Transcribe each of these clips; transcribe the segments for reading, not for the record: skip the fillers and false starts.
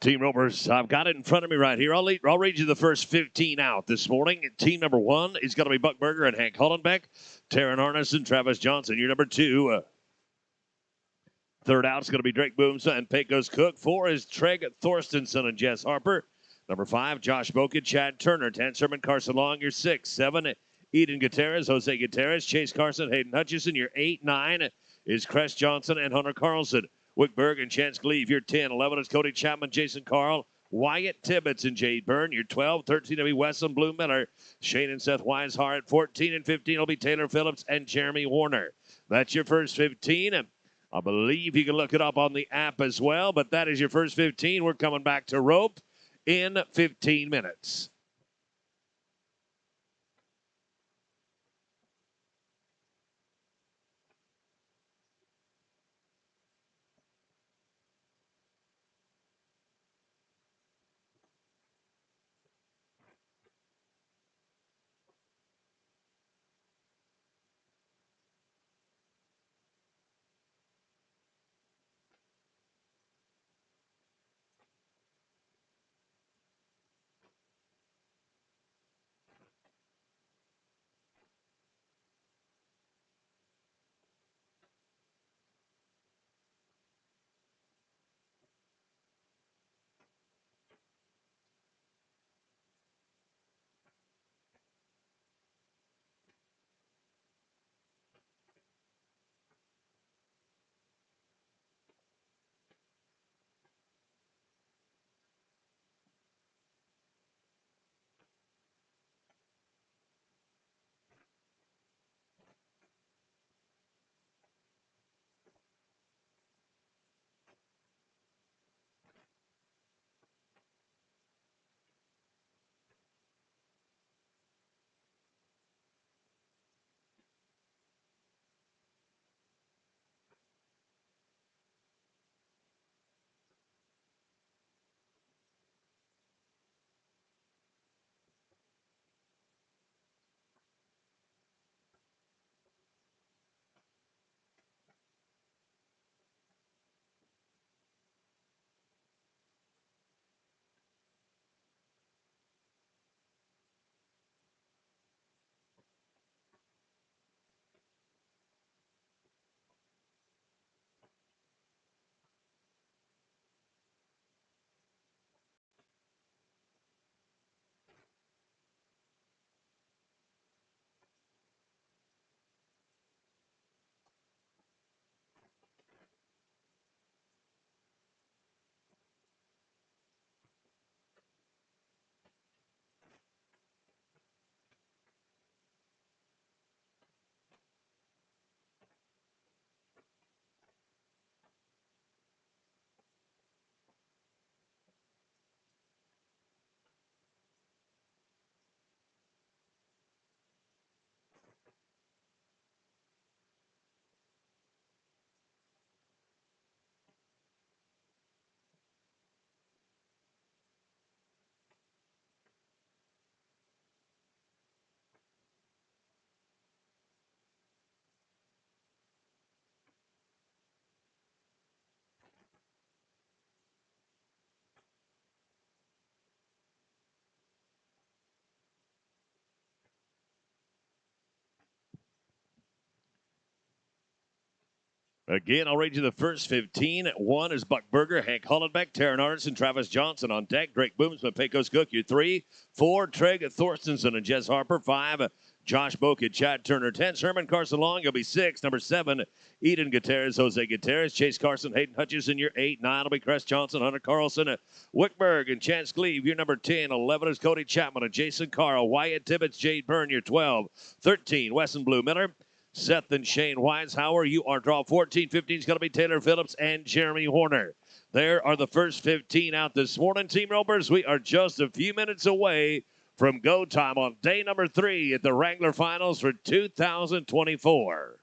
Team Ropers, I've got it in front of me right here. I'll read you the first 15 out this morning. Team number 1 is going to be Buck Berger and Hank Hollenbeck. Taryn Arneson, Travis Johnson. Your number 2. Third out is going to be Drake Boomsa and Pecos Cook. 4 is Treg Thorstenson and Jess Harper. Number 5, Josh Boken, Chad Turner. 10, Sermon Carson Long. Your 6. 7, Eden Gutierrez, Jose Gutierrez, Chase Carson, Hayden Hutchison. Your 8, 9 is Crest Johnson and Hunter Carlson. Wickberg and Chance Gleave. Your 10. 11 is Cody Chapman, Jason Carl, Wyatt Tibbetts, and Jade Byrne. Your 12. 13 will be Wesson Blue Miller, Shane and Seth Weishart. 14 and 15 will be Taylor Phillips and Jeremy Warner. That's your first 15. I believe you can look it up on the app as well, but that is your first 15. We're coming back to rope in 15 minutes. Again, I'll read you the first 15. 1 is Buck Berger, Hank Hollenbeck, Taryn Arneson, Travis Johnson on deck. Drake Boomsman, Pecos Cook. Your 3. 4, Treg Thorstenson and Jess Harper. 5, Josh Boken, Chad Turner. 10, Sherman Carson Long. You'll be 6. Number 7, Eden Gutierrez, Jose Gutierrez, Chase Carson, Hayden Hutchison. Your 8. 9 will be Crest Johnson, Hunter Carlson, Wickberg, and Chance Gleave. Your number 10. 11 is Cody Chapman and Jason Carl. Wyatt Tibbetts, Jade Byrne. Your 12. 13, Wesson Blue Miller, Seth and Shane Weishauer. You are draw 14. 15 is going to be Taylor Phillips and Jeremy Horner. There are the first 15 out this morning. Team Ropers, we are just a few minutes away from go time on day number 3 at the Wrangler Finals for 2024.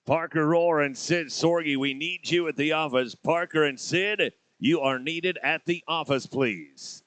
Parker Rohr and Sid Sorgi, we need you at the office. Parker and Sid, you are needed at the office, please.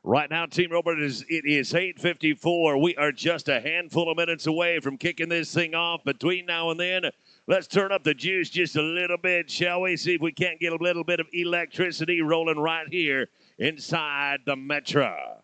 Right now, Team Robert, it is 8:54. We are just a handful of minutes away from kicking this thing off. Between now and then, let's turn up the juice just a little bit, shall we? See if we can't get a little bit of electricity rolling right here inside the Metro.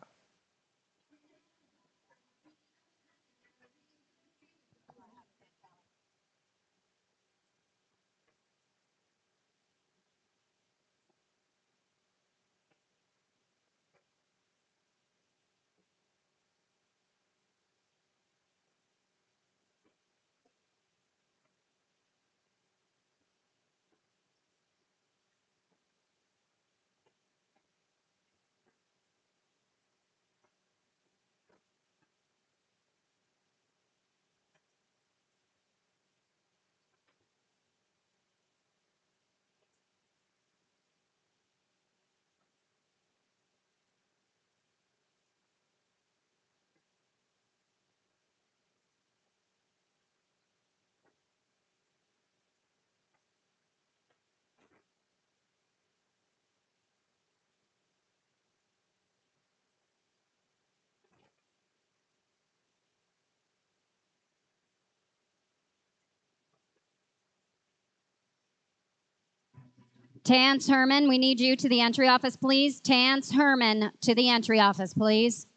Tance Herman, we need you to the entry office, please. Tance Herman to the entry office, please.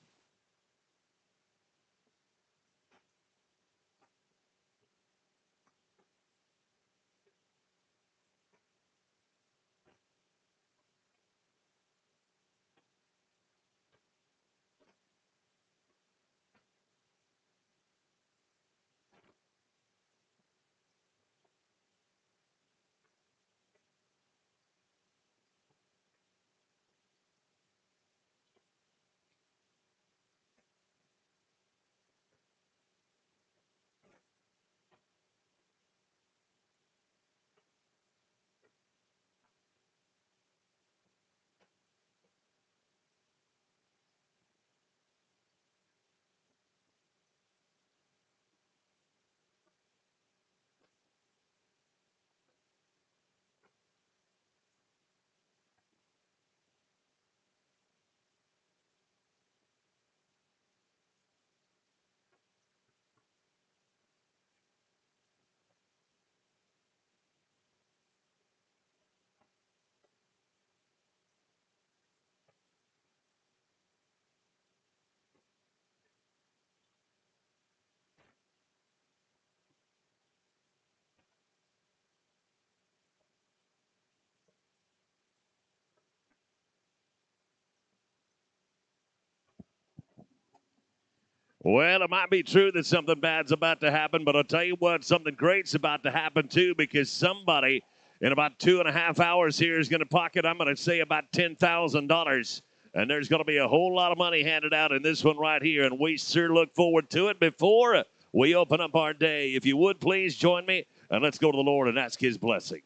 Well, it might be true that something bad's about to happen, but I'll tell you what, something great's about to happen too, because somebody in about 2.5 hours here is going to pocket, I'm going to say, about $10,000. And there's going to be a whole lot of money handed out in this one right here, and we sure look forward to it. Before we open up our day, if you would please join me, and let's go to the Lord and ask his blessing.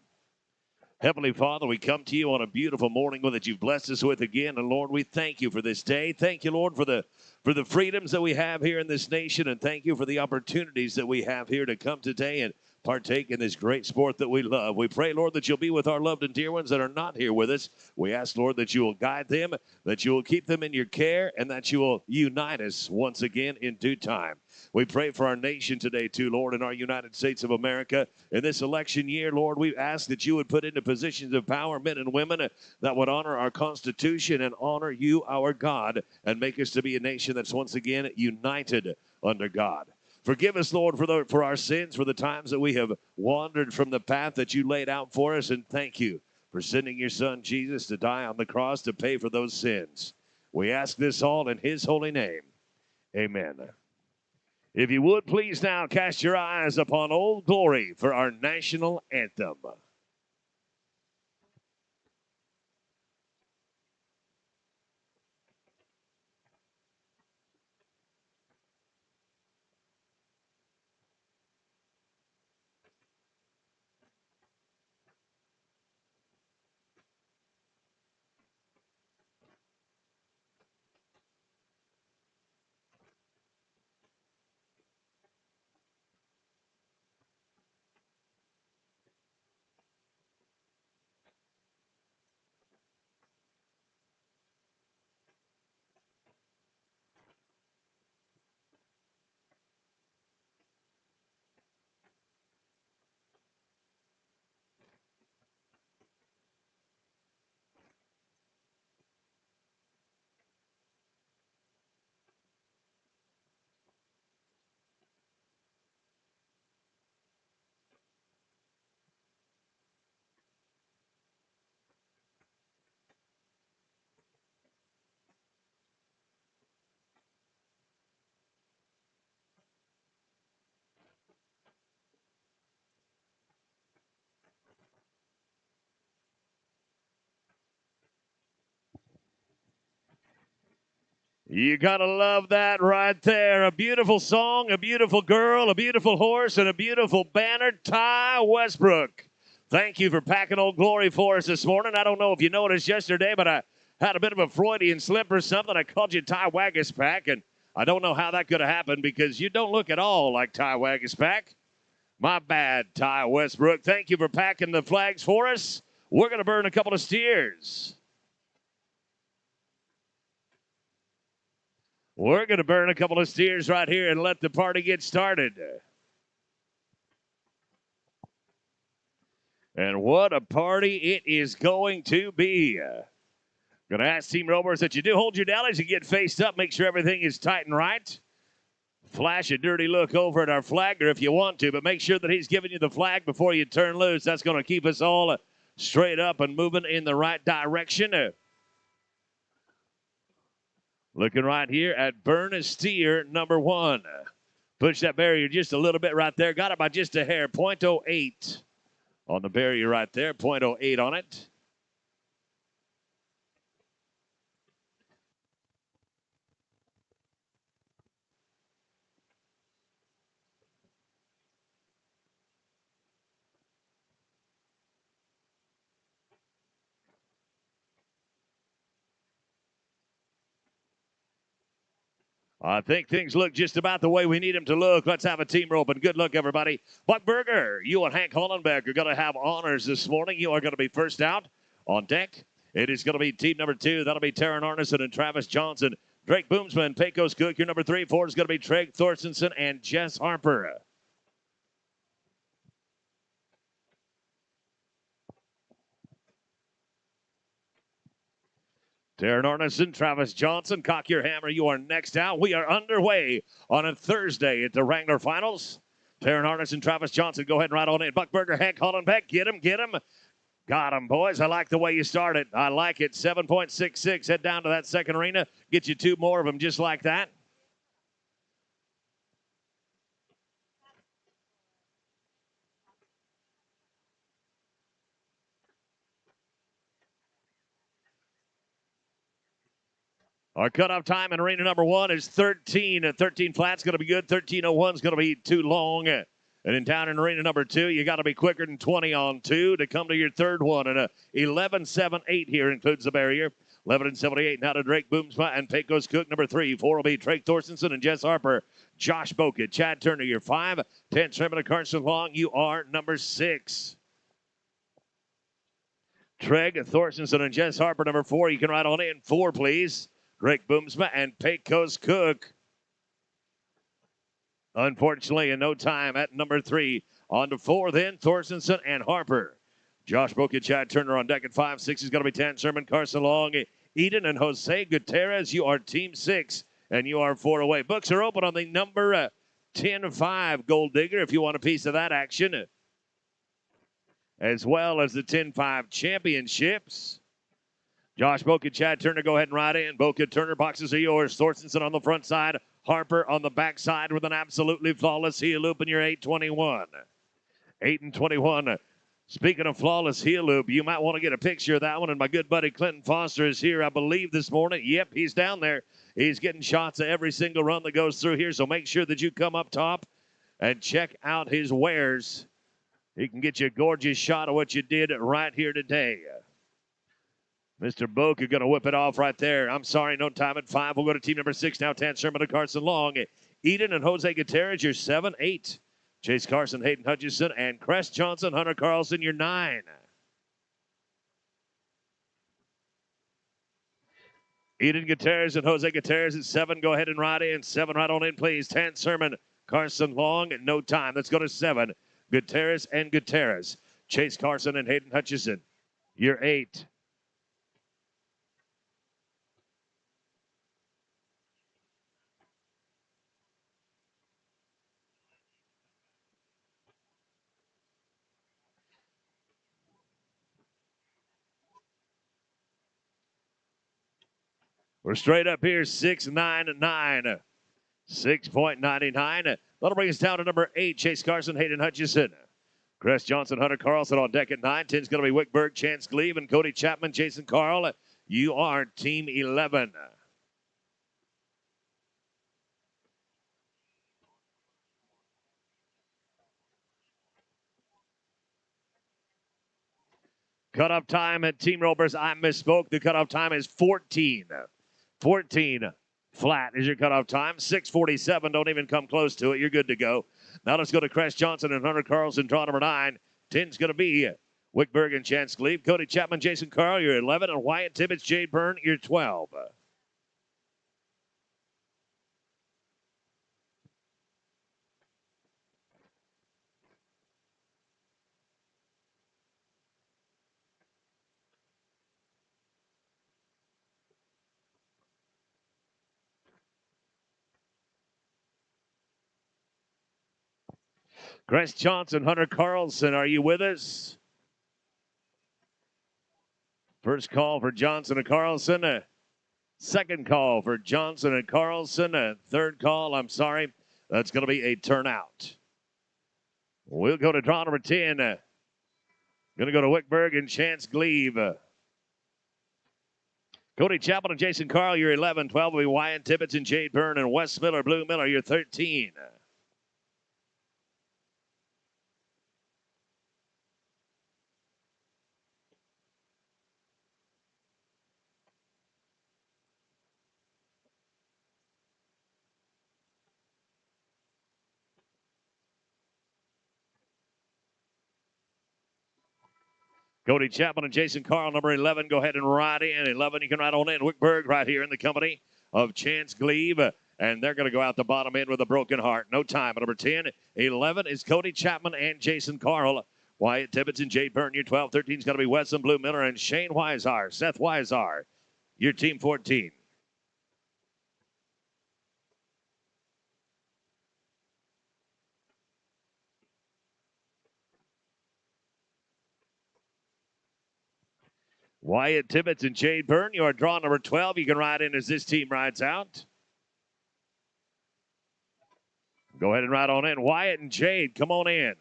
Heavenly Father, we come to you on a beautiful morning that you've blessed us with again. And Lord, we thank you for this day. Thank you, Lord, for the freedoms that we have here in this nation. And thank you for the opportunities that we have here to come today and partake in this great sport that we love. We pray, Lord, that you'll be with our loved and dear ones that are not here with us. We ask, Lord, that you will guide them, that you will keep them in your care, and that you will unite us once again in due time. We pray for our nation today, too, Lord, in our United States of America. In this election year, Lord, we ask that you would put into positions of power men and women that would honor our Constitution and honor you, our God, and make us to be a nation that's once again united under God. Forgive us, Lord, for our sins, for the times that we have wandered from the path that you laid out for us, and thank you for sending your Son, Jesus, to die on the cross to pay for those sins. We ask this all in his holy name. Amen. If you would, please now cast your eyes upon Old Glory for our national anthem. You gotta love that right there. A beautiful song, a beautiful girl, a beautiful horse, and a beautiful banner. Ty Westbrook. Thank you for packing Old Glory for us this morning. I don't know if you noticed yesterday, but I had a bit of a Freudian slip or something. I called you Ty Waggispack, and I don't know how that could have happened because you don't look at all like Ty Waggispack. My bad, Ty Westbrook. Thank you for packing the flags for us. We're going to burn a couple of steers. We're going to burn a couple of steers right here and let the party get started. And what a party it is going to be. Going to ask team ropers that you do hold your dallies and get faced up. Make sure everything is tight and right. Flash a dirty look over at our flagger if you want to, but make sure that he's giving you the flag before you turn loose. That's going to keep us all straight up and moving in the right direction. Looking right here at burn a steer number 1. Push that barrier just a little bit right there. Got it by just a hair. 0.08 on the barrier right there. 0.08 on it. I think things look just about the way we need them to look. Let's have a team rope, and good luck, everybody. Buck Berger, you and Hank Hollenbeck are going to have honors this morning. You are going to be first out on deck. It is going to be team number 2. That'll be Taryn Arneson and Travis Johnson. Drake Boomsman, Pecos Cook, your number 3. 4 is going to be Treg Thorstensen and Jess Harper. Taryn Arneson, Travis Johnson, cock your hammer. You are next out. We are underway on a Thursday at the Wrangler Finals. Taryn Arneson, Travis Johnson, go ahead and ride on in. Buck Berger, Hank Hollenbeck, get him, get him. Got him, boys. I like the way you started. I like it. 7.66. Head down to that second arena. Get you 2 more of them just like that. Our cutoff time in arena number 1 is 13. 13 flat's going to be good. 13:01 is going to be too long. And then down in arena number 2, you got to be quicker than 20 on 2 to come to your third one. And 11:78 here includes the barrier. 11:78 now to Drake Boomsma and Pecos Cook, number 3. 4 will be Drake Thorstensen and Jess Harper. Josh Boca, Chad Turner, you're 5. 10 Sherman and Carson Long, you are number 6. Treg Thorstensen and Jess Harper, number 4. You can ride on in. 4, please. Drake Boomsma and Pecos Cook. Unfortunately, in no time at number 3. On to 4 then, Thorstensen and Harper. Josh Boca, Chad Turner on deck at 5. 6 is going to be Tan Sherman, Carson Long, Eden, and Jose Gutierrez. You are team 6, and you are 4 away. Books are open on the number 10-5 Gold Digger if you want a piece of that action, as well as the 10-5 championships. Josh Boca, Chad Turner, go ahead and ride in. Boca, Turner, boxes are yours. Thorstensen on the front side. Harper on the back side with an absolutely flawless heel loop in your 8:21. 8:21. Speaking of flawless heel loop, you might want to get a picture of that one. And my good buddy Clinton Foster is here, I believe, this morning. Yep, he's down there. He's getting shots of every single run that goes through here. So make sure that you come up top and check out his wares. He can get you a gorgeous shot of what you did right here today. Mr. Boca going to whip it off right there. I'm sorry, no time at 5. We'll go to team number 6 now. Tan Sherman and Carson Long. Eden and Jose Gutierrez, you're 7, 8. Chase Carson, Hayden Hutchison, and Crest Johnson, Hunter Carlson, you're 9. Eden Gutierrez and Jose Gutierrez at 7. Go ahead and ride in. 7 right on in, please. Tan Sherman, Carson Long, and no time. Let's go to 7. Gutierrez and Gutierrez. Chase Carson and Hayden Hutchison, you're 8. We're straight up here, 6.99. 6.99. That'll bring us down to number 8, Chase Carson, Hayden Hutchison. Crest Johnson, Hunter Carlson on deck at 9. 10 is going to be Wickberg, Chance Gleave, and Cody Chapman, Jason Carl. You are team 11. Cutoff time at Team Ropers. I misspoke. The cutoff time is 14. 14 flat is your cutoff time. 6:47. Don't even come close to it. You're good to go. Now let's go to Crest Johnson and Hunter Carlson, draw number 9. 10 is going to be Wickberg and Chance Gleave. Cody Chapman, Jason Carl, you're 11. And Wyatt Tibbetts, Jade Byrne, you're 12. Crest Johnson, Hunter Carlson, are you with us? First call for Johnson and Carlson. Second call for Johnson and Carlson. Third call, I'm sorry, that's going to be a turnout. We'll go to draw number 10. Going to go to Wickberg and Chance Gleave. Cody Chapman and Jason Carl, you're 11. 12 will be Wyatt Tibbetts and Jade Byrne, and Wes Miller, Blue Miller, you're 13. Cody Chapman and Jason Carl, number 11, go ahead and ride in. 11, you can ride on in. Wickberg right here in the company of Chance Gleave. And they're going to go out the bottom end with a broken heart. No time. Number 10, 11 is Cody Chapman and Jason Carl. Wyatt Tibbetts and Jade Byrne, you're 12. 13 is going to be Wesson Blue Miller and Shane Weisar. Seth Weisar, your team 14. Wyatt Tibbetts and Jade Byrne, you are draw number 12. You can ride in as this team rides out. Go ahead and ride on in. Wyatt and Jade, come on in.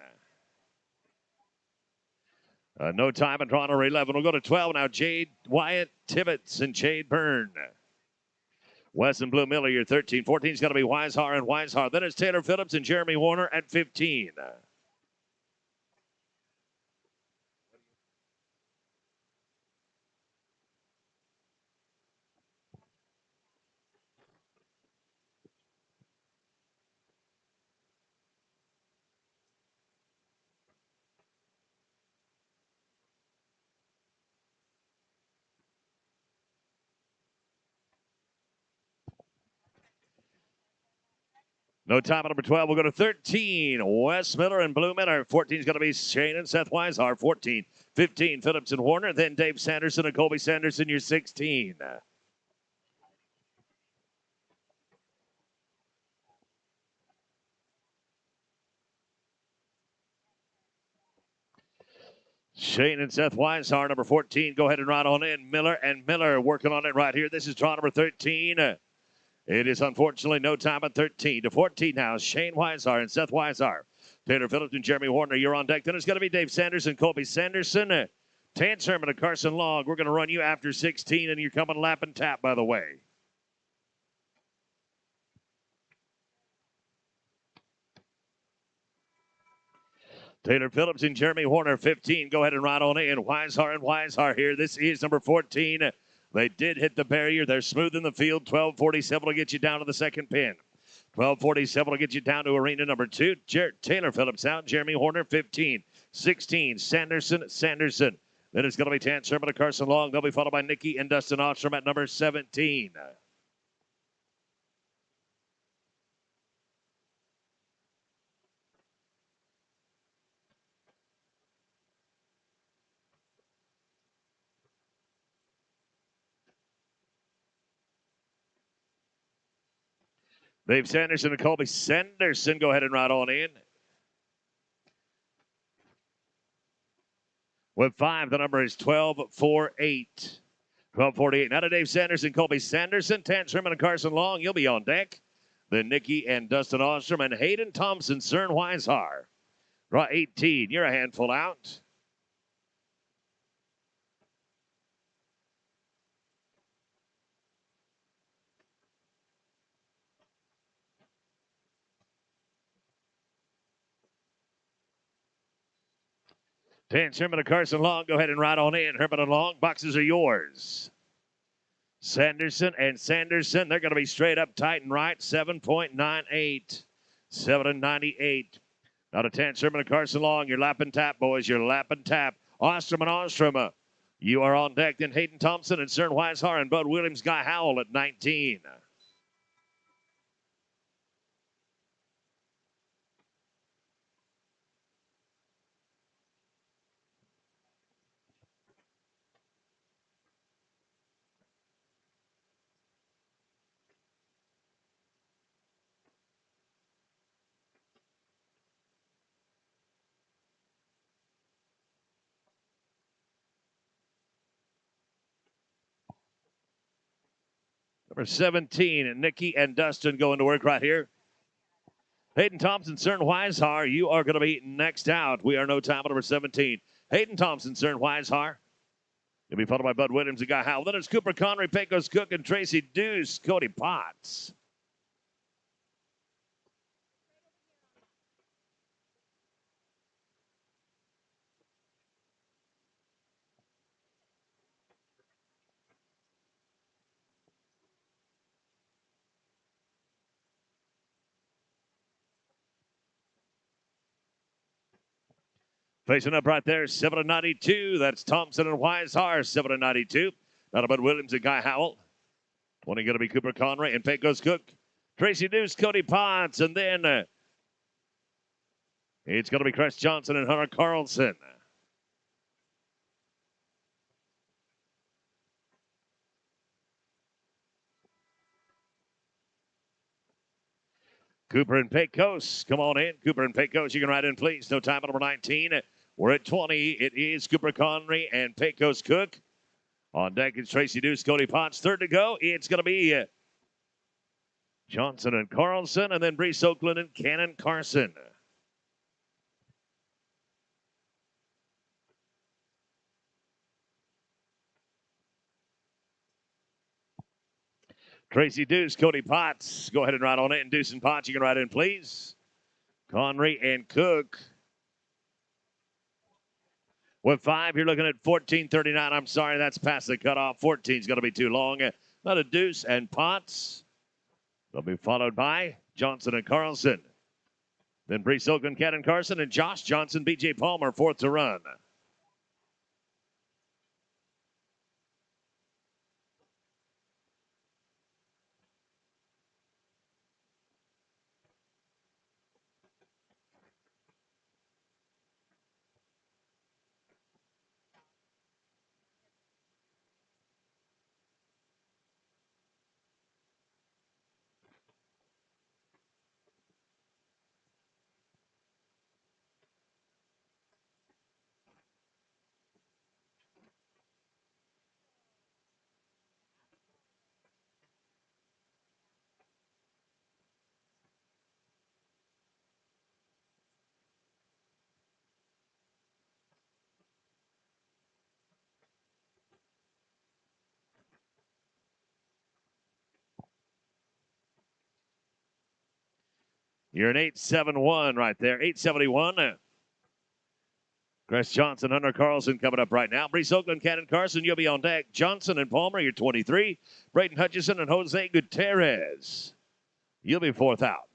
No time and draw number 11. We'll go to 12 now. Jade, Wyatt Tibbetts, and Jade Byrne. Wes and Blue Miller, your 13. 14's got to be Weishar and Weishar. Then it's Taylor Phillips and Jeremy Warner at 15. No time at number 12. We'll go to 13. Wes Miller and Blue Miller. 14 is going to be Shane and Seth Weishar. 14. 15, Phillips and Warner. Then Dave Sanderson and Colby Sanderson, your 16. Shane and Seth Weishar, number 14. Go ahead and ride on in. Miller and Miller working on it right here. This is draw number 13. It is unfortunately no time at 13 to 14 now. Shane Weishar and Seth Weishar. Taylor Phillips and Jeremy Warner, you're on deck. Then it's going to be Dave Sanders and Colby Sanderson. Tan Sherman and Carson Long. We're going to run you after 16, and you're coming lap and tap, by the way. Taylor Phillips and Jeremy Warner, 15. Go ahead and ride on in. Weishar and Weishar here. This is number 14. They did hit the barrier. They're smooth in the field. 12:47 will get you down to the second pin. 12:47 will get you down to arena number 2. Taylor Phillips out. Jeremy Horner, 15. 16, Sanderson. Then it's going to be Tan Sherman and Carson Long. They'll be followed by Nikki and Dustin Ostrom at number 17. Dave Sanderson and Colby Sanderson go ahead and ride on in. With 5, the number is 12:48. 12:48. Now to Dave Sanderson, Colby Sanderson, Tan Sherman and Carson Long. You'll be on deck. Then Nikki and Dustin Ostrom and Hayden Thompson, Cern Weishar. Draw 18. You're a handful out. Tan Sherman and Carson Long, go ahead and ride on in. Herman and Long, boxes are yours. Sanderson and Sanderson, they're going to be straight up tight and right. 7.98. 7.98. Now to Tan Sherman and Carson Long, your lap and tap, boys. Your lap and tap. Ostrom and Ostrom, you are on deck. Then Hayden Thompson and Cern Weishar and Bud Williams, Guy Howell at 19. Number 17, and Nikki and Dustin going to work right here. Hayden Thompson, Cern Weishar, you are going to be next out. We are no time at number 17. Hayden Thompson, Cern Weishar. You'll be followed by Bud Williams and Guy Howell. Then it's Cooper Connery, Pecos Cook, and Tracy Deuce, Cody Potts. Facing up right there, 7-92. That's Thompson and Weishar, 7-92. Not about Williams and Guy Howell. One going to be Cooper Conray and Pecos Cook. Tracy Deuce, Cody Potts, and then it's going to be Chris Johnson and Hunter Carlson. Cooper and Pecos, come on in. Cooper and Pecos, you can ride in, please. No time at number 19. We're at 20. It is Cooper Conry and Pecos Cook. On deck is Tracy Deuce, Cody Potts. Third to go, it's going to be Johnson and Carlson, and then Brees Oakland and Cannon Carson. Crazy Deuce, Cody Potts. Go ahead and ride on it. And Deuce and Potts, you can ride in, please. Connery and Cook. With 5, you're looking at 14.39. I'm sorry, that's past the cutoff. 14 is going to be too long. Not a Deuce and Potts. They'll be followed by Johnson and Carlson. Then Brees Oakland, Cannon Carson, and Josh Johnson, B.J. Palmer, 4th to run. You're an 8.71 right there. 8.71. Chris Johnson, Hunter Carlson coming up right now. Brees Oakland, Cannon Carson, you'll be on deck. Johnson and Palmer, you're 23. Braden Hutchison and Jose Gutierrez, you'll be 4th out.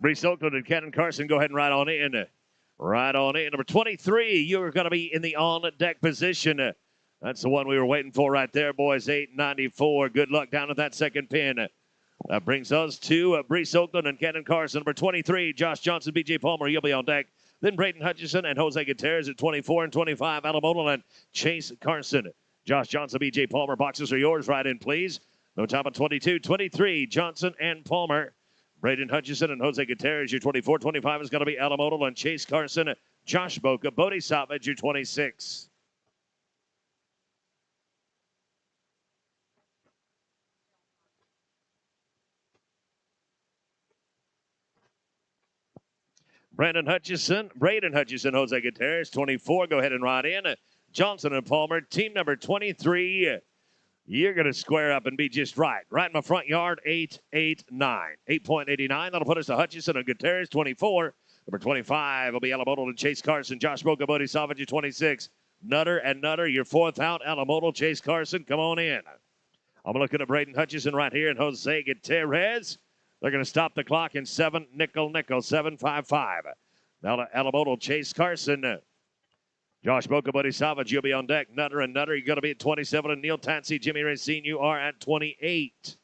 Brees Oakland and Cannon Carson, go ahead and ride on in. Right on in. Number 23, you're going to be in the on-deck position. That's the one we were waiting for right there, boys. 8.94. Good luck down at that second pin. That brings us to Brees Oakland and Cannon Carson. Number 23, Josh Johnson, B.J. Palmer, you'll be on deck. Then Braden Hutchison and Jose Gutierrez at 24 and 25. Alamodal and Chase Carson. Josh Johnson, B.J. Palmer, boxes are yours. Right in, please. No top of 22, 23, Johnson and Palmer. Braden Hutchison and Jose Gutierrez, your 24. 25 is going to be Alamodal and Chase Carson. Josh Boca, Bodie Savage, your 26. Braden Hutchison, Jose Gutierrez, 24. Go ahead and ride in. Johnson and Palmer, team number 23. You're going to square up and be just right. Right in my front yard, 8.89. 8.89. That'll put us to Hutchison and Gutierrez, 24. Number 25 will be Alamodal and Chase Carson. Josh Boca, Bodie Savage, 26. Nutter and Nutter, your 4th out. Alamodal, Chase Carson, come on in. I'm looking at Braden Hutchison right here and Jose Gutierrez. They're going to stop the clock in 7, nickel, 7.55. Now to Alamodal, Chase Carson. Josh Boca, Bodie Savage, you'll be on deck. Nutter and Nutter, you're going to be at 27. And Neil Tansey, Jimmy Racine, you are at 28.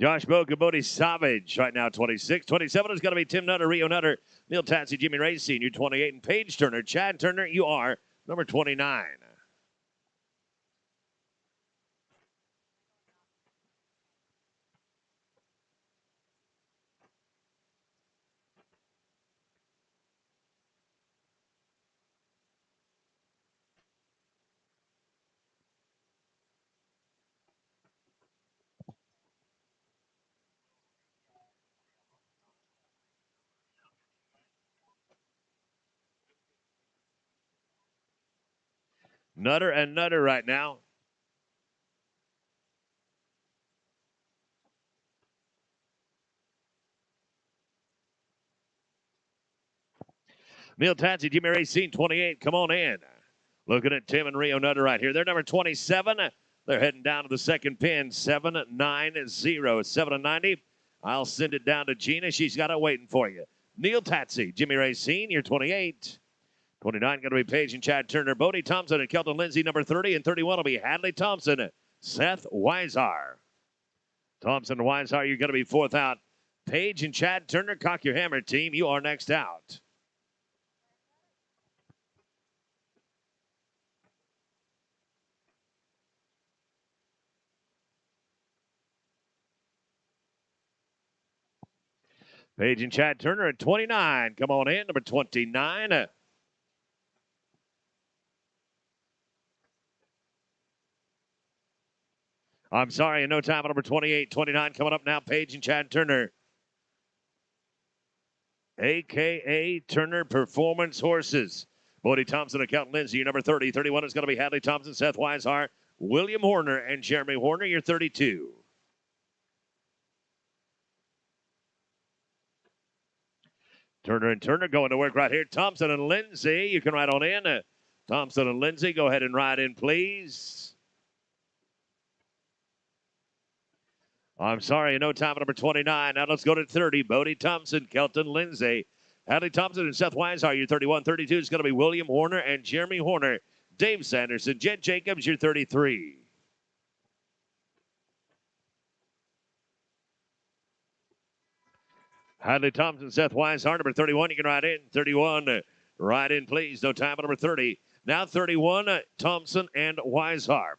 Josh Boca, Bodie Savage, right now 26. 27 is going to be Tim Nutter, Rio Nutter, Neil Tansey, Jimmy Racine, you're 28. And Paige Turner, Chad Turner, you are number 29. Nutter and Nutter right now. Neil Tansey, Jimmy Racine, 28. Come on in. Looking at Tim and Rio Nutter right here. They're number 27. They're heading down to the second pin. 790. 790. I'll send it down to Gina. She's got it waiting for you. Neil Tansey, Jimmy Racine, you're 28. 29 going to be Paige and Chad Turner. Bodie Thompson and Kelton Lindsay, number 30. And 31 will be Hadley Thompson, Seth Weishar. Thompson and Weishar, you're going to be fourth out. Paige and Chad Turner, cock your hammer, team. You are next out. Paige and Chad Turner at 29. Come on in, number 29. I'm sorry, in no time, number 28, 29 coming up now. Paige and Chad Turner. A.K.A. Turner Performance Horses. Bodie Thompson, Kelton Lindsay, your number 30. 31 is going to be Hadley Thompson, Seth Weishar, William Horner, and Jeremy Horner, your 32. Turner and Turner going to work right here. Thompson and Lindsay, you can ride on in. Thompson and Lindsay, go ahead and ride in, please. I'm sorry, no time at number 29. Now let's go to 30. Bodie Thompson, Kelton Lindsay, Hadley Thompson, and Seth Weishar, your 31. 32 is going to be William Horner and Jeremy Horner. Dave Sanderson, Jed Jacobs, your 33. Hadley Thompson, Seth Weishar, number 31. You can ride in. 31, ride in, please. No time at number 30. Now 31, Thompson and Weishar.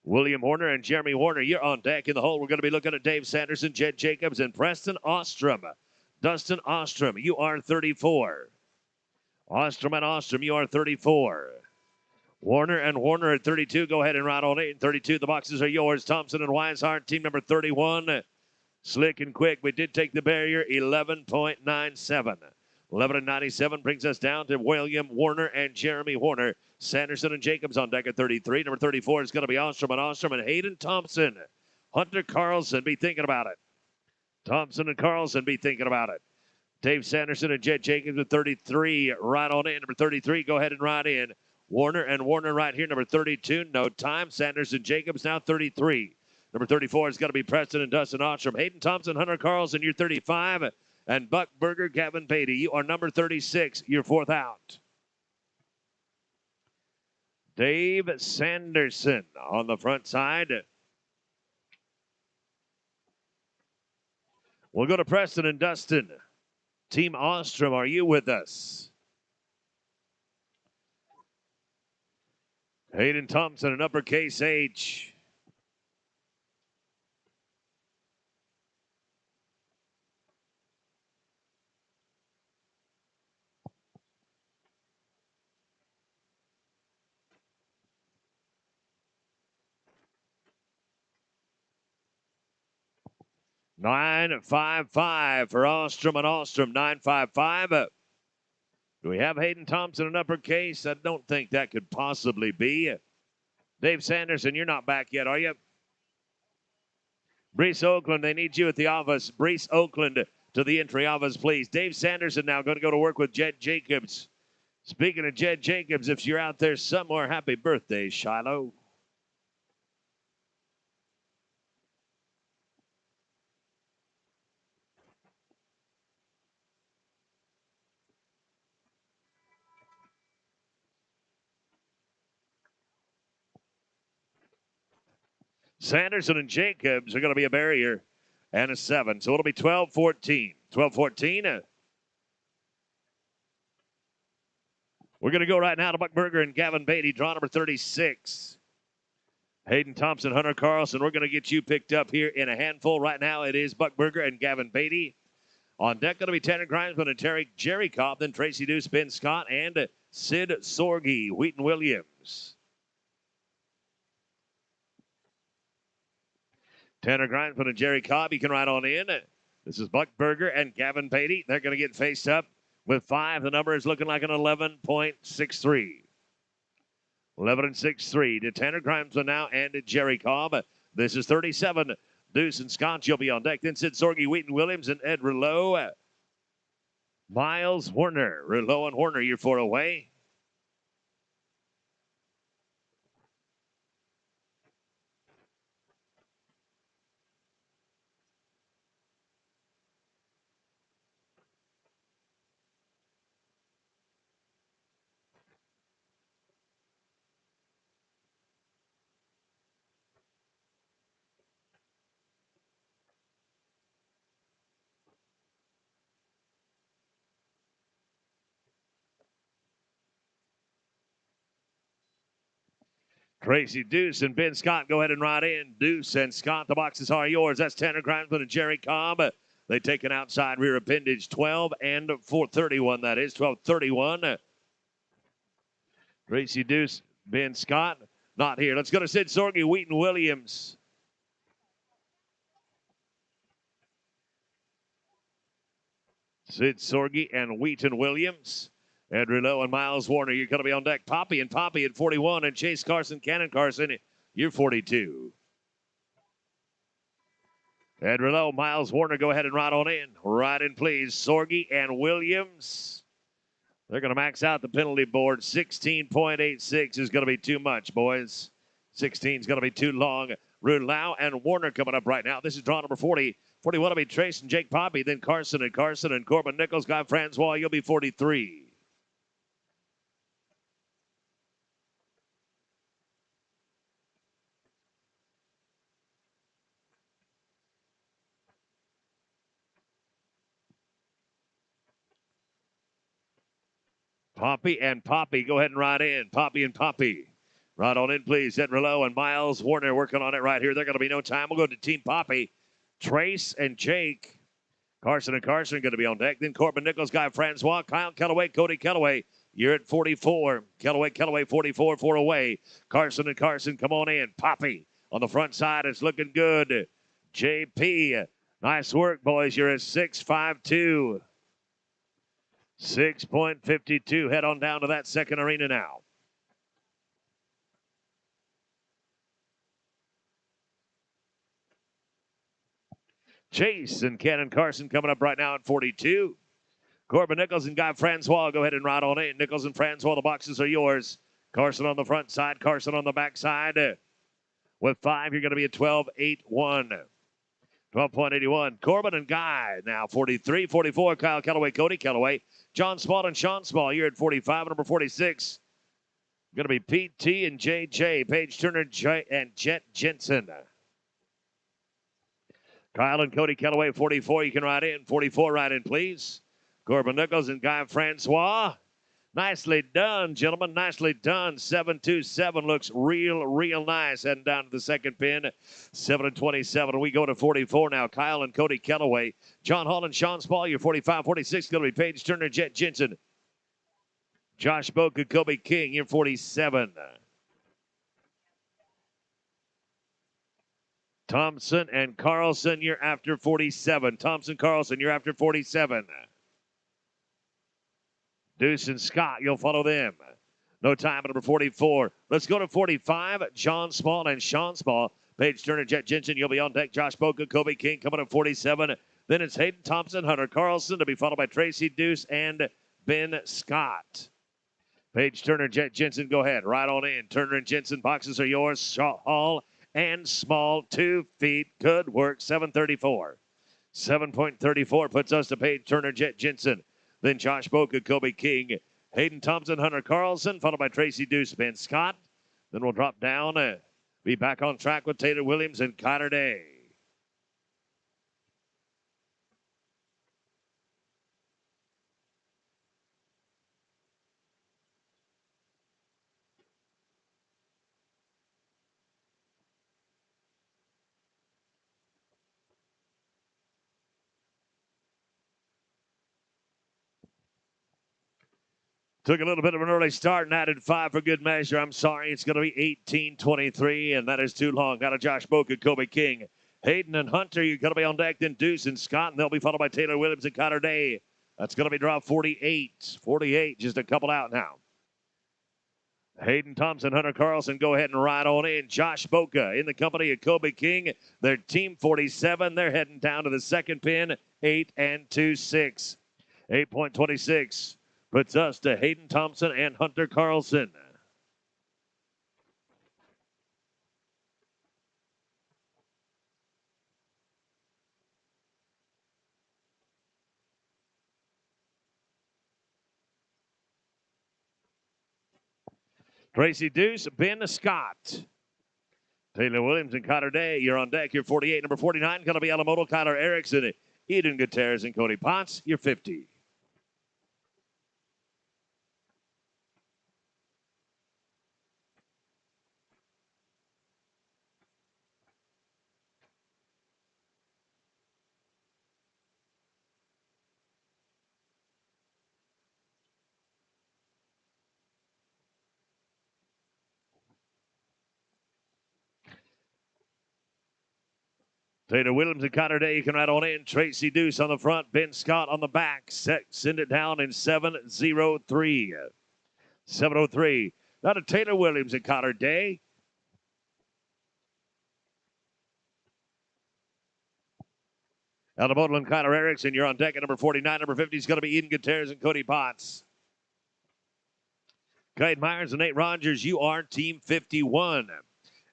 William Horner and Jeremy Horner, you're on deck in the hole. We're going to be looking at Dave Sanderson, Jed Jacobs, and Preston Ostrom. Dustin Ostrom, you are 34. Ostrom and Ostrom, you are 34. Warner and Warner at 32. Go ahead and ride on 8 and 32. The boxes are yours. Thompson and Weishar, team number 31. Slick and quick. We did take the barrier, 11.97. 11.97 brings us down to William Warner and Jeremy Horner. Sanderson and Jacobs on deck at 33. Number 34 is going to be Ostrom and Hayden Thompson. Hunter Carlson, be thinking about it. Thompson and Carlson, be thinking about it. Dave Sanderson and Jed Jacobs at 33. Right on in. Number 33, go ahead and ride in. Warner and Warner right here. Number 32, no time. Sanderson Jacobs now 33. Number 34 is going to be Preston and Dustin Ostrom. Hayden Thompson, Hunter Carlson, you're 35. And Buck Berger, Gavin Beatty, you are number 36. You're fourth out. Dave Sanderson on the front side. We'll go to Preston and Dustin. Team Ostrom, are you with us? Hayden Thompson, an uppercase H. $9.55 for Ostrom and Ostrom. $9.55. Do we have Hayden Thompson in uppercase? I don't think that could possibly be. Dave Sanderson, you're not back yet, are you? Brees Oakland, they need you at the office. Brees Oakland to the entry office, please. Dave Sanderson now going to go to work with Jed Jacobs. Speaking of Jed Jacobs, if you're out there somewhere, happy birthday, Shiloh. Sanderson and Jacobs are going to be a barrier and a 7. So it'll be 12-14. 12-14. We're going to go right now to Buck Berger and Gavin Beatty, draw number 36. Hayden Thompson, Hunter Carlson, we're going to get you picked up here in a handful. Right now it is Buck Berger and Gavin Beatty. On deck going to be Tanner Grimesman and Jerry Cobb, then Tracy Deuce, Ben Scott, and Sid Sorgi, Wheaton Williams. Tanner Grimesman and Jerry Cobb, you can ride on in. This is Buck Berger and Gavin Beatty. They're going to get faced up with 5. The number is looking like an 11.63. 11.63 to Tanner Grimesman now and to Jerry Cobb. This is 37. Deuce and Scott, you'll be on deck. Then Sid Sorgi, Wheaton Williams, and Ed Rouleau. Miles Horner. Rouleau and Horner, you're 4 away. Tracy Deuce and Ben Scott, go ahead and ride in. Deuce and Scott, the boxes are yours. That's Tanner Grimesman and Jerry Cobb. They take an outside rear appendage, 12 and 431. That is 1231. Tracy Deuce, Ben Scott, not here. Let's go to Sid Sorgi, Wheaton Williams. Sid Sorgi and Wheaton Williams. Andrew Lowe and Miles Warner, you're going to be on deck. Poppy at 41, and Chase Carson, Cannon Carson, you're 42. Andrew Lowe, Miles Warner, go ahead and ride on in. Ride in, please. Sorgi and Williams. They're going to max out the penalty board. 16.86 is going to be too much, boys. 16 is going to be too long. Roulau and Warner coming up right now. This is draw number 40. 41 will be Trace and Jake Poppy. Then Carson and Corbin Nichols. Guy Francois, you'll be 43. Poppy and Poppy, go ahead and ride in. Poppy and Poppy. Ride on in, please. Ed Rouleau and Miles Warner working on it right here. They're going to be no time. We'll go to Team Poppy. Trace and Jake. Carson going to be on deck. Then Corbin Nichols, Guy Francois, Kyle Kellaway, Cody Kellaway. You're at 44. Kellaway, 44, 4 away. Carson come on in. Poppy on the front side. It's looking good. JP, nice work, boys. You're at 6.52. 6.52. Head on down to that second arena now. Chase and Cannon Carson coming up right now at 42. Corbin Nichols and Guy Francois, go ahead and ride on in. Nichols and Francois, the boxes are yours. Carson on the front side, Carson on the back side. With 5, you're going to be at 12.81. 12.81. Corbin and Guy now 43, 44. Kyle Kellaway, Cody Kellaway. John Small and Sean Small, you're at 45. Number 46, going to be PT and JJ. Paige Turner and Jet Jensen. Kyle and Cody Kellaway, 44. You can ride in. 44, ride in, please. Corbin Nichols and Guy Francois. Nicely done, gentlemen. Nicely done. 7.27 looks real nice. Heading down to the second pin. 7.27. We go to 44 now. Kyle and Cody Kellaway. John Hall and Sean Spall, you're 45. 46 going to be Paige Turner, Jet Jensen. Josh Boca, Kobe King, you're 47. Thompson and Carlson, you're after 47. Thompson, Carlson, you're after 47. Deuce and Scott, you'll follow them. No time at number 44. Let's go to 45. John Small and Sean Small. Paige Turner, Jet Jensen, you'll be on deck. Josh Boca, Kobe King coming at 47. Then it's Hayden Thompson, Hunter Carlson to be followed by Tracy Deuce and Ben Scott. Paige Turner, Jet Jensen, go ahead. Right on in. Turner and Jensen, boxes are yours. Hall and Small, 2 feet. Good work. 7.34. 7.34 puts us to Paige Turner, Jet Jensen. Then Josh Boca, Kobe King, Hayden Thompson, Hunter Carlson, followed by Tracy Deuce, Ben Scott. Then we'll drop down, be back on track with Taylor Williams and Connor Day. Took a little bit of an early start and added 5 for good measure. I'm sorry, it's going to be 18.23, and that is too long. Got a Josh Boca, Kobe King. Hayden and Hunter, you're going to be on deck. Then Deuce and Scott, and they'll be followed by Taylor Williams and Connor Day. That's going to be draw 48. 48, just a couple out now. Hayden Thompson, Hunter Carlson, go ahead and ride on in. Josh Boca in the company of Kobe King. They're team 47. They're heading down to the second pin, 8 and 2-6. 8.26. Puts us to Hayden Thompson and Hunter Carlson. Tracy Deuce, Ben Scott. Taylor Williams and Connor Day, you're on deck. You're 48. Number 49, going to be Alamoto, Kyler Erickson, Eden Gutierrez, and Cody Potts. You're 50. Taylor Williams and Connor Day, you can ride on in. Tracy Deuce on the front. Ben Scott on the back. Send it down in 703. 703. Now to Taylor Williams and Connor Day. Out of Bodel and Connor Erickson, you're on deck at number 49. Number 50 is going to be Eden Gutierrez and Cody Potts. Cade Myers and Nate Rogers, you are Team 51.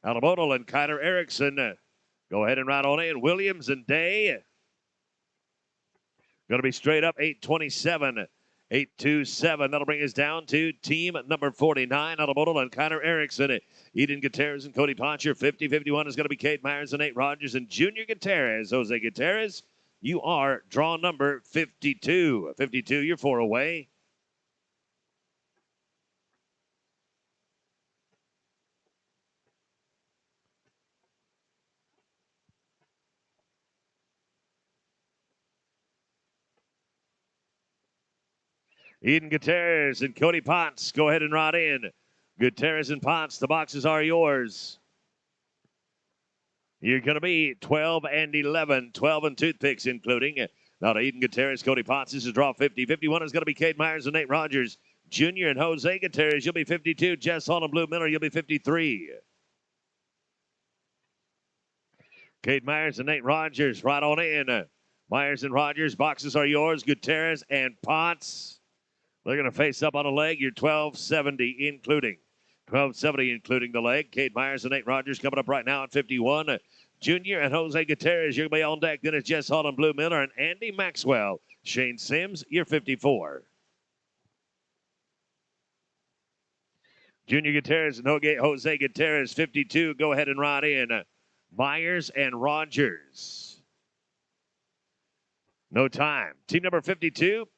Out of Bodel and Connor Erickson. Go ahead and ride on in. Williams and Day. Going to be straight up 827. 827. That'll bring us down to team number 49. Out of Bodel and Connor Erickson. Eden Gutierrez and Cody Potts. 50-51 is going to be Cade Myers and Nate Rogers and Junior Gutierrez. Jose Gutierrez, you are draw number 52. 52, you're 4 away. Eden Gutierrez and Cody Potts, go ahead and ride in. Gutierrez and Potts, the boxes are yours. You're going to be 12 and 11, 12 and toothpicks including. Now to Eden Gutierrez, Cody Potts, this is draw 50. 51 is going to be Cade Myers and Nate Rogers. Junior and Jose Gutierrez, you'll be 52. Jess Hall and Blue Miller, you'll be 53. Cade Myers and Nate Rogers, right on in. Myers and Rogers, boxes are yours. Gutierrez and Potts. They're going to face up on a leg. You're 1270 including. 1270 including the leg. Cade Myers and Nate Rogers coming up right now at 51. Junior and Jose Gutierrez, you're going to be on deck. Then it's Jess Hall and Blue Miller and Andy Maxwell. Shane Sims, you're 54. Junior Gutierrez and Jose Gutierrez, 52. Go ahead and ride in. Myers and Rogers. No time. Team number 52.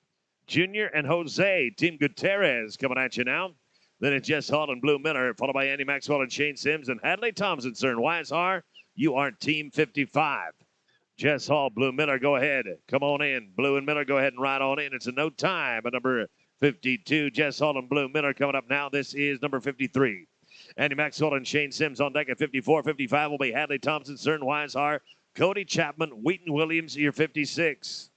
Junior and Jose, Team Gutierrez coming at you now. Then it's Jess Hall and Blue Miller, followed by Andy Maxwell and Shane Sims and Hadley Thompson, sir. And Weishar, you are Team 55. Jess Hall, Blue Miller, go ahead. Come on in. Blue and Miller, go ahead and ride on in. It's a no time at number 52. Jess Hall and Blue Miller coming up now. This is number 53. Andy Maxwell and Shane Sims on deck at 54. 55 will be Hadley Thompson, Cern Weishar, Cody Chapman, Wheaton Williams, you're 56.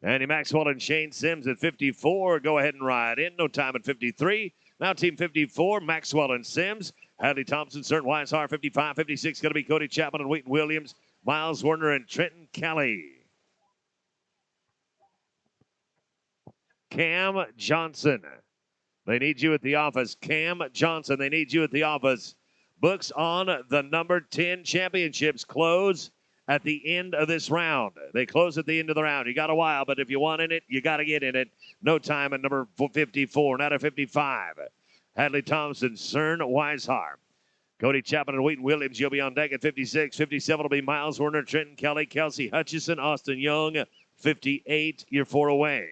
Andy Maxwell and Shane Sims at 54. Go ahead and ride in. No time at 53. Now team 54, Maxwell and Sims. Hadley Thompson, Cern Weishar, 55. 56 going to be Cody Chapman and Wheaton Williams. Miles Werner and Trenton Kelly. Cam Johnson. They need you at the office. Cam Johnson, they need you at the office. Books on the number 10 championships close at the end of this round. They close at the end of the round. You got a while, but if you want in it, you got to get in it. No time at number 54, not at 55. Hadley Thompson, Cern Weishar. Cody Chapman and Wheaton Williams, you'll be on deck at 56. 57 will be Miles Werner, Trenton Kelly, Kelsey Hutchison, Austin Young. 58, you're 4 away.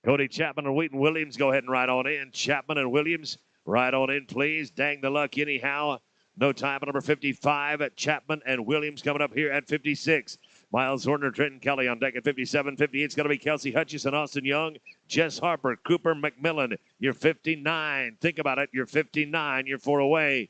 Cody Chapman and Wheaton Williams, go ahead and ride on in. Chapman and Williams, ride on in, please. Dang the luck anyhow. No time at number 55 at Chapman and Williams coming up here at 56. Miles Werner, Trenton Kelly on deck at 57. 58 is going to be Kelsey Hutchison, Austin Young, Jess Harper, Cooper McMillan. You're 59. Think about it. You're 59. You're 4 away.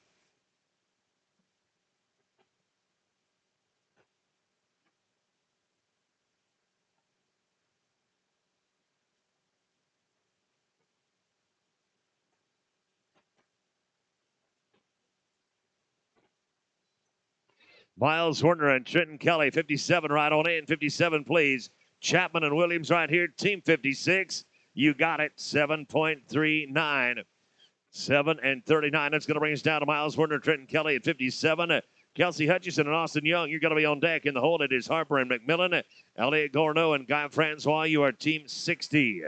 Miles Werner and Trenton Kelly, 57, right on in. 57, please. Chapman and Williams right here, team 56. You got it, 7.39. 7 and 39. That's going to bring us down to Miles Werner, Trenton Kelly at 57. Kelsey Hutchison and Austin Young, you're going to be on deck. In the hold, it is Harper and McMillan. Elliot Gorno and Guy Francois, you are team 60.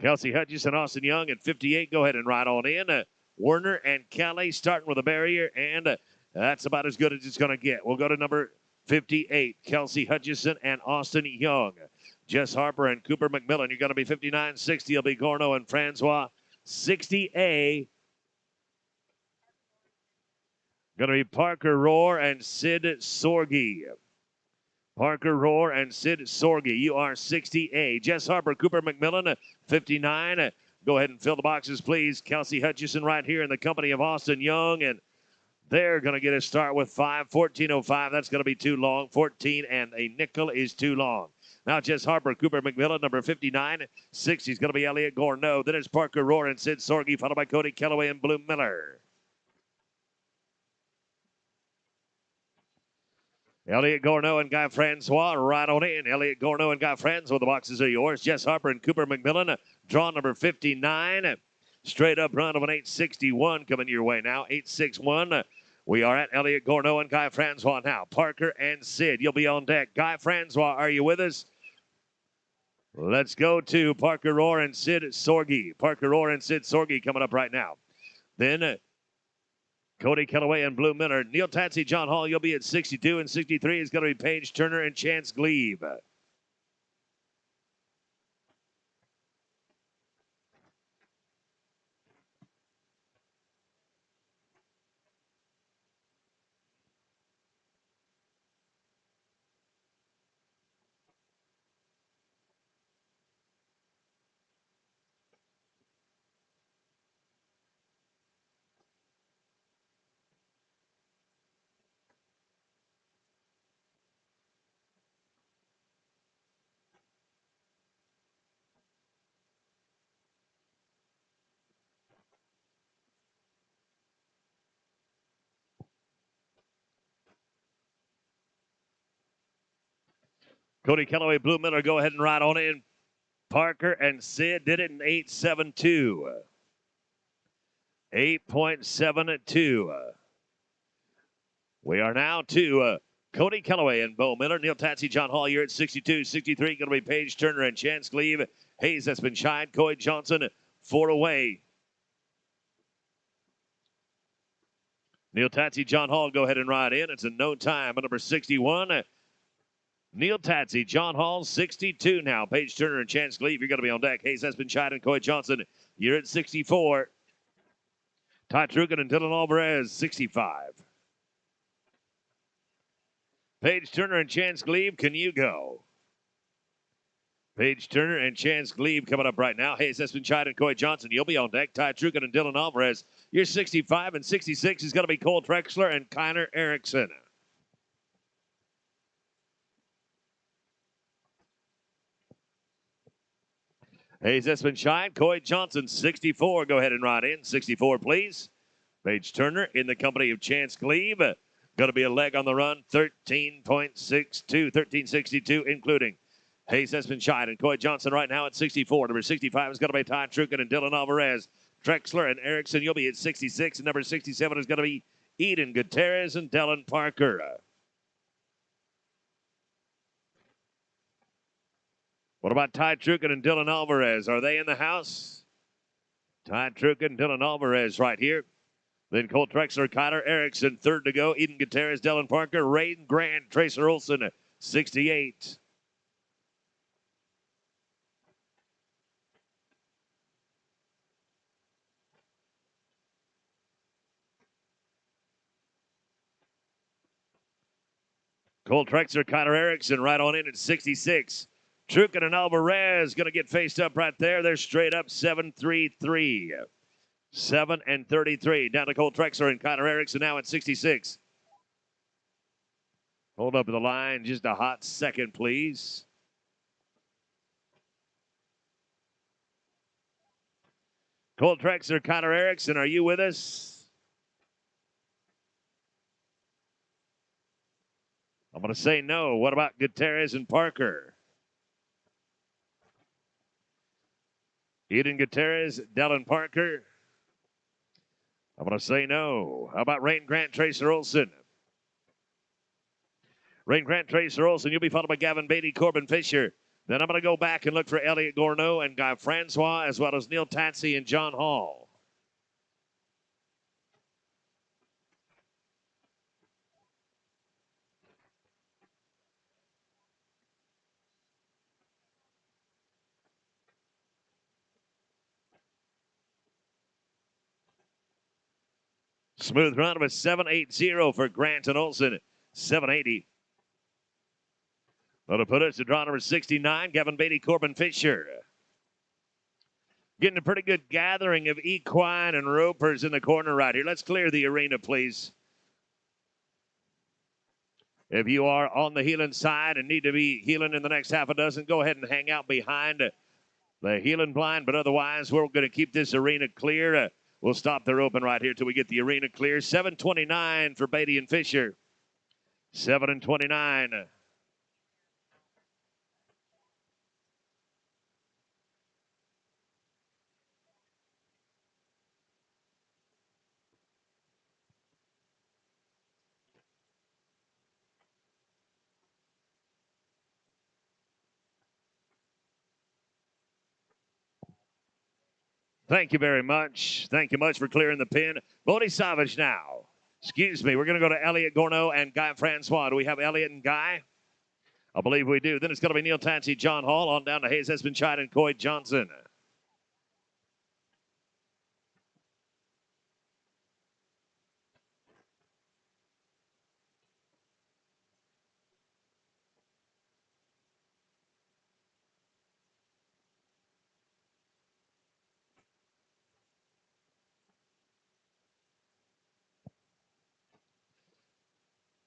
Kelsey Hutchison, Austin Young at 58. Go ahead and ride on in. Werner and Kelly starting with a barrier, and that's about as good as it's going to get. We'll go to number 58, Kelsey Hutchison and Austin Young. Jess Harper and Cooper McMillan, you're going to be 59. 60 will be Gorno and Francois. 60A, going to be Parker Rohr and Sid Sorgi. Parker Rohr and Sid Sorgi, you are 60A. Jess Harper, Cooper McMillan, 59. Go ahead and fill the boxes, please. Kelsey Hutchison right here in the company of Austin Young, and they're going to get a start with 5. 14:05. That's going to be too long. 14 and a nickel is too long. Now Jess Harper, Cooper McMillan, number 59. 60 is going to be Elliott Gorneau. Then it's Parker Rohr and Sid Sorgi, followed by Cody Kellaway and Blue Miller. Elliott Gorneau and Guy Francois right on in. Elliott Gorneau and Guy Francois, the boxes are yours. Jess Harper and Cooper McMillan, draw number 59. Straight up run of an 861 coming your way now. 861. We are at Elliott Gorneau and Guy Francois now. Parker and Sid, you'll be on deck. Guy Francois, are you with us? Let's go to Parker Rohr and Sid Sorgi. Parker Rohr and Sid Sorgi coming up right now. Then Cody Kellaway and Blue Miller. Neil Tatsy, John Hall, you'll be at 62, and 63 is going to be Paige Turner and Chance Glebe. Cody Kellaway, Blue Miller, go ahead and ride on in. Parker and Sid did it in 8.72. 8.72. We are now to Cody Kellaway and Bo Miller. Neil Tatsy, John Hall, you're at 62. 63 going to be Paige Turner and Chance Glebe. Hayes, that's been Shine. Coy Johnson, 4 away. Neil Tatsy, John Hall, go ahead and ride in. It's in no time. Number 61. Neil Tatsy, John Hall, 62 now. Paige Turner and Chance Glebe, you're going to be on deck. Hayes has been shot, and Coy Johnson, you're at 64. Ty Trugan and Dylan Alvarez, 65. Paige Turner and Chance Glebe, can you go? Paige Turner and Chance Glebe coming up right now. Hayes has been shot, and Coy Johnson, you'll be on deck. Ty Trugan and Dylan Alvarez, you're 65, and 66 is going to be Cole Trexler and Kyner Erickson. Hayes Espen Shine, Coy Johnson, 64. Go ahead and ride in. 64, please. Paige Turner in the company of Chance Glebe. Going to be a leg on the run, 13.62, 13.62, including Hayes Espen Shine and Coy Johnson right now at 64. Number 65 is going to be Ty Trugan and Dylan Alvarez. Trexler and Erickson, you'll be at 66. And number 67 is going to be Eden Gutierrez and Dylan Parker. What about Ty Trugan and Dylan Alvarez? Are they in the house? Ty Trugan and Dylan Alvarez right here. Then Cole Trexler, Kyler Erickson, third to go. Eden Gutierrez, Dylan Parker, Raiden Grant, Tracer Olson, 68. Cole Trexler, Kyler Erickson right on in at 66. Trugan and Alvarez going to get faced up right there. They're straight up 7-3-3. 7 and 33. Down to Cole Trexler and Kyler Erickson now at 66. Hold up the line just a hot second, please. Cole Trexler, Kyler Erickson, are you with us? I'm going to say no. What about Gutierrez and Parker? Eden Gutierrez, Dylan Parker. I'm going to say no. How about Rain Grant, Tracer Olson? Rain Grant, Tracer Olson, you'll be followed by Gavin Beatty, Corbin Fisher. Then I'm going to go back and look for Elliott Gorneau and Guy Francois, as well as Neil Tatsy and John Hall. Smooth run of a 780 for Grant and Olson. 780. That'll put us to draw number 69, Gavin Beatty, Corbin Fisher. Getting a pretty good gathering of equine and ropers in the corner right here. Let's clear the arena, please. If you are on the heeling side and need to be heeling in the next half a dozen, go ahead and hang out behind the heeling blind. But otherwise, we're going to keep this arena clear. We'll stop the roping right here till we get the arena clear. 7:29 for Beatty and Fisher. 7:29. Thank you very much. Thank you much for clearing the pin. Bodie Savage now. Excuse me. We're going to go to Elliot Gorno and Guy Francois. Do we have Elliot and Guy? I believe we do. Then it's going to be Neil Tansey, John Hall, on down to Hayes Espenshide and Coy Johnson.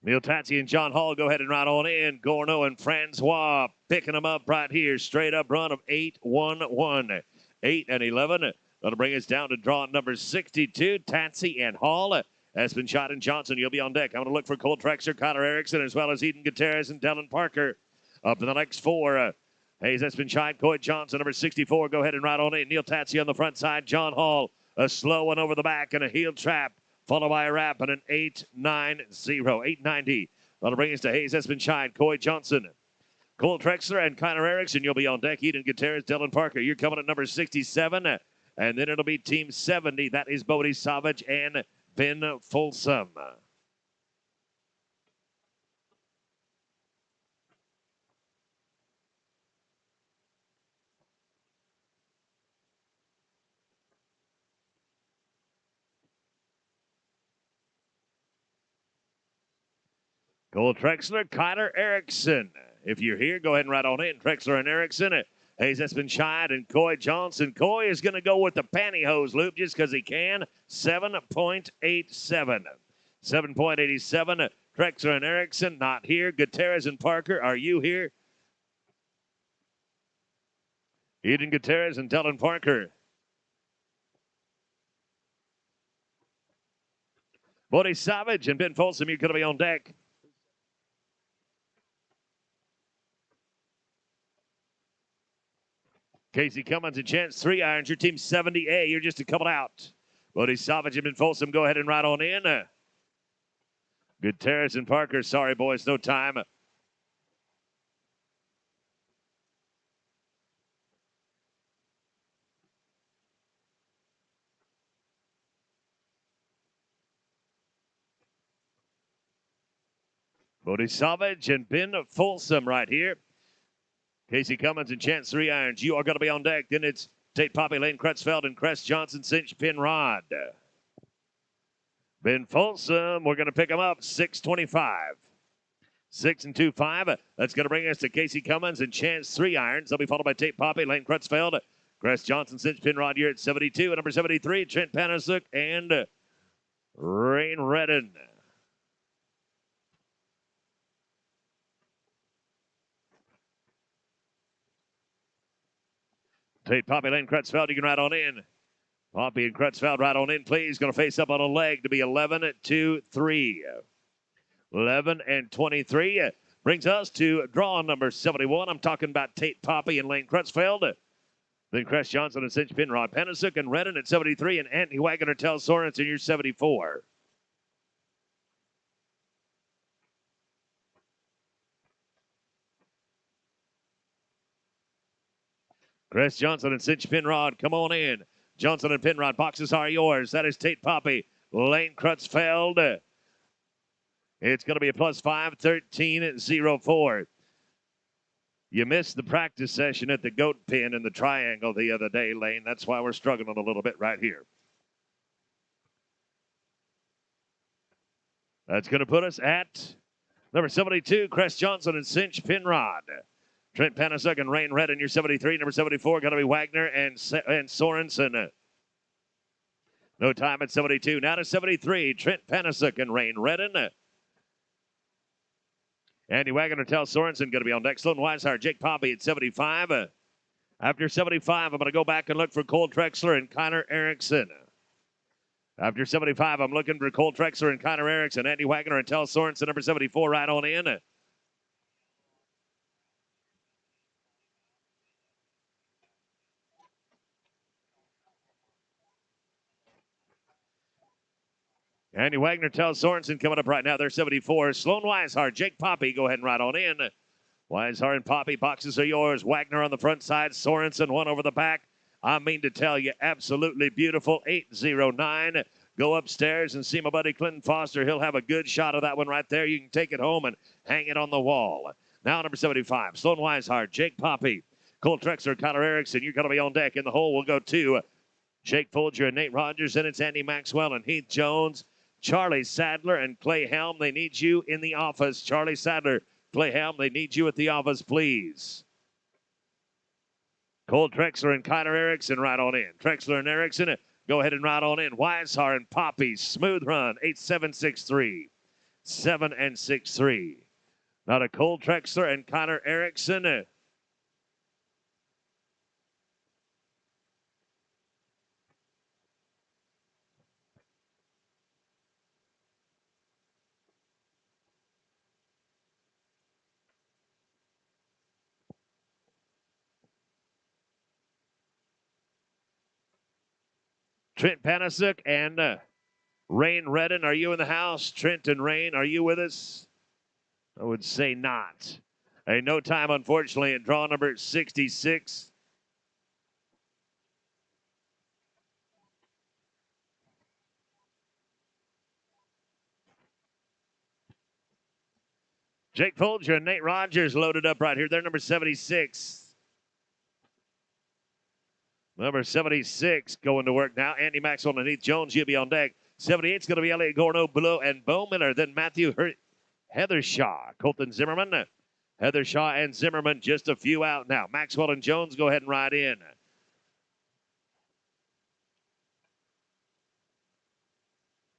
Neil Tatsy and John Hall go ahead and ride on in. Gorno and Francois picking them up right here. Straight up run of 8-1-1. 8 and 11. That'll bring us down to draw number 62. Tatsy and Hall. Espenshide and Johnson, you'll be on deck. I'm going to look for Cole Trexler, Connor Erickson, as well as Eden Gutierrez and Dylan Parker. Up to the next four. Hayes Espenshide, Coy Johnson, number 64. Go ahead and ride on in. Neil Tatsy on the front side. John Hall, a slow one over the back and a heel trap, followed by a wrap and an 8-9-0, 890. That'll bring us to Hayes Espenshide, Coy Johnson, Cole Trexler, and Connor Erickson. You'll be on deck. Eden Gutierrez, Dylan Parker. You're coming at number 67. And then it'll be Team 70. That is Bodie Savage and Ben Folsom. Cole Trexler, Connor Erickson. If you're here, go ahead and ride on in. Trexler and Erickson. Hayes Espenshide and Coy Johnson. Coy is going to go with the pantyhose loop just because he can. 7.87. 7.87. Trexler and Erickson not here. Gutierrez and Parker, are you here? Eden Gutierrez and Dylan Parker. Bodie Savage and Ben Folsom, you're going to be on deck. Casey Cummins and Chance 3 irons. Your team 70A. You're just a couple out. Bodie Savage and Ben Folsom, go ahead and ride on in. Gutierrez and Parker. Sorry, boys, no time. Bodie Savage and Ben Folsom right here. Casey Cummins and Chance 3 irons. You are going to be on deck. Then it's Tate Poppy, Lane Crutchfeld, and Crest Johnson, Cinch Penrod. Ben Folsom, we're going to pick him up 625. 6 and 2-5. That's going to bring us to Casey Cummins and Chance 3 irons. They'll be followed by Tate Poppy, Lane Crutchfeld, Crest Johnson, Cinch Penrod. You're at 72. And number 73, Trent Panasuk and Rain Redden. Tate Poppy, Lane Crutchfeld, you can ride on in. Poppy and Crutchfeld ride on in, please. Going to face up on a leg to be 11-2-3. 11 and 23 brings us to draw number 71. I'm talking about Tate Poppy and Lane Crutchfeld. Then Crest Johnson and Cinch Penrod. Panasuk and Redden at 73, and Anthony Wagoner tells Sorensen you're 74. Crest Johnson and Cinch Penrod, come on in. Johnson and Penrod, boxes are yours. That is Tate Poppy, Lane Crutchfeld. It's going to be a +5, 13-04. You missed the practice session at the goat pen in the triangle the other day, Lane. That's why we're struggling a little bit right here. That's going to put us at number 72, Crest Johnson and Cinch Penrod. Trent Panasuk and Rain Redden, your 73. Number 74, going to be Wagner and Sorensen. No time at 72. Now to 73, Trent Panasuk and Rain Redden. Andy Wagner tells Sorensen going to be on deck. Sloan Weishauer, Jake Poppy at 75. After 75, I'm going to go back and look for Cole Trexler and Connor Erickson. After 75, I'm looking for Cole Trexler and Connor Erickson. Andy Wagner and Tell Sorensen, number 74, right on in. Andy Wagner tells Sorensen coming up right now. They're 74. Sloan Weishauer, Jake Poppy, go ahead and ride on in. Weishauer and Poppy, boxes are yours. Wagner on the front side. Sorensen one over the back. I mean to tell you, absolutely beautiful. 809. Go upstairs and see my buddy Clinton Foster. He'll have a good shot of that one right there. You can take it home and hang it on the wall. Now number 75, Sloan Weishauer, Jake Poppy, Cole Trexler, Connor Erickson. You're going to be on deck. In the hole, we'll go to Jake Folger and Nate Rogers. And it's Andy Maxwell and Heath Jones, Charlie Sadler and Clay Helm. They need you in the office. Charlie Sadler, Clay Helm, they need you at the office, please. Cole Trexler and Connor Erickson right on in. Trexler and Erickson, go ahead and ride on in. Weishauer and Poppy, smooth run, 8-7-6-3. 7 and 6-3. Now to Cole Trexler and Connor Erickson. Trent Panasuk and Rain Redden, are you in the house? Trent and Rain, are you with us? I would say not. A no time, unfortunately, in draw number 66. Jake Folger and Nate Rogers loaded up right here. They're number 76. Number 76 going to work now. Andy Maxwell and Heath Jones, you'll be on deck. 78 is going to be Elliot Gorno, Below, and Bo Miller. Then Matthew Heathershaw, Colton Zimmerman. Heathershaw and Zimmerman, just a few out now. Maxwell and Jones, go ahead and ride in.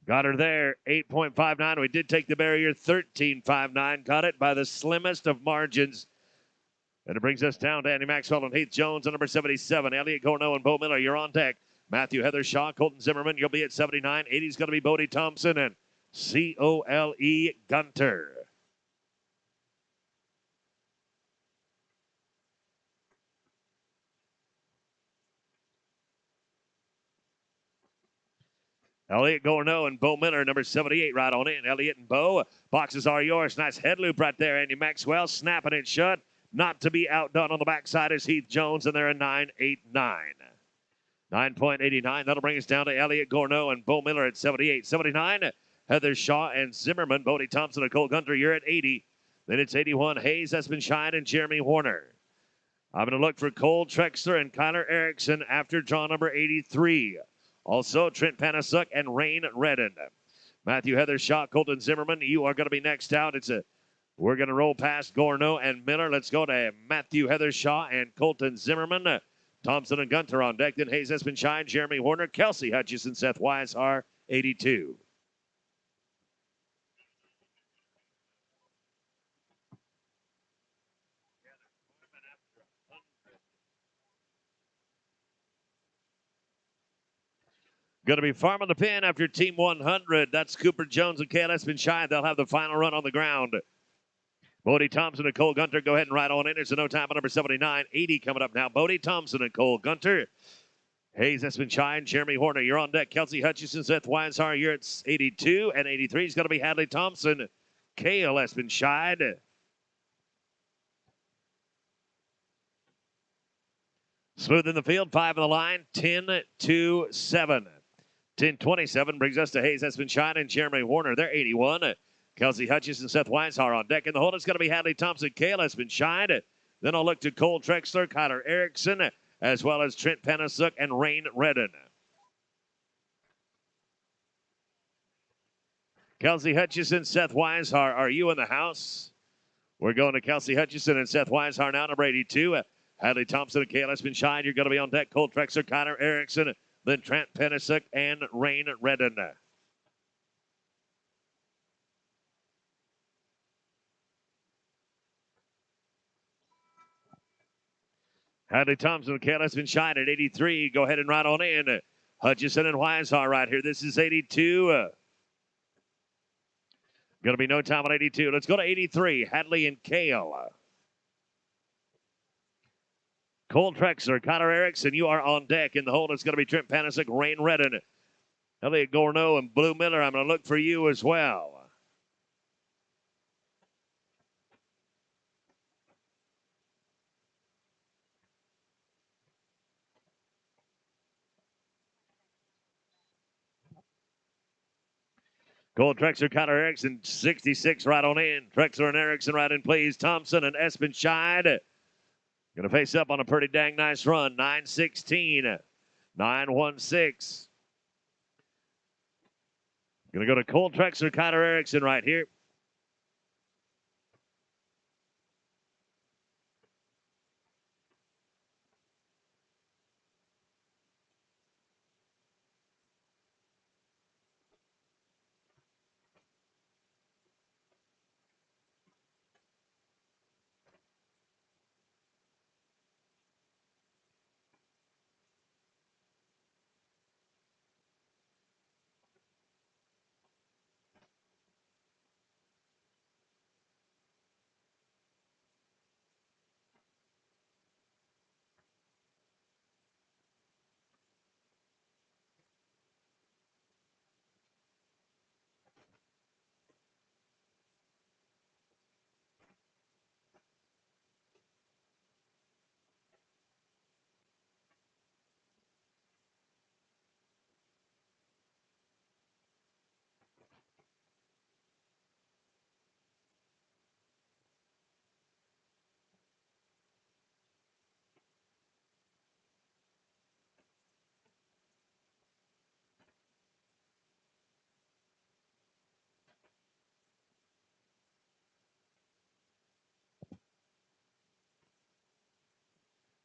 Got her there, 8.59. We did take the barrier, 13.59. Got it by the slimmest of margins. And it brings us down to Andy Maxwell and Heath Jones at number 77. Elliot Gorno and Bo Miller, you're on deck. Matthew Heathershaw, Colton Zimmerman, you'll be at 79. 80 is going to be Bodie Thompson and Cole Gunter. Elliot Gorno and Bo Miller, number 78, right on in. Elliot and Bo, boxes are yours. Nice head loop right there. Andy Maxwell snapping it shut. Not to be outdone on the backside is Heath Jones, and they're a 9.89. 9.89. That'll bring us down to Elliot Gorno and Bo Miller at 78. 79, Heathershaw and Zimmerman. Bodie Thompson and Cole Gunter, you're at 80. Then it's 81, Hayes, Espenshine, and Jeremy Warner. I'm going to look for Cole Trexler and Connor Erickson after draw number 83. Also, Trent Panasuk and Rain Redden. Matthew Heathershaw, Colton Zimmerman, you are going to be next out. We're going to roll past Gorno and Miller. Let's go to Matthew Heathershaw and Colton Zimmerman. Thompson and Gunter on deck. Then Hayes Espenshine, Jeremy Warner, Kelsey Hutchison, Seth Weishauer, 82. Going to be farming the pin after Team 100. That's Cooper Jones and Kale Espenshine. They'll have the final run on the ground. Bodie Thompson and Cole Gunter, go ahead and ride on in. There's a no time at number 79. 80 coming up now. Bodie Thompson and Cole Gunter. Hayes Espenshine, Jeremy Horner, you're on deck. Kelsey Hutchison, Seth Weishauer, you're at 82. And 83 is going to be Hadley Thompson, Kale Espenshine. Smooth in the field, 5 in the line, 10-2-7. 10-27 brings us to Hayes Espenshine and Jeremy Warner. They're 81. Kelsey Hutchison, Seth Weishauer on deck. In the hold, it's going to be Hadley Thompson, Kale Espenshine. Then I'll look to Cole Trexler, Connor Erickson, as well as Trent Panasuk and Rain Redden. Kelsey Hutchison, Seth Weishauer, are you in the house? We're going to Kelsey Hutchison and Seth Weishar now, number 82. Hadley Thompson and Kayla Espenshine. You're going to be on deck. Cole Trexler, Connor Erickson, then Trent Penisick and Rain Redden. Hadley Thompson and Kayla Espenshine at 83. Go ahead and ride on in. Hutchison and Weishar right here. This is 82. Going to be no time on 82. Let's go to 83. Hadley and Kale. Cole Trexler, Connor Erickson, you are on deck. In the hold, it's going to be Trent Penisick, Rain Redden, Elliot Gorno, and Blue Miller. I'm going to look for you as well. Cole Trexler, Connor Erickson, 66 right on in. Trexler and Erickson right in, please. Thompson and Espenshine. Going to face up on a pretty dang nice run. 9-16. 9-1-6. Going to go to Cole Trexler, Connor Erickson right here.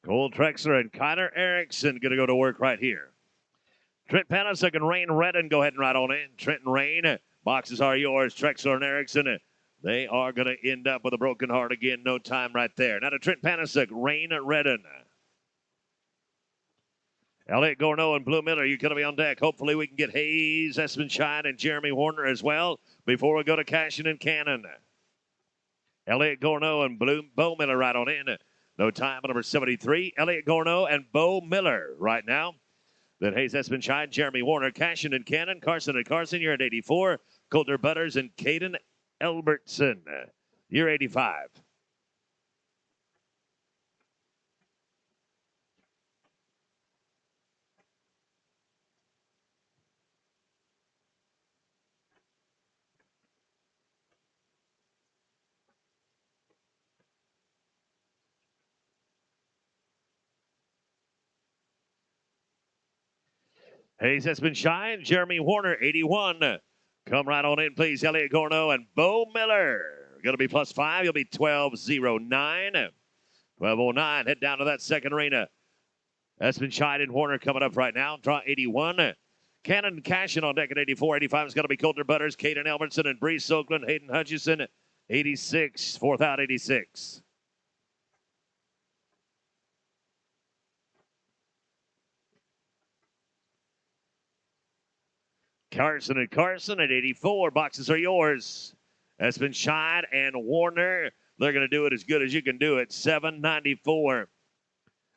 Cole Trexler and Connor Erickson going to go to work right here. Trent Penisick and Rain Redden, go ahead and ride on in. Trent and Rain, boxes are yours. Trexler and Erickson, they are going to end up with a broken heart again. No time right there. Now to Trent Penisick, Rain Redden. Elliot Gorno and Blue Miller, you're going to be on deck. Hopefully we can get Hayes, Espenshine, and Jeremy Warner as well before we go to Cashin and Cannon. Elliot Gorno and Bo Miller right on in. No time on number 73. Elliot Gorno and Bo Miller right now. Then Hayes Espenshine, Jeremy Warner, Cashin and Cannon, Carson and Carson, you're at 84. Coulter Butters and Caden Albertson, you're 85. Hayes Espenshine, Jeremy Warner, 81. Come right on in, please. Elliot Gorno and Bo Miller. Going to be +5. You'll be 12:09. 12:09. Head down to that second arena. Espenshine and Warner coming up right now. Draw 81. Cannon Cashin on deck at 84. 85 is going to be Coulter Butters, Caden Albertson, and Brees Oakland, Hayden Hutchison, 86. Fourth out, 86. Carson and Carson at 84. Boxes are yours. Espenshine and Warner. They're going to do it as good as you can do it. 794.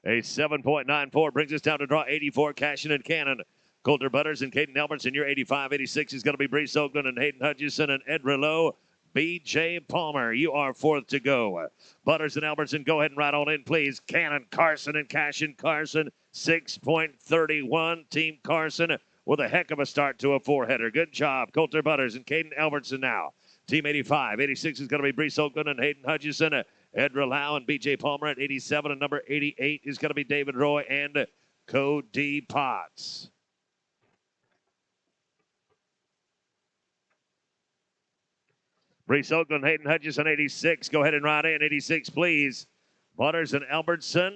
A 7.94 brings us down to draw 84. Cashin and Cannon. Coulter Butters and Caden Albertson. You're 85. 86 is going to be Brees Oakland and Hayden Hutchison and Ed Rillo. B.J. Palmer, you are fourth to go. Butters and Albertson, go ahead and ride on in, please. Cannon, Carson, and Cashin Carson. 6.31. Team Carson with a heck of a start to a four-header. Good job. Coulter Butters and Caden Albertson now. Team 85. 86 is going to be Brees Oakland and Hayden Hutchison. Ed Rillau and B.J. Palmer at 87. And number 88 is going to be David Roy and Cody Potts. Brees Oakland, Hayden Hutchison, 86. Go ahead and ride in. 86, please. Butters and Albertson.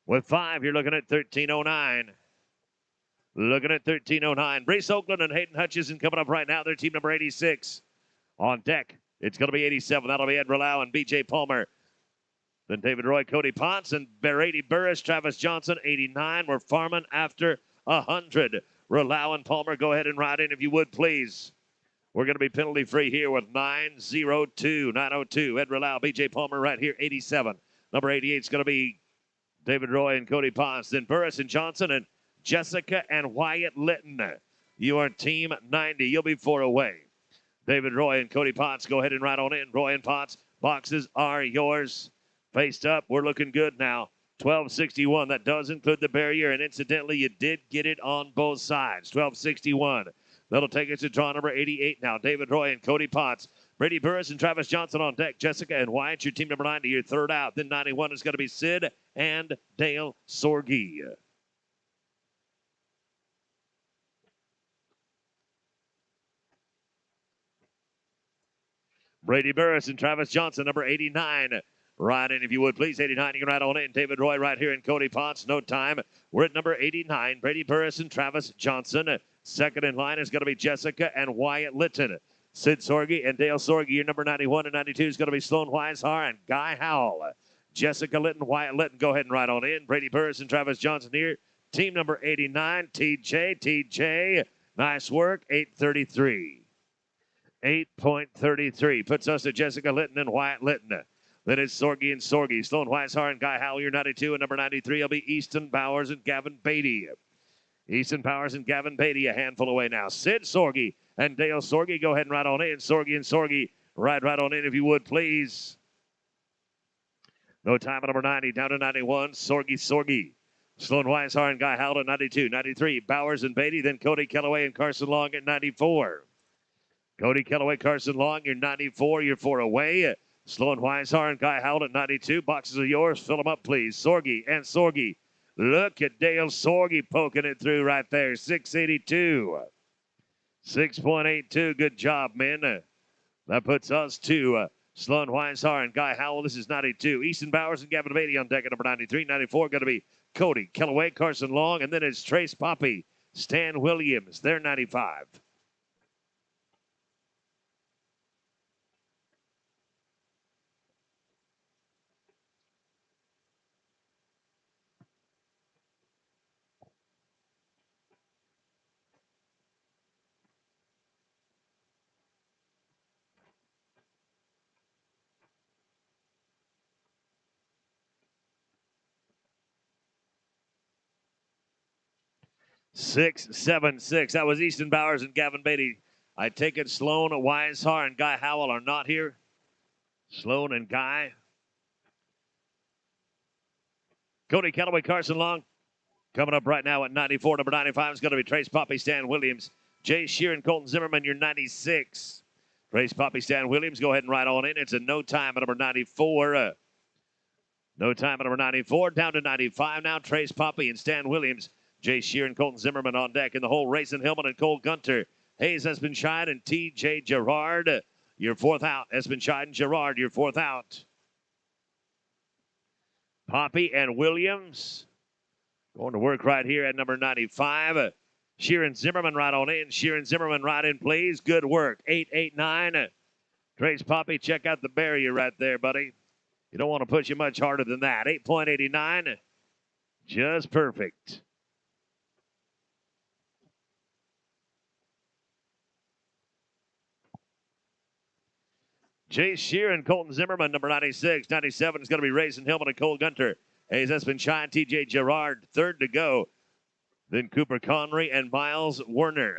With 5, you're looking at 1309. Looking at 1309. Brees Oakland and Hayden Hutchison coming up right now. They're team number 86. On deck, it's going to be 87. That'll be Ed Relau and B.J. Palmer. Then David Roy, Cody Potts, and Brady Burris, Travis Johnson, 89. We're farming after 100. Relau and Palmer, go ahead and ride in if you would, please. We're going to be penalty free here with 902. 902. Ed Relau, B.J. Palmer right here, 87. Number 88 is going to be David Roy and Cody Potts. Then Burris and Johnson and Jessica and Wyatt Litton. You are team 90. You'll be 4 away. David Roy and Cody Potts, go ahead and ride on in. Roy and Potts, boxes are yours. Faced up, we're looking good now. 1261, that does include the barrier, and incidentally, you did get it on both sides. 1261. That'll take us to draw number 88 now. David Roy and Cody Potts. Brady Burris and Travis Johnson on deck. Jessica and Wyatt, your team number 90, your third out. Then 91 is going to be Sid and Dale Sorgi. Brady Burris and Travis Johnson, number 89. Ride in if you would, please. 89, you can ride on in. David Roy right here and Cody Potts. No time. We're at number 89. Brady Burris and Travis Johnson. Second in line is going to be Jessica and Wyatt Litton. Sid Sorgi and Dale Sorgi. Your number 91 and 92 is going to be Sloan Weishar and Guy Howell. Jessica Litton, Wyatt Litton, go ahead and ride on in. Brady Burris and Travis Johnson here. Team number 89, TJ. Nice work, 833. 8.33 puts us to Jessica Litton and Wyatt Litton. Then it's Sorgi and Sorgi. Sloan Weishar and Guy Howell, your 92. And number 93 will be Easton Bowers and Gavin Beatty. Easton Bowers and Gavin Beatty a handful away now. Sid Sorgi and Dale Sorgi, go ahead and ride on in. Sorgi and Sorgi, ride right on in if you would, please. No time at number 90, down to 91. Sorgi. Sloan Weishar and Guy Howell at 92. 93, Bowers and Beatty. Then Cody Kellaway and Carson Long at 94. Cody Kellaway, Carson Long, you're 94. You're 4 away. Sloan Weishar and Guy Howell at 92. Boxes are yours. Fill them up, please. Sorgi and Sorgi. Look at Dale Sorgi poking it through right there. 682. 6.82. Good job, men. That puts us to Sloan Weishar and Guy Howell. This is 92. Easton Bowers and Gavin Beatty on deck at number 93. 94 going to be Cody Kellaway, Carson Long, and then it's Trace Poppy, Stan Williams. They're 95. Six, 7, 6. That was Easton Bowers and Gavin Beatty. I take it Sloan Weishar and Guy Howell are not here. Sloan and Guy. Cody Kellaway, Carson Long. Coming up right now at 94. Number 95 is going to be Trace Poppy, Stan Williams. Jay Shear and Colton Zimmerman, you're 96. Trace Poppy, Stan Williams, go ahead and ride on in. It's a no time at number 94. No time at number 94. Down to 95 now. Trace Poppy and Stan Williams. Jay Shear and Colton Zimmerman on deck. In the hole, Rayson Hillman and Cole Gunter. Hayes Espenscheid and T.J. Gerard. Your 4th out. Espenscheid and Gerard, your 4th out. Poppy and Williams going to work right here at number 95. Shear and Zimmerman right on in. Shear and Zimmerman right in, please. Good work. 889. Trace Poppy, check out the barrier right there, buddy. You don't want to push you much harder than that. 8.89. Just perfect. Jay Shear and Colton Zimmerman, number 96. 97 is going to be Rayson Hillman and Cole Gunter. Hayes Espenscheid, T.J. Gerard, 3rd to go. Then Cooper Connery and Miles Werner.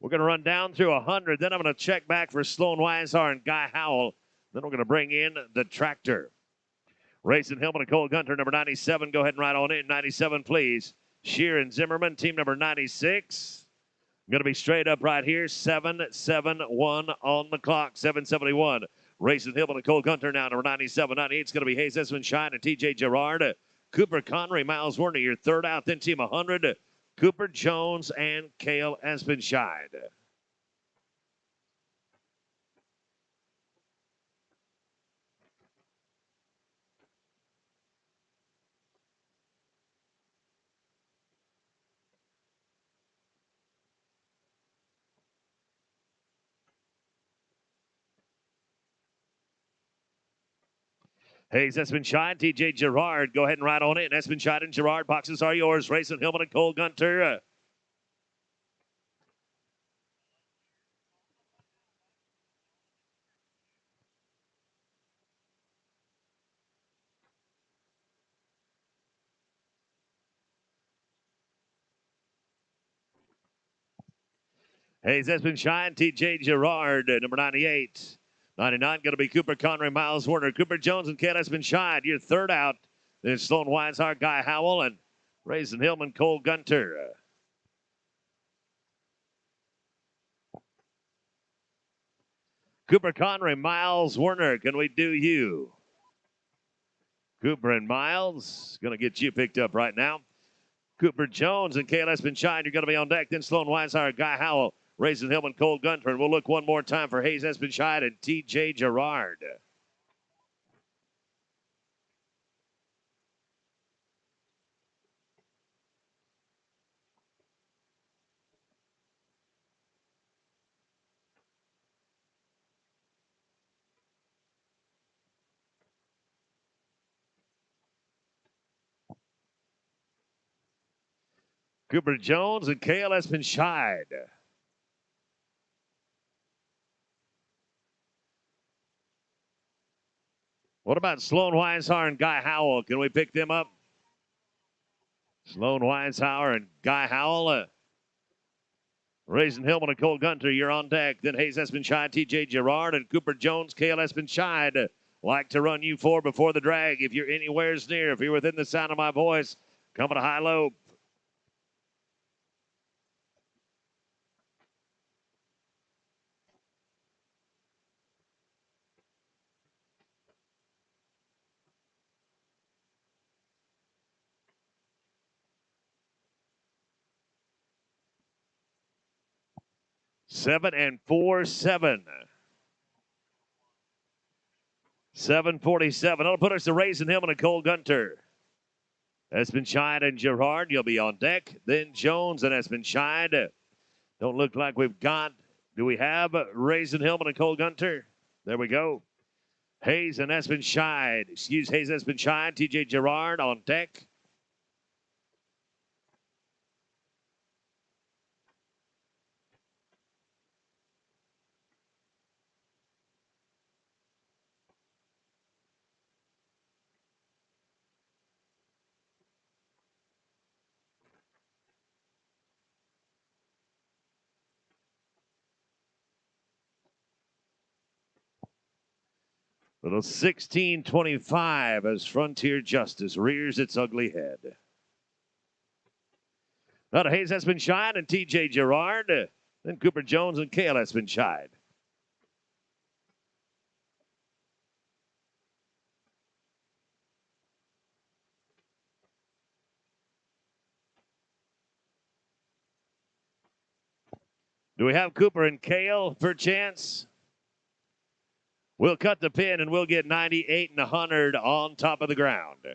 We're going to run down through 100. Then I'm going to check back for Sloan Weishar and Guy Howell. Then we're going to bring in the tractor. Rayson Hillman and Cole Gunter, number 97. Go ahead and ride on in. 97, please. Shear and Zimmerman, team number 96. Going to be straight up right here. 771 on the clock. 771. Rayson Hillman and Cole Gunter now. Number 97. 98 is going to be Hayes Espenscheid and T.J. Gerard. Cooper Connery, Miles Werner, your 3rd out. Then team 100. Cooper Jones and Cale Espenscheid. Hayes, Espenshine, TJ Gerard. Go ahead and ride on it. Espenshine and Gerard, boxes are yours. Racing Hillman and Cole Gunter. Hayes, Espenshine, TJ Gerard, number 98. 99 going to be Cooper Connery, Miles Warner, Cooper Jones, and Ken Espenshine. Your third out. Then Sloan Weishauer, Guy Howell, and Raisin Hillman, Cole Gunter. Cooper Connery, Miles Warner, can we do you? Cooper and Miles, going to get you picked up right now. Cooper Jones and Cale Espenshine, you're going to be on deck. Then Sloan Weishauer, Guy Howell, Raisin Hillman, Cole Gunter. And we'll look one more time for Hayes Espenshine and TJ Gerard. Cooper Jones and Cale Espenshine. What about Sloan Weishauer and Guy Howell? Can we pick them up? Sloan Weishauer and Guy Howell. Raisin Hillman and Cole Gunter, you're on deck. Then Hayes Espenshine, TJ Gerard, and Cooper Jones, Cale Espenshine. Like to run you four before the drag. If you're anywheres near, if you're within the sound of my voice, coming to high-low. Seven and 4-7. 7:47. That'll put us to Raisin Hillman and Cole Gunter. Espenshine and Gerard, you'll be on deck. Then Jones and Espenshine. Don't look like we've got. Do we have Raisin Hillman and Cole Gunter? There we go. Hayes and Espenshine. Hayes Espenshine, TJ Gerard on deck. Little 16:25 as Frontier Justice rears its ugly head. Now to Hayes Espenshine and TJ Gerard. Then Cooper Jones and Cale Espenshine. Do we have Cooper and Cale for chance? We'll cut the pin and we'll get 98 and 100 on top of the ground.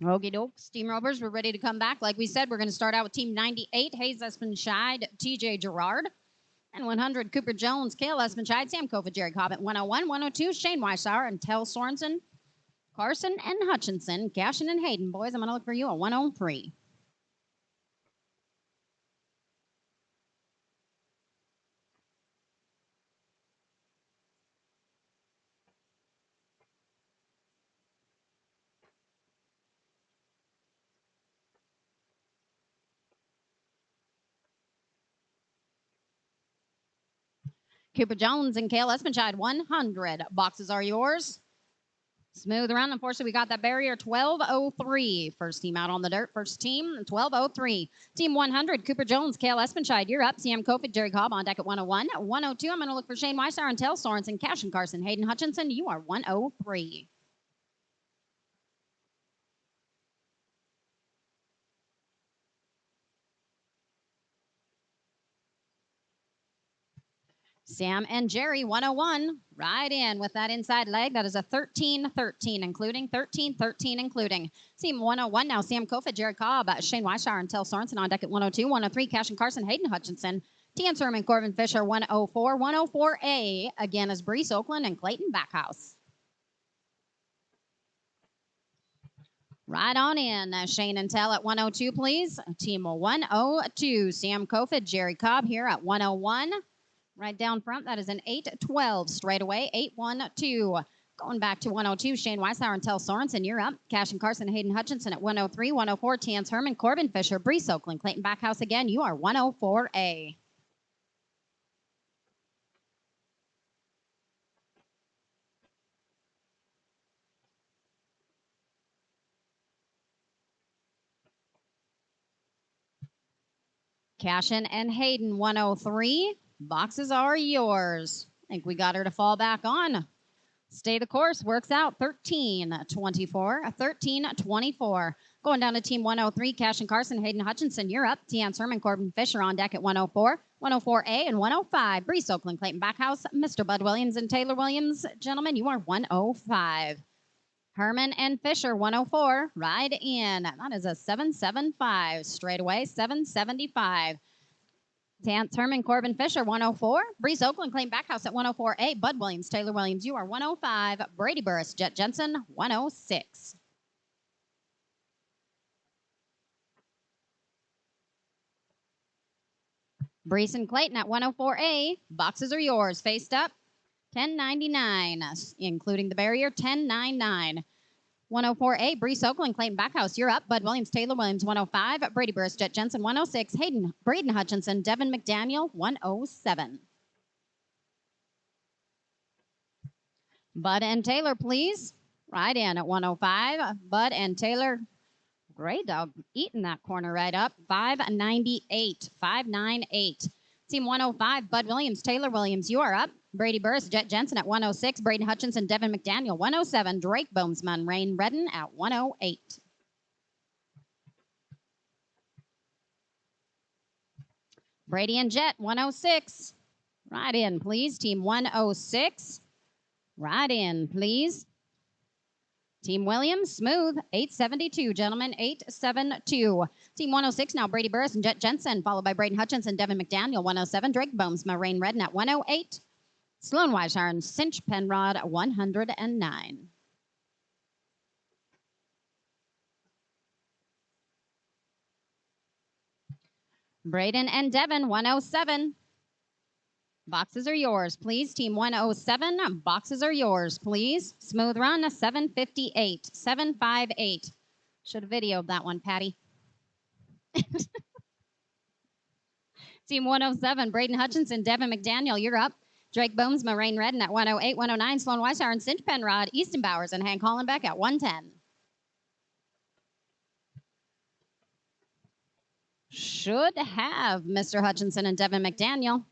Okie doke. Steam Rovers, we're ready to come back. Like we said, we're going to start out with Team 98, Hayes Espenscheid, TJ Gerard. And 100, Cooper Jones, Kale Espenscheid, Sam Kofa, Jerry Cobbett. 101, 102, Shane Weissauer, and Tel Sorensen, Carson, and Hutchinson. Cashin and Hayden, boys, I'm going to look for you at 103. Cooper Jones and Kale Espenscheid, 100. Boxes are yours. Smooth around. Unfortunately, we got that barrier 1203. First team out on the dirt. First team 1203. Team 100, Cooper Jones, Kale Espenscheid. You're up. Sam Kofic, Jerry Cobb on deck at 101. 102, I'm going to look for Shane Weissauer and Tel Sorensen, Cash and Carson, Hayden Hutchinson. You are 103. Sam and Jerry, 101. Right in with that inside leg. That is a 13-13, including 13-13, including. Team 101 now. Sam Kofa, Jerry Cobb, Shane Weissauer, and Tel Sorensen on deck at 102. 103, Cash and Carson, Hayden Hutchinson. Tian Sermon, Corbin Fisher, 104. 104A, again, is Brees Oakland and Clayton Backhouse. Right on in. Shane and Tel at 102, please. Team 102, Sam Kofa, Jerry Cobb here at 101. Right down front, that is an 8-12 straight away, 8-1-2. Going back to 102, Shane Weissauer and Tel Sorensen, you're up. Cash and Carson, Hayden Hutchinson at 103, 104, Tiance Herman, Corbin Fisher, Brees Oakland, Clayton Backhouse again. You are 104A. Cashin and Hayden, 103. Boxes are yours. I think we got her to fall back on. Stay the course, works out 13-24, 13-24. Going down to team 103, Cash and Carson, Hayden Hutchinson, you're up. Tian Sermon, Corbin Fisher on deck at 104, 104A and 105. Brees Oakland, Clayton Backhouse, Mr. Bud Williams and Taylor Williams. Gentlemen, you are 105. Herman and Fisher, 104. Ride in. That is a 775 straight away, 775. Tance Herman, Corbin Fisher, 104. Brees Oakland, Clayton Backhouse at 104A. Bud Williams, Taylor Williams, you are 105. Brady Burris, Jet Jensen, 106. Brees and Clayton at 104A. Boxes are yours. Faced up, 1099, including the barrier, 1099. 104A, Brees Oakland, Clayton Backhouse, you're up. Bud Williams, Taylor Williams, 105. Brady Burris, Jet Jensen, 106. Braden Hutchinson, Devin McDaniel, 107. Bud and Taylor, please. Right in at 105. Bud and Taylor, great dog, eating that corner right up. 598, 598. Team 105, Bud Williams, Taylor Williams, you are up. Brady Burris, Jet Jensen at 106. Braden Hutchinson, Devin McDaniel, 107. Drake Boomsman, Rain Redden at 108. Brady and Jet, 106. Right in, please. Team 106. Right in, please. Team Williams, smooth, 872, gentlemen, 872. Team 106 now, Brady Burris and Jet Jensen, followed by Braden Hutchinson, Devin McDaniel, 107. Drake Boomsma, Rain Redden at 108. Sloan Weishar and Cinch Penrod, 109. Braden and Devin, 107. Boxes are yours, please. Team 107, boxes are yours, please. Smooth run, 758, 758. Should have videoed that one, Patty. Team 107, Braden Hutchinson, Devin McDaniel, you're up. Drake Boomsma, Rain Redden at 108, 109. Sloan Weishar and Cinch Penrod, Easton Bowers and Hank Hollenbeck at 110. Should have Mr. Hutchinson and Devin McDaniel.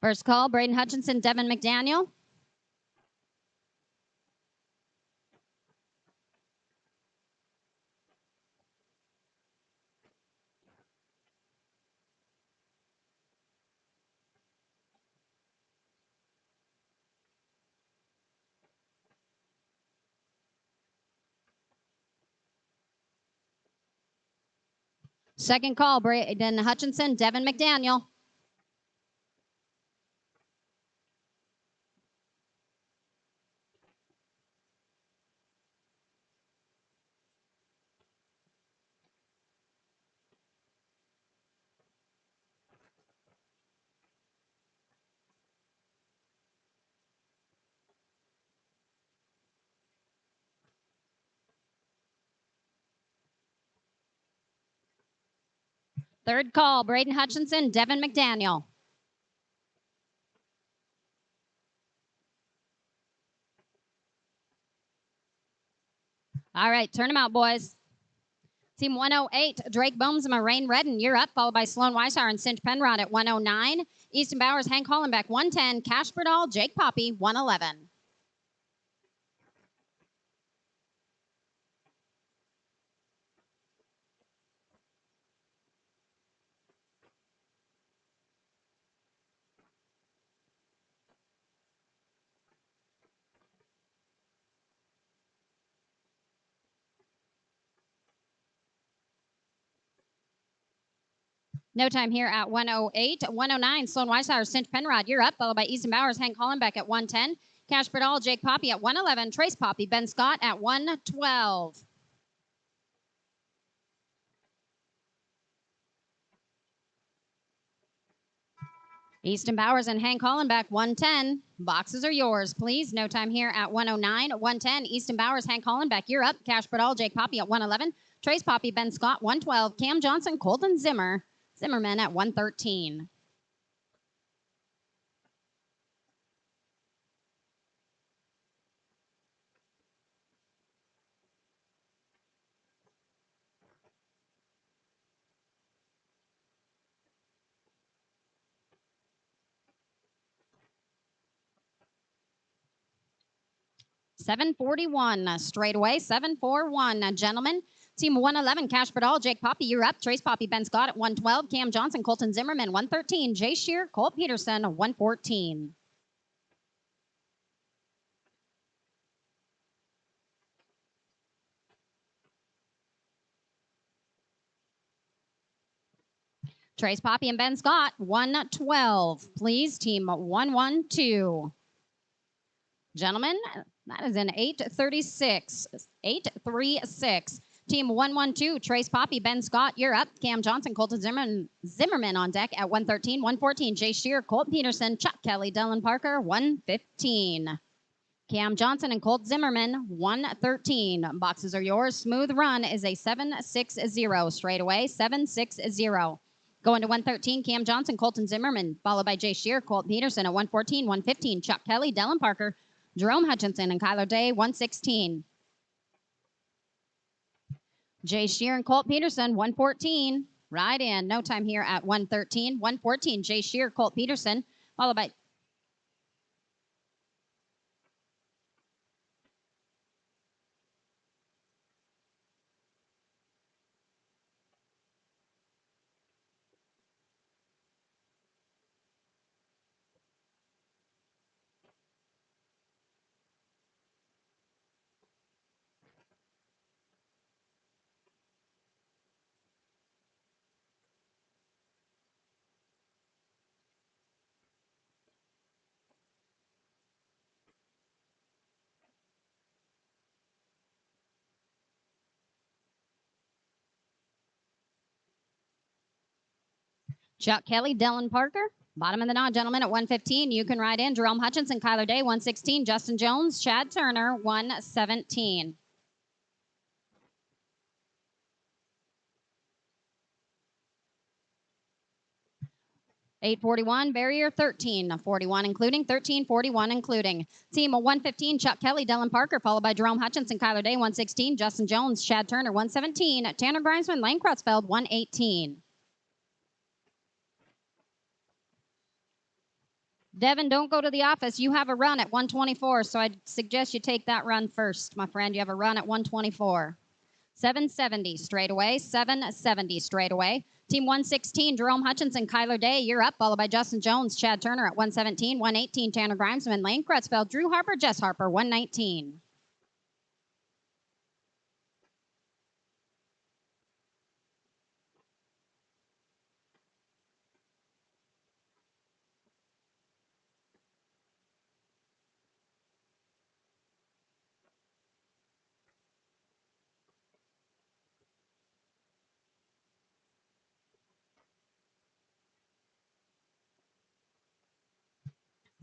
First call, Braden Hutchinson, Devin McDaniel. Second call, Braden Hutchinson, Devin McDaniel. Third call, Braden Hutchinson, Devin McDaniel. All right, turn them out, boys. Team 108, Drake Boomsma, Rain Redden, you're up, followed by Sloan Weishauer and Cinch Penrod at 109. Easton Bowers, Hank Hollenbeck, 110. Cash Berdal, Jake Poppy, 111. No time here at 108. 109, Sloan Weishauer, Cinch Penrod, you're up, followed by Easton Bowers, Hank Hollenbeck at 110. Cash Berdal, Jake Poppy at 111. Trace Poppy, Ben Scott at 112. Easton Bowers and Hank Hollenbeck, 110. Boxes are yours, please. No time here at 109. 110, Easton Bowers, Hank Hollenbeck, you're up. Cash Berdal, Jake Poppy at 111. Trace Poppy, Ben Scott, 112. Cam Johnson, Colton Zimmerman at 113. $741 straight away. 741, gentlemen. Team 111, Cash Berdal, Jake Poppy, you're up. Trace Poppy, Ben Scott at 112. Cam Johnson, Colton Zimmerman, 113. Jay Shear, Colt Peterson, 114. Trace Poppy and Ben Scott, 112. Please, team 112. Gentlemen, that is an 836. 836. Team 112, Trace Poppy, Ben Scott, you're up. Cam Johnson, Colton Zimmerman on deck at 113. 114, Jay Shear, Colt Peterson, Chuck Kelly, Dylan Parker, 115. Cam Johnson and Colt Zimmerman, 113. Boxes are yours. Smooth run is a 760 straight away. 760. Going to 113, Cam Johnson, Colton Zimmerman, followed by Jay Shear, Colt Peterson at 114. 115, Chuck Kelly, Dylan Parker, Jerome Hutchinson, and Kyler Day, 116. Jay Shear and Colt Peterson, 114. Right in. No time here at 113. 114, Jay Shear, Colt Peterson, followed by Chuck Kelly, Dylan Parker. Bottom of the knot, gentlemen, at 115. You can ride in. Jerome Hutchinson, Kyler Day, 116. Justin Jones, Chad Turner, 117. $841, barrier 1341 including, 1341 including. Team 115, Chuck Kelly, Dylan Parker, followed by Jerome Hutchinson, Kyler Day, 116. Justin Jones, Chad Turner, 117. Tanner Grimesman, Lane Creutzfeld, 118. Devin, don't go to the office. You have a run at 124, so I suggest you take that run first, my friend. You have a run at 124. 770 straight away, 770 straight away. Team 116, Jerome Hutchinson, Kyler Day, you're up, followed by Justin Jones, Chad Turner at 117, 118, Tanner Grimesman, Lane Crutchfield, Drew Harper, Jess Harper, 119.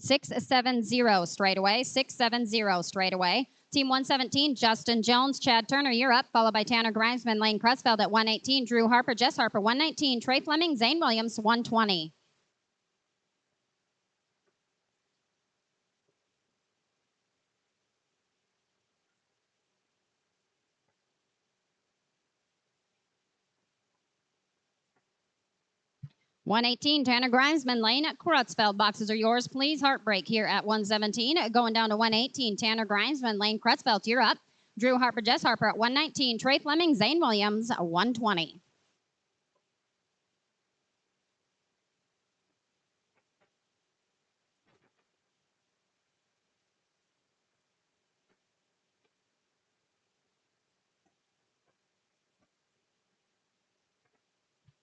Six, 7-0 straight away. 6-7-0 straight away. Team 117, Justin Jones, Chad Turner, you're up, followed by Tanner Grimesman, Lane Crutchfield at 118, Drew Harper, Jess Harper, 119, Trey Fleming, Zane Williams, 120. $118, Tanner Grimesman, Lane at Crutchfield. Boxes are yours, please. Heartbreak here at 117. Going down to 118, Tanner Grimesman, Lane Crutchfield, you're up. Drew Harper, Jess Harper at 119. Trey Fleming, Zane Williams, 120.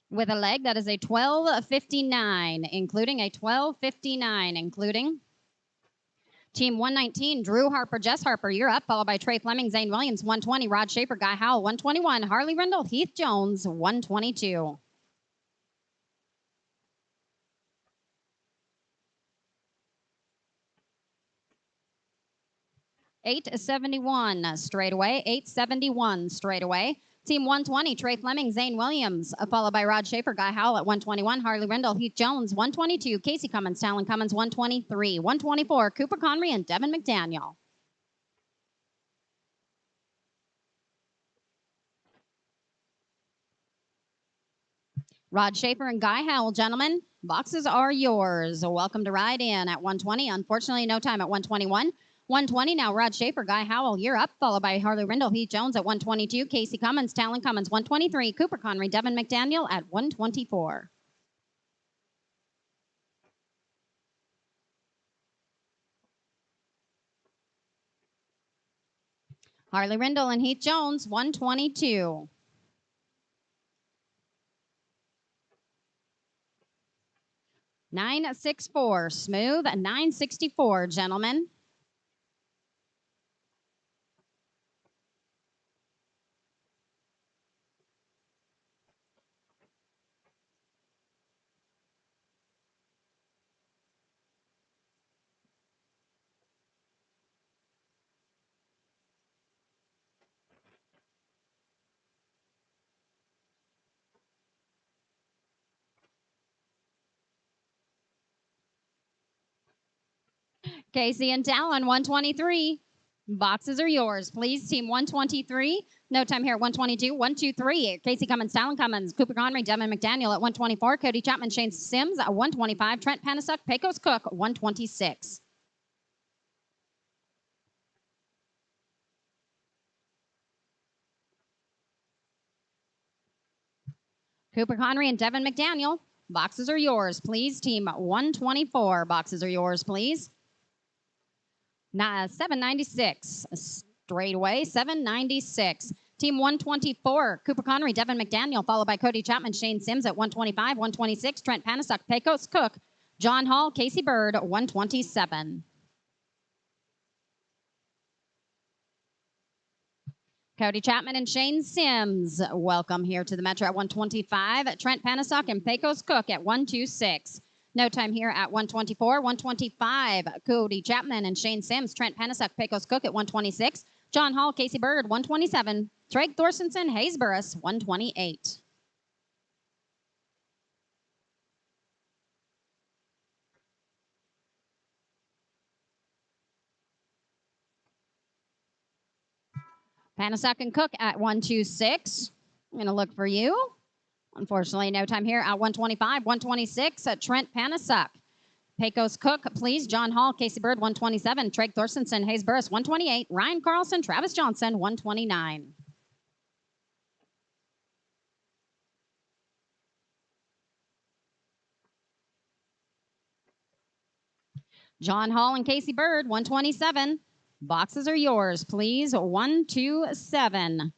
With a leg, that is a 1259, including a 1259, including Team 119, Drew Harper, Jess Harper, you're up, followed by Trey Fleming, Zane Williams, 120, Rod Shaper, Guy Howell, 121, Harley Rindle, Heath Jones, 122. $871 straight away, $871 straight away. Team 120, Trey Fleming, Zane Williams, followed by Rod Shaper, Guy Howell at 121, Harley Rindle, Heath Jones, 122, Casey Cummins, Talon Cummins, 123, 124, Cooper Conry, and Devin McDaniel. Rod Shaper and Guy Howell, gentlemen, boxes are yours. Welcome to ride in at 120. Unfortunately, no time at 121. 120 now, Rod Shaper, Guy Howell, you're up, followed by Harley Rindle, Heath Jones at 122, Casey Cummins, Talon Cummins, 123, Cooper Conry, Devin McDaniel at 124. Harley Rindle and Heath Jones, 122. $964, smooth, $964, gentlemen. Casey and Talon, 123. Boxes are yours, please. Team 123. No time here at 122. 123. Casey Cummins, Talon Cummins, Cooper Conry, Devin McDaniel at 124. Cody Chapman, Shane Sims at 125. Trent Panasuk, Pecos Cook, 126. Cooper Conry and Devin McDaniel. Boxes are yours, please. Team 124. Boxes are yours, please. 796 straight away. 796. Team 124, Cooper Conry, Devin McDaniel, followed by Cody Chapman, Shane Sims at 125, 126, Trent Panasuk, Pecos Cook, John Hall, Casey Bird, 127. Cody Chapman and Shane Sims, welcome here to the Metro at 125. Trent Panasuk and Pecos Cook at 126. No time here at 124. 125, Cody Chapman and Shane Sims. Trent Panasuk, Pecos Cook at 126. John Hall, Casey Bird, 127. Treg Thorstenson, Hayes Burris, 128. Panasuk and Cook at 126. I'm going to look for you. Unfortunately, no time here at 125. 126, Trent Panasuk. Pecos Cook, please. John Hall, Casey Bird, 127. Treg Thorstensen, Hayes Burris, 128. Ryan Carlson, Travis Johnson, 129. John Hall and Casey Bird, 127. Boxes are yours, please. 127.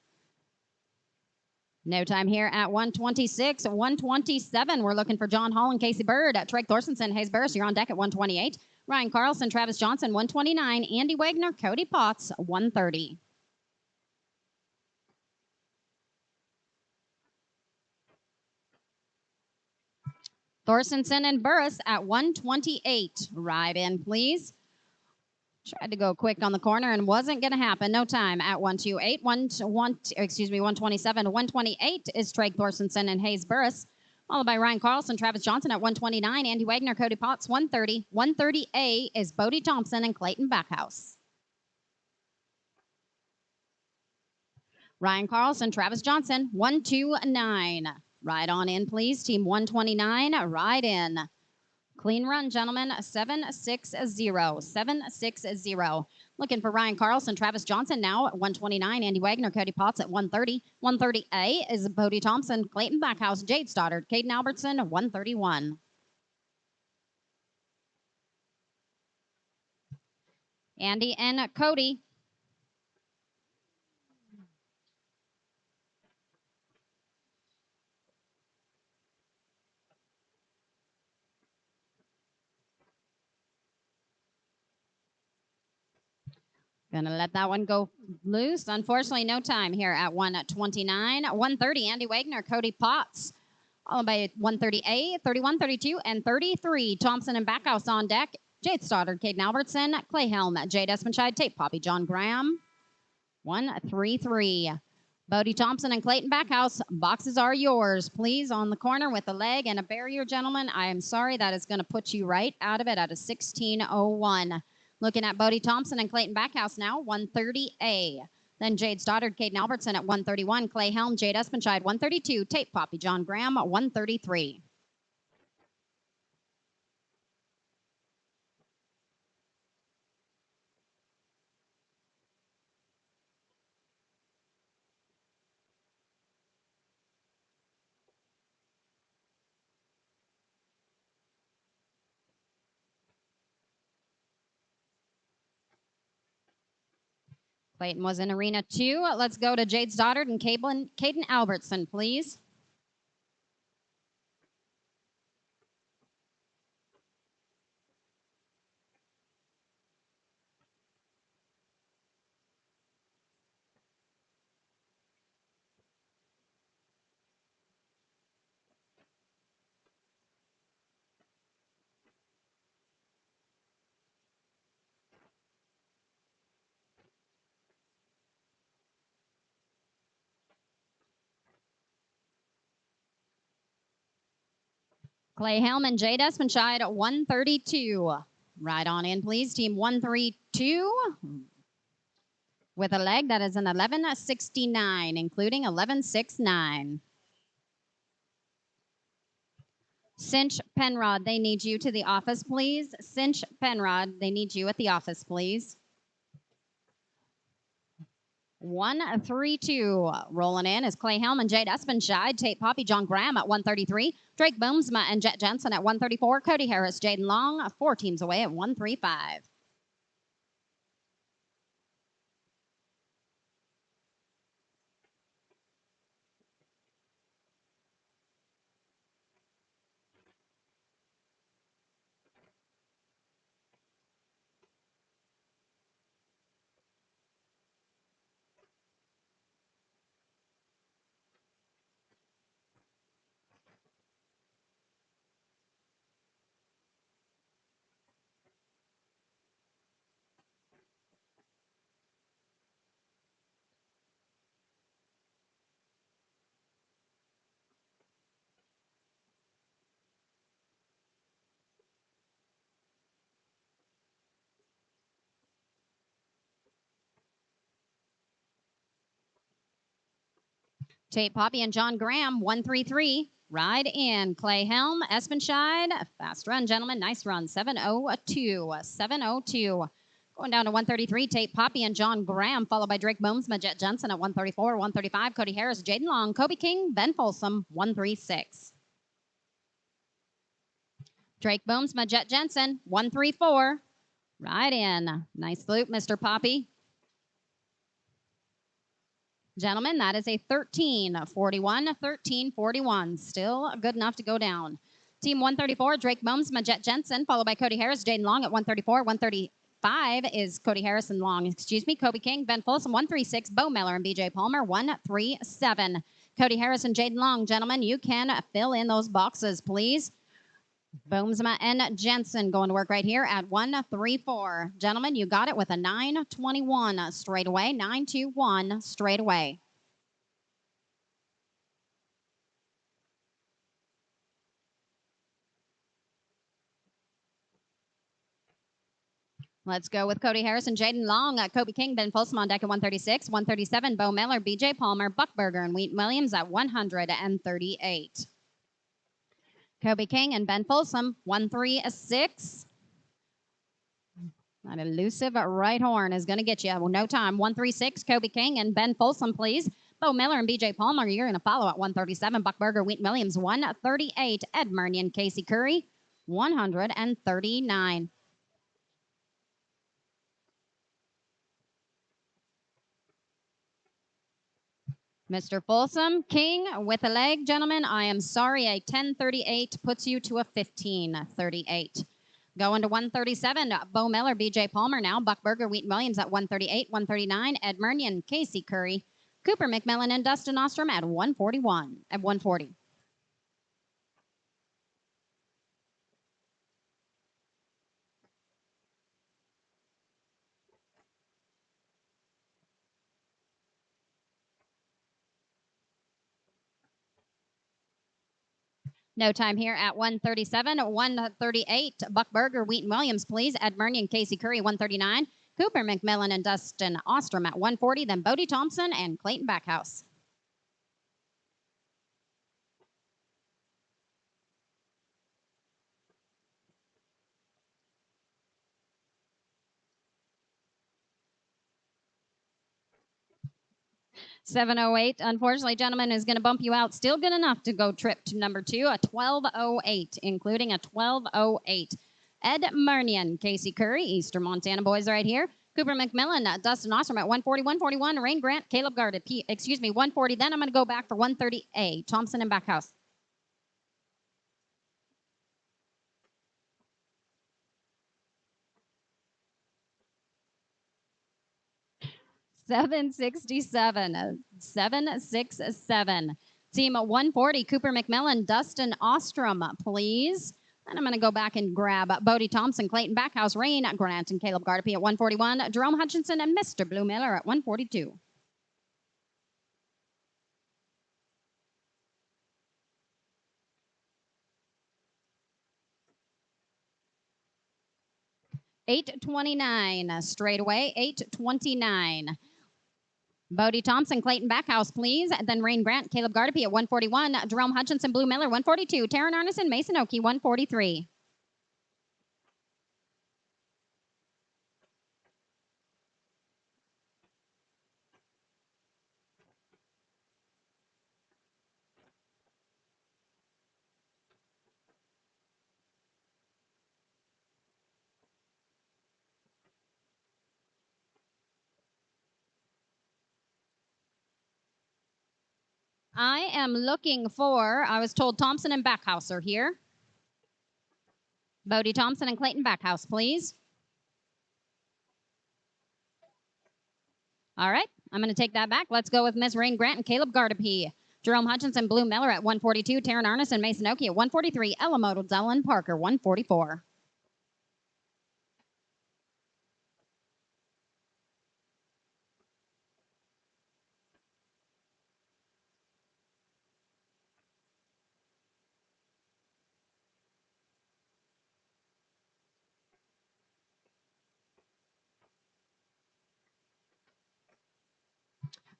No time here at 126, 127. We're looking for John Hall and Casey Bird. Treg Thorstensen, Hayes Burris, you're on deck at 128. Ryan Carlson, Travis Johnson, 129. Andy Wagner, Cody Potts, 130. Thorstensen and Burris at 128. Ride in, please. Tried to go quick on the corner and wasn't going to happen. No time at 128. 127. 128 is Treg Thorstensen and Hayes Burris, followed by Ryan Carlson, Travis Johnson at 129. Andy Wagner, Cody Potts, 130. 130A is Bodie Thompson and Clayton Backhouse. Ryan Carlson, Travis Johnson, 129. Ride on in, please. Team 129, ride in. Clean run, gentlemen, 760. 760. Looking for Ryan Carlson, Travis Johnson now at 129. Andy Wagner, Cody Potts at 130. 130A is Bodie Thompson, Clayton Backhouse, Jade Stoddard, Caden Albertson, 131. Andy and Cody. Gonna let that one go loose. Unfortunately, no time here at 129. 130, Andy Wagner, Cody Potts. Followed by 130A, 31, 32, and 33. Thompson and Backhouse on deck. Jade Stoddard, Caden Albertson, Clay Helm, Jade Espenshide, Tape Poppy, John Graham. 133. Bodie Thompson and Clayton Backhouse. Boxes are yours. Please, on the corner with a leg and a barrier, gentlemen. I am sorry, that is going to put you right out of it at a 16:01. Looking at Bodie Thompson and Clayton Backhouse now, 130A. Then Jade Stoddard, Caden Albertson at 131. Clay Helm, Jade Espenshide, 132. Tape Poppy, John Graham, 133. Clayton was in Arena 2. Let's go to Jade Stoddard and Caden Albertson, please. Clay Helm and Jade Espenshide at 132. Right on in, please. Team 132 with a leg that is an 1169, including 1169. Cinch Penrod, they need you to the office, please. Cinch Penrod, they need you at the office, please. 132. Rolling in is Clay Helm and Jade Espenshide. Tape Poppy, John Graham at 133. Drake Boomsma and Jet Jensen at 134. Cody Harris, Jaden Long, 4 teams away at 135. Tape Poppy and John Graham, 133. Ride in. Clay Helm, Espenscheid. Fast run, gentlemen. Nice run. 7:02. 7:02. Going down to 133, Tate Poppy and John Graham, followed by Drake Booms, Majet Jensen at 134, 135, Cody Harris, Jaden Long, Kobe King, Ben Folsom, 136. Drake Booms, Majet Jensen, 134. Right in. Nice loop, Mr. Poppy. Gentlemen, that is a 13:41, 13:41. Still good enough to go down. Team 134, Drake Booms, Majet Jensen, followed by Cody Harris, Jaden Long at 134, 135 is Cody Harrison Long, excuse me, Kobe King, Ben Folsom, 136, Bo Miller and BJ Palmer, 137. Cody Harris and Jaden Long, gentlemen, you can fill in those boxes, please. Boomsma and Jensen going to work right here at 134. Gentlemen, you got it with a 9:21 straight away, 9:21 straight away. Let's go with Cody Harris and Jaden Long. Kobe King, Ben Folsom on deck at 136. 137, Bo Miller, BJ Palmer, Buckberger, and Wheaton Williams at 138. Kobe King and Ben Folsom, 136. That elusive right horn is going to get you. Well, no time. 136, Kobe King and Ben Folsom, please. Bo Miller and BJ Palmer, you're going to follow at 137. Buckberger, Wheaton Williams, 138. Ed Murney and Casey Curry, 139. Mr. Folsom, King with a leg, gentlemen. I am sorry, a 10:38 puts you to a 15:38. Going to 137, Bo Miller, BJ Palmer now. Buckberger, Wheaton Williams at 138, 139. Ed Murnian, Casey Curry. Cooper McMillan and Dustin Ostrom at 140. No time here at 137, 138. Buckberger, Wheaton Williams, please. Ed Murney and Casey Curry, 139. Cooper McMillan and Dustin Ostrom at 140. Then Bodie Thompson and Clayton Backhouse. $7.08, unfortunately, gentlemen, is going to bump you out. Still good enough to go trip to number 2, a $12.08, including a $12.08. Ed Murnian, Casey Curry, Eastern Montana boys right here. Cooper McMillan, Dustin Ostrom at 140, 141. Rain Grant, Caleb Gardner, 140. Then I'm going to go back for 130A, Thompson and Backhouse. 767. 767. Team 140, Cooper McMillan, Dustin Ostrom, please. And I'm going to go back and grab Bodie Thompson, Clayton Backhouse, Rain Grant, and Caleb Gardner at 141. Jerome Hutchinson and Mr. Blue Miller at 142. $8.29 straight away. $8.29. Bodie Thompson, Clayton Backhouse, please. Then Rain Grant, Caleb Gardner at 141. Jerome Hutchinson, Blue Miller, 142. Taryn Arneson, Mason Oakey, 143. I am looking for, I was told Thompson and Backhouse are here. Bodie Thompson and Clayton Backhouse, please. All right, I'm going to take that back. Let's go with Ms. Rain Grant and Caleb Gardepee. Jerome Hutchinson, Blue Miller at 142. Taryn Arneson, Mason Oakey at 143. Ella Modal, Dylan Parker, 144.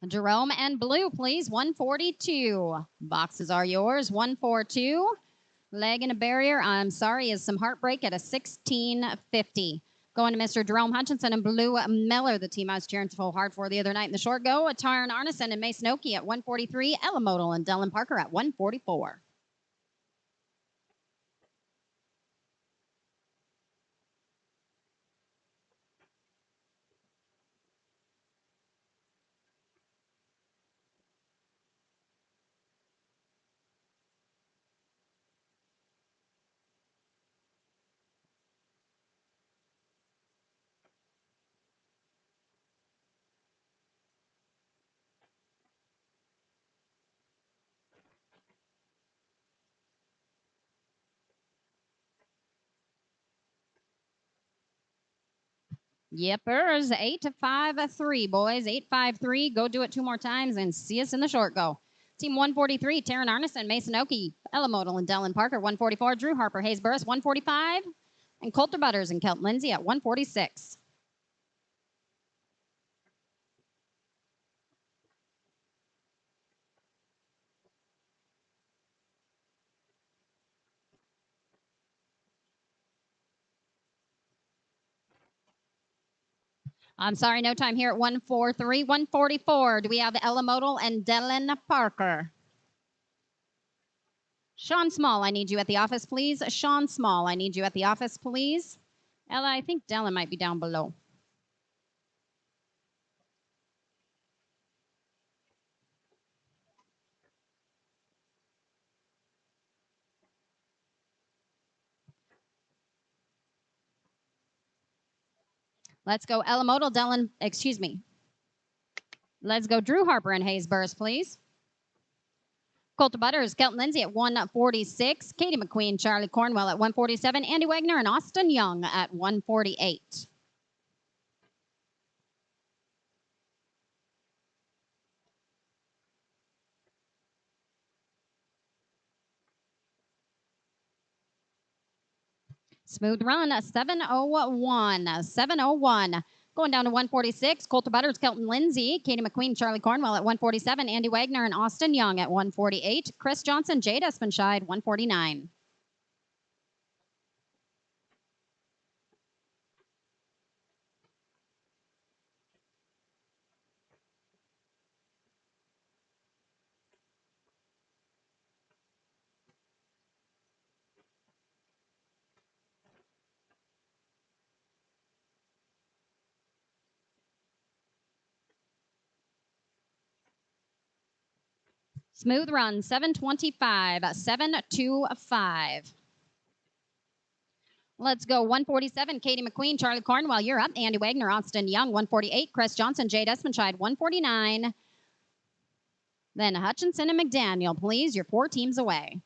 Jerome and blue, please. 142. Boxes are yours. 142. Leg and a barrier. I'm sorry, is some heartbreak at a 1650. Going to Mr. Jerome Hutchinson and Blue Miller, the team I was cheering so hard for the other night in the short go. Tyron Arneson and Mace Noki at 143. Ella Modal and Dylan Parker at 144. Yepers, 853, boys. 853. Go do it 2 more times and see us in the short go. Team 143, Taryn Arneson, Mason Oki, Ella Modal, and Dylan Parker. 144, Drew Harper, Hayes Burris, 145, and Coulter Butters and Kelton Lindsay at 146. I'm sorry, no time here at 143. 144. Do we have Ella Modal and Dylan Parker? Sean Small, I need you at the office, please. Sean Small, I need you at the office, please. Ella, I think Dylan might be down below. Let's go Ella Modal, Dylan, excuse me. Let's go Drew Harper and Hayes Burris, please. Coulter Butters, Kelton Lindsay at 146. Katie McQueen, Charlie Cornwell at 147. Andy Wagner and Austin Young at 148. Smooth run, 701. 701. Going down to 146, Coulter Butters, Kelton Lindsay, Katie McQueen, Charlie Cornwell at 147. Andy Wagner and Austin Young at 148. Chris Johnson, Jade Espenscheid, 149. Smooth run, 725. 725. Let's go 147, Katie McQueen, Charlie Cornwell, you're up. Andy Wagner, Austin Young, 148. Chris Johnson, Jade Espenscheid, 149. Then Hutchinson and McDaniel, please, your 4 teams away.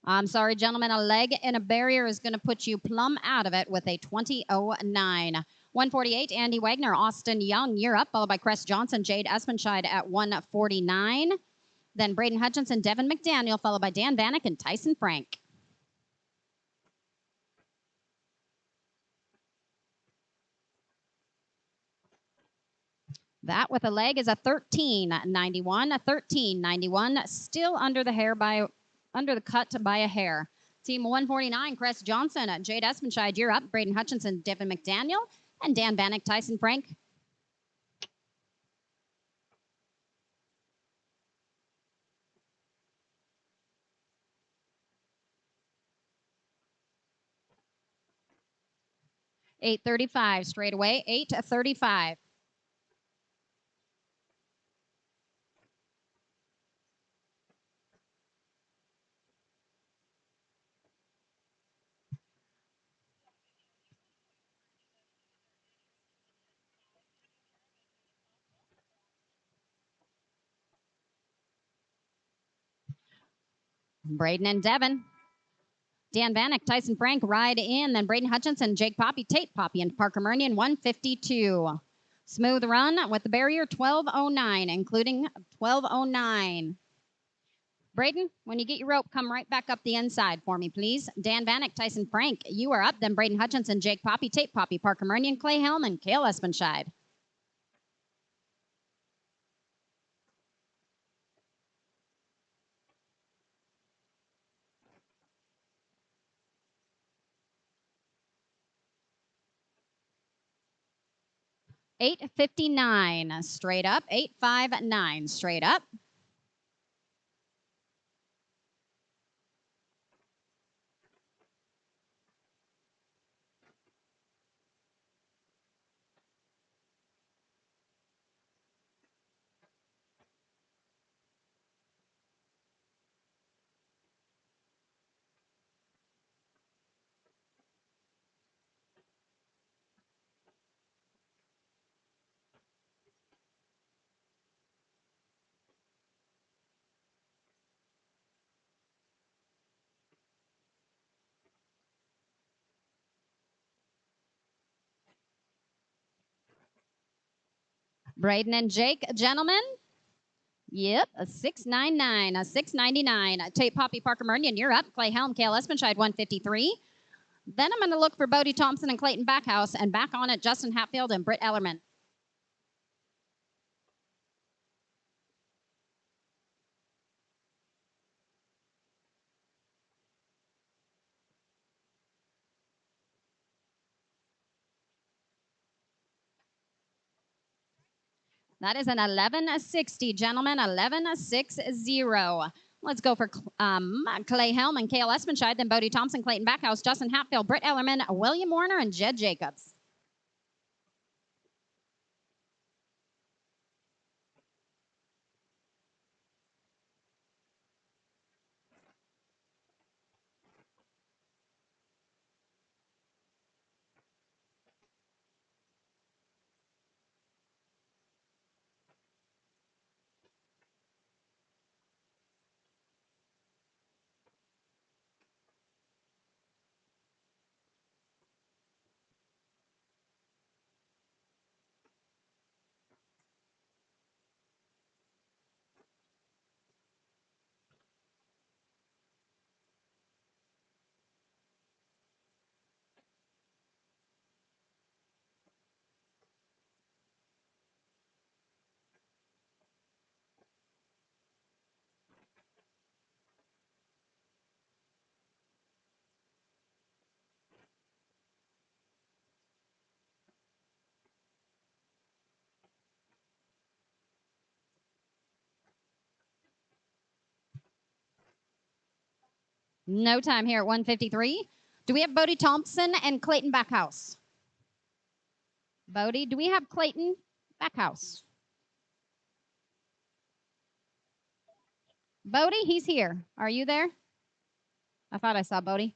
I'm sorry, gentlemen, a leg and a barrier is going to put you plumb out of it with a 20.09. 148, Andy Wagner, Austin Young, you're up, followed by Chris Johnson, Jade Espenscheid at 149. Then Braden Hutchinson, Devin McDaniel, followed by Dan Vanek and Tyson Frank. That with a leg is a 13.91. A 13.91, still under the cut by a hair. Team 149, Chris Johnson, Jade Espenscheid, you're up. Braden Hutchinson, Devin McDaniel, and Dan Vanek, Tyson Frank. $8.35 straight away. $8.35. Braden and Devin. Dan Vanek, Tyson Frank ride in, then Braden Hutchinson, Jake Poppy, Tate Poppy, and Parker Murnian, 152. Smooth run with the barrier, 1209, including 1209. Braden, when you get your rope, come right back up the inside for me, please. Dan Vanek, Tyson Frank, you are up. Then Braden Hutchinson, Jake Poppy, Tate Poppy, Parker Murnian, Clay Hellman, Cale Espenscheid. $8.59 straight up. $8.59 straight up. Braden and Jake, gentlemen. Yep, a 699, a 699. Tate Poppy, Parker Murnian, you're up. Clay Helm, Cale Espenscheid, 153. Then I'm going to look for Bodie Thompson and Clayton Backhouse, and back on it, Justin Hatfield and Britt Ellerman. That is an 1160, gentlemen, 1160. Let's go for Clay Helm and Cale Espenscheid, then Bodie Thompson, Clayton Backhouse, Justin Hatfield, Britt Ellerman, William Warner, and Jed Jacobs. No time here at 153. Do we have Bodie Thompson and Clayton Backhouse? Bodie, do we have Clayton Backhouse? Bodie, he's here. Are you there? I thought I saw Bodie.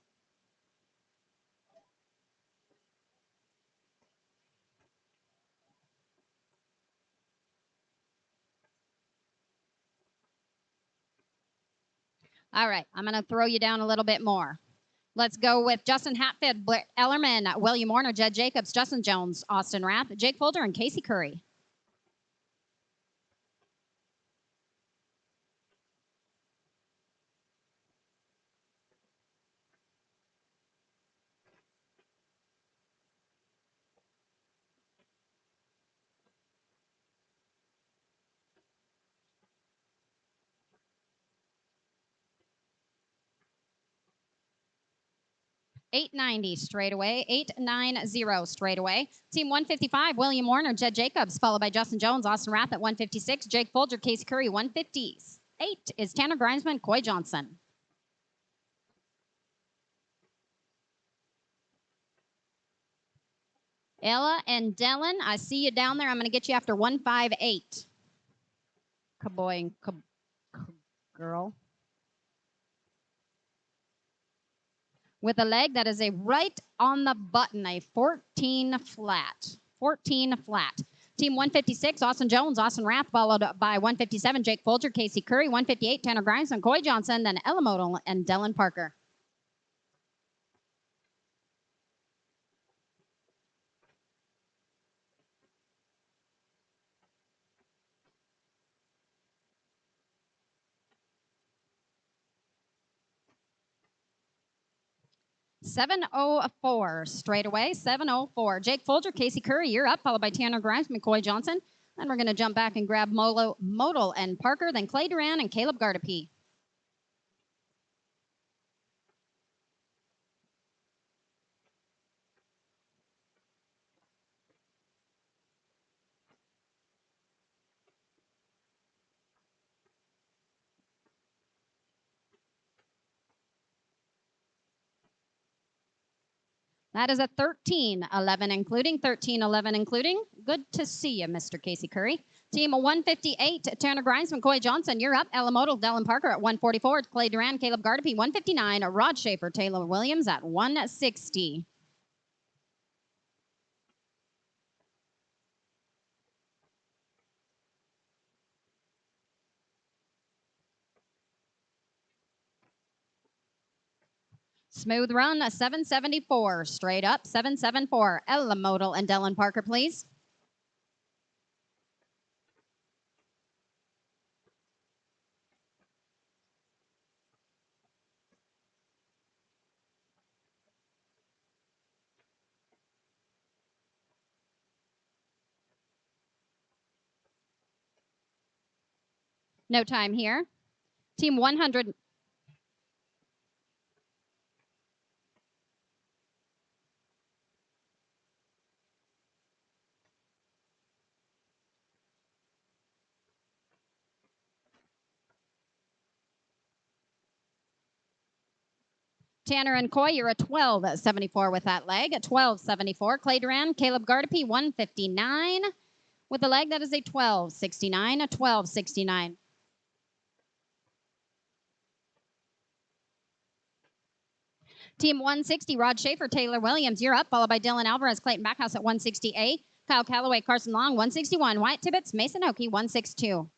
All right, I'm going to throw you down a little bit more. Let's go with Justin Hatfield, Blair Ellerman, William Warner, Jed Jacobs, Justin Jones, Austin Rath, Jake Folder, and Casey Curry. $8.90 straight away, $8.90 straight away. Team 155, William Warner, Jed Jacobs, followed by Justin Jones, Austin Rath at 156, Jake Folger, Casey Curry, 150s. 8 is Tanner Grimesman, Coy Johnson. Ella and Dylan, I see you down there. I'm going to get you after 158. Kaboy and girl. With a leg that is a right on the button, a 14 flat. 14 flat. Team 156, Austin Jones, Austin Rath, followed by 157, Jake Folger, Casey Curry, 158, Tanner Grimes, and Coy Johnson, then Ella Modal and Dylan Parker. $704 straight away. $704. Jake Folger, Casey Curry, you're up, followed by Tanner Grimes, McCoy Johnson. Then we're going to jump back and grab Modal and Parker, then Clay Duran and Caleb Gardepee. That is a 13-11 including, 13-11 including. Good to see you, Mr. Casey Curry. Team 158, Tanner Grimes, McCoy Johnson, you're up. Ella Modal, Dylan Parker at 144. Clay Duran, Caleb Gardepee, 159. Rod Schaefer, Taylor Williams at 160. Smooth run, 774. Straight up, 774. Ella Modal and Dylan Parker, please. No time here. Team 100. Tanner and Coy, you're a 12.74 with that leg. At 12.74. Clay Duran, Caleb Gardepee, 159. With the leg, that is a 12.69, a 12.69. Team 160, Rod Schaefer, Taylor Williams, you're up, followed by Dylan Alvarez, Clayton Backhouse at 168. Kyle Calloway, Carson Long, 161. Wyatt Tibbetts, Mason Oakey, 162.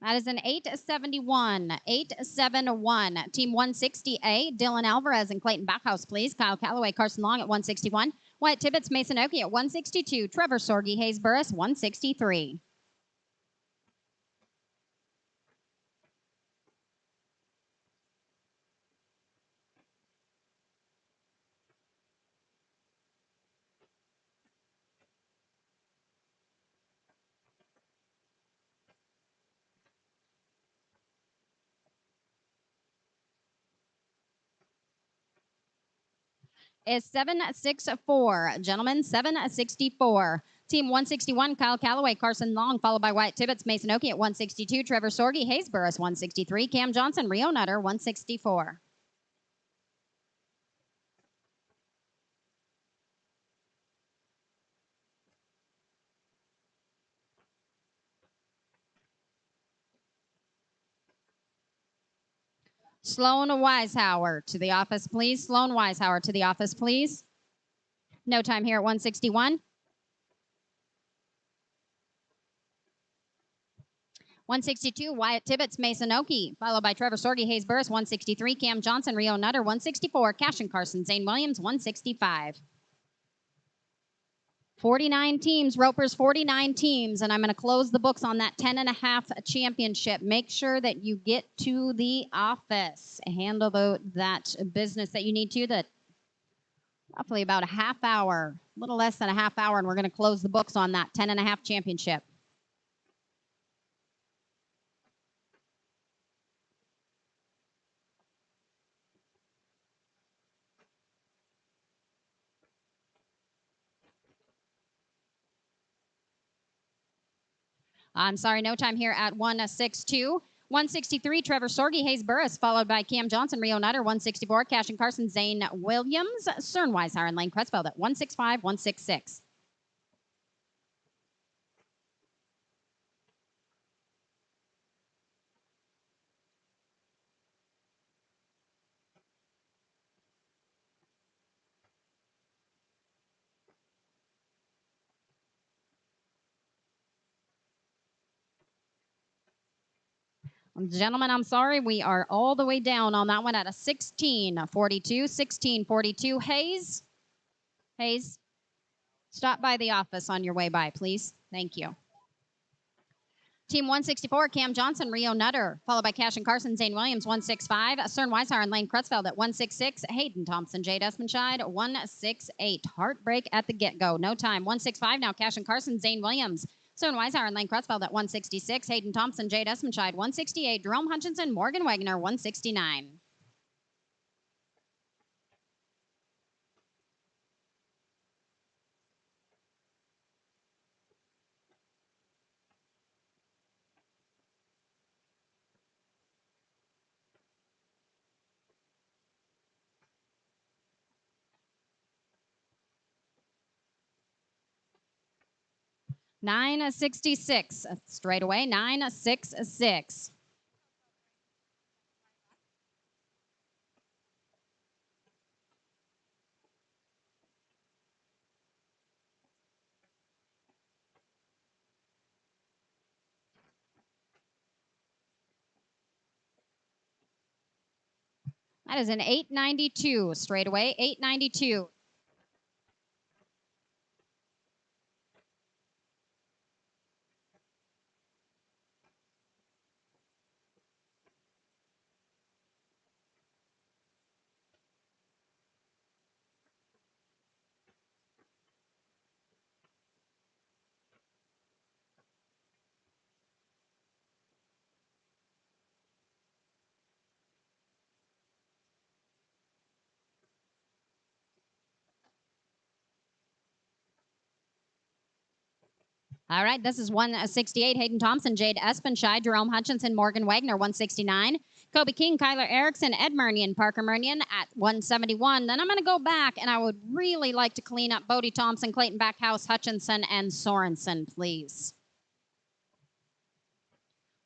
That is an 871. 871. Team 160A, Dylan Alvarez and Clayton Backhouse, please. Kyle Calloway, Carson Long at 161. Wyatt Tibbetts, Mason Oakey at 162. Trevor Sorge, Hayes Burris, 163. Is 764. Gentlemen, 764. Team 161, Kyle Calloway, Carson Long, followed by Wyatt Tibbetts, Mason Oakey at 162. Trevor Sorge, Hayes Burris, 163. Cam Johnson, Rio Nutter, 164. Sloan Weishauer to the office, please. Sloan Weishauer to the office, please. No time here at 161. 162, Wyatt Tibbetts, Mason Oakey, followed by Trevor Sorge, Hayes Burris, 163. Cam Johnson, Rio Nutter, 164. Cash and Carson, Zane Williams, 165. 49 teams, Ropers, 49 teams, and I'm going to close the books on that 10.5 championship. Make sure that you get to the office. Handle that business that you need to. That roughly about a half hour, a little less than a half hour, and we're going to close the books on that 10.5 championship. I'm sorry, no time here at 162. 163, Trevor Sorge, Hayes Burris, followed by Cam Johnson, Rio Nutter, 164, Cash and Carson, Zane Williams, Cern Weishauer, and Lane Crutchfield at 165, 166. Gentlemen, I'm sorry. We are all the way down on that one at a 1642. 1642. Hayes. Hayes, stop by the office on your way by, please. Thank you. Team 164, Cam Johnson, Rio Nutter, followed by Cash and Carson, Zane Williams, 165. Cern Weishauer and Lane Crutchfield at 166. Hayden Thompson, Jade Espenscheid, 168. Heartbreak at the get-go. No time. 165 now. Cash and Carson, Zane Williams. Cern Weishauer and Lane Crutchfield at 166. Hayden Thompson, Jade Espenscheid, 168. Jerome Hutchinson, Morgan Wagner, 169. $9.66 straight away. $9.66. That is an $8.92 straight away. $8.92. All right, this is 168. Hayden Thompson, Jade Espenscheid, Jerome Hutchinson, Morgan Wagner, 169. Kobe King, Kyler Erickson, Ed Murnian, Parker Murnian at 171. Then I'm going to go back, and I would really like to clean up Bodie Thompson, Clayton Backhouse, Hutchinson, and Sorensen, please.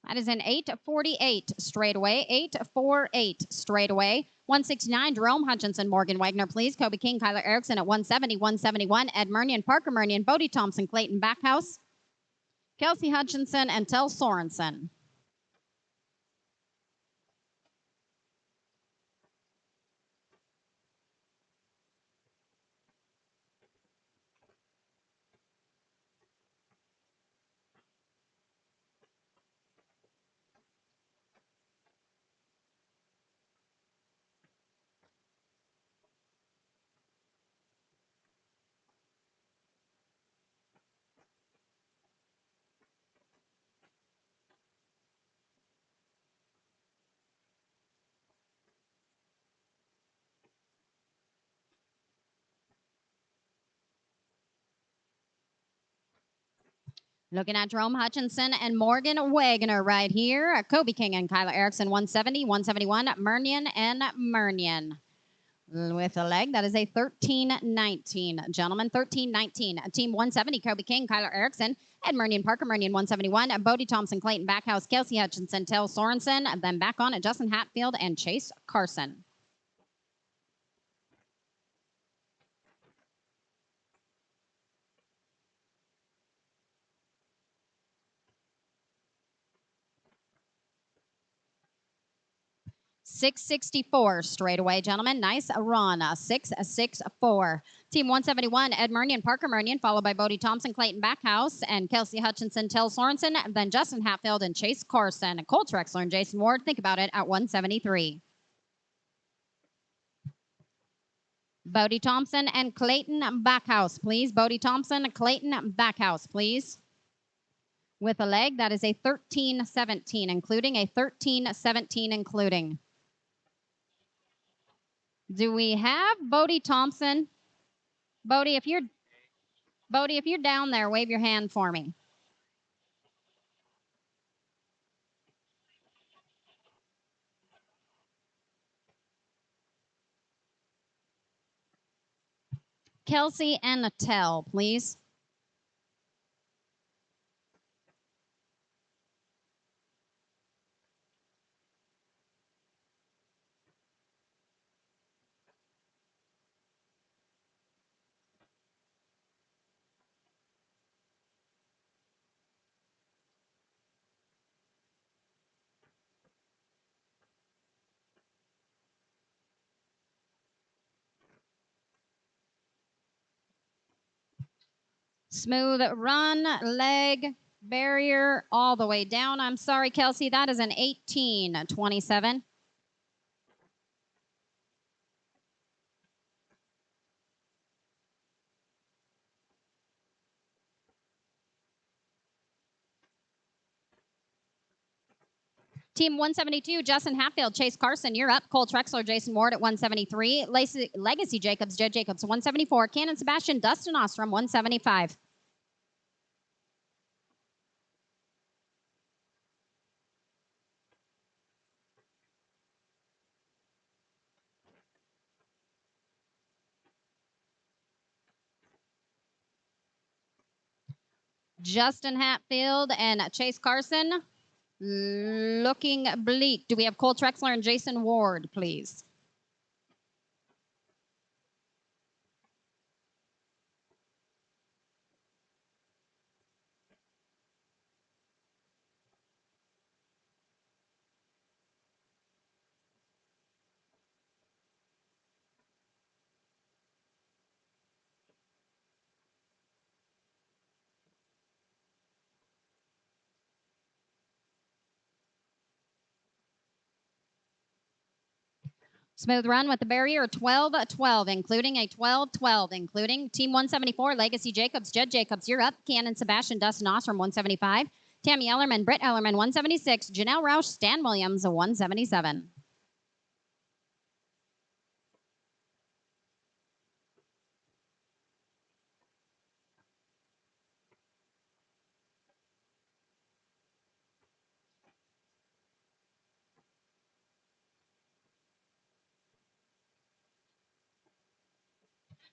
That is an 848 straight away. 848 straight away. 169, Jerome Hutchinson, Morgan Wagner, please. Kobe King, Kyler Erickson at 170. 171, Ed Murnian, Parker Murnian, Bodie Thompson, Clayton Backhouse, Kelsey Hutchinson, and Tel Sorensen. Looking at Jerome Hutchinson and Morgan Wagner right here. Kobe King and Kyler Erickson, 170, 171, Murnian and Murnian. With a leg, that is a 13-19. Gentlemen, 13-19. Team 170, Kobe King, Kyler Erickson, Ed Murnian, Parker Murnian, 171, Bodie Thompson, Clayton Backhouse, Kelsey Hutchinson, Tel Sorensen, then back on at Justin Hatfield and Chase Carson. $664 straight away, gentlemen. Nice run. 664. Team 171, Ed Murnian, Parker Murnian, followed by Bodie Thompson, Clayton Backhouse, and Kelsey Hutchinson, Tel Sorensen, then Justin Hatfield and Chase Carson. Cole Trexler and Jason Ward, think about it, at 173. Bodie Thompson and Clayton Backhouse, please. Bodie Thompson, Clayton Backhouse, please. With a leg, that is a 13-17, including a 13-17, including. Do we have Bodie Thompson? Bodie, if you're down there, wave your hand for me. Kelsey and Tell, please. Smooth run, leg, barrier, all the way down. I'm sorry, Kelsey, that is an 18-27. Team 172, Justin Hatfield, Chase Carson, you're up. Cole Trexler, Jason Ward at 173. Legacy Jacobs, Jed Jacobs, 174. Cannon Sebastian, Dustin Ostrom, 175. Justin Hatfield and Chase Carson looking bleak. Do we have Cole Trexler and Jason Ward, please? Smooth run with the barrier, 12-12, including a 12-12, including Team 174, Legacy Jacobs, Jed Jacobs, you're up. Cannon Sebastian, Dustin Ostrom, 175. Tammy Ellerman, Britt Ellerman, 176. Janelle Roush, Stan Williams, 177.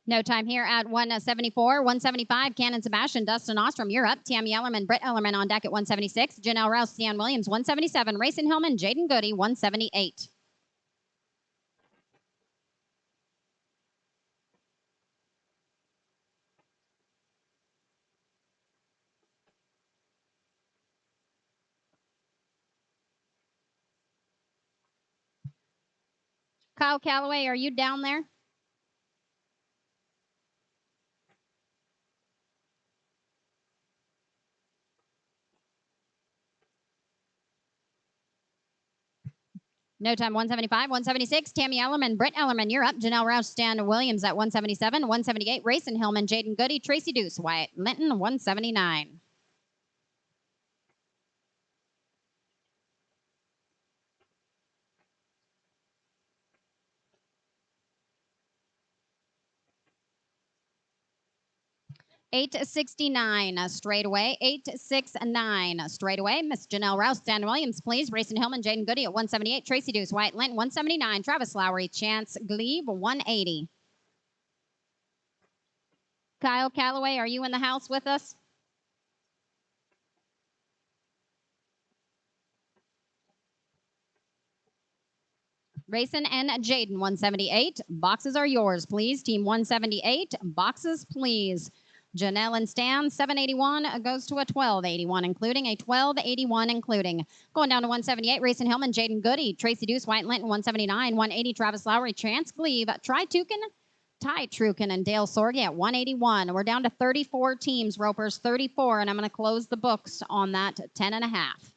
No time here at 174, 175. Cannon Sebastian, Dustin Ostrom, you're up. Tammy Ellerman, Britt Ellerman on deck at 176. Janelle Rouse, Stan Williams, 177. Rayson Hillman, Jaden Goody, 178. Kyle Calloway, are you down there? No time, 175, 176. Tammy Ellerman, Britt Ellerman, you're up. Janelle Rouse, Stan Williams at 177, 178. Rayson Hillman, Jaden Goody, Tracy Deuce, Wyatt Linton, 179. $869 straight away. 869 straight away. Miss Janelle Rouse, Stan Williams, please. Rayson Hillman, Jaden Goody at 178. Tracy Deuce, Wyatt Linton, 179. Travis Lowry, Chance Glebe, 180. Kyle Calloway, are you in the house with us? Rayson and Jaden, 178. Boxes are yours, please. Team 178, boxes, please. Janelle and Stan, 781 goes to a 1281, including a 1281, including. Going down to 178, Rayson Hillman, Jaden Goody, Tracy Deuce, Wyatt Linton, 179, 180, Travis Lowry, Chance Glebe, Ty Trukin, and Dale Sorge at 181. We're down to 34 teams, Ropers, 34, and I'm going to close the books on that 10 and a half.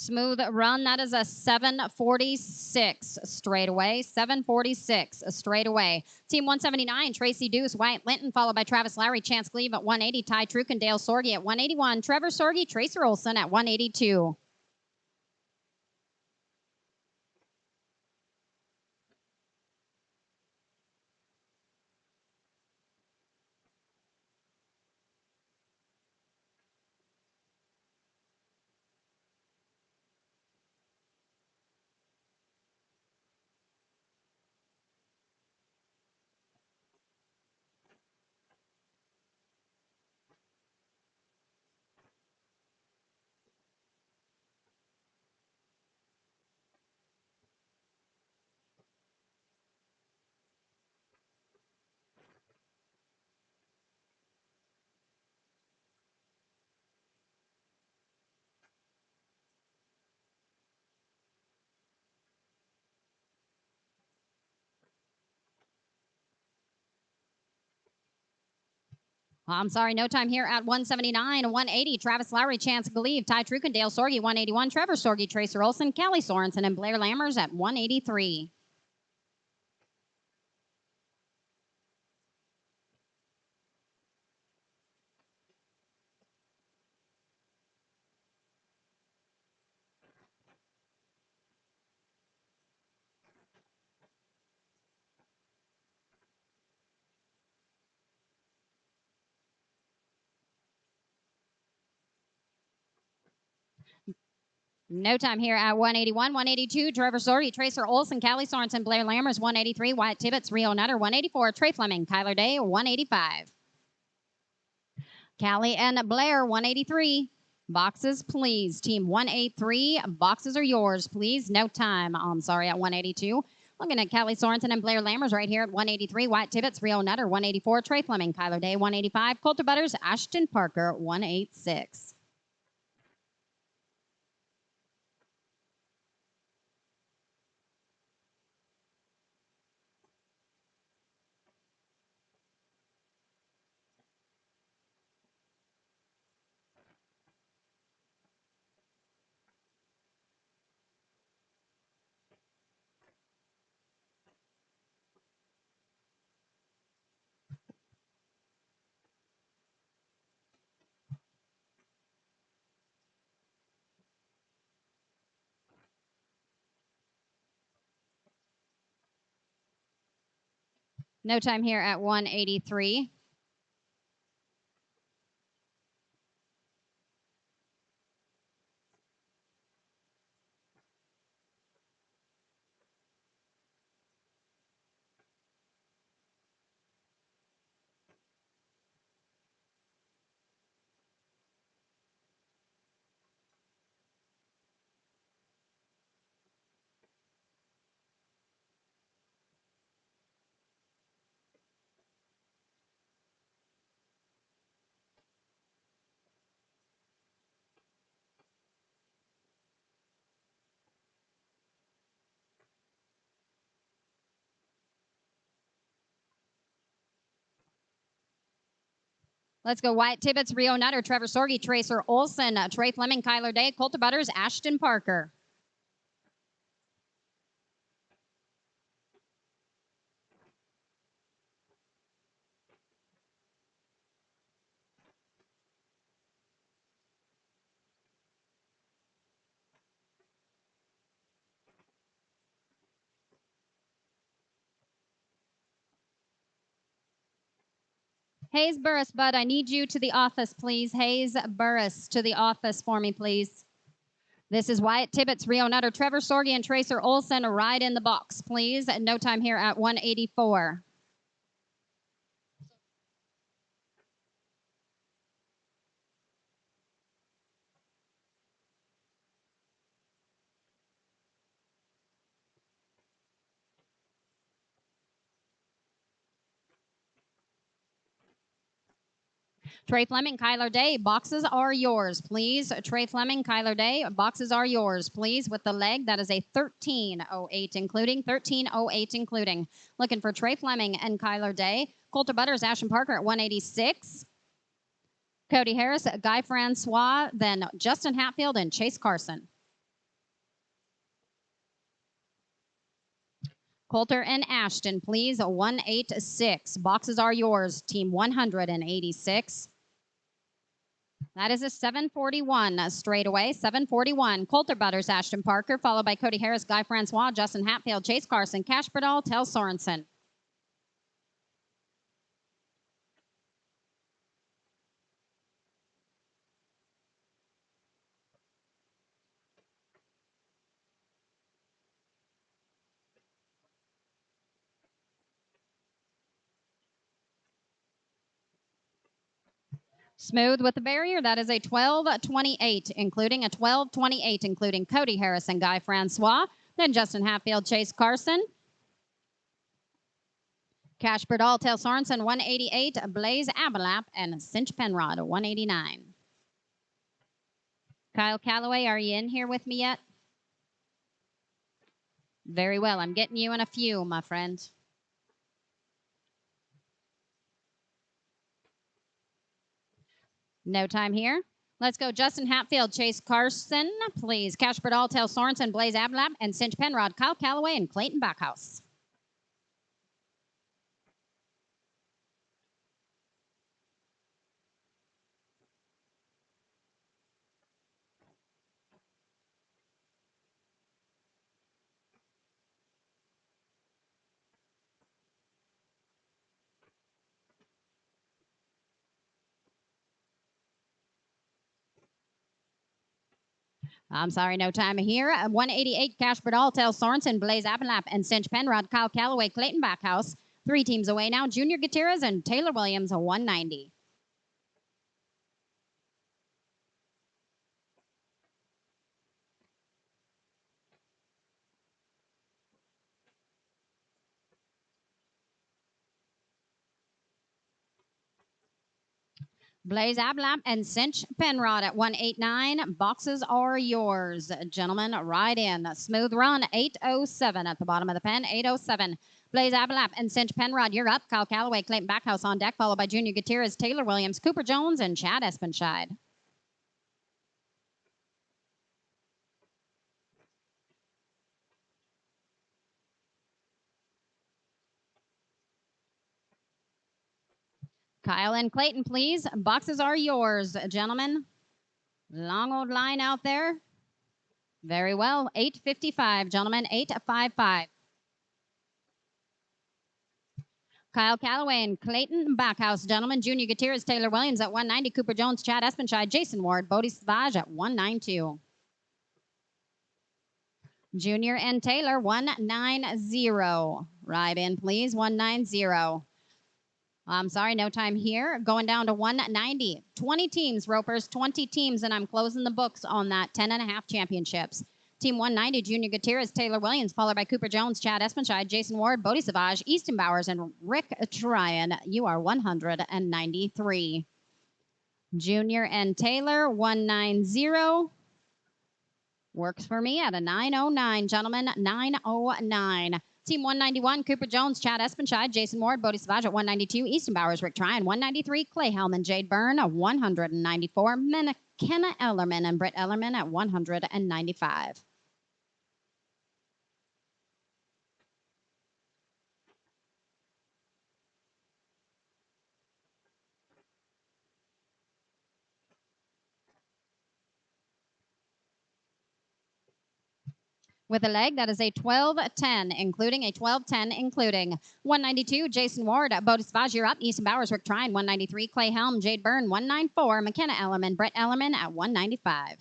Smooth run. That is a 746 straight away. 746 straight away. Team 179, Tracy Deuce, Wyatt Linton, followed by Travis Lowry, Chance Gleave at 180, Ty Trukindale, Dale Sorgi at 181, Trevor Sorgi, Tracer Olson at 182. I'm sorry, no time here at 179, 180. Travis Lowry, Chance Gleave, Ty Trukindale, Dale Sorgi, 181. Trevor Sorgi, Tracer Olson, Callie Sorensen, and Blair Lammers at 183. No time here at 181, 182. Trevor Sorgi, Tracer Olson, Callie Sorensen, Blair Lammers, 183. Wyatt Tibbetts, Rio Nutter, 184. Trey Fleming, Kyler Day, 185. Callie and Blair, 183. Boxes, please. Team 183, boxes are yours, please. No time. I'm sorry, at 182. Looking at Callie Sorensen and Blair Lammers right here at 183. Wyatt Tibbetts, Rio Nutter, 184. Trey Fleming, Kyler Day, 185. Coulter Butters, Ashton Parker, 186. No time here at 183. Let's go. Wyatt Tibbetts, Rio Nutter, Trevor Sorgi, Tracer Olson, Trey Fleming, Kyler Day, Coulter Butters, Ashton Parker. Hayes Burris, Bud, I need you to the office, please. Hayes Burris, to the office for me, please. This is Wyatt Tibbetts, Rio Nutter, Trevor Sorgi, and Tracer Olson. Right in the box, please. No time here at 184. Trey Fleming, Kyler Day, boxes are yours, please. Trey Fleming, Kyler Day, boxes are yours, please. With the leg, that is a 1308 including, 1308 including. Looking for Trey Fleming and Kyler Day. Coulter Butters, Ashton Parker at 186. Cody Harris, Guy Francois, then Justin Hatfield and Chase Carson. Coulter and Ashton, please. 186. Boxes are yours. Team 186. That is a 741 straightaway. 741. Coulter Butters, Ashton Parker, followed by Cody Harris, Guy Francois, Justin Hatfield, Chase Carson, Cash Bradall, Tel Sorensen. Smooth with the barrier. That is a 1228, including a 1228, including Cody Harris and Guy Francois. Then Justin Hatfield, Chase Carson. Cash Bradall, Tel Sorensen, 188. Blaze Abelap and Cinch Penrod, 189. Kyle Calloway, are you in here with me yet? Very well. I'm getting you in a few, my friend. No time here. Let's go Justin Hatfield, Chase Carson, please. Cash Bradall, Tel Sorensen, Blaze Abelap, and Cinch Penrod, Kyle Calloway, and Clayton Backhouse. I'm sorry, no time here. 188, Cash Bradall, Tel Sorensen, Blaze Abelap, and Cinch Penrod, Kyle Calloway, Clayton Backhouse. 3 teams away now. Junior Gutierrez and Taylor Williams, 190. Blaze Abelap and Cinch Penrod at 189. Boxes are yours, gentlemen. Right in. Smooth run, 807 at the bottom of the pen, 807. Blaze Abelap and Cinch Penrod, you're up. Kyle Calloway, Clayton Backhouse on deck, followed by Junior Gutierrez, Taylor Williams, Cooper Jones, and Chad Espenscheid. Kyle and Clayton, please. Boxes are yours, gentlemen. Long old line out there. Very well. 855, gentlemen. 855. Kyle Calloway and Clayton Backhouse, gentlemen. Junior Gutierrez, Taylor Williams at 190. Cooper Jones, Chad Espenscheid, Jason Ward, Bodie Savage at 192. Junior and Taylor, 190. Right in, please. 190. I'm sorry, no time here. Going down to 190. 20 teams, ropers, 20 teams, and I'm closing the books on that 10.5 championships. Team 190, Junior Gutierrez, Taylor Williams, followed by Cooper Jones, Chad Espenscheid, Jason Ward, Bodie Savage, Easton Bowers, and Rick Tryon. You are 193. Junior and Taylor, 190. Works for me at a 909, gentlemen, 909. Team 191, Cooper Jones, Chad Espenscheid, Jason Ward, Bodie Savage at 192, Easton Bowers, Rick Tryon, 193, Clay Hellman, Jade Byrne, 194, McKenna Ellerman and Britt Ellerman at 195. With a leg, that is a 12-10, including a 12-10, including 192, Jason Ward, Bodie Savage, you're up. Easton Bowers, Rick Tryon, 193, Clay Helm, Jade Byrne, 194, McKenna Ellerman, Brett Ellerman at 195.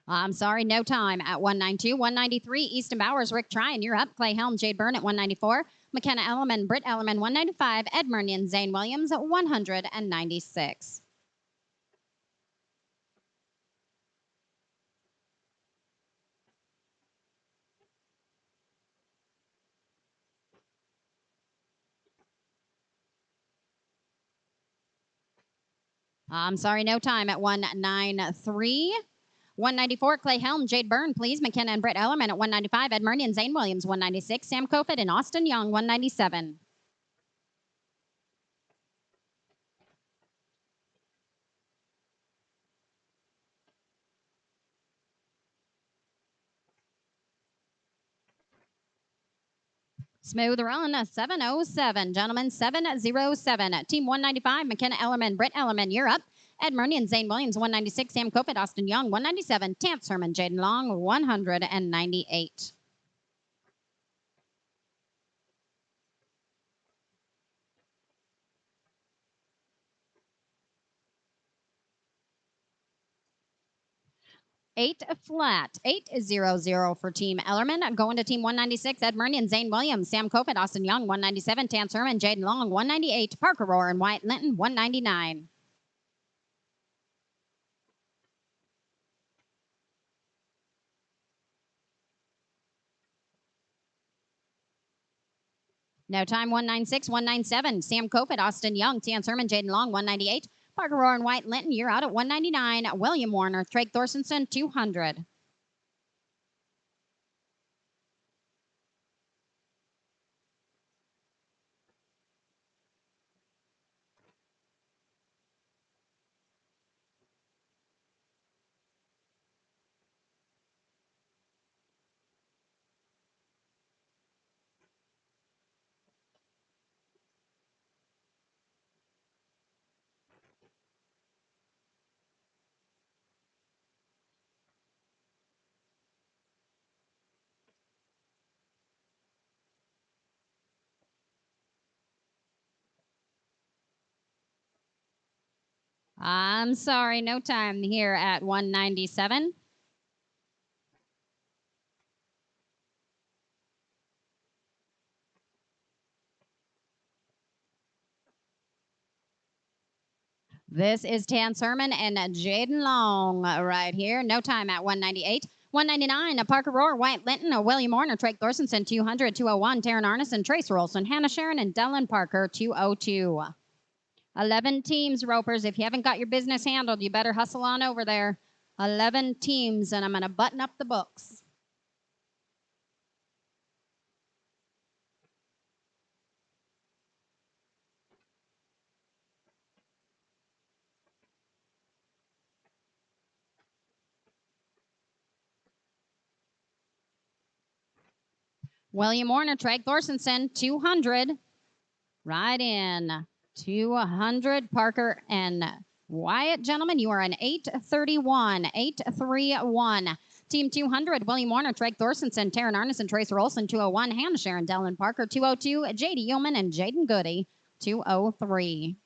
I'm sorry, no time at 192. 193, Easton Bowers, Rick Tryon, you're up. Clay Helm, Jade Byrne at 194. McKenna Ellerman, Britt Ellerman, 195. Ed Murnion, Zane Williams at 196. I'm sorry, no time at 193. 194, Clay Helm, Jade Byrne, please. McKenna and Britt Ellerman at 195. Ed Murray and Zane Williams, 196. Sam Kofit and Austin Young, 197. Smooth run, 707. Gentlemen, 707. Team 195, McKenna Ellerman, Britt Ellerman, you're up. Ed Murray and Zane Williams, 196. Sam Kofit, Austin Young, 197. Tance Herman, Jaden Long, 198. Eight flat, 800 for Team Ellerman. Going to Team 196, Ed Murray and Zane Williams, Sam Kofit, Austin Young, 197. Tance Herman, Jaden Long, 198. Parker Rohr and Wyatt Linton, 199. No time, 196, 197. Sam Kofit, Austin Young, Tance Herman, Jaden Long, 198. Parker Rohr and Wyatt Linton, you're out at 199. William Warner, Trey Thorstenson, 200. I'm sorry, no time here at 197. This is Tance Herman and Jaden Long right here. No time at 198. 199, Parker Rohr, Wyatt Linton, William Warner, Trey Thorstenson, 200. 201, Taryn Arneson, Trace Rolson, Hannah Sharon, and Dylan Parker, 202. 11 teams, Ropers. If you haven't got your business handled, you better hustle on over there. 11 teams, and I'm going to button up the books. William Warner, Trey Thorstenson, 200. Right in. 200, Parker and Wyatt, gentlemen, you are an 831. 831. Team 200, William Warner, Trey Thorstenson, Taryn Arneson, Tracer Olson, 201. Hannah Sharon, Dylan Parker, 202. J.D. Yeoman and Jaden Goody, 203.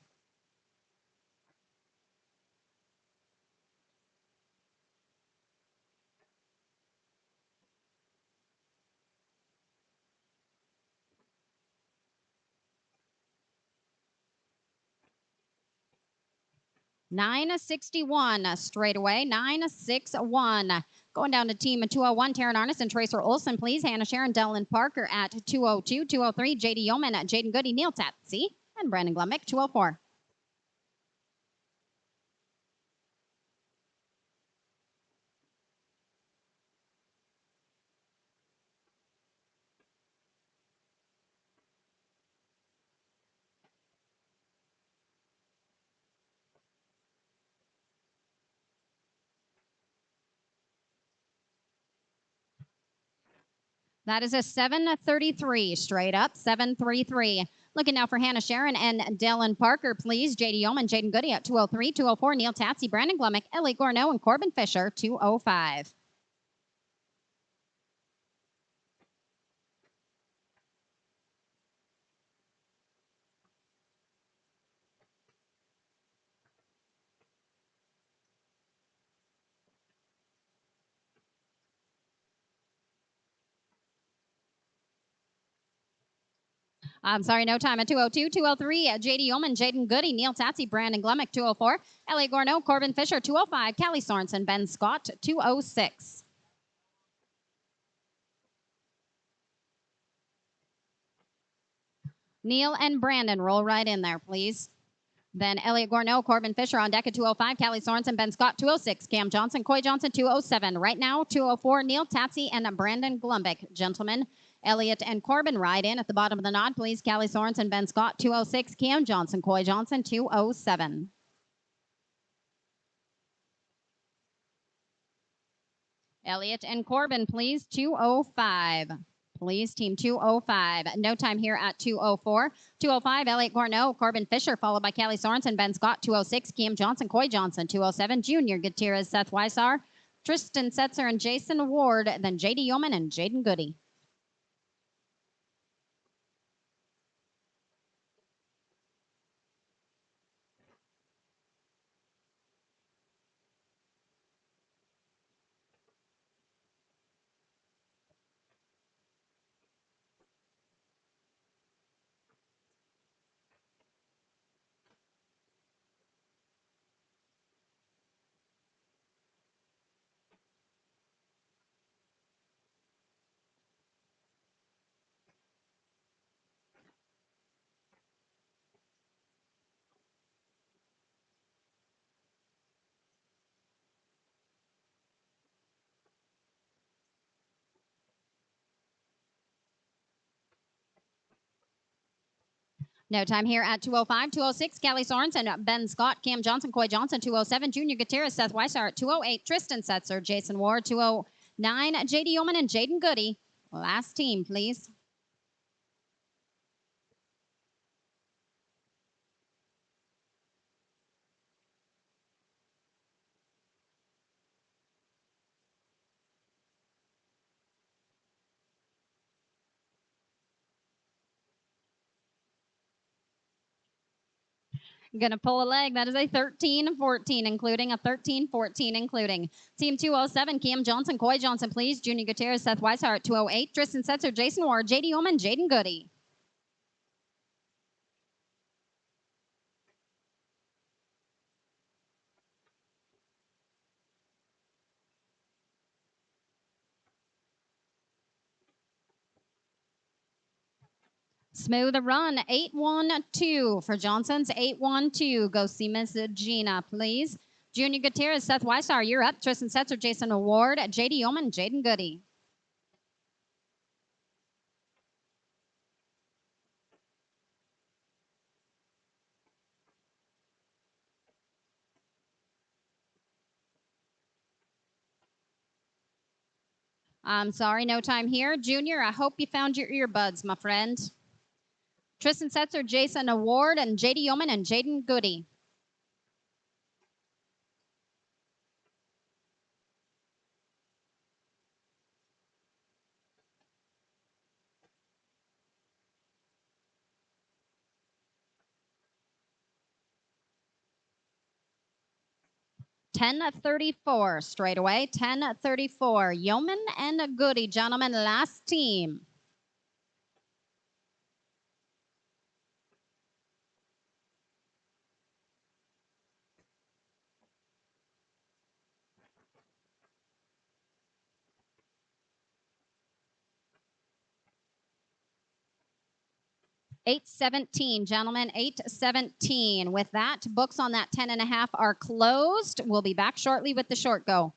$961 straight away. 961. Going down to team 201, Taryn Arneson, Tracer Olson, please. Hannah Sharon, Dylan Parker at 202. 203, J.D. Yeoman, Jaden Goody, Neil Tatsy, and Brandon Glumick, 204. That is a 733 straight up, 733. Looking now for Hannah Sharon and Dylan Parker, please. J.D. Yeoman, Jaden Goody at 203, 204. Neil Tatsy, Brandon Glumick, Ellie Gorno, and Corbin Fisher, 205. I'm sorry, no time at 202, 203. J.D. Yeoman, Jaden Goody, Neil Tatsy, Brandon Glumick, 204. Ellie Gorno, Corbin Fisher, 205. Callie Sorensen, Ben Scott, 206. Neil and Brandon, roll right in there, please. Then Elliot Gorno, Corbin Fisher on deck at 205. Callie Sorensen, Ben Scott 206. Cam Johnson, Coy Johnson 207. Right now 204. Neil Tatsy and Brandon Glumbick. Gentlemen, Elliot and Corbin ride in at the bottom of the knot, please. Callie Sorensen, Ben Scott 206. Cam Johnson, Coy Johnson 207. Elliot and Corbin, please. 205. Please, team 205. No time here at 204. 205, Elliot Gorno, Corbin Fisher, followed by Callie Sorensen, Ben Scott, 206, Cam Johnson, Coy Johnson, 207, Junior Gutierrez, Seth Weissar, Tristan Setzer, and Jason Ward, then J.D. Yeoman and Jaden Goody. No time here at 205, 206, Callie Sorensen, Ben Scott, Cam Johnson, Coy Johnson, 207, Junior Gutierrez, Seth Weissar at 208, Tristan Setzer, Jason Ward, 209, J.D. Yeoman and Jaden Goody. Last team, please. Going to pull a leg. That is a 13-14, including a 13-14, including. Team 207, Cam Johnson, Coy Johnson, please. Junior Gutierrez, Seth Weishart at 208. Tristan Setzer, Jason Ward, J.D. Ullman, Jaden Goody. Smooth run, 8-1-2 for Johnson's 8-1-2. Go see Miss Gina, please. Junior Gutierrez, Seth Weissar, you're up. Tristan Setzer, Jason Ward, J.D. Ullman, Jaden Goody. I'm sorry, no time here. Junior, I hope you found your earbuds, my friend. Tristan Setzer, Jason Ward, and J.D. Yeoman and Jaden Goody. $10.34 straight away. $10.34. Yeoman and Goody, gentlemen, last team. $8.17, gentlemen, $8.17. With that, books on that 10.5 are closed. We'll be back shortly with the short go.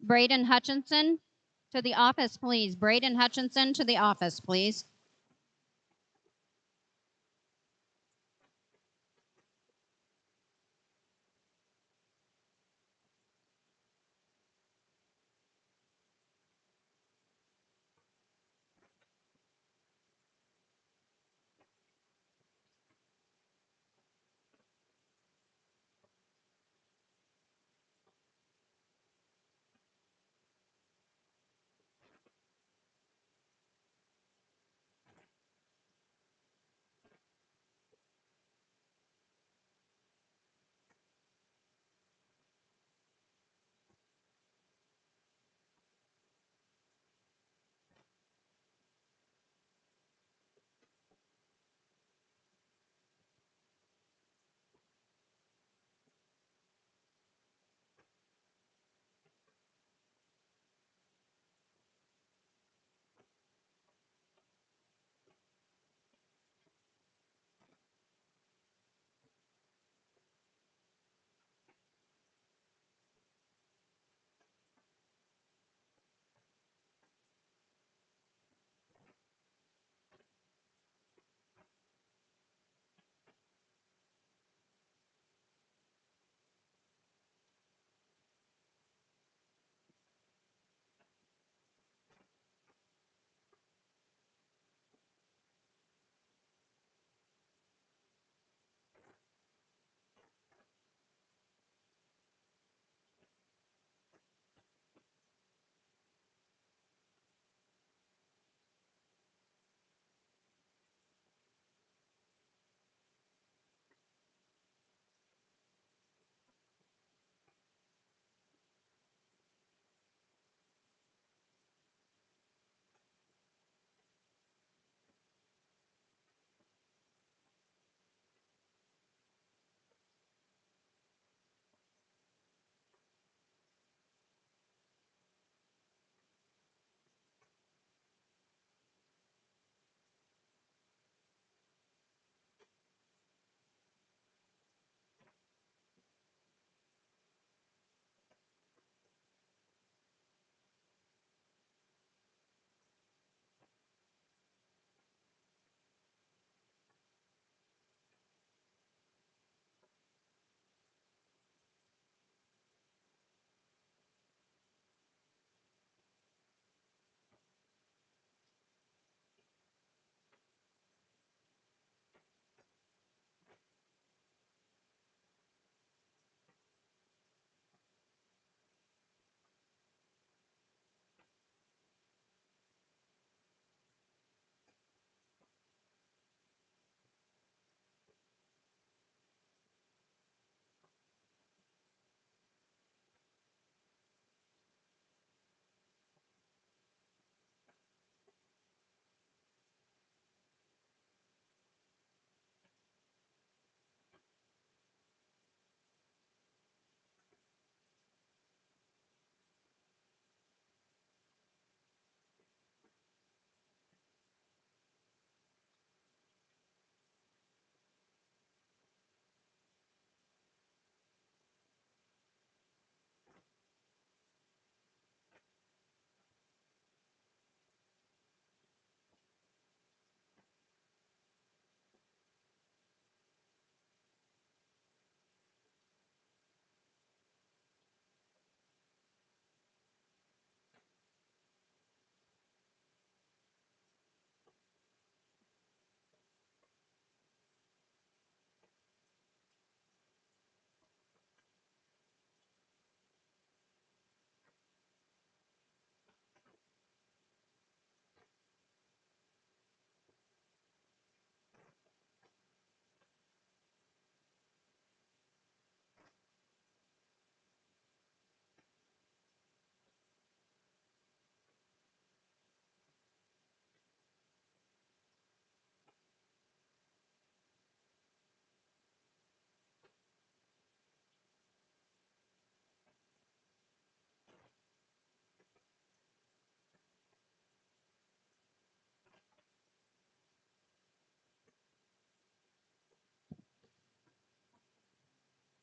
Braden Hutchinson to the office, please. Braden Hutchinson to the office, please.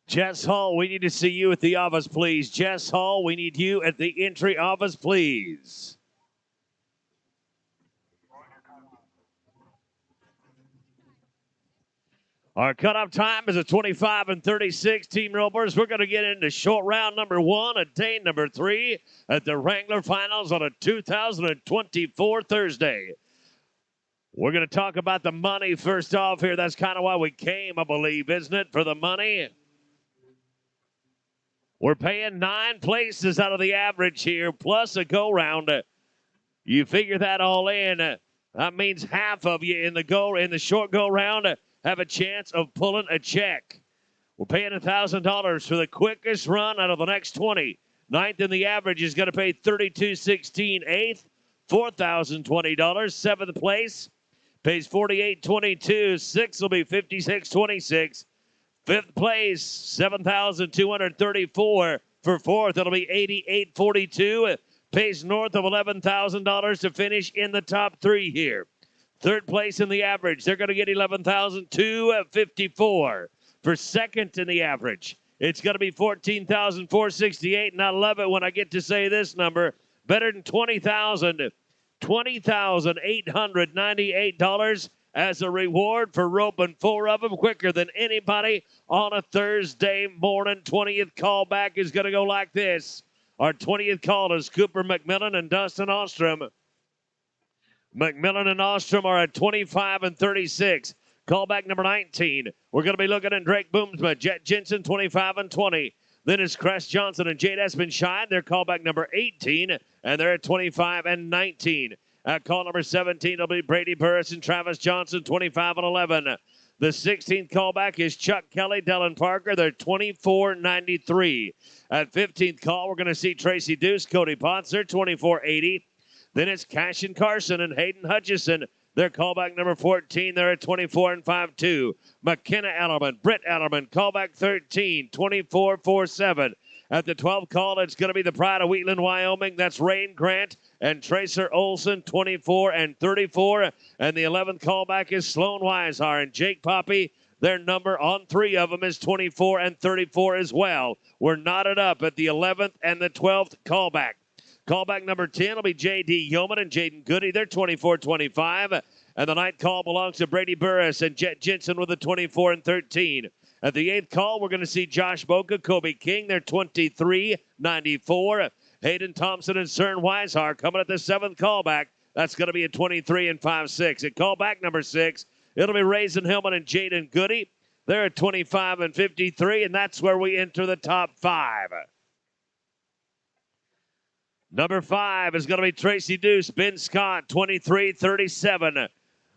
Jess Hall, we need to see you at the office, please. Jess Hall, we need you at the entry office, please. Our cutoff time is a 25 and 36. Team Ropers, we're going to get into short round number 1 at day number 3 at the Wrangler Finals on a 2024 Thursday. We're going to talk about the money first off here. That's kind of why we came, I believe, isn't it, for the money? We're paying 9 places out of the average here, plus a go-round. You figure that all in. That means half of you in the short go-round have a chance of pulling a check. We're paying $1,000 for the quickest run out of the next 20. Ninth in the average is going to pay $32.16. Eighth, $4,020. Seventh place pays $48.22. Sixth will be $56.26. Fifth place, $7,234. For fourth, it'll be $88.42. Pays north of $11,000 to finish in the top 3 here. Third place in the average, they're going to get $11,254. For second in the average, it's going to be $14,468. And I love it when I get to say this number, better than $20,000, $20,898 as a reward for roping 4 of them quicker than anybody on a Thursday morning. 20th callback is going to go like this. Our 20th call is Cooper McMillan and Dustin Ostrom. McMillan and Ostrom are at 25 and 36. Callback number 19. We're going to be looking at Drake Boomsma, Jet Jensen, 25 and 20. Then it's Cress Johnson and Jade Espenshine. They're callback number 18, and they're at 25 and 19. At call number 17, it'll be Brady Burris and Travis Johnson, 25 and 11. The 16th callback is Chuck Kelly, Dylan Parker. They're 24.93. At 15th call, we're going to see Tracy Deuce, Cody Potts. They're 24.80. Then it's Cashin Carson and Hayden Hutchison. They're callback number 14. They're at 24 and 5-2. McKenna Ellerman, Britt Ellerman, callback 13, 24.47. At the 12th call, it's going to be the Pride of Wheatland, Wyoming. That's Rain Grant and Tracer Olson, 24 and 34. And the 11th callback is Sloan Weishar and Jake Poppy. Their number on 3 of them is 24 and 34 as well. We're knotted up at the 11th and the 12th callback. Callback number 10 will be J.D. Yeoman and Jaden Goody. They're 24-25. And the 9th call belongs to Brady Burris and Jet Jensen with a 24 and 13. At the 8th call, we're going to see Josh Boca, Kobe King. They're 23-94. Hayden Thompson and Cern Weishar coming at the 7th callback. That's going to be a 23 and 5-6. At callback number 6, it'll be Raisin Hillman and Jaden Goody. They're at 25 and 53, and that's where we enter the top 5. Number 5 is going to be Tracy Deuce, Ben Scott, 23-37.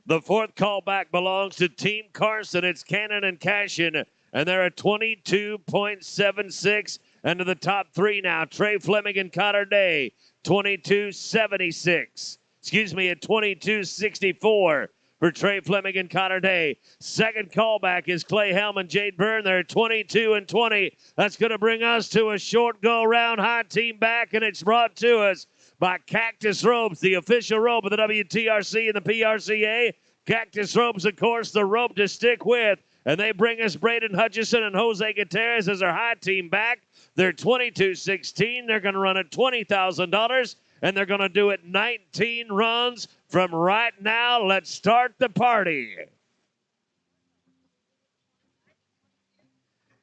The 4th callback belongs to Team Carson. It's Cannon and Cashin, and they're at 22.76. And to the top 3 now, Trey Fleming and Connor Day, 22.76. Excuse me, at 22.64 for Trey Fleming and Connor Day. Second callback is Clay Helm and Jade Byrne. They're 22 and 20. That's going to bring us to a short go-round high team back, and it's brought to us by Cactus Ropes, the official rope of the WTRC and the PRCA. Cactus Ropes, of course, the rope to stick with. And they bring us Braden Hutchison and Jose Gutierrez as our high team back. They're 22-16. They're going to run at $20,000, and they're going to do it 19 runs from right now. Let's start the party.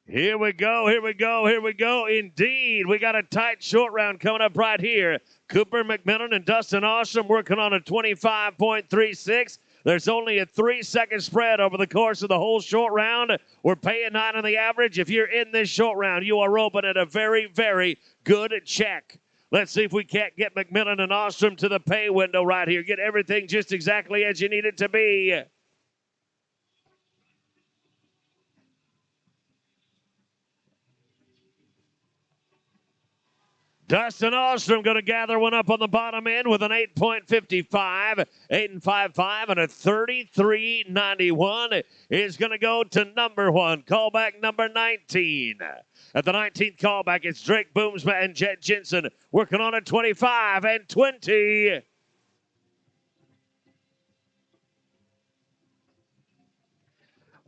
Here we go, here we go, here we go. Indeed, we got a tight short round coming up right here. Cooper McMillan and Dustin Ostrom working on a 25.36. There's only a 3-second spread over the course of the whole short round. We're paying 9 on the average. If you're in this short round, you are open at a very, very good check. Let's see if we can't get McMillan and Ostrom to the pay window right here. Get everything just exactly as you need it to be. Dustin Ostrom going to gather one up on the bottom end with an 8.55, 8.55, and a 33.91 is going to go to number 1. Callback number 19. At the 19th callback, it's Drake Boomsma and Jet Jensen working on a 25 and 20.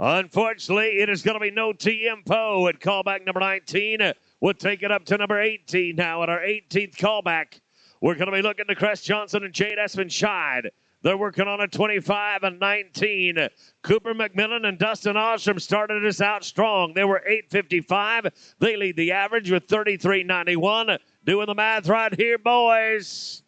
Unfortunately, it is going to be no Tempo at callback number 19. We'll take it up to number 18 now at our 18th callback. We're going to be looking to Cress Johnson and Jade Espenshide. They're working on a 25 and 19. Cooper McMillan and Dustin Ostrom started us out strong. They were 8:55. They lead the average with 33.91. Doing the math right here, boys.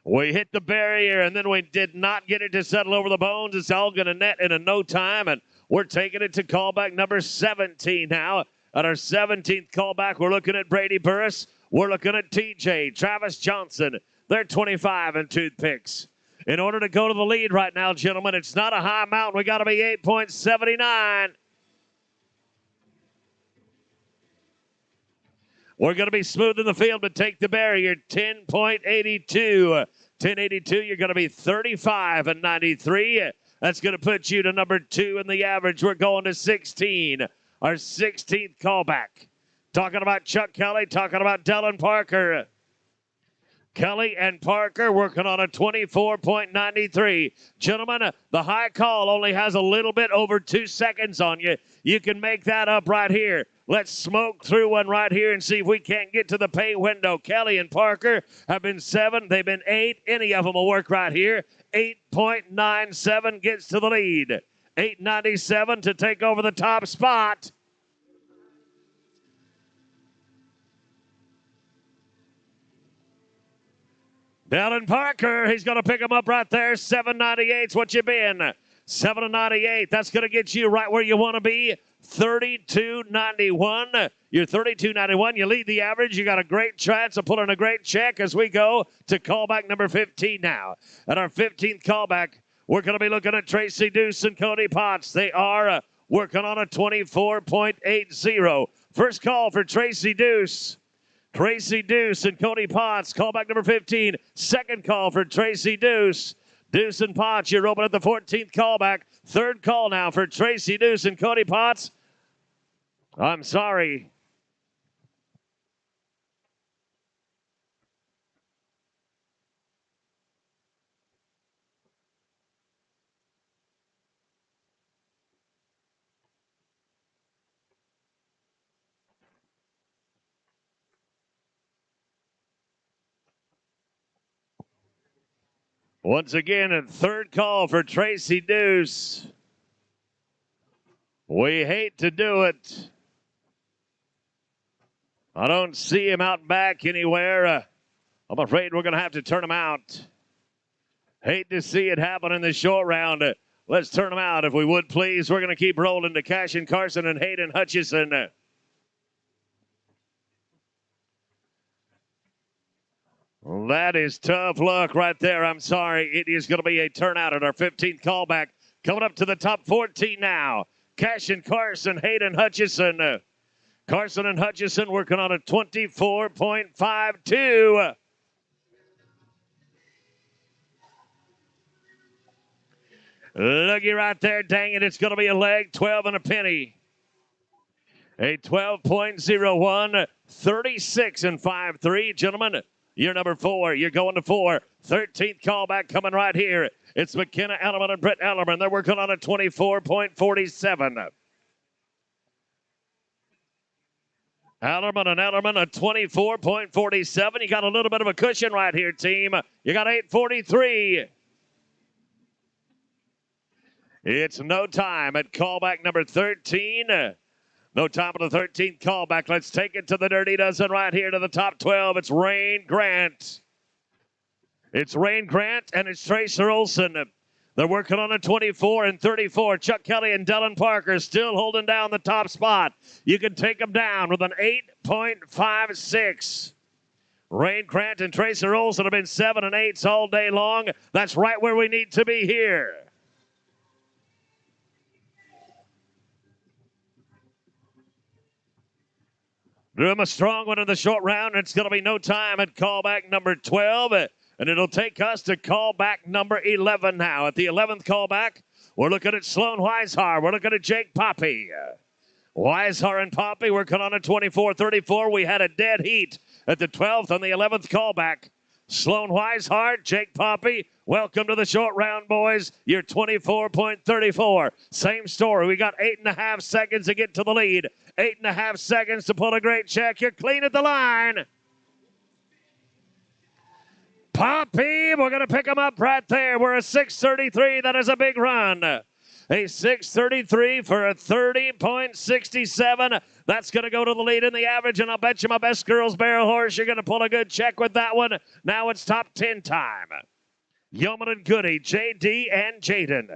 We hit the barrier, and then we did not get it to settle over the bones. It's all going to net in a no time, and we're taking it to callback number 17 now. At our 17th callback, we're looking at Brady Burris. We're looking at TJ, Travis Johnson. They're 25 and toothpicks. In order to go to the lead right now, gentlemen, it's not a high mountain. We got to be 8.79. We're going to be smooth in the field, but take the barrier, 10.82. 10.82, you're going to be 35 and 93. That's going to put you to number 2 in the average. We're going to 16. Our 16th callback. Talking about Chuck Kelly, talking about Dylan Parker. Kelly and Parker working on a 24.93. Gentlemen, the high call only has a little bit over 2 seconds on you. You can make that up right here. Let's smoke through one right here and see if we can't get to the pay window. Kelly and Parker have been 7. They've been 8. Any of them will work right here. 8.97 gets to the lead. 8.97 to take over the top spot. Dylan Parker, he's going to pick him up right there. 7.98's what you been. 7.98. That's going to get you right where you want to be. 32.91. You're 32.91. You lead the average. You got a great chance of pulling a great check as we go to callback number 15 now. At our 15th callback, we're going to be looking at Tracy Deuce and Cody Potts. They are working on a 24.80. First call for Tracy Deuce. Tracy Deuce and Cody Potts, callback number 15. Second call for Tracy Deuce. Deuce and Potts, you're open at the 14th callback. Third call now for Tracy Deuce and Cody Potts. I'm sorry. Once again, a third call for Tracy Deuce. We hate to do it. I don't see him out back anywhere. I'm afraid we're going to have to turn him out. Hate to see it happen in the short round. Let's turn him out if we would, please. We're going to keep rolling to Cashin Carson and Hayden Hutchison. That is tough luck right there. I'm sorry. It is going to be a turnout at our 15th callback. Coming up to the top 14 now. Cashin Carson, Hayden Hutchison. Carson and Hutchison working on a 24.52. Looky right there. Dang it. It's going to be a leg. 12 and a penny. A 12.01. 36 and 5-3. Gentlemen, you're number 4. You're going to 4. 13th callback coming right here. It's McKenna Ellerman and Brett Ellerman. They're working on a 24.47. Ellerman and Ellerman, a 24.47. You got a little bit of a cushion right here, team. You got 8.43. It's no time at callback number 13. No time on the 13th callback. Let's take it to the Dirty Dozen right here to the top 12. It's Rain Grant. It's Rain Grant and it's Tracer Olson. They're working on a 24 and 34. Chuck Kelly and Dylan Parker still holding down the top spot. You can take them down with an 8.56. Rain Grant and Tracer Olson have been 7 and 8s all day long. That's right where we need to be here. Drew him a strong one in the short round. It's going to be no time at callback number 12. And it'll take us to callback number 11 now. At the 11th callback, we're looking at Sloan Weishar. We're looking at Jake Poppy. Weishar and Poppy working on a 24-34. We had a dead heat at the 12th and the 11th callback. Sloan Weishar, Jake Poppy Welcome to the short round, boys. You're 24.34. Same story. We got 8.5 seconds to get to the lead. 8.5 seconds to pull a great check. You're clean at the line. Poppy, we're going to pick him up right there. We're a 6:33. That is a big run. A 6:33 for a 30.67. That's going to go to the lead in the average, and I'll bet you my best girls barrel horse, you're going to pull a good check with that one. Now it's top 10 time. Yeoman and Goody, JD and Jaden.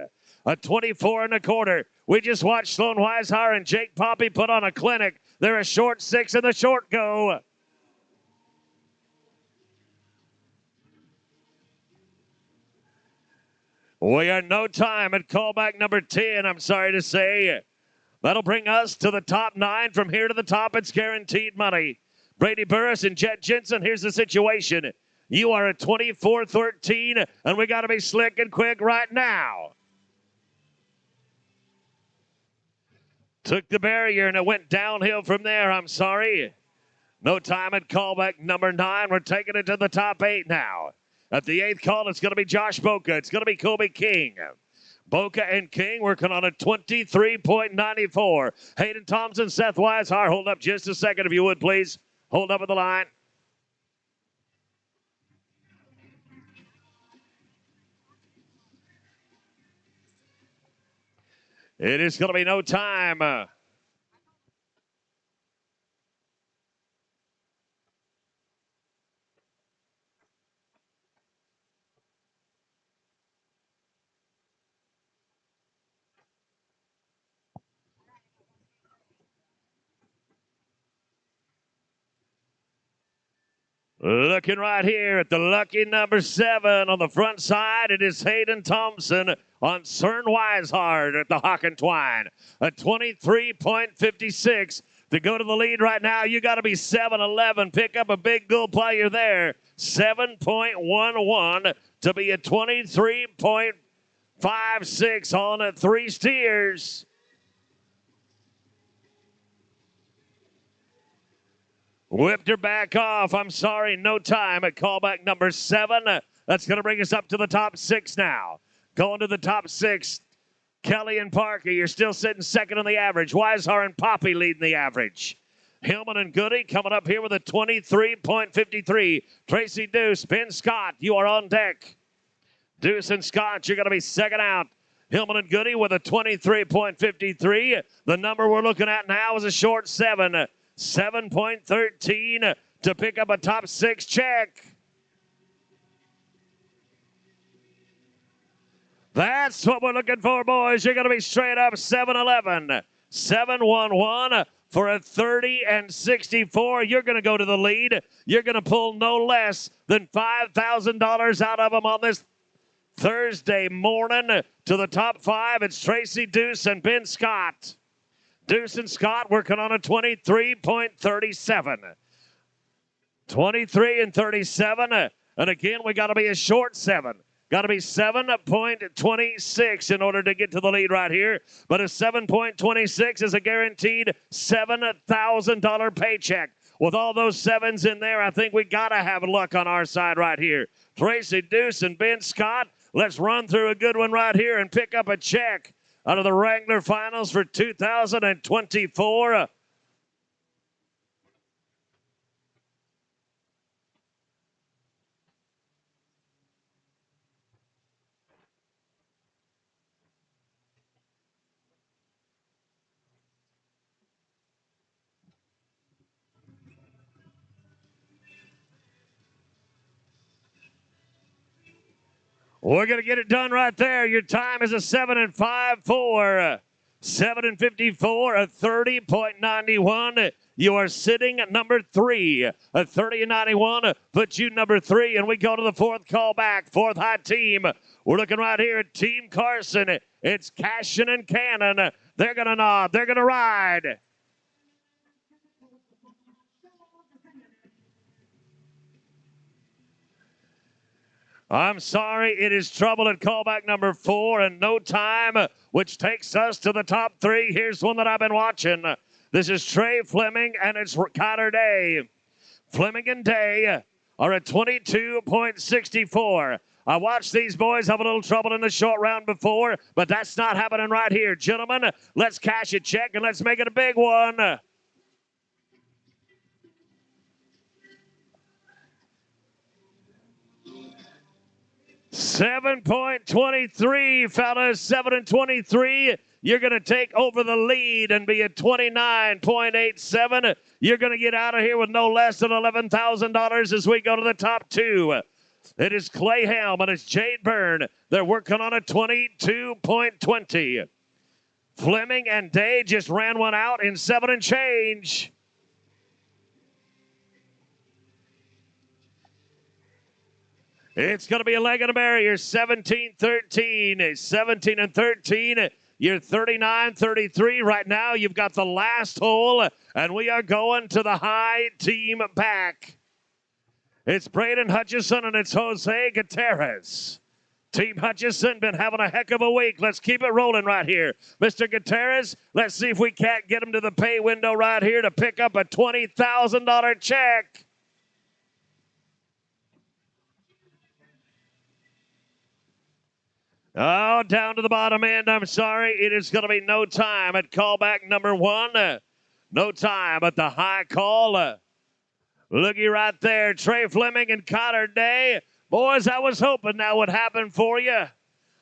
A 24.25. We just watched Sloan Weishauer and Jake Poppy put on a clinic. They're a short 6 in the short go. We are no time at callback number 10, I'm sorry to say. That'll bring us to the top 9. From here to the top, it's guaranteed money. Brady Burris and Jet Jensen, here's the situation. You are at 24-13, and we got to be slick and quick right now. Took the barrier, and it went downhill from there, I'm sorry. No time at callback number 9. We're taking it to the top 8 now. At the 8th call, it's going to be Josh Boca. It's going to be Kobe King. Boca and King working on a 23.94. Hayden Thompson, Seth Weishauer. Hold up just a second if you would, please. Hold up at the line. It is going to be no time. Looking right here at the lucky number 7 on the front side, it is Hayden Thompson on Cern Weishauer at the Hawk and Twine. A 23.56 to go to the lead right now. You got to be 7-11. Pick up a big goal player there. 7.11 to be a 23.56 on 3 steers. Whipped her back off. I'm sorry, no time at callback number 7. That's going to bring us up to the top 6 now. Going to the top 6, Kelly and Parker. You're still sitting second on the average. Weishauer and Poppy leading the average. Hillman and Goody coming up here with a 23.53. Tracy Deuce, Ben Scott, you are on deck. Deuce and Scott, you're going to be second out. Hillman and Goody with a 23.53. The number we're looking at now is a short 7. 7.13 to pick up a top 6 check. That's what we're looking for, boys. You're going to be straight up 7-11. 7-1-1 for a 30 and 64. You're going to go to the lead. You're going to pull no less than $5,000 out of them on this Thursday morning. To the top 5, it's Tracy Deuce and Ben Scott. Deuce and Scott working on a 23.37. 23 and 37. And again, we got to be a short 7. Got to be 7.26 in order to get to the lead right here. But a 7.26 is a guaranteed $7,000 paycheck. With all those 7s in there, I think we got to have luck on our side right here. Tracy Deuce and Ben Scott, let's run through a good one right here and pick up a check out of the Wrangler Finals for 2024. We're going to get it done right there. Your time is a 7-5-4. 7-54, a 30.91. You are sitting at number 3. A 30.91 puts you number 3. And we go to the 4th call back. 4th high team. We're looking right here at Team Carson. It's Cashin and Cannon. They're going to nod. They're going to ride. I'm sorry, it is trouble at callback number 4 and no time, which takes us to the top 3. Here's one that I've been watching. This is Trey Fleming and it's Connor Day. Fleming and Day are at 22.64. I watched these boys have a little trouble in the short round before, but that's not happening right here. Gentlemen, let's cash a check and let's make it a big one. $7.23, fellas. 7-23. You're going to take over the lead and be at 29.87. You're going to get out of here with no less than $11,000 as we go to the top two. It is Clay Helm and it's Jade Byrne. They're working on a 22.20. Fleming and Day just ran one out in 7 and change. It's going to be a leg and a barrier. 17-13. 17 and 13. You're 39-33 right now. You've got the last hole, and we are going to the high team back. It's Braden Hutchison and it's Jose Gutierrez. Team Hutchison been having a heck of a week. Let's keep it rolling right here. Mr. Gutierrez, let's see if we can't get him to the pay window right here to pick up a $20,000 check. Oh, down to the bottom end. I'm sorry. It is going to be no time at callback number 1. No time at the high call. Looky right there. Trey Fleming and Connor Day. Boys, I was hoping that would happen for you.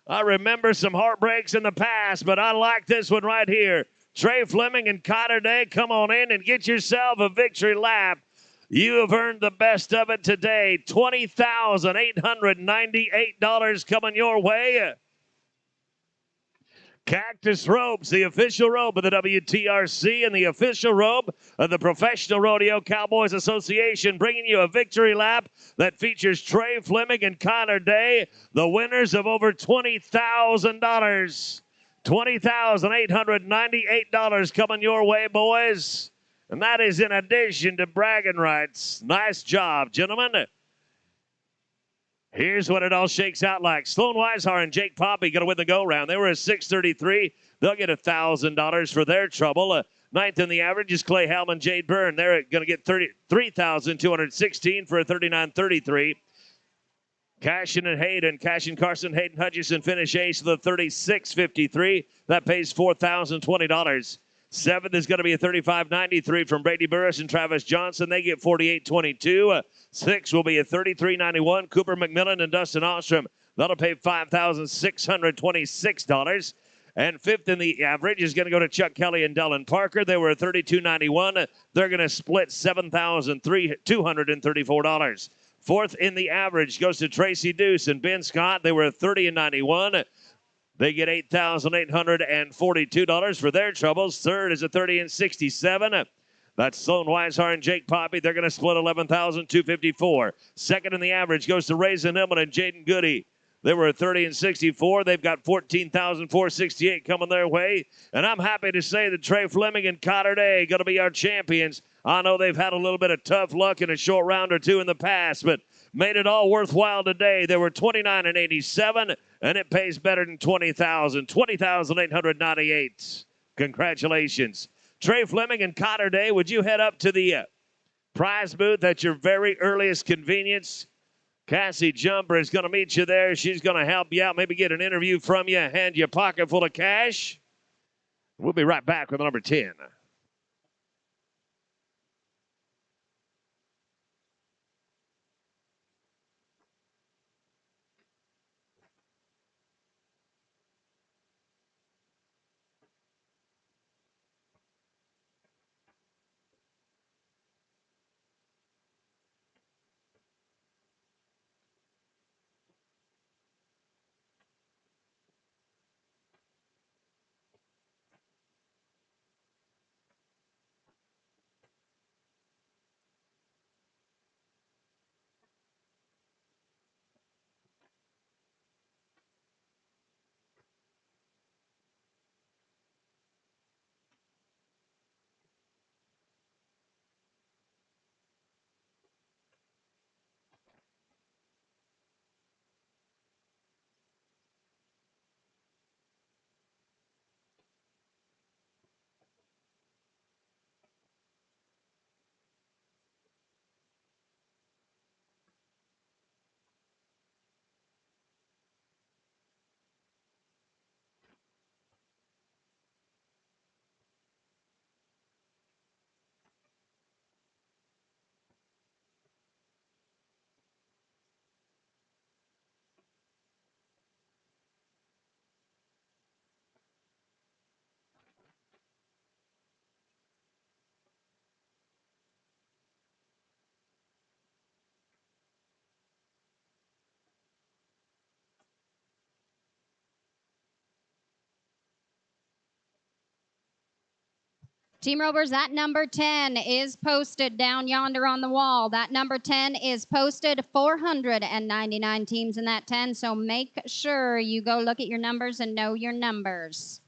I remember some heartbreaks in the past, but I like this one right here. Trey Fleming and Connor Day, come on in and get yourself a victory lap. You have earned the best of it today. $20,898 coming your way. Cactus Ropes, the official robe of the WTRC and the official robe of the Professional Rodeo Cowboys Association, bringing you a victory lap that features Trey Fleming and Connor Day, the winners of over $20,000. $20,898 coming your way, boys. And that is in addition to bragging rights. Nice job, gentlemen. Here's what it all shakes out like. Sloan Weishar and Jake Poppy going to win the go-round. They were at 633. They'll get $1,000 for their trouble. Ninth in the average is Clay Helm and Jade Byrne. They're going to get $33,216 for a 39.33. Cashin and Hayden, Cashin Carson, Hayden Hutchison finish ace of the 36.53. That pays $4,020. Seventh is going to be a 35.93 from Brady Burris and Travis Johnson. They get 48.22. Sixth will be a 33.91. Cooper McMillan and Dustin Ostrom. That'll pay $5,626. And fifth in the average is going to go to Chuck Kelly and Dylan Parker. They were at 32.91. They're going to split $7,234. Fourth in the average goes to Tracy Deuce and Ben Scott. They were at 30.91. They get $8,842 for their troubles. Third is a 30.67. That's Sloan Weishar and Jake Poppy. They're going to split $11,254. Second in the average goes to Raisin Illman and Jaden Goody. They were at 30.64. They've got $14,468 coming their way. And I'm happy to say that Trey Fleming and Connor Day are going to be our champions. I know they've had a little bit of tough luck in a short round or two in the past, but made it all worthwhile today. They were 29.87, and it pays better than $20,000. $20,898. Congratulations. Trey Fleming and Connor Day, would you head up to the prize booth at your very earliest convenience? Cassie Jumper is going to meet you there. She's going to help you out, maybe get an interview from you, hand you a pocket full of cash. We'll be right back with number 10. Team Ropers, that number 10 is posted down yonder on the wall. That number 10 is posted. 499 teams in that 10, so make sure you go look at your numbers and know your numbers.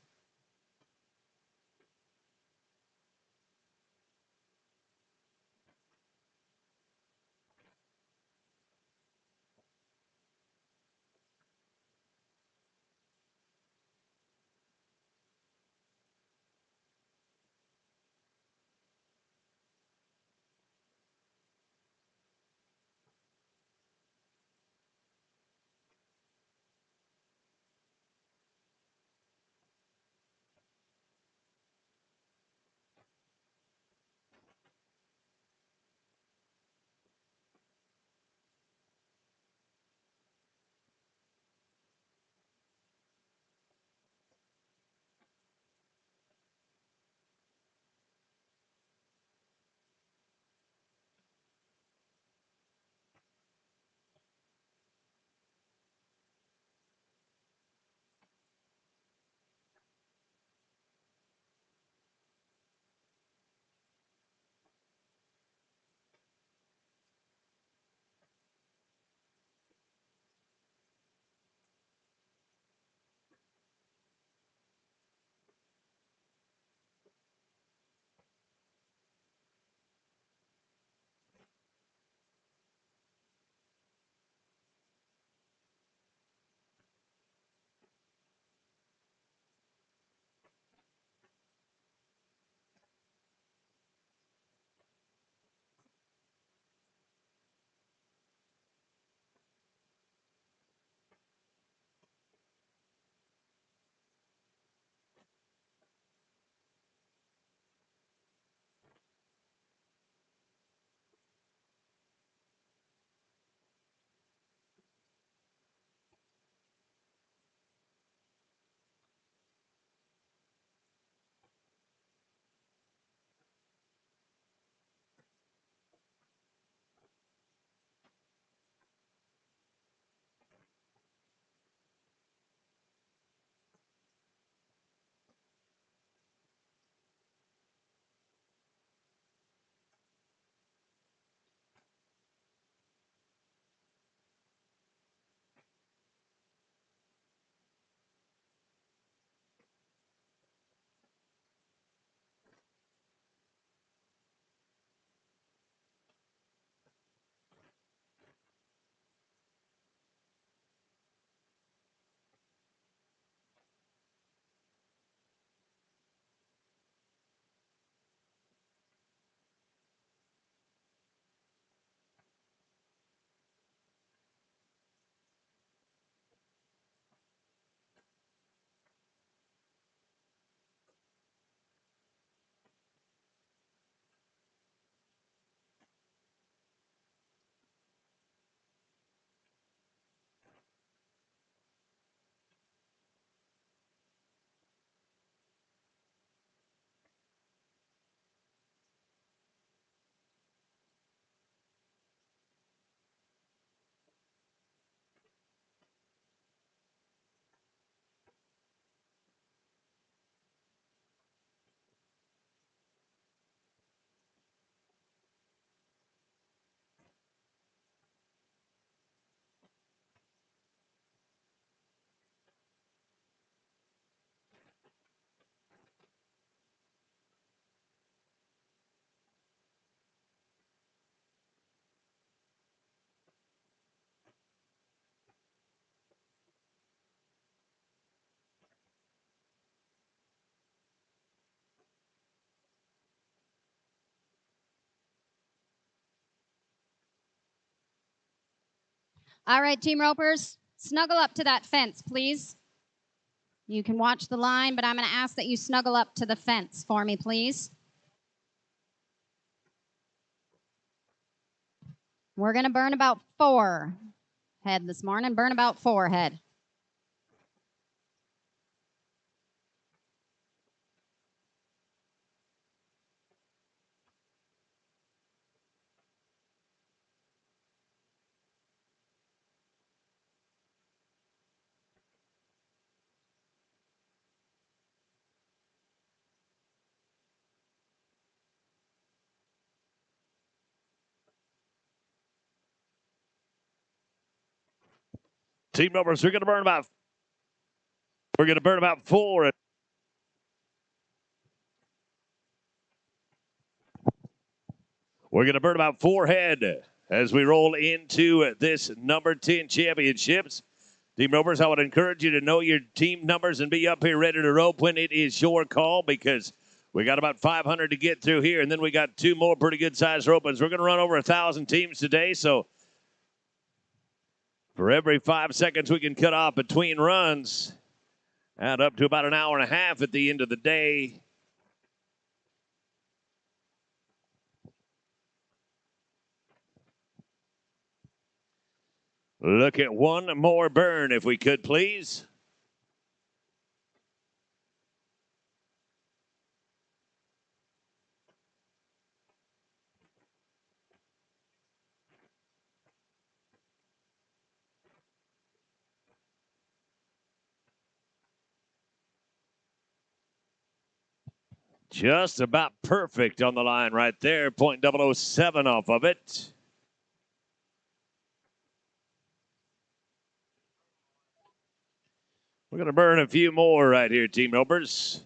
All right, Team Ropers, snuggle up to that fence, please. You can watch the line, but I'm going to ask that you snuggle up to the fence for me, please. We're going to burn about 4 head this morning. Burn about 4 head. Team numbers, we're going to burn about 4. We're going to burn about 4 head as we roll into this number 10 championships. Team numbers, I would encourage you to know your team numbers and be up here ready to rope when it is your call, because we got about 500 to get through here, and then we got 2 more pretty good size ropings. We're going to run over 1,000 teams today, so for every 5 seconds we can cut off between runs, add up to about an hour and a half at the end of the day. Look at one more burn, if we could, please. Just about perfect on the line right there. 0.007 off of it. We're going to burn a few more right here, team numbers.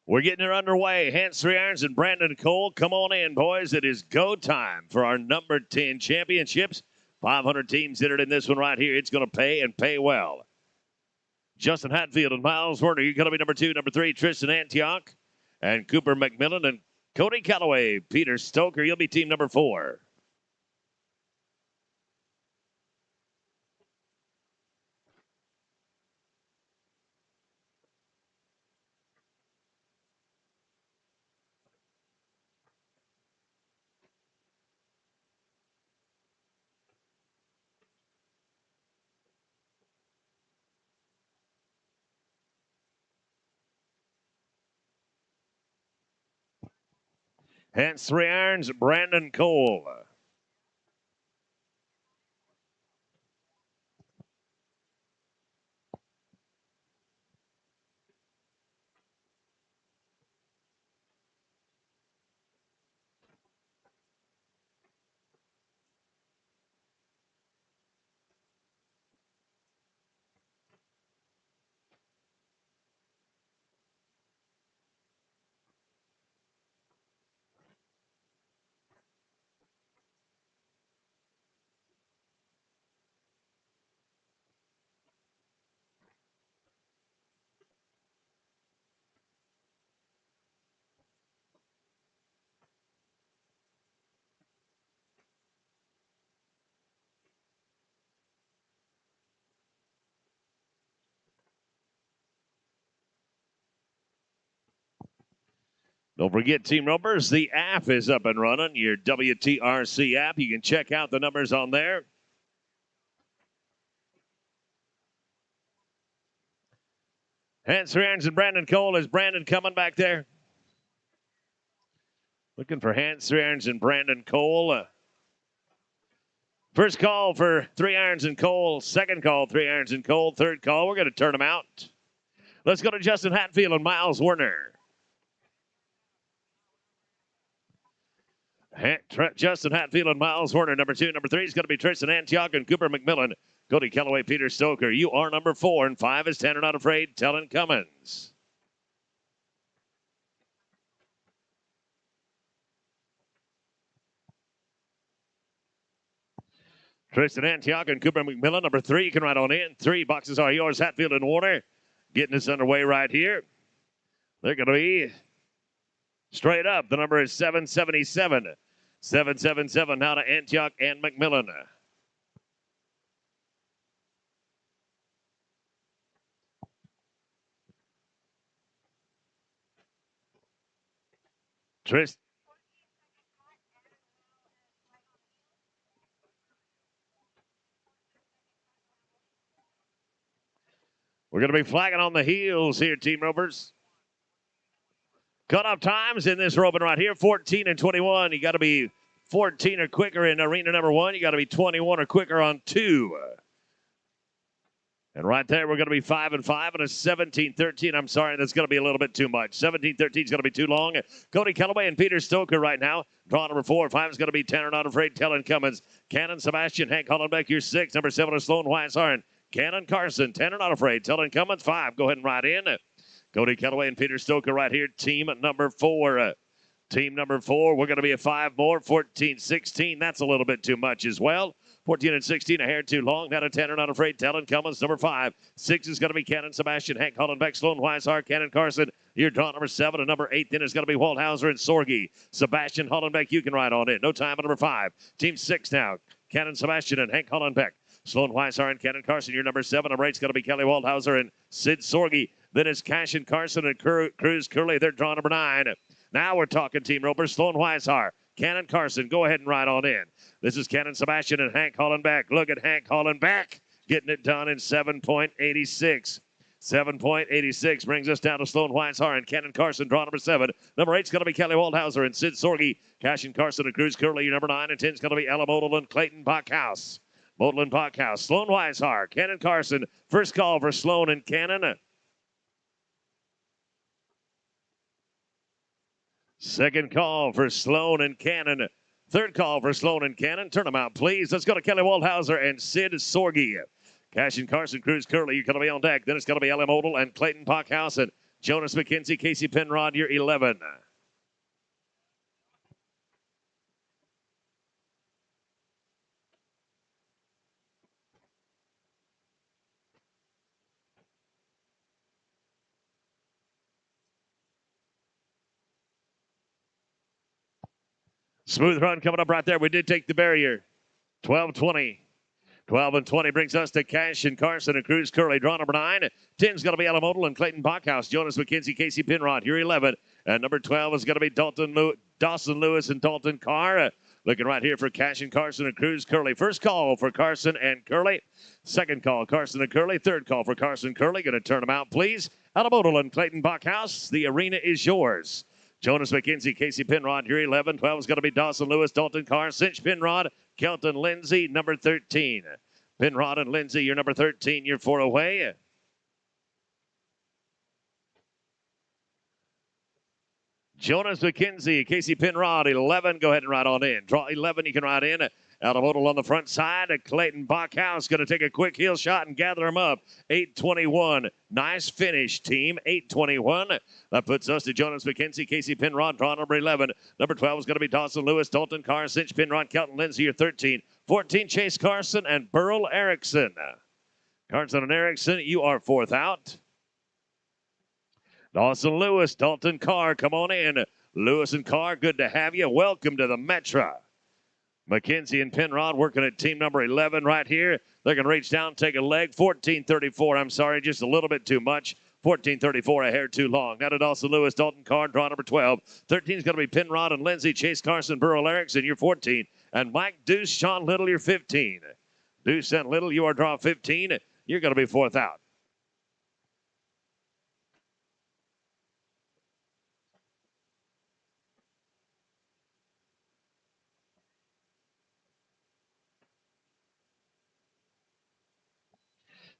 We're getting it underway. Hans 3 Irons and Brandon Cole. Come on in, boys. It is go time for our number 10 championships. 500 teams entered in this one right here. It's going to pay and pay well. Justin Hatfield and Miles Werner, you're going to be number 2. Number 3, Tristan Antioch. And Cooper McMillan and Cody Calloway. Peter Stoker, you'll be team number 4. Hans 3 Irons, Brandon Cole. Don't forget, team numbers, the app is up and running. Your WTRC app. You can check out the numbers on there. Hans 3 irons and Brandon Cole. Is Brandon coming back there? Looking for Hans 3 irons and Brandon Cole. First call for 3 irons and Cole. Second call, 3 irons and Cole. Third call, we're going to turn them out. Let's go to Justin Hatfield and Miles Werner. Justin Hatfield and Miles Werner, number 2. Number 3 is going to be Tristan Antioch and Cooper McMillan. Cody Kellaway, Peter Stoker. You are number 4, and 5 is Tanner Not Afraid, Tellin Cummins. Tristan Antioch and Cooper McMillan, number 3. You can ride on in. 3 boxes are yours, Hatfield and Warner. Getting this underway right here. They're going to be straight up. The number is 777. 777 now to Antioch and McMillan. We're going to be flagging on the heels here, Team Ropers. Cutoff times in this roping right here, 14 and 21. You got to be 14 or quicker in arena number 1. You got to be 21 or quicker on 2. And right there, we're going to be 5 and 5 and a 17-13. I'm sorry, that's going to be a little bit too much. 17-13 is going to be too long. Cody Kellaway and Peter Stoker right now. Draw number 4. 5 is going to be Tanner Not Afraid, Tellin Cummins. Cannon Sebastian, Hank Hollenbeck, your 6. Number 7 is Sloan Weishausen. Cannon Carson, Tanner Not Afraid, Tellin Cummins. 5, go ahead and ride in. Cody Kellaway and Peter Stoker right here. Team number 4. Team number 4, we're going to be a 5 more. 14-16, that's a little bit too much as well. 14 and 16, a hair too long. Now to Tanner Not Afraid, Tellin Cummins, number 5. 6 is going to be Cannon Sebastian, Hank Hollenbeck, Sloan Weishausen, Cannon Carson. Your draw number 7 and number 8 then is going to be Waldhauser and Sorgi. Sebastian Hollenbeck, you can ride on in. No time at number 5. Team 6 now. Cannon Sebastian and Hank Hollenbeck. Sloan Weishausen and Cannon Carson, your number 7. Number 8 is going to be Kelly Waldhauser and Sid Sorgi. Then it's Cash and Carson and Cruz Curley. They're draw number 9. Now we're talking Team Ropers. Sloan Weishausen, Cannon Carson, go ahead and ride on in. This is Cannon Sebastian and Hank Hollenbeck. Look at Hank Hollenbeck getting it done in 7.86. 7.86 brings us down to Sloan Weishausen and Cannon Carson, draw number 7. Number 8 is going to be Kelly Waldhauser and Sid Sorgi. Cash and Carson and Cruz Curley, your number 9. And 10 is going to be Ella Model and Clayton Bachhaus. Model and Bachhaus. Sloan Weishausen, Cannon Carson. First call for Sloan and Cannon. Second call for Sloan and Cannon. Third call for Sloan and Cannon. Turn them out, please. Let's go to Kelly Waldhauser and Sid Sorgi. Cash and Carson, Cruz Curley, you're going to be on deck. Then it's going to be Ella Model and Clayton Bachhaus and Jonas McKenzie, Casey Penrod, you're 11. Smooth run coming up right there. We did take the barrier. 12-20. 12 and 20 brings us to Cash and Carson and Cruz Curley. Draw number 9. 10 is going to be Ella Model and Clayton Bachhaus. Jonas McKenzie, Casey Penrod. You're 11. And number 12 is going to be Dawson Lewis and Dalton Carr. Looking right here for Cash and Carson and Cruz Curley. First call for Carson and Curley. Second call, Carson and Curley. Third call for Carson Curley. Going to turn them out, please. Ella Model and Clayton Bachhaus. The arena is yours. Jonas McKenzie, Casey Penrod, you're 11. 12 is going to be Dawson Lewis, Dalton Carr, Cinch Penrod, Kelton Lindsay, number 13. Penrod and Lindsay, you're number 13. You're 4 away. Jonas McKenzie, Casey Penrod, 11. Go ahead and ride on in. Draw 11, you can ride in. Out of Model on the front side. Clayton Bachhaus going to take a quick heel shot and gather him up. 8:21. Nice finish, team. 8:21. That puts us to Jonas McKenzie, Casey Penrod, draw number 11. Number 12 is going to be Dawson Lewis, Dalton Carr, Cinch Penrod, Kelton Lindsay, your 13. 14, Chase Carson and Burl Erickson. Carson and Erickson, you are 4th out. Dawson Lewis, Dalton Carr, come on in. Lewis and Carr, good to have you. Welcome to the Metra. McKenzie and Penrod working at team number 11 right here. They're going to reach down, take a leg. 14:34. I'm sorry, just a little bit too much. 14:34, a hair too long. Now to Dawson Lewis, Dalton Carr, draw number 12. 13 is going to be Penrod and Lindsay, Chase Carson, Burl Erickson, you're 14. And Mike Deuce, Sean Little, you're 15. Deuce and Little, you are draw 15. You're going to be 4th out.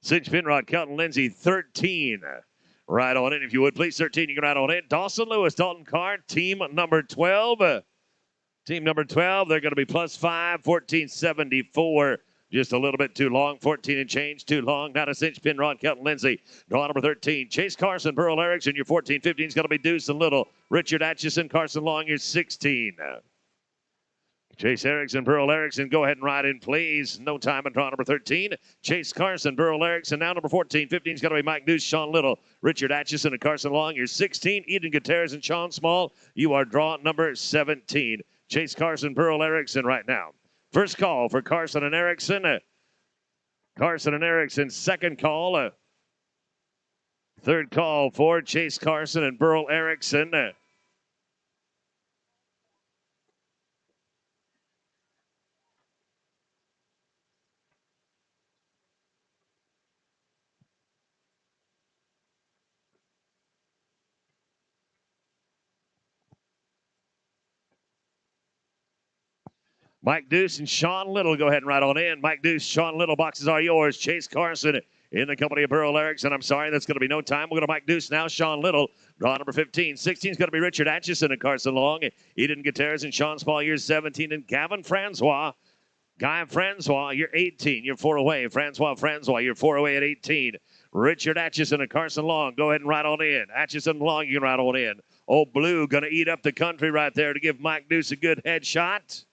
Cinch Pinrod, Kelton Lindsay, 13. Right on in, if you would, please. 13, you can ride on in. Dawson Lewis, Dalton Carr, team number 12. Team number 12, they're going to be plus 5, 1474. Just a little bit too long. 14 and change, too long. Not a cinch. Pinrod, Kelton Lindsay. Draw number 13. Chase Carson, Burl Erickson, your 14. 15 is going to be Deuce and Little. Richard Atchison, Carson Long, your 16. Chase Erickson, Burl Erickson, go ahead and ride in, please. No time in draw number 13. Chase Carson, Burl Erickson, now number 14. 15 is going to be Mike Deuce, Sean Little, Richard Atchison, and Carson Long. Your 16, Eden Gutierrez and Sean Small. You are draw number 17. Chase Carson, Burl Erickson right now. First call for Carson and Erickson. Carson and Erickson, second call. Third call for Chase Carson and Burl Erickson. Mike Deuce and Sean Little, go ahead and ride on in. Mike Deuce, Sean Little, boxes are yours. Chase Carson in the company of Burl Erickson. I'm sorry, that's going to be no time. We'll go to Mike Deuce now. Sean Little, draw number 15. 16 is going to be Richard Atchison and Carson Long. Eden Gutierrez and Sean Small, you're 17. And Gavin Francois. Guy Francois, you're 18. You're 4 away. Francois, you're 4 away at 18. Richard Atchison and Carson Long, go ahead and ride on in. Atchison Long, you can ride on in. Old Blue going to eat up the country right there to give Mike Deuce a good headshot.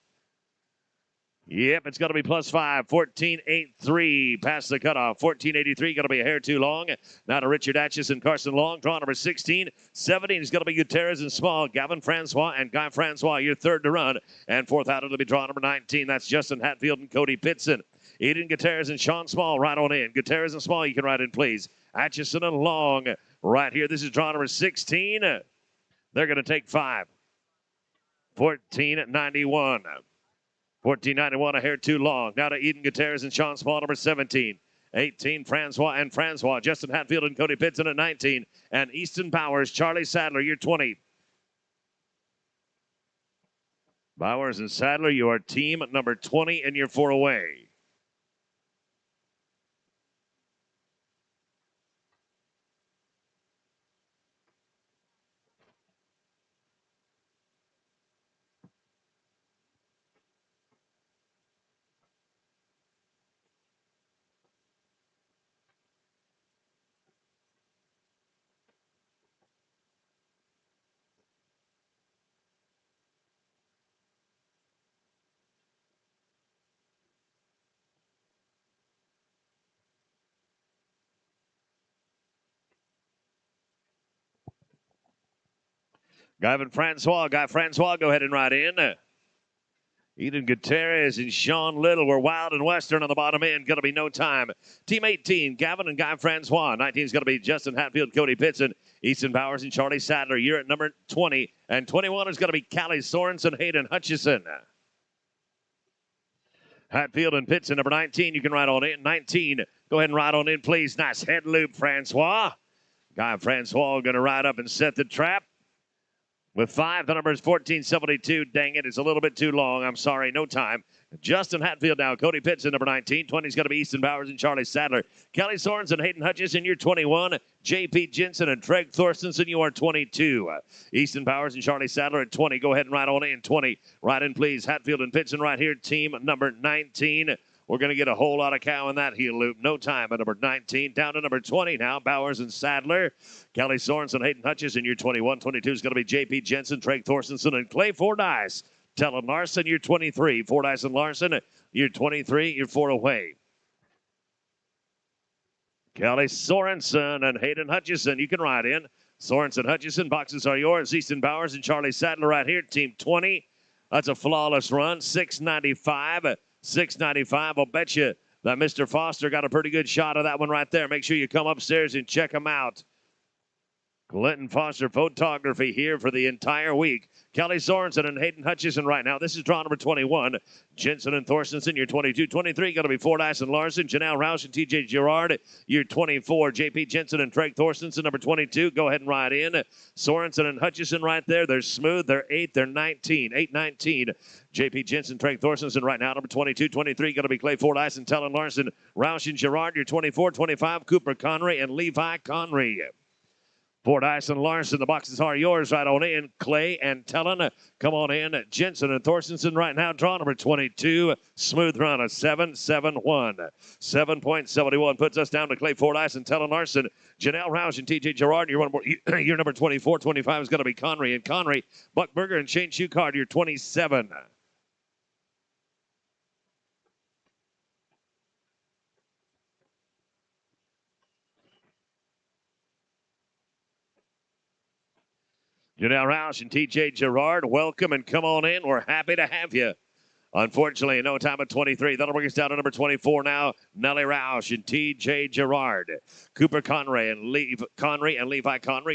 Yep, it's going to be plus 5. 14.83 past the cutoff. 14.83 going to be a hair too long. Now to Richard Atchison, Carson Long. Draw number 16. 17 is going to be Gutierrez and Small. Gavin Francois and Guy Francois, your third to run. And fourth out, it'll be draw number 19. That's Justin Hatfield and Cody Pitson. Eden Gutierrez and Sean Small right on in. Gutierrez and Small, you can ride in, please. Atchison and Long right here. This is draw number 16. They're going to take 5. 14.91. 14.91, a hair too long. Now to Eden Gutierrez and Sean Small, number 17. 18, Francois and Francois. Justin Hatfield and Cody Pitson at 19. And Easton Bowers, Charlie Sadler, you're 20. Bowers and Sadler, you are team number 20, and you're 4 away. Guy Francois, go ahead and ride in. Eden Gutierrez and Sean Little were Wild and Western on the bottom end. Going to be no time. Team 18, Gavin and Guy Francois. 19 is going to be Justin Hatfield, Cody Pitson, Easton Bowers, and Charlie Sadler. You're at number 20. And 21 is going to be Callie Sorensen, Hayden Hutchison. Hatfield and Pitson, number 19, you can ride on in. 19, go ahead and ride on in, please. Nice head loop, Francois. Guy Francois going to ride up and set the trap. With 5, the number is 1472. Dang it, it's a little bit too long. I'm sorry, no time. Justin Hatfield now. Cody Pitson, number 19. 20 is going to be Easton Bowers and Charlie Sadler. Kelly Sorensen, Hayden Hutchison, you're 21. J.P. Jensen and Treg Thorstensen, you are 22. Easton Bowers and Charlie Sadler at 20. Go ahead and ride on in. 20. Ride in, please. Hatfield and Pitson right here. Team number 19. We're going to get a whole lot of cow in that heel loop. No time at number 19. Down to number 20 now. Bowers and Sadler. Kelly Sorensen, Hayden Hutchison, you're 21. 22 is going to be J.P. Jensen, Treg Thorstensen, and Clay Fordyce. Tellin Larson, you're 23. Fordyce and Larson, you're 23. You're 4 away. Kelly Sorensen and Hayden Hutchison, you can ride in. Sorensen, Hutchison, boxes are yours. Easton Bowers and Charlie Sadler right here. Team 20. That's a flawless run. 695. 695. I'll bet you that Mr. Foster got a pretty good shot of that one right there. Make sure you come upstairs and check him out. Clinton Foster Photography here for the entire week. Kelly Sorensen and Hayden Hutchison right now. This is draw number 21. Jensen and Thorstensen, your 22. 23 going to be Fordyce and Larson. Janelle Roush and TJ Girard, your 24. JP Jensen and Craig Thorstensen, number 22. Go ahead and ride in. Sorensen and Hutchison right there. They're smooth. They're 8. They're 19. 8-19. JP Jensen, Craig Thorstensen right now. Number 22. 23 going to be Clay Fordyce and Talon Larson. Roush and Girard, your 24. 25. Cooper Connery and Levi Connery. Fordyce and Larson, the boxes are yours. Right on in. Clay and Tellen, come on in. Jensen and Thorstensen right now. Draw number 22. Smooth run of 7-7-1. 7.71 puts us down to Clay Fordyce and Tellen Larson. Janelle Roush and TJ Girard. Your number 24. 25 is going to be Connery and Connery. Buck Berger and Shane Shucard, your 27. Janelle Roush and TJ Girard, welcome and come on in. We're happy to have you. Unfortunately, no time at 23. That'll bring us down to number 24 now. Nellie Roush and T.J. Girard. Cooper Connery and Levi Connery.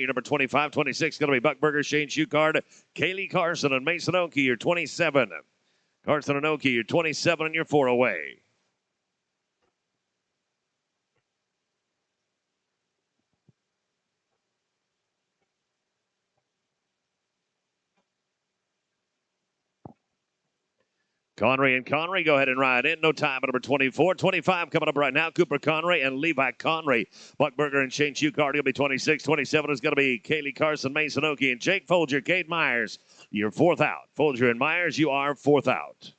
Your number 25. 26 going to be Buck Berger, Shane Shucard. Kaylee Carson and Mason Oakey, your 27. Carson and Oakey, your 27 and your 4 away. Connery and Connery, go ahead and ride in. No time at number 24. 25 coming up right now. Cooper Connery and Levi Connery. Buck Berger and Shane Shucard will be 26. 27 is going to be Kaylee Carson, Mason Oakey, and Jake Folger, Cade Myers. You're 4th out. Folger and Myers, you are 4th out.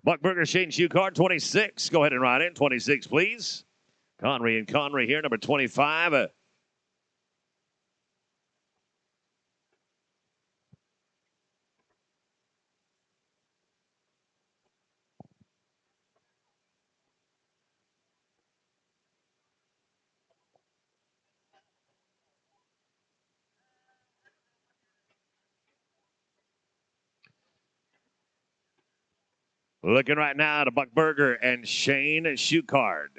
Buck Berger, Shane Shucard, 26. Go ahead and ride in. 26, please. Connery and Connery here, number 25. Looking right now to Buck Berger and Shane Shucard.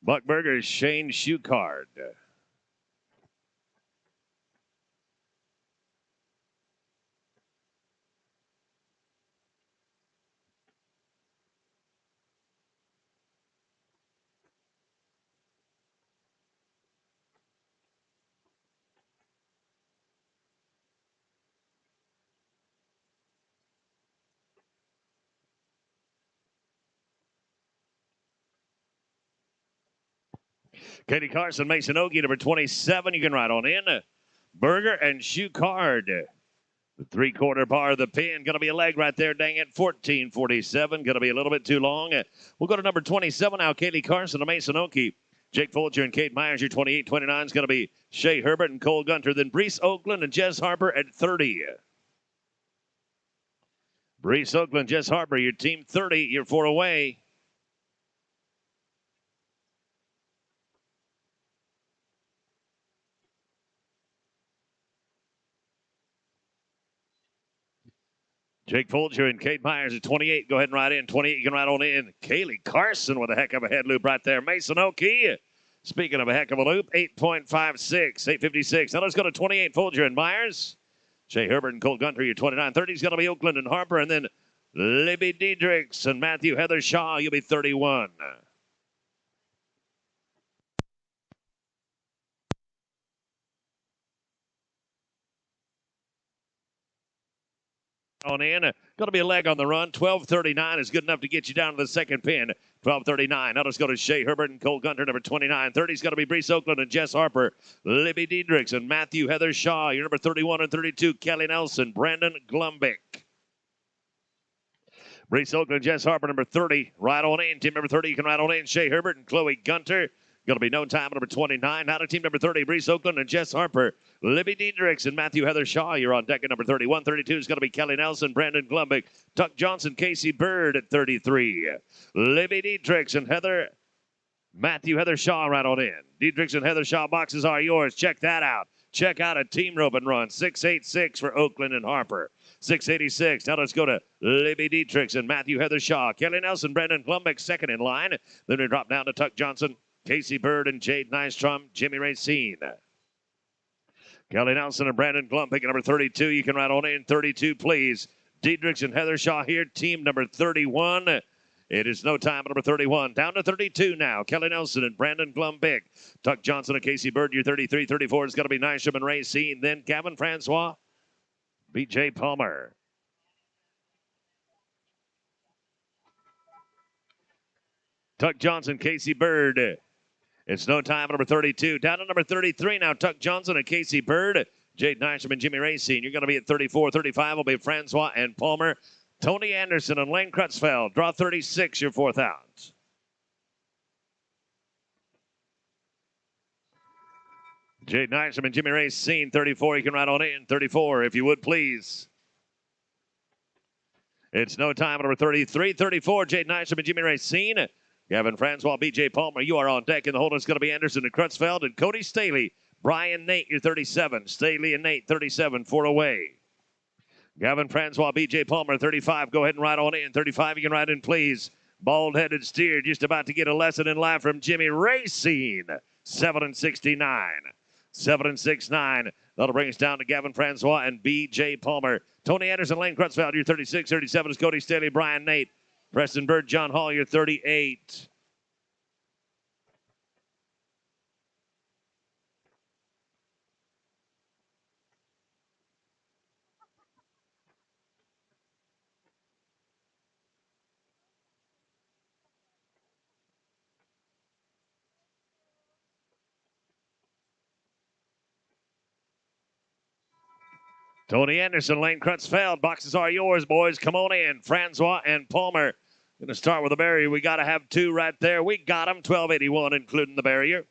Buck Berger, Shane Shucard. Katie Carson, Mason Oakey, number 27. You can ride on in. Berger and Shucard. The 3/4 bar of the pin. Going to be a leg right there. Dang it. 14:47. Going to be a little bit too long. We'll go to number 27 now. Katie Carson to Mason Oakey. Jake Folger and Cade Myers, your 28. 29 is going to be Shea Herbert and Cole Gunter. Then Brees Oakland and Jess Harper at 30. Brees Oakland, Jess Harper, your team 30. You're 4 away. Jake Folger and Cade Myers at 28. Go ahead and ride in. 28, you can ride on in. Kaylee Carson with a heck of a head loop right there. Mason Oakey, speaking of a heck of a loop, 8.56, 8.56. Now let's go to 28, Folger and Myers. Shea Herbert and Cole Gunter, your 29. 30 is going to be Oakland and Harper. And then Libby Diedrichs and Matthew Heather Shaw, you'll be 31. On in. Going to be a leg on the run. 12:39 is good enough to get you down to the second pin. 12:39. Now let's go to Shea Herbert and Cole Gunter, number 29. 30 is going to be Brees Oakland and Jess Harper. Libby Diedrichs and Matthew Heather Shaw. Your number 31 and 32, Kelly Nelson, Brandon Glumbick. Brees Oakland, Jess Harper, number 30. Ride on in. Team number 30, you can ride on in. Shea Herbert and Chloe Gunter. Going to be no time, number 29. Now to team number 30, Breeze Oakland and Jess Harper. Libby Diedrichs and Matthew Heather Shaw. You're on deck at number 31. 32 is going to be Kelly Nelson, Brandon Glumbick, Tuck Johnson, Casey Bird at 33. Libby Diedrichs and Matthew Heather Shaw right on in. Diedrichs and Heather Shaw boxes are yours. Check that out. Check out a team rope and run. 686 for Oakland and Harper. 686. Now let's go to Libby Diedrichs and Matthew Heather Shaw. Kelly Nelson, Brandon Glumbick second in line. Then we drop down to Tuck Johnson, Casey Bird, and Jade Nystrom, Jimmy Racine. Kelly Nelson and Brandon Glumbick at number 32. You can ride on in. 32, please. Diedrichs and Heather Shaw here. Team number 31. It is no time at number 31. Down to 32 now. Kelly Nelson and Brandon Glumbick. Tuck Johnson and Casey Bird. Your 33. 34 is going to be Nystrom and Racine. Then Gavin Francois, B.J. Palmer. Tuck Johnson, Casey Bird. It's no time at number 32. Down to number 33 now. Tuck Johnson and Casey Bird. Jade Nystrom and Jimmy Racine. You're going to be at 34. 35 will be Francois and Palmer. Tony Anderson and Lane Crutchfield. Draw 36, your fourth out. Jade Nystrom and Jimmy Racine. 34, you can ride on in. 34, if you would, please. It's no time at number 33. 34, Jade Nystrom and Jimmy Racine. Gavin Francois, B.J. Palmer, you are on deck. In the hold, it's going to be Anderson and Crutchfield and Cody Staley. Brian Nate, you're 37. Staley and Nate, 37, 4 away. Gavin Francois, B.J. Palmer, 35. Go ahead and ride on in. 35, you can ride in, please. Bald-headed steer, just about to get a lesson in life from Jimmy Racine. 7-69. 7-6-9. That'll bring us down to Gavin Francois and B.J. Palmer. Tony Anderson, Lane Crutchfield, you're 36. 37 is Cody Staley, Brian Nate. Preston Bird, John Hall, you're 38. Tony Anderson, Lane Crutchfield. Boxes are yours, boys. Come on in. Francois and Palmer. Going to start with the barrier. We got to have two right there. We got them. 12.81, including the barrier.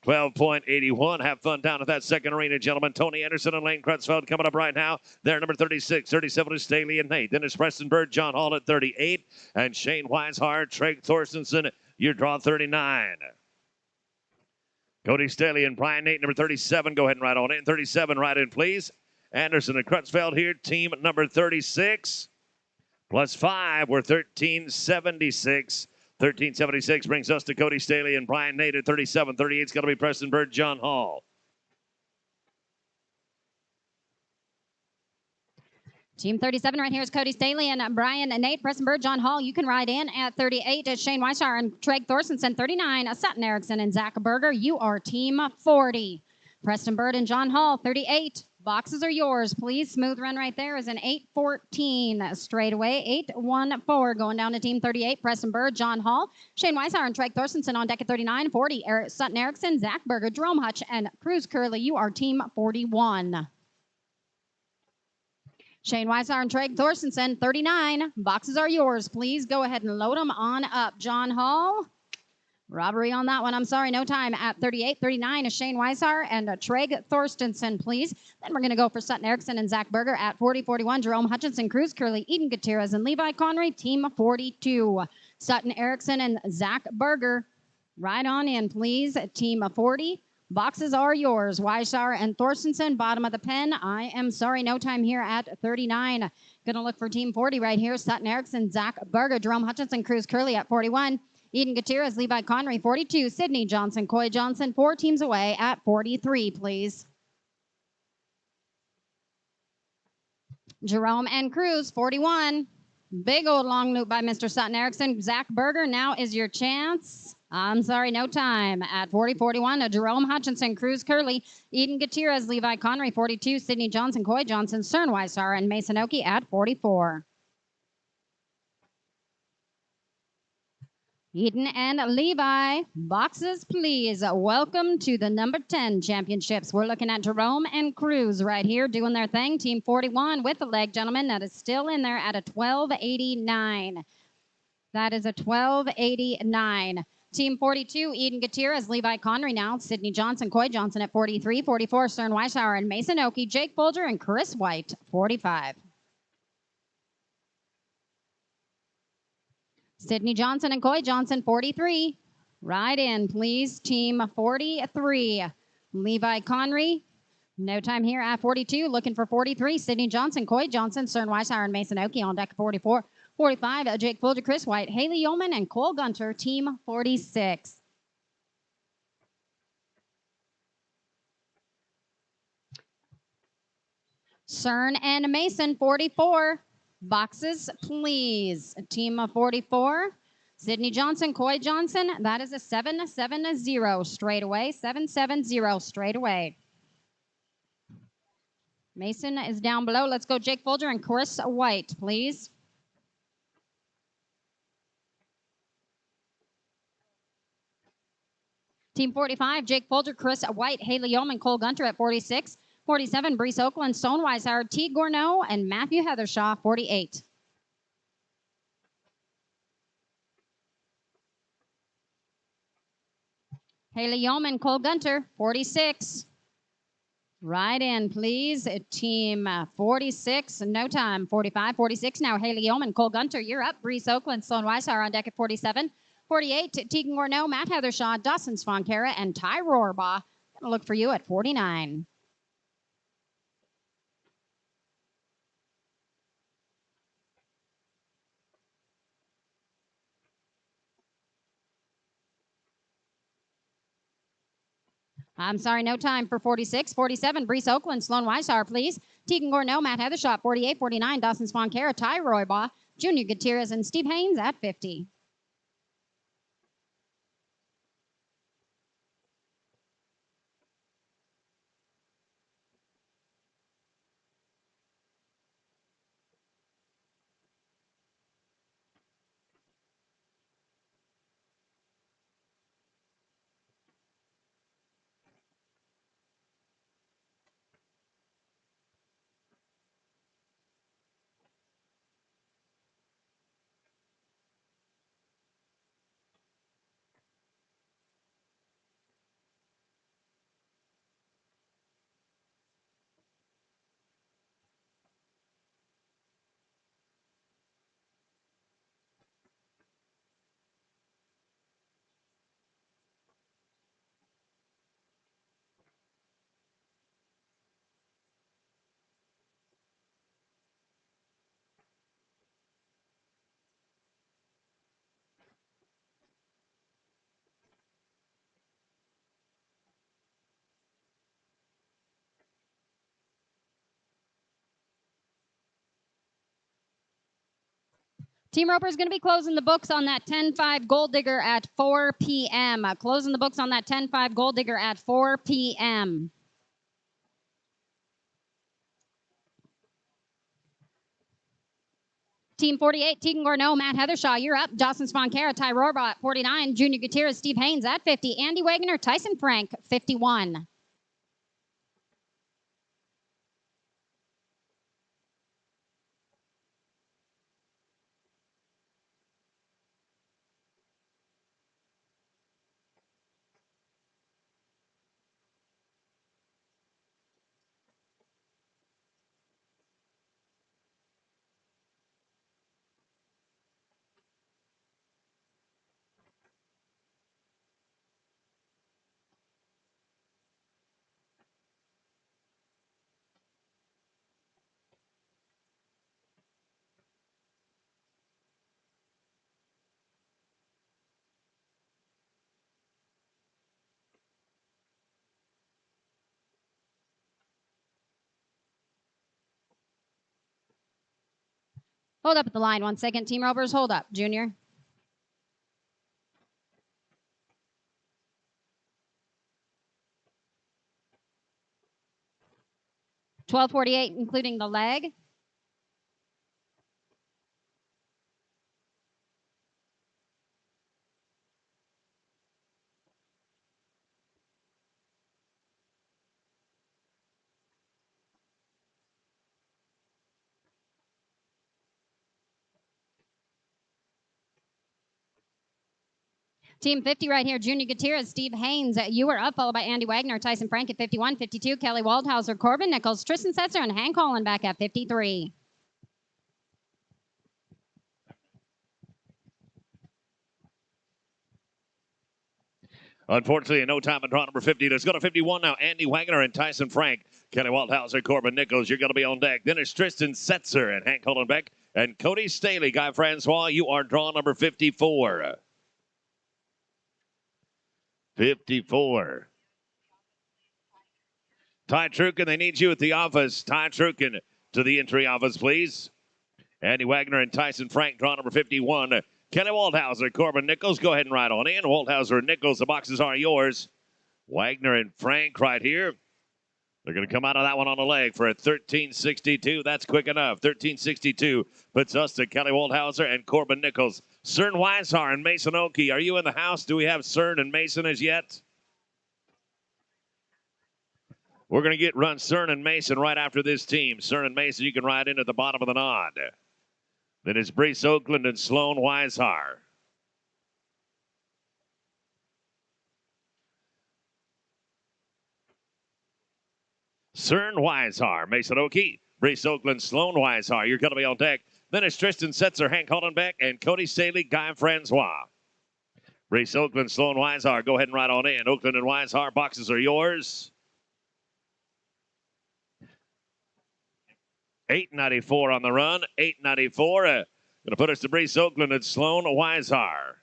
12.81. Have fun down at that second arena, gentlemen. Tony Anderson and Lane Crutchfield coming up right now. They're number 36. 37 is Staley and Nate. Then it's Preston Bird, John Hall at 38. And Shane Weishart, Treg Thorstensen, your draw 39. Cody Staley and Brian Nate, number 37. Go ahead and ride on in. 37, ride in, please. Anderson and Crutchfield here, team number 36. Plus 5, we're 1376. 1376 brings us to Cody Staley and Brian Nate at 37. 38 is going to be Preston Bird, John Hall. Team 37 right here is Cody Staley and Brian and Nate. Preston Bird, John Hall. You can ride in at 38. It's Shane Weishart and Treg Thorstensen. 39, Sutton Erickson and Zach Berger. You are team 40. Preston Bird and John Hall, 38. Boxes are yours, please. Smooth run right there is an 8-14 straight away. 8-1-4 going down to team 38. Preston Bird, John Hall, Shane Weishart, and Treg Thorstensen on deck at 39. 40, Sutton Erickson, Zach Berger, Jerome Hutch, and Cruz Curley. You are team 41. Shane Weishart and Treg Thorstensen, 39. Boxes are yours, please. Go ahead and load them on up. John Hall. Robbery on that one. I'm sorry, no time at 38. 39 is Shane Weishart and Treg Thorstensen, please. Then we're going to go for Sutton Erickson and Zach Berger at 40. 41, Jerome Hutchinson, Cruz Curley, Eden Gutierrez, and Levi Connery, team 42. Sutton Erickson and Zach Berger. Right on in, please. Team 40. Boxes are yours. Weishart and Thorstensen, bottom of the pen. I am sorry, no time here at 39. Going to look for team 40 right here. Sutton Erickson, Zach Berger, Jerome Hutchinson, Cruz Curley at 41. Eden Gutierrez, Levi Connery, 42. Sydney Johnson, Coy Johnson, 4 teams away at 43, please. Jerome and Cruz, 41. Big old long loop by Mr. Sutton Erickson. Zach Berger, now is your chance. I'm sorry, no time. At 40-41, Jerome Hutchinson, Cruz Curley, Eden Gutierrez, Levi Connery, 42. Sydney Johnson, Coy Johnson, Cern Weishart, and Mason Oki at 44. Eden and Levi, boxes please. Welcome to the number 10 championships. We're looking at Jerome and Cruz right here doing their thing. Team 41 with the leg, gentlemen. That is still in there at a 12.89. That is a 12.89. Team 42, Eden Gutierrez, Levi Conry now, Sydney Johnson, Coy Johnson at 43, 44, Stern Weishauer and Mason Oakey, Jake Folger and Chris White, 45. Sydney Johnson and Coy Johnson, 43. Ride in, please. Team 43, Levi Conry. No time here at 42. Looking for 43. Sydney Johnson, Coy Johnson, Stern Weishauer and Mason Oakey on deck 44. 45, Jake Folger, Chris White, Haley Yeoman, and Cole Gunter, Team 46. Cern and Mason, 44. Boxes, please. Team 44. Sydney Johnson, Coy Johnson. That is a 7-7-0 straight away. 7-7-0 straight away. Mason is down below. Let's go Jake Folger and Chris White, please. Team 45, Jake Folger, Chris White, Haley Yeoman, Cole Gunter at 46. 47, Brees Oakland, Stone Weishauer, T. Gourneau, and Matthew Heathershaw, 48. Haley Yeoman, Cole Gunter, 46. Right in, please. Team 46, no time. 45, 46 now. Haley Yeoman, Cole Gunter, you're up. Brees Oakland, Stone Weishauer on deck at 47. 48, Tegan Gourneau, Matt Heathershaw, Dawson Svankara, and Ty Rohrbaugh. Gonna look for you at 49. I'm sorry, no time for 46. 47, Brees Oakland, Sloan Weishauer, please. Tegan Gourneau, Matt Heathershaw, 48. 49, Dawson Svankara, Ty Rohrbaugh, Junior Gutierrez, and Steve Haynes at 50. Team Roper is going to be closing the books on that 10-5 Gold Digger at 4 p.m. Closing the books on that 10-5 Gold Digger at 4 p.m. Team 48, Tegan Gourneau, Matt Heathershaw, you're up. Dawson Svankara, Ty Rohrbaugh at 49. Junior Gutierrez, Steve Haynes at 50. Andy Wagner, Tyson Frank, 51. Hold up at the line 1 second. Team Rovers, hold up. Junior. $12.48, including the leg. Team 50 right here, Junior Gutierrez, Steve Haynes. You are up, followed by Andy Wagner, Tyson Frank at 51, 52, Kelly Waldhauser, Corbin Nichols, Tristan Setzer, and Hank Hollenbeck at 53. Unfortunately, no time in draw number 50. Let's go to 51 now. Andy Wagner and Tyson Frank. Kelly Waldhauser, Corbin Nichols, you're going to be on deck. Then it's Tristan Setzer and Hank Hollenbeck. And Cody Staley, Guy Francois, you are draw number 54. 54. Ty Trukin, they need you at the office. Ty Trukin to the entry office, please. Andy Wagner and Tyson Frank, draw number 51. Kelly Waldhauser, Corbin Nichols, go ahead and ride on in. Waldhauser and Nichols, the boxes are yours. Wagner and Frank right here. They're going to come out of that one on the leg for a 13.62. That's quick enough. 13.62 puts us to Kelly Waldhauser and Corbin Nichols. Cern Weishar and Mason Oakey. Are you in the house? Do we have Cern and Mason as yet? We're going to run Cern and Mason right after this team. Cern and Mason, you can ride in at the bottom of the nod. Then it's Brees Oakland and Sloan Weishar. Cern Weishar, Mason Oakey, Brees Oakland, Sloan Weishar. You're going to be on deck. Then it's Tristan Setzer, Hank Hollenbeck, and Cody Staley, Guy Francois. Brees Oakland, Sloan Weishar. Go ahead and ride on in. Oakland and Weishar, boxes are yours. 8.94 on the run. 8.94. Going to put us to Brees Oakland and Sloan Weishar.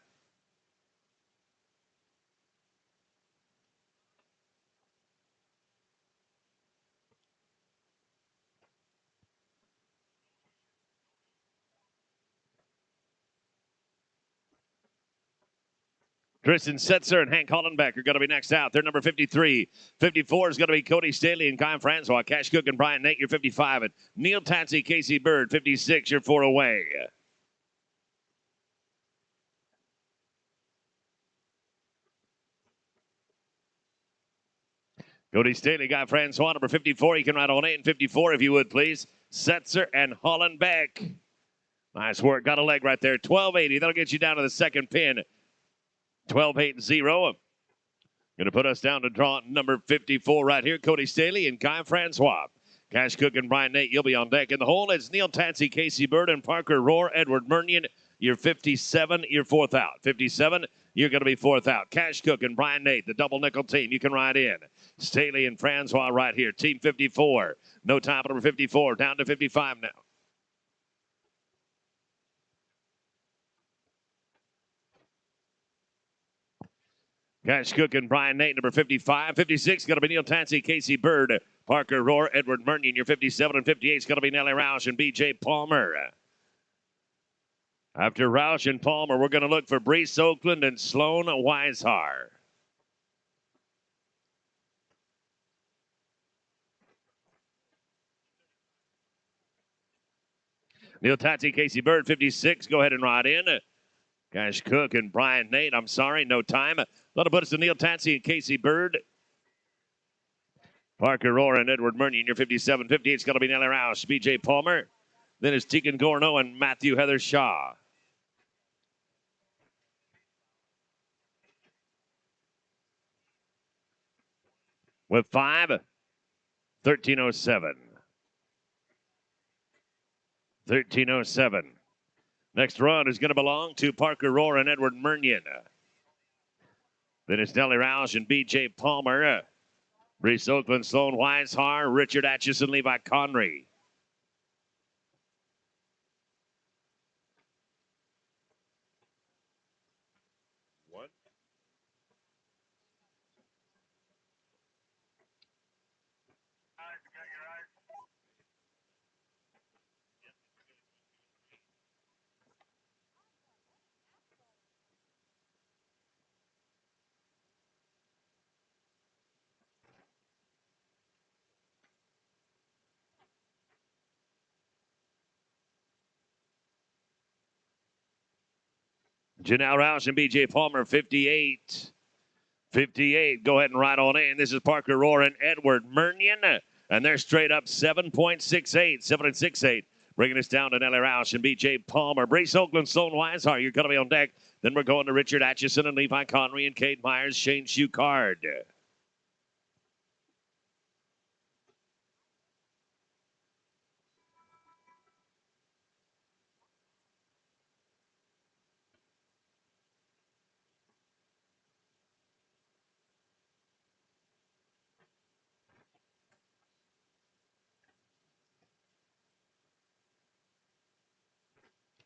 Tristan Setzer and Hank Hollenbeck are going to be next out. They're number 53. 54 is going to be Cody Staley and Guy Francois. Cash Cook and Brian Nate, you're 55. And Neil Tansey, Casey Bird, 56. You're 4 away. Cody Staley, Guy Francois, number 54. You can ride on 8 and 54 if you would, please. Setzer and Hollenbeck. Nice work. Got a leg right there. 12.80. That'll get you down to the second pin. 12.80. Going to put us down to draw number 54 right here. Cody Staley and Guy Francois. Cash Cook and Brian Nate, you'll be on deck. In the hole, it's Neil Tansey, Casey Bird, and Parker Rohr, Edward Murnion. You're 57. You're 4th out. 57. You're going to be 4th out. Cash Cook and Brian Nate, the double nickel team. You can ride in. Staley and Francois right here. Team 54. No time at number 54. Down to 55 now. Cash Cook and Brian Nate, number 55. 56 going to be Neil Tansey, Casey Bird, Parker Rohr, Edward Murnion. Your 57 and 58 is going to be Nellie Roush and B.J. Palmer. After Roush and Palmer, we're going to look for Brees Oakland and Sloan Weishar. Neil Tansey, Casey Bird, 56. Go ahead and ride in. Cash Cook and Brian Nate, I'm sorry, no time. That'll put us to Neil Tansey and Casey Bird. Parker Rohr and Edward Murnion, your 57. 58 is going to be Nellie Roush, B.J. Palmer. Then it's Tegan Gorno and Matthew Heather Shaw. With 5, 13.07. 13.07. Next run is going to belong to Parker Rohr and Edward Murnion. Then it's Nellie Roush and B.J. Palmer. Brees Oakland, Sloan Weishar, Richard Atchison, Levi Conry. Janelle Roush and B.J. Palmer, 58. 58. Go ahead and ride on in. This is Parker Rohr and Edward Murnion. And they're straight up 7.68. 7.68. Bringing us down to Nellie Roush and B.J. Palmer. Brees Oakland, Sloan Weishar. You're going to be on deck. Then we're going to Richard Atchison and Levi Connery and Cade Myers, Shane Shucard.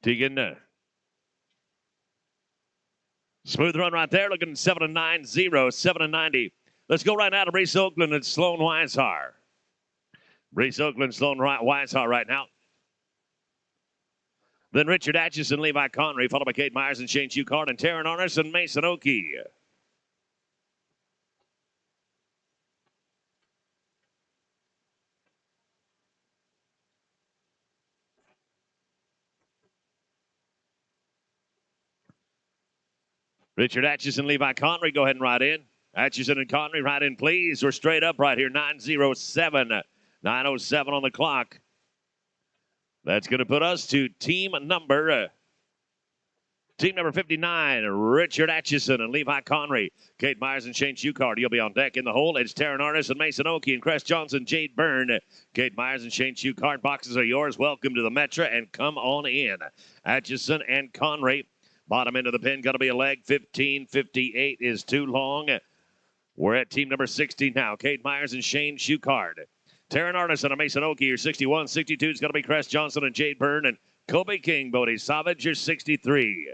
Tegan. Smooth run right there, looking 7-9-0, 7-90. Let's go right now to Reese Oakland and Sloan Weishar. Reese Oakland, Sloan Weishar right now. Then Richard Atchison, Levi Connery, followed by Cade Myers and Shane Shucard and Taryn Arnis and Mason Oakey. Richard Atchison, Levi Connery, go ahead and ride in. Atchison and Connery, ride in, please. We're straight up right here, 907. 907 on the clock. That's going to put us to team number 59, Richard Atchison and Levi Connery. Cade Myers and Shane Shucard. You'll be on deck in the hole. It's Taryn Arnis and Mason Oakey and Cress Johnson, Jade Byrne. Cade Myers and Shane Shucard. Boxes are yours. Welcome to the Metra and come on in. Atchison and Connery. Bottom end of the pin, going to be a leg. 15:58 is too long. We're at team number 60 now. Cade Myers and Shane Shucard. Taryn Arnis and Mason Oakey, your 61. 62 is going to be Cress Johnson and Jade Byrne. And Kobe King, Bodie Savage, your 63.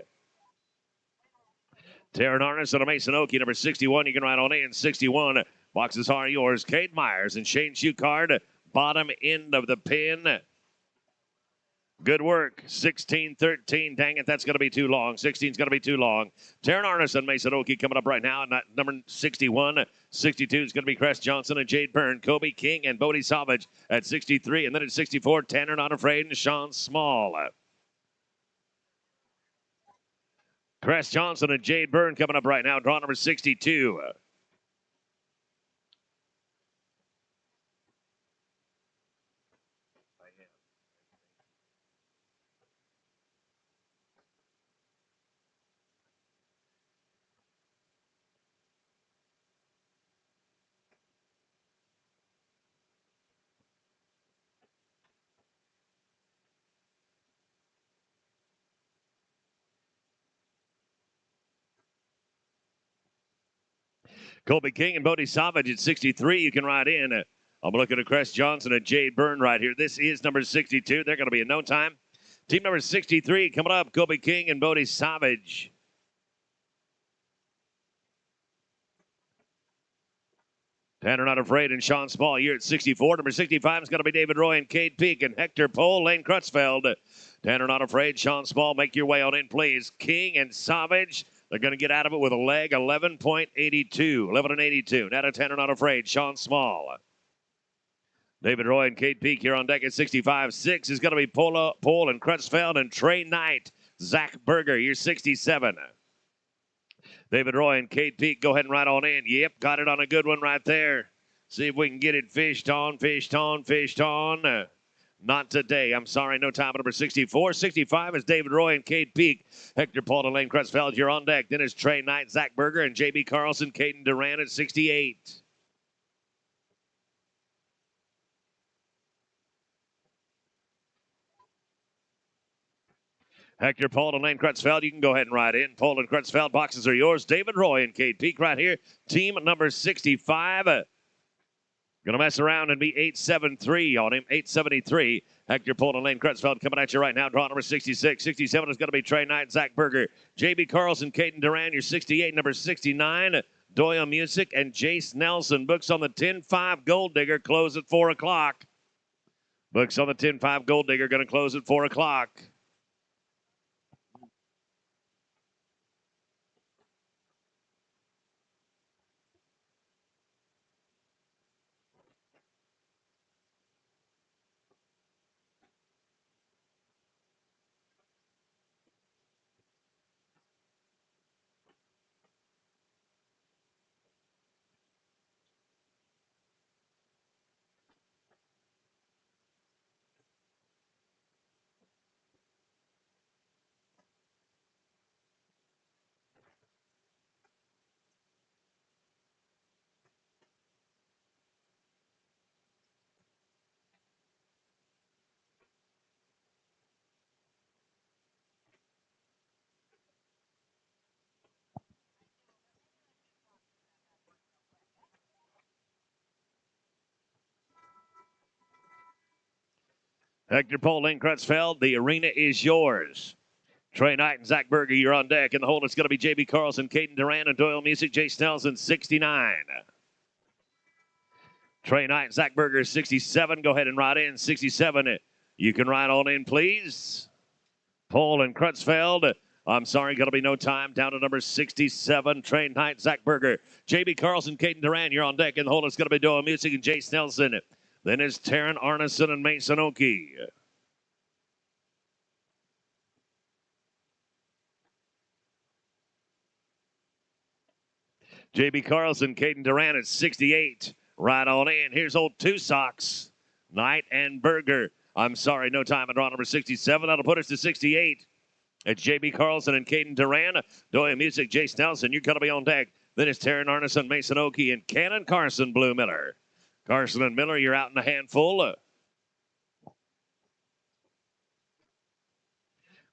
Taryn Arnis and Mason Oakey, number 61. You can ride on in. 61. Boxes are yours. Cade Myers and Shane Shucard. Bottom end of the pin. Good work. 16-13. Dang it, that's going to be too long. 16 is going to be too long. Taryn Arnis and Mason Oakey coming up right now. And number 61. 62 is going to be Cress Johnson and Jade Byrne. Kobe King and Bodie Savage at 63. And then at 64, Tanner Not Afraid and Sean Small. Cress Johnson and Jade Byrne coming up right now. Draw number 62. Kobe King and Bodie Savage at 63. You can ride in. I'm looking at Cress Johnson and Jade Byrne right here. This is number 62. They're going to be in no time. Team number 63 coming up. Kobe King and Bodie Savage. Tanner Not Afraid and Sean Small here at 64. Number 65 is going to be David Roy and Cade Peak and Hector Pohl, Lane Crutchfeld. Tanner Not Afraid, Sean Small, make your way on in, please. King and Savage. They're going to get out of it with a leg, 11.82. 11.82. Now to Tanner Not Afraid, Sean Small. David Roy and Cade Peak here on deck at 65. 6 is going to be Pohl and Crutchfeld and Trey Knight. Zach Berger, you're 67. David Roy and Cade Peak, go ahead and ride on in. Yep, got it on a good one right there. See if we can get it fished on, fished on, fished on. Not today. I'm sorry, no time. Number 64. 65 is David Roy and Cade Peak. Hector Paul and Lane Crutchfeld, you're on deck. Then it's Trey Knight, Zach Berger, and J.B. Carlson, Caden Duran at 68. Hector Paul and Lane Crutchfeld, you can go ahead and ride in. Paul and Crutchfeld, boxes are yours. David Roy and Cade Peak right here. Team number 65. Going to mess around and be 873 on him. 873. Hector Paul and Lane Crutchfeld coming at you right now. Draw number 66. 67 is going to be Trey Knight, Zach Berger. J.B. Carlson, Caden Duran, your 68. Number 69, Doyle Music and Jace Nelson. Books on the 10-5 Gold Digger close at 4 o'clock. Books on the 10-5 Gold Digger going to close at 4 o'clock. Hector Pole, Lynn Crutchfield, the arena is yours. Trey Knight and Zach Berger, you're on deck. In the hold, it's going to be J.B. Carlson, Caden Duran, and Doyle Music, Jay Snelson, 69. Trey Knight, Zach Berger, 67. Go ahead and ride in, 67. You can ride on in, please. Pole and Crutchfield. I'm sorry, going to be no time. Down to number 67, Trey Knight, Zach Berger. J.B. Carlson, Caden Duran, you're on deck. In the hold, it's going to be Doyle Music and Jay Snelson. Then is Taryn Arneson and Mason Oakey. J.B. Carlson, Caden Duran at 68. Right on in. Here's old Two Socks, Knight and Berger. I'm sorry, no time at draw number 67. That'll put us to 68. It's J.B. Carlson and Caden Duran. Doyle Music, Jay Snelson. You're going to be on deck. Then it's Taryn Arneson, Mason Oakey, and Cannon Carson, Blue Miller. Carson and Miller, you're out in a handful.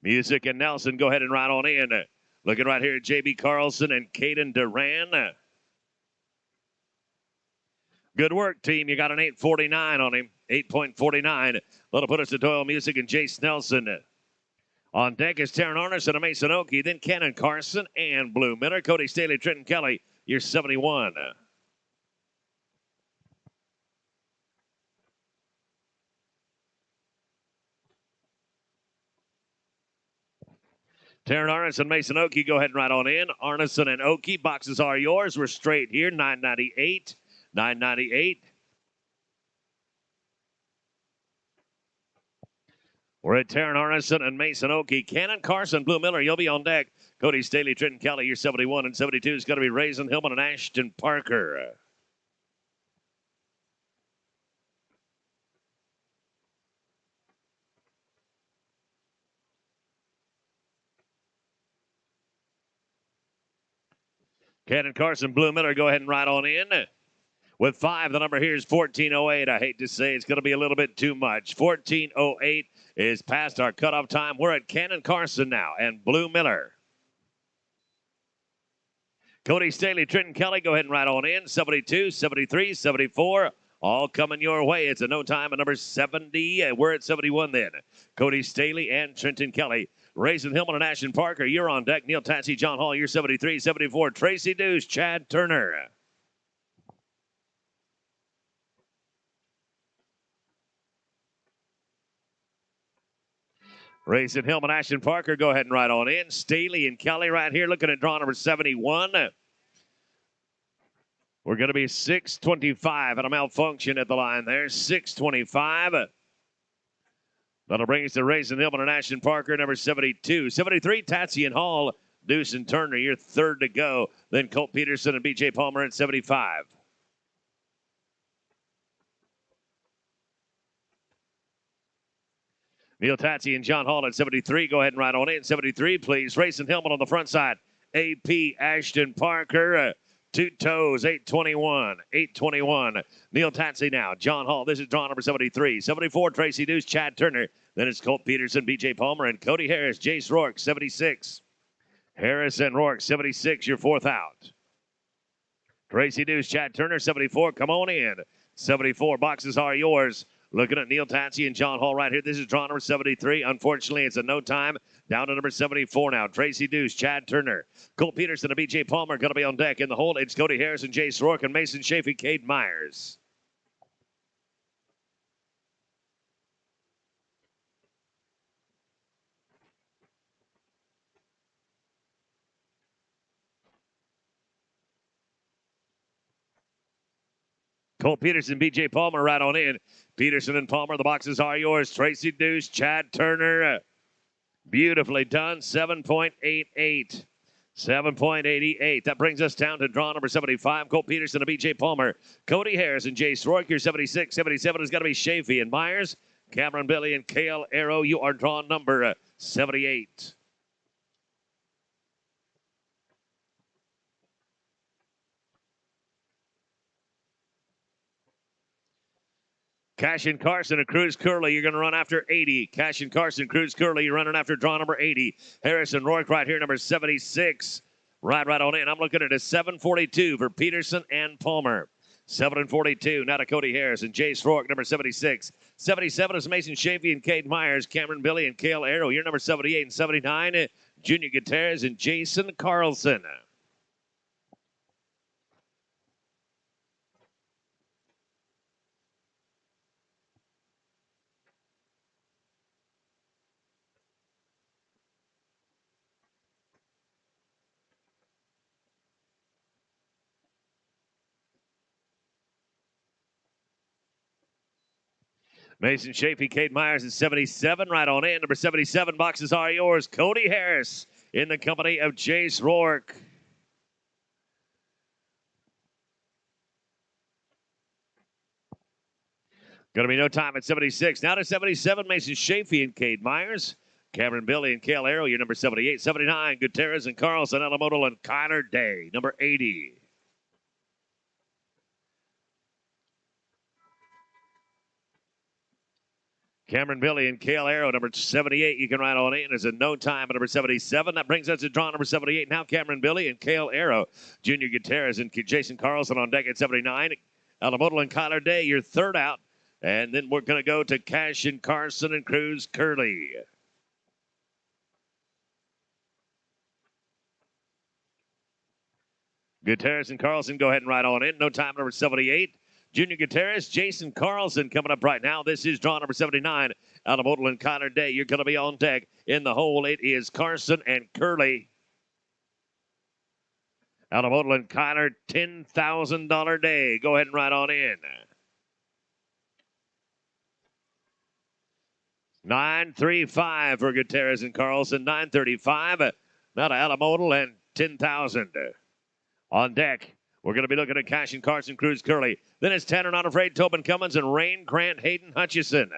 Music and Nelson, go ahead and ride on in. Looking right here at J.B. Carlson and Caden Duran. Good work, team. You got an 8.49 on him. 8.49. That'll put us to Doyle Music and Jay Snelson. On deck is Taryn Arneson and Mason Oakey. Then Cannon Carson and Blue Miller. Cody Staley, Trenton Kelly, you're 71. Taryn Arneson, Mason Oakey, go ahead and ride on in. Arneson and Oakey, boxes are yours. We're straight here, 998. 998. We're at Taryn Arneson and Mason Oakey. Cannon Carson, Blue Miller, you'll be on deck. Cody Staley, Trenton Kelly, you're 71. And 72 is going to be Raisin Hillman and Ashton Parker. Cannon Carson, Blue Miller, go ahead and ride on in. With 5, the number here is 1408. I hate to say it's going to be a little bit too much. 1408 is past our cutoff time. We're at Cannon Carson now and Blue Miller. Cody Staley, Trenton Kelly, go ahead and ride on in. 72, 73, 74, all coming your way. It's a no time at number 70. We're at 71 then. Cody Staley and Trenton Kelly. Raisin Hillman and Ashton Parker, you're on deck. Neil Tatsy, John Hall, you're 73, 74. Tracy Deuce, Chad Turner. Raisin Hillman, Ashton Parker, go ahead and ride on in. Staley and Kelly right here looking at draw number 71. We're going to be 625 and a malfunction at the line there. 625. That'll bring us to Raisin Hillman and Ashton Parker, number 72. 73, Tatsy and Hall. Deuce and Turner, you're third to go. Then Colt Peterson and B.J. Palmer at 75. Neil Tatsy and John Hall at 73. Go ahead and ride on in. 73, please. Raisin Hillman on the front side. AP Ashton Parker. Two toes, 821. 821. Neil Tatsy now. John Hall. This is draw number 73. 74, Tracy Deuce, Chad Turner. Then it's Colt Peterson, B.J. Palmer, and Cody Harris, Jace Rourke, 76. Harris and Rourke, 76, your fourth out. Tracy Deuce, Chad Turner, 74. Come on in. 74, boxes are yours. Looking at Neil Tatsy and John Hall right here. This is draw number 73. Unfortunately, it's a no time. Down to number 74 now. Tracy Deuce, Chad Turner. Colt Peterson and B.J. Palmer going to be on deck. In the hold, it's Cody Harris and Jace Rourke and Mason Chafee, Cade Myers. Colt Peterson, B.J. Palmer right on in. Peterson and Palmer, the boxes are yours. Tracy Deuce, Chad Turner. Beautifully done. 7.88. 7.88. That brings us down to draw number 75. Colt Peterson and B.J. Palmer. Cody Harris and Jace Rourke. You're 76. 77 is going to be Chafee and Myers. Cameron Billy and Cale Arrow. You are draw number 78. Cash and Carson and Cruz Curley, you're going to run after 80. Cash and Carson, Cruz Curley, you're running after draw number 80. Harrison Rourke right here, number 76. Right on in. I'm looking at a 7:42 for Peterson and Palmer. 7 and 42, now to Cody Harris and Jace Rourke, number 76. 77 is Mason Shafee and Cade Myers, Cameron Billy and Cale Arrow. You're number 78 and 79, Junior Gutierrez and Jason Carlson. Mason Shafee, Cade Myers, and 77 right on in. Number 77 boxes are yours. Cody Harris in the company of Jace Rourke. Going to be no time at 76. Now to 77, Mason Shafee and Cade Myers. Cameron Billy and Cale Arrow, you're number 78. 79, Gutierrez and Carlson, Alamodal and Kyler Day, number 80. Cameron Billy and Cale Arrow, number 78. You can ride on in as a no time at number 77. That brings us to draw number 78. Now Cameron Billy and Cale Arrow. Junior Gutierrez and Jason Carlson on deck at 79. Alamodal and Kyler Day, your third out. And then we're going to go to Cash and Carson and Cruz Curley. Gutierrez and Carlson go ahead and ride on in. No time, number 78. Junior Gutierrez, Jason Carlson coming up right now. This is draw number 79. Alamodal and Kyler Day, you're going to be on deck. In the hole, it is Carson and Curley. Alamodal and Kyler, $10,000 day. Go ahead and ride on in. 935 for Gutierrez and Carlson. 935. Now to Alamodal and 10,000. On deck, we're going to be looking at Cash and Carson, Cruz Curley. Then it's Tanner Not Afraid, Tobin Cummins, and Rain Grant Hayden Hutchison.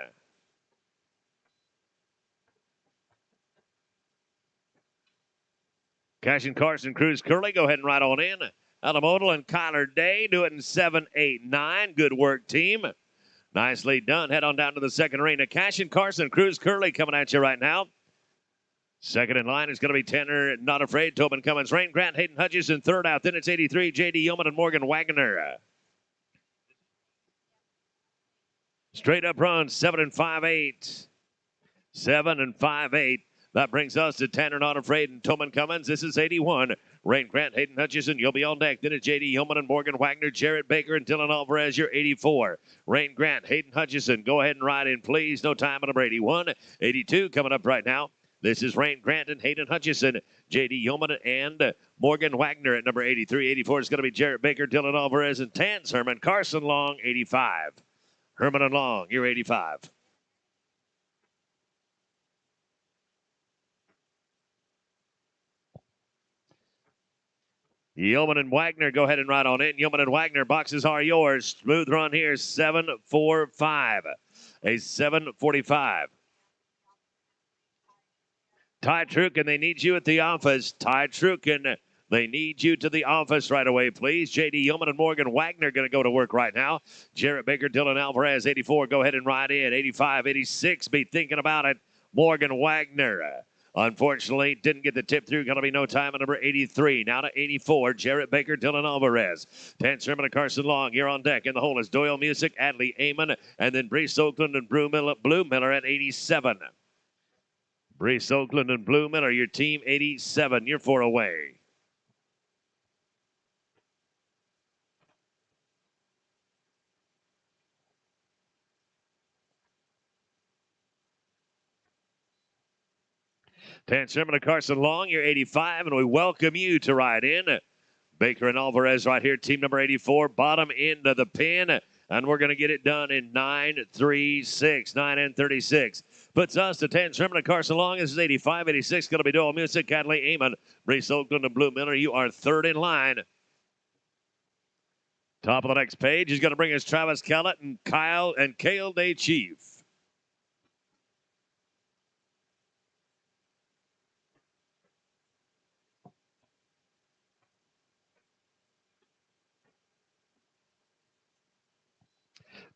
Cash and Carson, Cruz Curley, go ahead and ride on in. Alamodal and Kyler Day do it in 7, 8, 9. Good work, team. Nicely done. Head on down to the second arena. Cash and Carson, Cruz Curley coming at you right now. Second in line is going to be Tanner Not Afraid, Tobin Cummins, Rain Grant, Hayden Hutchison. Third out, then it's 83, J.D. Yeoman and Morgan Wagner. Straight up run, 7 and 5, 8. 7 and 5, 8. That brings us to Tanner Not Afraid and Tobin Cummins. This is 81. Rain Grant, Hayden Hutchison, you'll be on deck. Then it's J.D. Yeoman and Morgan Wagner, Jarrett Baker and Dylan Alvarez, you're 84. Rain Grant, Hayden Hutchison, go ahead and ride in, please. No time at number 81. 82 coming up right now. This is Rain Grant and Hayden Hutchison, J.D. Yeoman and Morgan Wagner at number 83. 84 is going to be Jarrett Baker, Dylan Alvarez, and Tans Herman. Carson Long, 85. Herman and Long, you're 85. Yeoman and Wagner, go ahead and ride on in. Yeoman and Wagner, boxes are yours. Smooth run here, 7-4-5. A 7:45. Ty Trukin, they need you at the office. Ty Trukin, they need you to the office right away, please. J.D. Yeoman and Morgan Wagner going to go to work right now. Jarrett Baker, Dylan Alvarez, 84, go ahead and ride in. 85, 86, be thinking about it. Morgan Wagner, unfortunately, didn't get the tip through. Going to be no time at number 83. Now to 84, Jarrett Baker, Dylan Alvarez. Tan Sherman and Carson Long, here on deck. In the hole is Doyle Music, Adley Amon, and then Brees Oakland and Blue Miller at 87. Brees Oakland and Blue Miller, your team 87. You're 4 away. Tan Sherman and Carson Long, you're 85, and we welcome you to ride in. Baker and Alvarez right here, team number 84, bottom end of the pin. And we're going to get it done in 9-3-6, 9 and 36. Puts us to 10. Sherman and Carson Long. This is 85, 86. Going to be Doyle Music, Cadley Amon, Brees Oakland, and Blue Miller. You are third in line. Top of the next page is going to bring us Travis Kellett and Cale Day Chief.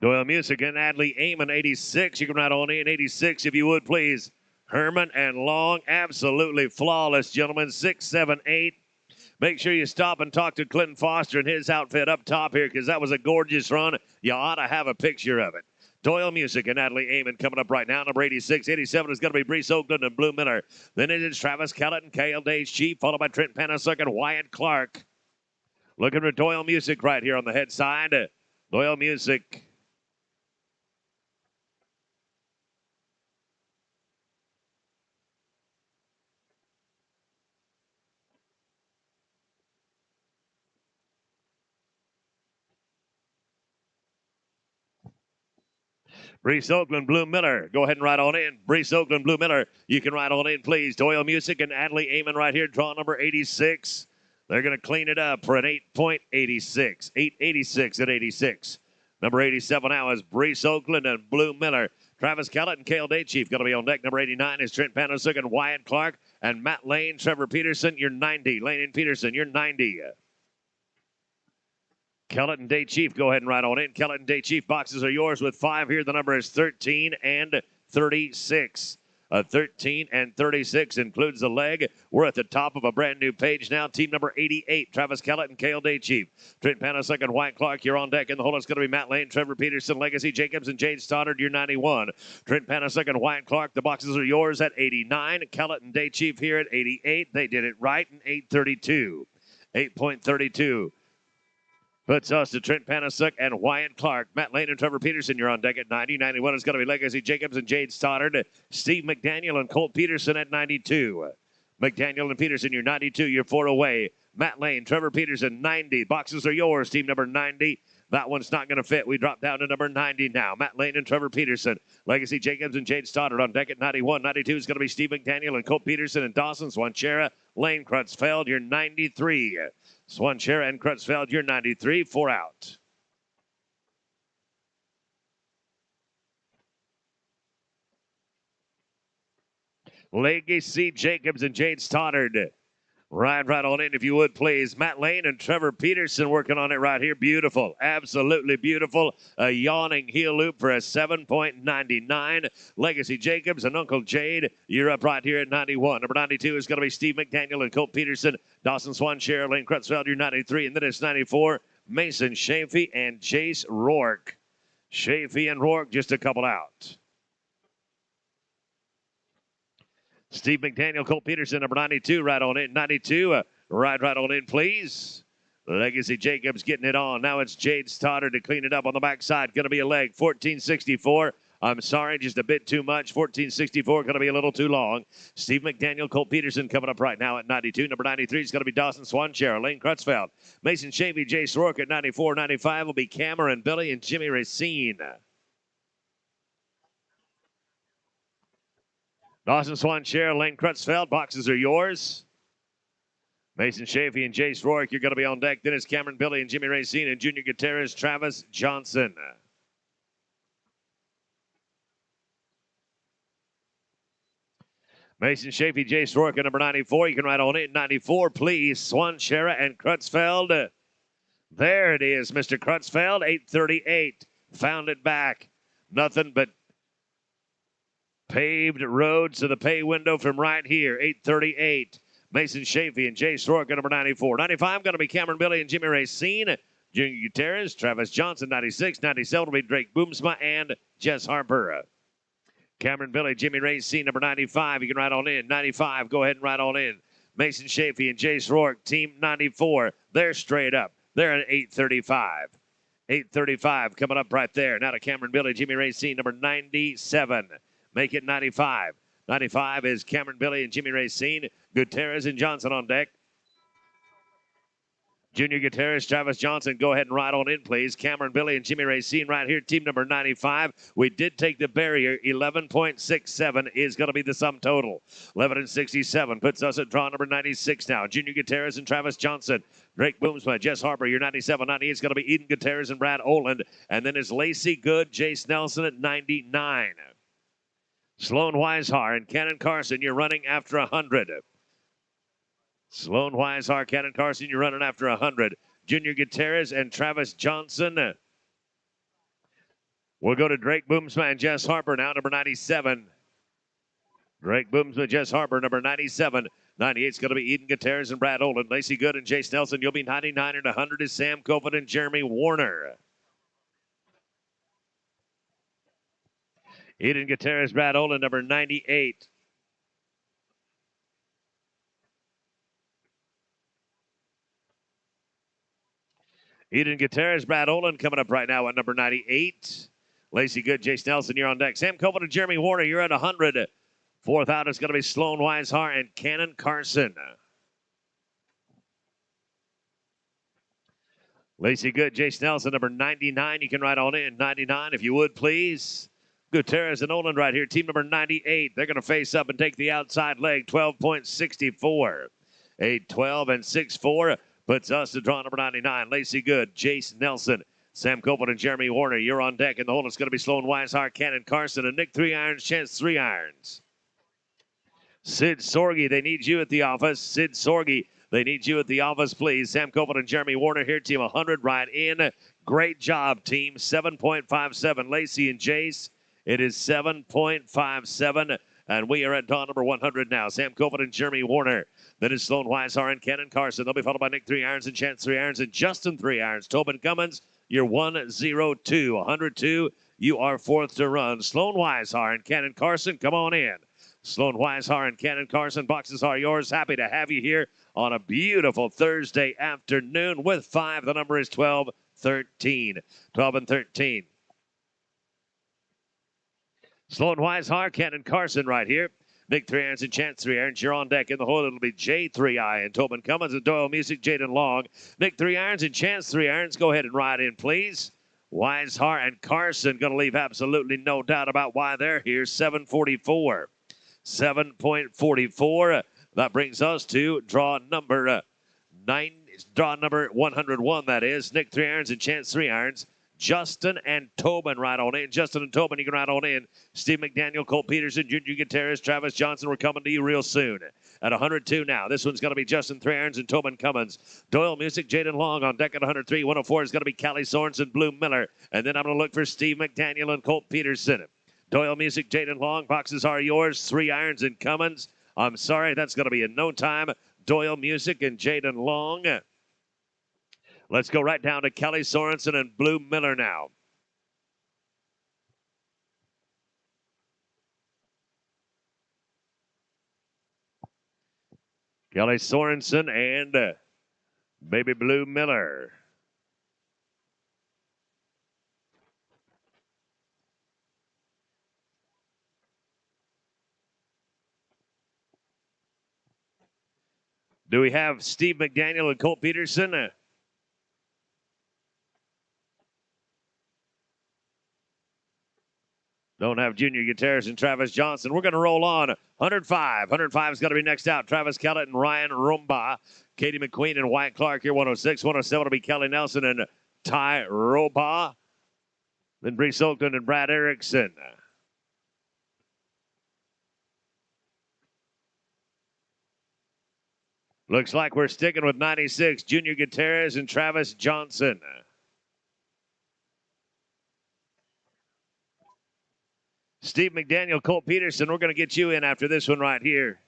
Doyle Music and Adley Amon, 86. You can ride on in 86 if you would, please. Herman and Long, absolutely flawless, gentlemen. 6, 7, 8. Make sure you stop and talk to Clinton Foster and his outfit up top here because that was a gorgeous run. You ought to have a picture of it. Doyle Music and Natalie Amon coming up right now. Number 86. 87 is going to be Brees Oakland and Blue Miller. Then it is Travis Kellett and Kale Day's Chief, followed by Trent Panasuk and Wyatt Clark. Looking for Doyle Music right here on the head side. Doyle Music. Brees Oakland, Blue Miller. Go ahead and ride on in. Brees Oakland, Blue Miller. You can ride on in, please. Doyle Music and Adley Amon right here. Draw number 86. They're going to clean it up for an 8.86. 8.86 at 86. Number 87 now is Brees Oakland and Blue Miller. Travis Kellett and Kale Daychief going to be on deck. Number 89 is Trent Panasuk and Wyatt Clark. And Matt Lane, Trevor Peterson, you're 90. Lane and Peterson, you're 90. Kellett and Daychief, go ahead and ride on in. Kellett and Daychief, boxes are yours with 5 here. The number is 13 and 36. 13 and 36 includes the leg. We're at the top of a brand new page now. Team number 88, Travis Kellett and Kale Daychief. Trent Panasuk and Wyatt Clark, you're on deck. In the hole, it's going to be Matt Lane, Trevor Peterson, Legacy Jacobs, and Jade Stoddard, you're 91. Trent Panasuk and Wyatt Clark, the boxes are yours at 89. Kellett and Daychief here at 88. They did it right in 8.32. 8.32. Puts us to Trent Panasuk and Wyatt Clark. Matt Lane and Trevor Peterson, you're on deck at 90. 91 is going to be Legacy Jacobs and Jade Stoddard. Steve McDaniel and Colt Peterson at 92. McDaniel and Peterson, you're 92. You're 4 away. Matt Lane, Trevor Peterson, 90. Boxes are yours, team number 90. That one's not going to fit. We drop down to number 90 now. Matt Lane and Trevor Peterson. Legacy Jacobs and Jade Stoddard on deck at 91. 92 is going to be Steve McDaniel and Colt Peterson and Dawson Swanchera. Lane Crutchfeld, you're 93. Swanchera and Crutchfeld, you're 93. 4 out. Legacy Jacobs and Jade Stoddard. Ride right on in, if you would, please. Matt Lane and Trevor Peterson working on it right here. Beautiful. Absolutely beautiful. A yawning heel loop for a 7.99. Legacy Jacobs and Uncle Jade, you're up right here at 91. Number 92 is going to be Steve McDaniel and Colt Peterson. Dawson Swanshare, Lane Crutchfeld, you're 93. And then it's 94. Mason Chafee and Jace Rourke. Chafee and Rourke, just a couple out. Steve McDaniel, Colt Peterson, number 92, right on in. 92, right on in, please. Legacy Jacobs getting it on. Now it's Jade Stoddard to clean it up on the backside. Going to be a leg, 1464. I'm sorry, just a bit too much. 1464, going to be a little too long. Steve McDaniel, Colt Peterson coming up right now at 92. Number 93 is going to be Dawson Swanshare, Lane Crutchfeld. Mason Chafee, Jace Rourke at 94. 95 will be Cameron Billy and Jimmy Racine. Dawson Swanshare, Lane Crutchfeld, boxes are yours. Mason Chafee and Jace Rourke, you're going to be on deck. Then it's Cameron Billy and Jimmy Racine and Junior Gutierrez, Travis Johnson. Mason Chafee, Jace Rourke at number 94. You can ride on in. 94, please. Swanshare and Crutchfeld. There it is, Mr. Crutchfeld, 838. Found it back. Nothing but paved roads to the pay window from right here. 838. Mason Chafee and Jace Rourke at number 94. 95 going to be Cameron Billy and Jimmy Racine. Junior Gutierrez, Travis Johnson, 96. 97 will be Drake Boomsma and Jess Harper. Cameron Billy, Jimmy Racine, number 95. You can ride on in. 95, go ahead and ride on in. Mason Chafee and Jace Rourke, team 94. They're straight up. They're at 835. 835 coming up right there. Now to Cameron Billy, Jimmy Racine, number 97. Make it 95. 95 is Cameron Billy and Jimmy Racine. Gutierrez and Johnson on deck. Junior Gutierrez, Travis Johnson, go ahead and ride on in, please. Cameron Billy and Jimmy Racine right here, team number 95. We did take the barrier. 11.67 is going to be the sum total. 11.67 puts us at draw number 96 now. Junior Gutierrez and Travis Johnson. Drake Boomsma, Jess Harper, your 97. 98 is going to be Eden Gutierrez and Brad Oland. And then it's Lacey Good, Jace Nelson at 99. Sloan Weishar and Cannon Carson, you're running after 100. Sloan Weishar, Cannon Carson, you're running after 100. Junior Gutierrez and Travis Johnson. We'll go to Drake Boomsma and Jess Harper now, number 97. Drake Boomsma, Jess Harper, number 97. 98 is going to be Eden Gutierrez and Brad Olin. Lacey Good and Jace Nelson. You'll be 99 and 100 is Sam Copeland and Jeremy Warner. Eden Gutierrez, Brad Olin, number 98. Eden Gutierrez, Brad Olin coming up right now at number 98. Lacey Good, Jace Nelson, you're on deck. Sam Copeland and Jeremy Warner, you're at 100. Fourth out is going to be Sloan Weishar and Cannon Carson. Lacey Good, Jace Nelson, number 99. You can ride on in. 99, if you would, please. Gutierrez and Olin right here. Team number 98. They're going to face up and take the outside leg. 12.64. 8-12 and 6-4 puts us to draw number 99. Lacey Good, Jace Nelson, Sam Copeland, and Jeremy Warner. You're on deck. And the hold is going to be Sloan Weishar, Cannon Carson, and Nick 3 Irons, Chance 3 Irons. Sid Sorgi, they need you at the office. Sid Sorgi, they need you at the office, please. Sam Copeland and Jeremy Warner here, team 100, right in. Great job, team. 7.57. Lacey and Jace, it is 7.57. And we are at draw number 100 now. Sam Copeland and Jeremy Warner. Then is Sloan Weishar and Cannon Carson. They'll be followed by Nick 3 Irons and Chance 3 Irons and Justin 3 Irons. Tobin Cummins, you're 102. 102, you are fourth to run. Sloan Weishar and Cannon Carson, come on in. Sloan Weishar and Cannon Carson, boxes are yours. Happy to have you here on a beautiful Thursday afternoon with 5. The number is 12, 13. 12 and 13. Sloan Weishar, Cannon Carson right here. Nick 3 Irons and Chance 3 Irons. You're on deck. In the hole, it'll be J3I and Tobin Cummins and Doyle Music, Jaden Long. Nick 3 Irons and Chance 3 Irons. Go ahead and ride in, please. Weishar and Carson going to leave absolutely no doubt about why they're here. 7:44. 7.44. That brings us to draw number 101, that is. Nick 3 Irons and Chance 3 Irons. Justin and Tobin right on in. Justin and Tobin, you can ride on in. Steve McDaniel, Colt Peterson, Junior Gutierrez, Travis Johnson, we're coming to you real soon. At 102 now. This one's going to be Justin 3 Irons and Tobin Cummins. Doyle Music, Jaden Long on deck at 103. 104 is going to be Callie Sorensen, Blue Miller. And then I'm going to look for Steve McDaniel and Colt Peterson. Doyle Music, Jaden Long. Boxes are yours. 3 Irons and Cummins. I'm sorry, that's going to be in no time. Doyle Music and Jaden Long. Let's go right down to Kelly Sorensen and Blue Miller now. Kelly Sorensen and Baby Blue Miller. Do we have Steve McDaniel and Colt Peterson? Don't have Junior Gutierrez and Travis Johnson. We're going to roll on. 105. 105 is going to be next out. Travis Kellett and Ryan Rumba. Katie McQueen and Wyatt Clark here. 106. 107 will be Kelly Nelson and Ty Roba. Then Brees Oakland and Brad Erickson. Looks like we're sticking with 96. Junior Gutierrez and Travis Johnson. Steve McDaniel, Colt Peterson, we're going to get you in after this one right here.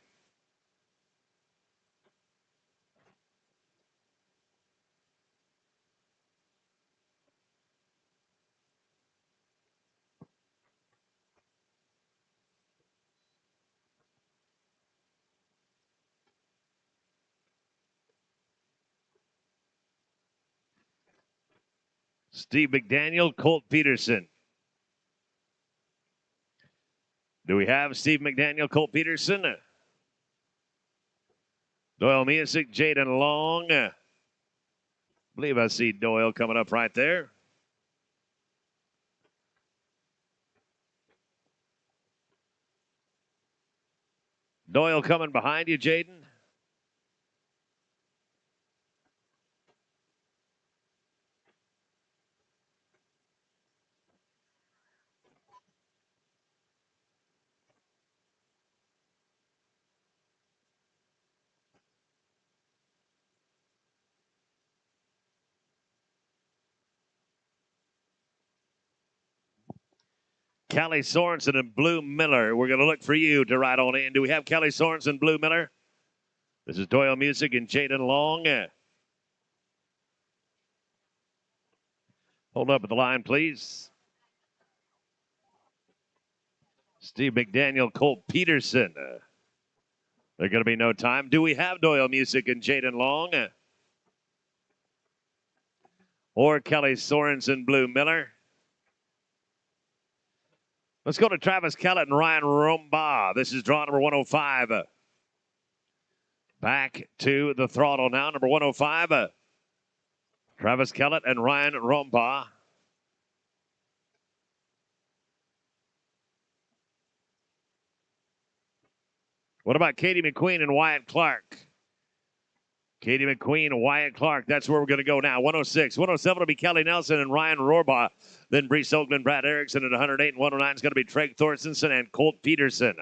Steve McDaniel, Colt Peterson. Do we have Steve McDaniel, Colt Peterson? Doyle Music, Jaden Long. I believe I see Doyle coming up right there. Doyle coming behind you, Jaden. Kelly Sorensen and Blue Miller. We're going to look for you to ride on in. Do we have Kelly Sorensen, Blue Miller? This is Doyle Music and Jaden Long. Hold up at the line, please. Steve McDaniel, Colt Peterson. There's going to be no time. Do we have Doyle Music and Jaden Long? Or Kelly Sorensen, Blue Miller? Let's go to Travis Kellett and Ryan Romba. This is draw number 105. Back to the throttle now, number 105. Travis Kellett and Ryan Romba. What about Katie McQueen and Wyatt Clark? Katie McQueen, Wyatt Clark. That's where we're going to go now. 106. 107 will be Kelly Nelson and Ryan Rohrbaugh. Then Brees Oakland, Brad Erickson at 108. And 109 is going to be Treg Thorstensen and Colt Peterson.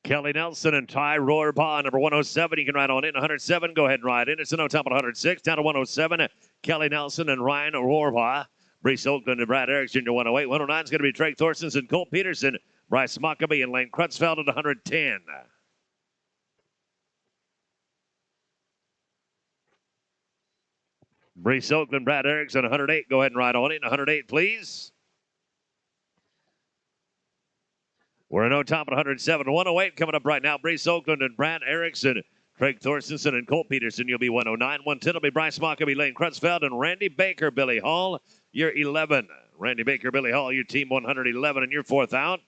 Kelly Nelson and Ty Rohrbaugh, number 107. You can ride on in. 107, go ahead and ride in. It's a no time on 106. Down to 107, Kelly Nelson and Ryan Rohrbaugh. Brees Oakland and Brad Erickson to 108. 109 is going to be Treg Thorstensen and Colt Peterson. Bryce Mockabee and Lane Crutchfeld at 110. Brees Oakland, Brad Erickson, 108. Go ahead and ride on in. 108, please. We're in no time at 107. 108 coming up right now. Brees Oakland and Brad Erickson. Treg Thorstensen and Colt Peterson. You'll be 109. 110 will be Bryce Mockabee, Lane Crutchfeld, and Randy Baker, Billy Hall. You're 11. Randy Baker, Billy Hall, your team 111, and you're fourth out.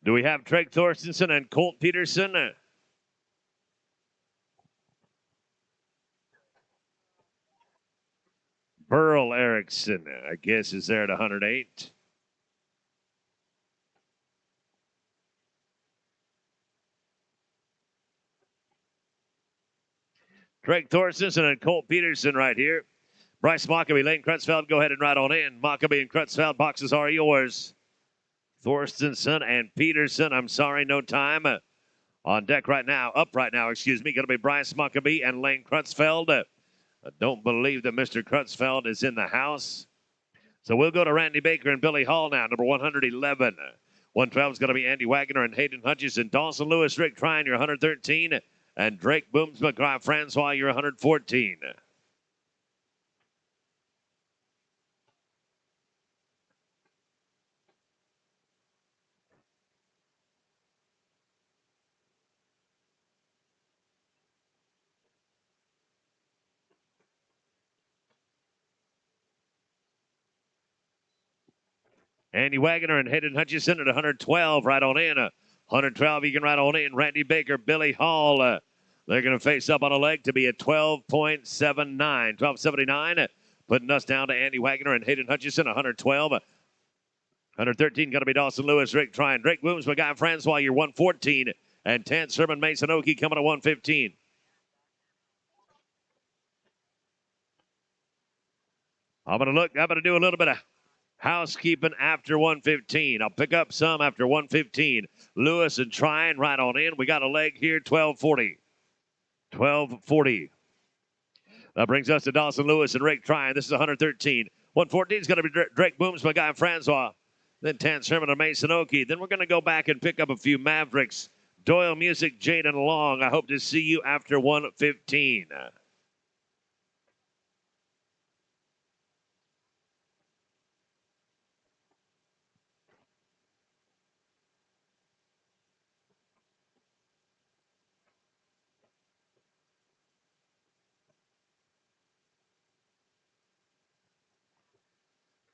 Do we have Treg Thorstensen and Colt Peterson? Burl Erickson, I guess, is there at 108. Treg Thorstensen and Colt Peterson right here. Bryce Mockabee, Lane Crutchfeld, go ahead and ride on in. Mockabee and Crutchfeld, boxes are yours. Thorstensen and Peterson, I'm sorry, no time. On deck right now, up right now, excuse me, going to be Bryce Mockabee and Lane Crutchfeld. I don't believe that Mr. Crutchfeld is in the house. So we'll go to Randy Baker and Billy Hall now, number 111. 112 is going to be Andy Wagner and Hayden Hutchison. Dawson Lewis, Rick Trine, you're 113. And Drake Booms, McGraw Francois, you're 114. Andy Wagner and Hayden Hutchison at 112, right on in. 112, you can ride on in. Randy Baker, Billy Hall. They're going to face up on a leg to be at 12.79. 12.79, putting us down to Andy Wagner and Hayden Hutchison, 112. 113 going to be Dawson Lewis, Rick Trine. Drake Booms, McGuy Francois, you're 114. And 10, Sherman Mason Okie coming to 115. I'm going to do a little bit of housekeeping after 115. I'll pick up some after 115. Lewis and Trine right on in. We got a leg here, 1240. 1240. That brings us to Dawson Lewis and Rick Trine. This is 113. 114 is going to be Drake Booms, my guy Francois. Then Tan Sherman and Mason Okie. Then we're going to go back and pick up a few Mavericks. Doyle Music, Jaden Long. I hope to see you after 115.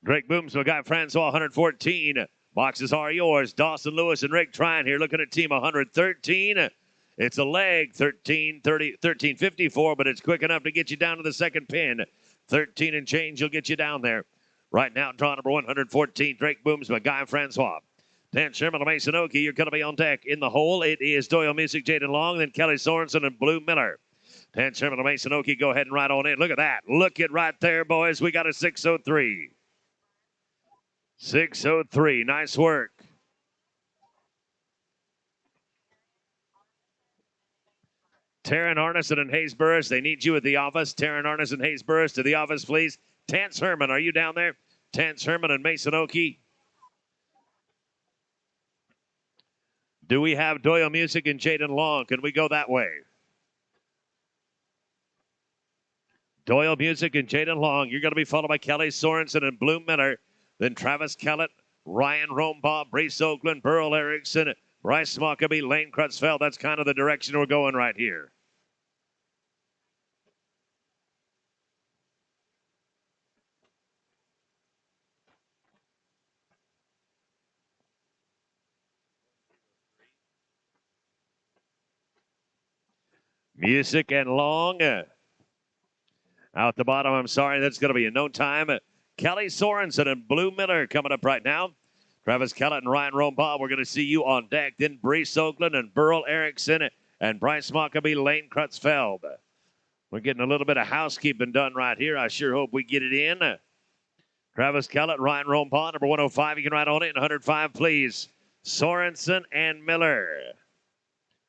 Drake Booms, my guy Francois, 114. Boxes are yours. Dawson Lewis and Rick Trine here looking at team 113. It's a leg, 1354, but it's quick enough to get you down to the second pin. 13 and change, you'll get you down there. Right now, draw number 114, Drake Booms, my guy Francois. Dan Sherman and Mason Okie, you're going to be on deck. In the hole, it is Doyle Music, Jaden Long, then Kelly Sorensen and Blue Miller. 10 Sherman Mason Okie, go ahead and ride on in. Look at that. Look it right there, boys. We got a 603. 603. Nice work. Taryn Arneson and Hayes Burris, they need you at the office. Taryn Arneson and Hayes Burris to the office, please. Tance Herman, are you down there? Tance Herman and Mason Okie. Do we have Doyle Music and Jaden Long? Can we go that way? Doyle Music and Jaden Long. You're going to be followed by Kelly Sorensen and Bloom Miller. Then Travis Kellett, Ryan Rombaugh, Brace Oakland, Burl Erickson, Bryce Smockaby, Lane Crutchfield. That's kind of the direction we're going right here. Music and Long. Out the bottom, I'm sorry, that's going to be in no time. Kelly Sorensen and Blue Miller coming up right now. Travis Kellett and Ryan Rombaugh, we're going to see you on deck. Then Brace Oakland and Burl Erickson and Bryce Smockaby, Lane Crutchfield. We're getting a little bit of housekeeping done right here. I sure hope we get it in. Travis Kellett, Ryan Rombaugh, number 105. You can ride on it in 105, please. Sorensen and Miller.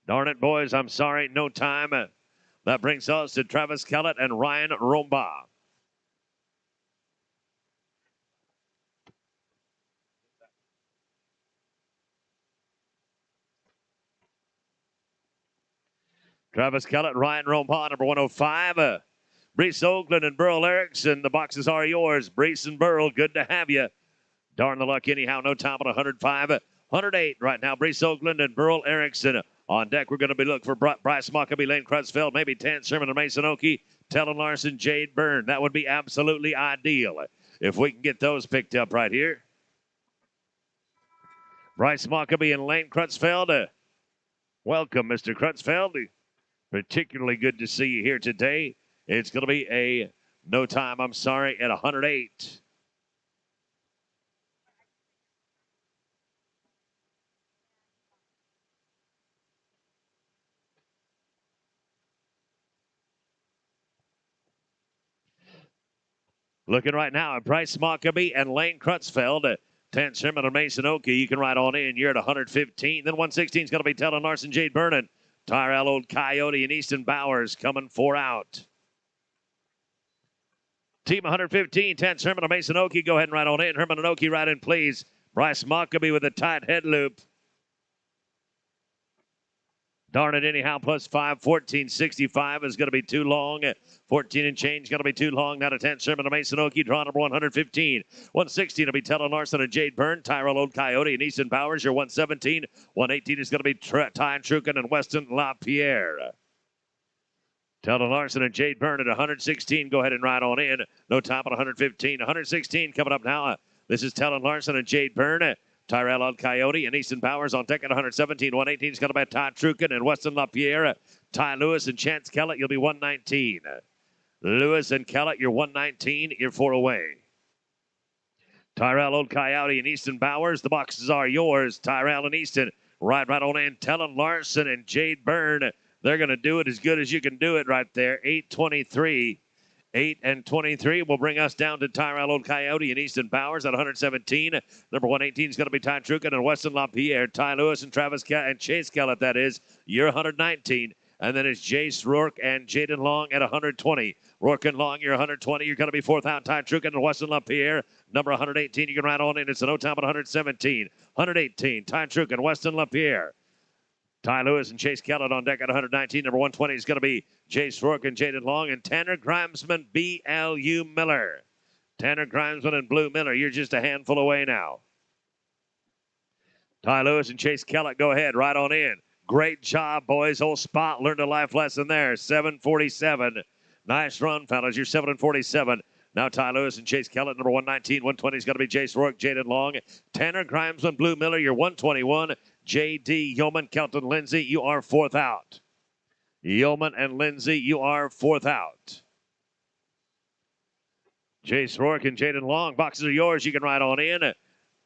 Darn it, boys, I'm sorry, no time. That brings us to Travis Kellett and Ryan Rombaugh. Travis Kellett, Ryan Rombaugh, number 105. Brace Oakland and Burl Erickson, the boxes are yours. Brace and Burl, good to have you. Darn the luck anyhow, no time on 105. 108 right now, Brace Oakland and Burl Erickson. On deck, we're going to be looking for Bryce Smockaby, Lane Crutchfield, maybe Tan Sherman and Mason Okie, Tellen Larson, Jade Byrne. That would be absolutely ideal if we can get those picked up right here. Bryce Smockaby and Lane Crutchfield. Welcome, Mr. Crutchfield. Particularly good to see you here today. It's going to be a no time, I'm sorry, at 108. Looking right now at Bryce Smockaby and Lane Crutchfield. 10 Sherman and Mason Okie. You can ride on in. You're at 115. Then 116 is going to be Tellen Larson, Jade Byrne, Tyrell Old Coyote, and Easton Bowers coming 4 out. Team 115, 10 Herman and Mason Okie. Go ahead and ride on in. Herman and Okie ride in, please. Bryce Smockaby with a tight head loop. Darn it anyhow, plus 5, 1465 is going to be too long. 14 and change going to be too long. Now to 10 Sherman and Mason Okie, draw number 115. 116 will be Tellen Larson and Jade Byrne, Tyrell Old Coyote and Easton Bowers. Your 117. 118 is going to be Ty Truken and Weston LaPierre. Tellen Larson and Jade Byrne at 116. Go ahead and ride on in. No time on 115. 116 coming up now. This is Tellen Larson and Jade Byrne. Tyrell Old Coyote and Easton Bowers on deck at 117. 118 is going to be Ty Truken and Weston LaPierre. Ty Lewis and Chance Kellett, you'll be 119. Lewis and Kellett, you're 119. You're 4 away. Tyrell Old Coyote and Easton Bowers, the boxes are yours. Tyrell and Easton, right on in. Tellen Larson and Jade Byrne, they're going to do it as good as you can do it right there. 823. 8 and 23 will bring us down to Tyrell Old Coyote and Easton Bowers at 117. Number 118 is going to be Ty Truken and Weston LaPierre. Ty Lewis and Chase Kellett, that is. You're 119. And then it's Jace Rourke and Jaden Long at 120. Rourke and Long, you're 120. You're going to be 4th out. Ty Truken and Weston LaPierre. Number 118, you can ride on in. It's a no time at 117. 118, Ty Truken, Weston LaPierre. Ty Lewis and Chase Kellett on deck at 119. Number 120 is going to be Jace Rourke and Jaden Long and Tanner Grimesman, B.L.U. Miller. Tanner Grimesman and Blue Miller, you're just a handful away now. Ty Lewis and Chase Kellett, go ahead, right on in. Great job, boys. Whole spot, learned a life lesson there. 747. Nice run, fellas. You're 7 and 47. Now Ty Lewis and Chase Kellett, number 119. 120 is going to be Jace Rourke, Jaden Long. Tanner Grimesman, Blue Miller, you're 121. J.D. Yeoman, Kelton Lindsay, you are 4th out. Yeoman and Lindsay, you are 4th out. Jace Rourke and Jaden Long, boxes are yours. You can ride on in.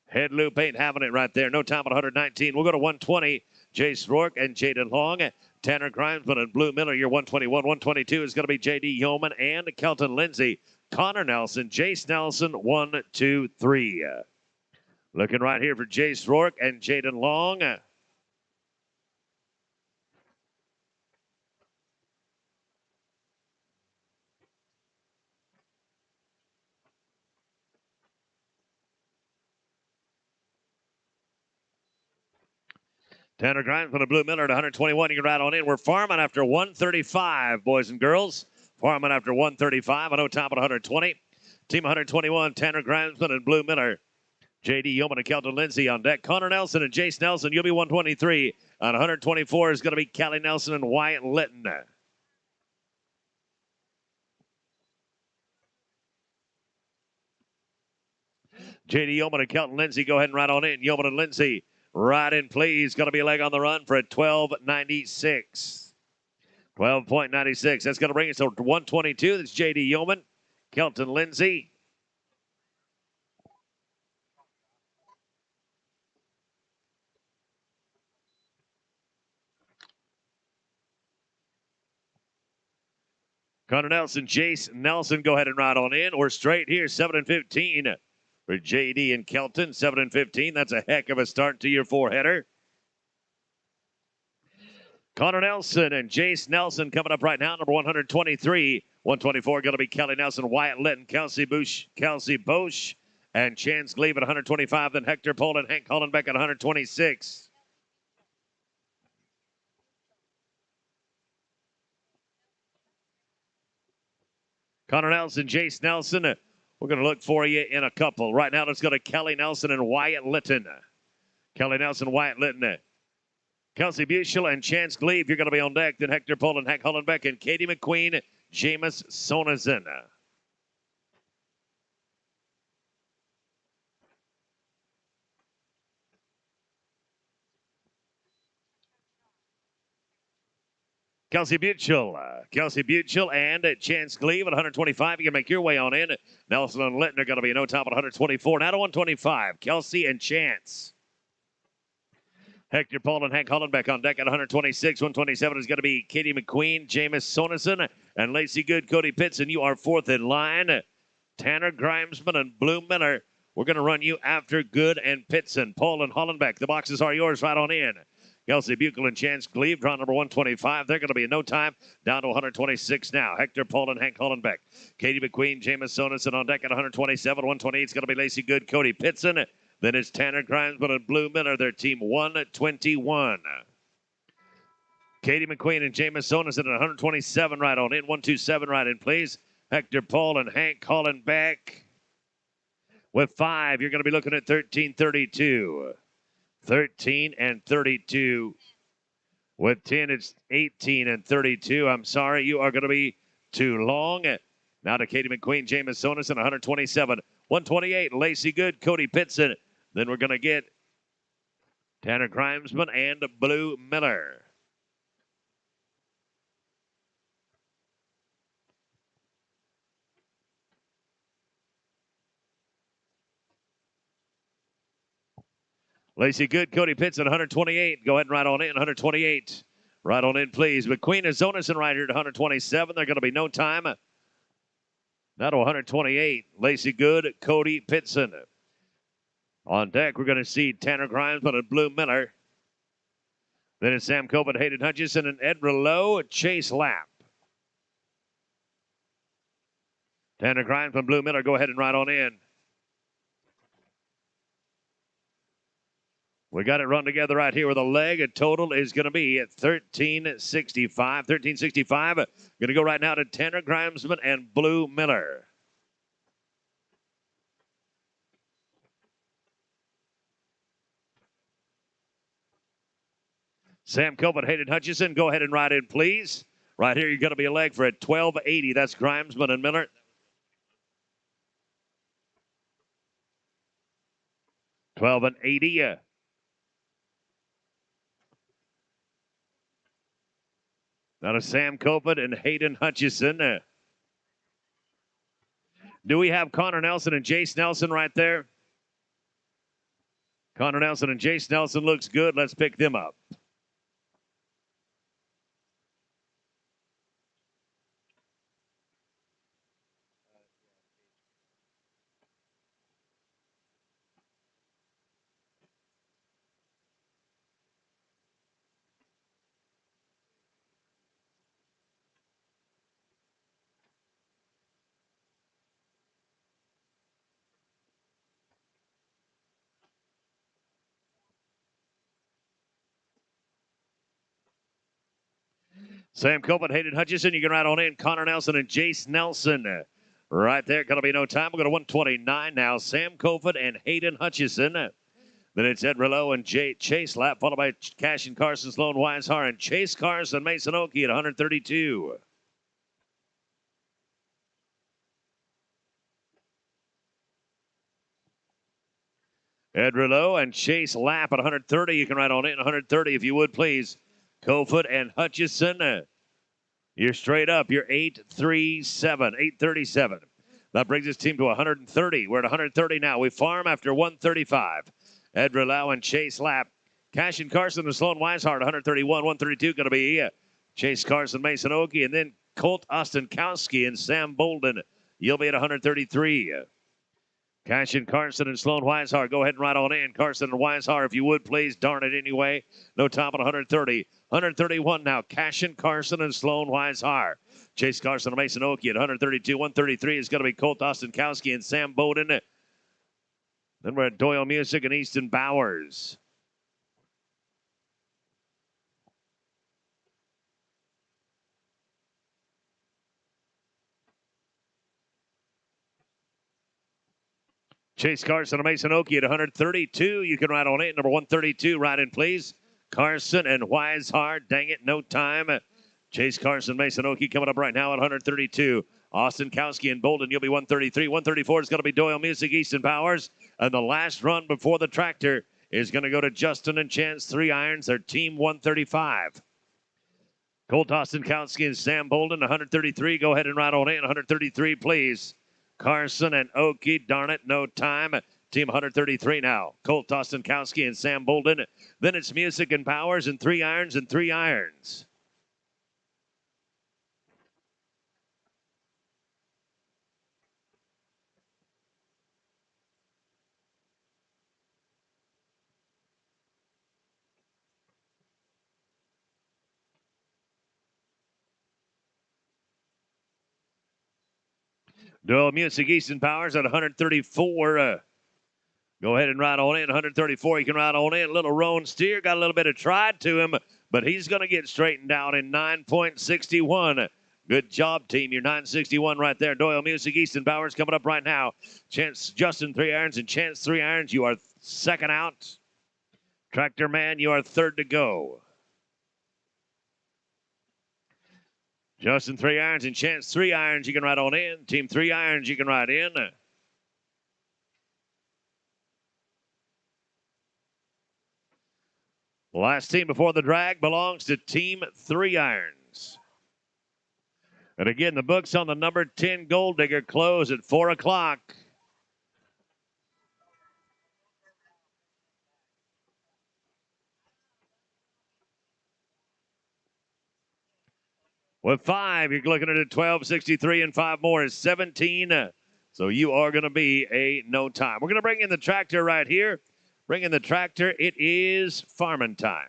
Head loop ain't having it right there. No time at 119. We'll go to 120. Jace Rourke and Jaden Long. Tanner Grimesman and Blue Miller. Your 121. 122 is going to be J.D. Yeoman and Kelton Lindsay. Connor Nelson, Jace Nelson, 1, 2, 3. Looking right here for Jace Rourke and Jaden Long. Tanner Grimes and Blue Miller at 121. You can ride on in. We're farming after 135, boys and girls. Farming after 135. I know top at 120. Team 121, Tanner Grimesman and Blue Miller. J.D. Yeoman and Kelton Lindsay on deck. Connor Nelson and Jace Nelson. You'll be 123. On 124 is going to be Callie Nelson and Wyatt Litton. J.D. Yeoman and Kelton Lindsay. Go ahead and ride on in. Yeoman and Lindsay. Ride in, please. Going to be a leg on the run for a 12.96. 12.96. That's going to bring us to 122. That's J.D. Yeoman. Kelton Lindsay. Connor Nelson, Jace Nelson, go ahead and ride on in. We're straight here, 7 and 15 for JD and Kelton. 7 and 15. That's a heck of a start to your four-header. Connor Nelson and Jace Nelson coming up right now, number 123. 124 going to be Kelly Nelson, Wyatt Litton, Kelsey Bosch, and Chance Gleave at 125. Then Hector Pohl and Hank Hollenbeck at 126. Connor Nelson, Jace Nelson. We're going to look for you in a couple. Right now, let's go to Kelly Nelson and Wyatt Litton. Kelly Nelson, Wyatt Litton. Kelsey Buechel and Chance Gleave, you're going to be on deck. Then Hector Pohl and Hank Hollenbeck and Katie McQueen, Jameis Soneson. Kelsey Buechel and Chance Gleave at 125. You can make your way on in. Nelson and Litton are going to be no top at 124. Now to 125. Kelsey and Chance. Hector Pohl and Hank Hollenbeck on deck at 126. 127 is going to be Katie McQueen, Jameis Soneson, and Lacey Good, Cody Pitson. You are fourth in line. Tanner Grimesman and Blue Miller. We're going to run you after Good and Pitson. Pohl and Hollenbeck. The boxes are yours right on in. Kelsey Buechel and Chance Gleave, draw number 125. They're going to be in no time. Down to 126 now. Hector Pohl and Hank Hollenbeck. Katie McQueen, Jameis Soneson on deck at 127. 128 is going to be Lacey Good, Cody Pitson. Then it's Tanner Grimesman and Blue Miller, their team 121. Katie McQueen and Jameis Soneson at 127 right on in. 127 right in, please. Hector Pohl and Hank Hollenbeck. With 5, you're going to be looking at 1332. 13 and 32. With 10, it's 18 and 32. I'm sorry, you are going to be too long. Now to Katie McQueen, Jameis Soneson, 127. 128, Lacey Good, Cody Pitson. Then we're going to get Tanner Grimesman and Blue Miller. Lacey Good, Cody Pitson, 128. Go ahead and ride on in, 128. Right on in, please. McQueen and Soneson right here at 127. They're going to be no time. Now to 128. Lacey Good, Cody Pitson. On deck, we're going to see Tanner Grimesman and Blue Miller. Then it's Sam Copeland, Hayden Hutchison, and Ed Rouleau, Chase Lapp. Tanner Grimesman, Blue Miller, go ahead and ride on in. We got it run together right here with a leg. A total is going to be at 1365. 1365. Going to go right now to Tanner Grimesman and Blue Miller. Sam Copeland, Hayden Hutchison, go ahead and ride in, please. Right here, you're going to be a leg for a 1280. That's Grimesman and Miller. $12.80. Now to Sam Copeland and Hayden Hutchison. Do we have Connor Nelson and Jace Nelson right there? Connor Nelson and Jace Nelson looks good. Let's pick them up. Sam Copeland, Hayden Hutchison. You can ride on in. Connor Nelson and Jace Nelson. Right there, going to be no time. We're going to 129 now. Sam Copeland and Hayden Hutchison. Then it's Ed Rillo and Chase Lap, followed by Cash and Carson, Sloan Weishar, and Chase Carson, Mason Oakey at 132. Ed Rillo and Chase Lap at 130. You can ride on in 130 if you would, please. Cofoot and Hutchison. You're straight up. You're 837, 837. That brings this team to 130. We're at 130 now. We farm after 135. Ed Rillo and Chase Lap. Cash and Carson and Sloan Weishart, 131, 132. Going to be Chase Carson, Mason Oakey, and then Colt Ostenkowski and Sam Bolden. You'll be at 133. Cash and Carson and Sloan Weishart. Go ahead and ride on in. Carson and Weishart, if you would, please. Darn it anyway. No time at 130. 131 now. Cash and Carson and Sloan Weishart. Chase Carson and Mason Oakey at 132. 133 is going to be Colt Ostenkowski and Sam Bowden. Then we're at Doyle Music and Easton Bowers. Chase Carson and Mason Oakey at 132. You can ride on in. Number 132, ride in, please. Carson and Weishart. Dang it, no time. Chase Carson, Mason Oakey coming up right now at 132. Ostenkowski and Bolden, you'll be 133. 134 is going to be Doyle Music, Easton Powers. And the last run before the tractor is going to go to Justin and Chance, 3 irons. Their team 135. Colt Ostenkowski and Sam Bolden, 133. Go ahead and ride on in. 133, please. Carson and Oakey, darn it, no time. Team 133 now. Colt Ostenkowski and Sam Bolden. Then it's Music and Powers and 3 irons and 3 irons. Doyle Music, Easton Powers at 134. Go ahead and ride on in. 134, you can ride on in. Little Roan Steer got a little bit of tried to him, but he's going to get straightened out in 9.61. Good job, team. You're 961 right there. Doyle Music, Easton Bowers coming up right now. Chance Justin 3 irons and Chance 3 irons. You are second out. Tractor Man, you are third to go. Justin 3 irons and Chance 3 irons. You can ride on in. Team 3 irons. You can ride in. Last team before the drag belongs to Team 3 irons. And again, the books on the number 10 Gold Digger close at 4 o'clock. With 5, you're looking at a 12.63, and 5 more is 17. So you are going to be a no time. We're going to bring in the tractor right here. Bring in the tractor. It is farming time.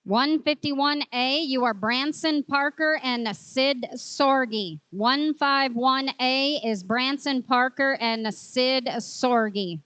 $151A, you are Branson Parker and Sid Sorgi. 151A is Branson Parker and Sid Sorgi.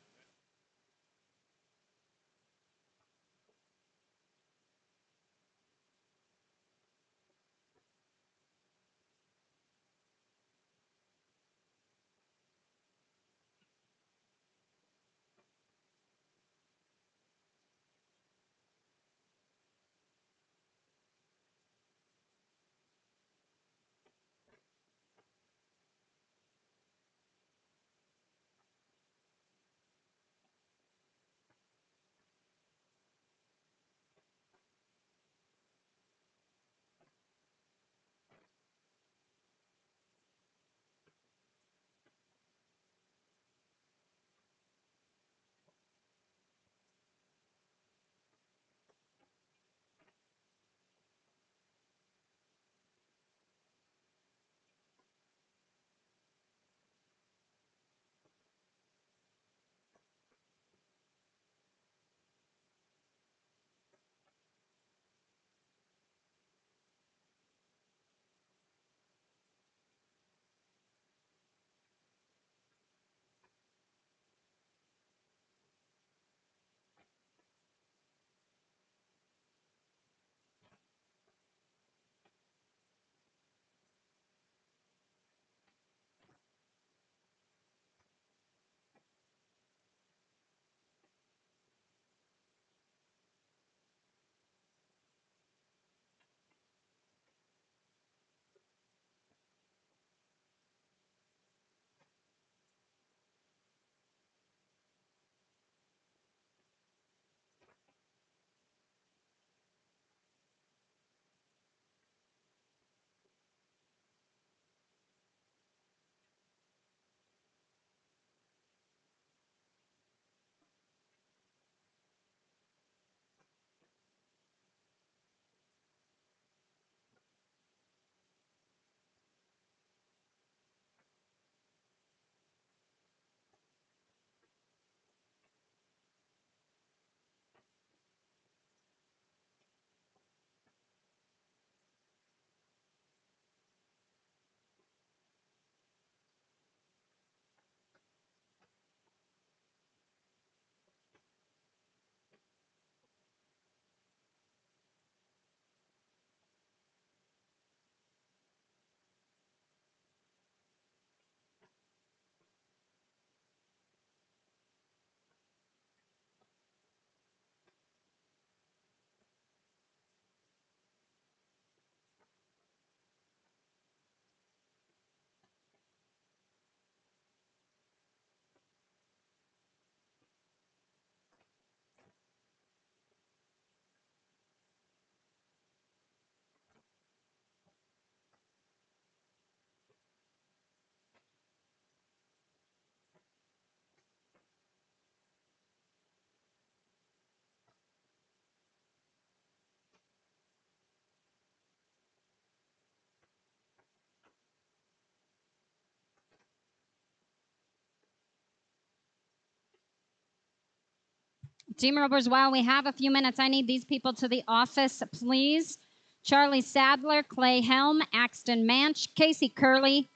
Team Ropers, while we have a few minutes, I need these people to the office, please. Charlie Sadler, Clay Helm, Axton Manch, Casey Curley,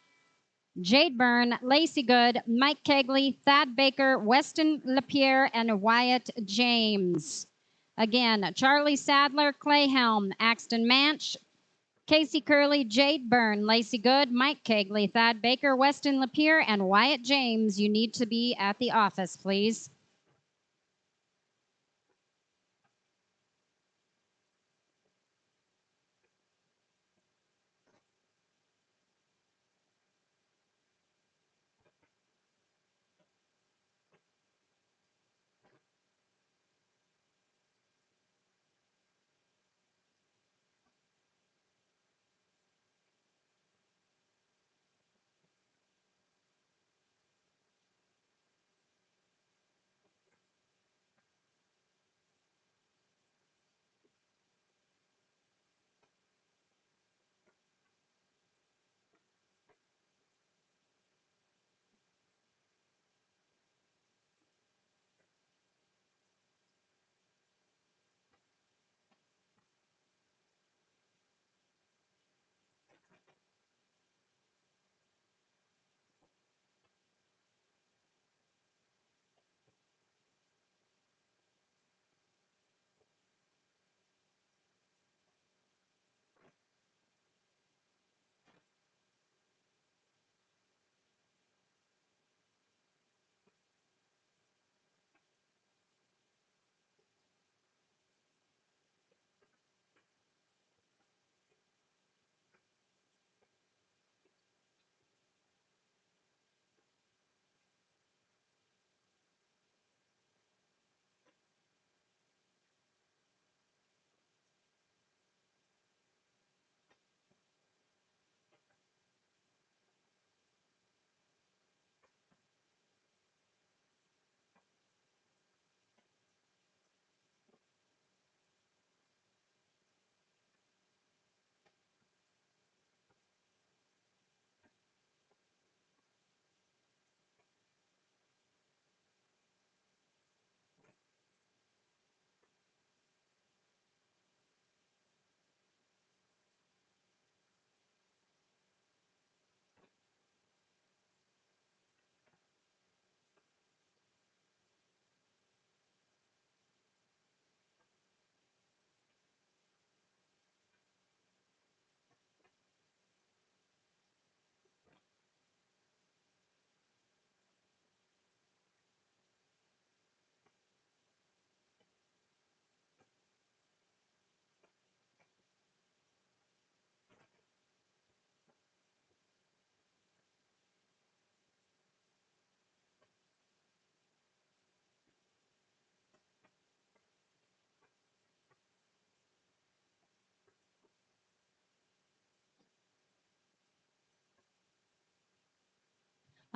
Jade Byrne, Lacey Good, Mike Kegley, Thad Baker, Weston LaPierre, and Wyatt James. Again, Charlie Sadler, Clay Helm, Axton Manch, Casey Curley, Jade Byrne, Lacey Good, Mike Kegley, Thad Baker, Weston LaPierre, and Wyatt James. You need to be at the office, please.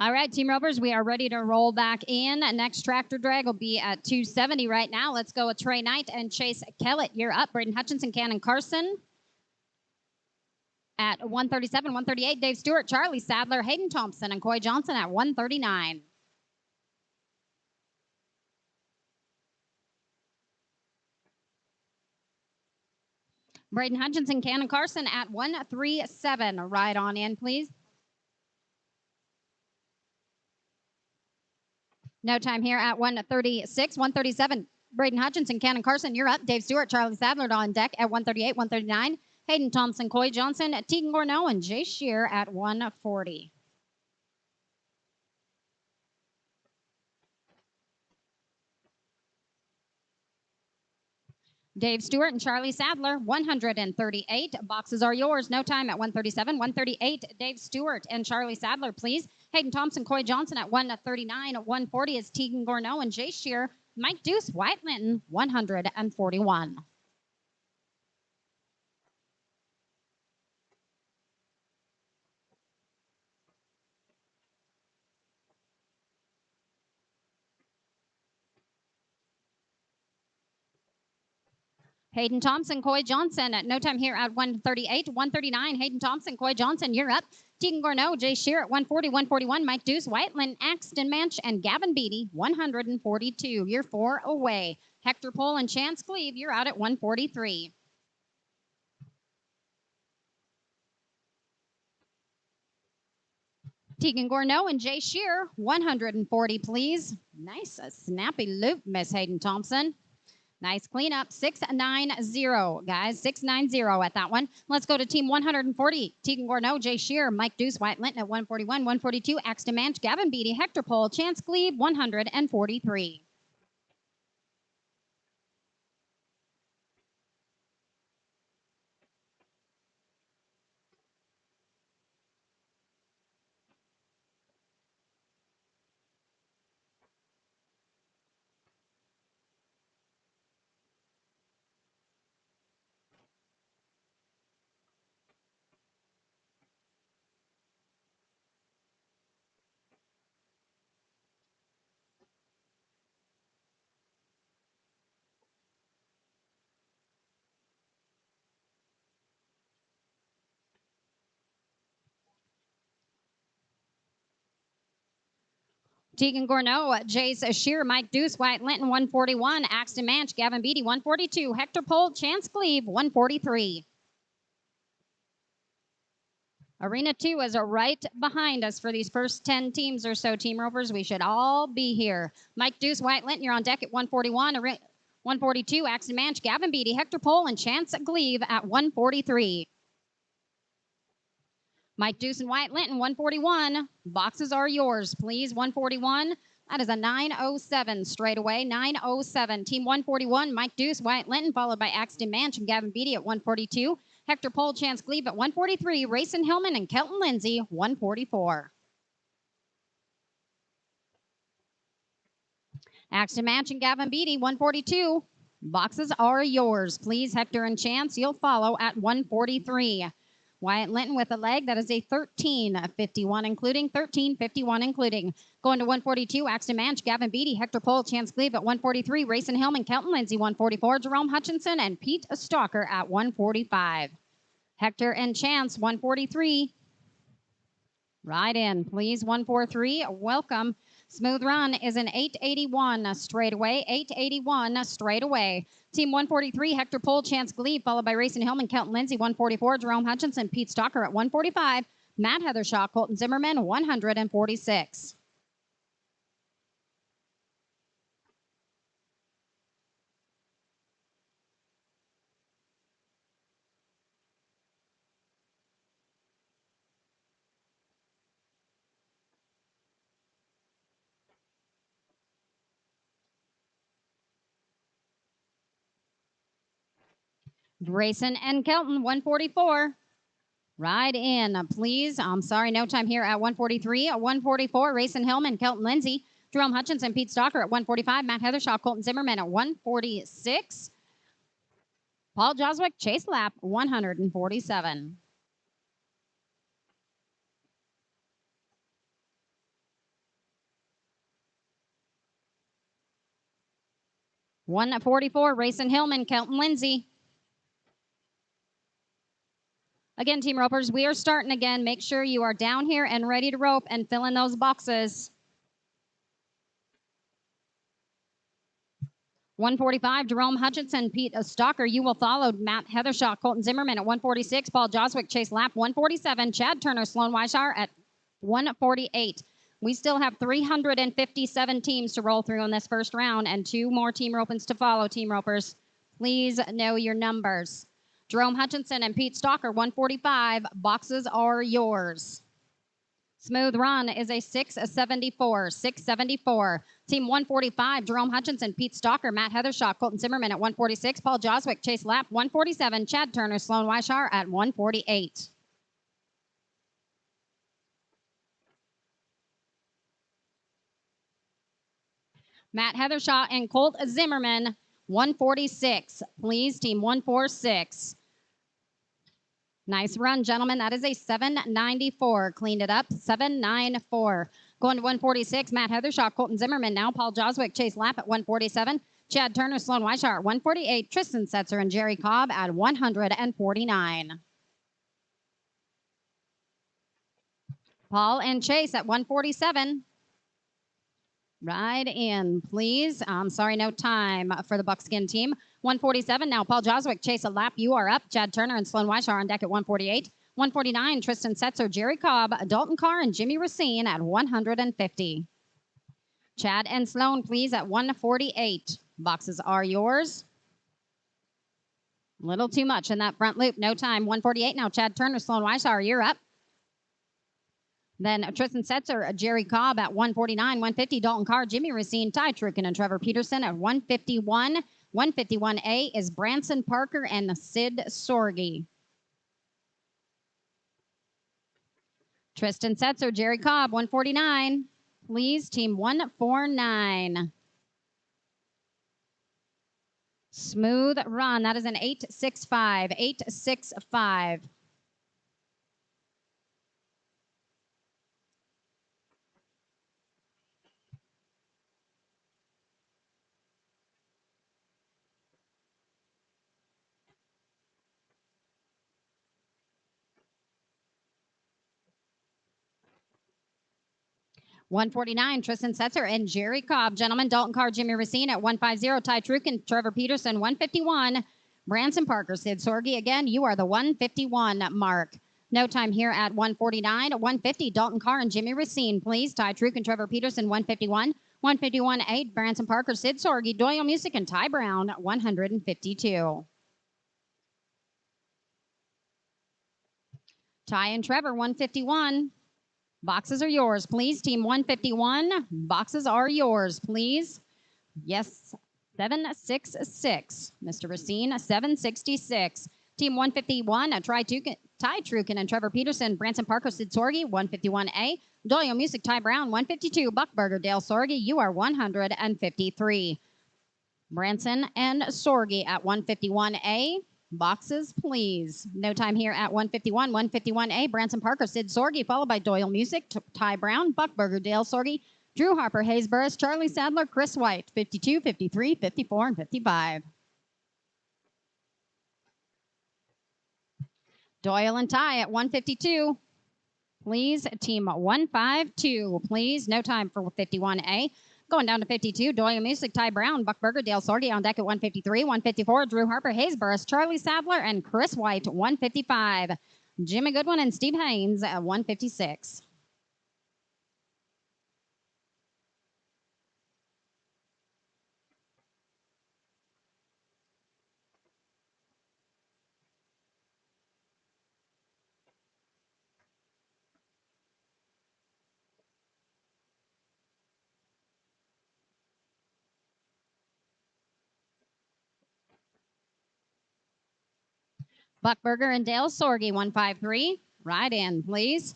All right, Team Ropers, we are ready to roll back in. Next tractor drag will be at 270 right now. Let's go with Trey Knight and Chase Kellett. You're up. Braden Hutchinson, Cannon Carson at 137, 138. Dave Stewart, Charlie Sadler, Hayden Thompson, and Coy Johnson at 139. Braden Hutchinson, Cannon Carson at 137. Right on in, please. No time here at 136, 137. Braden Hutchinson, Cannon Carson, you're up. Dave Stewart, Charlie Sadler on deck at 138, 139. Hayden Thompson, Coy Johnson, Tegan Gorneau, and Jay Shear at 140. Dave Stewart and Charlie Sadler, 138. Boxes are yours. No time at 137, 138. Dave Stewart and Charlie Sadler, please. Hayden Thompson, Coy Johnson at 139. 140 is Tegan Gorneau and Jay Shear. Mike Deuce, White Linton, 141. Hayden Thompson, Coy Johnson. No time here at 138, 139. Hayden Thompson, Coy Johnson, you're up. Tegan Gorneau, Jay Shear at 140, 141. Mike Deuce, Whiteland, Axton Manch, and Gavin Beatty, 142. You're 4 away. Hector Pole and Chance Cleve, you're out at 143. Tegan Gorno and Jay Shear, 140, please. Nice snappy loop, Miss Hayden Thompson. Nice cleanup, 690, guys, 690 at that one. Let's go to team 140. Tegan Gorno, Jay Shear, Mike Deuce, White Linton at 141, 142, Axton Manch, Gavin Beatty, Hector Pole, Chance Glebe, 143. Tegan Gorno, Jace Shear, Mike Deuce, White Linton, 141. Axton Manch, Gavin Beatty, 142. Hector Pole, Chance Glebe, 143. Arena 2 is right behind us for these first 10 teams or so, Team Ropers. We should all be here. Mike Deuce, White Linton, you're on deck at 141. 142, Axton Manch, Gavin Beatty, Hector Pole, and Chance Glebe at 143. Mike Deuce and White Linton, 141. Boxes are yours, please. 141. That is a 907 straight away. 907. Team 141, Mike Deuce, White Linton, followed by Axton Manch and Gavin Beatty at 142. Hector Pole, Chance Glebe at 143. Rayson Hillman and Kelton Lindsay, 144. Axton Manch and Gavin Beatty, 142. Boxes are yours, please. Hector and Chance, you'll follow at 143. Wyatt Linton with a leg. That is a 13.51 including, 13.51 including. Going to 142, Axton Manch, Gavin Beatty, Hector Pole, Chance Glebe at 143, Rayson Hillman, Kelton Lindsay, 144, Jerome Hutchinson, and Pete Stalker at 145. Hector and Chance, 143. Right in, please, 143. Welcome. Smooth Run is an 881 straight away, 881 straight away. Team 143, Hector Pole, Chance Glebe, followed by Rayson Hillman, Kelton Lindsay, 144, Jerome Hutchinson, Pete Stalker at 145, Matt Heathershaw, Colton Zimmerman, 146. Grayson and Kelton, 144. Ride in, please. I'm sorry, no time here at 143. At 144, Rayson Hillman, Kelton Lindsay, Jerome Hutchinson, Pete Stalker at 145. Matt Heathershaw, Colton Zimmerman at 146. Paul Joswick, Chase Lapp, 147. $144, Rayson Hillman, Kelton Lindsay. Again, Team Ropers, we are starting again. Make sure you are down here and ready to rope and fill in those boxes. 145, Jerome Hutchinson, Pete Stalker. You will follow Matt Heathershaw, Colton Zimmerman at 146. Paul Joswick, Chase Lapp, 147. Chad Turner, Sloan Weishauer at 148. We still have 357 teams to roll through in this first round and 2 more Team Ropens to follow, Team Ropers. Please know your numbers. Jerome Hutchinson and Pete Stalker, 145. Boxes are yours. Smooth Run is a 674. 674. Team 145, Jerome Hutchinson, Pete Stalker, Matt Heathershaw, Colton Zimmerman at 146. Paul Joswick, Chase Lapp, 147. Chad Turner, Sloan Weishauer at 148. Matt Heathershaw and Colt Zimmerman, 146. Please, Team 146. Nice run, gentlemen. That is a 794. Cleaned it up. 794. Going to 146, Matt Heathershaw, Colton Zimmerman now. Paul Joswick, Chase Lapp at 147. Chad Turner, Sloan Weishauer at 148. Tristan Setzer and Jerry Cobb at 149. Paul and Chase at 147. Ride in, please. I'm sorry, no time for the Buckskin team. 147 now. Paul Joswick, Chase a lap. You are up. Chad Turner and Sloan Weishar on deck at 148. 149, Tristan Setzer, Jerry Cobb, Dalton Carr, and Jimmy Racine at 150. Chad and Sloan, please, at 148. Boxes are yours. Little too much in that front loop. No time. 148 now. Chad Turner, Sloan Weishar, you're up. Then Tristan Setzer, Jerry Cobb at 149, 150, Dalton Carr, Jimmy Racine, Ty Trukin, and Trevor Peterson at 151. 151A is Branson Parker and Sid Sorgi. Tristan Setzer, Jerry Cobb, 149. Please, team 149. Smooth run. That is an 865. 865. 149, Tristan Setzer and Jerry Cobb. Gentlemen, Dalton Carr, Jimmy Racine at 150. Ty Trukin, Trevor Peterson, 151. Branson Parker, Sid Sorgi. Again, you are the 151 mark. No time here at 149. 150, Dalton Carr and Jimmy Racine, please. Ty Trukin, Trevor Peterson, 151. 151-8, Branson Parker, Sid Sorgi, Doyle Music, and Ty Brown, 152. Ty and Trevor, 151. Boxes are yours, please. Team 151, boxes are yours, please. Yes, 766. Mr. Racine, 766. Team 151, Ty Trukin and Trevor Peterson, Branson Parker, Sid Sorgi, 151A. Doyle Music, Ty Brown, 152. Buckburger, Dale Sorgi, you are 153. Branson and Sorgi at 151A. Boxes, please. No time here at 151. 151A, Branson Parker, Sid Sorgi, followed by Doyle Music, Ty Brown, Buckburger, Dale Sorgi, Drew Harper, Hayes Burris, Charlie Sadler, Chris White, 52, 53, 54, and 55. Doyle and Ty at 152. Please, team 152, please. No time for 51A. Going down to 52, Doyle Music, Ty Brown, Buckburger, Dale Sorgi on deck at 153. 154, Drew Harper, Hayes Burris, Charlie Sadler, and Chris White, 155. Jimmy Goodwin and Steve Haynes at 156. Buckburger and Dale Sorgi, 153. Ride in, please.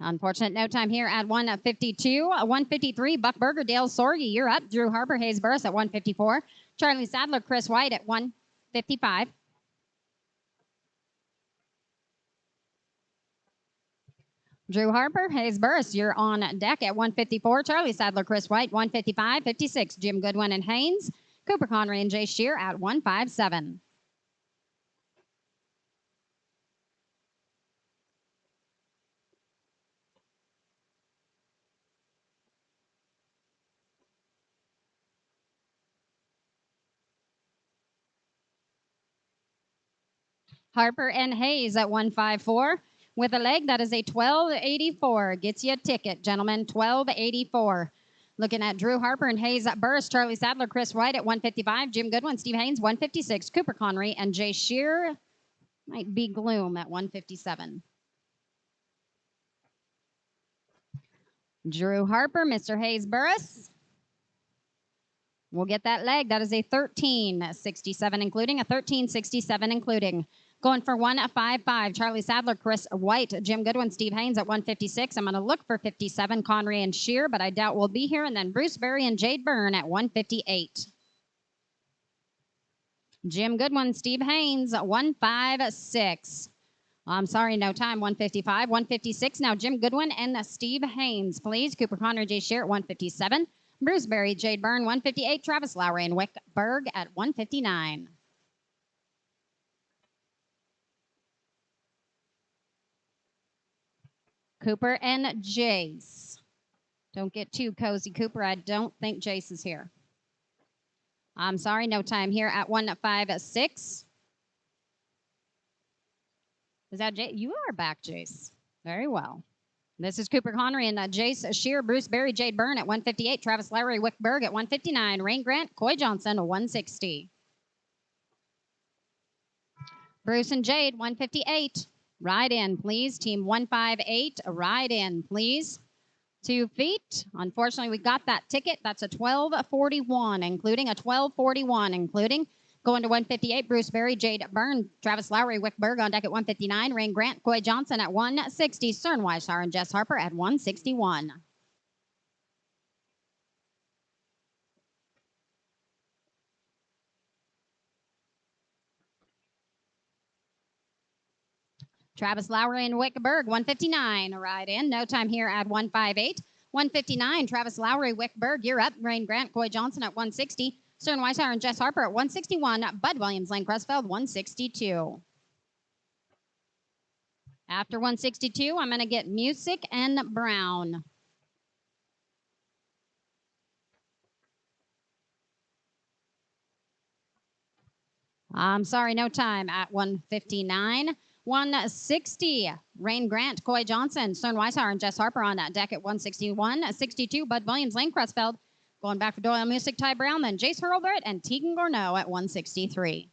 Unfortunate no time here at 152. 153, Buckburger, Dale Sorgi, you're up. Drew Harper, Hayes Burris at 154. Charlie Sadler, Chris White at 155. Drew Harper, Hayes Burris, you're on deck at 154. Charlie Sadler, Chris White, 155. 56, Jim Goodwin and Haynes. Cooper Connery and Jay Shear at 157. Harper and Hayes at 154. With a leg, that is a 1284. Gets you a ticket, gentlemen. 1284. Looking at Drew Harper and Hayes at Burris, Charlie Sadler, Chris White at 155, Jim Goodwin, Steve Haynes, 156, Cooper Connery, and Jay Shear might be gloom at 157. Drew Harper, Mr. Hayes Burris. We'll get that leg. That is a 1367 including, a 1367 including. Going for 155, Charlie Sadler, Chris White, Jim Goodwin, Steve Haynes at 156. I'm going to look for 57, Connery and Shear, but I doubt we'll be here. And then Bruce Berry and Jade Byrne at 158. Jim Goodwin, Steve Haynes, 156. I'm sorry, no time, 155. 156 now, Jim Goodwin and Steve Haynes, please. Cooper Connery, Jay Shear at 157. Bruce Berry, Jade Byrne, 158. Travis Lowry and Wick Berg at 159. Cooper and Jace. Don't get too cozy, Cooper. I don't think Jace is here. I'm sorry, no time here at 156. Is that Jace? You are back, Jace. Very well. This is Cooper Connery and Jace Shear, Bruce Berry, Jade Byrne at 158, Travis Lowry, Wickberg at 159, Rain Grant, Coy Johnson 160. Bruce and Jade 158. Ride in, please. Team 158, ride in, please. 2 feet. Unfortunately, we got that ticket. That's a 1241, including a 1241, including going to 158, Bruce Berry, Jade Byrne, Travis Lowry, Wickberg on deck at 159, Rain Grant, Coy Johnson at 160, Cern Weishauer and Jess Harper at 161. Travis Lowry and Wickberg, 159, ride in. No time here at 158. 159, Travis Lowry, Wickberg, you're up. Rain Grant, Coy Johnson at 160. Cern Weishauer and Jess Harper at 161. Bud Williams, Lane Crestfeld, 162. After 162, I'm going to get Music and Brown. I'm sorry, no time at 159. 160, Rain Grant, Coy Johnson, Cern Weishauer, and Jess Harper on deck at 161. 62, Bud Williams, Lane Crestfeld. Going back for Doyle Music, Ty Brown, then Jace Hurlbert and Tegan Gorneau at 163.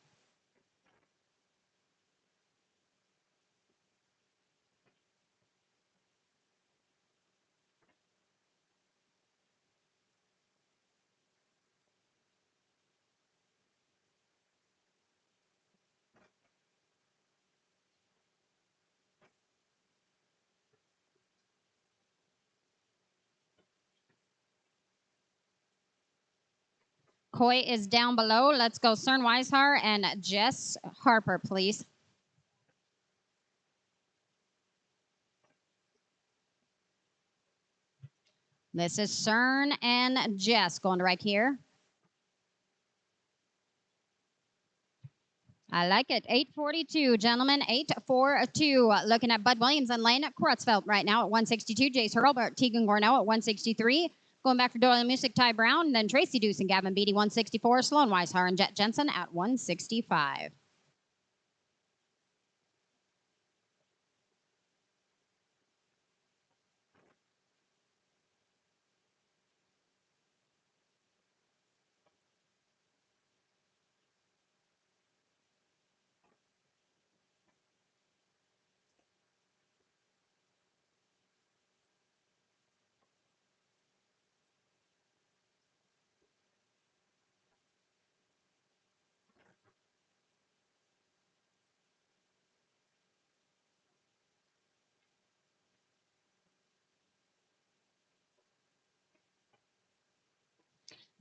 Coy is down below. Let's go Cern Weishauer and Jess Harper, please. This is Cern and Jess going to right here. I like it. 842, gentlemen. 842. Looking at Bud Williams and Lane Crutchfield right now at 162. Jace Hurlbert, Tegan Gorneau at 163. Going back for Doyle Music, Ty Brown. Then Tracy Deuce and Gavin Beatty, 164. Sloan Weishauer and Jet Jensen at 165.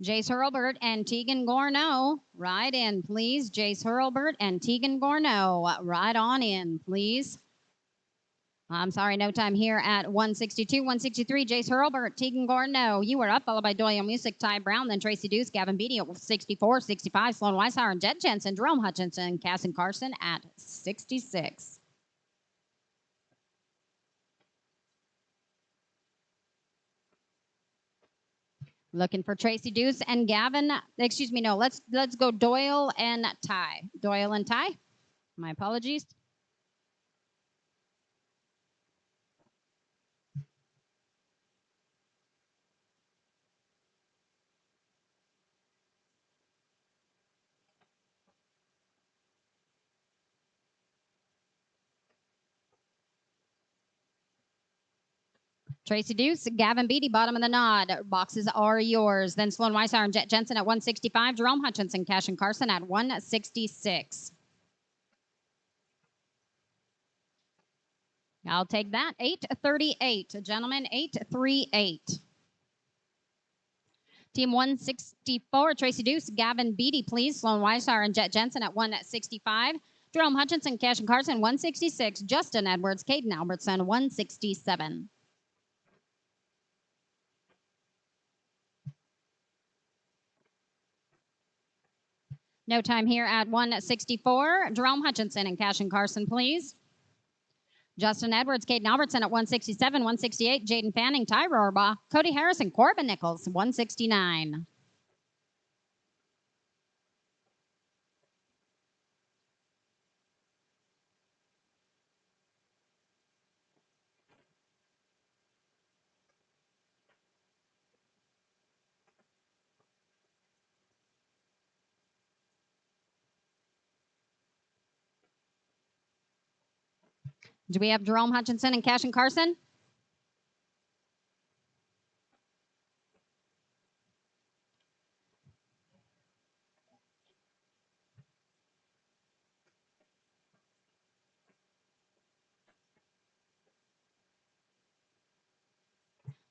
Jace Hurlbert and Tegan Gorneau, ride in, please. Jace Hurlbert and Tegan Gorneau, ride on in, please. I'm sorry, no time here at 162. 163, Jace Hurlbert, Tegan Gorneau. You are up, followed by Doyle Music, Ty Brown, then Tracy Deuce, Gavin Beatty at 64. 65, Sloan Weishauer and Jet Jensen, Jerome Hutchinson, Casson Carson at 66. Looking for Tracy Deuce and Gavin. Excuse me, no. Let's go Doyle and Ty. Doyle and Ty. My apologies. Tracy Deuce, Gavin Beatty, bottom of the nod. Boxes are yours. Then Sloan Weishauer and Jet Jensen at 165. Jerome Hutchinson, Cash and Carson at 166. I'll take that. 838, gentlemen. 838. Team 164, Tracy Deuce, Gavin Beatty, please. Sloan Weishauer and Jet Jensen at 165. Jerome Hutchinson, Cash and Carson, 166. Justin Edwards, Caden Albertson, 167. No time here at 164. Jerome Hutchinson and Cash and Carson, please. Justin Edwards, Caden Albertson at 167, 168. Jaden Fanning, Ty Rohrbaugh, Cody Harrison, Corbin Nichols, 169. Do we have Jerome Hutchinson and Cashin Carson?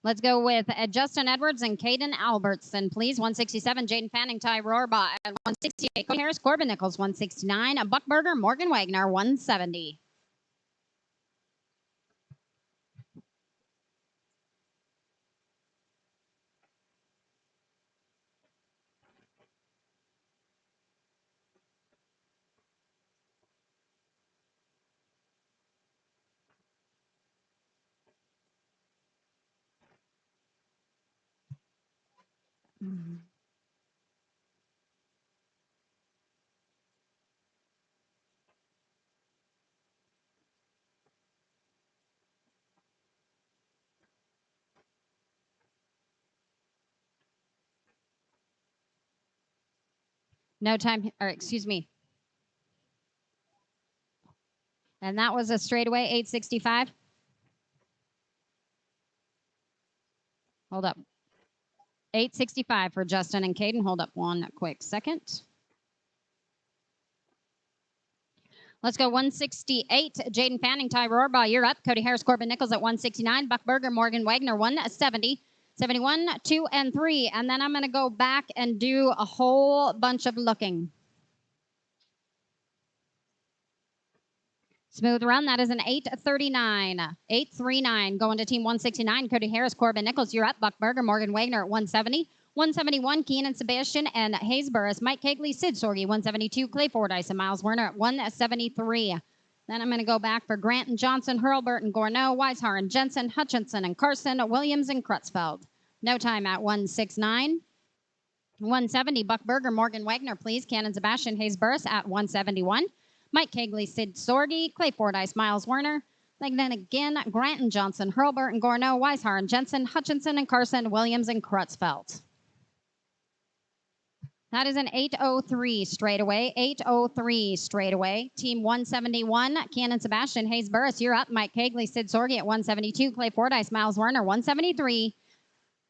Let's go with Justin Edwards and Caden Albertson, please. 167, Jaden Fanning, Ty Rohrbaugh at 168. Cody Harris, Corbin Nichols, 169. Buck Burger, Morgan Wagner, 170. No time, or excuse me. And that was a straightaway, 865. Hold up. 865 for Justin and Caden. Hold up one quick second. Let's go 168. Jaden Fanning, Ty Rohrbaugh, you're up. Cody Harris, Corbin Nichols at 169. Buck Burger, Morgan Wagner, 170. 71, 2, and 3. And then I'm going to go back and do a whole bunch of looking. Smooth run. That is an 839. 839 going to team 169. Cody Harris, Corbin Nichols, you're up. Buck Burger, Morgan Wagner at 170. 171, Keenan Sebastian and Hayes Burris. Mike Kegley, Sid Sorgi, 172. Clay Fordyce and Miles Werner at 173. Then I'm going to go back for Grant and Johnson, Hurlburt and Gorneau, Weishar and Jensen, Hutchinson and Carson, Williams and Crutchfeld. No time at 169. 170, Buck Burger, Morgan Wagner, please. Cannon Sebastian, Hayes Burris at 171. Mike Kegley, Sid Sorgi, Clay Fordyce, Miles Werner. Then again, Grant and Johnson, Hurlburt and Gorneau, Weishar and Jensen, Hutchinson and Carson, Williams and Crutchfeld. That is an 803 straightaway. 803 straightaway. Team 171, Cannon Sebastian, Hayes Burris, you're up. Mike Kegley, Sid Sorgi at 172. Clay Fordyce, Miles Werner, 173.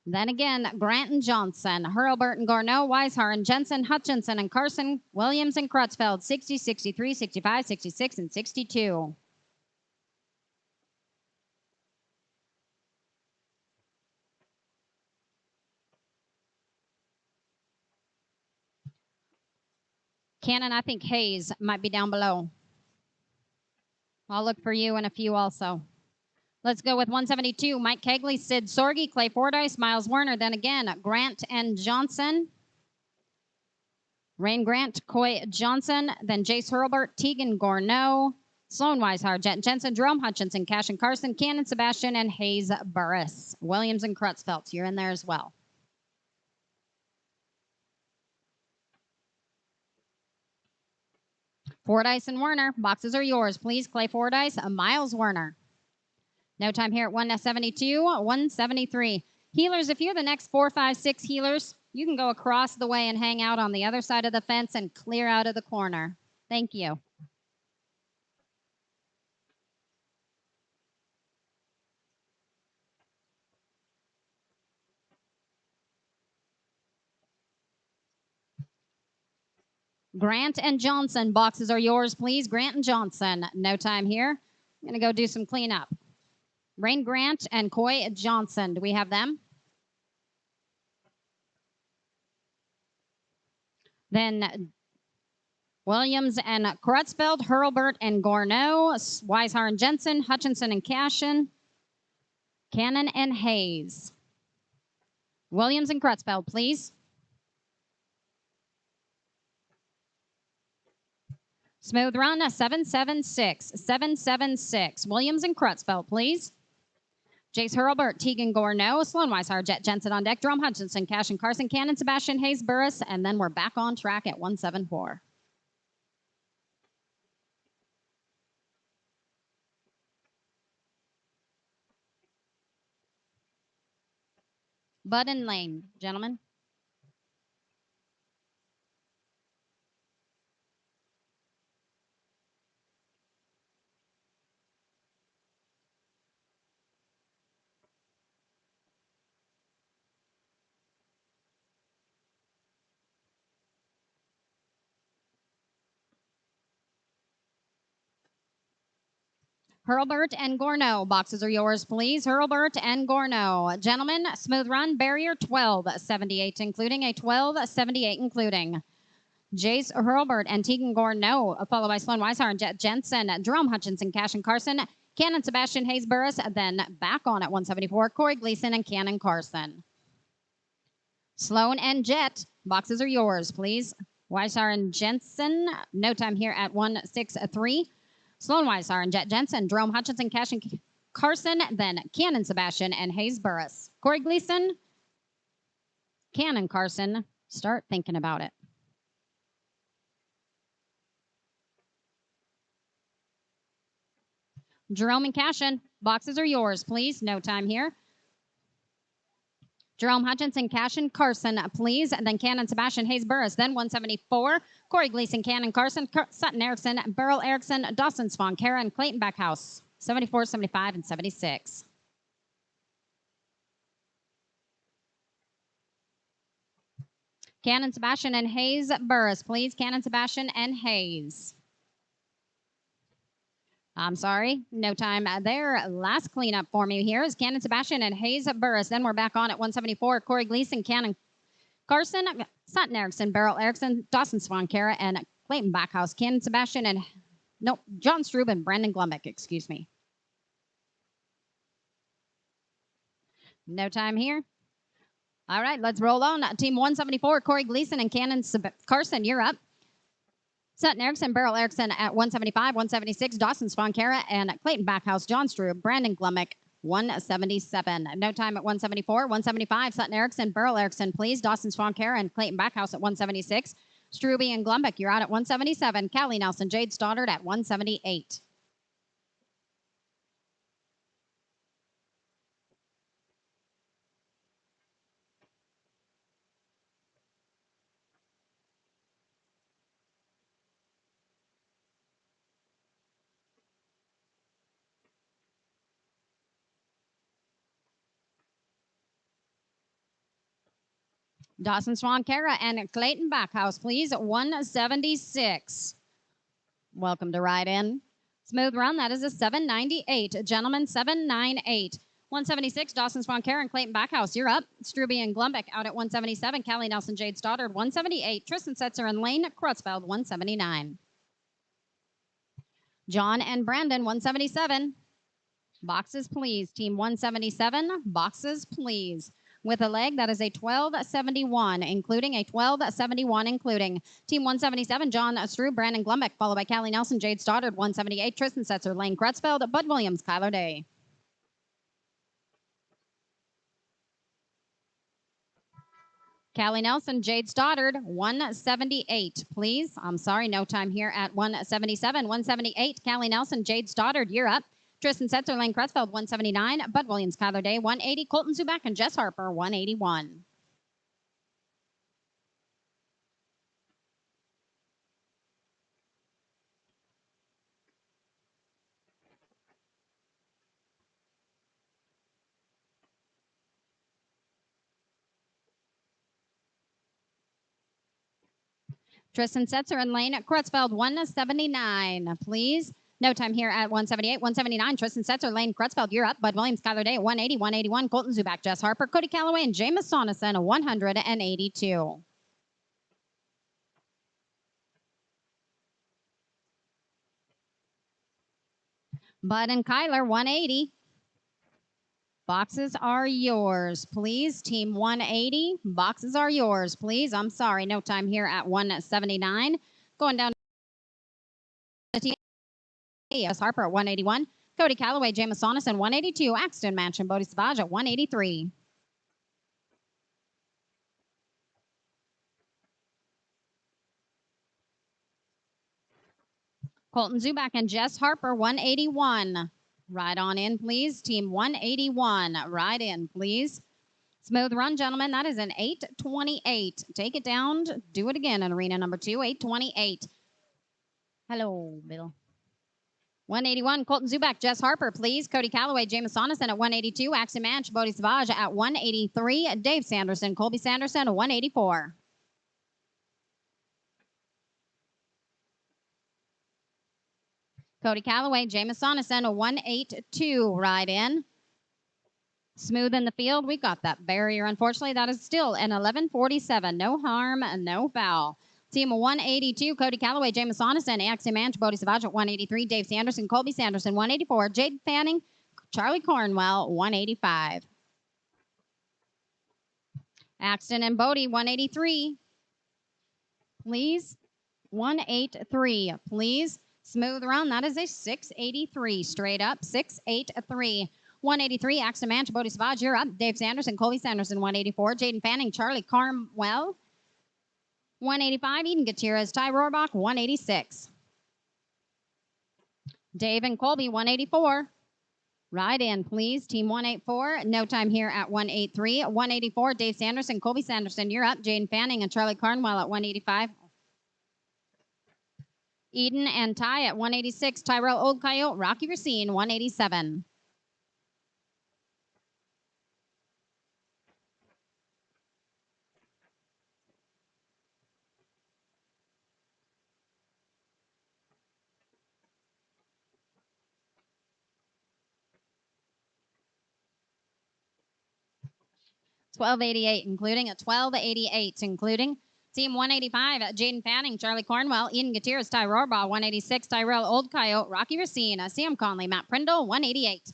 Then again, Grant and Johnson, Hurlburt and Gorneau, Weishar and Jensen, Hutchinson and Carson, Williams and Crutchfeld, 60, 63, 65, 66, and 62. Cannon, I think Hayes might be down below. I'll look for you in a few also. Let's go with 172. Mike Kegley, Sid Sorgi, Clay Fordyce, Miles Werner. Then again, Grant and Johnson. Rain Grant, Coy Johnson. Then Jace Hurlburt, Tegan Gorneau, Sloan Weishar, Jensen, Jerome Hutchinson, Cash and Carson, Cannon Sebastian, and Hayes Burris. Williams and Crutchfeld, you're in there as well. Fordyce and Werner, boxes are yours, please. Clay Fordyce, Miles Werner. No time here at 172, 173. Healers, if you're the next 4, 5, 6 healers, you can go across the way and hang out on the other side of the fence and clear out of the corner. Thank you. Grant and Johnson, boxes are yours, please. Grant and Johnson. No time here. I'm going to go do some cleanup. Rain Grant and Coy Johnson. Do we have them? Then Williams and Crutchfeld, Hurlburt and Gorneau, Weishar and Jensen, Hutchinson and Cashin, Cannon and Hayes. Williams and Crutchfeld, please. Smooth run, 776. 776. Williams and Crutchfield, please. Jace Hurlburt, Tegan Gorno, Sloan Weishauer, Jet Jensen on deck, Jerome Hutchinson, Cash and Carson, Cannon, Sebastian Hayes, Burris, and then we're back on track at 174. Bud and Lane, gentlemen. Hurlburt and Gorno, boxes are yours, please. Hurlburt and Gorno. Gentlemen, smooth run, barrier 1278, including a 1278, including Jace Hurlburt and Tegan Gorno, followed by Sloan Weishauer and Jet Jensen, Jerome Hutchinson, Cash and Carson, Cannon, Sebastian Hayes, Burris, then back on at 174, Corey Gleason and Cannon Carson. Sloan and Jet, boxes are yours, please. Weishauer and Jensen, no time here at 163. Sloan Weishauer and Jet Jensen, Jerome Hutchinson, Cash and Carson, then Cannon, Sebastian, and Hayes Burris. Corey Gleason, Cannon Carson, start thinking about it. Jerome and Cashin, boxes are yours, please. No time here. Jerome Hutchinson, Cashin, Carson, please. And then Cannon, Sebastian, Hayes, Burris. Then 174. Corey Gleason, Cannon, Carson, Sutton Erickson, Beryl Erickson, Dawson Swan, Kara, and Clayton Backhouse. 74, 75, and 76. Cannon, Sebastian, and Hayes, Burris, please. Cannon, Sebastian, and Hayes. I'm sorry, no time there. Last cleanup for me here is Cannon, Sebastian, and Hayes Burris. Then we're back on at 174. Corey Gleason, Cannon Carson, Sutton Erickson, Beryl Erickson, Dawson Swan, Kara, and Clayton Backhouse. Cannon, Sebastian, and John Strube and Brandon Glumbick, excuse me. No time here. All right, let's roll on. Team 174, Corey Gleason and Cannon Carson, you're up. Sutton Erickson, Beryl Erickson at 175, 176, Dawson Sponkara, and Clayton Backhouse, John Strube, Brandon Glummick, 177. No time at 174, 175, Sutton Erickson, Beryl Erickson, please. Dawson Sponkara and Clayton Backhouse at 176. Strube and Glumbick, you're out at 177. Callie Nelson, Jade Stoddard at 178. Dawson Swankara and Clayton Backhouse, please. 176. Welcome to Ride In. Smooth run. That is a 798. Gentlemen, 798. 176, Dawson Swankara and Clayton Backhouse. You're up. Strube and Glumbick out at 177. Callie Nelson, Jade Stoddard, 178. Tristan Setzer and Lane Crutchfield, 179. John and Brandon, 177. Boxes, please. Team 177, boxes, please. With a leg, that is a 1271, including a 1271, including Team 177, John Strube, Brandon Glumbick, followed by Callie Nelson, Jade Stoddard, 178, Tristan Setzer, Lane Crutchfield, Bud Williams, Kyler Day. Callie Nelson, Jade Stoddard, 178, please. I'm sorry, no time here at 177. 178, Callie Nelson, Jade Stoddard, you're up. Tristan Setzer, Lane Crutchfield, 179. Bud Williams, Kyler Day, 180. Colton Zubak and Jess Harper, 181. Tristan Setzer and Lane Crutchfield, 179, please. No time here at 178. 179, Tristan Setzer, Lane Crutchfield, you're up. Bud Williams, Kyler Day, 180. 181, Colton Zubak, Jess Harper, Cody Calloway, and Jameis Sonneson, 182. Bud and Kyler, 180. Boxes are yours, please. Team 180, boxes are yours, please. I'm sorry, no time here at 179. Going down to team A.S. Harper at 181. Cody Calloway, Jameis Saunison, 182. Axton Mansion, Bodie Savage at 183. Colton Zubak and Jess Harper, 181. Right on in, please. Team 181. Right in, please. Smooth run, gentlemen. That is an 828. Take it down. Do it again in arena number 2, 828. Hello, Bill. 181, Colton Zubak, Jess Harper, please. Cody Calloway, Jameis Saunison at 182. Axton Manch, Bodie Savage at 183. Dave Sanderson, Colby Sanderson at 184. Cody Calloway, Jameis Saunison, a 182 right in. Smooth in the field. We got that barrier. Unfortunately, that is still an 1147. No harm, no foul. Team 182, Cody Calloway, Jameis Saunison, Axton Manch, Bodie Savage at 183. Dave Sanderson, Colby Sanderson, 184. Jade Fanning, Charlie Cornwell, 185. Axton and Bodie, 183. Please. 183, please. Smooth run. That is a 683. Straight up, 683. 183, Axton Manch, Bodie Savage, you're up. Dave Sanderson, Colby Sanderson, 184. Jaden Fanning, Charlie Carmwell, 185. Eden Gutierrez, Ty Rohrbach, 186. Dave and Colby, 184. Right in, please. Team 184. No time here at 183. 184, Dave Sanderson, Colby Sanderson, you're up. Jaden Fanning and Charlie Carnwell at 185. Eden and Ty at 186. Tyrell Old Coyote, Rocky Racine, 187. $12.88, including a $12.88, including Team 185, Jaden Fanning, Charlie Cornwell, Eden Gutierrez, Ty Rohrbaugh, 186, Tyrell Old Coyote, Rocky Racine, Sam Conley, Matt Prindle, 188.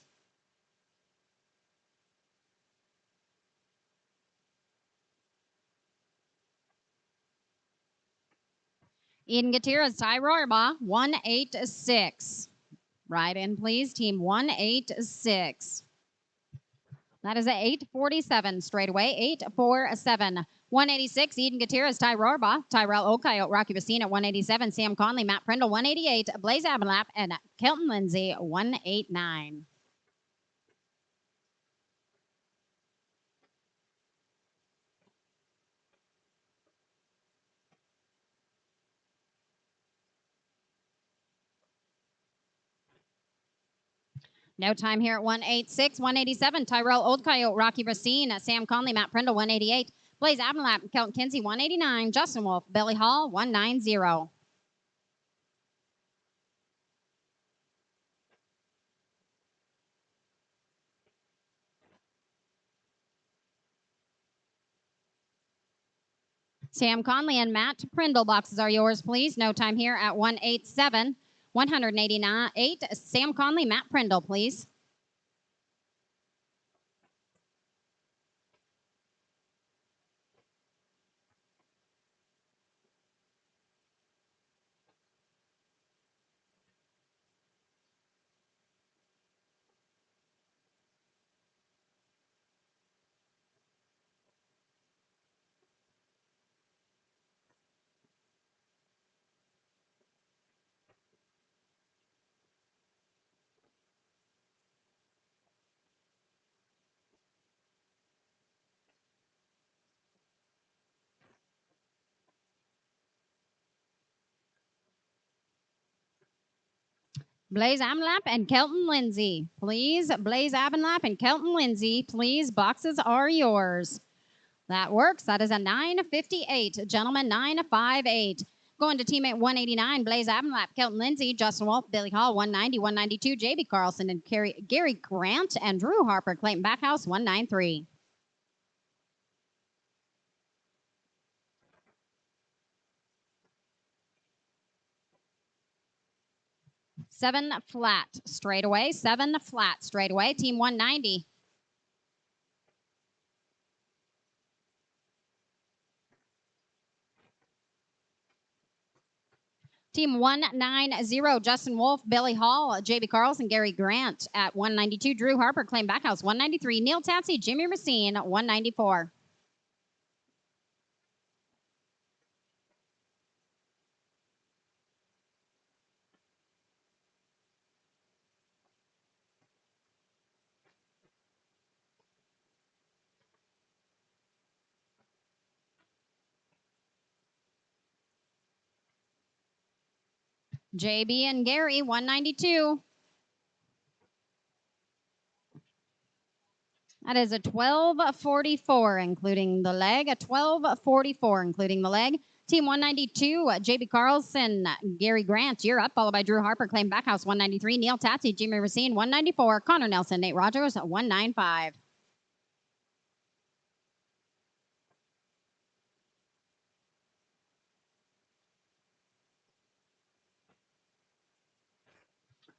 Eden Gutierrez, Ty Rohrbaugh, 186. Right in, please. Team 186. That is at 847 straight away. 847. 186, Eden Gutierrez, Ty Rohrbaugh, Tyrell Old Coyote, Rocky Racine at 187. Sam Conley, Matt Prindle, 188. Blaze Abelap and Kelton Lindsay, 189. No time here at 186. 187, Tyrell Old Coyote, Rocky Racine, Sam Conley, Matt Prindle, 188. Blaze Abelap, Kelton Kinsey, 189. Justin Wolf, Billy Hall, 190. Sam Conley and Matt Prindle boxes are yours, please. No time here at 187. 189. Sam Conley, Matt Prindle, please. Blaze Abelap and Kelton Lindsay, please. Blaze Abelap and Kelton Lindsay, please. Boxes are yours. That works. That is a 958. Gentlemen, 958. Going to teammate 189, Blaze Abelap, Kelton Lindsay, Justin Wolf, Billy Hall, 190, 192, JB Carlson, and Gary Grant, and Drew Harper, Clayton Backhouse, 193. Seven flat straight away. 7 flat straight away. Team 190. Team 190, Justin Wolf, Billy Hall, JB Carlson, Gary Grant at 192. Drew Harper, Claim Backhouse, 193. Neil Tatsy, Jimmy Racine, 194. JB and Gary, 192. That is a 1244, including the leg. A 1244, including the leg. Team 192, JB Carlson, Gary Grant, you're up, followed by Drew Harper, Claim Backhouse, 193. Neil Tatsy, Jimmy Racine, 194. Connor Nelson, Nate Rogers, 195.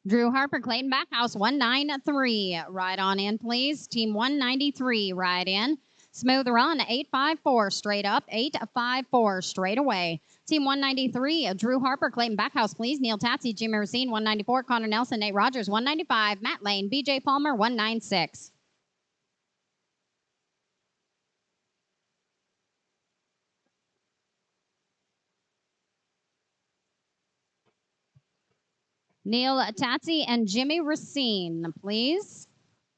Drew Harper, Clayton Backhouse, 193. Ride on in, please. Team 193, ride in. Smooth run, 854, straight up, 854, straight away. Team 193, Drew Harper, Clayton Backhouse, please. Neil Tatsy, Jimmy Racine, 194. Connor Nelson, Nate Rogers, 195. Matt Lane, BJ Palmer, 196. Neil Tatsy and Jimmy Racine, please.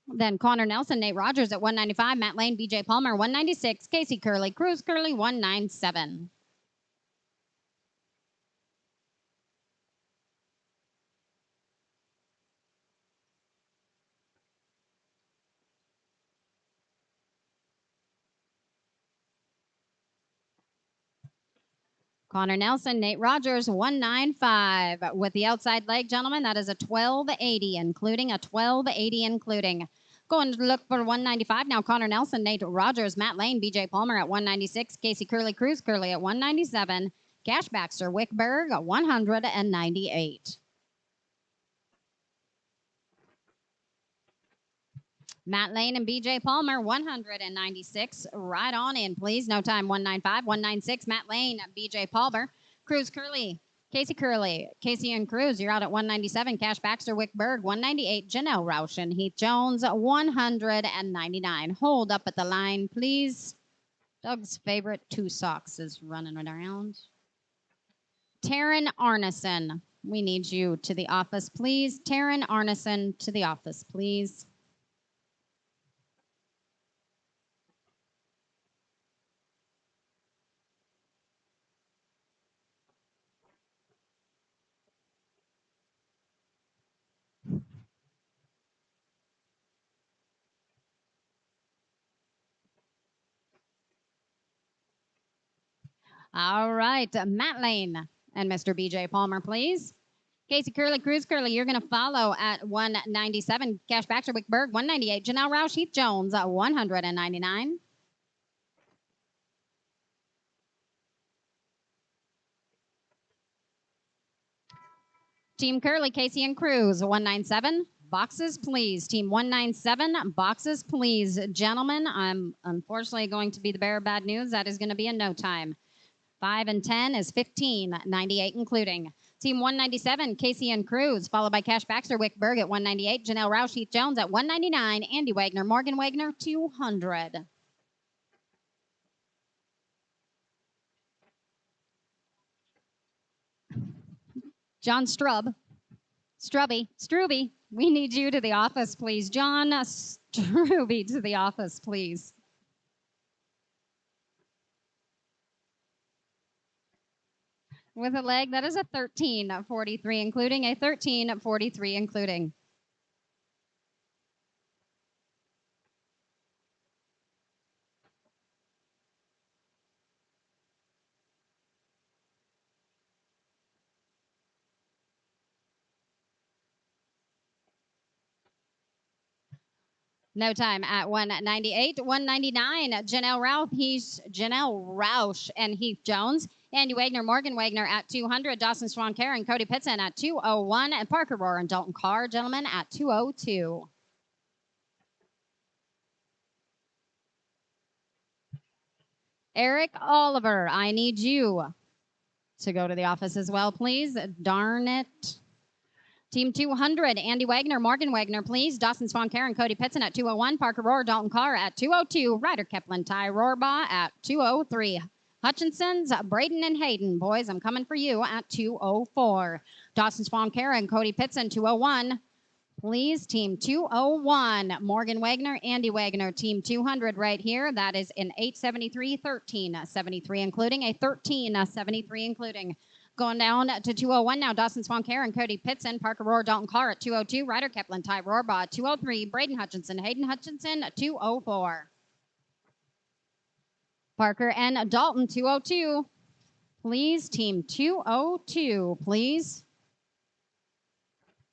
Then Connor Nelson, Nate Rogers at 195. Matt Lane, BJ Palmer, 196. Casey Curley, Cruz Curley, 197. Connor Nelson, Nate Rogers, 195. With the outside leg, gentlemen, that is a 1280, including a 1280, including. Going to look for 195 now. Connor Nelson, Nate Rogers, Matt Lane, BJ Palmer at 196. Casey Curley, Cruz Curley at 197. Cash Baxter, Wickberg at 198. Matt Lane and BJ Palmer, 196. Right on in, please. No time, 195, 196. Matt Lane, BJ Palmer. Cruz Curley, Casey and Cruz, you're out at 197. Cash Baxter, Wickberg, 198. Janelle Roush and Heath Jones, 199. Hold up at the line, please. Doug's favorite two socks is running around. Taryn Arneson, we need you to the office, please. Taryn Arneson to the office, please. All right, Matt Lane and Mr. BJ Palmer, please. Casey Curley, Cruz Curley, you're going to follow at 197. Cash Baxter, Wickberg, 198. Janelle Roush, Heath Jones, 199. Team Curley, Casey and Cruz, 197. Boxes, please. Team 197, boxes, please. Gentlemen, I'm unfortunately going to be the bearer of bad news. That is going to be in no time. 5 and 10 is 15.98, including. Team 197, Casey and Cruz, followed by Cash Baxter, Wickberg at 198. Janelle Roush, Heath Jones at 199. Andy Wagner, Morgan Wagner, 200. John Struby, we need you to the office, please. John Struby to the office, please. With a leg, that is a 13.43, including a 13.43, including. No time at 198, 199. Janelle Roush and Heath Jones. Andy Wagner, Morgan Wagner at 200. Dawson Swan Karen, Cody Pitson at 201. And Parker Rohr and Dalton Carr, gentlemen, at 202. Eric Oliver, I need you to go to the office as well, please. Darn it. Team 200, Andy Wagner, Morgan Wagner, please. Dawson Swan Karen, Cody Pitson at 201. Parker Rohr, Dalton Carr at 202. Ryder Kepler, Ty Rohrbaugh at 203. Hutchinson's, Braden and Hayden. Boys, I'm coming for you at 204. Dawson Swan Karen, Cody Pitson, 201. Please, Team 201, Morgan Wagner, Andy Wagner, Team 200 right here. That is an 873, 1373, including a 1373, including. Going down to 201 now, Dawson Swan Karen, Cody Pitson, Parker Rohr, Dalton Carr at 202, Ryder Kepler, Ty Rohrbaugh at 203, Braden Hutchinson, Hayden Hutchinson at 204. Parker and Dalton, 202. Please, Team 202, please.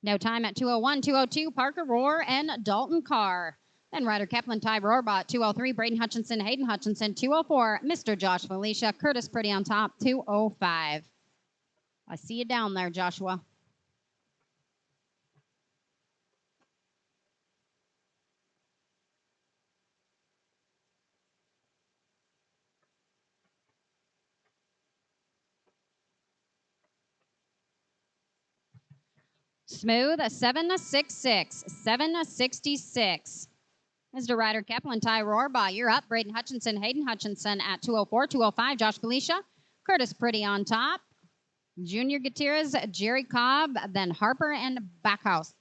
No time at 201, 202, Parker Rohr and Dalton Carr. Then Ryder Kepler, Ty Rohrbaugh at 203, Braden Hutchinson, Hayden Hutchinson, 204, Mr. Josh Felicia, Curtis Pretty on top, 205. I see you down there, Joshua. Smooth, 766, 766. Mr. Ryder Kepler, Ty Rohrbaugh, you're up. Braden Hutchinson, Hayden Hutchinson at 204, 205. Josh Felicia, Curtis Pretty on top. Junior Gutierrez, Jerry Cobb, then Harper and Backhouse.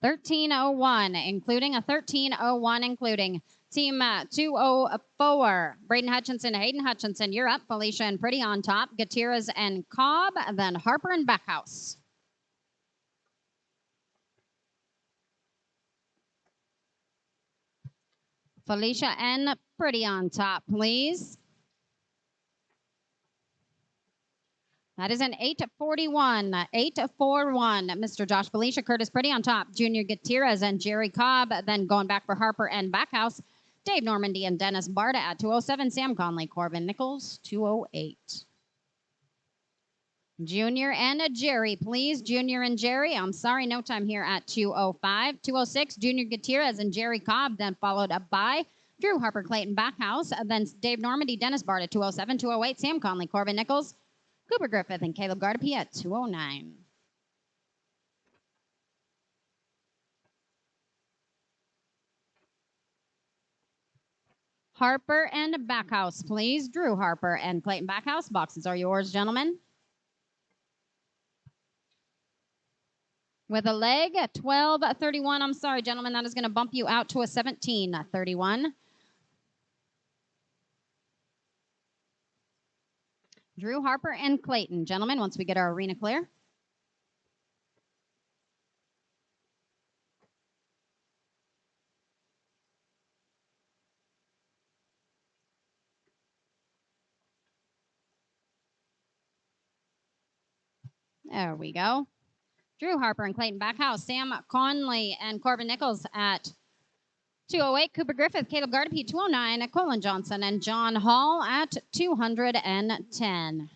$13.01, including a $13.01, including Team 204. Braden Hutchinson, Hayden Hutchinson, you're up. Felicia and Pretty on top. Gutierrez and Cobb, then Harper and Backhouse. Felicia and Pretty on top, please. That is an 841, 841. Mr. Josh Felicia, Curtis Pretty on top. Junior Gutierrez and Jerry Cobb. Then going back for Harper and Backhouse. Dave Normandy and Dennis Barta at 207. Sam Conley, Corbin Nichols, 208. Junior and Jerry, please. Junior and Jerry. I'm sorry, no time here at 205. 206, Junior Gutierrez and Jerry Cobb, then followed up by Drew Harper, Clayton Backhouse, then Dave Normandy, Dennis Barta, 207. 208, Sam Conley, Corbin Nichols, Cooper Griffith, and Caleb Gardepie at 209. Harper and Backhouse, please. Drew Harper and Clayton Backhouse. Boxes are yours, gentlemen. With a leg at 12:31. I'm sorry, gentlemen, that is going to bump you out to a 17:31. Drew Harper and Clayton, gentlemen, once we get our arena clear. There we go. Drew Harper and Clayton Backhouse. Sam Conley and Corbin Nichols at 208. Cooper Griffith, Caleb Gardepie, 209. Colin Johnson and John Hall at 210.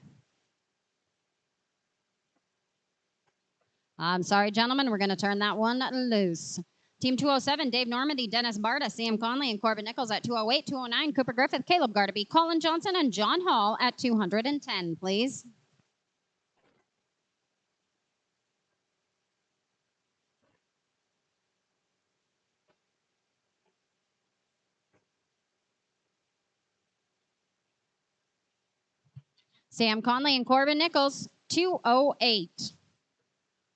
I'm sorry, gentlemen. We're going to turn that one loose. Team 207, Dave Normandy, Dennis Barta, Sam Conley, and Corbin Nichols at 208. 209, Cooper Griffith, Caleb Gardepie, Colin Johnson, and John Hall at 210, please. Sam Conley and Corbin Nichols, 208.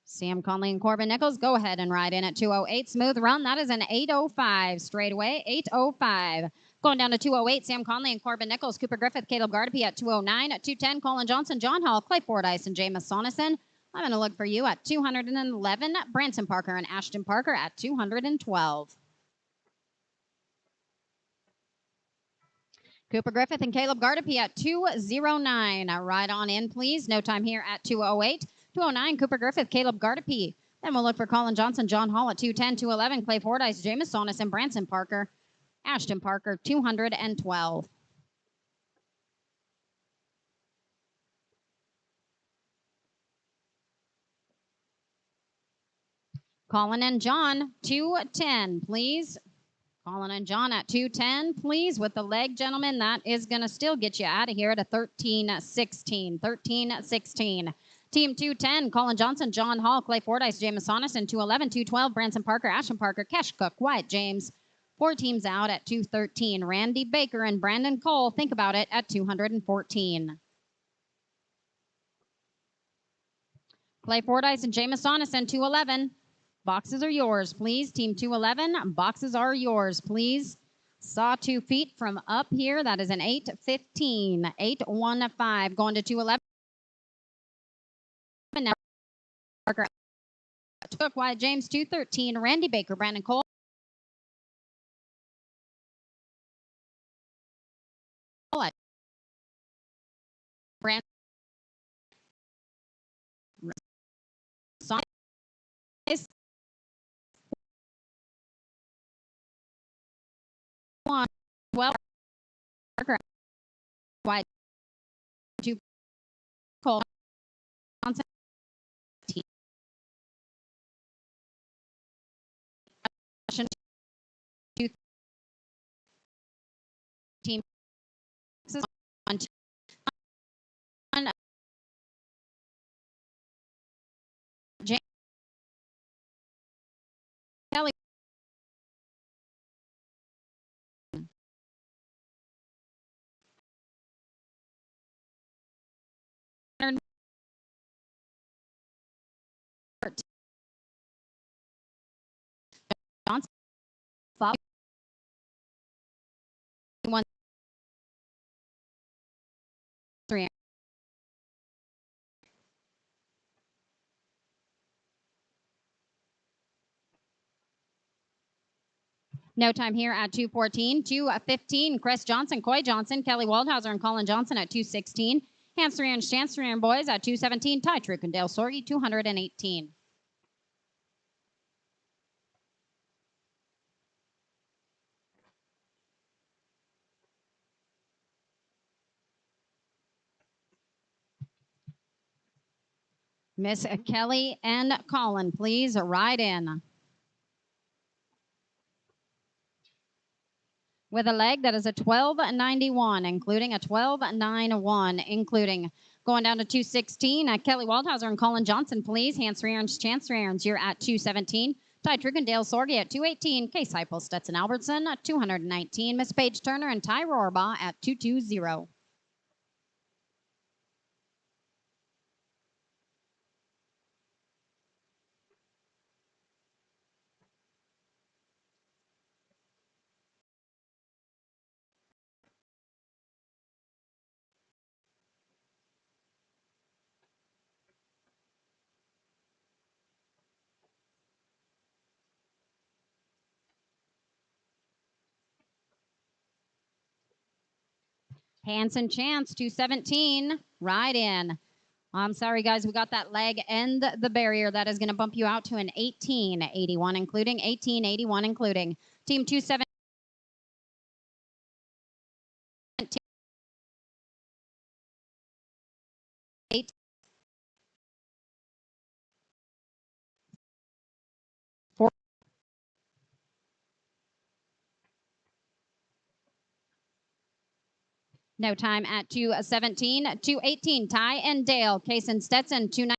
Sam Conley and Corbin Nichols, go ahead and ride in at 208. Smooth run. That is an 805 straight away. 805. Going down to 208, Sam Conley and Corbin Nichols, Cooper Griffith, Caleb Gardepie at 209. At 210, Colin Johnson, John Hall, Clay Fordyce, and Jameis Sonneson. I'm going to look for you at 211. Branson Parker and Ashton Parker at 212. Cooper Griffith and Caleb Gardepie at 209. Ride on in, please. No time here at 208. 209, Cooper Griffith, Caleb Gardepie. Then we'll look for Colin Johnson, John Hall at 210. 211, Clay Fordyce, Jameis Sonneson, and Branson Parker. Ashton Parker, 212. Colin and John, 210, please. Colin and John at 210, please. With the leg, gentlemen, that is going to still get you out of here at a 13-16. 13-16. Team 210, Colin Johnson, John Hall, Clay Fordyce, James Sonison, 211, 212, Branson Parker, Ashton Parker, Kesh Cook, Wyatt James. 4 teams out at 213. Randy Baker and Brandon Cole, think about it, at 214. Clay Fordyce and James Sonison, 211. Boxes are yours, please. Team 211, boxes are yours, please. Saw 2 feet from up here. That is an 815. 815 going to 211. Now Parker took Wyatt James, 213. Randy Baker, Brandon Cole. Brandon Sonison. 12. Parker. Wyatt 2. Cole. Johnson. Team on James Kelly. Johnson. 1 3. No time here at 214. 215, Chris Johnson, Coy Johnson, Kelly Waldhauser, and Colin Johnson at 216. Hansry and Chancery and boys at 217. Ty Truk and Dale Sorgi, 218. Miss Kelly and Colin, please ride in. With a leg that is a 1291, including a 1291, including going down to 216. Kelly Waldhauser and Colin Johnson, please. Hansry Aaron's Chancery Aaron's, you're at 217. Ty Truk and Dale Sorgi at 218. Case Heupel, Stetson Albertson at 219. Miss Paige Turner and Ty Rohrbaugh at 220. Hanson Chance, 217. Right in. I'm sorry, guys. We got that leg and the barrier. That is going to bump you out to an 1881, including 1881, including. Team 217. No time at 217. 218, Ty and Dale. Case and Stetson, 219.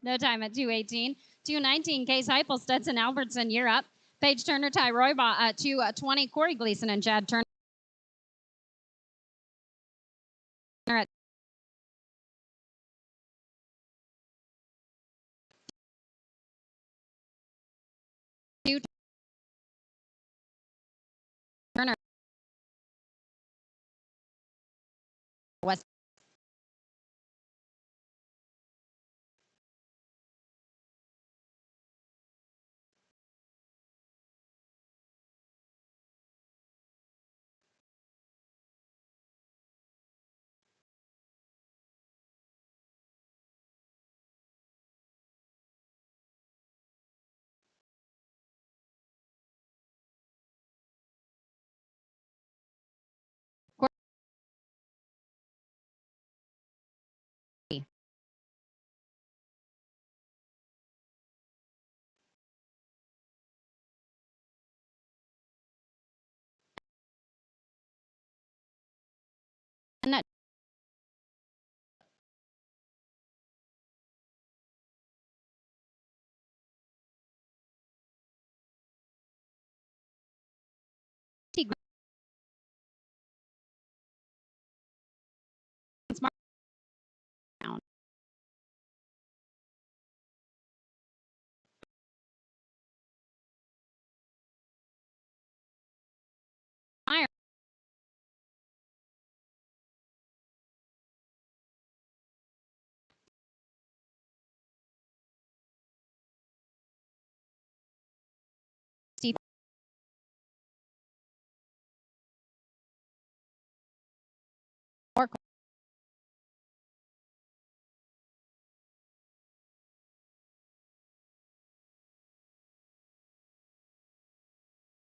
No time at 218. 219, Case Heupel, Stetson Albertson, you're up. Paige Turner, Ty Rohrbaugh at 220. Corey Gleason and Chad Turner at Turner. West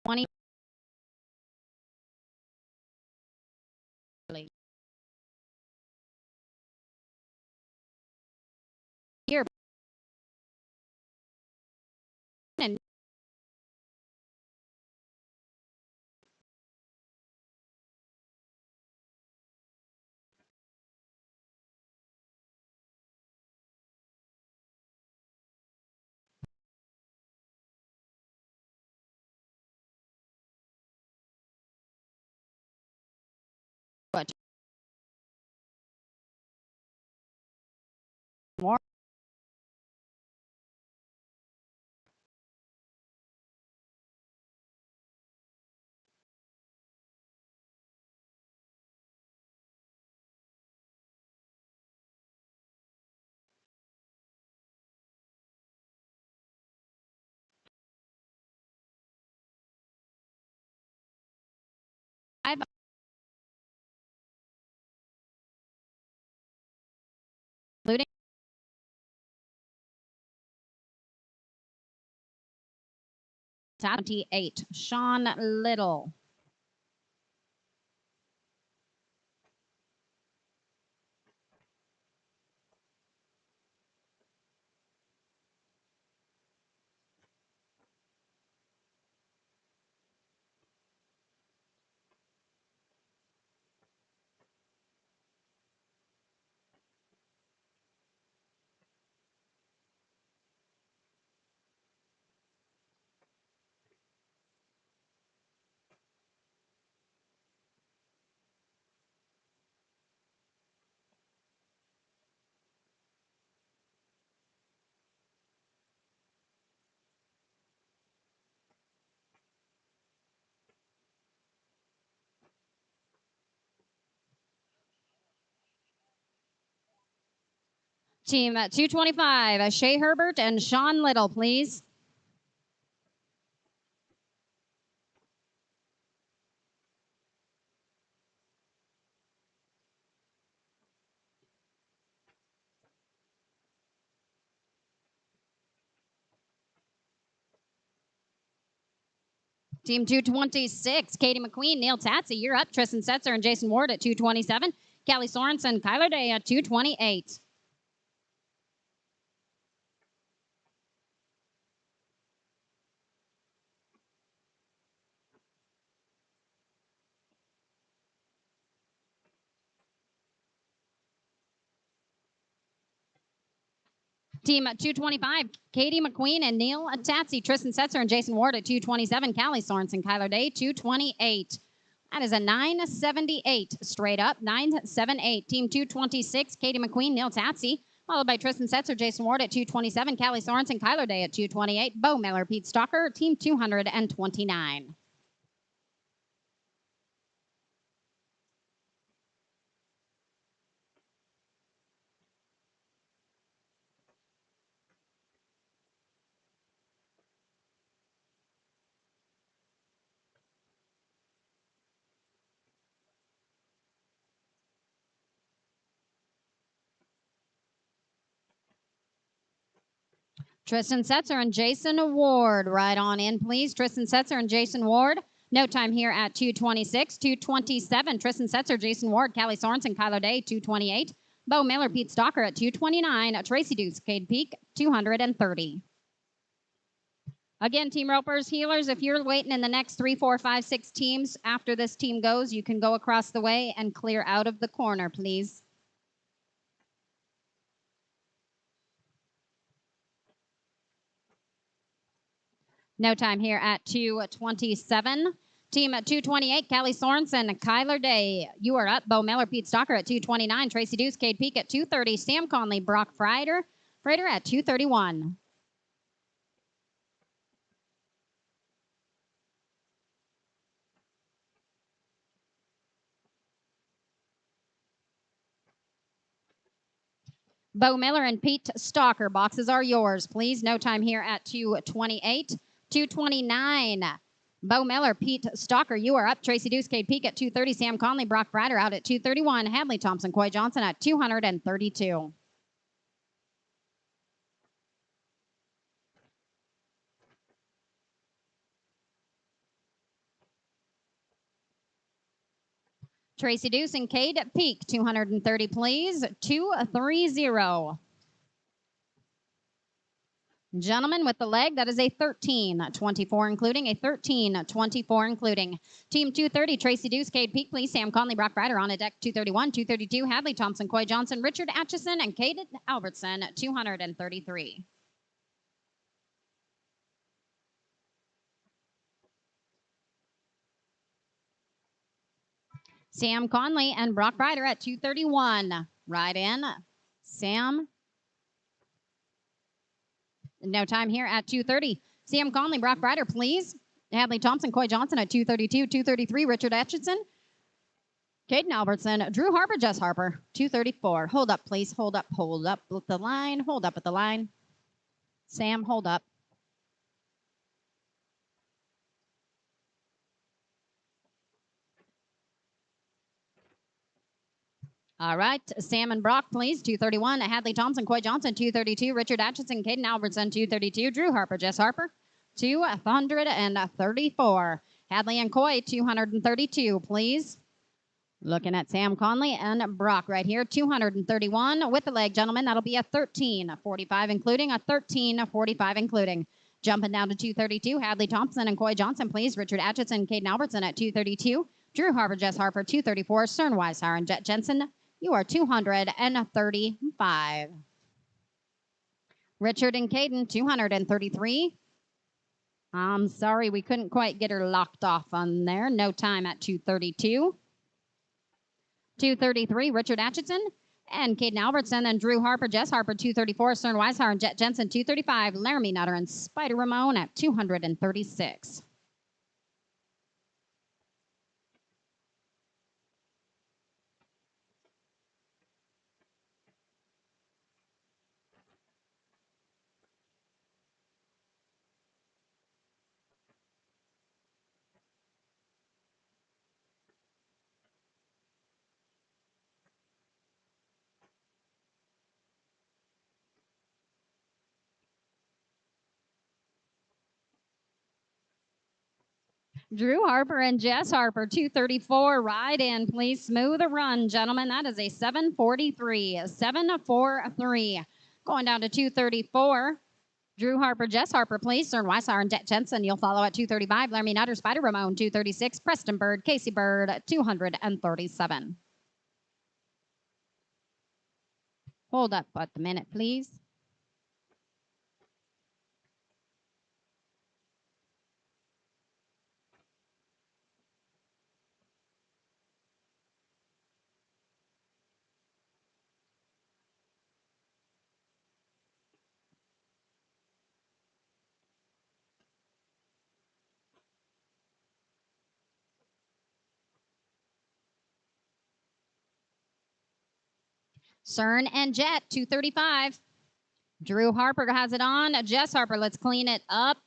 20. Here. And what? More. Five. Including 28. Sean Little. Team 225, Shea Herbert and Sean Little, please. Team 226, Katie McQueen, Neil Tatsi, you're up. Tristan Setzer and Jason Ward at 227. Callie Sorensen, Kyler Day at 228. Team 225, Katie McQueen and Neil Tatsi, Tristan Setzer and Jason Ward at 227. Callie Sorensen, Kyler Day, 228. That is a 978 straight up, 978. Team 226, Katie McQueen, Neil Tatsi, followed by Tristan Setzer, Jason Ward at 227. Callie Sorensen, Kyler Day at 228. Bo Miller, Pete Stalker, Team 229. Tristan Setzer and Jason Ward, right on in, please. Tristan Setzer and Jason Ward. No time here at 226. 227, Tristan Setzer, Jason Ward, Callie Sorensen, Kyler Day, 228. Bo Miller, Pete Stalker at 229. Tracy Dukes, Cade Peak, 230. Again, team ropers, healers, if you're waiting in the next 3, 4, 5, 6 teams after this team goes, you can go across the way and clear out of the corner, please. No time here at 227. Team at 228, Callie Sorensen, Kyler Day. You are up. Bo Miller, Pete Stalker at 229. Tracy Deuce, Cade Peak at 230. Sam Conley, Brock Freider at 231. Bo Miller and Pete Stalker. Boxes are yours, please. No time here at 228. 229. Bo Miller, Pete Stalker, you are up. Tracy Deuce, Cade Peak at 230. Sam Conley, Brock Ryder out at 231. Hadley Thompson, Coy Johnson at 232. Tracy Deuce and Cade Peak, 230, please. 230. Gentlemen with the leg, that is a 13-24 including, a 13-24 including. Team 230, Tracy Deuce, Cade Peak, please. Sam Conley, Brock Ryder on a deck 231, 232, Hadley Thompson, Coy Johnson, Richard Atchison, and Cade Albertson, 233. Sam Conley and Brock Ryder at 231. Right in. Sam. No time here at 230. Sam Conley, Brock Ryder, please. Hadley Thompson, Coy Johnson at 232, 233. Richard Atchison, Caden Albertson, Drew Harper, Jess Harper, 234. Hold up, please. Hold up with the line. Hold up at the line. Sam, hold up. All right, Sam and Brock, please. 231. Hadley Thompson, Coy Johnson, 232. Richard Atchison, Caden Albertson, 232. Drew Harper, Jess Harper, 234. Hadley and Coy, 232, please. Looking at Sam Conley and Brock right here, 231 with the leg, gentlemen. That'll be a 13-45 including, a 13-45 including. Jumping down to 232, Hadley Thompson and Coy Johnson, please. Richard Atchison, Caden Albertson at 232. Drew Harper, Jess Harper, 234. Stern Weishauer and Jet Jensen, you are 235. Richard and Caden, 233. I'm sorry, we couldn't quite get her locked off on there. No time at 232. 233, Richard Atchison and Caden Albertson, and Drew Harper, Jess Harper, 234. Stern Weishauer and Jet Jensen, 235. Laramie Nutter and Spider Ramon at 236. Drew Harper and Jess Harper, 234. Ride in, please. Smooth a run, gentlemen. That is a 743. 743. Going down to 234. Drew Harper, Jess Harper, please. Stern Weishauer and Jet Jensen, you'll follow at 235. Laramie Nutter, Spider Ramon, 236. Preston Bird, Casey Bird, 237. Hold up at the minute, please. Stern and Jet, 235. Drew Harper has it on. Jess Harper, let's clean it up.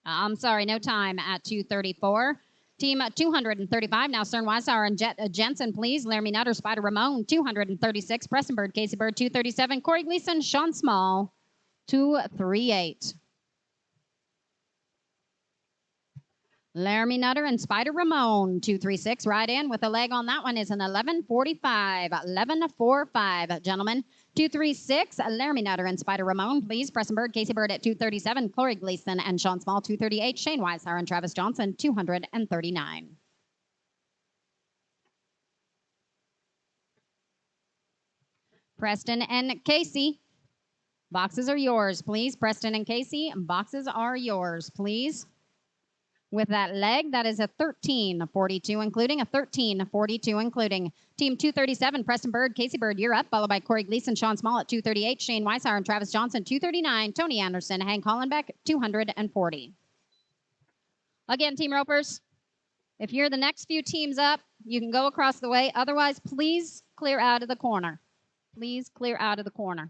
I'm sorry, no time at 234. Team 235. Now Stern Weishauer and Jet Jensen, please. Laramie Nutter, Spider Ramon, 236. Preston Bird, Casey Bird, 237. Corey Gleason, Sean Small, 238. Laramie Nutter and Spider Ramon, 236. Right in with a leg on that one is an 11:45. 11:45, gentlemen. 236. Laramie Nutter and Spider Ramon, please. Preston Bird, Casey Bird at 237. Corey Gleason and Sean Small, 238. Shane Weishauer and Travis Johnson, 239. Preston and Casey, boxes are yours, please. Preston and Casey, boxes are yours, please. With that leg, that is a 13:42 including, a 13:42 including. Team 237, Preston Bird, Casey Bird, you're up, followed by Corey Gleason, Sean Small at 238, Shane Weishauer and Travis Johnson, 239, Tony Anderson, Hank Hollenbeck, 240. Again, Team Ropers, if you're the next few teams up, you can go across the way. Otherwise, please clear out of the corner. Please clear out of the corner.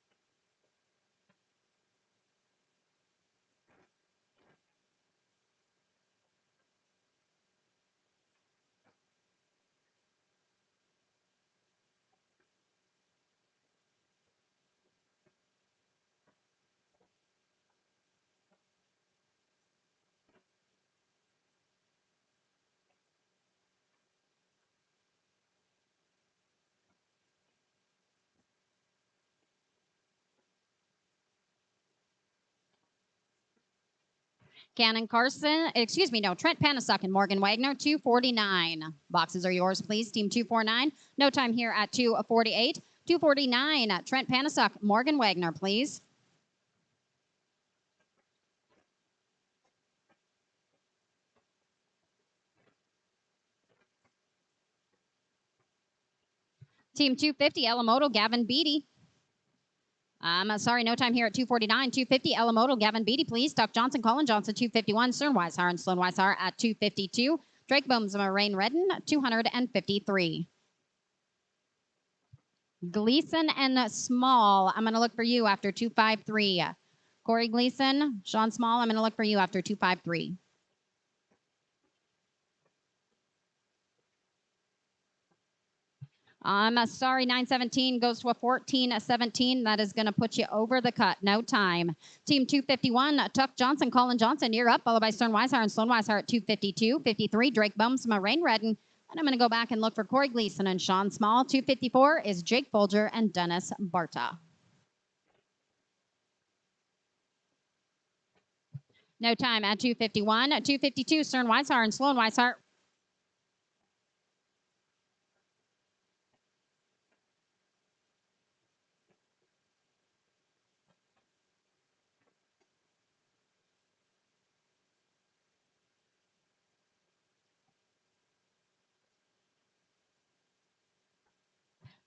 Trent Panasuk and Morgan Wagner, 249. Boxes are yours, please. Team 249. No time here at 248. 249, Trent Panasuk, Morgan Wagner, please. Team 250, Elamoto, Gavin Beatty. No time here at 249. 250, Elamoto, Gavin Beatty, please. Duck Johnson, Colin Johnson, 251. Stern Weishauer and Sloan Weishauer at 252. Drake Boomsma, Rain Redden, 253. Gleason and Small, I'm going to look for you after 253. Corey Gleason, Sean Small, I'm going to look for you after 253. I'm sorry, 917 goes to a 14-17. That is going to put you over the cut. No time. Team 251, Tuck Johnson, Colin Johnson, you're up, followed by Stern Weishauer and Sloan Weishauer at 252. 53, Drake Bumsma, Rain Redden. And I'm going to go back and look for Corey Gleason and Sean Small. 254 is Jake Folger and Dennis Barta. No time at 251. 252, Stern Weishauer and Sloan Weishauer.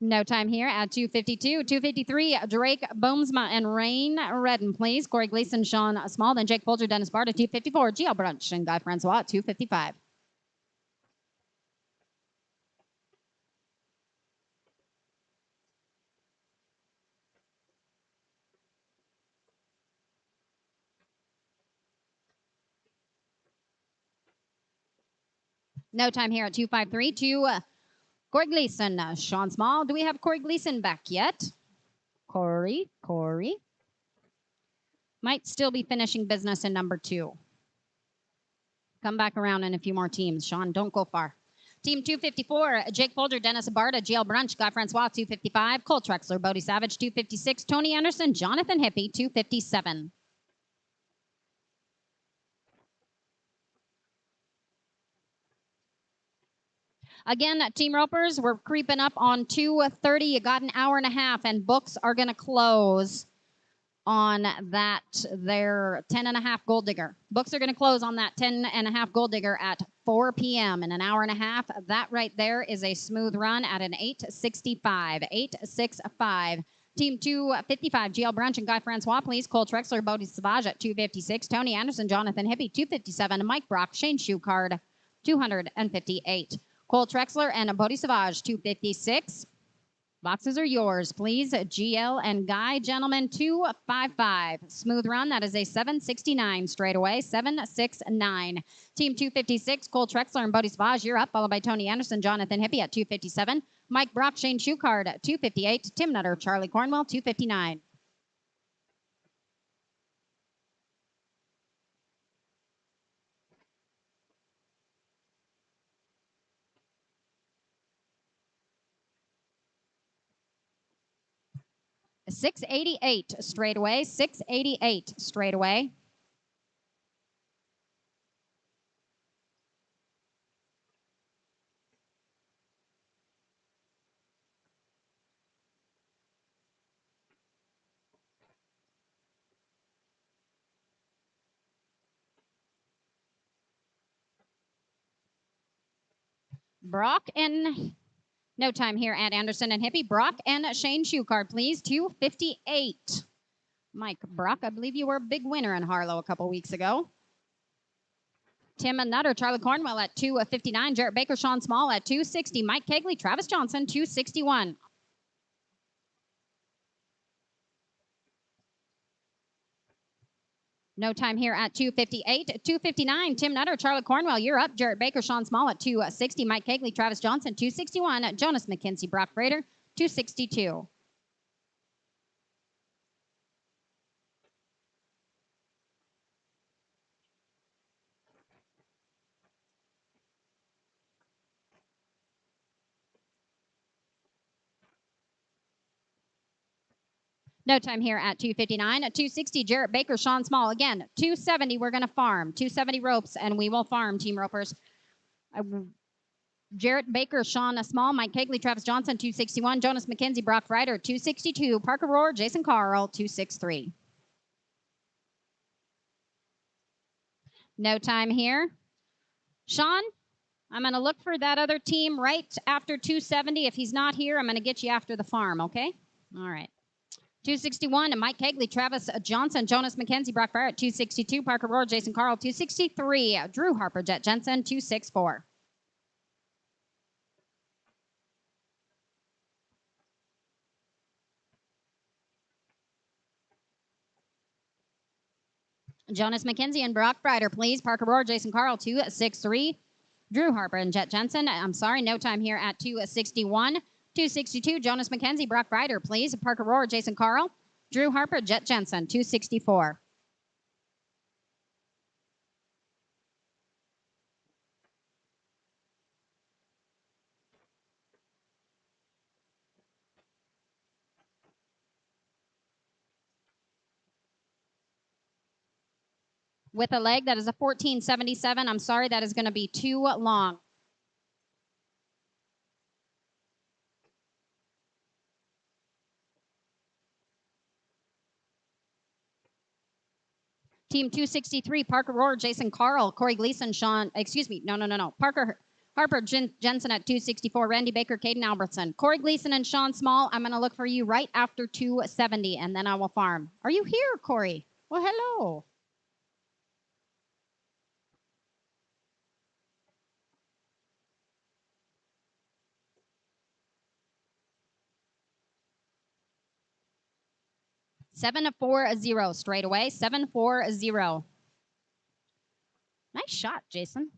No time here at 252. 253, Drake Boomsma and Rain Redden, please. Corey Gleason, Sean Small, then Jake Folger, Dennis Barta, 254. GL Brunch and Guy Francois at 255. No time here at 253. Corey Gleason, Sean Small. Do we have Corey Gleason back yet? Corey. Might still be finishing business in number 2. Come back around in a few more teams. Sean, don't go far. Team 254, Jake Folger, Dennis Barta, GL Brunch, Guy Francois, 255. Cole Trexler, Bodie Savage, 256. Tony Anderson, Jonathan Hippie, 257. Again, Team Ropers, we're creeping up on 2:30. You got an hour and a half, and books are going to close on that their 10.5 Gold Digger. Books are going to close on that 10.5 Gold Digger at 4 p.m. in an hour and a half. That right there is a smooth run at an 865. 865. Team 255, GL Brunch and Guy Francois, please. Cole Trexler, Bodie Savage at 256. Tony Anderson, Jonathan Hippie, 257. Mike Brock, Shane Schuchard, 258. Cole Trexler and Bodie Savage, 256. Boxes are yours, please. GL and Guy, gentlemen, 255. Smooth run. That is a 769 straight away. 769. Team 256, Cole Trexler and Bodie Savage, you're up, followed by Tony Anderson, Jonathan Hippie at 257. Mike Brock, Shane Schuchard at 258. Tim Nutter, Charlie Cornwell, 259. $688 straight away. $688 straight away. Brock and no time here at Anderson and Hippie. Brock and Shane Schuchard, please. 258. Mike Brock, I believe you were a big winner in Harlow a couple weeks ago. Tim Nutter, Charlie Cornwell at 259. Jarrett Baker, Sean Small at 260. Mike Kegley, Travis Johnson, 261. No time here at 258. 259, Tim Nutter, Charlie Cornwell, you're up. Jarrett Baker, Sean Small at 260. Mike Kegley, Travis Johnson, 261. Jonas McKenzie, Brock Frater, 262. No time here at 259. At 260, Jarrett Baker, Sean Small. Again, 270, we're going to farm. 270 ropes, and we will farm, Team Ropers. Jarrett Baker, Sean Small, Mike Kegley, Travis Johnson, 261. Jonas McKenzie, Brock Ryder, 262. Parker Rohr, Jason Carl, 263. No time here. Sean, I'm going to look for that other team right after 270. If he's not here, I'm going to get you after the farm, okay? All right. 261, Mike Kegley, Travis Johnson, Jonas McKenzie, Brock Barrett, 262. Parker Rohr, Jason Carl, 263. Drew Harper, Jet Jensen, 264. Jonas McKenzie and Brock Ryder, please. Parker Rohr, Jason Carl, 263. Drew Harper and Jet Jensen. I'm sorry, no time here at 261. 262, Jonas McKenzie, Brock Ryder, please. Parker Rohr, Jason Carl. Drew Harper, Jet Jensen, 264. With a leg, that is a 1477. I'm sorry, that is going to be too long. Team 263, Parker Rohr, Jason Carl, Corey Gleason, Parker Harper, Jensen at 264, Randy Baker, Caden Albertson. Corey Gleason and Sean Small, I'm going to look for you right after 270, and then I will farm. Are you here, Corey? Well, hello. Seven 4-0 straight away. 7-4-0. Nice shot, Jason.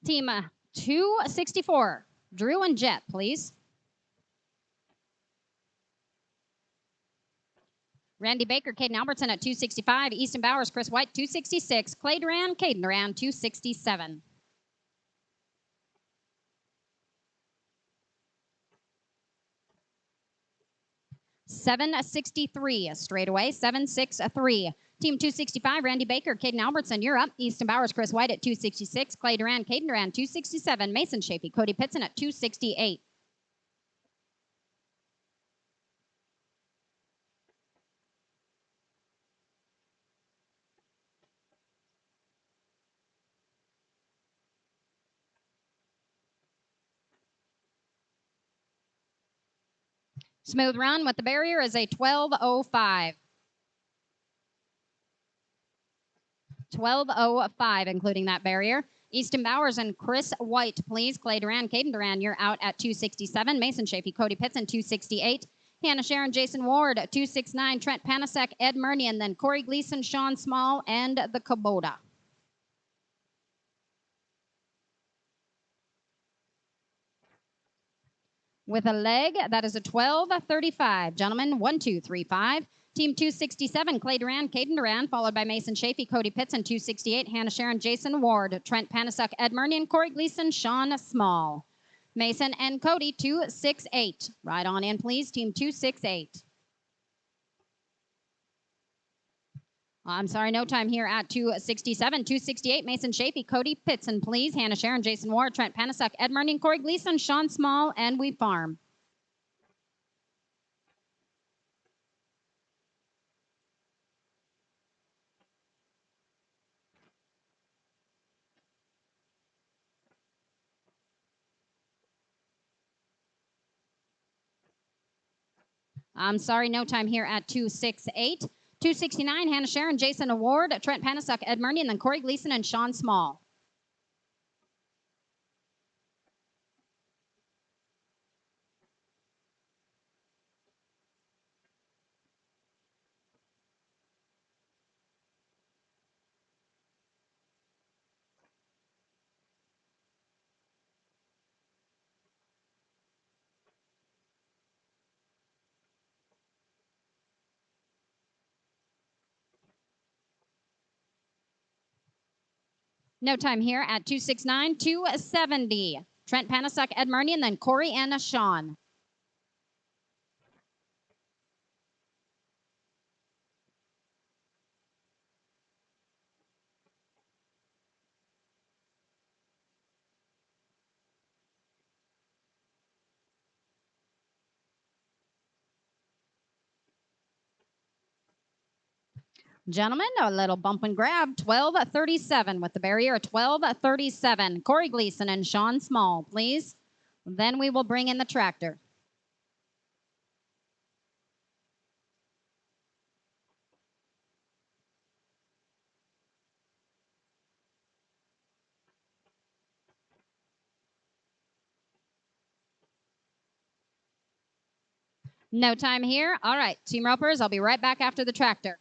Team 264, Drew and Jet, please. Randy Baker, Caden Albertson at 265. Easton Bowers, Chris White, 266. Clay Duran, Caden Duran, 267. $763 straight away. 7-6-3. Team 265, Randy Baker, Caden Albertson, you're up. Easton Bowers, Chris White at 266. Clay Duran, Caden Duran, 267. Mason Shapey, Cody Pitson at 268. Smooth run with the barrier is a 12:05. 12:05, including that barrier. Easton Bowers and Chris White, please. Clay Duran, Caden Duran, you're out at 267. Mason Shapey, Cody Pitson, 268. Hannah Sharon, Jason Ward, 269. Trent Panasek, Ed Murney, and then Corey Gleason, Sean Small, and the Kubota. With a leg, that is a 12:35. Gentlemen, 1, 2, 3, 5. Team 267, Clay Duran, Caden Duran, followed by Mason Shapey, Cody Pitson, 268. Hannah Sharon, Jason Ward, Trent Panasuk, Ed Murney, and Corey Gleason, Sean Small. Mason and Cody, 268. Right on in, please, Team 268. I'm sorry, no time here at 267. 268, Mason Shapey, Cody Pitson, please. Hannah Sharon, Jason Ward, Trent Panasuk, Ed Murney, Corey Gleason, Sean Small, and we farm. I'm sorry, no time here at 268. 269, Hannah Sharon, Jason Ward, Trent Panasuk, Ed Murney, and then Corey Gleason and Sean Small. No time here at 269, 270. Trent Panasuk, Ed Murney, and then Corey and Sean. Gentlemen, a little bump and grab, 12:37 with the barrier, 12:37. Corey Gleason and Sean Small, please. Then we will bring in the tractor. No time here. All right, team ropers, I'll be right back after the tractor.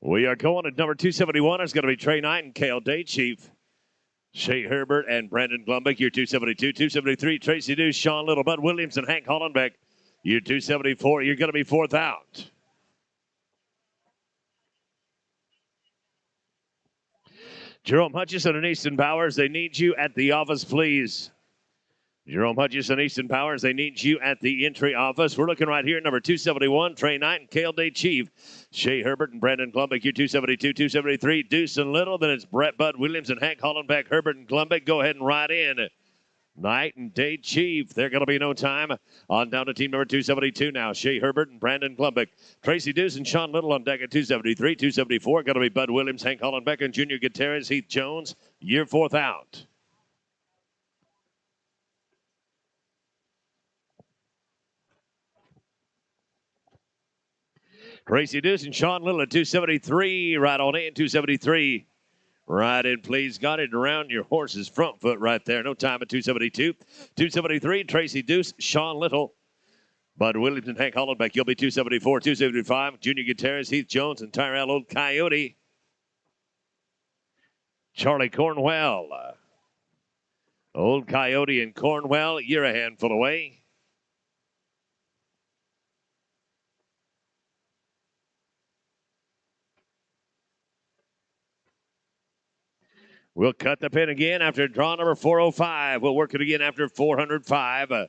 We are going at number 271. It's going to be Trey Knight and Kale Day Chief. Shea Herbert and Brandon Glumbick, year 272. 273, Tracy Deuce, Sean Little, Bud Williams, and Hank Hollenbeck. Year 274, you're going to be fourth out. Jerome Hutchison and Easton Powers, they need you at the office, please. Jerome Hutchison, Easton Powers, they need you at the entry office. We're looking right here, number 271, Trey Knight and Kale Day Chief. Shea Herbert and Brandon Glumbick, year 272, 273, Deuce and Little. Then it's Brett, Bud Williams, and Hank Hollenbeck, Herbert, and Glumbick. Go ahead and ride in. Knight and Day Chief. They're going to be no time. On down to team number 272 now. Shea Herbert and Brandon Glumbick. Tracy Deuce and Sean Little on deck at 273. 274. Going to be Bud Williams, Hank Hollenbeck, and Junior Gutierrez, Heath Jones. Year fourth out. Tracy Deuce and Sean Little at 273. Right on in, 273. Right in, please. Got it around your horse's front foot right there. No time at 272. 273, Tracy Deuce, Sean Little. Bud Williams and Hank Hollenbeck. You'll be 274, 275. Junior Gutierrez, Heath Jones, and Tyrell Old Coyote. Charlie Cornwell. Old Coyote and Cornwell, you're a handful away. We'll cut the pin again after draw number 405. We'll work it again after 405.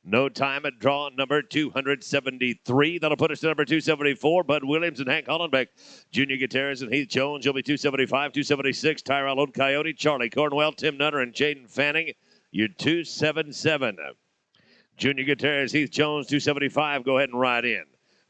No time at draw number 273. That'll put us to number 274. Bud Williams and Hank Hollenbeck. Junior Gutierrez and Heath Jones. You'll be 275, 276. Tyrell Old Coyote, Charlie Cornwell, Tim Nutter, and Jaden Fanning. You're 277. Junior Gutierrez, Heath Jones, 275. Go ahead and ride in.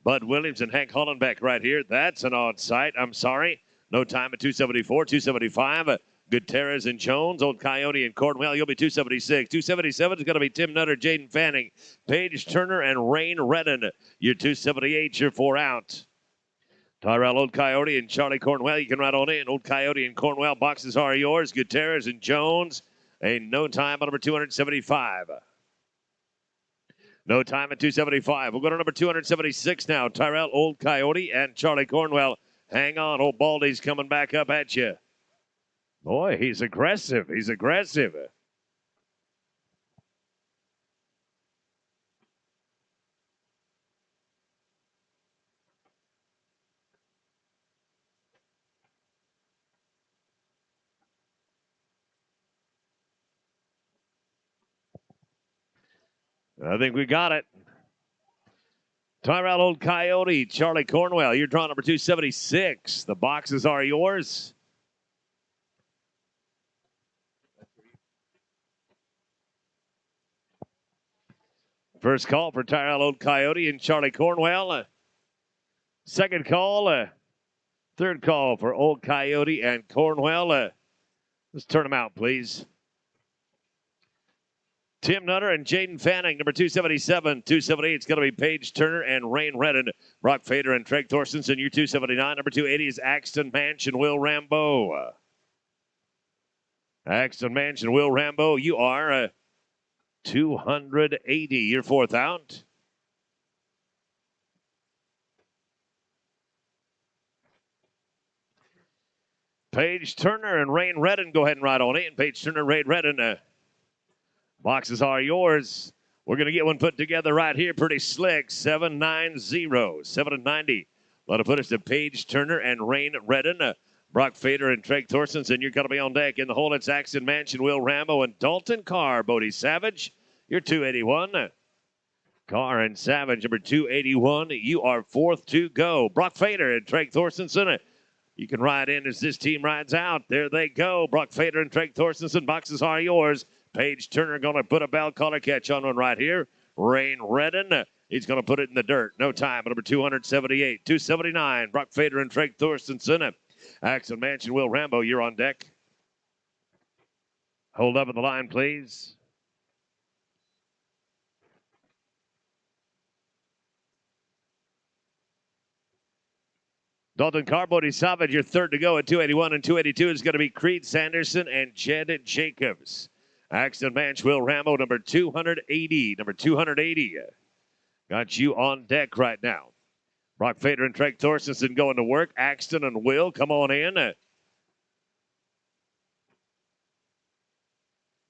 Bud Williams and Hank Hollenbeck right here. That's an odd sight. I'm sorry. No time at 274, 275. Gutierrez and Jones, Old Coyote and Cornwell. You'll be 276. 277 is going to be Tim Nutter, Jaden Fanning, Paige Turner, and Rain Redden. You're 278. You're four out. Tyrell, Old Coyote, and Charlie Cornwell. You can ride on in. Old Coyote and Cornwell. Boxes are yours. Gutierrez and Jones. A no time on number 275. No time at 275. We'll go to number 276 now. Tyrell, Old Coyote, and Charlie Cornwell. Hang on. Old Baldy's coming back up at you. Boy, he's aggressive. He's aggressive. I think we got it. Tyrell, Old Coyote, Charlie Cornwell. You're draw number 276. The boxes are yours. First call for Tyrell, Old Coyote, and Charlie Cornwell. Second call. Third call for Old Coyote and Cornwell. Let's turn them out, please. Tim Nutter and Jaden Fanning, number 277. 278 is going to be Paige Turner and Rain Redden. Brock Fader and Treg Thorstensen, you're 279. Number 280 is Axton Mansion, Will Rambo. Axton Mansion, Will Rambo, you are 280. You're fourth out. Paige Turner and Rain Redden, go ahead and ride on in. Paige Turner, Rain Redden. Boxes are yours. We're going to get one put together right here. Pretty slick. 790. 790. Let it put us to Paige Turner and Rain Redden. Brock Fader and Treg Thorstensen, you're going to be on deck. In the hole, it's Axton Mansion, Will Rambo, and Dalton Carr. Bodie Savage, you're 281. Carr and Savage, number 281. You are fourth to go. Brock Fader and Treg Thorstensen. You can ride in as this team rides out. There they go. Brock Fader and Treg Thorstensen. Boxes are yours. Paige Turner going to put a bell collar catch on one right here. Rain Redden. He's going to put it in the dirt. No time. Number 278. 279. Brock Fader and Treg Thorstensen. Axton Mansion, Will Rambo, you're on deck. Hold up in the line, please. Dalton Carr, Bodie Savage, you're third to go at 281, and 282 is going to be Creed Sanderson and Jed Jacobs. Axton Mansion, Will Rambo, number 280. Number 280. Got you on deck right now. Brock Fader and Treg Thorstensen going to work. Axton and Will, come on in.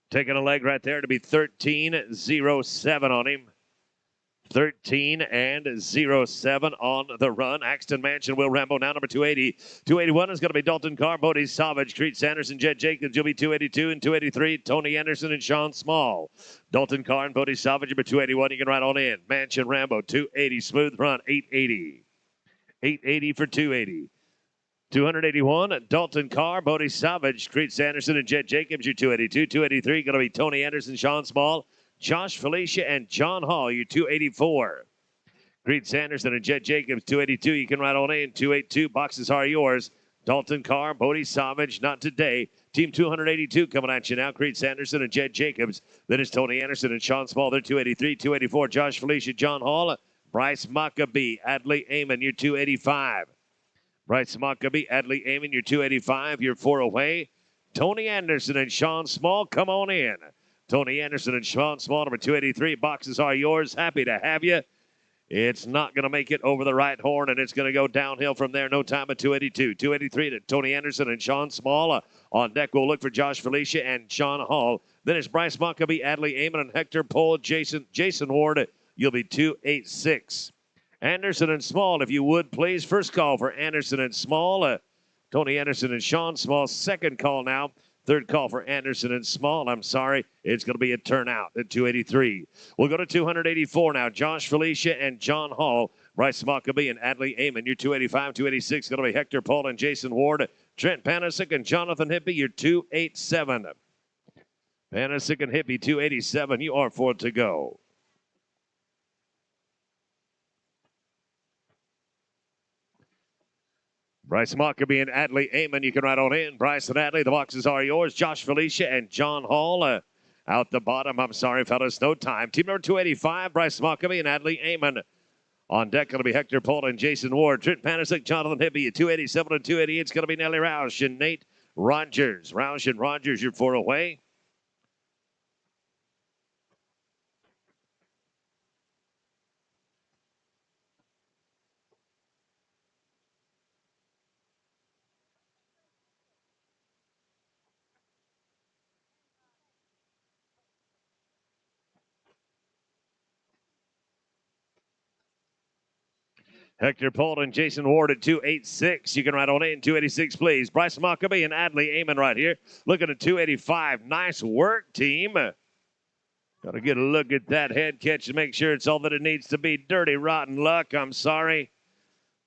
Taking a leg right there to be 13.07 on him. 13.07 on the run. Axton Mansion, Will Rambo, now number 280. 281 is going to be Dalton Carr, Bodie Savage, Creed Sanderson, Jed Jacobs. You'll be 282 and 283. Tony Anderson and Sean Small. Dalton Carr and Bodie Savage, number 281. You can ride on in. Mansion Rambo, 280. Smooth run, 880. 880 for 280. 281, Dalton Carr, Bodie Savage, Creed Sanderson, and Jed Jacobs. Your 282. 283 going to be Tony Anderson, Sean Small, Josh Felicia, and John Hall. Your 284. Creed Sanderson and Jed Jacobs, 282. You can ride on in. 282. Boxes are yours. Dalton Carr, Bodie Savage, not today. Team 282 coming at you now. Creed Sanderson and Jed Jacobs. Then it's Tony Anderson and Sean Small. They're 283. 284, Josh Felicia, John Hall, Bryce Maccabee, Adley Amon. Your 285. Bryce Maccabee, Adley Amon, your 285. Your 4 away. Tony Anderson and Sean Small, come on in. Tony Anderson and Sean Small, number 283. Boxes are yours. Happy to have you. It's not going to make it over the right horn, and it's going to go downhill from there. No time at 282. 283 to Tony Anderson and Sean Small. On deck, we'll look for Josh Felicia and Sean Hall. Then it's Bryce Maccabee, Adley Amon, and Hector Pohl, Jason Ward. You'll be 286. Anderson and Small, if you would, please. First call for Anderson and Small. Tony Anderson and Sean Small. Second call now. Third call for Anderson and Small. I'm sorry, it's going to be a turnout at 283. We'll go to 284 now. Josh Felicia and John Hall. Bryce Maccabee and Adley Amon. Your 285. 286 going to be Hector Pohl and Jason Ward. Trent Panasic and Jonathan Hippie. Your 287. Panasic and Hippie, 287. You are 4 to go. Bryce Maccabee and Adley Amon, you can ride on in. Bryce and Adley, the boxes are yours. Josh Felicia and John Hall out the bottom. I'm sorry, fellas, no time. Team number 285, Bryce Maccabee and Adley Amon. On deck, going to be Hector Pohl and Jason Ward. Trent Panasic, Jonathan Hippie, 287 and 288. It's going to be Nellie Roush and Nate Rogers. Roush and Rogers, you're 4 away. Hector Pohl and Jason Ward at 286. You can ride on in. 286, please. Bryce Maccabee and Adley Amon right here. Looking at 285. Nice work, team. Got to get a look at that head catch to make sure it's all that it needs to be. Dirty, rotten luck. I'm sorry.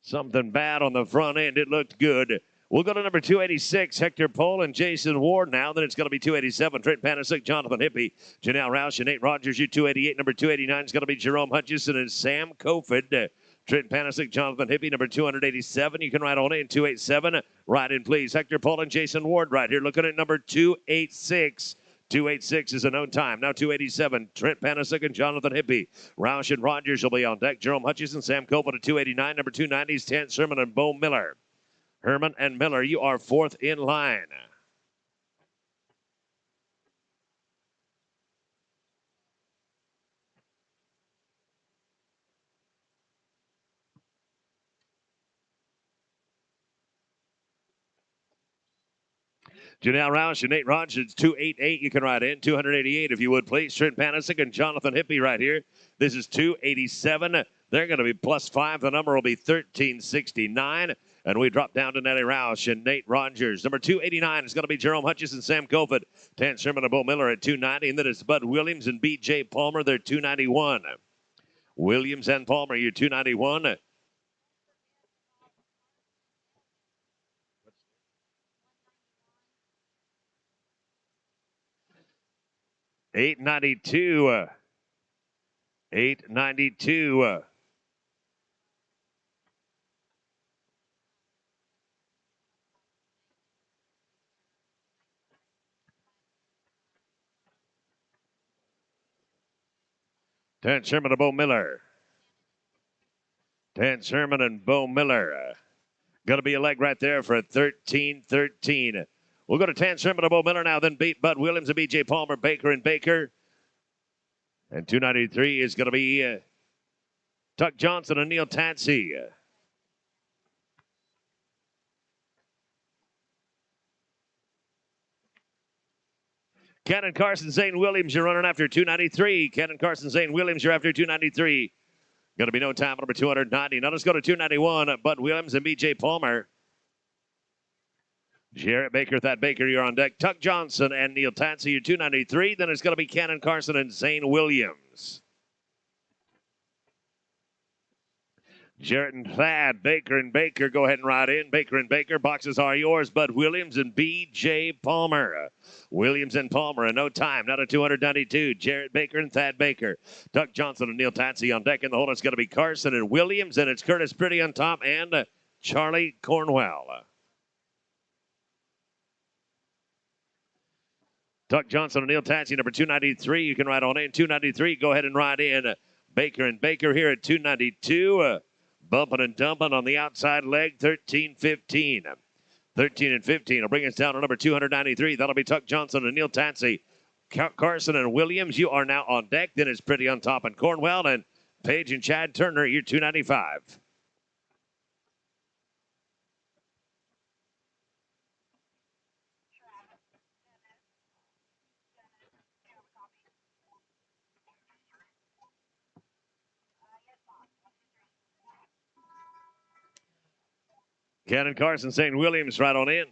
Something bad on the front end. It looked good. We'll go to number 286, Hector Pohl and Jason Ward now. Then it's going to be 287, Trent Panasic, Jonathan Hippie, Janelle Roush, and Nate Rogers. You 288. Number 289 is going to be Jerome Hutchison and Sam Kofod. Trent Panasic, Jonathan Hippie, number 287. You can ride on in. 287. Ride in, please. Hector Pohl and Jason Ward right here. Looking at number 286. 286 is a known time. Now 287. Trent Panasic and Jonathan Hippie. Roush and Rogers will be on deck. Jerome Hutchison, Sam Kofod at 289. Number 290 is Terrence Herman and Bo Miller. Herman and Miller, you are 4th in line. Janelle Roush and Nate Rogers, 288. You can ride in. 288 if you would, please. Trent Panasic and Jonathan Hippie right here. This is 287. They're going to be +5. The number will be 1369. And we drop down to Nellie Roush and Nate Rogers. Number 289 is going to be Jerome Hutchison, Sam Kofod, Terrence Sherman, and Bo Miller at 290. And then it's Bud Williams and B.J. Palmer. They're 291. Williams and Palmer, you're 291. $892. $892. Terrence Sherman and Bo Miller. Terrence Sherman and Bo Miller. Going to be a leg right there for a 13-13. We'll go to Terrence Sherman and Bo Miller now, then beat Bud Williams and B.J. Palmer, Baker and Baker. And 293 is going to be Tuck Johnson and Neil Tansey. Cannon Carson, Zane Williams, you're running after 293. Cannon Carson, Zane Williams, you're after 293. Going to be no time, number 290. Now let's go to 291. Bud Williams and B.J. Palmer. Jarrett Baker, Thad Baker, you're on deck. Tuck Johnson and Neil Tansey, you're 293. Then it's going to be Cannon Carson and Zane Williams. Jarrett and Thad, Baker and Baker, go ahead and ride in. Baker and Baker, boxes are yours. Bud Williams and B.J. Palmer. Williams and Palmer in no time, not a 292. Jarrett Baker and Thad Baker. Tuck Johnson and Neil Tansey on deck. In the hole, it's going to be Carson and Williams, and it's Curtis Pretty on top and Charlie Cornwell. Tuck Johnson and Neil Tansey, number 293. You can ride on in. 293, go ahead and ride in. Baker and Baker here at 292. Bumping and dumping on the outside leg, 13-15. 13 and 15 will bring us down to number 293. That'll be Tuck Johnson and Neil Tansey. Carson and Williams, you are now on deck. Then it's Pretty on top and Cornwell and Page and Chad Turner, you're 295. Cannon Carson, St. Williams, right on in.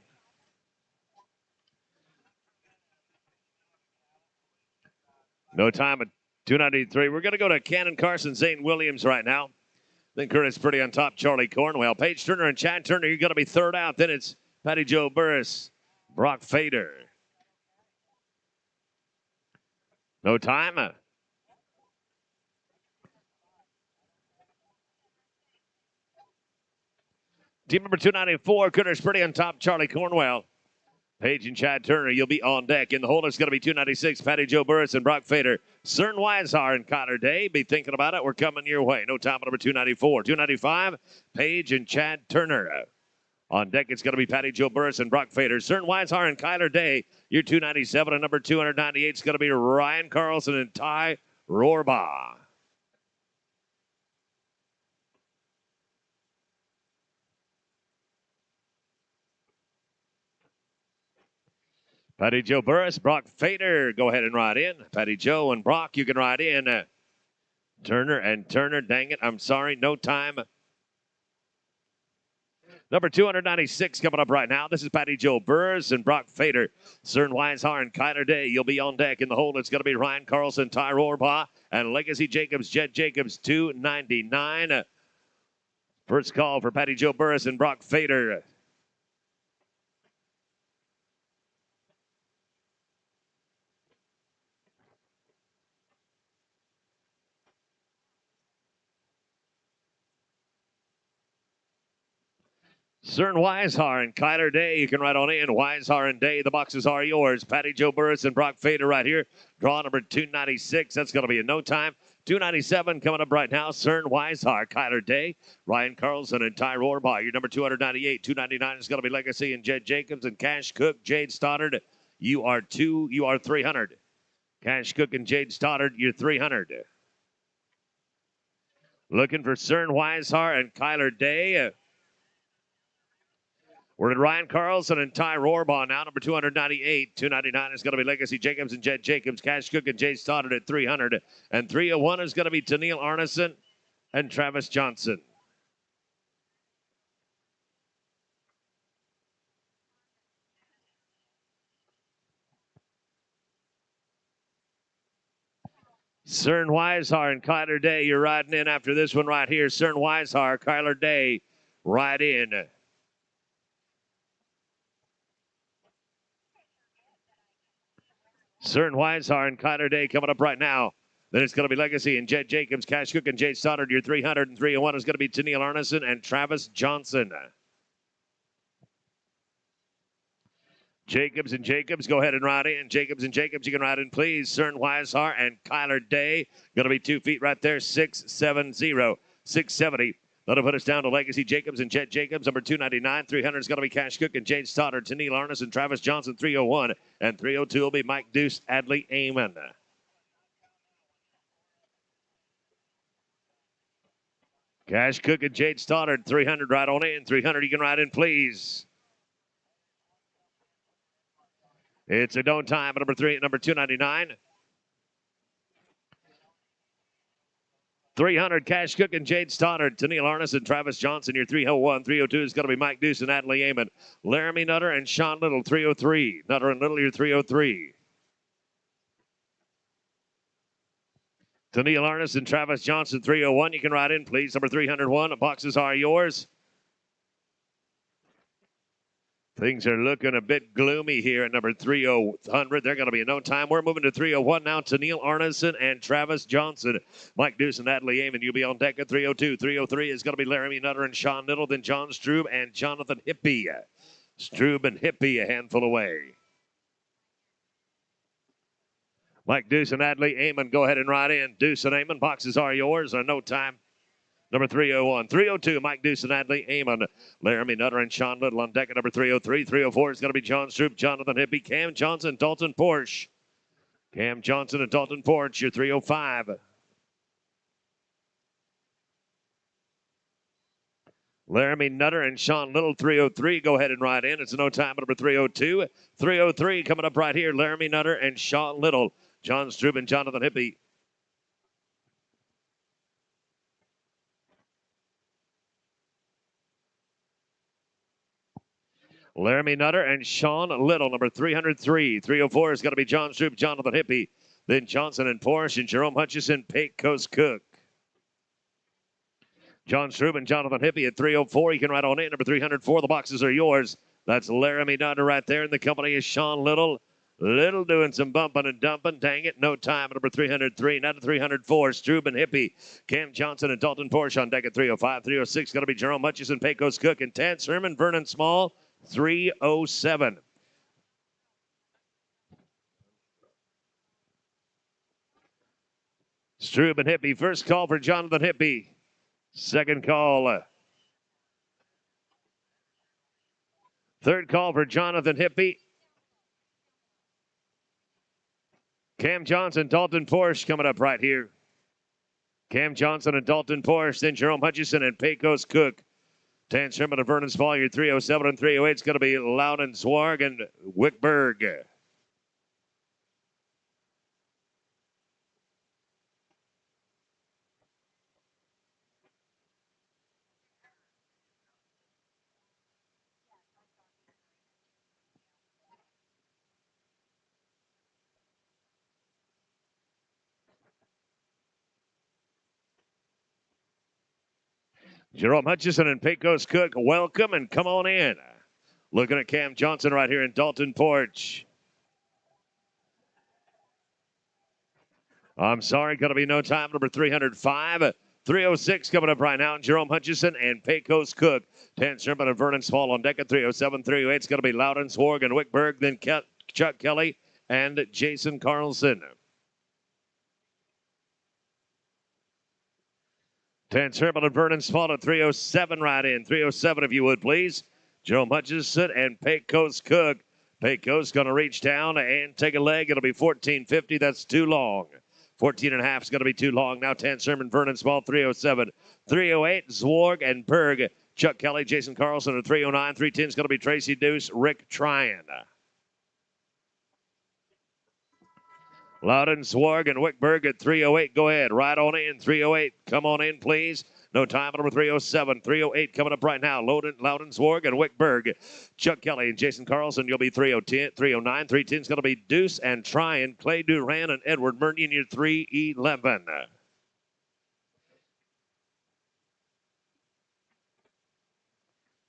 No time at 293. We're going to go to Cannon Carson, St. Williams right now. Then Curtis Pretty on top, Charlie Cornwell. Page Turner and Chad Turner, you're going to be third out. Then it's Patty Joe Burris, Brock Fader. No time. Team number 294, Curtis Pretty on top, Charlie Cornwell. Page and Chad Turner, you'll be on deck. In the hole, it's going to be 296, Patty Joe Burris and Brock Fader. Cern Weishar and Kyler Day, be thinking about it. We're coming your way. No time, number 294. 295, Page and Chad Turner. On deck, it's going to be Patty Joe Burris and Brock Fader. Cern Weishar and Kyler Day, you're 297. And number 298 is going to be Ryan Carlson and Ty Rohrbaugh. Patty Joe Burris, Brock Fader, go ahead and ride in. Patty Joe and Brock, you can ride in. Turner and Turner, dang it, I'm sorry, no time. Number 296 coming up right now. This is Patty Joe Burris and Brock Fader. Cern Weishar and Kyler Day, you'll be on deck. In the hole, it's going to be Ryan Carlson, Ty Rohrbaugh, and Legacy Jacobs, Jed Jacobs, 299. First call for Patty Joe Burris and Brock Fader. Cern Weishar and Kyler Day, you can ride on in. Weishar and Day, the boxes are yours. Patty Joe Burris and Brock Fader right here. Draw number 296. That's going to be in no time. 297 coming up right now. Cern Weishar, Kyler Day, Ryan Carlson, and Ty Rohrbaugh. Your number 298. 299 is going to be Legacy and Jed Jacobs and Cash Cook, Jade Stoddard. You are 300. Cash Cook and Jade Stoddard, you're 300. Looking for Cern Weishar and Kyler Day. We're at Ryan Carlson and Ty Rohrbaugh now, number 298. 299 is going to be Legacy Jacobs and Jed Jacobs. Cash Cook and Jay Stoddard at 300. And 301 is going to be Tennille Arneson and Travis Johnson. Cern Weishar and Kyler Day, you're riding in after this one right here. Cern Weishar, Kyler Day, ride in. Cern Weishar and Kyler Day coming up right now. Then it's going to be Legacy and Jed Jacobs, Cash Cook and Jay Stoddard. Your 300 and 301 is going to be Tennille Arneson and Travis Johnson. Jacobs and Jacobs, go ahead and ride in. Jacobs and Jacobs, you can ride in, please. Cern Weishar and Kyler Day. Going to be 2 feet right there, 670. 670. That'll put us down to Legacy Jacobs and Jed Jacobs, number 299. 300 is going to be Cash Cook and Jade Stoddard. Tennille Arneson, Travis Johnson, 301. And 302 will be Mike Deuce, Adley Amon. Cash Cook and Jade Stoddard, 300 right on in. 300 you can ride in, please. It's a don't time at number 3 at number 299. 300, Cash Cook and Jade Stoddard. Tennille Arness and Travis Johnson, your 301. 302 is going to be Mike Deuce and Natalie Amon. Laramie Nutter and Sean Little, 303. Nutter and Little, your 303. Tennille Arness and Travis Johnson, 301. You can ride in, please. Number 301. Boxes are yours. Things are looking a bit gloomy here at number 300. They're going to be in no time. We're moving to 301 now. Tennille Arneson and Travis Johnson. Mike Deuce and Natalie Amon, you'll be on deck at 302. 303 is going to be Laramie Nutter and Sean Little. Then John Strube and Jonathan Hippie. Strube and Hippie a handful away. Mike Deuce and Natalie Amon, go ahead and ride in. Deuce and Amon, boxes are yours. No time. Number 301. 302, Mike Deuce and Natalie Amon. Laramie Nutter and Sean Little on deck at number 303. 304 is going to be John Stroop, Jonathan Hippie, Cam Johnson, Dalton Porsche. Cam Johnson and Dalton Porsche, your 305. Laramie Nutter and Sean Little, 303. Go ahead and ride in. It's no time at number 302. 303 coming up right here. Laramie Nutter and Sean Little. John Stroop and Jonathan Hippie. Laramie Nutter and Sean Little, number 303. 304 is going to be John Stroop, Jonathan Hippie. Then Johnson and Porsche and Jerome Hutchison, Pecos Cook. John Stroop and Jonathan Hippie at 304. You can ride on in. Number 304, the boxes are yours. That's Laramie Nutter right there. And the company is Sean Little. Little doing some bumping and dumping. Dang it, no time at number 303. Not at 304, Strube and Hippie. Cam Johnson and Dalton Porsche on deck at 305. 306 going to be Jerome Hutchison, Pecos Cook, and Tad Sermon, Vernon Small, 307. Strube and Hippie. First call for Jonathan Hippie. Second call. Third call for Jonathan Hippie. Cam Johnson, Dalton Porsche coming up right here. Cam Johnson and Dalton Porsche, then Jerome Hutchison and Pecos Cook. Tan Sherman and Vernon Small, your 307 and 308 is going to be Loudon Swarg and Wickberg. Jerome Hutchison and Pecos Cook, welcome and come on in. Looking at Cam Johnson right here in Dalton Porch. I'm sorry, going to be no time. Number 305. 306 coming up right now. Jerome Hutchison and Pecos Cook. Tan Sherman and Vernon Small on deck at 307. 308 is going to be Loudon, Swarg, and Wickberg. Then Chuck Kelly and Jason Carlson. Tan Sherman and Vernon Small at 307 right in. 307 if you would, please. Jerome Hutchison and Pecos Cook. Pecos going to reach down and take a leg. It'll be 14.50. That's too long. 14 and a half is going to be too long. Now Tan Sherman, Vernon Small, 307. 308, Zwarg and Berg. Chuck Kelly, Jason Carlson at 309. 310 is going to be Tracy Deuce, Rick Tryon. Loudon, Zwarg, and Wickberg at 308. Go ahead, right on in. 308, come on in, please. No time, number 307. 308 coming up right now. Loudon, Zwarg, and Wickberg. Chuck Kelly and Jason Carlson, you'll be 309. 310 is going to be Deuce and Tryon. Clay Duran and Edward Mernion, your 311.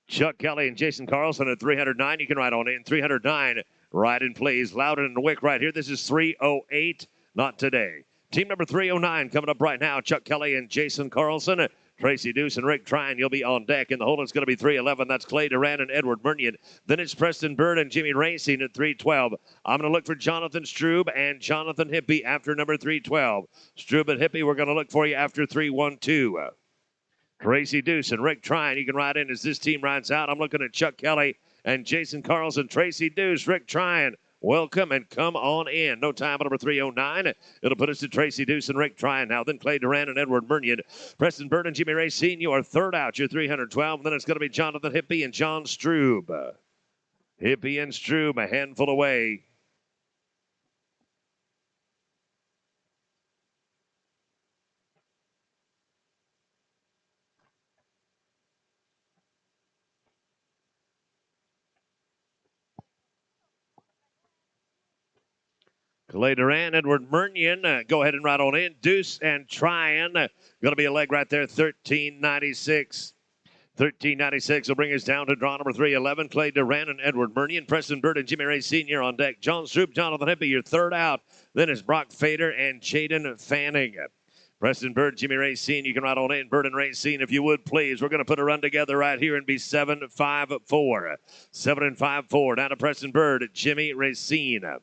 Chuck Kelly and Jason Carlson at 309. You can ride on in. 309, ride in, please. Loudon and Wick right here. This is 308, not today. Team number 309 coming up right now. Chuck Kelly and Jason Carlson. Tracy Deuce and Rick Tryon, you'll be on deck. And the hold is going to be 311. That's Clay Duran and Edward Mernion. Then it's Preston Bird and Jimmy Racing at 312. I'm going to look for Jonathan Strube and Jonathan Hippie after number 312. Strube and Hippie, we're going to look for you after 312. Tracy Deuce and Rick Tryon, you can ride in as this team rides out. I'm looking at Chuck Kelly and Jason Carlson. Tracy Deuce, Rick Tryon, welcome and come on in. No time at number 309. It'll put us to Tracy Deuce and Rick Tryon now. Then Clay Duran and Edward Mernion. Preston Bird and Jimmy Racine, you are third out. You're 312. And then it's going to be Jonathan Hippie and John Strube. Hippie and Strube, a handful away. Clay Duran, Edward Murnion, go ahead and ride on in. Deuce and Tryon, going to be a leg right there, 13.96. 13.96 will bring us down to draw number 311. Clay Duran and Edward Murnion, Preston Bird and Jimmy Ray Sr. on deck. John Stroop, Jonathan Hippie, your third out. Then is Brock Fader and Jaden Fanning. Preston Bird, Jimmy Ray Sr. You can ride on in. Bird and Ray Sr. if you would, please. We're going to put a run together right here and be 7-5-4. 7-5-4. Down to Preston Bird, Jimmy Ray Sr.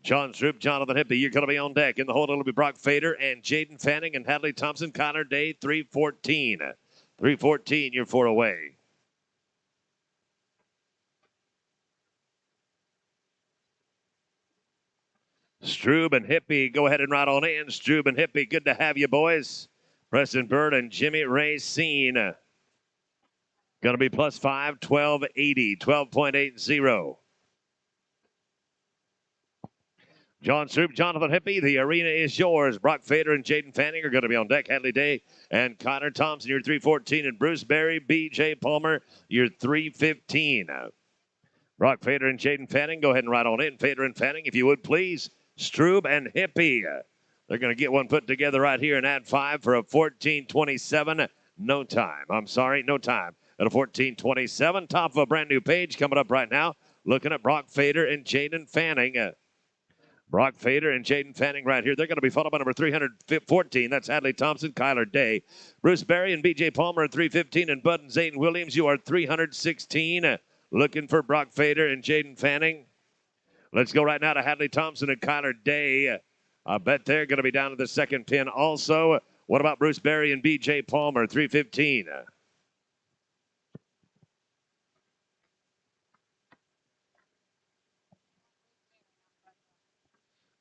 John Stroop, Jonathan Hippie, you're going to be on deck. In the hold, it'll be Brock Fader and Jaden Fanning and Hadley Thompson, Connor Day, 314. 314, you're 4 away. Stroob and Hippie, go ahead and ride on in. Stroob and Hippie, good to have you, boys. Preston Bird and Jimmy Racine. Going to be +5, 1280, 12.80. John Stroop, Jonathan Hippie, the arena is yours. Brock Fader and Jaden Fanning are going to be on deck. Hadley Day and Connor Thompson, you're 314. And Bruce Berry, B.J. Palmer, you're 315. Brock Fader and Jaden Fanning, go ahead and ride on in. Fader and Fanning, if you would, please. Stroob and Hippie. They're going to get one put together right here and add 5 for a 14.27. No time. No time. At a 14.27. Top of a brand new page coming up right now. Looking at Brock Fader and Jaden Fanning. Brock Fader and Jaden Fanning right here. They're going to be followed by number 314. That's Hadley Thompson, Kyler Day. Bruce Berry and B.J. Palmer at 315. And Bud and Zayden Williams, you are 316. Looking for Brock Fader and Jaden Fanning. Let's go right now to Hadley Thompson and Kyler Day. I bet they're going to be down to the second pin also. What about Bruce Berry and B.J. Palmer, 315?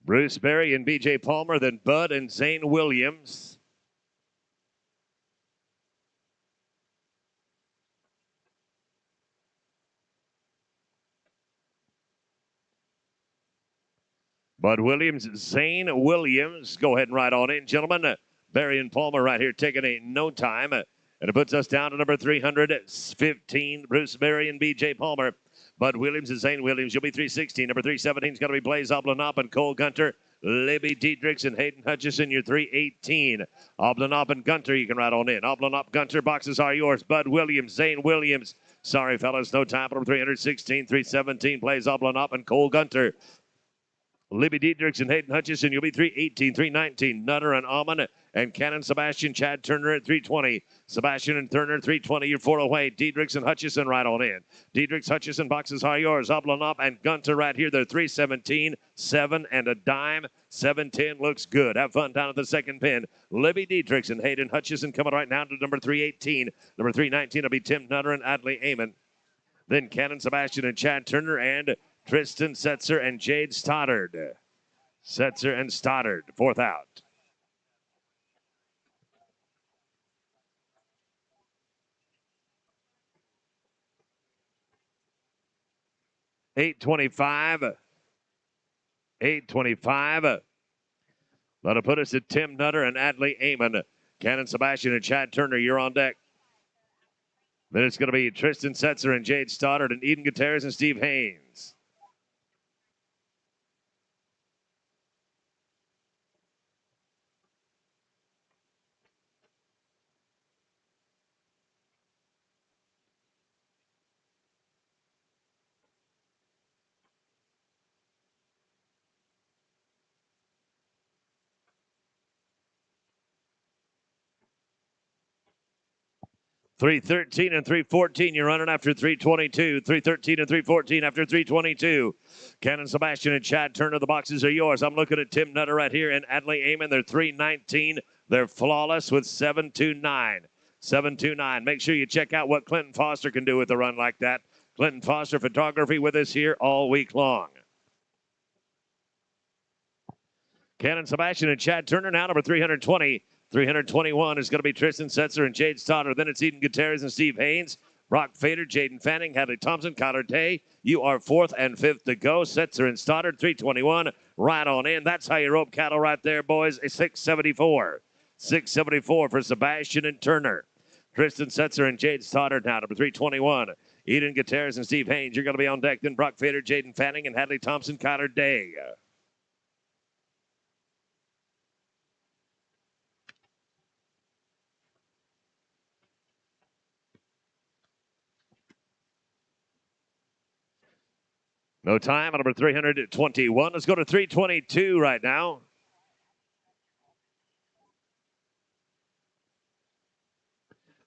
Bruce Berry and B.J. Palmer, then Bud and Zane Williams. Bud Williams, Zane Williams. Go ahead and ride on in, gentlemen. Berry and Palmer right here taking a no time. And it puts us down to number 315, Bruce Berry and B.J. Palmer. Bud Williams and Zane Williams, you'll be 316. Number 317 is going to be Blaze Oblanop and Cole Gunter. Libby Diedrichs and Hayden Hutchison, you're 318. Oblanop and Gunter, you can ride on in. Oblanop, Gunter, boxes are yours. Bud Williams, Zane Williams. Sorry, fellas, no time. Number 316, 317, Blaze Oblanop and Cole Gunter. Libby Diedrichs and Hayden Hutchison, you'll be 318, 319. Nutter and Almond and Cannon Sebastian, Chad Turner at 320. Sebastian and Turner, 320. You're 4 away. Diedrichs and Hutchison right on in. Diedrichs, Hutchison, boxes are yours. Oblanop and Gunter right here. They're 317, 7 and a dime. 710 looks good. Have fun down at the second pin. Libby Diedrichs and Hayden Hutchison coming right now to number 318. Number 319 will be Tim Nutter and Adley Amon. Then Cannon Sebastian and Chad Turner and Tristan Setzer and Jade Stoddard. Setzer and Stoddard, 4th out. $825. $825. That'll put us at Tim Nutter and Adley Amon. Cannon Sebastian and Chad Turner, you're on deck. Then it's going to be Tristan Setzer and Jade Stoddard and Eden Gutierrez and Steve Haynes. $313 and $314. You're running after $322. $313 and $314 after $322. Cannon Sebastian and Chad Turner, the boxes are yours. I'm looking at Tim Nutter right here and Adley Amon. They're $319. They're flawless with $729. $729. Make sure you check out what Clinton Foster can do with a run like that. Clinton Foster Photography with us here all week long. Cannon Sebastian and Chad Turner now, number 320. 321 is going to be Tristan Setzer and Jade Stoddard. Then it's Eden Gutierrez and Steve Haynes. Brock Fader, Jaden Fanning, Hadley Thompson, Connor Day. You are 4th and 5th to go. Setzer and Stoddard, 321. Right on in. That's how you rope cattle right there, boys. A 674. 674 for Sebastian and Turner. Tristan Setzer and Jade Stoddard now, number 321. Eden Gutierrez and Steve Haynes. You're going to be on deck. Then Brock Fader, Jaden Fanning, and Hadley Thompson, Connor Day. No time on number 321. Let's go to 322 right now.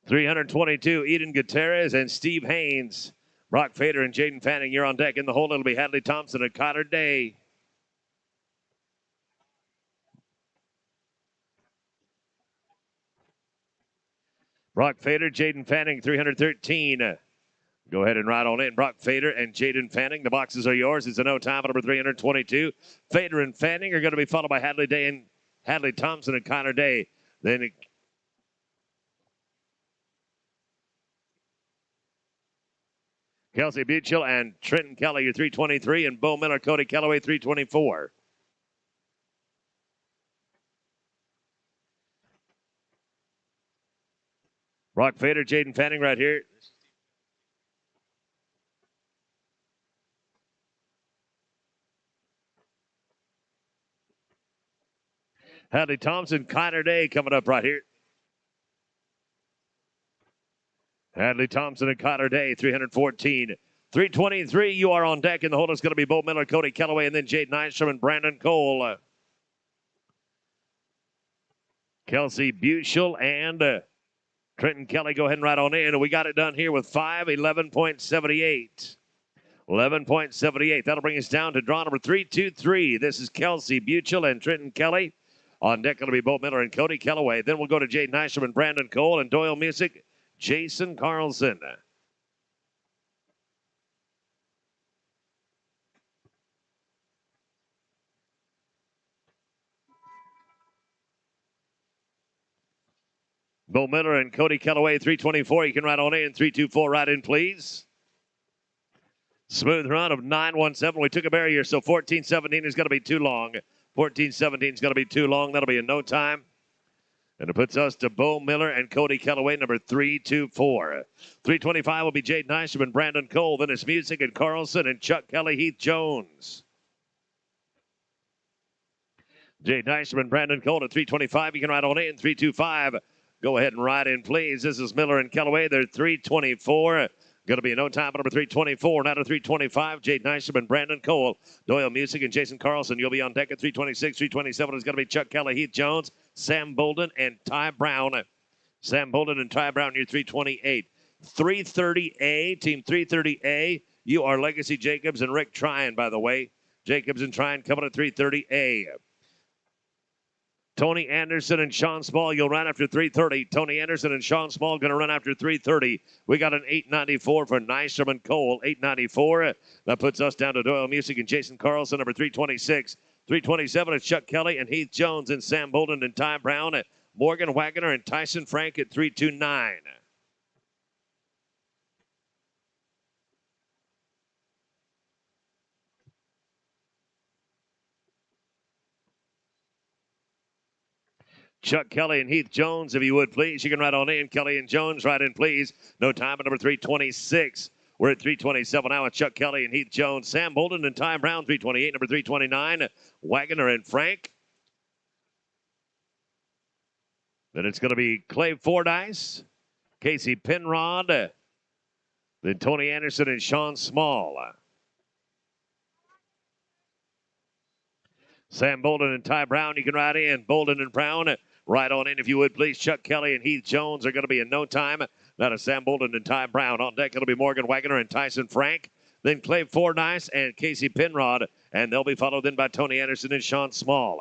$322, Eden Gutierrez and Steve Haynes. Brock Fader and Jaden Fanning, you're on deck. In the hole, it'll be Hadley Thompson and Connor Day. Brock Fader, Jaden Fanning, 313. Go ahead and ride on in. Brock Fader and Jaden Fanning. The boxes are yours. It's a no time on number 322. Fader and Fanning are going to be followed by Hadley Day and Hadley Thompson and Connor Day. Then Kelsey Buchel and Trenton Kelly, your 323, and Bo Miller, Cody Callaway, 324. Brock Fader, Jaden Fanning right here. Hadley Thompson, Connor Day coming up right here. Hadley Thompson and Connor Day, 314. 323, you are on deck. In the hold is going to be Bo Miller, Cody Callaway, and then Jade Nystrom and Brandon Cole. Kelsey Buchel and Trenton Kelly, go ahead and ride on in. We got it done here with 5:11.78. 11.78. That'll bring us down to draw number 323. This is Kelsey Buchel and Trenton Kelly. On deck, it'll be Bo Miller and Cody Callaway. Then we'll go to Jade Nystrom and Brandon Cole, and Doyle Music, Jason Carlson. Bo Miller and Cody Callaway, 324. You can ride on in. 324, ride in, please. Smooth run of 917. We took a barrier, so 1417 is going to be too long. 1417 is going to be too long. That'll be in no time. And it puts us to Bo Miller and Cody Callaway, number 324. 325 will be Jade Nystrom and Brandon Cole. Then it's Music and Carlson and Chuck Kelly, Heath Jones. Jade Nystrom and Brandon Cole at 325. You can ride on in. 325. Go ahead and ride in, please. This is Miller and Callaway. They're 324. Going to be a no time number 324. Now to 325, Jade Nystrom and Brandon Cole. Doyle Music and Jason Carlson. You'll be on deck at 326. 327 is going to be Chuck Kelly, Heath Jones, Sam Bolden, and Ty Brown. Sam Bolden and Ty Brown, you're 328. 330A, Team 330A. You are Legacy Jacobs and Rick Tryon, by the way. Jacobs and Tryon coming at 330A. Tony Anderson and Sean Small, you'll run after 330. Tony Anderson and Sean Small going to run after 330. We got an 894 for Nystrom and Cole. 894. That puts us down to Doyle Music and Jason Carlson, number 326. 327 is Chuck Kelly and Heath Jones and Sam Bolden and Ty Brown. At Morgan Wagner and Tyson Frank at 329. Chuck Kelly and Heath Jones, if you would, please. You can ride on in. Kelly and Jones, ride in, please. No time at number 326. We're at 327 now with Chuck Kelly and Heath Jones. Sam Bolden and Ty Brown, 328. Number 329, Wagner and Frank. Then it's going to be Clay Fordyce, Casey Penrod, then Tony Anderson and Sean Small. Sam Bolden and Ty Brown, you can ride in. Bolden and Brown, ride on in if you would, please. Chuck Kelly and Heath Jones are going to be in no time. That is Sam Bolden and Ty Brown. On deck, it'll be Morgan Wagner and Tyson Frank. Then Clay Fordyce and Casey Penrod. And they'll be followed in by Tony Anderson and Sean Small.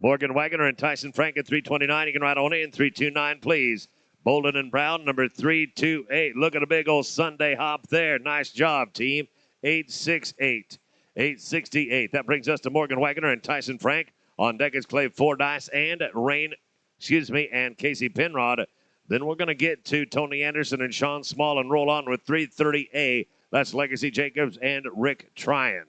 Morgan Wagner and Tyson Frank at 329. You can ride on in. 329, please. Bolden and Brown, number 328. Look at a big old Sunday hop there. Nice job, team. 868. 868. That brings us to Morgan Wagner and Tyson Frank. On deck is Clay Fordyce and and Casey Penrod. Then we're going to get to Tony Anderson and Sean Small and roll on with 330A. That's Legacy Jacobs and Rick Tryon.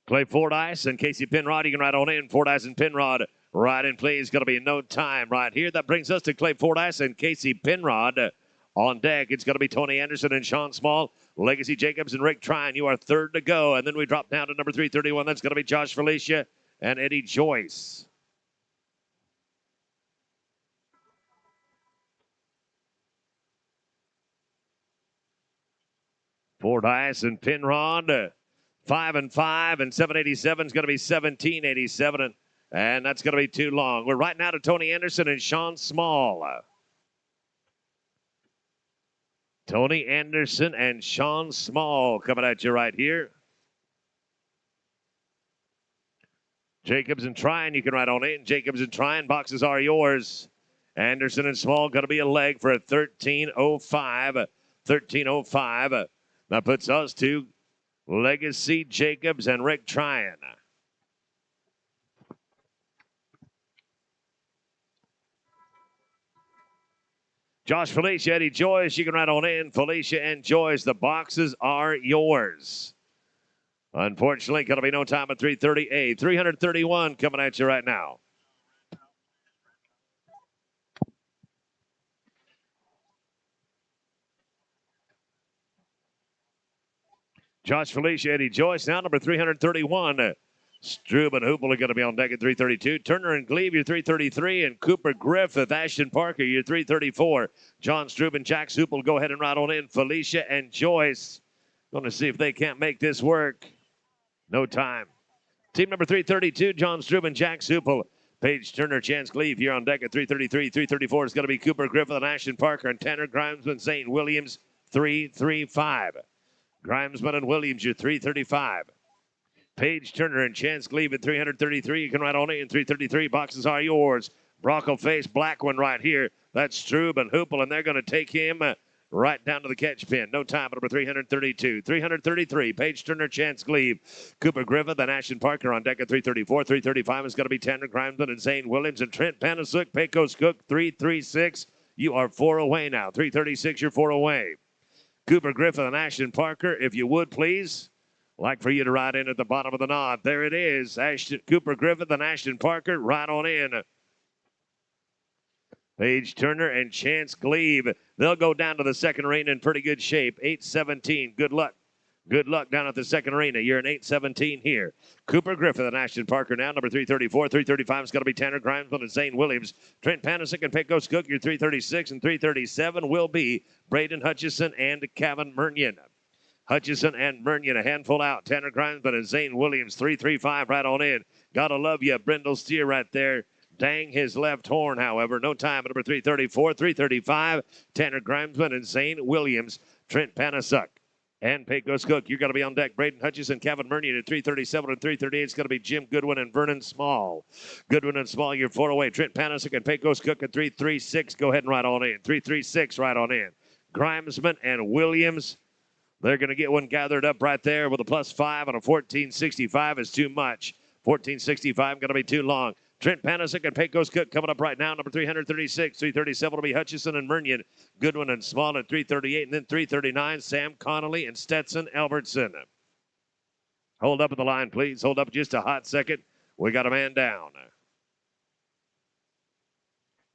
Clay Fordyce and Casey Penrod, you can ride on in. Fordyce and Penrod Right in play is going to be no time right here. That brings us to Clay Fordyce and Casey Penrod. On deck, it's going to be Tony Anderson and Sean Small. Legacy Jacobs and Rick Trine, you are third to go. And then we drop down to number 331. That's going to be Josh Felicia and Eddie Joyce. Fordyce and Penrod, 5 and 5, and 787 is going to be 1787, and that's going to be too long. We're right now to Tony Anderson and Sean Small. Tony Anderson and Sean Small coming at you right here. Jacobs and Trine, you can ride on in. Jacobs and Trine, boxes are yours. Anderson and Small going to be a leg for a 1305. 1305. That puts us to Legacy Jacobs and Rick Trine. Josh Felicia, Eddie Joyce, you can ride on in. Felicia and Joyce, the boxes are yours. Unfortunately, going to be no time at 338. 331 coming at you right now. Josh Felicia, Eddie Joyce, now number 331. Strub and Hoople are going to be on deck at 332. Turner and Gleave, you're 333. And Cooper Griffith, Ashton Parker, you're 334. John Strub and Jack Hoople go ahead and ride on in. Felicia and Joyce. Going to see if they can't make this work. No time. Team number 332, John Strub and Jack Hoople. Paige Turner, Chance Gleave here on deck at 333. 334 is going to be Cooper Griffith and Ashton Parker. And Tanner Grimesman, Zane Williams, 335. Grimesman and Williams, you're 335. Paige Turner and Chance Gleave at 333. You can ride on in 333. Boxes are yours. Bronco face, black one right here. That's Strub and Hoople, and they're going to take him right down to the catch pin. No time, number 332. 333, Paige Turner, Chance Gleave. Cooper Griffith and Ashton Parker on deck at 334. 335 is going to be Tanner Grimesman and Zane Williams and Trent Panasuk. Pecos Cook, 336. You are 4 away now. 336, you're 4 away. Cooper Griffith and Ashton Parker, if you would, please. Like for you to ride in at the bottom of the knot. There it is. Cooper Griffith and Ashton Parker, right on in. Paige Turner and Chance Gleave. They'll go down to the second arena in pretty good shape. 8:17. Good luck. Good luck down at the second arena. You're in 8:17 here. Cooper Griffith and Ashton Parker now, number 334. 335 is going to be Tanner Grimesman and Zane Williams. Trent Panasik and Pecos Cook, you're 336. And 337 will be Braden Hutchison and Kevin Murnion. Hutchison and Murnion, a handful out. Tanner Grimesman and Zane Williams, 335 right on in. Gotta love you, Brindle Steer right there. Dang his left horn, however. No time, number 334, 335. Tanner Grimesman and Zane Williams. Trent Panasuk and Pecos Cook. You're going to be on deck. Braden Hutchison, Kevin Murnion at 337 and 338. It's going to be Jim Goodwin and Vernon Small. Goodwin and Small, you're 4 away. Trent Panasuk and Pecos Cook at 336. Go ahead and ride on in. 336 right on in. Grimesman and Williams. They're going to get one gathered up right there with a +5 and a 1465 is too much. 1465 going to be too long. Trent Panasik and Pecos Cook coming up right now. Number 336. 337 will be Hutchison and Murnion. Goodwin and Small at 338. And then 339, Sam Connolly and Stetson Albertson. Hold up at the line, please. Hold up just a hot second. We got a man down.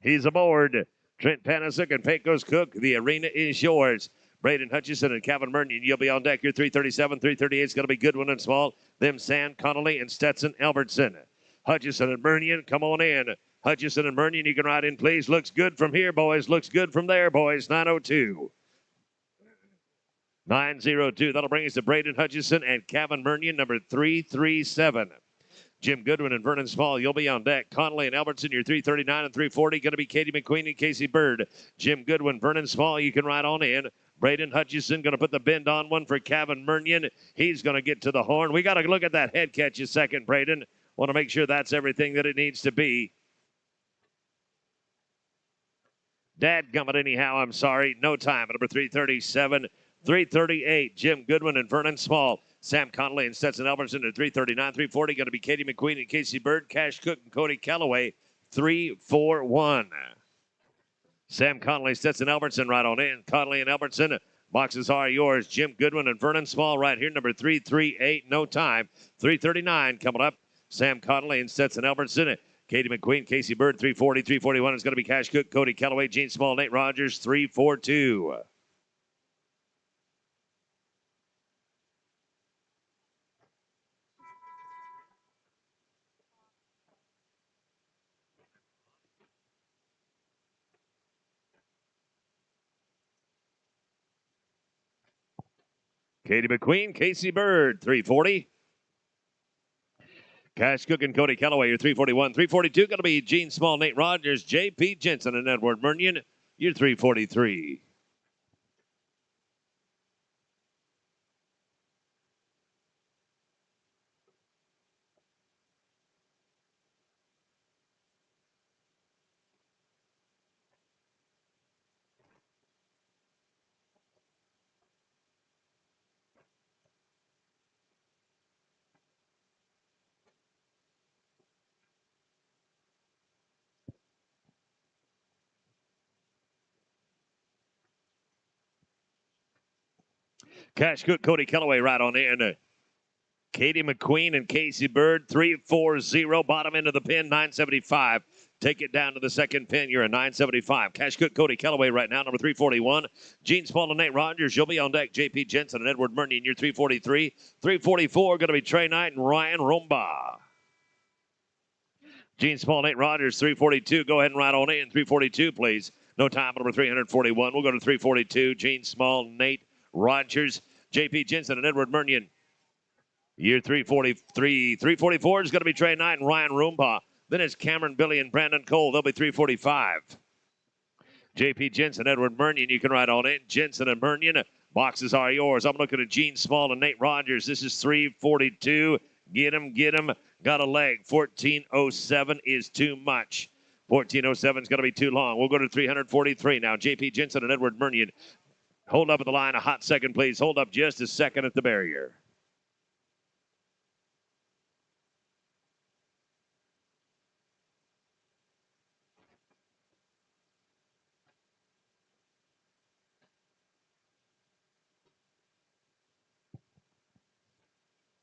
He's aboard. Trent Panasik and Pecos Cook. The arena is yours. Braden Hutchison and Kevin Murnion, you'll be on deck. You're 337, 338 is going to be Goodwin and Small. Them Sam Connolly and Stetson Albertson. Hutchison and Murnion, come on in. Hutchison and Murnion, you can ride in, please. Looks good from here, boys. Looks good from there, boys. 902. 902. That'll bring us to Braden Hutchison and Kevin Murnion, number 337. Jim Goodwin and Vernon Small, you'll be on deck. Connolly and Albertson, you're 339 and 340. Going to be Katie McQueen and Casey Bird. Jim Goodwin, Vernon Small, you can ride on in. Braden Hutchison going to put the bend on one for Kevin Murnion. He's going to get to the horn. We got to look at that head catch a second, Braden. Want to make sure that's everything that it needs to be. Dadgummit anyhow, I'm sorry. No time. Number 337, 338. Jim Goodwin and Vernon Small. Sam Connolly and Stetson Albertson at 339, 340. Going to be Katie McQueen and Casey Bird. Cash Cook and Cody Calloway, 341. Sam Connolly, Stetson Albertson right on in. Connolly and Albertson, boxes are yours. Jim Goodwin and Vernon Small right here, number 338, no time. 339 coming up. Sam Connolly and Stetson Albertson. Katie McQueen, Casey Bird, 340, 341 is going to be Cash Cook, Cody Calloway, Gene Small, Nate Rogers, 342. Katie McQueen, Casey Bird, 340. Cash Cook and Cody Calloway, your 341. 342 going to be Gene Small, Nate Rogers, J.P. Jensen, and Edward Murnion, your 343. Cash Cook, Cody Calloway right on in. Katie McQueen and Casey Bird, 340. Bottom end of the pin, 975. Take it down to the second pin. You're a 975. Cash Cook, Cody Calloway right now, number 341. Gene Small and Nate Rogers. You'll be on deck. J.P. Jensen and Edward Murnion, your 343. 344 going to be Trey Knight and Ryan Rumba. Gene Small, Nate Rogers, 342. Go ahead and ride on in. 342, please. No time, number 341. We'll go to 342. Gene Small, Nate Rogers, J.P. Jensen, and Edward Murnion. Year 343. 344 is going to be Trey Knight and Ryan Rumba. Then it's Cameron, Billy, and Brandon Cole. They'll be 345. J.P. Jensen, Edward Murnion. You can ride on in. Jensen and Murnion. Boxes are yours. I'm looking at Gene Small and Nate Rogers. This is 342. Get him, get him. Got a leg. 1407 is too much. 1407 is going to be too long. We'll go to 343 now. J.P. Jensen and Edward Murnion. Hold up at the line. A hot second, please. Hold up just a second at the barrier.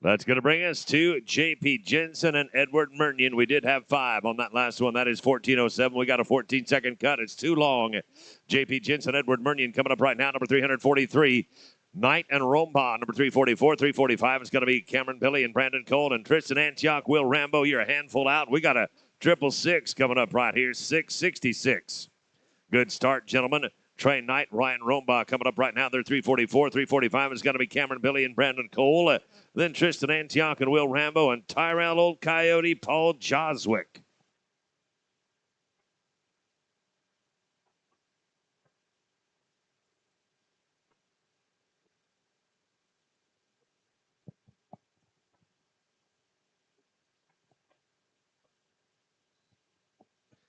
That's going to bring us to J.P. Jensen and Edward Murnion. We did have 5 on that last one. That is 1407. We got a 14-second cut. It's too long. J.P. Jensen, Edward Murnion coming up right now, number 343. Knight and Romba, number 344. 345 is going to be Cameron Billy and Brandon Cole and Tristan Antioch. Will Rambo, you're a handful out. We got a 666 coming up right here, 666. Good start, gentlemen. Trey Knight, Ryan Romba coming up right now. They're 344. 345 is going to be Cameron Billy and Brandon Cole. Then Tristan Antioch and Will Rambo and Tyrell Old Coyote, Paul Joswick.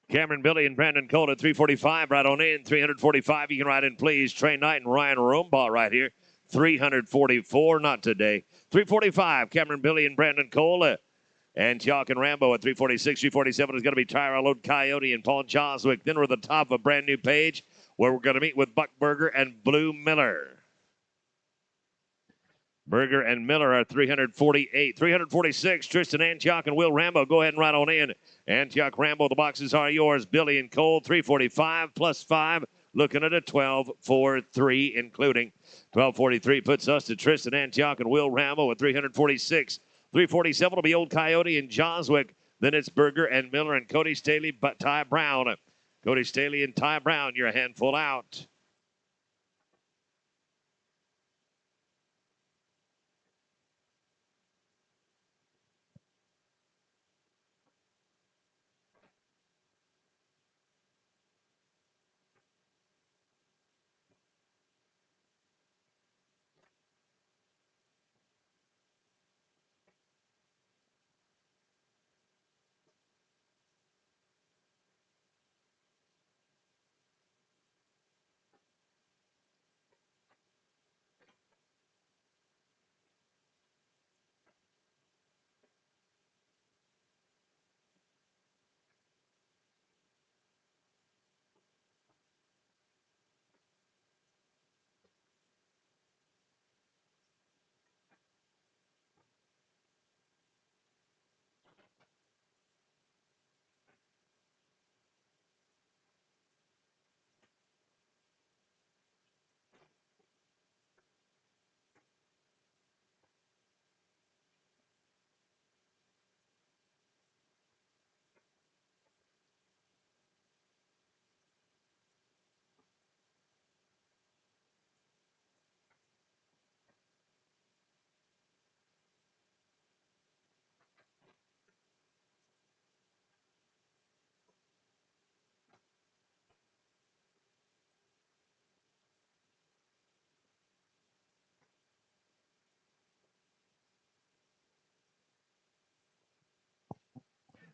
Cameron Billy and Brandon Cole at 345. Right on in. 345. You can ride in, please. Trey Knight and Ryan Romba right here. 344. Not today. 345. Cameron Billy and Brandon Cole. Antioch and Rambo at 346. 347 is going to be Tyrell Old Coyote and Paul Joswick. Then we're at the top of a brand new page where we're going to meet with Buck Berger and Blue Miller. Berger and Miller are 348. 346, Tristan Antioch and Will Rambo. Go ahead and ride on in. Antioch, Rambo, the boxes are yours. Billy and Cole, 345 plus 5. Looking at a 12.43, including 12.43 puts us to Tristan Antioch and Will Rambo at 346. 347 will be Old Coyote and Joswick. Then it's Berger and Miller and Cody Staley, but Ty Brown. Cody Staley and Ty Brown, you're a handful out.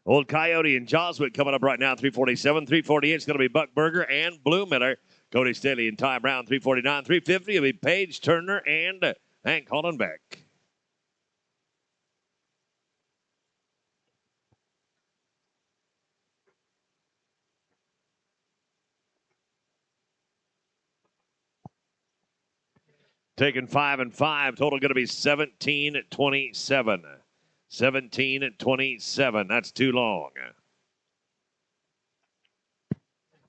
Old Coyote and Joswick coming up right now, 347. 348 is going to be Buck Burger and Blue Miller. Cody Staley and Ty Brown, 349. 350 will be Paige Turner and Hank Hollenbeck. Taking 5 and 5. Total going to be 17-27. 17-27. That's too long.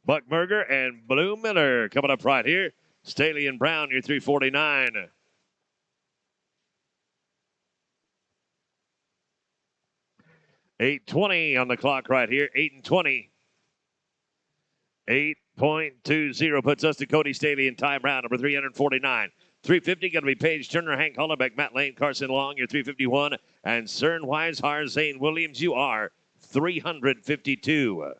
Buck Burger and Blue Miller coming up right here. Staley and Brown, your 349. 8:20 on the clock right here. 8 and 20. 8.20 puts us to Cody Staley and Ty Brown, number 349. 350 going to be Paige Turner, Hank Hollenbeck, Matt Lane, Carson Long, your 351. And Cern Weishar, Zane Williams, you are 352.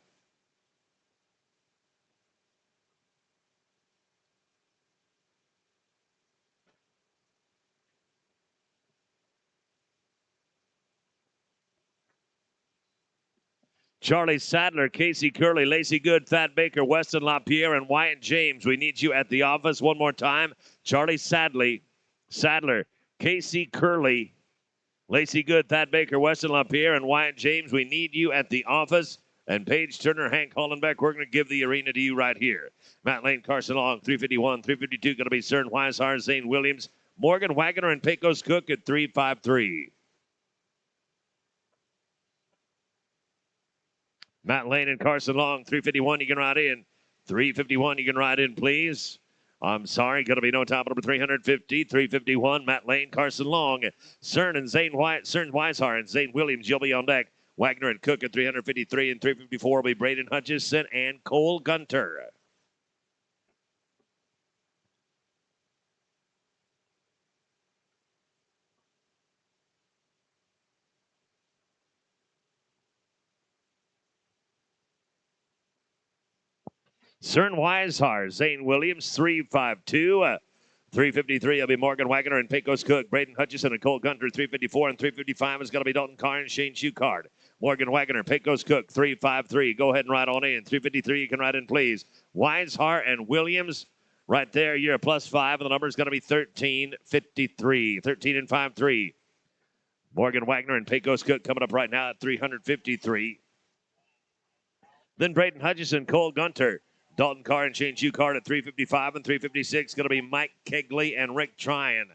Charlie Sadler, Casey Curley, Lacey Good, Thad Baker, Weston LaPierre, and Wyatt James. We need you at the office one more time. Charlie Sadler, Casey Curley, Lacey Good, Thad Baker, Weston LaPierre, and Wyatt James. We need you at the office. And Paige Turner, Hank Hollenbeck, we're going to give the arena to you right here. Matt Lane, Carson Long, 351. 352 going to be Cern Weishar, Zane Williams, Morgan Wagner, and Pecos Cook at 353. Matt Lane and Carson Long, 351, you can ride in. 351, you can ride in, please. I'm sorry, going to be no top number 350, 351, Matt Lane, Carson Long, Cern Weishar, and Zane Williams, you'll be on deck. Wagner and Cook at 353 and 354 will be Braden Hutchison and Cole Gunter. Cern Weishar, Zane Williams, 352. 353 will be Morgan Wagner and Pecos Cook. Braden Hutchison and Cole Gunter, 354. And 355 is going to be Dalton Carr and Shane Shucard. Morgan Wagner, Pecos Cook, 353. Go ahead and ride on in. 353, you can ride in, please. Weishar and Williams, right there, you're a +5, and the number is going to be 1353. 13 and 5-3. Morgan Wagner and Pecos Cook coming up right now at 353. Then Braden Hutchison, Cole Gunter. Dalton Carr and Shane Shucard at 355 and 356. Going to be Mike Kegley and Rick Tryon.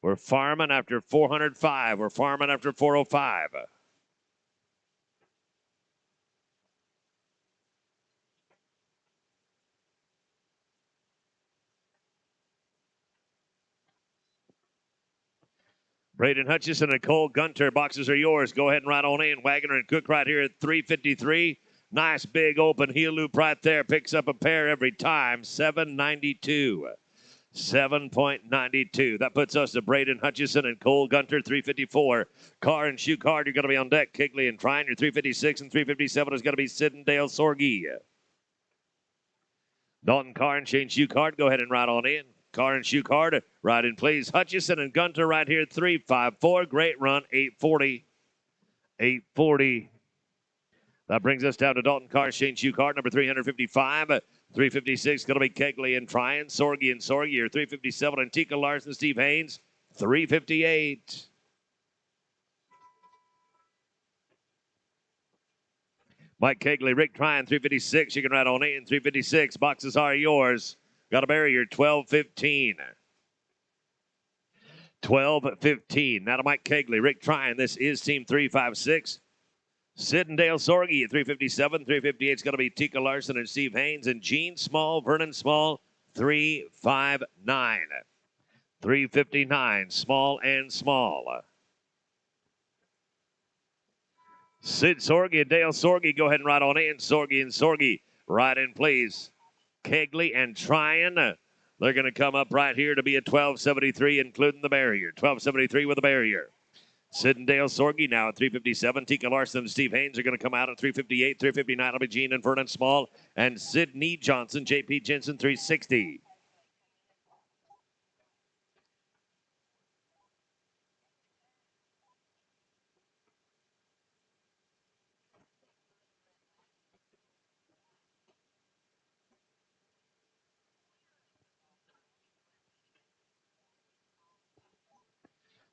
We're farming after 405. We're farming after 405. Braden Hutchison and Cole Gunter. Boxes are yours. Go ahead and ride on in. Wagner and Cook right here at 353. Nice big open heel loop right there. Picks up a pair every time. 792. 7.92. That puts us to Braden Hutchison and Cole Gunter, 354. Carr and Shucard, you're going to be on deck. Kegley and Tryon, your 356 and 357 is going to be Sid and Dale Sorgi. Dalton Carr and Shane Shucard, go ahead and ride on in. Carr and Shucard, ride in, please. Hutchison and Gunter right here, 354. Great run, 840. 840. That brings us down to Dalton Carr, Shane Shucard, number 355. 356 going to be Kegley and Tryon. Sorgi and Sorgi, your 357. And Tika Larson, Steve Haynes, 358. Mike Kegley, Rick Tryon, 356. You can ride on in. 356. Boxes are yours. Got a barrier, 12-15. 12-15. Now to Mike Kegley, Rick Tryon. This is Team 356. Sid and Dale Sorgi at 357. 358 is going to be Tika Larson and Steve Haynes. And Gene Small, Vernon Small, 359. 359, Small and Small. Sid Sorgi and Dale Sorgi, go ahead and ride on in. Sorgi and Sorgi, ride in, please. Kegley and Tryon, they're going to come up right here to be at 1273, including the barrier. 1273 with a barrier. Sid and Dale Sorgi now at 357. Tika Larson and Steve Haynes are going to come out at 358. 359 will be Gene and Vernon Small. And Sidney Johnson, JP Jensen, 360.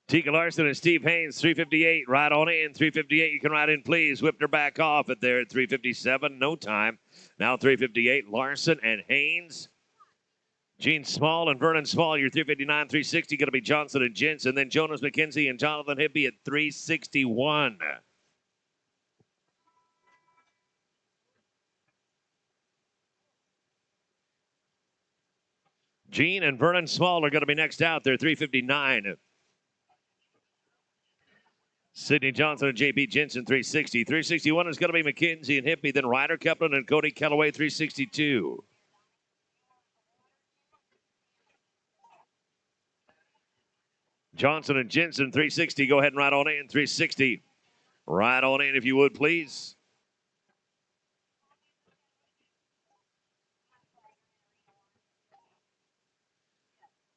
Tika Larson and Steve Haynes, 358. Right on in. 358. You can ride in, please. Whipped her back off at there at 357. No time. Now 358. Larson and Haynes. Gene Small and Vernon Small, your 359, 360. Going to be Johnson and Jensen. Then Jonas McKenzie and Jonathan Hippie at 361. Gene and Vernon Small are going to be next out there, 359. Sidney Johnson and J.P. Jensen, 360. 361 is going to be McKenzie and Hippie. Then Ryder Kaplan and Cody Calloway, 362. Johnson and Jensen, 360. Go ahead and ride on in, 360. Ride on in if you would, please.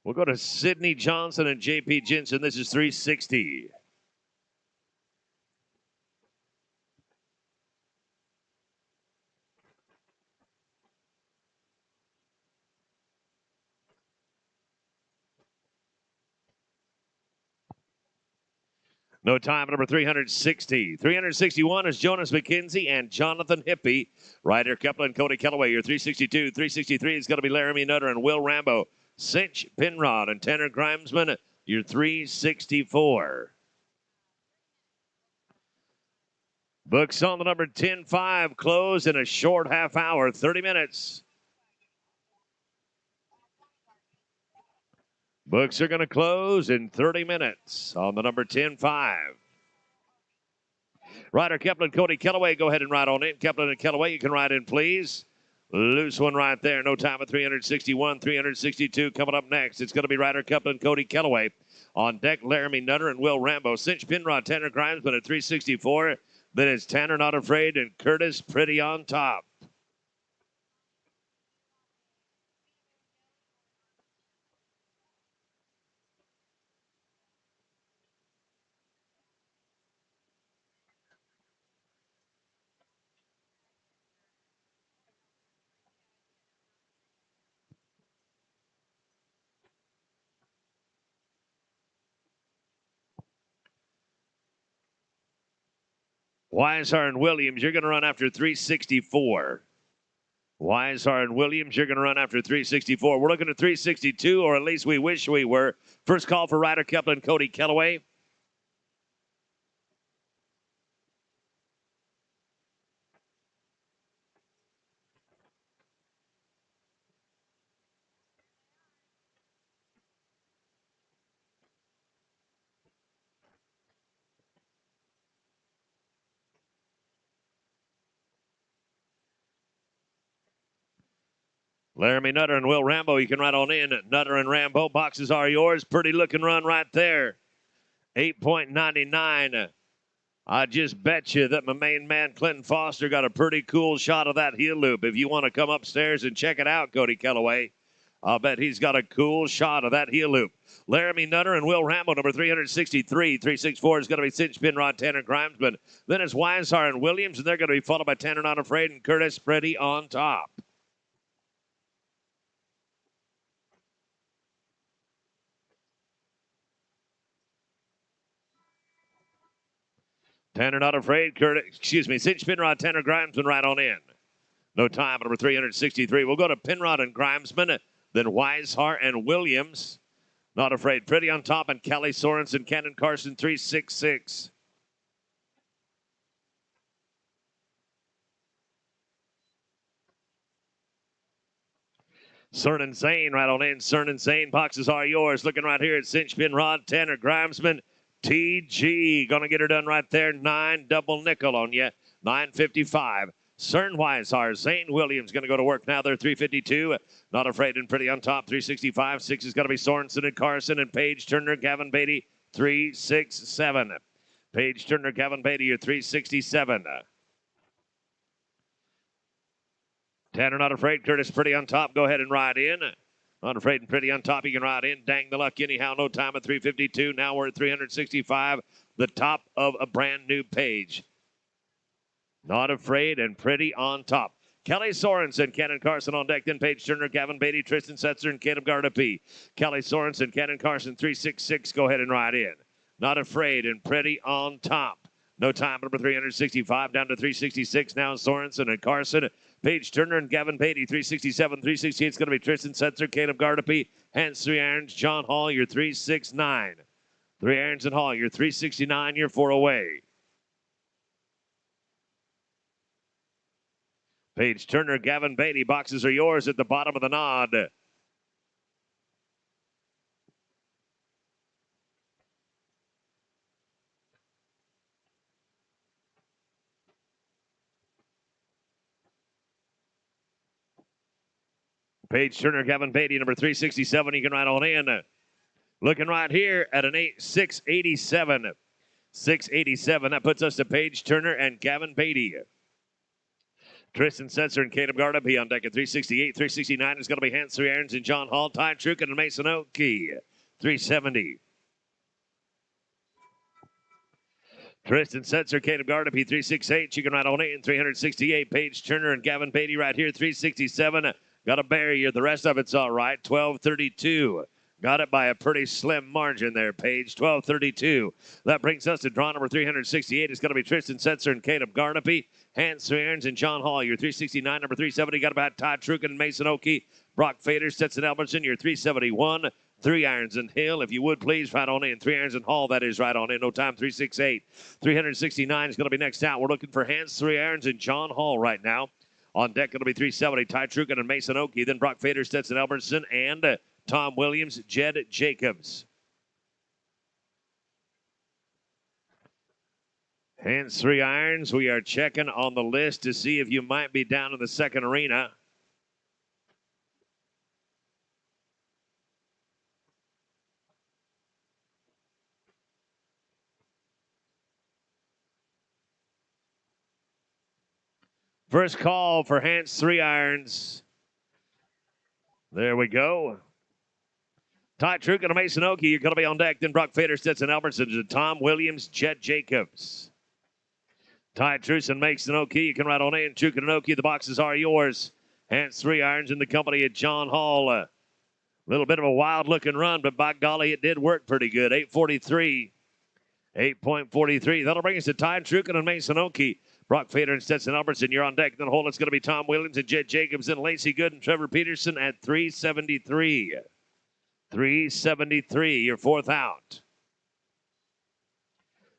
We'll go to Sidney Johnson and J.P. Jensen. This is 360. No time, number 360. 361 is Jonas McKenzie and Jonathan Hippie. Ryder Kaplan, Cody Kellaway, your 362. 363 is going to be Laramie Nutter and Will Rambo. Cinch Penrod and Tanner Grimesman, your 364. Books on the number 10-5 close in a short half hour, 30 minutes. Books are going to close in 30 minutes on the number 10-5. Ryder Kaplan, Cody Kellaway, go ahead and ride on in. Kaplan and Kellaway, you can ride in, please. Loose one right there. No time at 361, 362 coming up next. It's going to be Ryder Kaplan, Cody Kellaway. On deck, Laramie Nutter and Will Rambo. Cinch Penrod, Tanner Grimesman at 364. Then it's Tanner Not Afraid and Curtis Pretty on top. Weishar and Williams, you're going to run after 364. Weishar and Williams, you're going to run after 364. We're looking at 362, or at least we wish we were. First call for Ryder Kaplan, Cody Kellaway. Laramie Nutter and Will Rambo, you can ride on in. Nutter and Rambo, boxes are yours. Pretty looking run right there. 8.99. I just bet you that my main man, Clinton Foster, got a pretty cool shot of that heel loop. If you want to come upstairs and check it out, Cody Kellaway, I'll bet he's got a cool shot of that heel loop. Laramie Nutter and Will Rambo, number 363. 364 is going to be Cinch Penrod, Tanner Grimesman. Then it's Weishar and Williams, and they're going to be followed by Tanner Not Afraid and Curtis Pretty on top. Tanner Not Afraid, Cinch Penrod, Tanner Grimesman right on in. No time, number 363. We'll go to Penrod and Grimesman, then Weishar and Williams. Not Afraid, Pretty on top, and Callie Sorensen, Cannon Carson, 366. Cernan Zane right on in. Cernan Zane, boxes are yours. Looking right here at Cinch Penrod, Tanner Grimesman. TG, gonna get her done right there. 9 double nickel on you. 9.55. Cern Weishar, Zane Williams gonna go to work now. They're 352. Not Afraid and Pretty on top. 365. 6 is gonna be Sorensen and Carson and Page Turner, Gavin Beatty. 367. Page Turner, Gavin Beatty, you're 367. Tanner Not Afraid, Curtis Pretty on top. Go ahead and ride in. Not Afraid and Pretty on top. You can ride in. Dang the luck anyhow. No time at 352. Now we're at 365. The top of a brand new page. Not Afraid and Pretty on top. Kelly Sorensen, Cannon Carson on deck. Then Page Turner, Gavin Beatty, Tristan Setzer, and Caleb Gardapi. Kelly Sorensen, Cannon Carson, 366. Go ahead and ride in. Not Afraid, and Pretty on top. No Time, number 365, down to 366. Now Sorensen and Carson. Paige Turner and Gavin Beatty, 367, 368. It's going to be Tristan Setzer, Caleb Gardepy, Hans 3 irons, John Hall, your 369. 3 irons and Hall, your 369, your 4 away. Paige Turner, Gavin Beatty, boxes are yours at the bottom of the nod. Paige Turner, Gavin Beatty, number 367. You can ride on in. Looking right here at an 687. 687. That puts us to Paige Turner and Gavin Beatty. Tristan Setzer and Caleb Gardepy on deck at 368. 369 is going to be Hans 3 irons and John Hall, Ty Trukin and Mason Oakey. 370. Tristan Setzer, Caleb Gardepy, 368. You can ride on in 368. Paige Turner and Gavin Beatty right here, 367. Got a barrier. The rest of it's all right. 1232. Got it by a pretty slim margin there, Paige. 1232. That brings us to draw number 368. It's going to be Tristan Setzer and Caleb Gardepy. Hans Irons and John Hall, your 369. Number 370. Got about Todd Trukin and Mason Oakey. Brock Fader, Stetson Albertson, your 371. 3 irons and Hill, if you would please, right on in. 3 irons and Hall, that is right on in. No Time, 368. 369 is going to be next out. We're looking for Hans 3 irons and John Hall right now. On deck, it'll be 370. Ty Trukin and Mason Oakey. Then Brock Fader, Stetson Albertson, and Tom Williams, Jed Jacobs. Hands 3 irons. We are checking on the list to see if you might be down in the second arena. First call for Hans 3 irons. There we go. Ty Trukin and Mason Oakey, you're going to be on deck. Then Brock Fader, Stetson Albertson, to Tom Williams, Jed Jacobs. Ty Trukin, Mason Oakey, you can ride on in. Trukin and Oakey, the boxes are yours. Hans 3 irons in the company of John Hall. A little bit of a wild-looking run, but by golly, it did work pretty good. 8:43. 8.43. That'll bring us to Ty Trukin and Mason Oakey. Brock Fader and Stetson Albertson, you're on deck. Then hold, it's going to be Tom Williams and Jed Jacobs and Lacey Good and Trevor Peterson at 373. 373, your 4th out.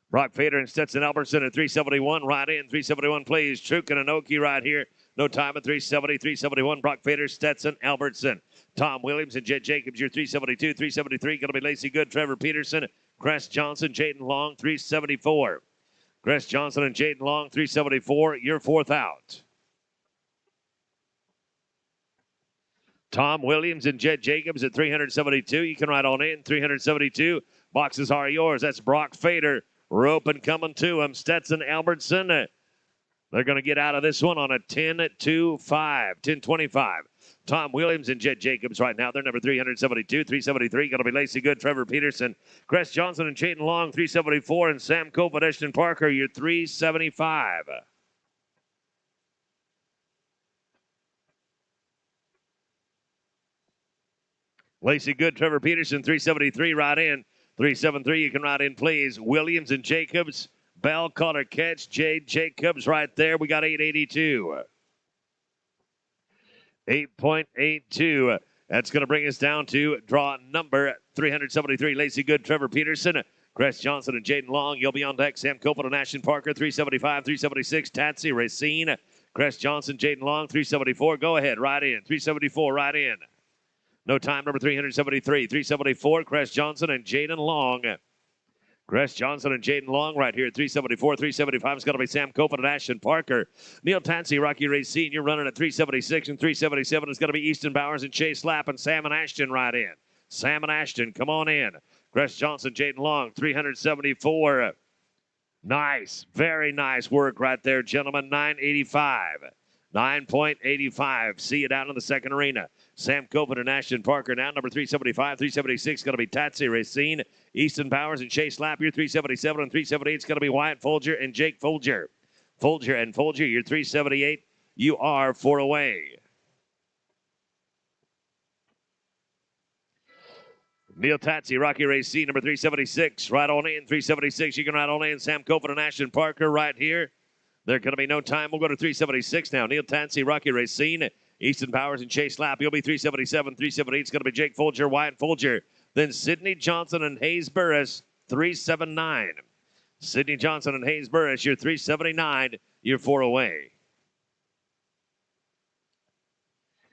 Brock Fader and Stetson Albertson at 371, right in. 371 plays Trukin and Oakey right here. No Time at 370, 371. Brock Fader, Stetson Albertson. Tom Williams and Jed Jacobs, your 372, 373. Going to be Lacey Good, Trevor Peterson, Cress Johnson, Jaden Long, 374. Cress Johnson and Jaden Long, 374, your 4th out. Tom Williams and Jed Jacobs at 372. You can ride on in. 372. Boxes are yours. That's Brock Fader. Rope and coming to him. Stetson Albertson. They're going to get out of this one on a 10-2-5. 10-25. Tom Williams and Jed Jacobs right now. They're number 372. 373. Going to be Lacey Good, Trevor Peterson. Cress Johnson and Jaden Long, 374. And Sam Cope and Ashton Parker, your 375. Lacey Good, Trevor Peterson, 373, right in. 373, you can ride in, please. Williams and Jacobs. Bell caught a catch. Jade Jacobs right there. We got 882. 8.82. That's going to bring us down to draw number 373. Lacey Good, Trevor Peterson. Cress Johnson and Jaden Long. You'll be on deck. Sam Copeland and Ashton Parker, 375, 376. Tatsy Racine. Cress Johnson, Jaden Long, 374. Go ahead, right in. 374, right in. No Time, number 373. 374, Cress Johnson and Jaden Long. Cress Johnson and Jaden Long right here at 374. 375 is going to be Sam Copeland and Ashton Parker. Neil Tansey, Rocky Racine, you're running at 376. And 377 is going to be Easton Bowers and Chase Lapp and Sam and Ashton right in. Sam and Ashton, come on in. Cress Johnson, Jaden Long, 374. Nice, very nice work right there, gentlemen. 985. 9.85. See you down in the second arena. Sam Copeland and Ashton Parker now, number 375. 376 going to be Tatsy Racine, Easton Bowers, and Chase Lapp. Your 377 and 378 is going to be Wyatt Folger and Jake Folger. Folger and Folger, your 378. You are 4 away. Neil Tatsi, Rocky Racine, number 376. Right on in, 376. You can ride on in. Sam Copeland and Ashton Parker right here. There's going to be no time. We'll go to 376 now. Neil Tansey, Rocky Racine, Easton Powers, and Chase Lapp. You'll be 377. 378 is going to be Jake Folger, Wyatt Folger. Then Sidney Johnson and Hayes Burris, 379. Sidney Johnson and Hayes Burris, you're 379. You're 4 away.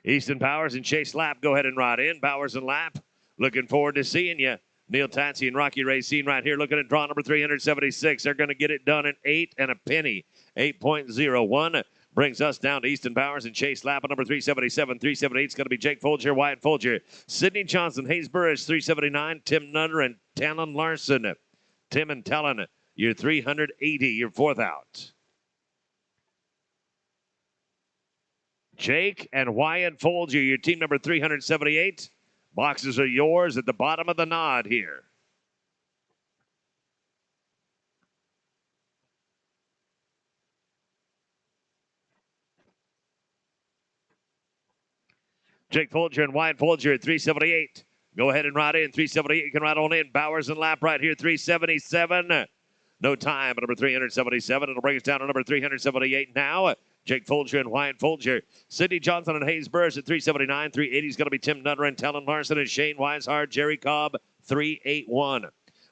Easton Powers and Chase Lapp, go ahead and ride in. Powers and Lapp, looking forward to seeing you. Neil Tansey and Rocky Racine right here looking at draw number 376. They're going to get it done in 8 and a penny. 8.01 brings us down to Easton Powers and Chase Lapp at number 377. 378 is going to be Jake Folger, Wyatt Folger. Sidney Johnson, Hayes Burris, 379. Tim Nutter and Talon Larson. Tim and Talon, you're 380. You're 4th out. Jake and Wyatt Folger, your team number 378. Boxes are yours at the bottom of the nod here. Jake Folger and Wyatt Folger at 378. Go ahead and ride in. 378, you can ride on in. Bowers and Lapp right here, 377. No time at number 377. It'll bring us down to number 378 now. Jake Folger and Wyatt Folger. Sidney Johnson and Hayes Burris at 379. 380 is going to be Tim Nutter and Talon Larson and Shane Weishart. Jerry Cobb, 381.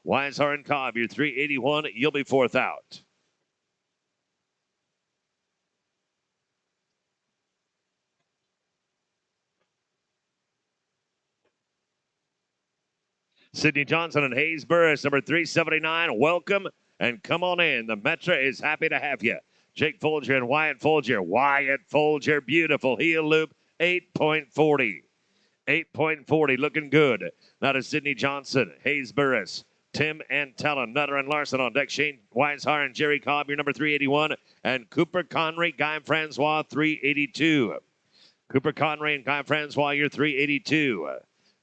Weishart and Cobb, you're 381. You'll be 4th out. Sidney Johnson and Hayes Burris, number 379. Welcome and come on in. The Metro is happy to have you. Jake Folger and Wyatt Folger. Wyatt Folger, beautiful heel loop, 8.40. 8.40, looking good. Now to Sidney Johnson, Hayes Burris, Tim and Talon, Nutter and Larson on deck. Shane Weishart and Jerry Cobb, your number 381. And Cooper Connery, Guy Francois, 382. Cooper Connery and Guy Francois, you're 382.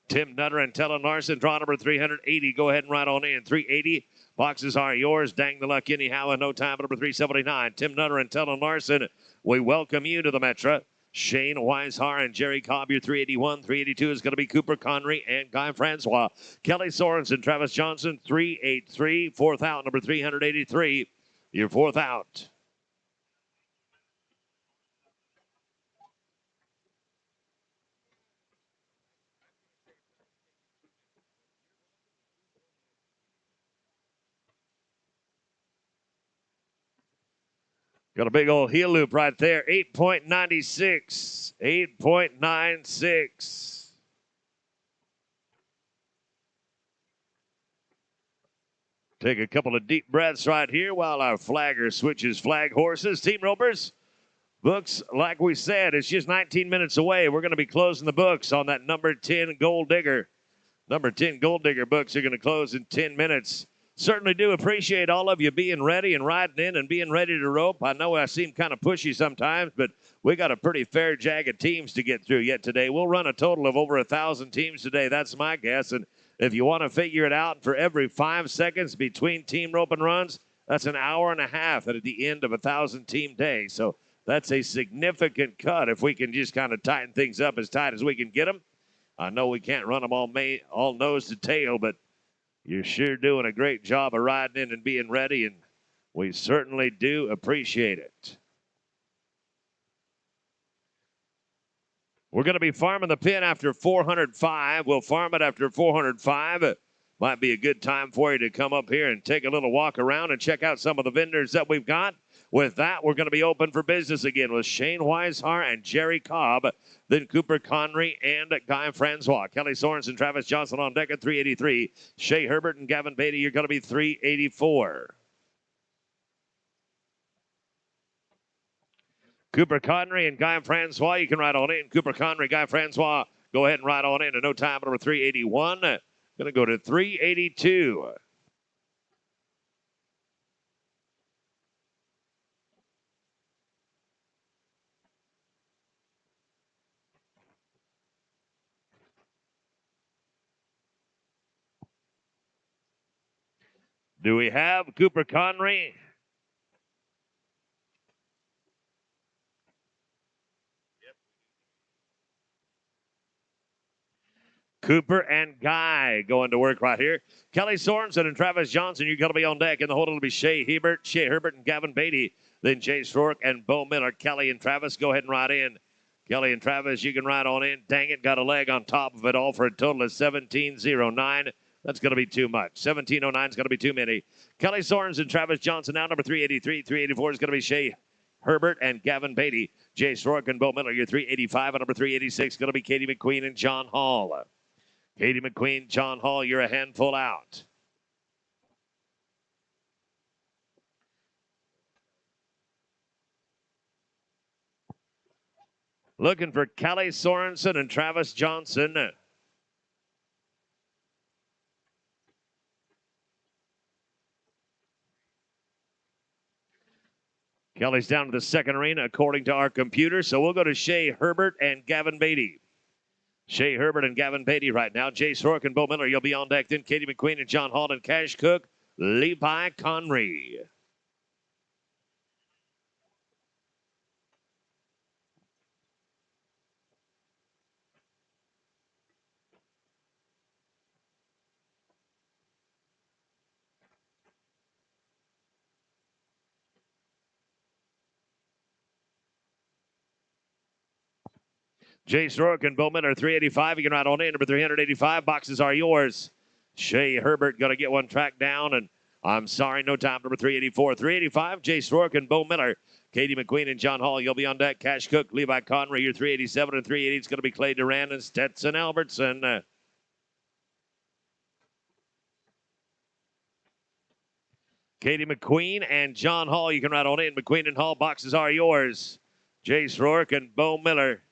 Tim Nutter and Talon Larson, draw number 380. Go ahead and ride on in. 380. Boxes are yours. Dang the luck anyhow in no time. Number 379. Tim Nutter and Talon Larson, we welcome you to the Metro. Shane Weishart and Jerry Cobb, your 381. 382 is going to be Cooper Connery and Guy Francois. Kelly Sorensen, Travis Johnson, 383. 4th out, number 383. Your 4th out. Got a big old heel loop right there. 8.96. 8.96. Take a couple of deep breaths right here while our flagger switches flag horses. Team ropers, books, like we said, it's just 19 minutes away. We're going to be closing the books on that number 10 Gold Digger. Number 10 Gold Digger books are going to close in 10 minutes. Certainly do appreciate all of you being ready and riding in and being ready to rope. I know I seem kind of pushy sometimes, but we got a pretty fair jag of teams to get through yet today. We'll run a total of over 1,000 teams today. That's my guess. And if you want to figure it out, for every 5 seconds between team rope and runs, that's an hour and a half at the end of a 1,000-team day. So that's a significant cut if we can just kind of tighten things up as tight as we can get them. I know we can't run them all nose to tail, but you're sure doing a great job of riding in and being ready, and we certainly do appreciate it. We're going to be farming the pin after 405. We'll farm it after 405. It might be a good time for you to come up here and take a little walk around and check out some of the vendors that we've got. With that, we're going to be open for business again with Shane Weishart and Jerry Cobb, then Cooper Connery and Guy Francois. Kelly Sorensen, Travis Johnson on deck at 383. Shea Herbert and Gavin Beatty, you're going to be 384. Cooper Connery and Guy Francois, you can ride on in. Cooper Connery, Guy Francois, go ahead and ride on in. And no time, number 381. Going to go to 382. Do we have Cooper Connery? Cooper and Guy going to work right here. Kelly Sorensen and Travis Johnson, you're going to be on deck. In the hold, it'll be Shea Herbert, and Gavin Beatty. Then Chase Rourke and Bo Miller. Kelly and Travis, go ahead and ride in. Kelly and Travis, you can ride on in. Dang it, got a leg on top of it all for a total of 17.09. That's going to be too much. 17.09 is going to be too many. Kelly Sorensen and Travis Johnson now, number 383. 384 is going to be Shea Herbert and Gavin Beatty. Chase Rourke and Bo Miller, your 385. And number 386 is going to be Katie McQueen and John Hall. Katie McQueen, John Hall, you're a handful out. Looking for Kelly Sorensen and Travis Johnson. Kelly's down to the second arena according to our computer, so we'll go to Shea Herbert and Gavin Beatty. Shea Herbert and Gavin Beatty right now. Chase Rourke and Bo Miller, you'll be on deck. Then Katie McQueen and John Hall and Cash Cook, Levi Conry. Chase Rourke and Bo Miller, 385. You can ride on in. Number 385. Boxes are yours. Shea Herbert going to get one tracked down. And I'm sorry, no time. Number 384. 385. Chase Rourke and Bo Miller. Katie McQueen and John Hall, you'll be on deck. Cash Cook, Levi Conry, your 387. And 380 is going to be Clay Duran and Stetson Albertson. Katie McQueen and John Hall, you can ride on in. McQueen and Hall, boxes are yours. Chase Rourke and Bo Miller.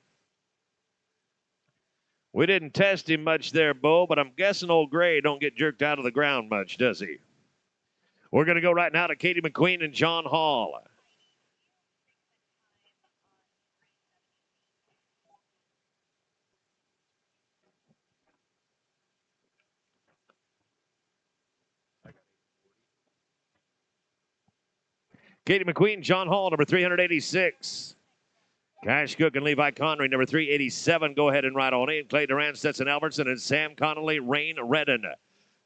We didn't test him much there, Bo, but I'm guessing old Gray don't get jerked out of the ground much, does he? We're going to go right now to Katie McQueen and John Hall. Katie McQueen, John Hall, number 386. Cash Cook and Levi Conry, number 387. Go ahead and ride on in. Clay Duran, Stetson Albertson, and Sam Connolly, Rain Redden.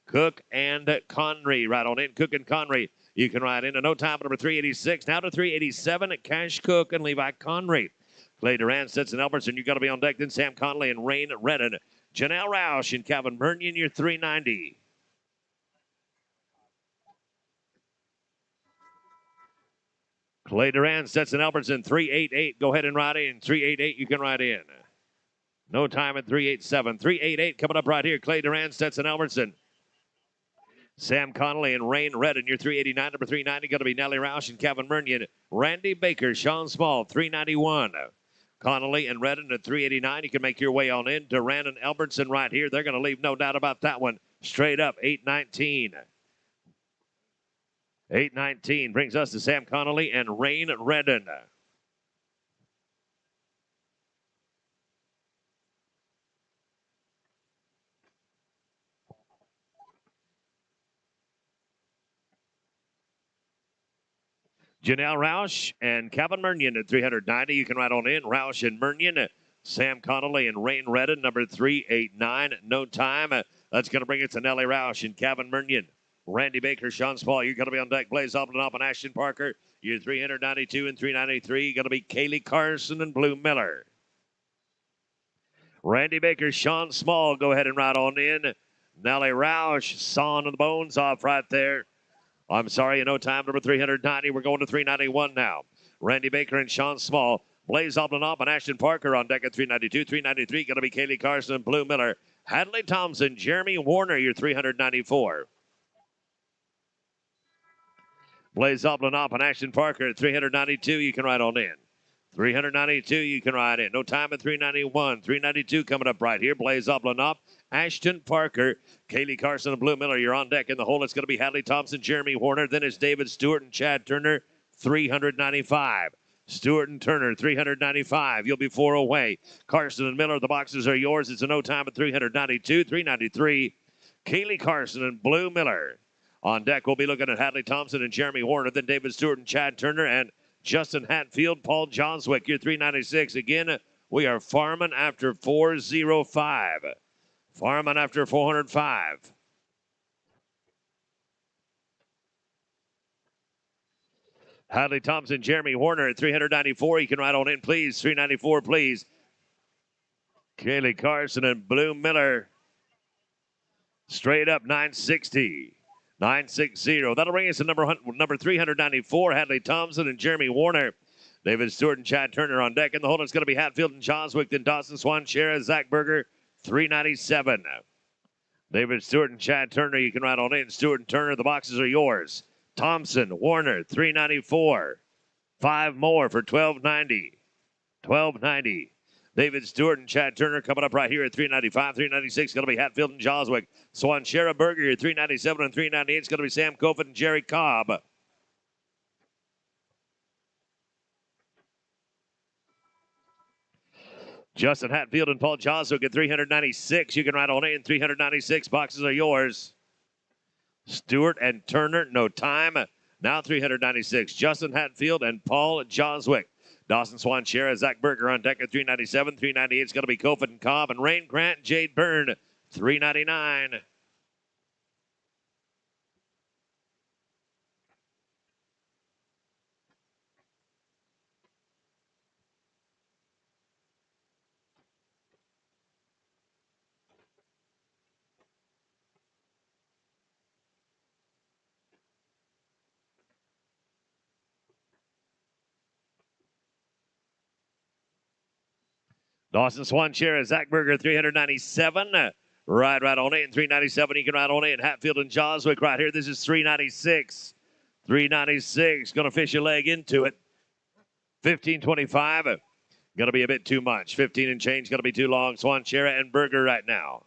Cook and Conry, ride on in. Cook and Conry, you can ride in. No time, number 386. Now to 387. Cash Cook and Levi Conry. Clay Duran, Stetson Albertson, you got to be on deck. Then Sam Connolly and Rain Redden. Janelle Roush and Calvin Mernion, your 390. Clay Duran, Stetson Albertson, 388. Go ahead and ride in. 388, you can ride in. No time at 387. 388 coming up right here. Clay Duran, Stetson Albertson. Sam Connolly and Rain Redden, your 389. Number 390 going to be Nellie Roush and Kevin Mernion. Randy Baker, Sean Small, 391. Connolly and Redden at 389. You can make your way on in. Duran and Albertson right here. They're going to leave no doubt about that one. Straight up, 819. 819 brings us to Sam Connolly and Rain Redden. Janelle Roush and Kevin Mernion at 390. You can ride on in. Roush and Mernion. Sam Connolly and Rain Redden, number 389. No time. That's going to bring it to Nellie Roush and Kevin Mernion. Randy Baker, Sean Small, you're going to be on deck. Blaze Upton up and Ashton Parker. You're 392 and 393. Going to be Kaylee Carson and Blue Miller. Randy Baker, Sean Small, go ahead and ride on in. Nellie Roush, sawing the bones off right there. I'm sorry, no time, number 390. We're going to 391 now. Randy Baker and Sean Small. Blaze Upton up and Ashton Parker on deck at 392. 393, going to be Kaylee Carson and Blue Miller. Hadley Thompson, Jeremy Warner, you're 394. Blaze Upton up and Ashton Parker at 392. You can ride on in. 392, you can ride in. No time at 391. 392 coming up right here. Blaze Upton up. Ashton Parker, Kaylee Carson, and Blue Miller. You're on deck in the hole. It's going to be Hadley Thompson, Jeremy Warner. Then it's David Stewart and Chad Turner, 395. Stewart and Turner, 395. You'll be 4 away. Carson and Miller, the boxes are yours. It's a no time at 392. 393. Kaylee Carson and Blue Miller. On deck, we'll be looking at Hadley Thompson and Jeremy Warner, then David Stewart and Chad Turner, and Justin Hatfield, Paul Johnswick. You're 396. Again, we are farming after 405. Farman after 405. Hadley Thompson, Jeremy Warner at 394. You can ride on in, please. 394, please. Kaylee Carson and Bloom Miller. Straight up 960. 960. That'll bring us to number 394, Hadley Thompson and Jeremy Warner. David Stewart and Chad Turner on deck. In the hold, it's going to be Hatfield and Joswick, then Dawson Swan, Shara, Zach Berger, 397. David Stewart and Chad Turner, you can ride on in. Stewart and Turner, the boxes are yours. Thompson, Warner, 394. 5 more for 1290. 1290. David Stewart and Chad Turner coming up right here at 395. 396 going to be Hatfield and Joswick. Swan Shara Berger at 397 and 398 is going to be Sam Kofit and Jerry Cobb. Justin Hatfield and Paul Joswick at 396. You can ride on in. 396 boxes are yours. Stewart and Turner, no time. Now 396. Justin Hatfield and Paul Joswick. Dawson Swan, Shara, Zach Berger on deck at 397. 398 is going to be Kofit and Cobb. And Rain Grant, Jade Byrne, 399. Dawson Swan, Shara, Zach Berger, 397. Right on in. 397. You can ride on in. Hatfield and Joswick right here. This is 396. 396. Going to fish a leg into it. 1525. Going to be a bit too much. 15 and change. Going to be too long. Swan, Shara, and Berger right now.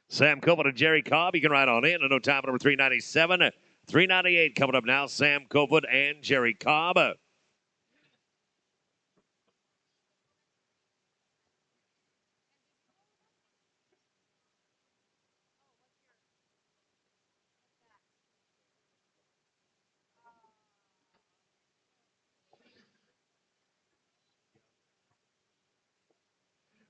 Sam Kofit and Jerry Cobb. You can ride on in. No time, number 397. 398 coming up now. Sam Kofit and Jerry Cobb.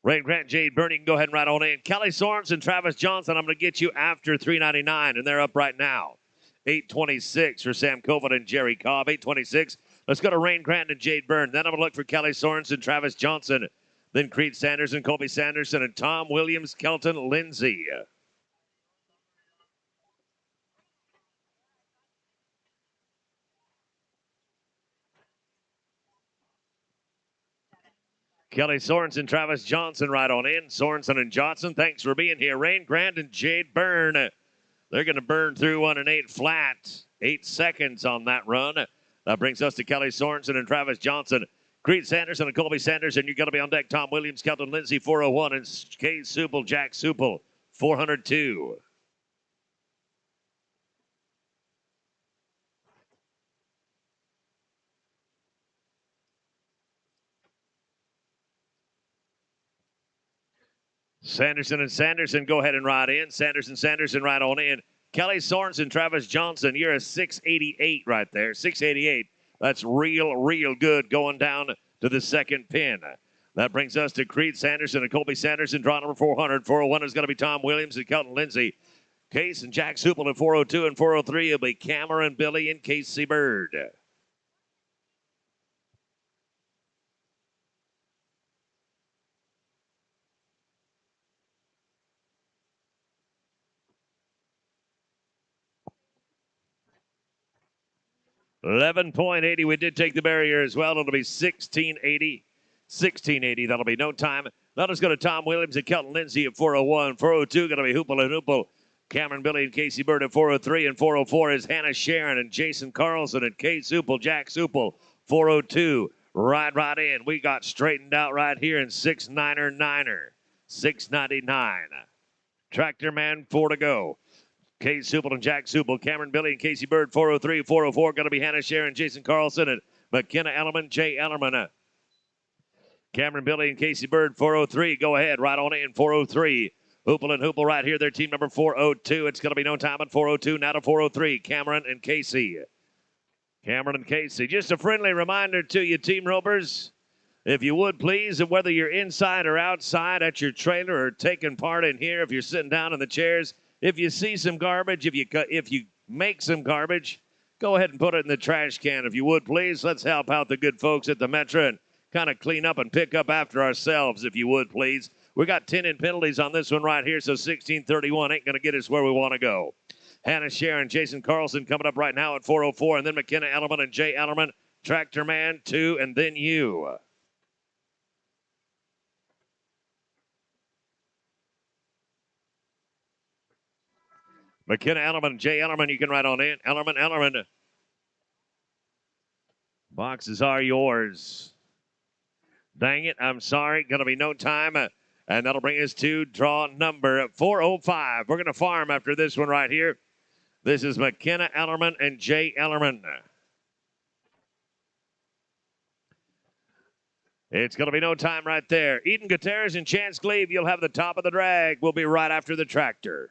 Rain Grant, Jade Burning, go ahead and ride on in. Kelly Sorensen, Travis Johnson, I'm going to get you after 399, and they're up right now. 826 for Sam Kofit and Jerry Cobb. 826. Let's go to Rain Grant and Jade Byrne. Then I'm going to look for Kelly Sorensen, Travis Johnson. Then Creed Sanderson, Colby Sanderson, and Tom Williams, Kelton Lindsay. Kelly Sorensen, Travis Johnson right on in. Sorensen and Johnson, thanks for being here. Rain Grant and Jade Byrne. They're going to burn through 1 and 8 flat. 8 seconds on that run. That brings us to Kelly Sorensen and Travis Johnson. Creed Sanderson and Colby Sanderson. You're going to be on deck. Tom Williams, Kelton Lindsay, 401. And Kay Supel, Jack Supel, 402. Sanderson and Sanderson, go ahead and ride in. Sanderson ride on in. Kelly Sorensen, Travis Johnson, you're a 688 right there. 688. That's real good going down to the second pin. That brings us to Creed Sanderson and Colby Sanderson, draw number 400. 401 is going to be Tom Williams and Kelton Lindsay. Case and Jack Supel at 402 and 403 will be Cameron, Billy, and Casey Bird. $11.80. We did take the barrier as well. It'll be 1680. 1680. That'll be no time. Let us go to Tom Williams and Kelton Lindsay at 401. 402 going to be Hoople and Hoople. Cameron, Billy, and Casey Bird at 403. And 404 is Hannah Sharon and Jason Carlson and Kay Supel, Jack Supel. 402. Ride in. We got straightened out right here in 699er. 699. Tractor Man, 4 to go. Kay Supel and Jack Supel, Cameron, Billy, and Casey Bird, 403, 404. Going to be Hannah Sharon, Jason Carlson, and McKenna Ellerman, Jay Ellerman. Cameron, Billy, and Casey Bird, 403. Go ahead, right on in, 403. Hoople and Hoople right here. Their team number 402. It's going to be no time at 402. Now to 403. Cameron and Casey. Cameron and Casey, just a friendly reminder to you, Team Ropers. If you would, please, and whether you're inside or outside at your trailer or taking part in here, if you're sitting down in the chairs, if you see some garbage, if you make some garbage, go ahead and put it in the trash can, if you would, please. Let's help out the good folks at the Metro and kind of clean up and pick up after ourselves, if you would, please. We got 10 in penalties on this one right here, so 1631 ain't going to get us where we want to go. Hannah Sharon, Jason Carlson coming up right now at 404, and then McKenna Ellerman and Jay Ellerman, Tractor Man 2, and then you. McKenna Ellerman, Jay Ellerman, you can write on in. Ellerman. Boxes are yours. Dang it, I'm sorry. Going to be no time. And that'll bring us to draw number 405. We're going to farm after this one right here. This is McKenna Ellerman and Jay Ellerman. It's going to be no time right there. Eden Gutierrez and Chance Glebe, you'll have the top of the drag. We'll be right after the tractor.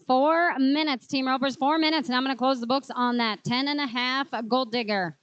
Four minutes, Team Ropers, 4 minutes, and I'm going to close the books on that 10.5 Gold Digger.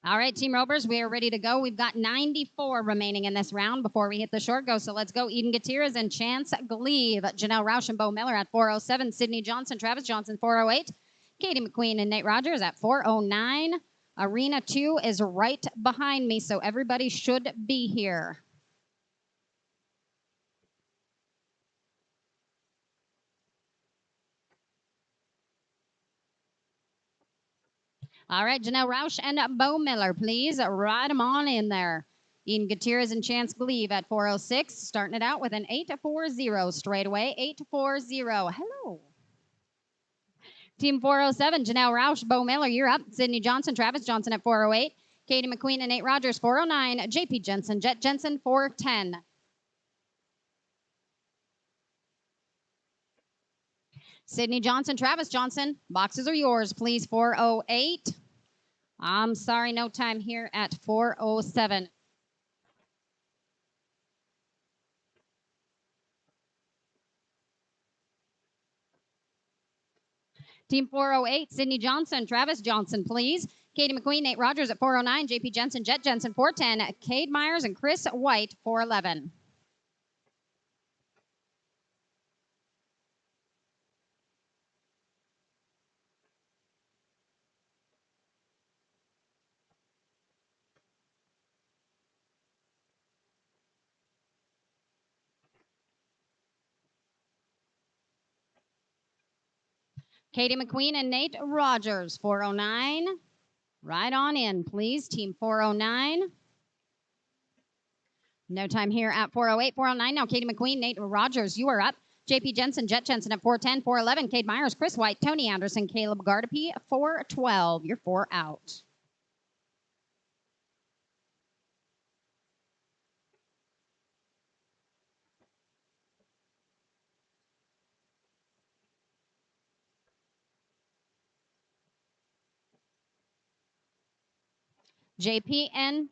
All right, Team Ropers, we are ready to go. We've got 94 remaining in this round before we hit the short go. So let's go. Eden Gutierrez and Chance Gleave. Janelle Roush and Bo Miller at 407. Sydney Johnson, Travis Johnson, 408. Katie McQueen and Nate Rogers at 409. Arena 2 is right behind me, so everybody should be here. All right, Janelle Roush and Bo Miller, please ride them on in there. Eden Gutierrez and Chance Gleave at 406, starting it out with an 840 straightaway. 840. Hello. Team 407, Janelle Roush, Bo Miller, you're up. Sydney Johnson, Travis Johnson at 408. Katie McQueen and Nate Rogers, 409. JP Jensen, Jet Jensen, 410. Sydney Johnson, Travis Johnson, boxes are yours, please. 408. I'm sorry, no time here at 407. Team 408, Sydney Johnson, Travis Johnson, please. Katie McQueen, Nate Rogers at 409. JP Jensen, Jet Jensen, 410. Cade Myers and Chris White, 411. Katie McQueen and Nate Rogers, 409. Right on in, please. Team 409. No time here at 408, 409. Now, Katie McQueen, Nate Rogers, you are up. JP Jensen, Jet Jensen at 410, 411. Cade Myers, Chris White, Tony Anderson, Caleb Gardepy, 412. You're 4 out. JP and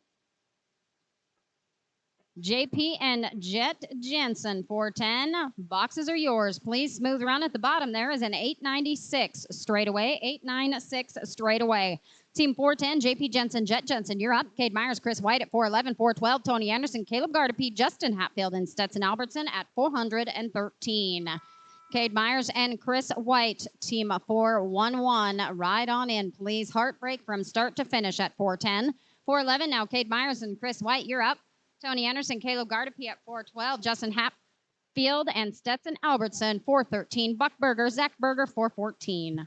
Jet Jensen, 410. Boxes are yours. Please smooth around at the bottom. There is an 896 straight away. 896 straight away. Team 410, JP Jensen, Jet Jensen, you're up. Cade Myers, Chris White at 411, 412. Tony Anderson, Caleb Gardepy, Justin Hatfield, and Stetson Albertson at 413. Cade Myers and Chris White, team 411. Ride on in, please. Heartbreak from start to finish at 410. 411 now. Cade Myers and Chris White, you're up. Tony Anderson, Caleb Gardepy at 412. Justin Hatfield and Stetson Albertson, 413. Buck Berger, Zach Berger, 414.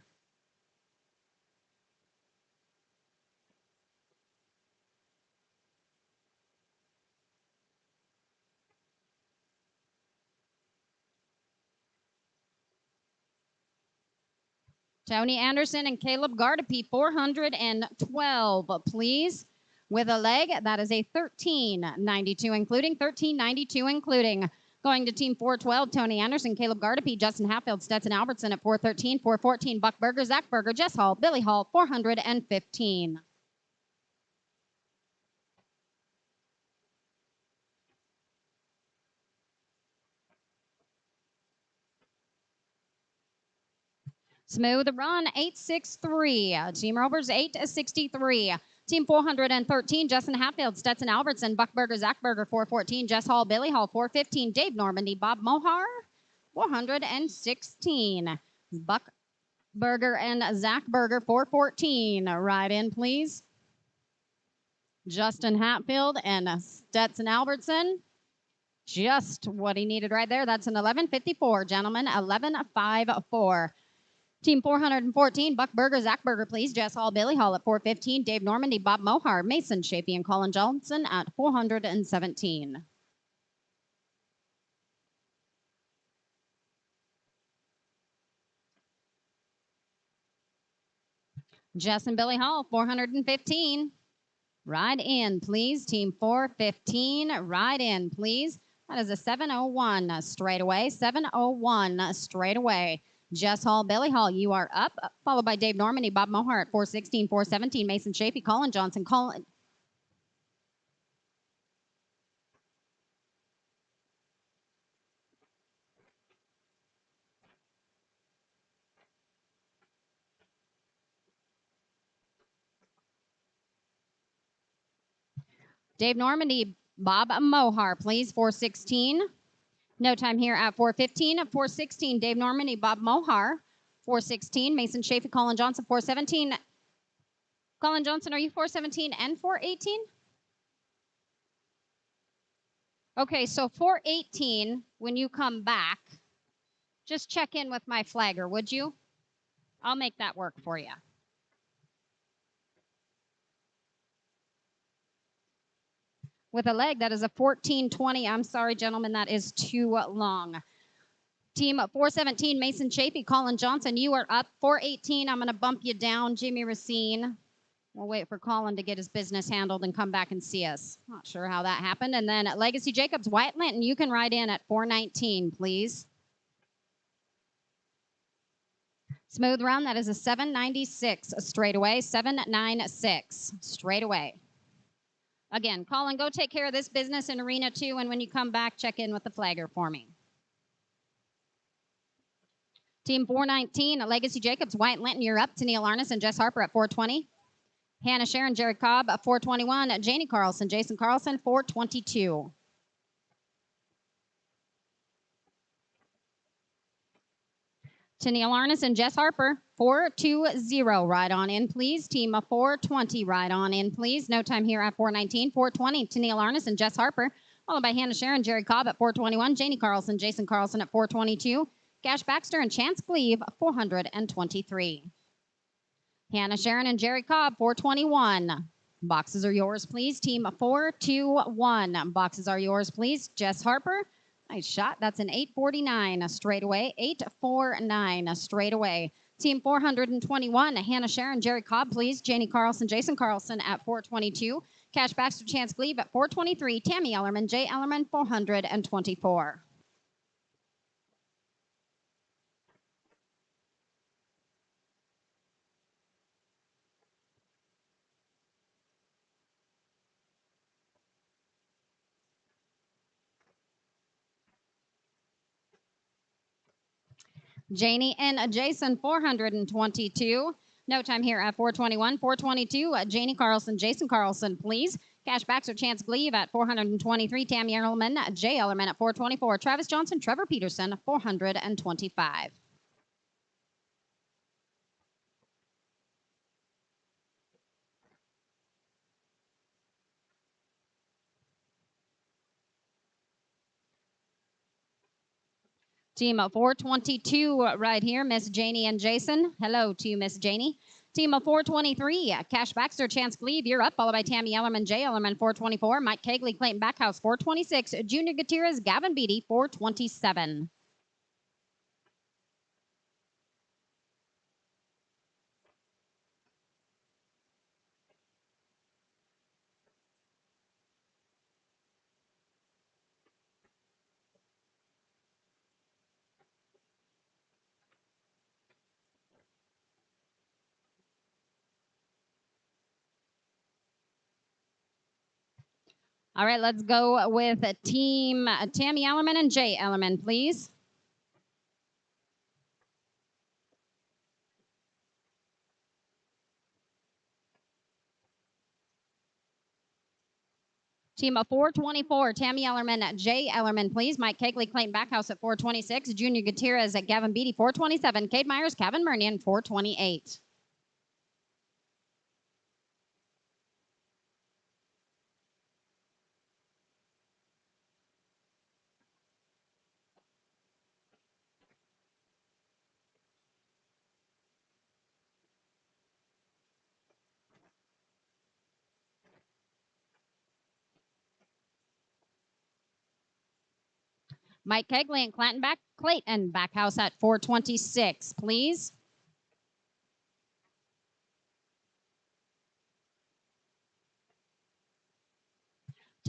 Tony Anderson and Caleb Gardepy, 412, please. With a leg, that is a 1392, including 1392, including. Going to team 412, Tony Anderson, Caleb Gardepy, Justin Hatfield, Stetson Albertson at 413, 414, Buck Berger, Zach Berger, Jess Hall, Billy Hall, 415. Smooth run, 863. Team Rovers, 863. Team 413, Justin Hatfield, Stetson Albertson, Buck Berger, Zach Berger, 414. Jess Hall, Billy Hall, 415. Dave Normandy, Bob Mohar, 416. Buck Berger and Zach Berger, 414. Right in, please. Justin Hatfield and Stetson Albertson. Just what he needed right there. That's an 1154, gentlemen. 1154. Team 414, Buck Berger, Zach Berger, please. Jess Hall, Billy Hall at 415. Dave Normandy, Bob Mohar, Mason Shapey, and Colin Johnson at 417. Jess and Billy Hall, 415. Ride in, please. Team 415, ride in, please. That is a 701 straight away. 701 straight away. Jess Hall, Billy Hall, you are up, followed by Dave Normandy, Bob Mohar at 416, 417, Mason Shapey, Colin Johnson, Colin. Dave Normandy, Bob Mohar, please, 416. No time here at 415. 416, Dave Normandy, Bob Mohar, 416. Mason Chafee, Colin Johnson, 417. Colin Johnson, are you 417 and 418? Okay, so 418, when you come back, just check in with my flagger, would you? I'll make that work for you. With a leg, that is a 1420. I'm sorry, gentlemen, that is too long. Team 417, Mason Chafee, Colin Johnson, you are up. 418, I'm going to bump you down, Jimmy Racine. We'll wait for Colin to get his business handled and come back and see us. Not sure how that happened. And then Legacy Jacobs, Wyatt Linton, you can ride in at 419, please. Smooth round, that is a 796 straight away, 796 straight away. Again, Colin, go take care of this business in Arena 2, and when you come back, check in with the flagger for me. Team 419, Legacy Jacobs, Wyatt Linton, you're up. Tennille Arnis and Jess Harper at 420. Hannah Sharon, Jared Cobb at 421. Janie Carlson, Jason Carlson, 422. Tennille Arnis and Jess Harper, 420. Ride on in, please. Team 420, ride on in, please. No time here at 419. 420, Tennille Arnis and Jess Harper, followed by Hannah Sharon, Jared Cobb at 421. Janie Carlson, Jason Carlson at 422. Gash Baxter and Chance Gleave, 423. Hannah Sharon and Jerry Cobb, 421. Boxes are yours, please. Team 421. Boxes are yours, please. Jess Harper, nice shot. That's an 849 straight away. 849 straight away. Team 421. Hannah Sharon, Jerry Cobb, please. Janie Carlson, Jason Carlson at 422. Cash Baxter, Chance Gleave at 423. Tammy Ellerman, Jay Ellerman, 424. Janie and Jason, 422. No time here at 421. 422, Janie Carlson, Jason Carlson, please. Cash Baxter, Chance Gleave at 423. Tammy Erlman, Jay Ellerman at 424. Travis Johnson, Trevor Peterson, 425. Team 422 right here, Miss Janie and Jason. Hello to you, Miss Janie. Team 423, Cash Baxter, Chance Gleave, you're up, followed by Tammy Ellerman, Jay Ellerman, 424. Mike Kegley, Clayton Backhouse, 426. Junior Gutierrez, Gavin Beatty, 427. All right, let's go with Team Tammy Ellerman and Jay Ellerman, please. Team 424, Tammy Ellerman, Jay Ellerman, please. Mike Kegley, Clayton Backhouse at 426. Junior Gutierrez at Gavin Beatty, 427. Cade Myers, Kevin Murnian, 428. Mike Kegley and Clayton Backhouse at 426, please.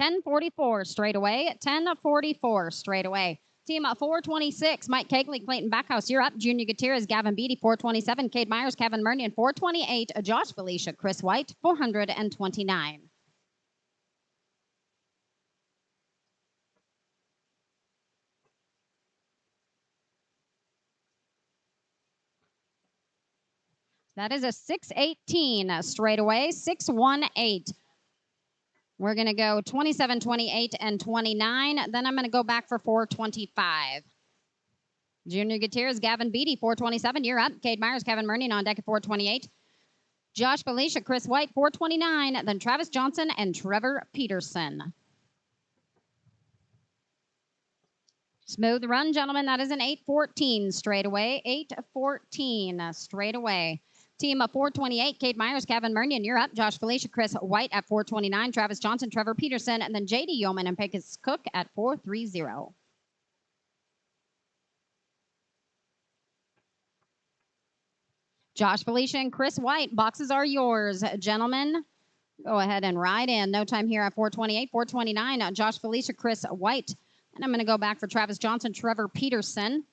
$10.44 straight away. $10.44 straight away. Team 426, Mike Kegley, Clayton Backhouse, you're up. Junior Gutierrez, Gavin Beatty, 427. Cade Myers, Kevin Murnian, 428. Josh Felicia, Chris White, 429. That is a 618 straight away. 618. We're going to go 27, 28, and 29. Then I'm going to go back for 425. Junior Gutierrez, Gavin Beatty, 427. You're up. Cade Myers, Kevin Murning on deck at 428. Josh Felicia, Chris White, 429. Then Travis Johnson and Trevor Peterson. Smooth run, gentlemen. That is an 8-14 straight away. 8-14 straight away. Team of 428, Cade Myers, Kevin Murnion, you're up. Josh Felicia, Chris White at 429. Travis Johnson, Trevor Peterson, and then J.D. Yeoman and Pecos Cook at 430. Josh Felicia and Chris White, boxes are yours, gentlemen. Go ahead and ride in. No time here at 428, 429. Josh Felicia, Chris White. And I'm going to go back for Travis Johnson, Trevor Peterson.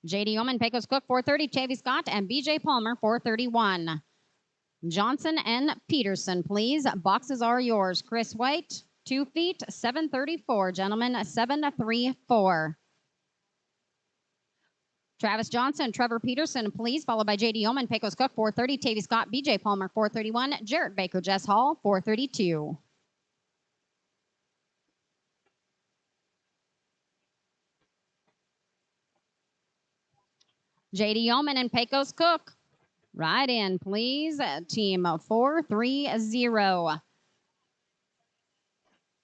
J.D. Yeoman, Pecos Cook, 430. Chavy Scott and B.J. Palmer, 431. Johnson and Peterson, please. Boxes are yours. Chris White, 2 feet, 734. Gentlemen, 734. Travis Johnson, Trevor Peterson, please, followed by J.D. Yeoman, Pecos Cook, 430. Tavy Scott, B.J. Palmer, 431. Jarrett Baker, Jess Hall, 432. J.D. Yeoman and Pecos Cook. Right in, please. Team 430.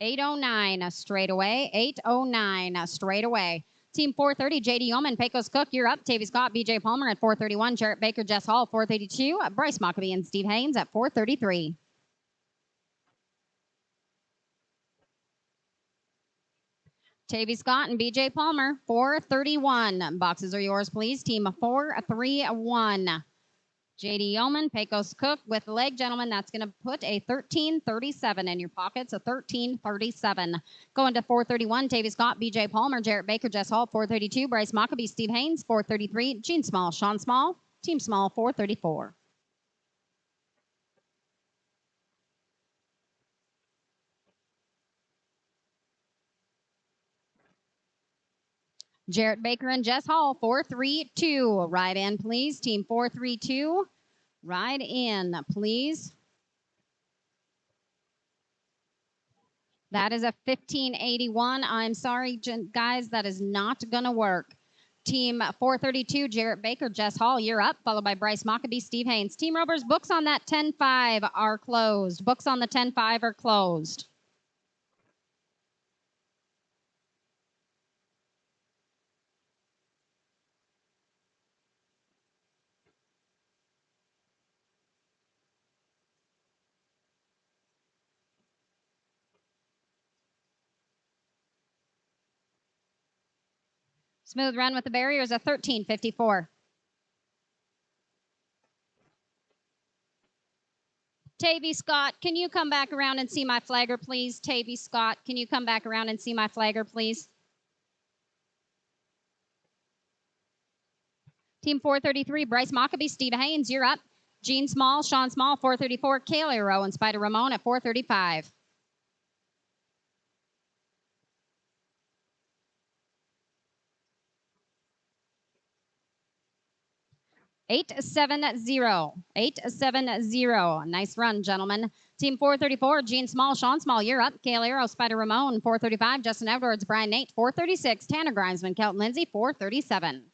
809 straight away. 809 straight away. Team 430, J.D. Yeoman, Pecos Cook, you're up. Tavy Scott, B.J. Palmer at 431. Jarrett Baker, Jess Hall, 432. Bryce Mockabee and Steve Haynes at 433. Tavy Scott and B.J. Palmer, 431. Boxes are yours, please. Team 431. J.D. Yeoman, Pecos Cook with leg, gentlemen. That's going to put a 1337 in your pockets, a 1337. Going to 431, Tavy Scott, B.J. Palmer, Jarrett Baker, Jess Hall, 432. Bryce Mockabee, Steve Haynes, 433. Gene Small, Sean Small, Team Small, 434. Jarrett Baker and Jess Hall, 432. Right in, please. Team 432. Right in, please. That is a 1581. I'm sorry, guys, that is not going to work. Team 432, Jarrett Baker, Jess Hall, you're up, followed by Bryce Mockabee, Steve Haynes. Team Rovers, books on that 10-5 are closed. Books on the 10-5 are closed. Smooth run with the barriers, a 1354. Tavy Scott, can you come back around and see my flagger, please? Tavy Scott, can you come back around and see my flagger, please? Team 433, Bryce Mockabee, Steve Haynes, you're up. Gene Small, Sean Small, 434. Kaylee Rowe and Spider Ramon at 435. Eight, 870. Nice run, gentlemen. Team 434, Gene Small, Sean Small, you're up. Kaylee Rowe, Spider Ramon, 435. Justin Edwards, Brian Nate, 436. Tanner Grimesman, Kelton Lindsay, 437.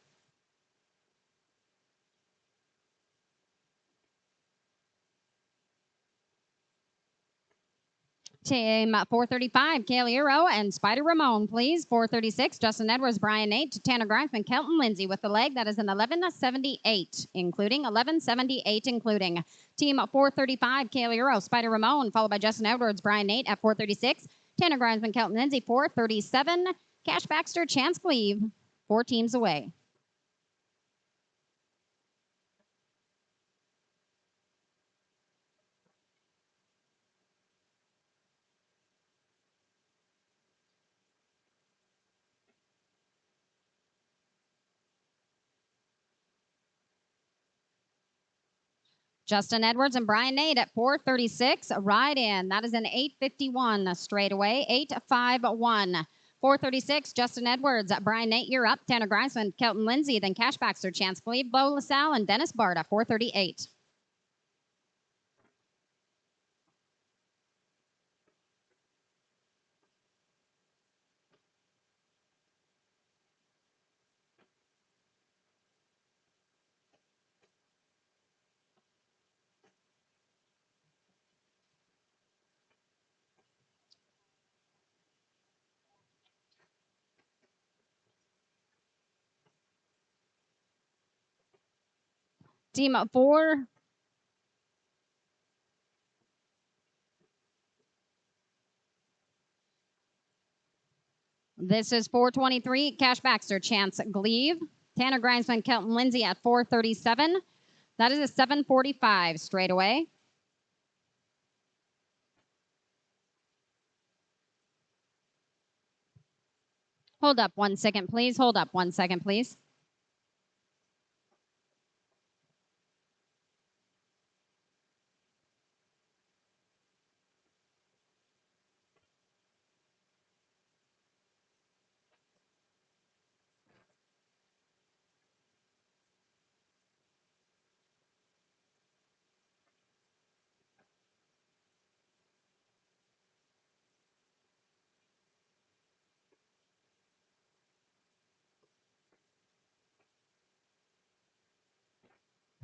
Team 435, Kaylee Euro and Spider Ramon, please. 436, Justin Edwards, Brian Nate, Tanner Grimesman, Kelton Lindsay with the leg. That is an 1178, including 1178, including. Team 435, Kaylee Euro, Spider Ramon, followed by Justin Edwards, Brian Nate at 436. Tanner Grimesman, Kelton Lindsay, 437. Cash Baxter, Chance Cleve, 4 teams away. Justin Edwards and Brian Nate at 436. Ride in. That is an 851 straight away. 851. 436, Justin Edwards. Brian Nate, you're up. Tanner Greisman, Kelton Lindsay, then Cashbacks, their chance Cleve, Bo LaSalle, and Dennis Barta, 438. Team 4. This is 423. Cashbacks are Chance Gleave, Tanner Grimesman, Kelton Lindsay at 437. That is a 745 straight away. Hold up 1 second, please. Hold up 1 second, please.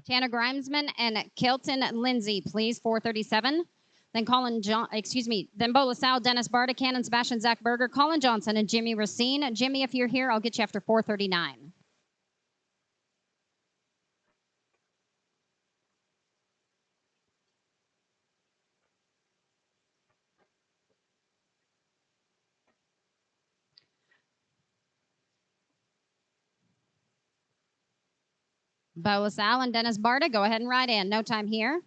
Tanner Grimesman and Kelton Lindsay, please, 437. Then then Bo LaSalle, Dennis Barta, Cannon Sebastian, Zach Berger, Colin Johnson, and Jimmy Racine. Jimmy, if you're here, I'll get you after 439. Bo LaSalle and Dennis Barta, go ahead and ride in. No time here.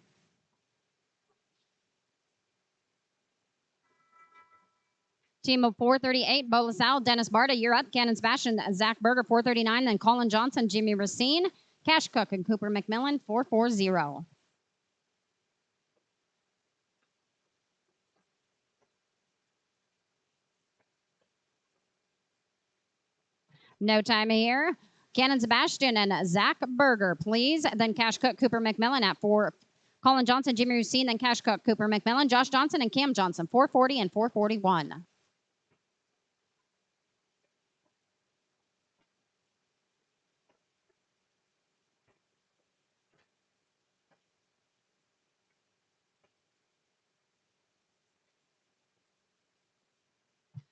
Team of 438, Bo LaSalle, Dennis Barta, you're up. Cannon Sebastian, Zach Berger, 439. Then Colin Johnson, Jimmy Racine, Cash Cook, and Cooper McMillan, 440. No time here. Cannon Sebastian and Zach Berger, please. Then Cash Cook, Cooper McMillan at 4. Colin Johnson, Jimmy Racine, then Cash Cook, Cooper McMillan, Josh Johnson, and Cam Johnson, 440 and 441.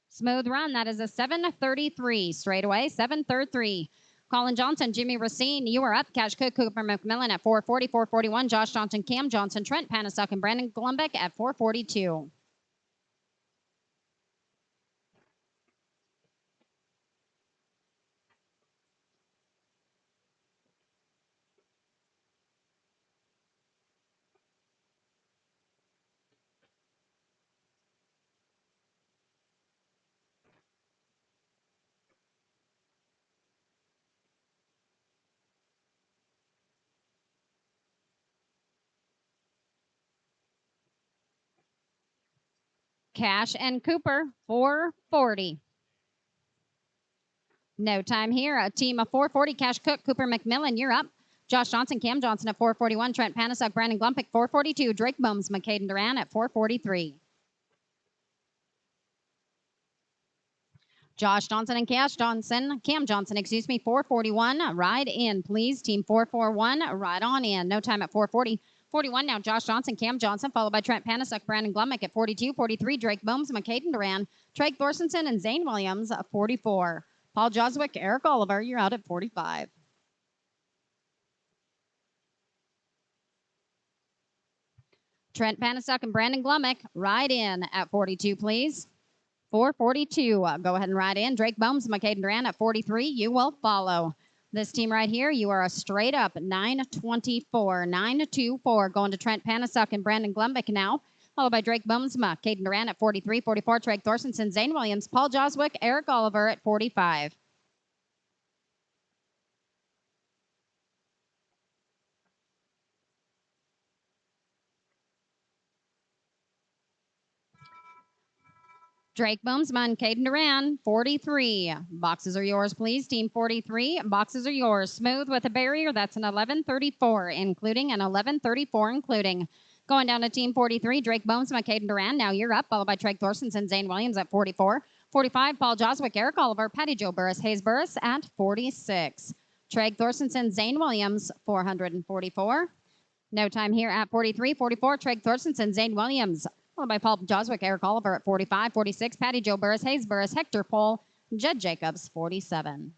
Smooth run. That is a 733 straight away. 733. Colin Johnson, Jimmy Racine, you are up. Cash Cook, Cooper McMillan at 440, 441. Josh Johnson, Cam Johnson, Trent Panasuk, and Brandon Glumbeck at 442. Cash and Cooper, 440. No time here. A team of 440. Cash Cook, Cooper McMillan, you're up. Josh Johnson, Cam Johnson at 441. Trent Panasuk, Brandon Glumpick, 442. Drake Bohms, McCaden Duran at 443. Josh Johnson and Cam Johnson, 441. Ride in, please. Team 441, ride on in. No time at 440. 41 now, Josh Johnson, Cam Johnson, followed by Trent Panasuk, Brandon Glummick at 42. 43, Drake Bohms, McCaden Duran, Trey Thorstenson, and Zane Williams at 44. Paul Joswick, Eric Oliver, you're out at 45. Trent Panasuk and Brandon Glummick, ride in at 42, please. 442. Go ahead and ride in. Drake Bohms, McCaden Duran at 43. You will follow. This team right here, you are a straight up 924. 924 going to Trent Panasuk and Brandon Glumbick now, followed by Drake Bohmsma, Caden Duran at 43, 44, Trey Thorstenson, Zane Williams, Paul Joswick, Eric Oliver at 45. Drake Boomsma and Caden Duran, 43. Boxes are yours, please. Team 43, boxes are yours. Smooth with a barrier, that's an 1134, including an 1134, including. Going down to Team 43, Drake Boomsma, Caden Duran. Now you're up, followed by Treg Thorstensen, Zane Williams at 44. 45, Paul Joswick, Eric Oliver, Patty Jo Burris, Hayes Burris at 46. Treg Thorstensen, Zane Williams, 444. No time here at 43. 44, Treg Thorstensen, Zane Williams, followed by Paul Joswick, Eric Oliver at 45. 46, Patty Jo Burris, Hayes Burris, Hector Pohl, Jed Jacobs, 47.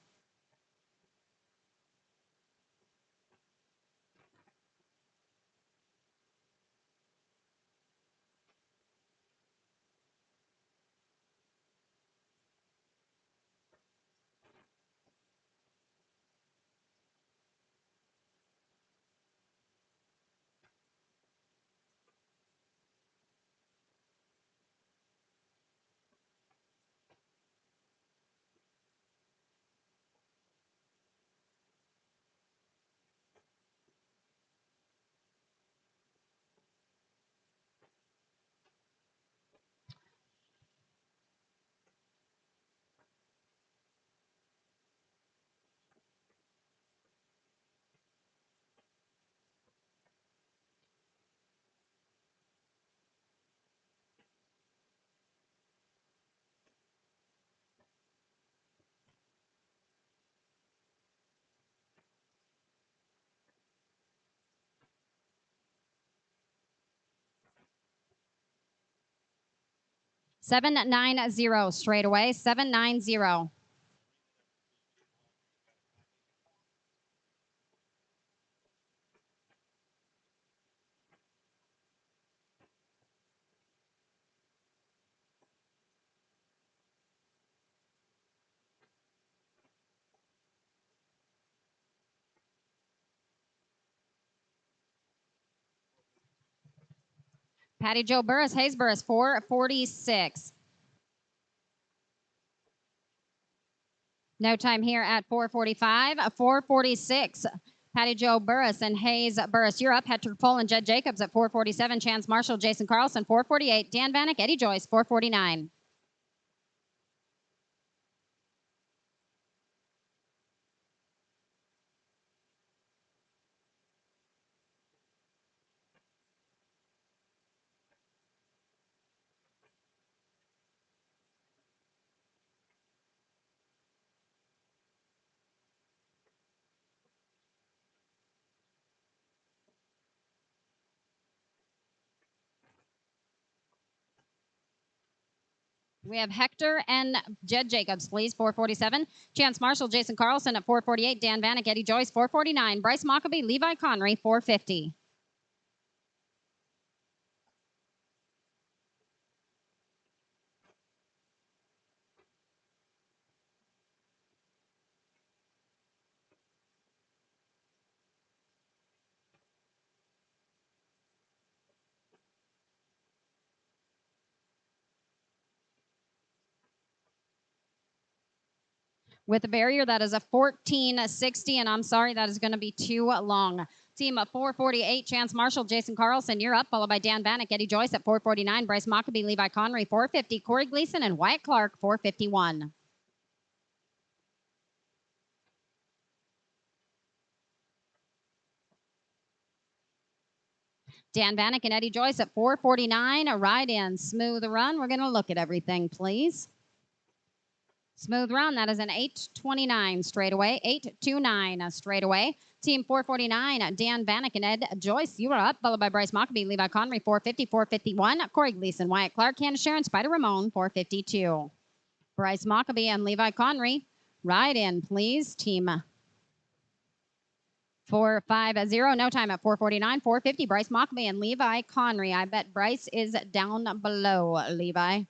$790 straight away. $790. Patty Jo Burris, Hayes Burris, 446. No time here at 445. 446. Patty Jo Burris and Hayes Burris. You're up. Hector Pohl and Jed Jacobs at 447. Chance Marshall, Jason Carlson, 448. Dan Vanek, Eddie Joyce, 449. We have Hector and Jed Jacobs, please, 447. Chance Marshall, Jason Carlson at 448. Dan Vanek, Eddie Joyce, 449. Bryce Mockabee, Levi Connery, 450. With a barrier, that is a 1460, and I'm sorry, that is going to be too long. Team 448, Chance Marshall, Jason Carlson, you're up, followed by Dan Vanek, Eddie Joyce at 449, Bryce Mockabee, Levi Connery, 450, Corey Gleason, and Wyatt Clark, 451. Dan Vanek and Eddie Joyce at 449, a ride in, smooth run. We're going to look at everything, please. Smooth run, that is an 829 straightaway, 829 straightaway. Team 449, Dan Vanek and Ed Joyce, you are up, followed by Bryce Mockabee, Levi Connery, 450, 451. Corey Gleason, Wyatt Clark, Hannah Sharon, Spider Ramon, 452. Bryce Mockabee and Levi Connery, ride in, please. Team 450, no time at 449, 450. Bryce Mockabee and Levi Connery. I bet Bryce is down below, Levi.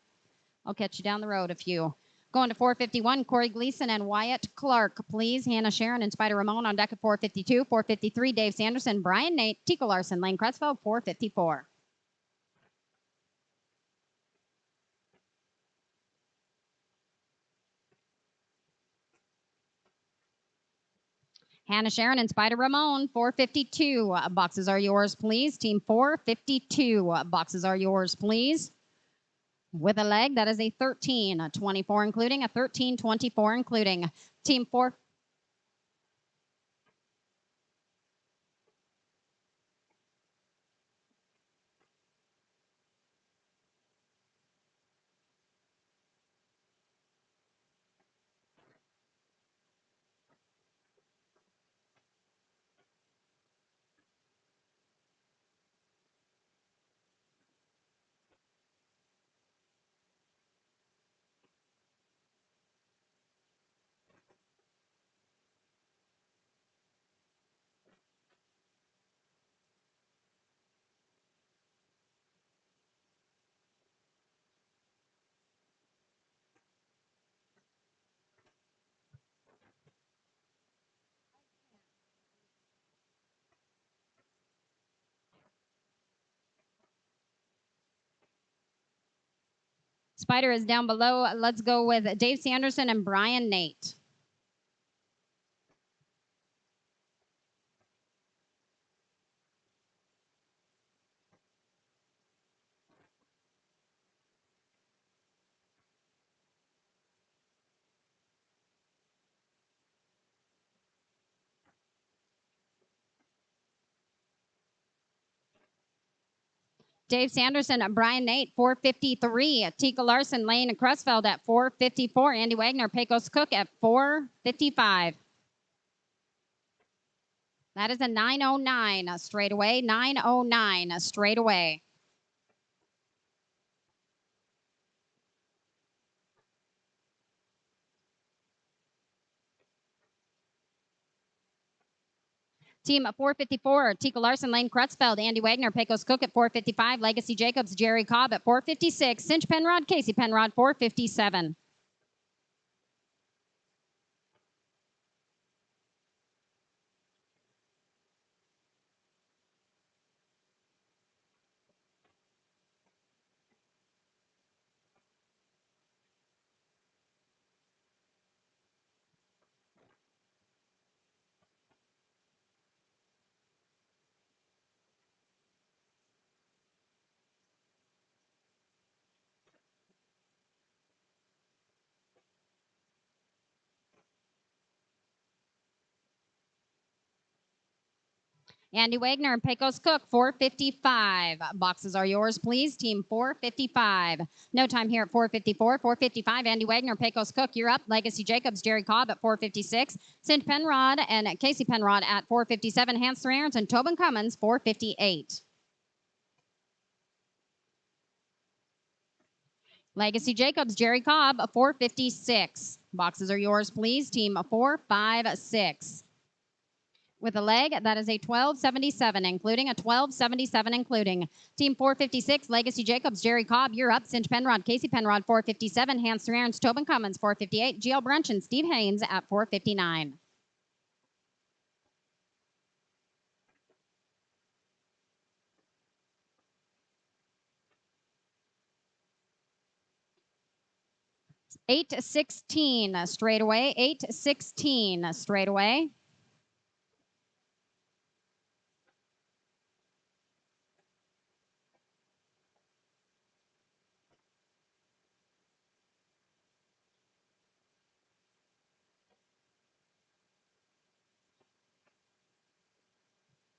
I'll catch you down the road a few. Going to 451, Corey Gleason and Wyatt Clark, please. Hannah Sharon and Spider Ramon on deck at 452. 453, Dave Sanderson, Brian Nate, Tico Larson, Lane Cressville, 454. Hannah Sharon and Spider Ramon, 452. Boxes are yours, please. Team 452. Boxes are yours, please. With a leg, that is a 13-24 including, a 13-24 including. Team 4. Spider is down below. Let's go with Dave Sanderson and Brian Nate. Dave Sanderson, Brian Nate, 453. Tika Larson, Lane Cressfeld at 454. Andy Wagner, Pecos Cook at 455. That is a 909 straight away. 909 straight away. Team 454, Tika Larson, Lane Crutchfeld, Andy Wagner, Pecos Cook at 455, Legacy Jacobs, Jerry Cobb at 456, Cinch Penrod, Casey Penrod, 457. Andy Wagner and Pecos Cook, 455. Boxes are yours, please. Team 455. No time here at 454. 455, Andy Wagner, Pecos Cook, you're up. Legacy Jacobs, Jerry Cobb at 456. Cinch Penrod and Casey Penrod at 457. Hans Aarons and Tobin Cummins, 458. Legacy Jacobs, Jerry Cobb, 456. Boxes are yours, please. Team 456. With a leg, that is a 1277, including a 1277, including. Team 456, Legacy Jacobs, Jerry Cobb, you're up. Cinch Penrod, Casey Penrod, 457. Hans Aarons, Tobin Cummins, 458. GL Brunch and Steve Haynes at 459. $8.16 straight away. $8.16 straight away.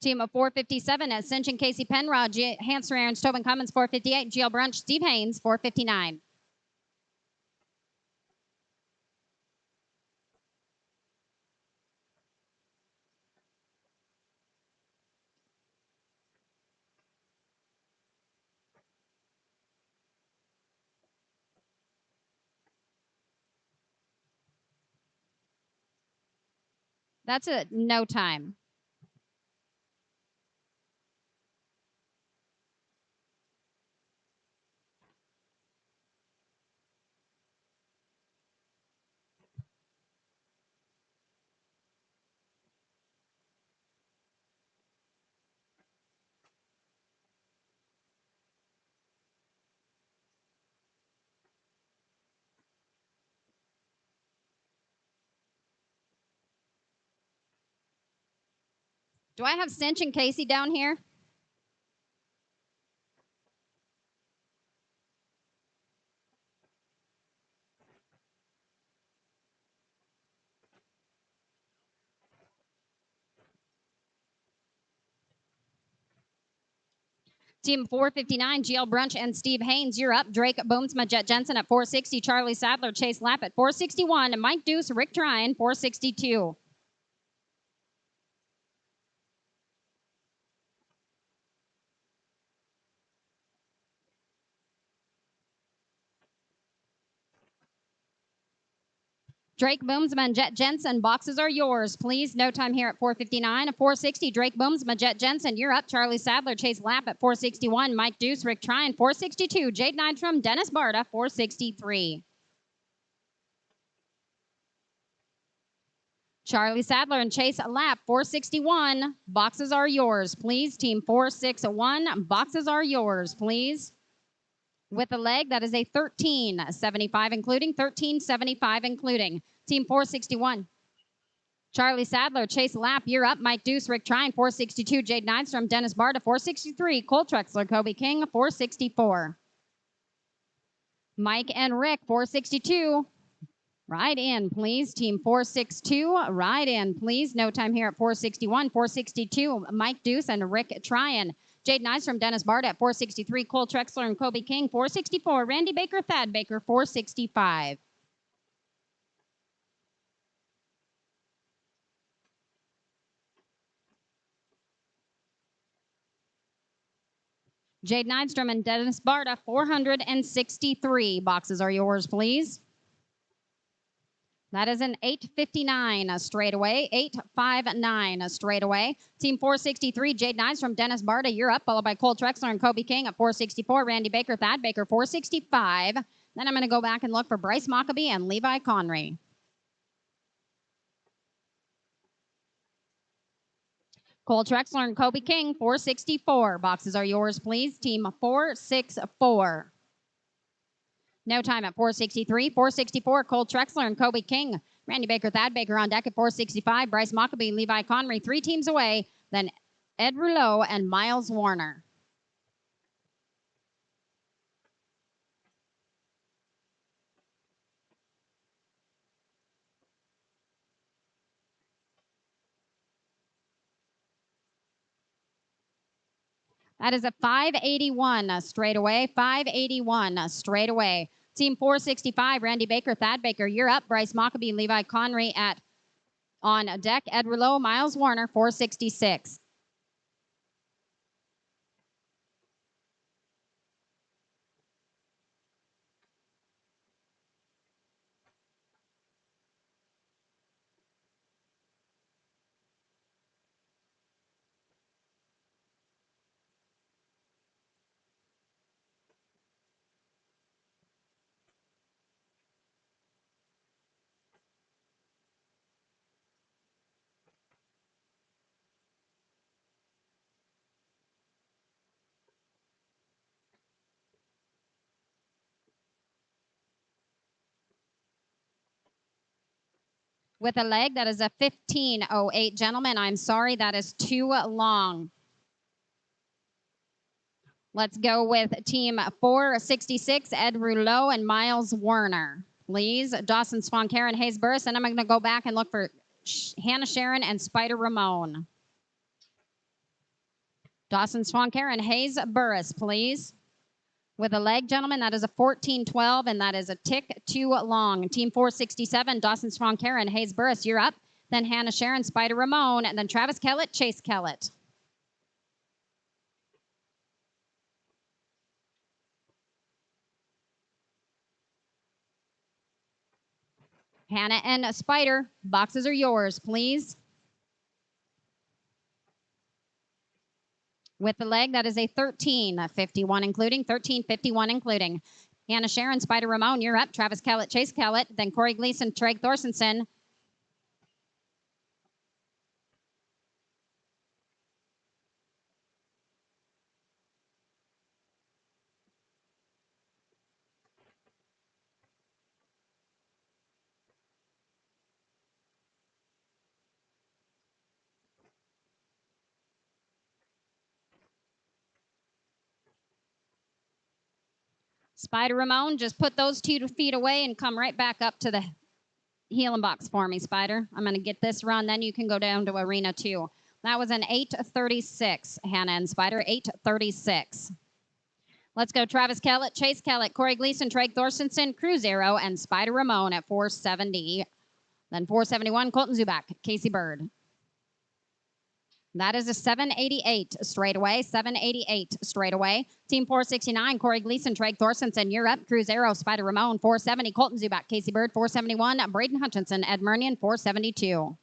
Team of 457 at Cinch and Casey Penrod, Hans Aarons, Tobin Cummins, 458. GL Brunch, Steve Haynes, 459. That's a no time. Do I have Cinch and Casey down here? Team 459, GL Brunch and Steve Haynes, you're up. Drake Boomsma, Jet Jensen at 460. Charlie Sadler, Chase Lapp at 461. Mike Deuce, Rick Tryon, 462. Drake Boomsman, Jet Jensen, boxes are yours, please. No time here at 459. 460, Drake Boomsman, Jet Jensen, you're up. Charlie Sadler, Chase Lapp at 461. Mike Deuce, Rick Tryon, 462. Jade Nydstrom, Dennis Barta, 463. Charlie Sadler and Chase Lapp, 461. Boxes are yours, please. Team 461, boxes are yours, please. With a leg, that is a 13.75 including, 13.75 including. Team 461. Charlie Sadler, Chase Lapp, you're up. Mike Deuce, Rick Tryon, 462. Jade Nydstrom, Dennis Barta, 463. Cole Trexler, Kobe King, 464. Mike and Rick, 462. Ride in, please. Team 462, ride in, please. No time here at 461. 462, Mike Deuce and Rick Tryon. Jade Nydstrom, Dennis Barta at 463. Cole Trexler and Kobe King, 464. Randy Baker, Thad Baker, 465. Jade Nydstrom and Dennis Barta, 463. Boxes are yours, please. That is an 859 straightaway, 859 straightaway. Team 463, Jade Nydstrom, Dennis Barta, you're up, followed by Cole Trexler and Kobe King at 464. Randy Baker, Thad Baker, 465. Then I'm going to go back and look for Bryce Mockabee and Levi Conry. Cole Trexler and Kobe King, 464. Boxes are yours, please. Team 464. No time at 463. 464, Cole Trexler and Kobe King. Randy Baker, Thad Baker on deck at 465. Bryce Mockabee, Levi Conry, 3 teams away. Then Ed Rouleau and Miles Warner. That is a 581 straightaway. 581 straightaway. Team 465, Randy Baker, Thad Baker, you're up. Bryce Mockabee, Levi Conry at on deck. Ed Rouleau, Miles Warner, 466. With a leg, that is a 1508. Gentlemen, I'm sorry, that is too long. Let's go with team 466, Ed Rouleau and Miles Warner. Please, Dawson Swan, Karen Hayes Burris, and I'm going to go back and look for Hannah Sharon and Spider Ramon. Dawson Swan, Karen Hayes Burris, please. With a leg, gentlemen, that is a 1412, and that is a tick too long. Team 467, Dawson Swan, Karen Hayes Burris, you're up. Then Hannah Sharon, Spider Ramon, and then Travis Kellett, Chase Kellett. Hannah and Spider, boxes are yours, please. With the leg, that is a 1351 including, 1351 including. Hannah Sharon, Spider Ramon, you're up. Travis Kellett, Chase Kellett, then Corey Gleason, Treg Thorstensen. Spider Ramon, just put those 2 feet away and come right back up to the healing box for me, Spider. I'm going to get this run, then you can go down to Arena 2. That was an 836, Hannah and Spider, 836. Let's go Travis Kellett, Chase Kellett, Corey Gleason, Trey Thorstensen, Cruzeiro, and Spider Ramon at 470. Then 471, Colton Zubak, Casey Bird. That is a 788 straightaway, 788 straightaway. Team 469, Corey Gleason, Trey Thorstensen, you're up. Cruzeiro, Spider Ramon, 470, Colton Zubak, Casey Bird, 471, Braden Hutchinson, Ed Murnian, 472.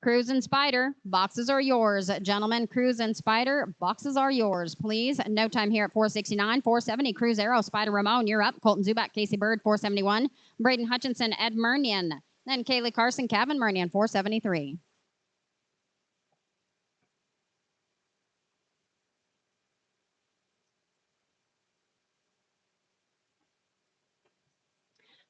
Cruz and Spider, boxes are yours. Gentlemen, Cruz and Spider, boxes are yours, please. No time here at 469, 470, Cruzeiro, Spider Ramon, you're up. Colton Zubak, Casey Bird, 471. Braden Hutchinson, Ed Murnian. Then Kaylee Carson, Kevin Murnian, 473.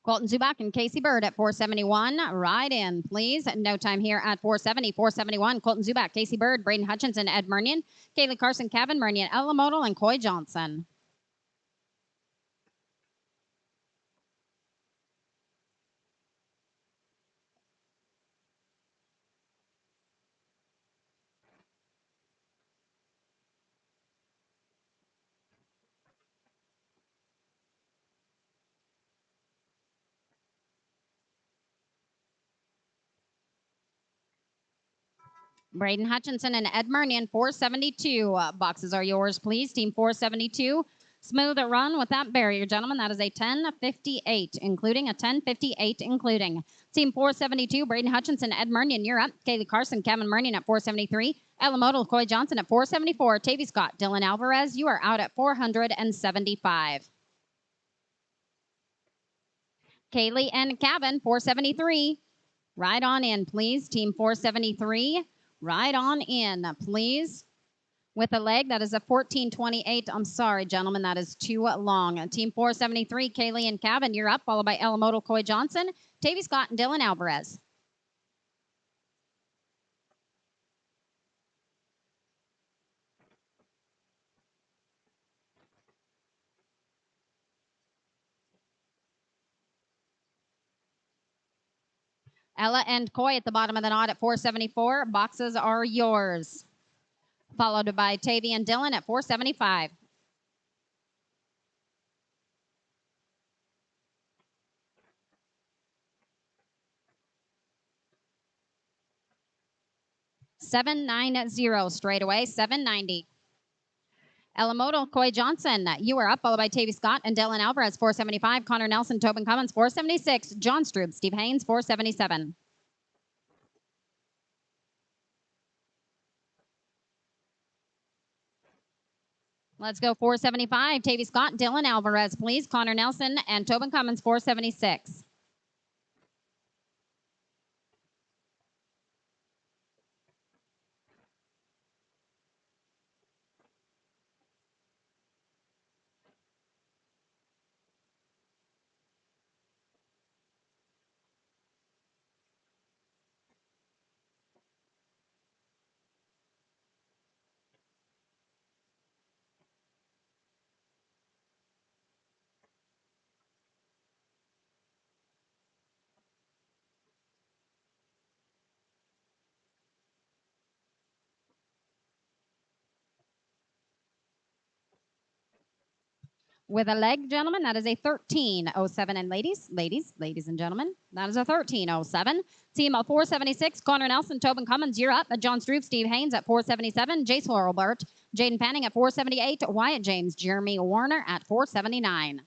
Colton Zubak and Casey Bird at 471. Right in, please. No time here at 470. 471. Colton Zubak, Casey Bird, Braden Hutchinson, Ed Murnian, Kaylee Carson, Kevin Murnian, Ella Modal, and Coy Johnson. Braden Hutchinson and Ed Murnian, 472. Boxes are yours, please. Team 472. Smooth run with that barrier, gentlemen. That is a 1058, including a 1058, including. Team 472, Braden Hutchinson, Ed Murnian, you're up. Kaylee Carson, Kevin Murnian at 473. Ella Modal, Coy Johnson at 474. Tavy Scott, Dylan Alvarez, you are out at 475. Kaylee and Kevin, 473. Right on in, please. Team 473. Right on in, please. With a leg, that is a 1428. I'm sorry, gentlemen, that is too long. Team 473, Kaylee and Kevin, you're up, followed by Ella Modal, Coy Johnson, Tavy Scott, and Dylan Alvarez. Ella and Coy at the bottom of the knot at 474. Boxes are yours. Followed by Tavy and Dylan at 475. $790 straight away, 790. Ella Modal, Coy Johnson, you are up, followed by Tavy Scott and Dylan Alvarez, 475. Connor Nelson, Tobin Cummins, 476. John Strube, Steve Haynes, 477. Let's go 475. Tavy Scott, Dylan Alvarez, please. Connor Nelson and Tobin Cummins, 476. With a leg, gentlemen, that is a 1307. And ladies and gentlemen, that is a 1307. Team 476, Connor Nelson, Tobin Cummins, you're up. John Strube, Steve Haynes at 477. Jace Horrelbert, Jaden Panning at 478. Wyatt James, Jeremy Warner at 479.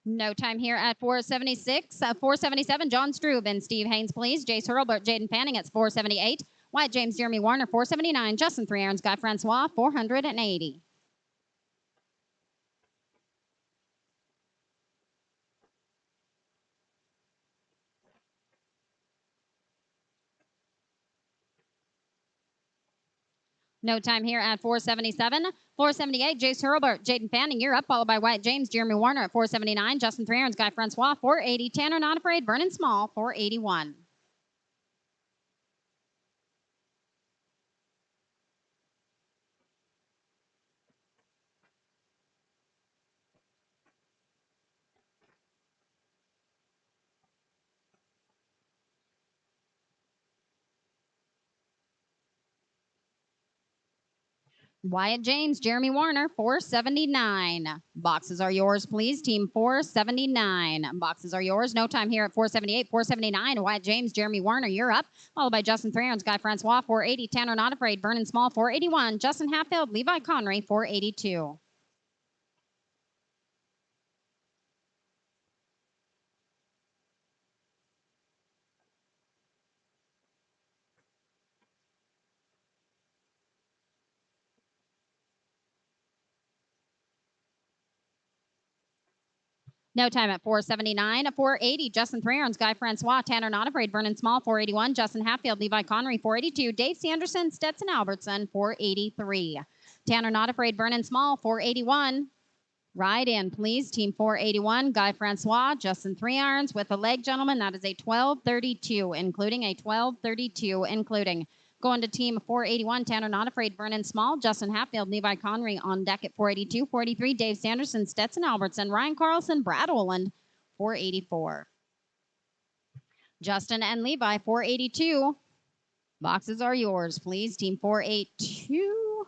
No time here at 476. 477, John Strube and Steve Haynes, please. Jace Hurlbert, Jaden Panning at 478. Wyatt James, Jeremy Warner, 479. Justin Three Irons, Guy Francois, 480. No time here at 477. 478, Jace Hurlbert, Jaden Fanning, you're up, followed by Wyatt James, Jeremy Warner at 479, Justin Thrierns, Guy Francois, 480, Tanner Not Afraid, Vernon Small, 481. Wyatt James, Jeremy Warner, 479. Boxes are yours, please. Team 479. Boxes are yours. No time here at 478, 479. Wyatt James, Jeremy Warner, you're up. Followed by Justin Thrierns, Guy Francois, 480. Tanner Not Afraid, Vernon Small, 481. Justin Hatfield, Levi Connery, 482. No time at 479. 480, Justin Thrierns, Guy Francois, Tanner Not Afraid, Vernon Small, 481. Justin Hatfield, Levi Connery, 482. Dave Sanderson, Stetson Albertson, 483. Tanner Not Afraid, Vernon Small, 481. Ride in, please. Team 481, Guy Francois, Justin Thrierns with the leg, gentlemen. That is a 1232, including a 1232, including. Going to team 481, Tanner Not Afraid, Vernon Small, Justin Hatfield, Levi Connery on deck at 482, 43, Dave Sanderson, Stetson Albertson, Ryan Carlson, Brad Oland, 484. Justin and Levi, 482. Boxes are yours, please. Team 482.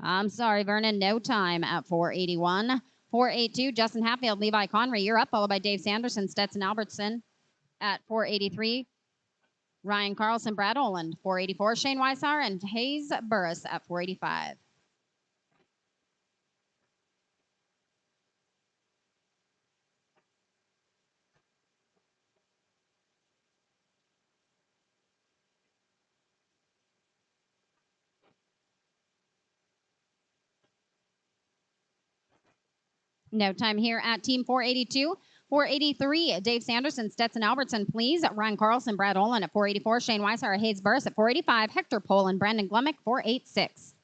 I'm sorry, Vernon, no time at 481. 482, Justin Hatfield, Levi Connery, you're up, followed by Dave Sanderson, Stetson Albertson at 483. Ryan Carlson, Brad Oland, 484. Shane Weishauer and Hayes Burris at 485. No time here at team 482. 483, Dave Sanderson, Stetson Albertson, please. Ryan Carlson, Brad Oland at 484. Shane Weishauer, Hayes Burris at 485. Hector Poland, Brandon Glemick, 486.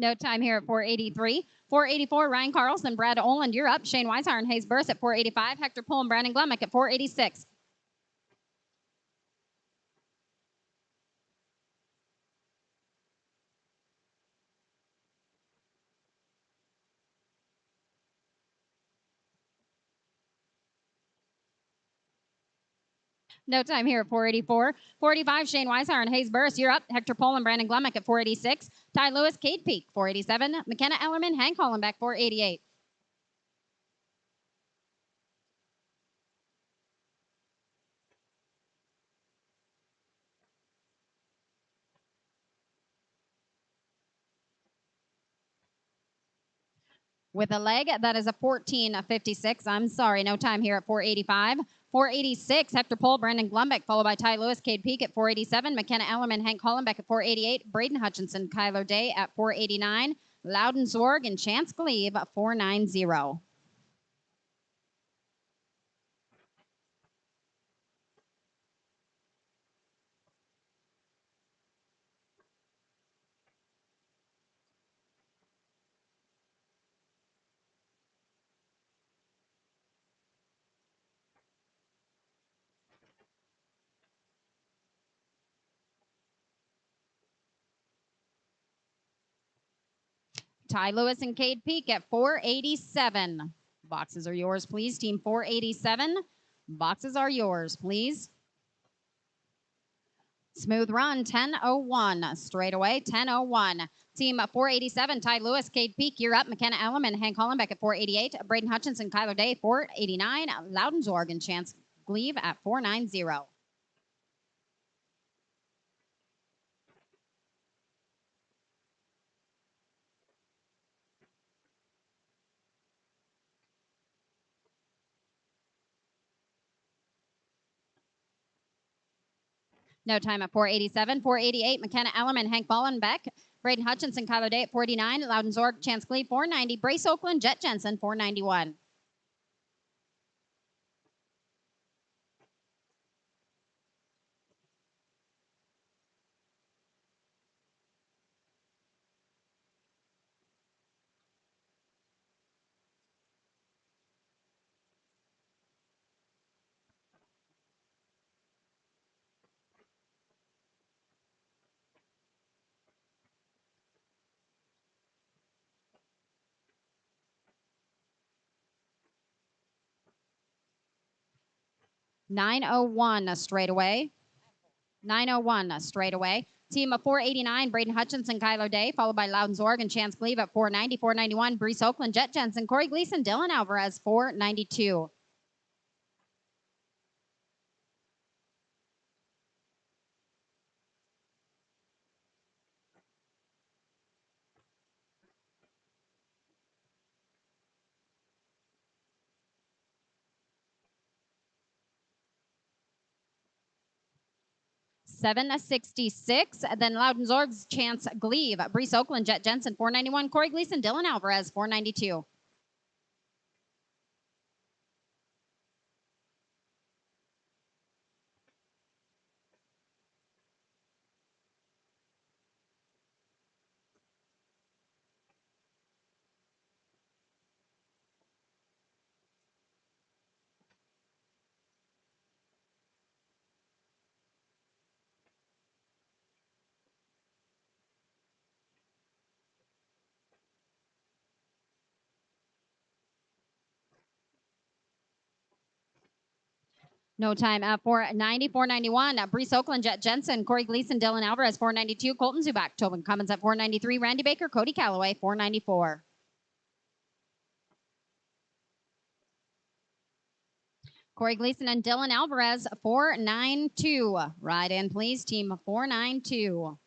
No time here at 483. 484, Ryan Carlson, Brad Oland, you're up. Shane Weishauer and Hayes Burris at 485. Hector Poland, Brandon Glemick at 486. No time here at 484. 485, Shane Weishauer and Hayes Burris, you're up. Hector Poland, Brandon Glemick at 486. Ty Lewis, Cade Peak, 487. McKenna Ellerman, Hank Hollenbeck, 488. With a leg, that is a 1456. I'm sorry, no time here at 485. 486, Hector Pohl, Brandon Glumbeck, followed by Ty Lewis, Cade Peak at 487. McKenna Ellerman, Hank Hollenbeck at 488. Braden Hutchinson, Kyler Day at 489. Loudon Zorg and Chance Glebe at 490. Ty Lewis and Cade Peak at 487. Boxes are yours, please. Team 487. Boxes are yours, please. Smooth run, 1001. Straight away, 1001. Team 487, Ty Lewis, Cade Peak, you're up. McKenna Ellerman, Hank Hollenbeck at 488. Braden Hutchinson, Kyler Day, 489. Loudon Zorg and Chance Glebe at 490. No time at 487. 488, McKenna Ellerman, Hank Ballenbeck, Braden Hutchinson, Kyler Day at 49. Loudon Zorg, Chance Glee, 490. Brace Oakland, Jet Jensen, 491. $901 straight away. 901 straight away. Team of 489, Braden Hutchinson, Kyler Day, followed by Loudon Zorg and Chance Gleave at 490. 491, Brees Oakland, Jet Jensen, Corey Gleason, Dylan Alvarez, 492. $766. Then Loudon Zorg's Chance Gleave, Brees Oakland, Jet Jensen, 491. Corey Gleason, Dylan Alvarez, 492. No time at 490. 491. Brees Oakland, Jet Jensen, Corey Gleason, Dylan Alvarez, 492. Colton Zubak, Tobin Cummins at 493. Randy Baker, Cody Calloway, 494. Corey Gleason and Dylan Alvarez, 492. Ride in, please, team 492.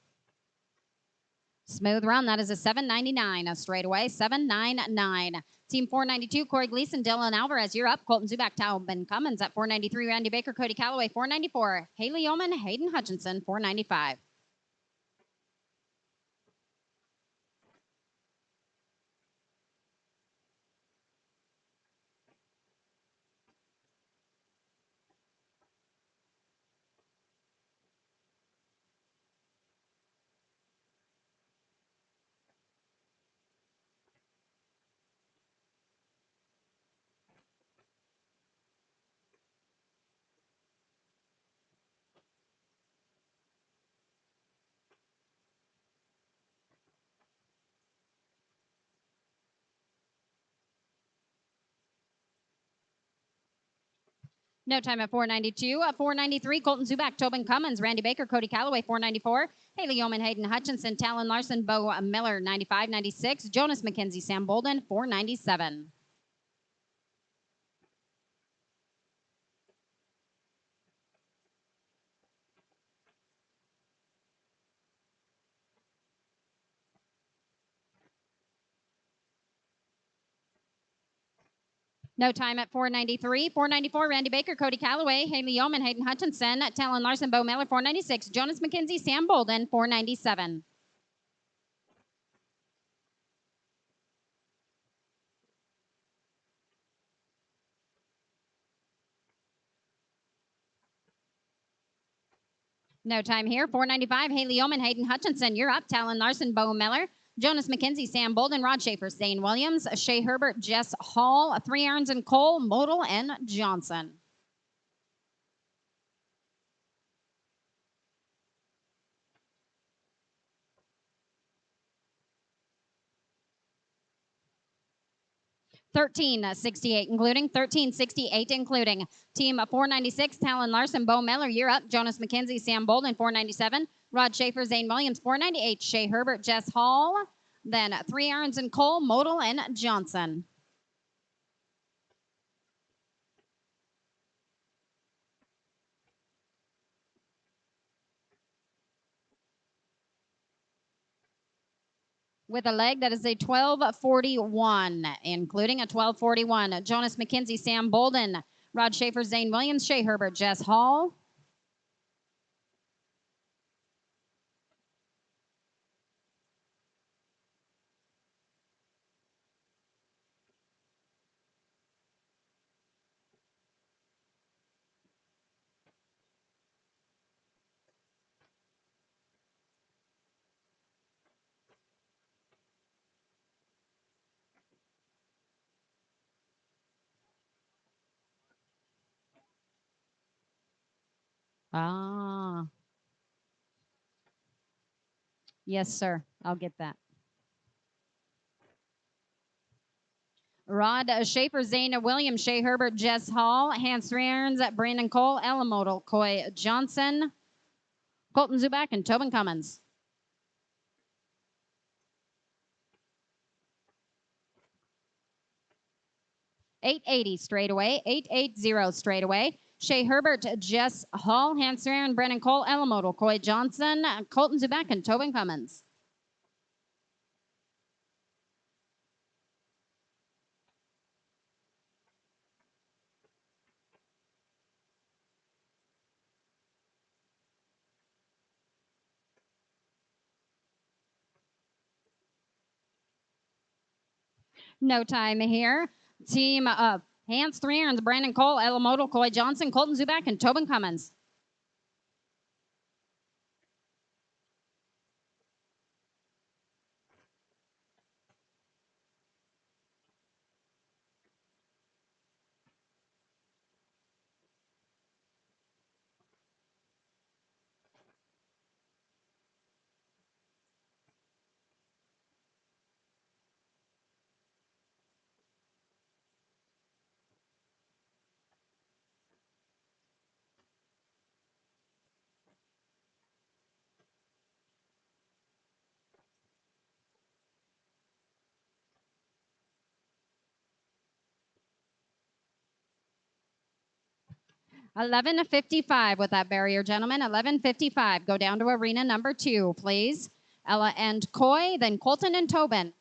Smooth run. That is a 799. A straightaway, 799. Team 492, Corey Gleason, Dylan Alvarez, you're up. Colton Zubak, Tobin Cummins at 493. Randy Baker, Cody Calloway, 494. Haley Yeoman, Hayden Hutchinson, 495. No time at 492. 493, Colton Zubak, Tobin Cummins, Randy Baker, Cody Calloway, 494. Haley Yeoman, Hayden Hutchinson, Talon Larson, Bo Miller, 95, 96. Jonas McKenzie, Sam Bolden, 497. No time at 493. 494, Randy Baker, Cody Calloway, Haley Yeoman, Hayden Hutchinson, Talon Larson, Bo Miller, 496. Jonas McKenzie, Sam Bolden, 497. No time here. 495, Haley Yeoman, Hayden Hutchinson, you're up. Talon Larson, Bo Miller, Jonas McKenzie, Sam Bolden, Rod Schaefer, Zane Williams, Shea Herbert, Jess Hall, 3 Irons and Cole, Modal, and Johnson. $13.68, including $13.68, including team 496, Talon Larson, Bo Miller, you're up. Jonas McKenzie, Sam Bolden, 497. Rod Schaefer, Zane Williams, 498. Shea Herbert, Jess Hall. Then 3 Irons and Cole, Modal, and Johnson. With a leg, that is a 1241, including a 1241. Jonas McKenzie, Sam Bolden, Rod Schaefer, Zane Williams, Shea Herbert, Jess Hall. Ah, yes, sir. I'll get that. Rod Schaefer, Zana Williams, Shea Herbert, Jess Hall, Hans Rearns, Brandon Cole, Elamodal, Coy Johnson, Colton Zubak, and Tobin Cummins. $880 straight away, $880 straight away. Shea Herbert, Jess Hall, Hans Rearn, Brandon Cole, Elamodal, Coy Johnson, Colton Zubak, and Tobin Cummins. No time here. Team of Hans Rearns, Brandon Cole, Elamodal, Coy Johnson, Colton Zubak, and Tobin Cummins. $11.55 with that barrier, gentlemen. $11.55. Go down to arena number 2, please. Ella and Coy, then Colton and Tobin.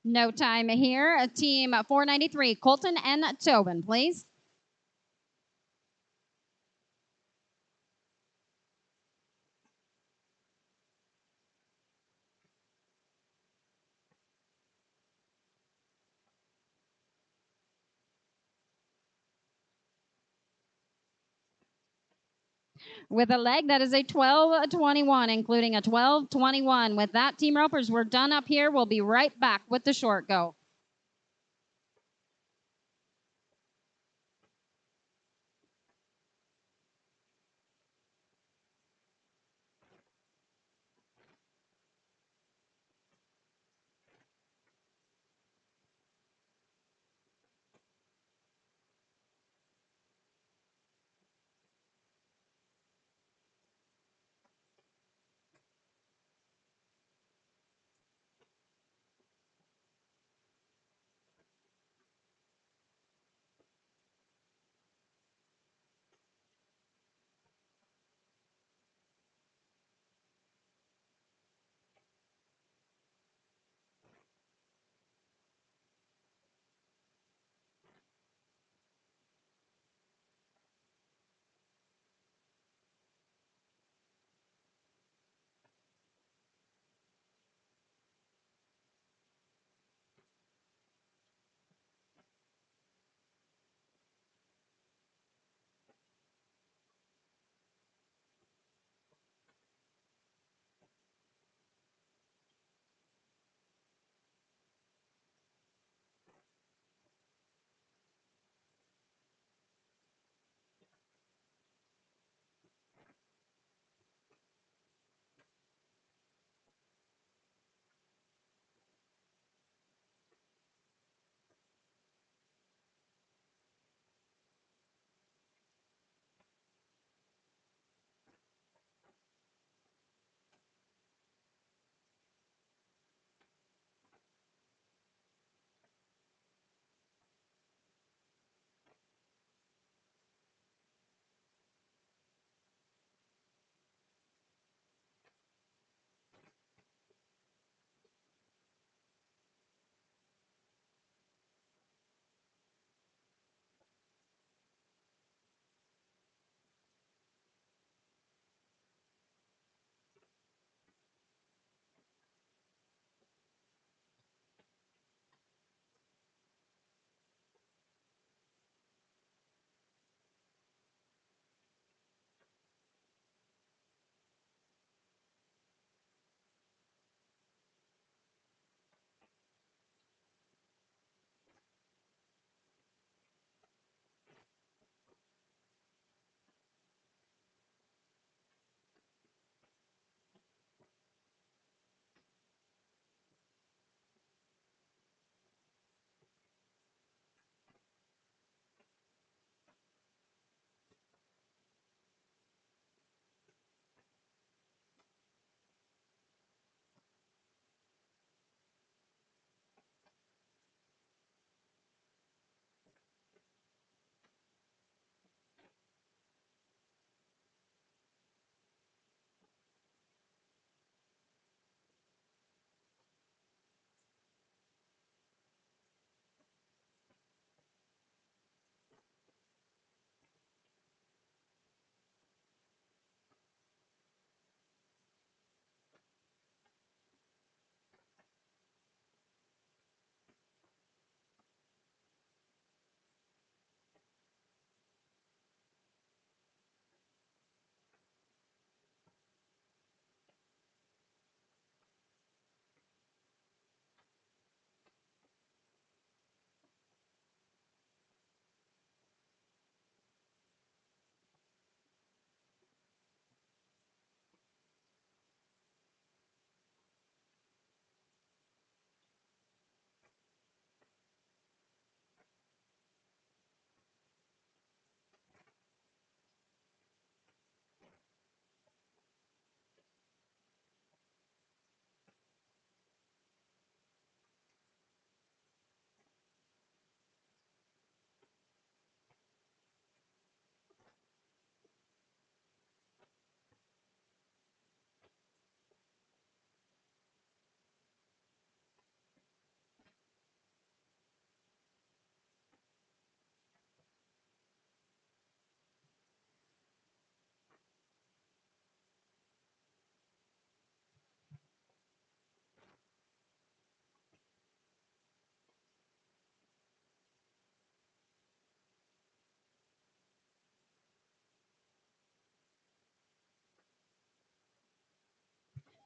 No time here. Team 493, Colton and Tobin, please. With a leg, that is a 12.21, including a 12.21. With that, Team Ropers, we're done up here. We'll be right back with the short go.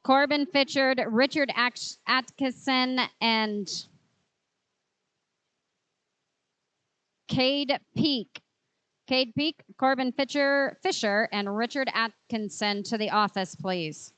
Corbin Fitchard, Richard Atkinson, and Cade Peak. Cade Peak, Corbin Fisher, and Richard Atkinson to the office, please.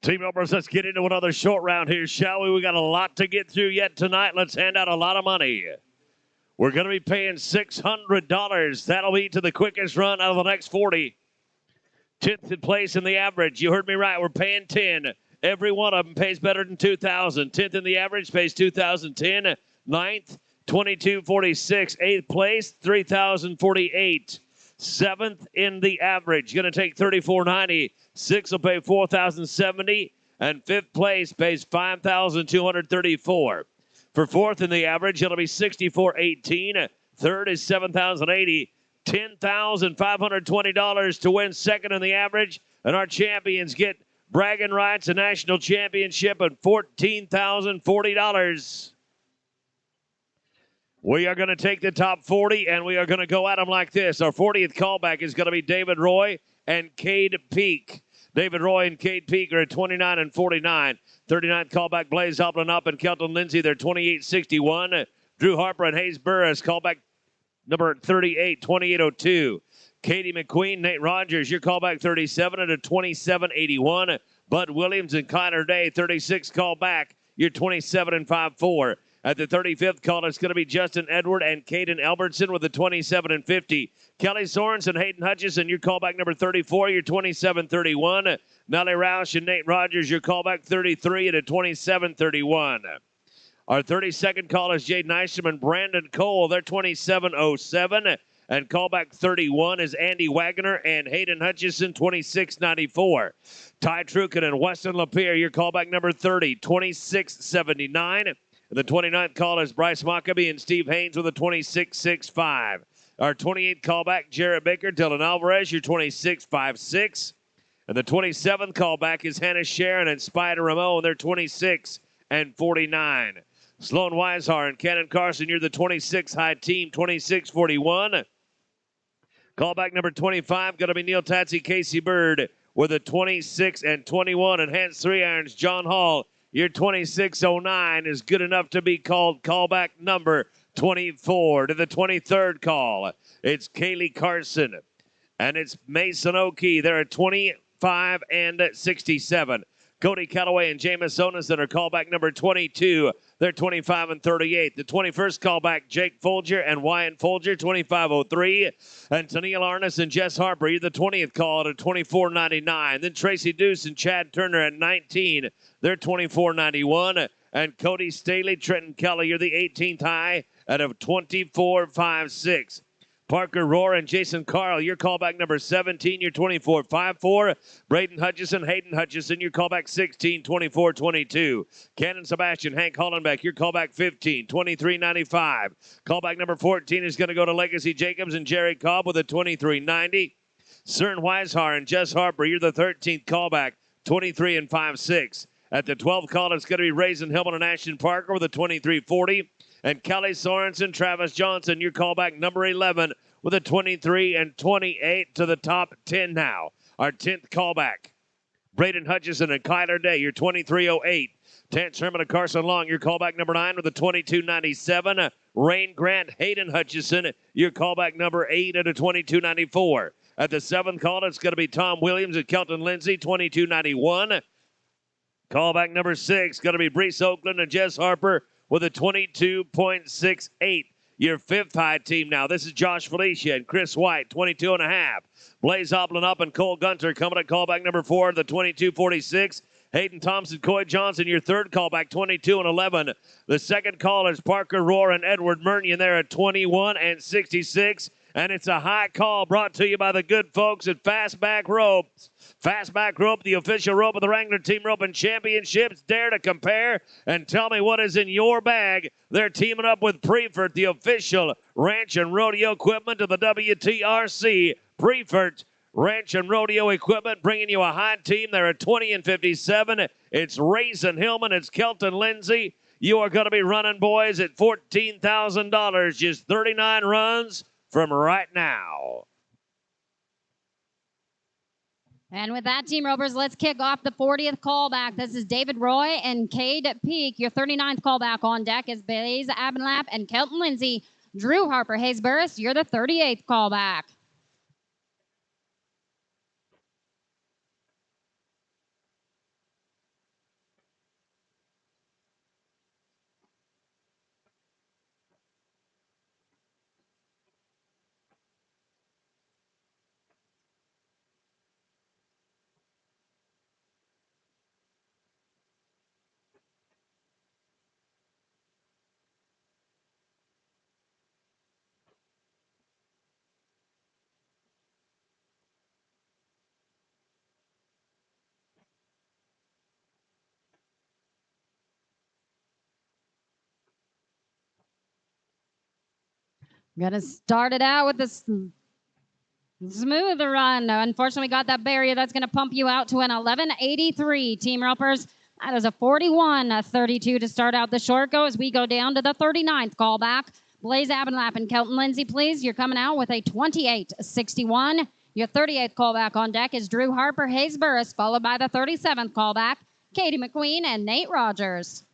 Team members, let's get into another short round here, shall we? We got a lot to get through yet tonight. Let's hand out a lot of money. We're going to be paying $600. That'll be to the quickest run out of the next 40. 10th in place in the average. You heard me right. We're paying 10. Every one of them pays better than 2,000. 10th in the average pays 2,010. 9th, 2246. 8th place, 3,048. 7th in the average. Going to take 3,490. 6th will pay 4,070. And 5th place pays 5,234. For 4th in the average, it'll be 6,418. 3rd is 7,080. $10,520 to win 2nd in the average. And our champions get bragging rights, a national championship, and $14,040. We are going to take the top 40, and we are going to go at them like this. Our 40th callback is going to be David Roy and Cade Peak. David Roy and Cade Peak are at 29 and 49. 39th callback, Blaze Hoplin up and Kelton Lindsay, they're 28-61. Drew Harper and Hayes Burris, callback number 38, 2802. Katie McQueen, Nate Rogers, your callback 37 at a 2781. Bud Williams and Connor Day, 36 callback, you're 27 and 54. At the 35th call, it's going to be Justin Edward and Caden Albertson with a 27 and 50. Kelly Sorensen, Hayden Hutchison, your callback number 34, you're 27-31. Nellie Roush and Nate Rogers, your callback 33 at a 27-31. Our 32nd call is Jaden Nystrom and Brandon Cole. They're 27-07. And callback 31 is Andy Wagner and Hayden Hutchison, 26-94. Ty Trukin and Weston Lapierre, your callback number 30, 26-79. And the 29th call is Bryce Mockabee and Steve Haynes with a 26-65. Our 28th callback, Jarrett Baker, Dylan Alvarez, your 26-56. And the 27th callback is Hannah Sharon and Spider Ramon. They're 26-49. Sloan Weishar and Cannon Carson, you're the 26 high team, 26-41. Callback number 25, going to be Neil Tatsy, Casey Bird with a 26-21. And Hans 3 Irons, John Hall, your 26-09 is good enough to be called callback number 24. To the 23rd call, it's Kaylee Carson and it's Mason O'Kee. They're at 25-67. Cody Calloway and Jameis Onison are callback number 22. They're 25-38. The 21st callback, Jake Folger and Wyatt Folger, 25-03. And Tennille Arness and Jess Harper, you're the 20th call at 24-99. Then Tracy Deuce and Chad Turner at 19. They're 24-91. And Cody Staley, Trenton Kelly, you're the 18th high at a 24-56. Parker Rohr and Jason Carl, your callback number 17, you're 24-54. Braden Hutchison, Hayden Hutchison, your callback 16, 24-22. Cannon Sebastian, Hank Hollenbeck, your callback 15, 23-95. Callback number 14 is going to go to Legacy Jacobs and Jerry Cobb with a 23-90. Cern Weishar and Jess Harper, you're the 13th callback, 23-56. At the 12th call, it's going to be Raisin Hillman and Ashton Parker with a 23-40. And Kelly Sorensen, Travis Johnson, your callback number 11 with a 23-28 to the top 10 now. Our 10th callback, Braden Hutchison and Kyler Day, your 23-08. Terrence Herman and Carson Long, your callback number 9 with a 22-97. Rain Grant, Hayden Hutchison, your callback number 8 at a 22-94. At the 7th call, it's going to be Tom Williams and Kelton Lindsay, 22-91. Callback number 6, going to be Brees Oakland and Jess Harper with a 22.68. Your 5th high team now. This is Josh Felicia and Chris White, 22.5. Blaze Hoplin up and Cole Gunter coming at callback number 4, the 22.46. Hayden Thompson, Coy Johnson, your 3rd callback, 22-11. The 2nd call is Parker Rohr and Edward Murnion there at 21-66. And it's a high call brought to you by the good folks at Fastback Ropes. Fastback Rope, the official rope of the Wrangler Team Roping Championships. Dare to compare and tell me what is in your bag. They're teaming up with Prefert, the official ranch and rodeo equipment of the WTRC. Prefert Ranch and Rodeo Equipment bringing you a high team. They're at 20-57. It's Raisin Hillman. It's Kelton Lindsay. You are going to be running, boys, at $14,000. Just 39 runs from right now. And with that, Team Ropers, let's kick off the 40th callback. This is David Roy and Cade Peak. Your 39th callback on deck is Blaze Abendlap and Kelton Lindsay. Drew Harper, Hayes Burris, you're the 38th callback. Gonna start it out with this smooth run. Unfortunately, got that barrier. That's going to pump you out to an 11.83. Team Ropers, that is a 41.32 to start out the short go as we go down to the 39th callback. Blaze Abendlap and Kelton Lindsay, please. You're coming out with a 28.61. Your 38th callback on deck is Drew Harper, Hayes Burris, followed by the 37th callback, Katie McQueen and Nate Rogers.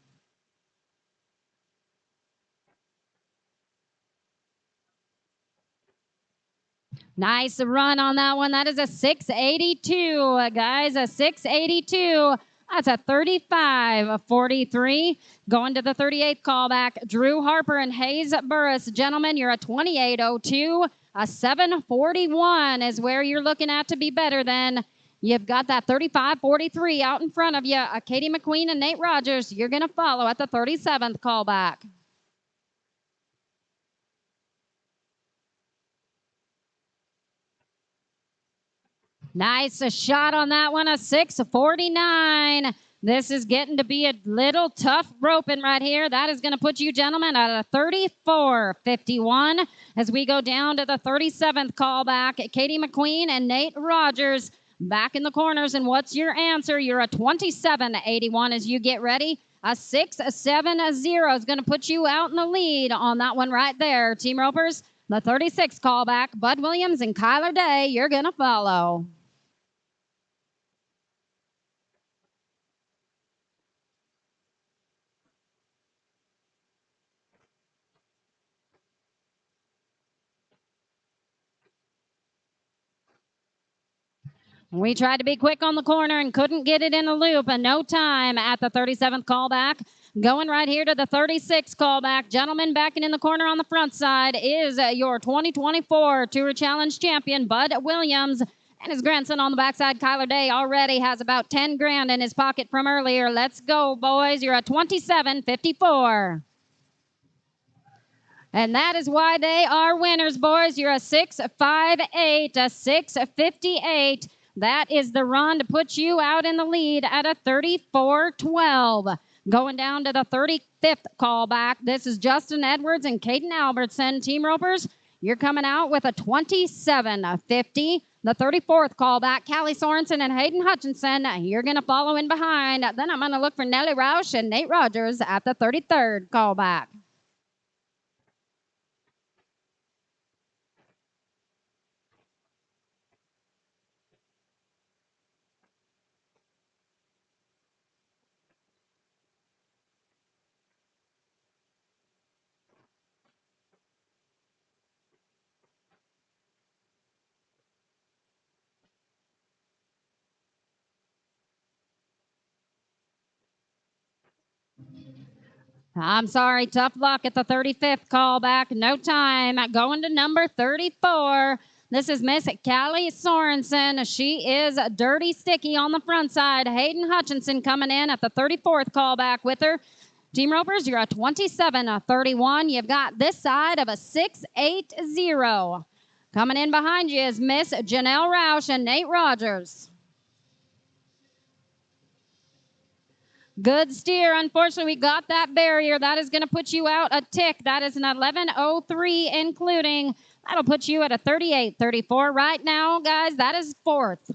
Nice run on that one. That is a 6.82, guys. A 6.82. That's a 35.43. Going to the 38th callback, Drew Harper and Hayes Burris. Gentlemen, you're a 28.02. A 7.41 is where you're looking at to be better than. You've got that 35.43 out in front of you. Katie McQueen and Nate Rogers, you're going to follow at the 37th callback. Nice shot on that one, a 6.49. This is getting to be a little tough roping right here. That is going to put you gentlemen at a 34.51 as we go down to the 37th callback. Katie McQueen and Nate Rogers back in the corners. And what's your answer? You're a 27.81 as you get ready. A 6.70 is going to put you out in the lead on that one right there. Team Ropers, the 36th callback, Bud Williams and Kyler Day, you're going to follow. We tried to be quick on the corner and couldn't get it in the loop, and no time at the 37th callback. Going right here to the 36th callback. Gentlemen, backing in the corner on the front side is your 2024 Tour Challenge champion, Bud Williams. And his grandson on the backside, Kyler Day, already has about 10 grand in his pocket from earlier. Let's go, boys. You're a 27.54. And that is why they are winners, boys. You're a 6.58, a 6.58. That is the run to put you out in the lead at a 34.12. Going down to the 35th callback. This is Justin Edwards and Caden Albertson. Team Ropers, you're coming out with a 27.50. The 34th callback, Callie Sorensen and Hayden Hutchinson. You're going to follow in behind. Then I'm going to look for Nellie Roush and Nate Rogers at the 33rd callback. I'm sorry, tough luck at the 35th callback. No time. Going to number 34. This is Miss Callie Sorensen. She is dirty sticky on the front side. Hayden Hutchinson coming in at the 34th callback with her. Team Ropers, you're a 27.31. You've got this side of a 6.80. Coming in behind you is Miss Janelle Roush and Nate Rogers. Good steer. Unfortunately, we got that barrier. That is going to put you out a tick. That is an 11.03 including. That'll put you at a 38.34 right now, guys. That is fourth.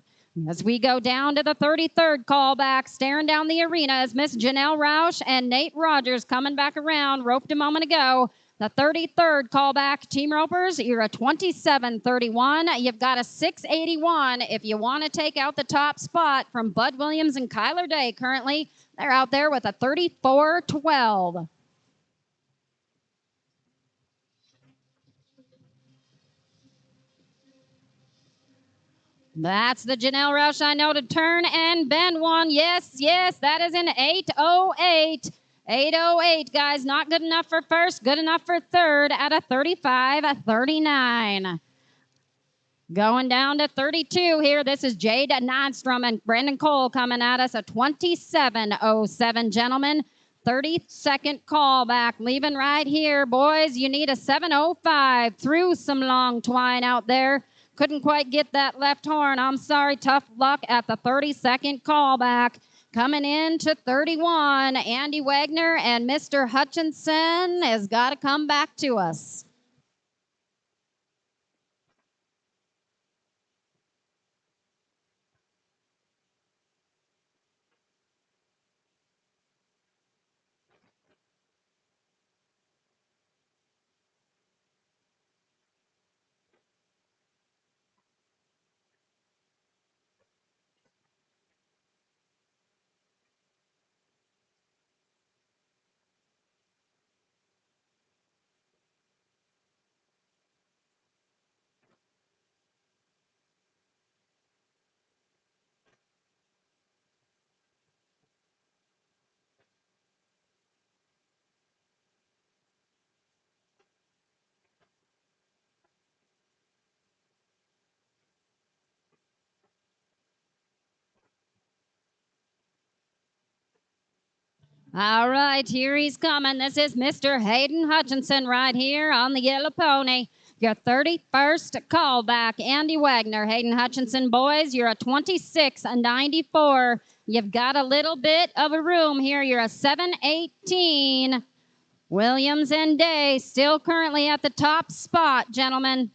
As we go down to the 33rd callback, staring down the arena is Miss Janelle Roush and Nate Rogers coming back around, roped a moment ago. The 33rd callback, Team Ropers, you're a 27-31. You've got a 681 if you want to take out the top spot from Bud Williams and Kyler Day. Currently, they're out there with a 34-12. That's the Janelle Roush I know to turn and bend one. Yes, yes, that is an 808. 808, guys. Not good enough for first, good enough for third at a 35-39. Going down to 32 here. This is Jade Nordstrom and Brandon Cole coming at us. A 27-07, gentlemen. 30-second callback. Leaving right here, boys. You need a 705. Through some long twine out there. Couldn't quite get that left horn. I'm sorry. Tough luck at the 30-second callback. Coming in to 31, Andy Wagner and Mr. Hutchinson has got to come back to us. All right, here he's coming. This is Mr. Hayden Hutchinson right here on the yellow pony. Your 31st callback, Andy Wagner. Hayden Hutchinson, boys, you're a 26-94. You've got a little bit of a room here. You're a 718. Williams and Day still currently at the top spot, gentlemen.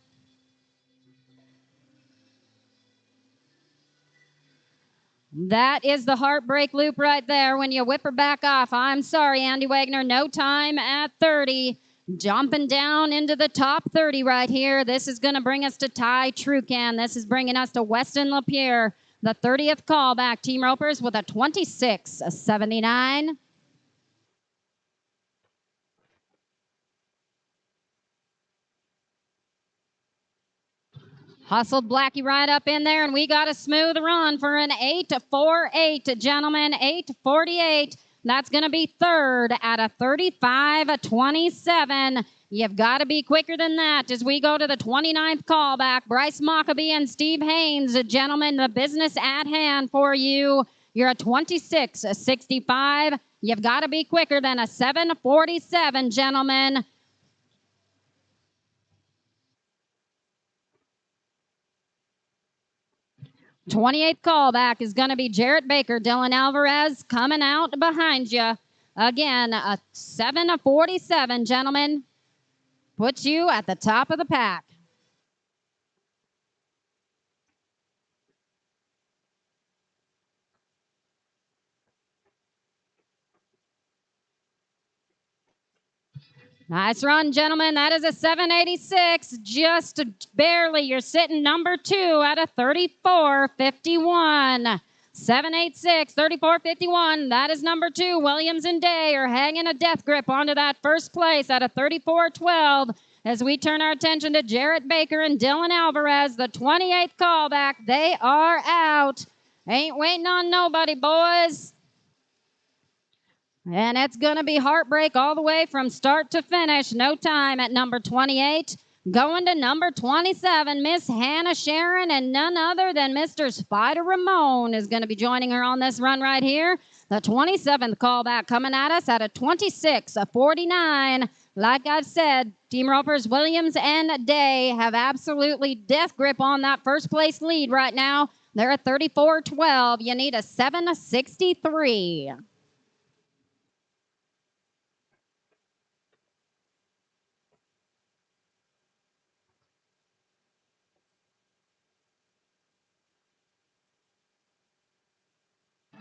That is the heartbreak loop right there when you whip her back off. I'm sorry, Andy Wagner, no time at 30. Jumping down into the top 30 right here. This is going to bring us to Ty Trucan. This is bringing us to Weston Lapierre. The 30th callback, Team Ropers with a 26-79. Hustled Blackie right up in there, and we got a smooth run for an 8-4-8, gentlemen. 8-48. That's going to be third at a 35-27. You've got to be quicker than that as we go to the 29th callback. Bryce Mockabee and Steve Haynes, gentlemen, the business at hand for you. You're a 26-65. You've got to be quicker than a 7-47, gentlemen. 28th callback is going to be Jarrett Baker. Dylan Alvarez coming out behind you. Again, a 7-47, gentlemen. Puts you at the top of the pack. Nice run, gentlemen. That is a 786. Just barely. You're sitting number 2 at a 34-51. 786, 34-51. That is number 2. Williams and Day are hanging a death grip onto that first place at a 34-12. As we turn our attention to Jarrett Baker and Dylan Alvarez, the 28th callback, they are out. Ain't waiting on nobody, boys. And it's going to be heartbreak all the way from start to finish. No time at number 28. Going to number 27, Miss Hannah Sharon, and none other than Mr. Spider Ramon is going to be joining her on this run right here. The 27th callback coming at us at a 26-49. Like I've said, Team Ropers, Williams, and Day have absolutely death grip on that first place lead right now. They're at 34-12. You need a 7-63.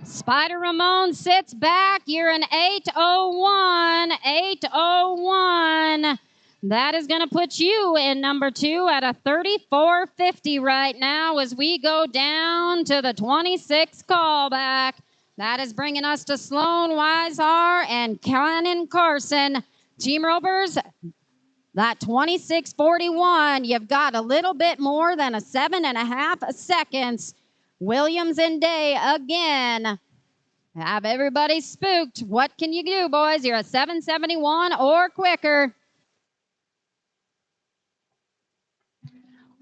Spider Ramon sits back. You're an 801. 801. That is going to put you in number 2 at a 34.50 right now as we go down to the 26 callback. That is bringing us to Sloan Weishar and Cannon Carson. Team Ropers, that 26.41, you've got a little bit more than a 7.5 seconds. Williams and Day again. Have everybody spooked. What can you do, boys? You're a 7.71 or quicker.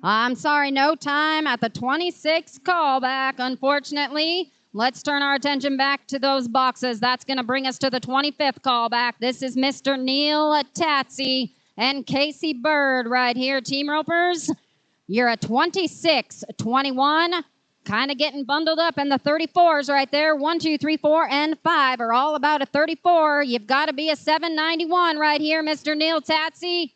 I'm sorry, no time at the 26 callback, unfortunately. Let's turn our attention back to those boxes. That's going to bring us to the 25th callback. This is Mr. Neil Tatsy and Casey Bird right here. Team Ropers, you're a 26-21. Kind of getting bundled up in the 34s right there. 1, 2, 3, 4, and 5 are all about a 34. You've got to be a 791 right here, Mr. Neil Tatsy.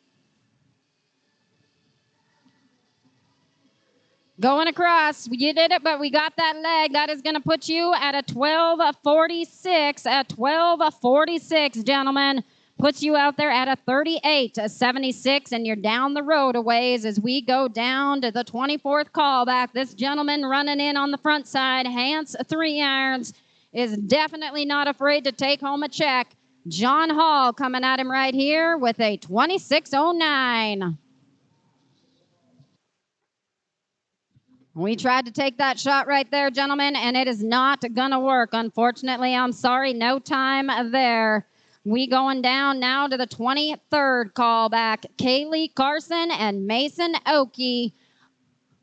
Going across. You did it, but we got that leg. That is going to put you at a 12.46. At 12.46, gentlemen. Puts you out there at a 38.76, and you're down the road a ways as we go down to the 24th callback. This gentleman running in on the front side, Hans 3 irons, is definitely not afraid to take home a check. John Hall coming at him right here with a 26.09. We tried to take that shot right there, gentlemen, and it is not going to work. Unfortunately, I'm sorry, no time there. We going down now to the 23rd callback. Kaylee Carson and Mason Oakey.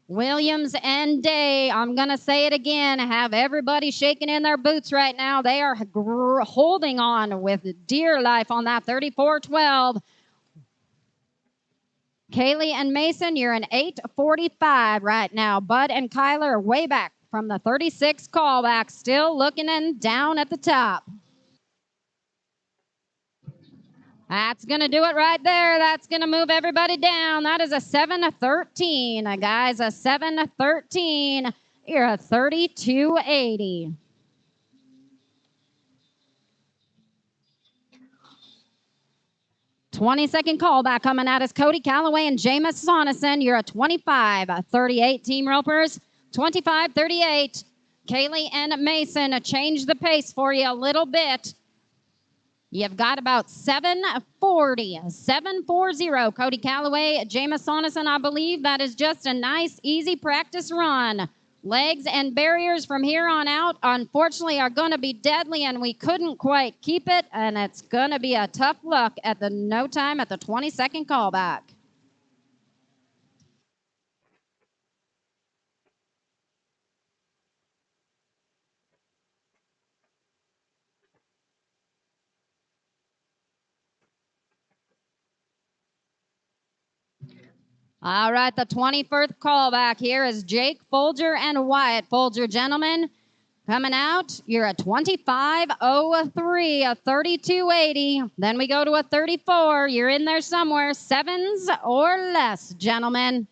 Williams and Day, I'm going to say it again, have everybody shaking in their boots right now. They are holding on with dear life on that 34-12. Kaylee and Mason, you're an 8.45 right now. Bud and Kyler are way back from the 36 callback, still looking and down at the top. That's going to do it right there. That's going to move everybody down. That is a 7-13, guys, a 7-13. You're a 32.80. Twenty-second callback coming out is Cody Calloway and Jameis Sonneson. You're a 25-38, Team Ropers. 25-38. Kaylee and Mason change the pace for you a little bit. You've got about 740. Cody Calloway, Jameis Sonneson, I believe that is just a nice, easy practice run. Legs and barriers from here on out, unfortunately, are going to be deadly, and we couldn't quite keep it, and it's going to be a tough look at the no time at the 22nd callback. All right, the 21st callback here is Jake Folger and Wyatt Folger, gentlemen. Coming out, you're a 25.03, a 32.80. Then we go to a 34. You're in there somewhere, 7s or less, gentlemen.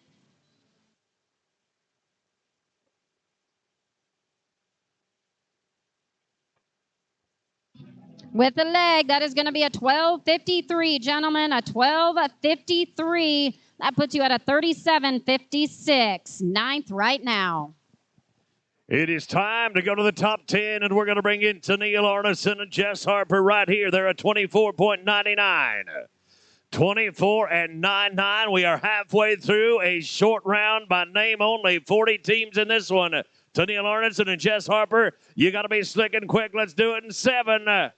With the leg, that is going to be a 12.53, gentlemen, a 12.53. That puts you at a 37.56, 9th right now. It is time to go to the top 10, and we're going to bring in Neil Arneson and Jess Harper right here. They're at 24.99. 24.99. We are halfway through a short round by name only. 40 teams in this one. Neil Arneson and Jess Harper, you got to be slick and quick. Let's do it in 7.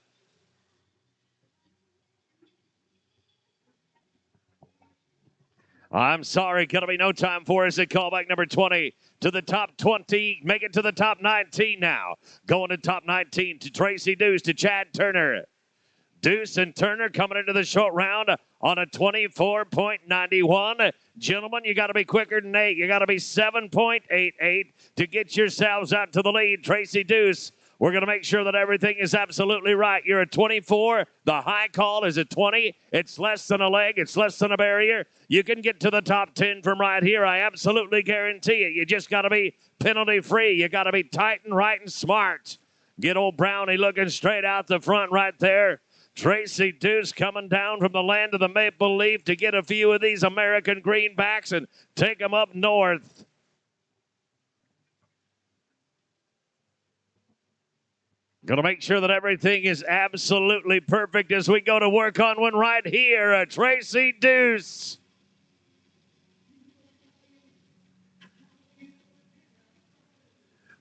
I'm sorry, going to be no time for us at callback number 20 to the top 20. Make it to the top 19 now. Going to top 19 to Tracy Deuce to Chad Turner. Deuce and Turner coming into the short round on a 24.91. Gentlemen, you got to be quicker than 8. You got to be 7.88 to get yourselves out to the lead. Tracy Deuce, we're going to make sure that everything is absolutely right. You're at 24. The high call is at 20. It's less than a leg. It's less than a barrier. You can get to the top 10 from right here. I absolutely guarantee it. You just got to be penalty free. You got to be tight and right and smart. Get old Brownie looking straight out the front right there. Tracy Deuce coming down from the land of the Maple Leaf to get a few of these American greenbacks and take them up north. Going to make sure that everything is absolutely perfect as we go to work on one right here. Tracy Deuce.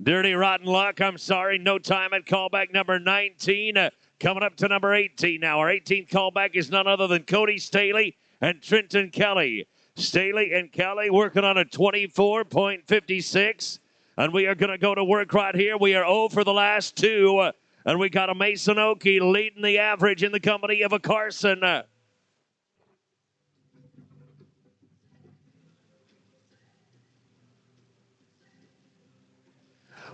Dirty Rotten Luck, I'm sorry, no time at callback number 19. Coming up to number 18 now. Our 18th callback is none other than Cody Staley and Trenton Kelly. Staley and Kelly working on a 24.56. And we are going to go to work right here. We are 0 for the last 2. And we got a Mason Oakey leading the average in the company of a Carson.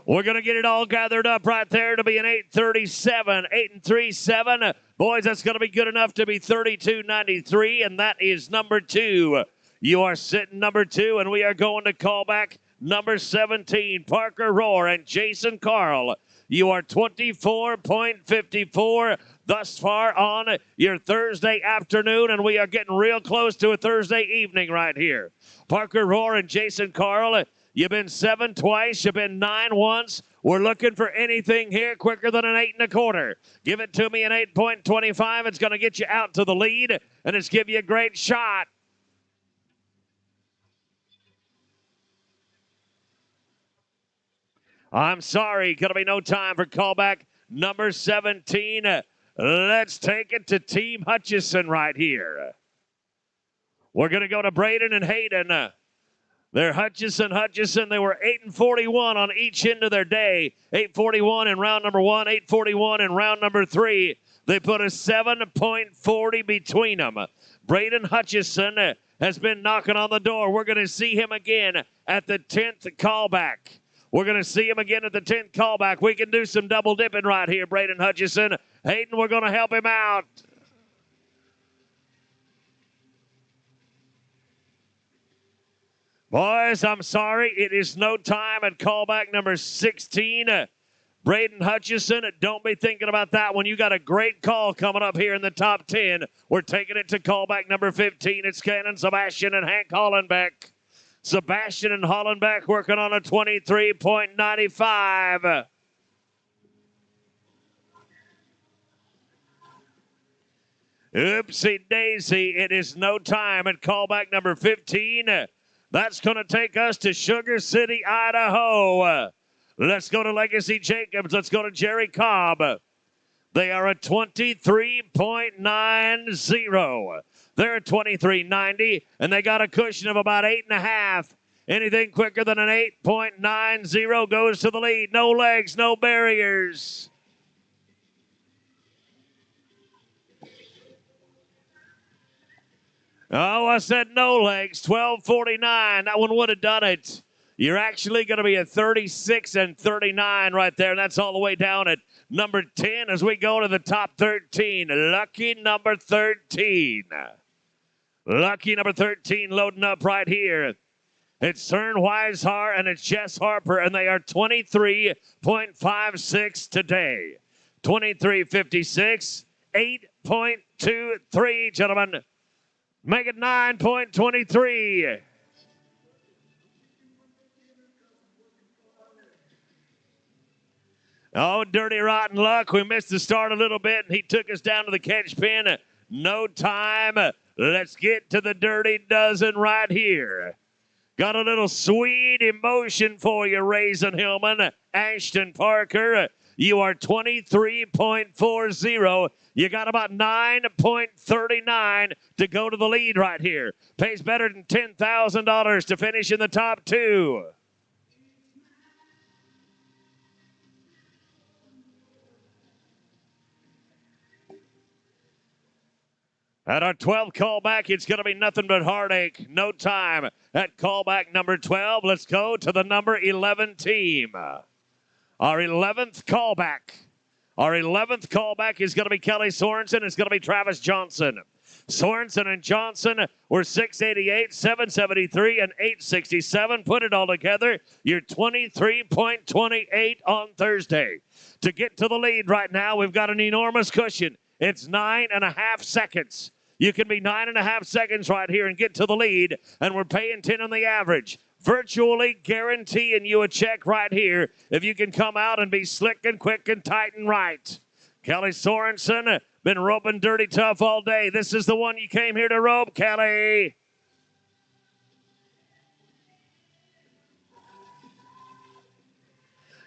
We're going to get it all gathered up right there to be an 837, 8-3-7. Boys, that's going to be good enough to be 32.93, and that is number 2. You are sitting number 2, and we are going to call back number 17, Parker Roar and Jason Carl. You are 24.54 thus far on your Thursday afternoon, and we are getting real close to a Thursday evening right here. Parker Roar and Jason Carl, you've been 7 twice. You've been 9 once. We're looking for anything here quicker than an 8 1/4. Give it to me an 8.25. It's going to get you out to the lead, and it's give you a great shot. I'm sorry. Going to be no time for callback number 17. Let's take it to Team Hutchison right here. We're going to go to Braden and Hayden. They're Hutchison. They were 8-41 on each end of their day. 8-41 in round number 1, 8-41 in round number 3. They put a 7.40 between them. Braden Hutchison has been knocking on the door. We're going to see him again at the 10th callback. We're going to see him again at the 10th callback. We can do some double dipping right here, Braden Hutchison. Hayden, we're going to help him out. Boys, I'm sorry. It is no time at callback number 16. Braden Hutchison, don't be thinking about that one. You got a great call coming up here in the top 10. We're taking it to callback number 15. It's Cannon Sebastian and Hank Hollenbeck. Sebastian and Hollenbeck working on a 23.95. Oopsie daisy. It is no time at callback number 15. That's going to take us to Sugar City, Idaho. Let's go to Legacy Jacobs. Let's go to Jerry Cobb. They are at 23.90. They're at 23.90, and they got a cushion of about 8.5. Anything quicker than an 8.90 goes to the lead. No legs, no barriers. Oh, I said no legs. 12.49. That one would have done it. You're actually going to be at 36 and 39 right there, and that's all the way down at number 10 as we go to the top 13. Lucky number 13. Lucky number 13 loading up right here. It's CERN Weishar and it's Jess Harper, and they are 23.56 today. 23.56, 8.23, gentlemen. Make it 9.23. Oh, Dirty Rotten Luck. We missed the start a little bit, and he took us down to the catch pin. No time. Let's get to the Dirty Dozen right here. Got a little sweet emotion for you, Raisin Hillman. Ashton Parker, you are 23.40. You got about 9.39 to go to the lead right here. Pays better than $10,000 to finish in the top 2. At our 12th callback, it's going to be nothing but heartache. No time. At callback number 12, let's go to the number 11 team. Our 11th callback. Our 11th callback is going to be Kelly Sorensen. It's going to be Travis Johnson. Sorensen and Johnson were 688, 773, and 867. Put it all together, you're 23.28 on Thursday. To get to the lead right now, we've got an enormous cushion. It's 9.5 seconds. You can be 9.5 seconds right here and get to the lead, and we're paying 10 on the average. Virtually guaranteeing you a check right here if you can come out and be slick and quick and tight and right. Kelly Sorensen, been roping Dirty Tough all day. This is the one you came here to rope, Kelly.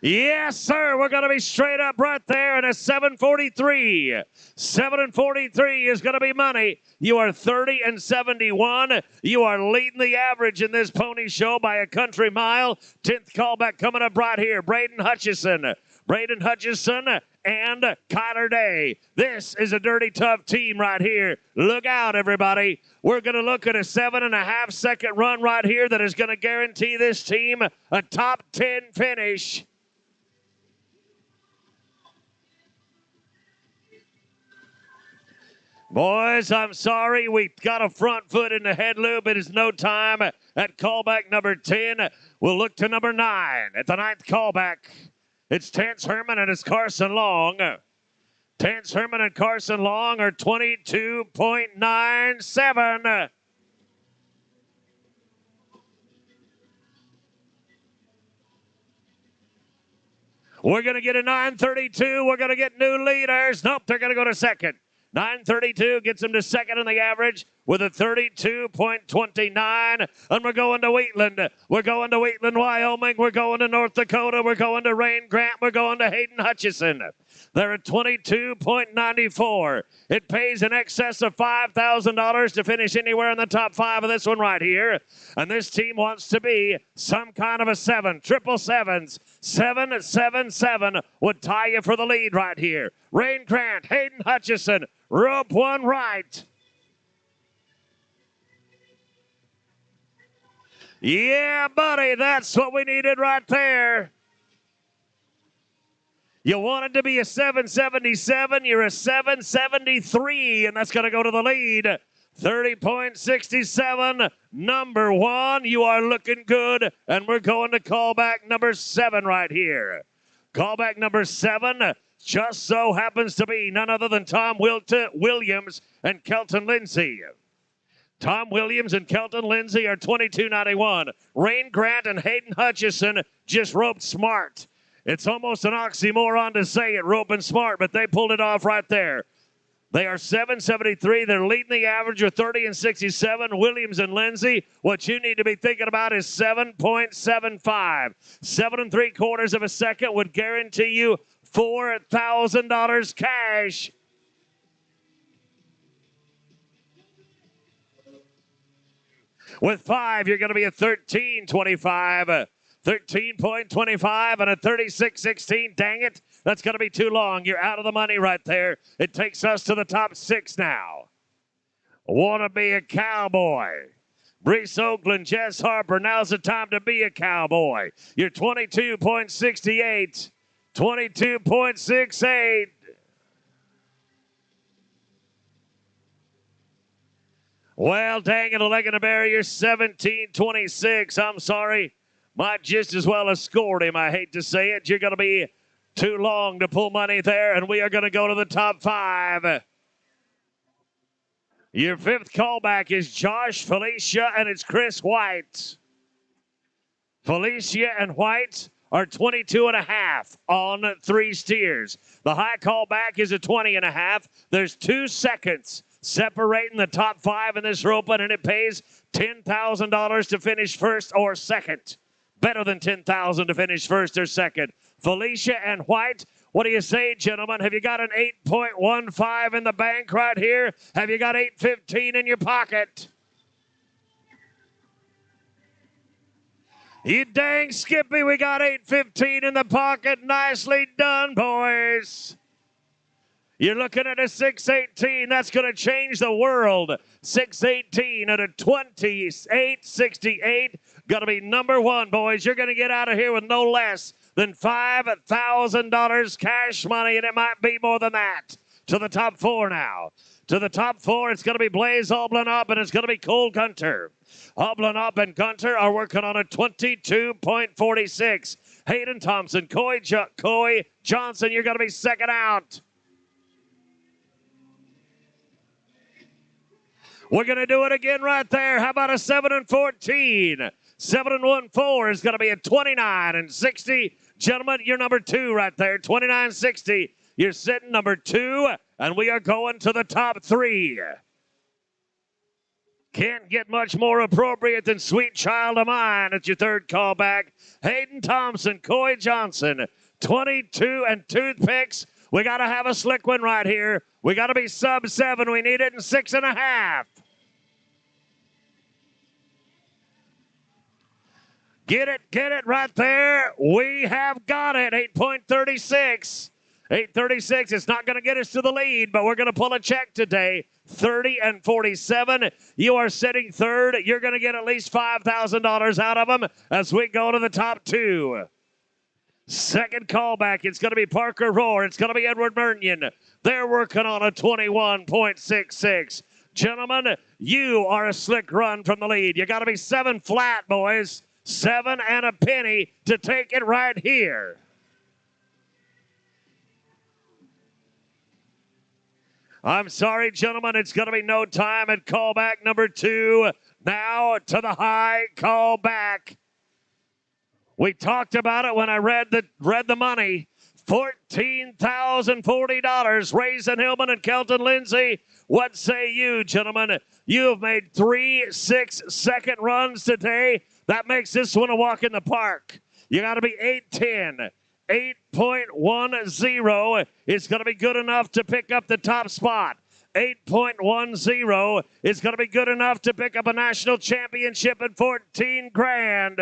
Yes, sir. We're going to be straight up right there in a 743. 743 is going to be money. You are 30 and 71. You are leading the average in this pony show by a country mile. 10th callback coming up right here. Braden Hutchison and Kyler Day. This is a Dirty Tough team right here. Look out, everybody. We're going to look at a 7.5 second run right here that is going to guarantee this team a top 10 finish. Boys, I'm sorry. We got a front foot in the head loop. It is no time at callback number 10. We'll look to number 9 at the 9th callback. It's Terrence Herman and it's Carson Long. Terrence Herman and Carson Long are 22.97. We're going to get a 9:32. We're going to get new leaders. Nope, they're going to go to second. 9:32 gets them to second in the average with a 32.29. And we're going to Wheatland. We're going to Wheatland, Wyoming. We're going to North Dakota. We're going to Rain Grant. We're going to Hayden Hutchison. They're at 22.94. It pays in excess of $5,000 to finish anywhere in the top 5 of this one right here. And this team wants to be some kind of a 7. 777s. 777 would tie you for the lead right here. Rain Grant, Hayden Hutchison, rope one right. Yeah, buddy, that's what we needed right there. You wanted to be a 777, you're a 773, and that's going to go to the lead. 30.67, number 1. You are looking good, and we're going to callback number 7 right here. Callback number 7 just so happens to be none other than Tom Williams and Kelton Lindsay. Tom Williams and Kelton Lindsay are 22.91. Rain Grant and Hayden Hutchison just roped smart. It's almost an oxymoron to say it, roping smart, but they pulled it off right there. They are 773. They're leading the average with 30 and 67. Williams and Lindsay, what you need to be thinking about is 7.75. 7 3/4 of a second would guarantee you $4,000 cash. With 5, you're going to be at 13.25. 13.25 and a 36.16. Dang it. That's going to be too long. You're out of the money right there. It takes us to the top 6 now. Want to be a cowboy. Brees Oakland, Jess Harper. Now's the time to be a cowboy. You're 22.68. 22.68. Well, dang it, a leg in a barrier, 17.26. I'm sorry. Might just as well have scored him. I hate to say it. You're going to be too long to pull money there, and we are going to go to the top 5. Your 5th callback is Josh, Felicia, and it's Chris White. Felicia and White are 22.5 on 3 steers. The high callback is a 20.5. There's 2 seconds separating the top 5 in this roping, and it pays $10,000 to finish first or second. Better than $10,000 to finish first or second. Felicia and White, what do you say, gentlemen? Have you got an 8.15 in the bank right here? Have you got 8.15 in your pocket? You dang Skippy, we got 8.15 in the pocket. Nicely done, boys. You're looking at a 6.18. That's going to change the world. 6.18 at a 28.68. Going to be number 1, boys. You're going to get out of here with no less than $5,000 cash money, and it might be more than that. To the top 4 now. To the top four, it's going to be Blaze Oblin up, and it's going to be Cole Gunter. Oblin up and Gunter are working on a 22.46. Hayden Thompson, Coy Johnson, you're going to be second out. We're going to do it again right there. How about a 7 and 14? 7 and 1 4 is going to be a 29 and 60. Gentlemen, you're number 2 right there. 29.60. You're sitting number 2, and we are going to the top 3. Can't get much more appropriate than Sweet Child of Mine at your third callback. Hayden Thompson, Coy Johnson, 22 and toothpicks. We got to have a slick one right here. We got to be sub 7. We need it in 6.5. Get it right there. We have got it. 8.36. 8.36. It's not going to get us to the lead, but we're going to pull a check today. 30 and 47. You are sitting third. You're going to get at least $5,000 out of them as we go to the top 2. Second callback. It's going to be Parker Rohr. It's going to be Edward Murnion. They're working on a 21.66. Gentlemen, you are a slick run from the lead. You got to be 7 flat, boys. 7 and a penny to take it right here. I'm sorry, gentlemen. It's going to be no time at callback number 2. Now to the high callback. We talked about it when I read the money. $14,040. Raisin Hillman and Kelton Lindsay. What say you, gentlemen? You have made 3 6-second runs today. That makes this one a walk in the park. You got to be 8-10. 8.10 is going to be good enough to pick up the top spot. 8.10 is going to be good enough to pick up a national championship at 14 grand.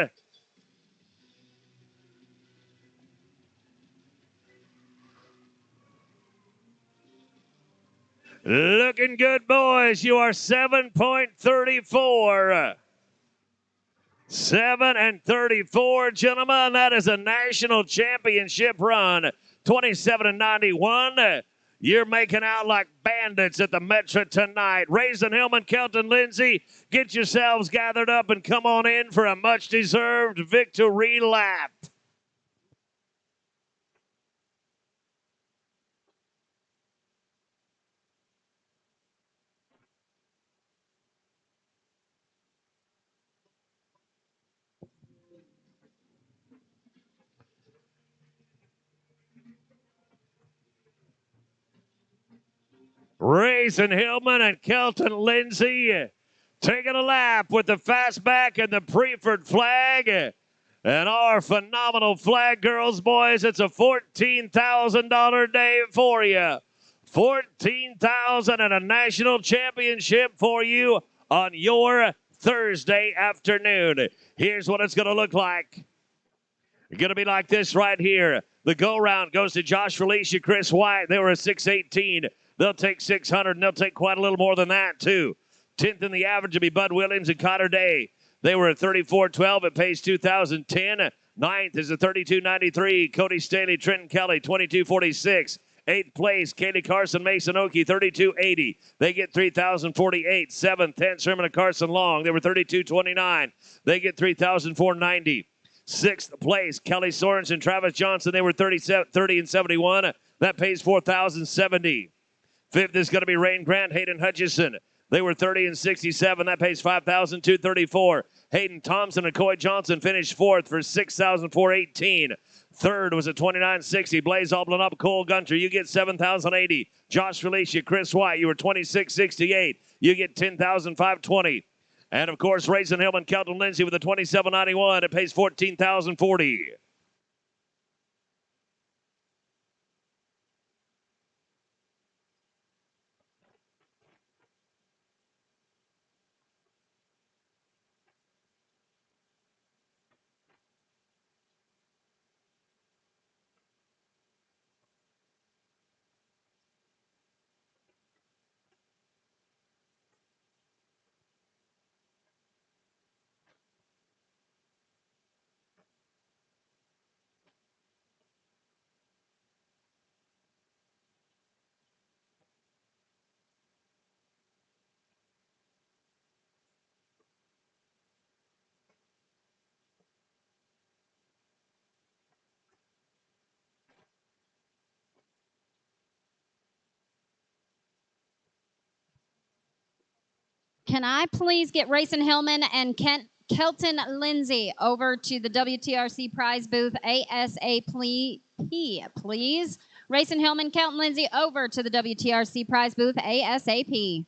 Looking good, boys. You are 7.34. 7 and 34, gentlemen. That is a national championship run. 27 and 91. You're making out like bandits at the Metro tonight. Raisin Hillman, Kelton Lindsay, get yourselves gathered up and come on in for a much-deserved victory lap. Raisin Hillman and Kelton Lindsay taking a lap with the fastback and the Preferred flag. And our phenomenal flag girls, boys, it's a $14,000 day for you. $14,000 and a national championship for you on your Thursday afternoon. Here's what it's going to look like. It's going to be like this right here. The go-round goes to Josh Felicia, Chris White. They were a 618. They'll take 600, and they'll take quite a little more than that, too. 10th in the average will be Bud Williams and Connor Day. They were at 34.12. It pays 2010. 9th is a 32.93. Cody Staley, Trenton Kelly, 22.46. 8th place, Kaylee Carson, Mason Oakey, 32.80. They get 3,048. 7th, 10th, Sherman and Carson Long. They were 32.29. They get 3,490. 6th place, Kelly Sorensen, Travis Johnson. They were 30 and 71. That pays 4,070. 5th is going to be Rain Grant, Hayden Hutchison. They were 30 and 67. That pays 5,234. Hayden Thompson and Coy Johnson finished 4th for 6,418. 3rd was a 29.60. Blaze Oblin up, Cole Gunter. You get 7,080. Josh Felicia, Chris White. You were 26.68. You get 10,520. And of course, Raisin Hillman, Kelton Lindsay with a 27.91. It pays 14,040. Can I please get Rayson Hillman and Kelton Lindsay over to the WTRC prize booth ASAP, please? Rayson Hillman, Kelton Lindsay over to the WTRC prize booth ASAP.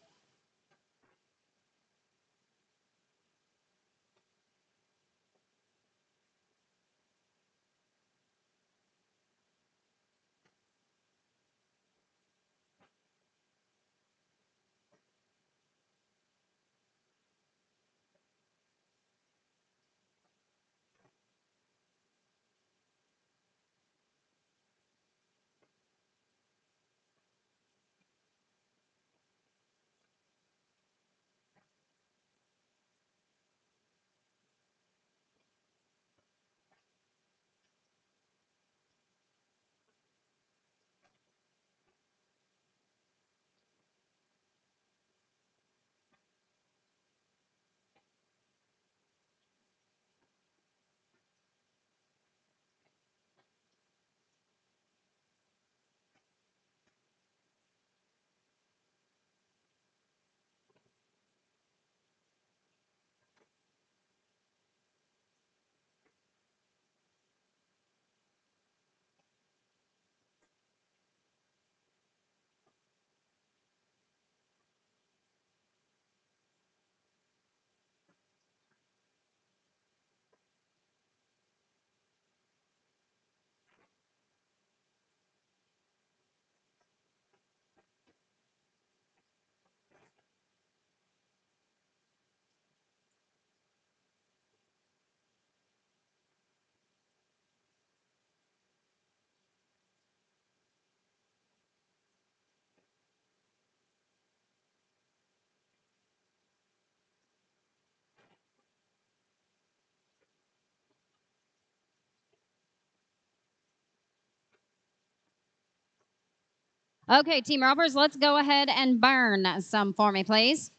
Okay, Team Ropers, let's go ahead and burn some for me, please.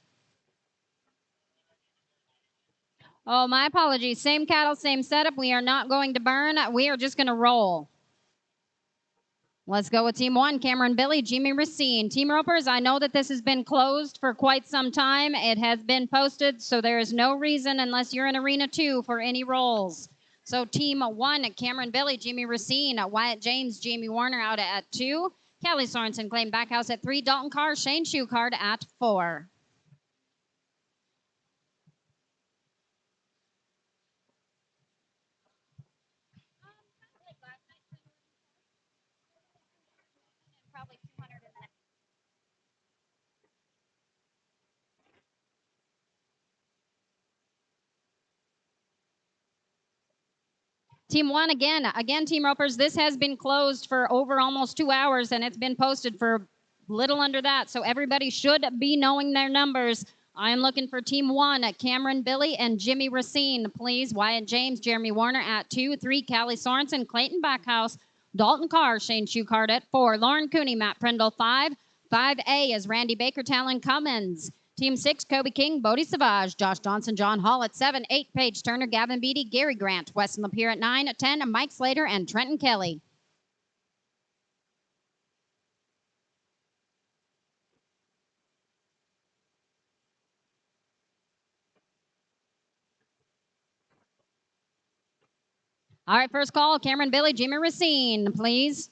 Oh, my apologies. Same cattle, same setup. We are not going to burn. We are just going to roll. Let's go with Team 1, Cameron Billy, Jimmy Racine. Team Ropers, I know that this has been closed for quite some time. It has been posted, so there is no reason, unless you're in Arena 2, for any rolls. So Team 1, Cameron Billy, Jimmy Racine, Wyatt James, Jamie Warner out at 2. Callie Sorensen claimed backhouse at 3. Dalton Carr, Shane Schuchard at 4. Team 1 again, Team Ropers, this has been closed for over almost 2 hours, and it's been posted for little under that, so everybody should be knowing their numbers. I'm looking for Team 1, Cameron Billy and Jimmy Racine, please. Wyatt James, Jeremy Warner at 2. 3, Callie Sorensen, Clayton Backhouse, Dalton Carr, Shane Schuchard at 4. Lauren Cooney, Matt Prindle, 5. 5A is Randy Baker, Talon Cummins. Team 6, Kobe King, Bodie Savage, Josh Johnson, John Hall at 7. 8, Paige Turner, Gavin Beatty, Gary Grant, Weston Lapeer at 9. 10, Mike Slater and Trenton Kelly. All right, first call, Cameron Billy, Jimmy Racine, please.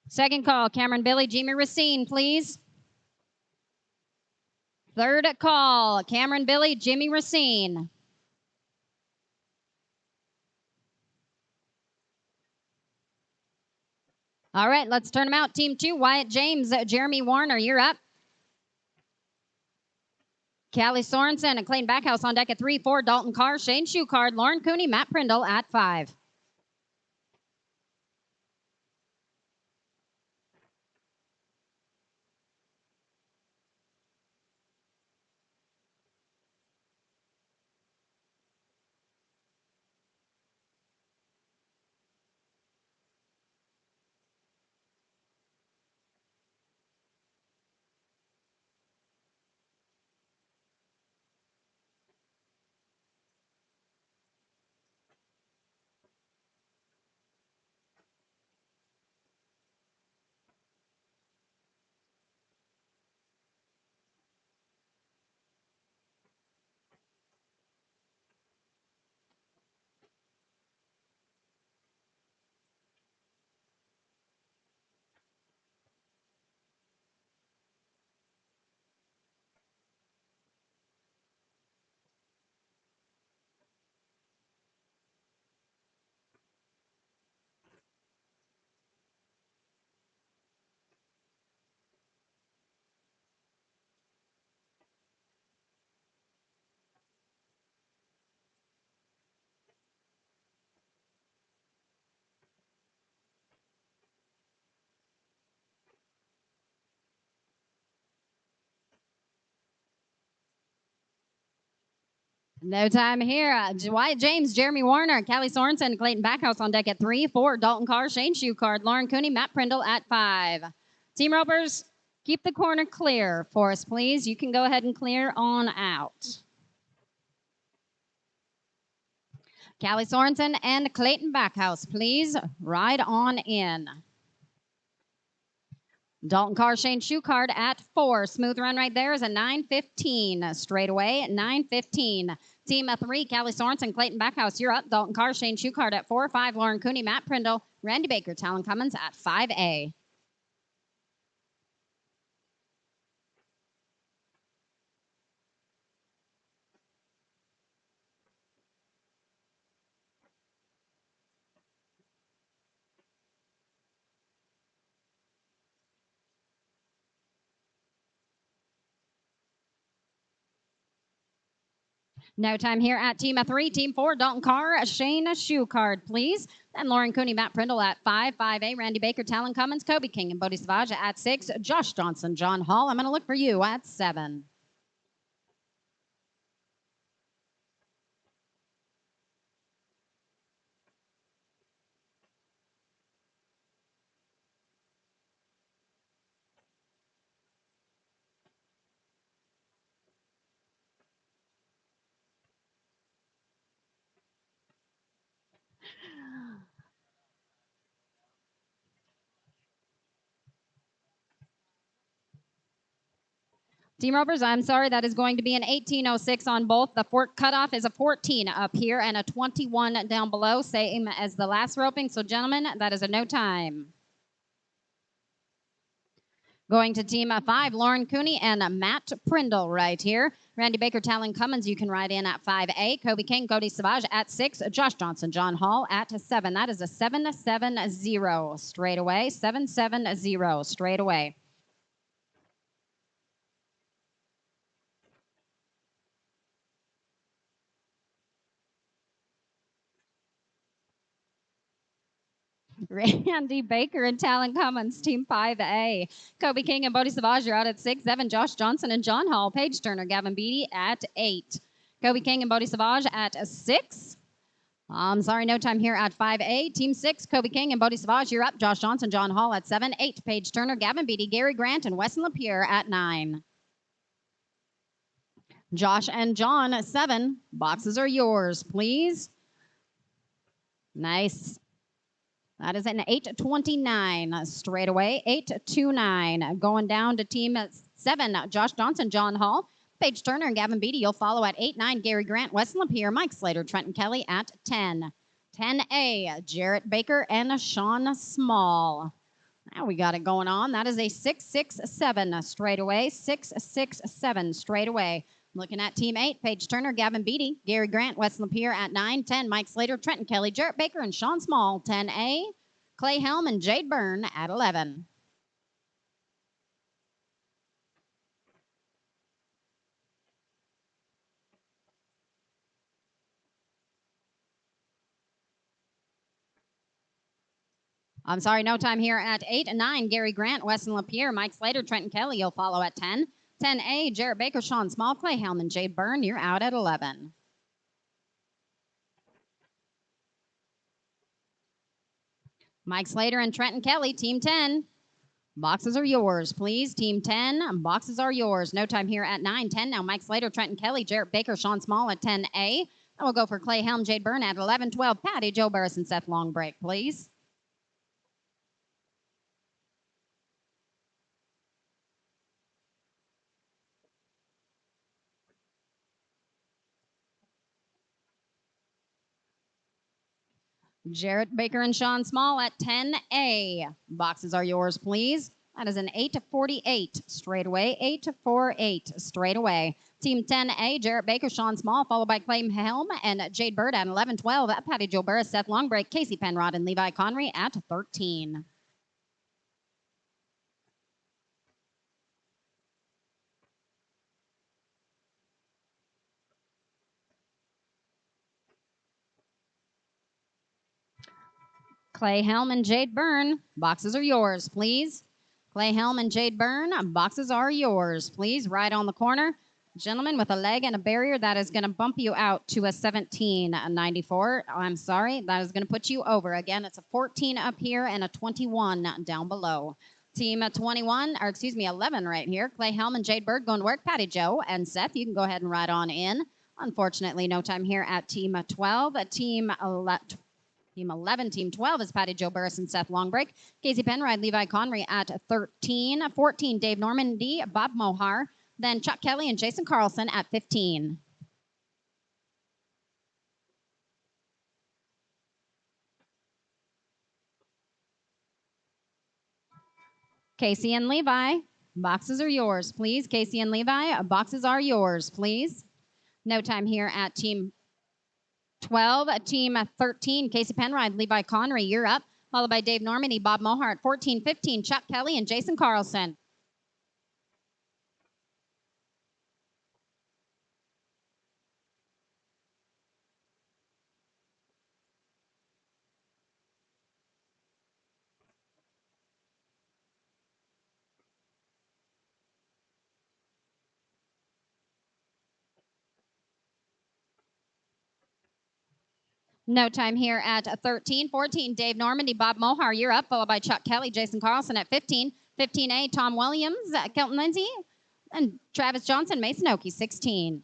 Second call, Cameron Billy, Jimmy Racine, please. Third call, Cameron Billy, Jimmy Racine. All right, let's turn them out. Team 2, Wyatt James, Jeremy Warner, you're up. Callie Sorensen and Clayton Backhouse on deck at 3. 4, Dalton Carr, Shane Schuchard, Lauren Cooney, Matt Prindle at 5. No time here. Wyatt James, Jeremy Warner, Callie Sorensen, Clayton Backhouse on deck at 3. 4, Dalton Carr, Shane Shucard, Lauren Cooney, Matt Prindle at 5. Team ropers, keep the corner clear for us, please. You can go ahead and clear on out. Callie Sorensen and Clayton Backhouse, please ride on in. Dalton Carr, Shane Shucard at 4. Smooth run right there is a 9:15 straight away. 9:15. Team of 3, Callie Sorensen, Clayton Backhouse, you're up. Dalton Carr, Shane Shucard at 4. 5, Lauren Cooney, Matt Prindle, Randy Baker, Talon Cummins at 5A. No time here at Team of 3. Team 4, Dalton Carr, Shane Shucard, please. Then Lauren Cooney, Matt Prindle at 5. 5A, Randy Baker, Talon Cummins, Kobe King, and Bodie Savage at 6. Josh Johnson, John Hall. I'm going to look for you at 7. Team ropers, I'm sorry, that is going to be an 18:06 on both. The fork cutoff is a 14 up here and a 21 down below, same as the last roping. So, gentlemen, that is a no time. Going to Team 5, Lauren Cooney and Matt Prindle right here. Randy Baker, Talon Cummins, you can ride in at 5A. Kobe King, Cody Savage at 6. Josh Johnson, John Hall at 7. That is a 7-7-0 straight away. 7-7-0 straight away. Randy Baker and Talon Cummins, Team 5A. Kobe King and Bodie Savage are out at 6. 7, Josh Johnson and John Hall. Paige Turner, Gavin Beatty at 8. Kobe King and Bodie Savage at 6. I'm sorry, no time here at 5A. Team 6, Kobe King and Bodie Savage, you're up. Josh Johnson, John Hall at 7. 8, Paige Turner, Gavin Beatty, Gary Grant, and Weston Lapierre at 9. Josh and John at 7. Boxes are yours, please. Nice. That is an 8:29 straight away. 8:29. Going down to Team 7, Josh Johnson, John Hall, Paige Turner, and Gavin Beatty. You'll follow at 8-9, Gary Grant, Weston Lapierre, Mike Slater, Trenton Kelly at 10. 10A, Jarrett Baker and Sean Small. Now we got it going on. That is a 6-6-7 straight away. 6-6-7 straight away. Looking at Team 8, Paige Turner, Gavin Beatty, Gary Grant, Weston Lapierre at 9. 10, Mike Slater, Trenton Kelly, Jarrett Baker, and Sean Small. 10A, Clay Helm and Jade Byrne at 11. I'm sorry, no time here at 8 and 9. Gary Grant, Weston Lapierre, Mike Slater, Trenton Kelly. You'll follow at 10. 10A, Jarrett Baker, Sean Small, Clay Helm, and Jade Byrne. You're out at 11. Mike Slater and Trenton Kelly, Team 10. Boxes are yours, please. Team 10, boxes are yours. No time here at 9. 10 now. Mike Slater, Trenton Kelly, Jarrett Baker, Sean Small at 10A. Then we'll go for Clay Helm, Jade Byrne at 11. 12, Patty, Joe Burris, and Seth Long break, please. Jarrett Baker and Sean Small at 10A. Boxes are yours, please. That is an 8-48 straight away. 8-4-8 straight away. Team 10A, Jarrett Baker, Sean Small, followed by Clay Helm and Jade Bird at 11-12. Patty Joe Burris, Seth Longbreak, Casey Penrod, and Levi Connery at 13. Clay Helm and Jade Byrne, boxes are yours, please. Clay Helm and Jade Byrne, boxes are yours, please. Right on the corner. Gentlemen, with a leg and a barrier, that is going to bump you out to a 17.94. I'm sorry, that is going to put you over. Again, it's a 14 up here and a 21 down below. Team 21, or excuse me, 11 right here. Clay Helm and Jade Bird going to work. Patty Joe and Seth, you can go ahead and ride on in. Unfortunately, no time here at Team 12. Team 11, Team 12 is Patty Joe Burris and Seth Longbreak. Casey Penride, Levi Conry at 13. 14, Dave Normandy, Bob Mohar. Then Chuck Kelly and Jason Carlson at 15. Casey and Levi, boxes are yours, please. Casey and Levi, boxes are yours, please. No time here at Team 12. Team 13, Casey Penride, Levi Conry, you're up. Followed by Dave Normandy, Bob Mohart, 14, 15, Chuck Kelly and Jason Carlson. No time here at 13. 14, Dave Normandy, Bob Mohar, you're up. Followed by Chuck Kelly, Jason Carlson at 15. 15A, Tom Williams, Kelton Lindsay, and Travis Johnson, Mason Oakey, 16.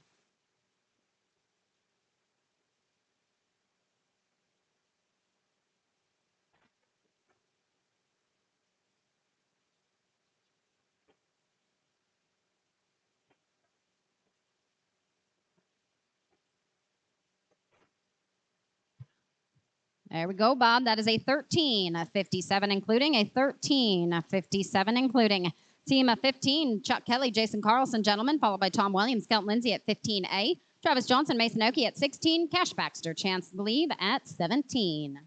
There we go, Bob. That is a 13.57 including, a 13.57 including. Team of 15, Chuck Kelly, Jason Carlson, gentlemen, followed by Tom Williams, Kelton Lindsay at 15A. Travis Johnson, Mason Oakey at 16. Cash Baxter, Chance Believe at 17.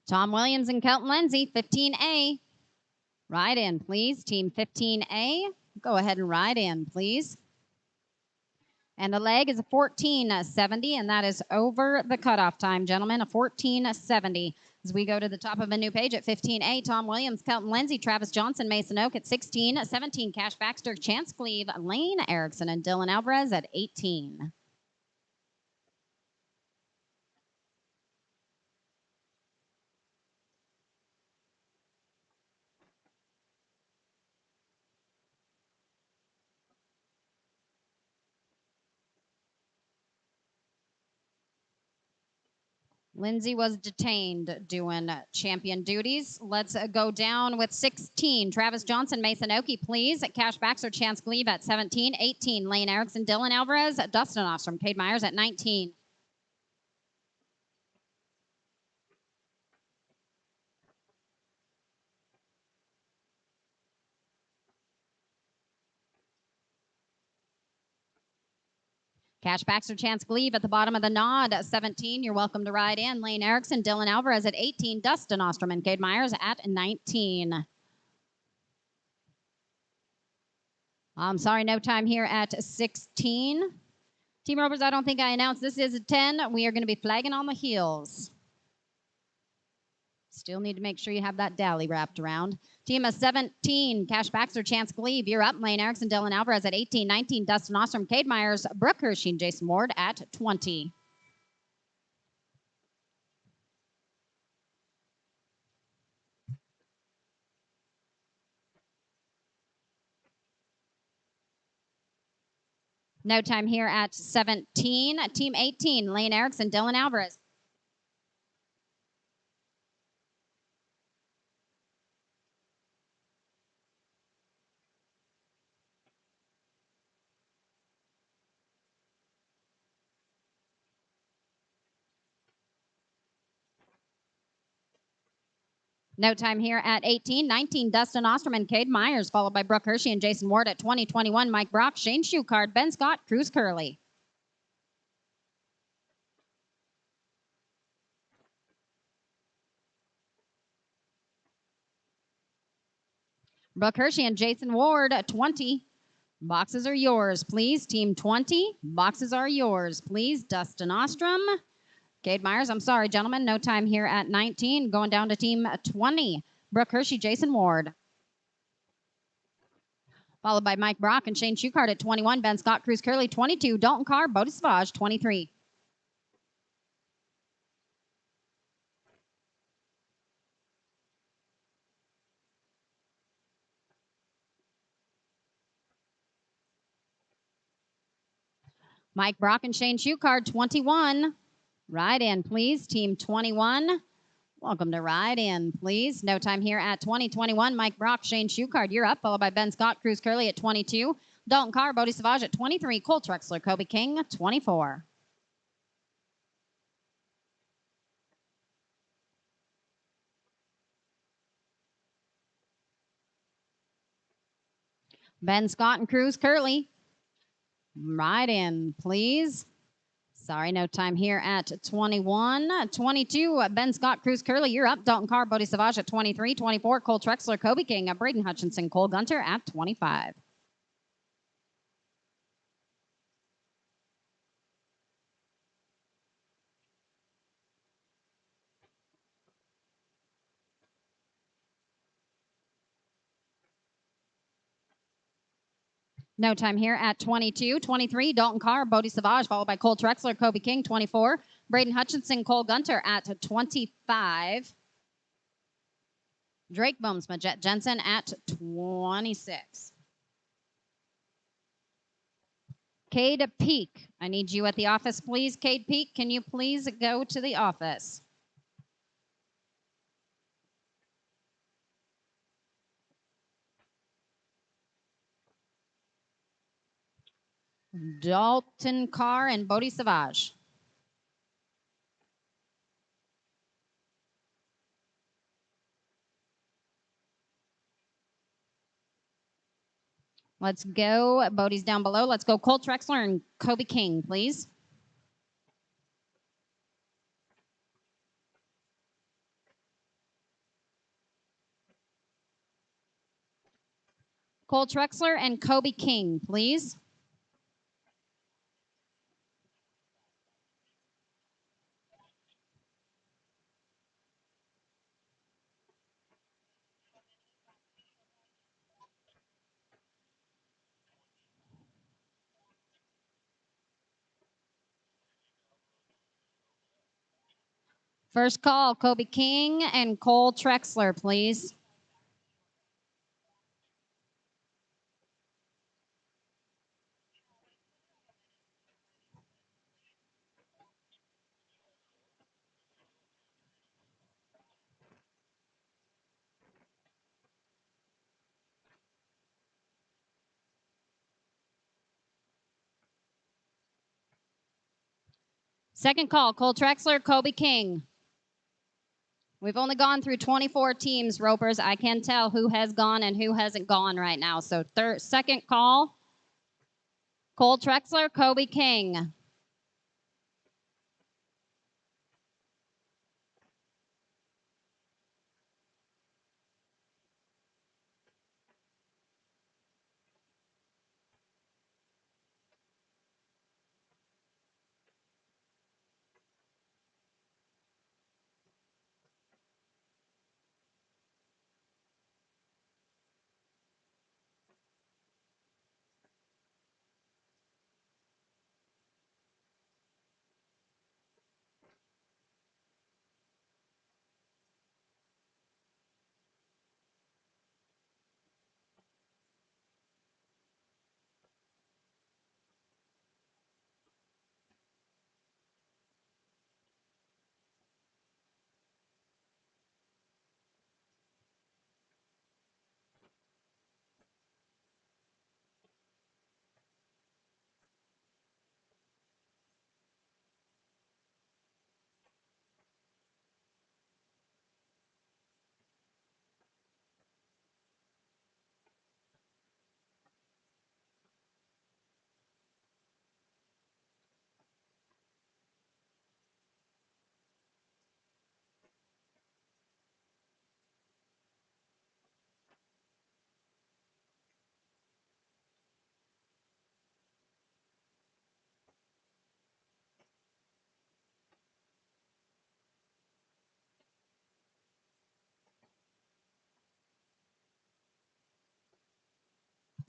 Tom Williams and Kelton Lindsay, 15A. Ride in, please. Team 15A, go ahead and ride in, please. And the leg is a 14.70, and that is over the cutoff time, gentlemen, a 14.70. As we go to the top of a new page at 15A, Tom Williams, Kelton Lindsay, Travis Johnson, Mason Oak at 16. 17, Cash Baxter, Chance Cleve, Lane Erickson, and Dylan Alvarez at 18. Lindsay was detained doing champion duties. Let's go down with 16. Travis Johnson, Mason Oakey, please. Cash Baxter, Chance Glebe at 17. 18, Lane Erickson, Dylan Alvarez, Dustin Ostrom, Cade Myers at 19. Cash Baxter, Chance Glebe at the bottom of the nod at 17. You're welcome to ride in. Lane Erickson, Dylan Alvarez at 18. Dustin Ostrom and Cade Myers at 19. I'm sorry, no time here at 16. Team Rovers, I don't think I announced this is a 10. We are going to be flagging on the heels. Still need to make sure you have that dally wrapped around. Team of 17, Cash Baxter, Chance Glebe, you're up. Lane Erickson, Dylan Alvarez at 18. 19, Dustin Ostrom, Cade Myers, Brooke Hershey, and Jason Ward at 20. No time here at 17. Team 18, Lane Erickson, Dylan Alvarez. No time here at 18. 19, Dustin Ostrom and Cade Myers, followed by Brooke Hershey and Jason Ward at 20. 21, Mike Brock, Shane Schuchard, Ben Scott, Cruz Curley. Brooke Hershey and Jason Ward at 20. Boxes are yours, please. Team 20, boxes are yours, please. Dustin Ostrom, Cade Myers, I'm sorry, gentlemen, no time here at 19. Going down to team 20, Brooke Hershey, Jason Ward. Followed by Mike Brock and Shane Schuchart at 21. Ben Scott, Cruz Curley, 22. Dalton Carr, Bodie Savage, 23. Mike Brock and Shane Schuchart, 21. Ride in, please. Team 21. Welcome to Ride In, please. No time here at 2021. Mike Brock, Shane Schuchart, you're up. Followed by Ben Scott, Cruz Curley at 22. Dalton Carr, Bodie Savage at 23. Cole Trexler, Kobe King, 24. Ben Scott and Cruz Curley. Ride in, please. Sorry, no time here at 21. 22, Ben Scott, Cruz Curley, you're up. Dalton Carr, Bodie Savage at 23. 24, Cole Trexler, Kobe King, Braden Hutchinson, Cole Gunter at 25. No time here at 22. 23, Dalton Carr, Bodie Savage, followed by Cole Trexler, Kobe King, 24. Braden Hutchinson, Cole Gunter at 25. Drake Boomsma, Jet Jensen at 26. Cade Peak, I need you at the office, please. Cade Peak, can you please go to the office? Dalton Carr and Bodie Savage. Let's go. Bodie's down below. Let's go Cole Trexler and Kobe King, please. Cole Trexler and Kobe King, please. First call, Kobe King and Cole Trexler, please. Second call, Cole Trexler, Kobe King. We've only gone through 24 teams, Ropers. I can tell who has gone and who hasn't gone right now. So second call, Cole Trexler, Kobe King.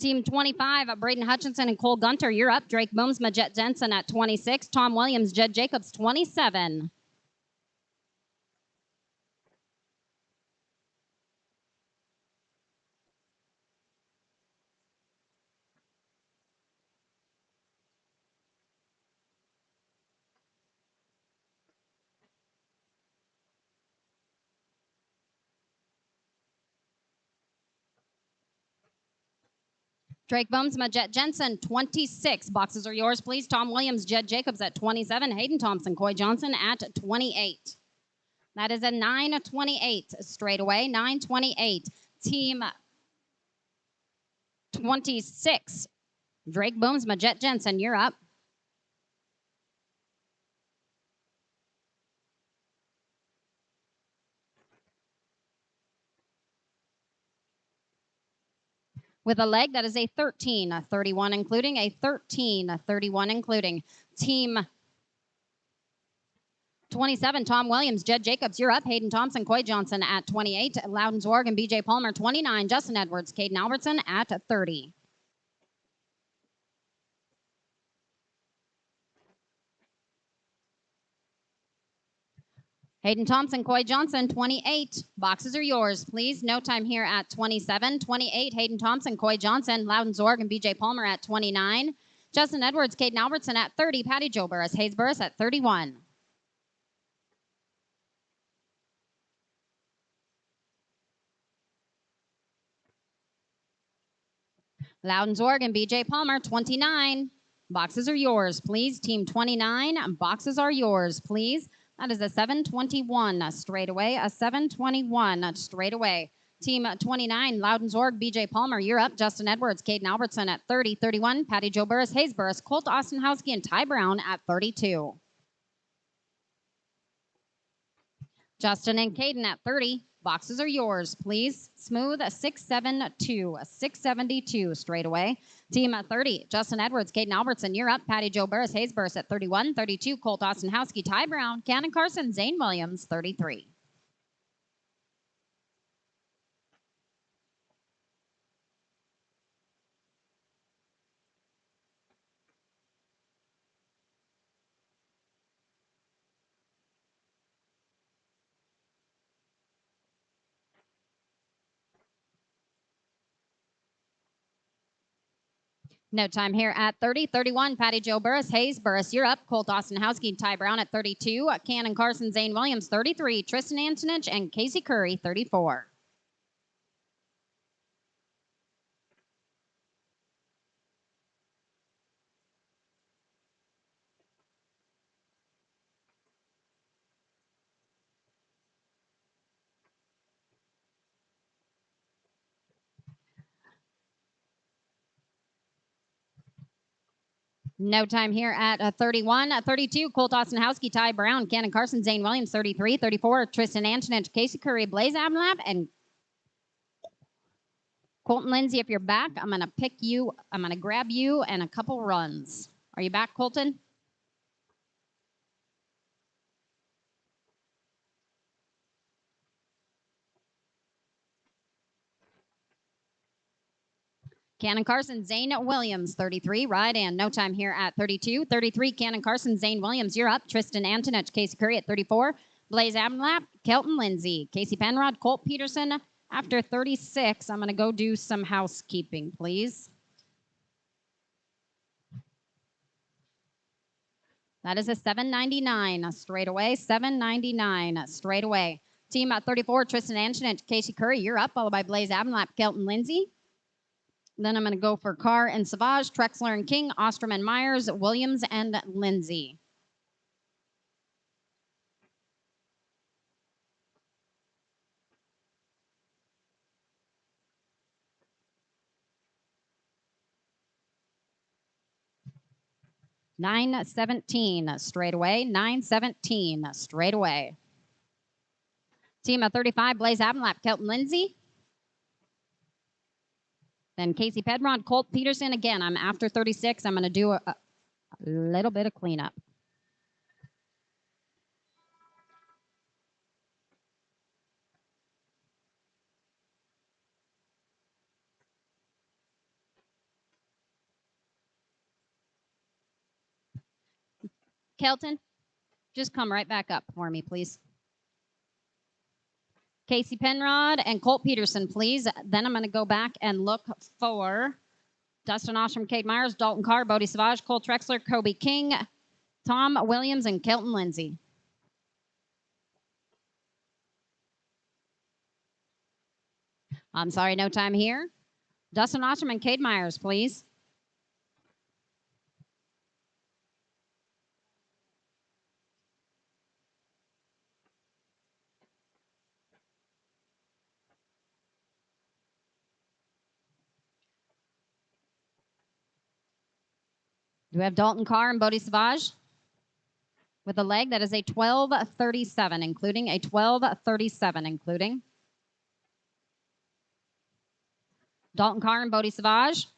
Team 25, Braden Hutchinson and Cole Gunter, you're up. Drake Booms, Majet Jensen at 26. Tom Williams, Jed Jacobs, 27. Drake Bums, Majet Jensen, 26. Boxes are yours, please. Tom Williams, Jed Jacobs at 27. Hayden Thompson, Coy Johnson at 28. That is a 9-28 straight away. 9-28. Team 26. Drake Booms, Majet Jensen, you're up. With a leg, that is a 13-31 including, a 13-31 including. Team 27, Tom Williams, Jed Jacobs, you're up. Hayden Thompson, Coy Johnson at 28. Loudon Zorg and BJ Palmer, 29. Justin Edwards, Caden Albertson at 30. Hayden Thompson, Coy Johnson, 28. Boxes are yours, please. No time here at 27. 28, Hayden Thompson, Coy Johnson, Loudon Zorg and BJ Palmer at 29. Justin Edwards, Caden Albertson at 30. Patty Jo Burris, Hayes Burris at 31. Loudon Zorg and BJ Palmer, 29. Boxes are yours, please. Team 29, boxes are yours, please. That is a 7-21 straight away, a 7-21 straight away. Team 29, Loudon Zorg, BJ Palmer, you're up. Justin Edwards, Caden Albertson at 30, 31. Patty Jo Burris, Hayes Burris, Colt Ostenhowski, and Ty Brown at 32. Justin and Caden at 30. Boxes are yours, please. Smooth, 672, 672 straight away. Team 30, Justin Edwards, Caden Albertson, you're up. Patty Jo Burris, Hayes Burris at 31. 32, Colt Ostenhowski, Ty Brown, Cannon Carson, Zane Williams, 33. No time here at 30. 31, Patty Jo Burris, Hayes Burris, you're up. Colt Ostenhowski, Ty Brown at 32. Cannon Carson, Zane Williams, 33. Tristan Antonich and Casey Curry, 34. No time here at 31. 32, Colt Ostenhowski, Ty Brown, Cannon Carson, Zane Williams, 33. 34, Tristan Antonich, Casey Curry, Blaze Abnlab, and Colton Lindsay, if you're back, I'm going to pick you. I'm going to grab you and a couple runs. Are you back, Colton? Cannon Carson, Zane Williams, 33. Right in. No time here at 32. 33, Cannon Carson, Zane Williams, you're up. Tristan Antonich, Casey Curry at 34. Blaze Abnlap, Kelton Lindsay, Casey Penrod, Colt Peterson. After 36, I'm going to go do some housekeeping, please. That is a 799 straight away. 799 straight away. Team at 34, Tristan Antonich, Casey Curry, you're up, followed by Blaze Abnlap, Kelton Lindsay. Then I'm going to go for Carr and Savage, Trexler and King, Ostrom and Myers, Williams and Lindsay. $9.17 straight away. $9.17 straight away. Team of 35, Blaze Abnlap, Kelton Lindsay. Then Casey Pedron, Colt Peterson. Again, I'm after 36. I'm going to do a little bit of cleanup. Kelton, just come right back up for me, please. Casey Penrod and Colt Peterson, please. Then I'm going to go back and look for Dustin Ostrom, Cade Myers, Dalton Carr, Bodie Savage, Cole Trexler, Kobe King, Tom Williams, and Kelton Lindsay. I'm sorry, no time here. Dustin Ostrom and Cade Myers, please. Do we have Dalton Carr and Bodie Savage? With a leg that is a 12:37, including a 12:37, including Dalton Carr and Bodie Savage.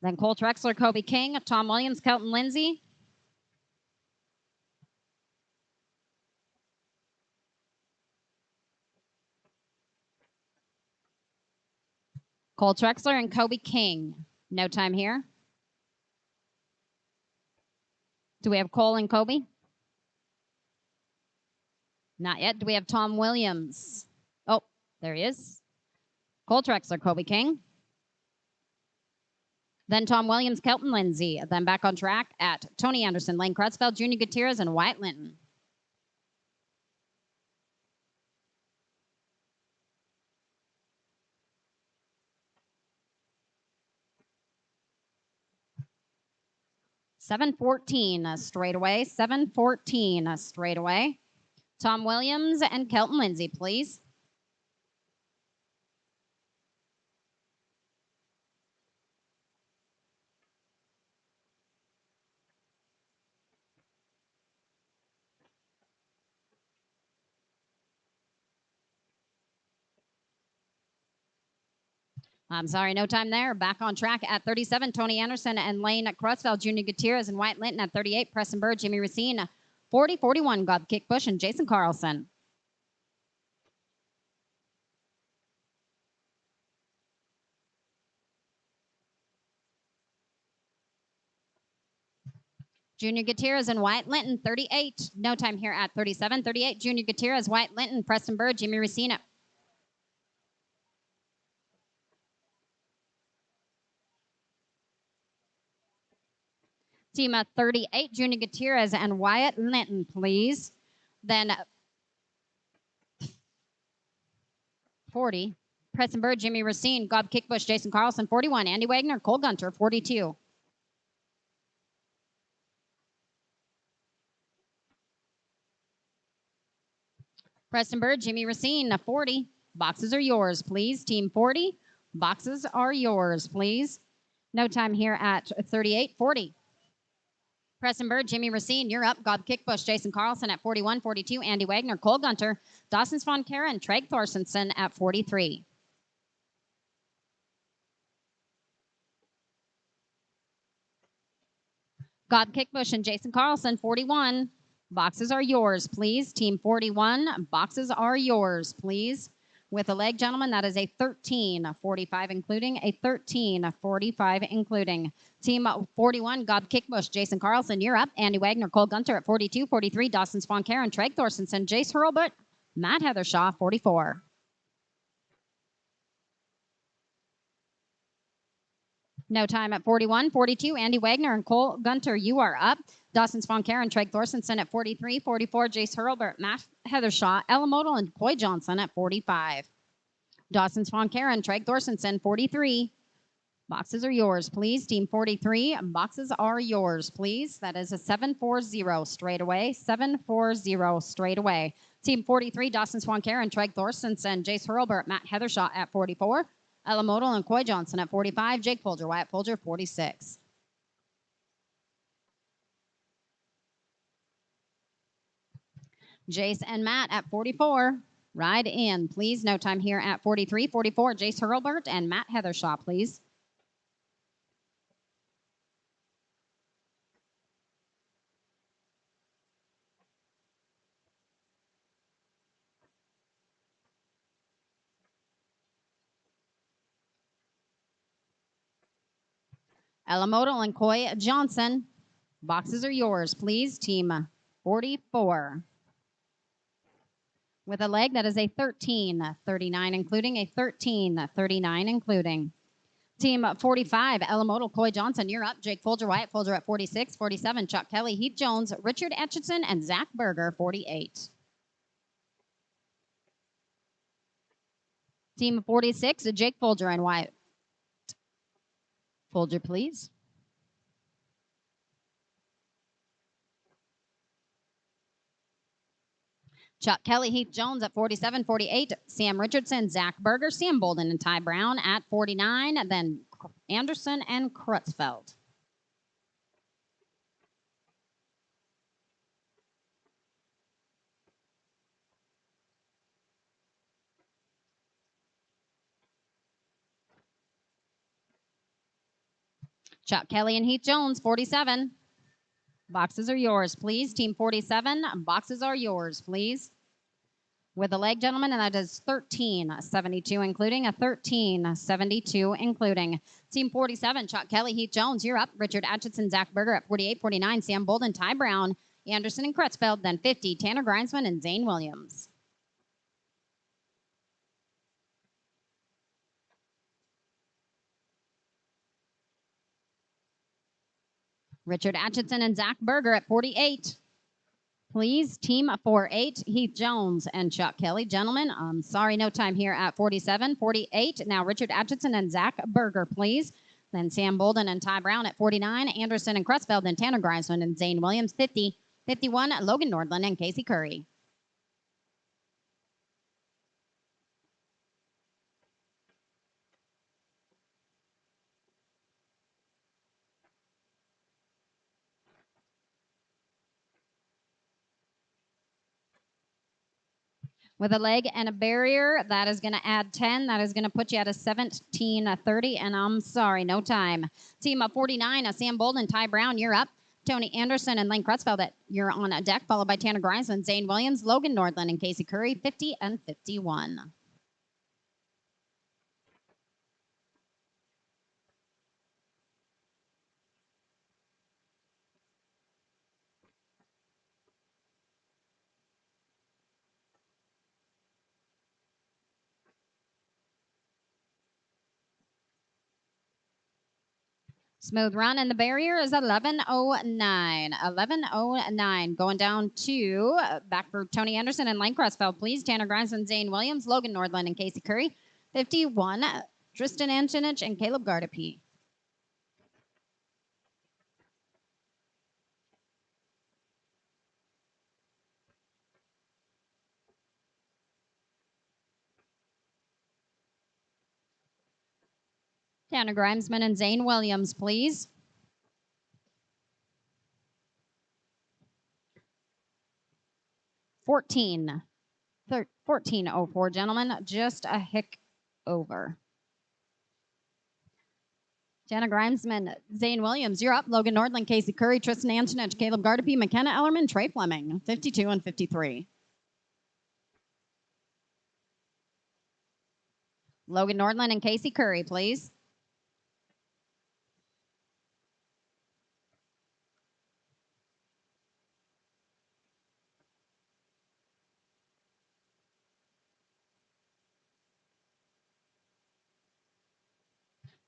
Then Cole Trexler, Kobe King, Tom Williams, Kelton Lindsay. Cole Trexler and Kobe King. No time here. Do we have Cole and Kobe? Not yet. Do we have Tom Williams? Oh, there he is. Cole Trexler, Kobe King. Then Tom Williams, Kelton Lindsay. Then back on track at Tony Anderson, Lane Crutchfield, Junior Gutierrez, and Wyatt Linton. $7.14 straight away. $7.14 straight away. Tom Williams and Kelton Lindsay, please. I'm sorry, no time there. Back on track at 37, Tony Anderson and Lane Crutchfield, Junior Gutierrez, and Wyatt Linton at 38, Preston Bird, Jimmy Racine, 40-41, Gob Kickbush, and Jason Carlson. Junior Gutierrez and Wyatt Linton, 38. No time here at 37. 38, Junior Gutierrez, Wyatt Linton, Preston Bird, Jimmy Racine. Team 38, Junior Gutierrez and Wyatt Linton, please. Then 40, Preston Bird, Jimmy Racine, Gob Kickbush, Jason Carlson, 41, Andy Wagner, Cole Gunter, 42. Preston Bird, Jimmy Racine, 40. Boxes are yours, please. Team 40, boxes are yours, please. No time here at 38, 40. Preston Bird, Jimmy Racine, you're up. Gob Kickbush, Jason Carlson at 41, 42. Andy Wagner, Cole Gunter, Dawson Von Karen, Treg Thorstensen at 43. Gob Kickbush and Jason Carlson, 41. Boxes are yours, please. Team 41, boxes are yours, please. With a leg, gentlemen, that is a 13.45, including a 13.45, including. Team 41, Gob Kickbush, Jason Carlson, you're up. Andy Wagner, Cole Gunter at 42, 43. Dawson Von Karen, Treg Thorstensen, Jace Hurlbut, Matt Heathershaw, 44. No time at 41, 42. Andy Wagner and Cole Gunter, you are up. Dawson Von Karen, Treg Thorstensen at 43, 44. Jace Hurlbert, Matt Heathershaw, Ella Modal, and Coy Johnson at 45. Dawson Von Karen, Treg Thorstensen, 43. Boxes are yours, please. Team 43, boxes are yours, please. That is a 7-4-0 straight away. 7-4-0 straight away. Team 43, Dawson Von Karen, Treg Thorstensen, Jace Hurlbert, Matt Heathershaw at 44. Ella Modal and Coy Johnson at 45. Jake Folger, Wyatt Folger, 46. Jace and Matt at 44. Ride in, please. No time here at 43, 44. Jace Hurlbert and Matt Heathershaw, please. Ella Modal and Coy Johnson. Boxes are yours, please. Team 44. With a leg, that is a 13.39, including a 13.39, including. Team 45, Elamodal, Coy Johnson, you're up. Jake Folger, Wyatt Folger at 46. 47, Chuck Kelly, Heath Jones, Richard Etchison, and Zach Berger, 48. Team 46, Jake Folger and Wyatt Folger, please. Chuck Kelly, Heath Jones at 47, 48. Sam Richardson, Zach Berger, Sam Bolden, and Ty Brown at 49. And then Anderson and Crutchfeld. Chuck Kelly and Heath Jones, 47. Boxes are yours, please. Team 47, boxes are yours, please. With a leg, gentlemen, and that is 13.72, including a 13.72, including. Team 47, Chuck Kelly, Heath Jones, you're up. Richard Atchison, Zach Berger at 48, 49. Sam Bolden, Ty Brown, Anderson, and Crutchfeld. Then 50, Tanner Greinsman and Zane Williams. Richard Atchison and Zach Berger at 48. Please, team 48, Heath Jones and Chuck Kelly. Gentlemen, I'm sorry, no time here at 47. 48, now Richard Atchison and Zach Berger, please. Then Sam Bolden and Ty Brown at 49. Anderson and Crutchfeld, and Tanner Greinsman and Zane Williams, 50. 51, Logan Nordland and Casey Curry. With a leg and a barrier, that is going to add 10. That is going to put you at a 17.30. And I'm sorry, no time. Team 49, Sam Bolden, Ty Brown, you're up. Tony Anderson and Lane Crutchfeld, you're on a deck, followed by Tanner Greinsman, Zane Williams, Logan Nordland, and Casey Curry, 50 and 51. Smooth run, and the barrier is 11.09. 11.09. Going down to back for Tony Anderson and Lane Crutchfeld, please. Tanner Greinsman, Zane Williams, Logan Nordland, and Casey Curry. 51, Tristan Antonich and Caleb Gardepee. Tanner Grimesman and Zane Williams, please. $14.04, gentlemen. Just a hick over. Tanner Grimesman, Zane Williams, you're up. Logan Nordland, Casey Curry, Tristan Antonich, Caleb Gardepee, McKenna Ellerman, Trey Fleming, 52 and 53. Logan Nordland and Casey Curry, please.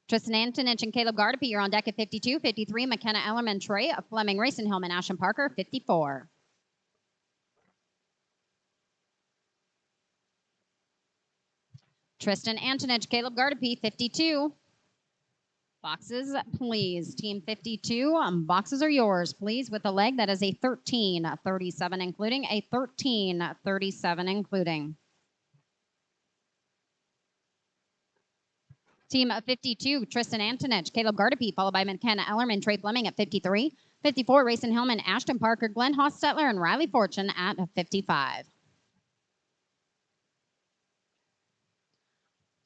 Tristan Antonich and Caleb Gardepee, you're on deck at 52. 53, McKenna Ellerman, Trey Fleming, Rayson Hillman, Ashton Parker, 54. Tristan Antonich, Caleb Gardepee, 52. Boxes, please. Team 52, boxes are yours, please, with a leg that is a 13.37, including a 13.37, including. Team 52, Tristan Antonich, Caleb Gardepee, followed by McKenna Ellerman, Trey Fleming at 53. 54, Rayson Hillman, Ashton Parker, Glenn Hostetler, and Riley Fortune at 55.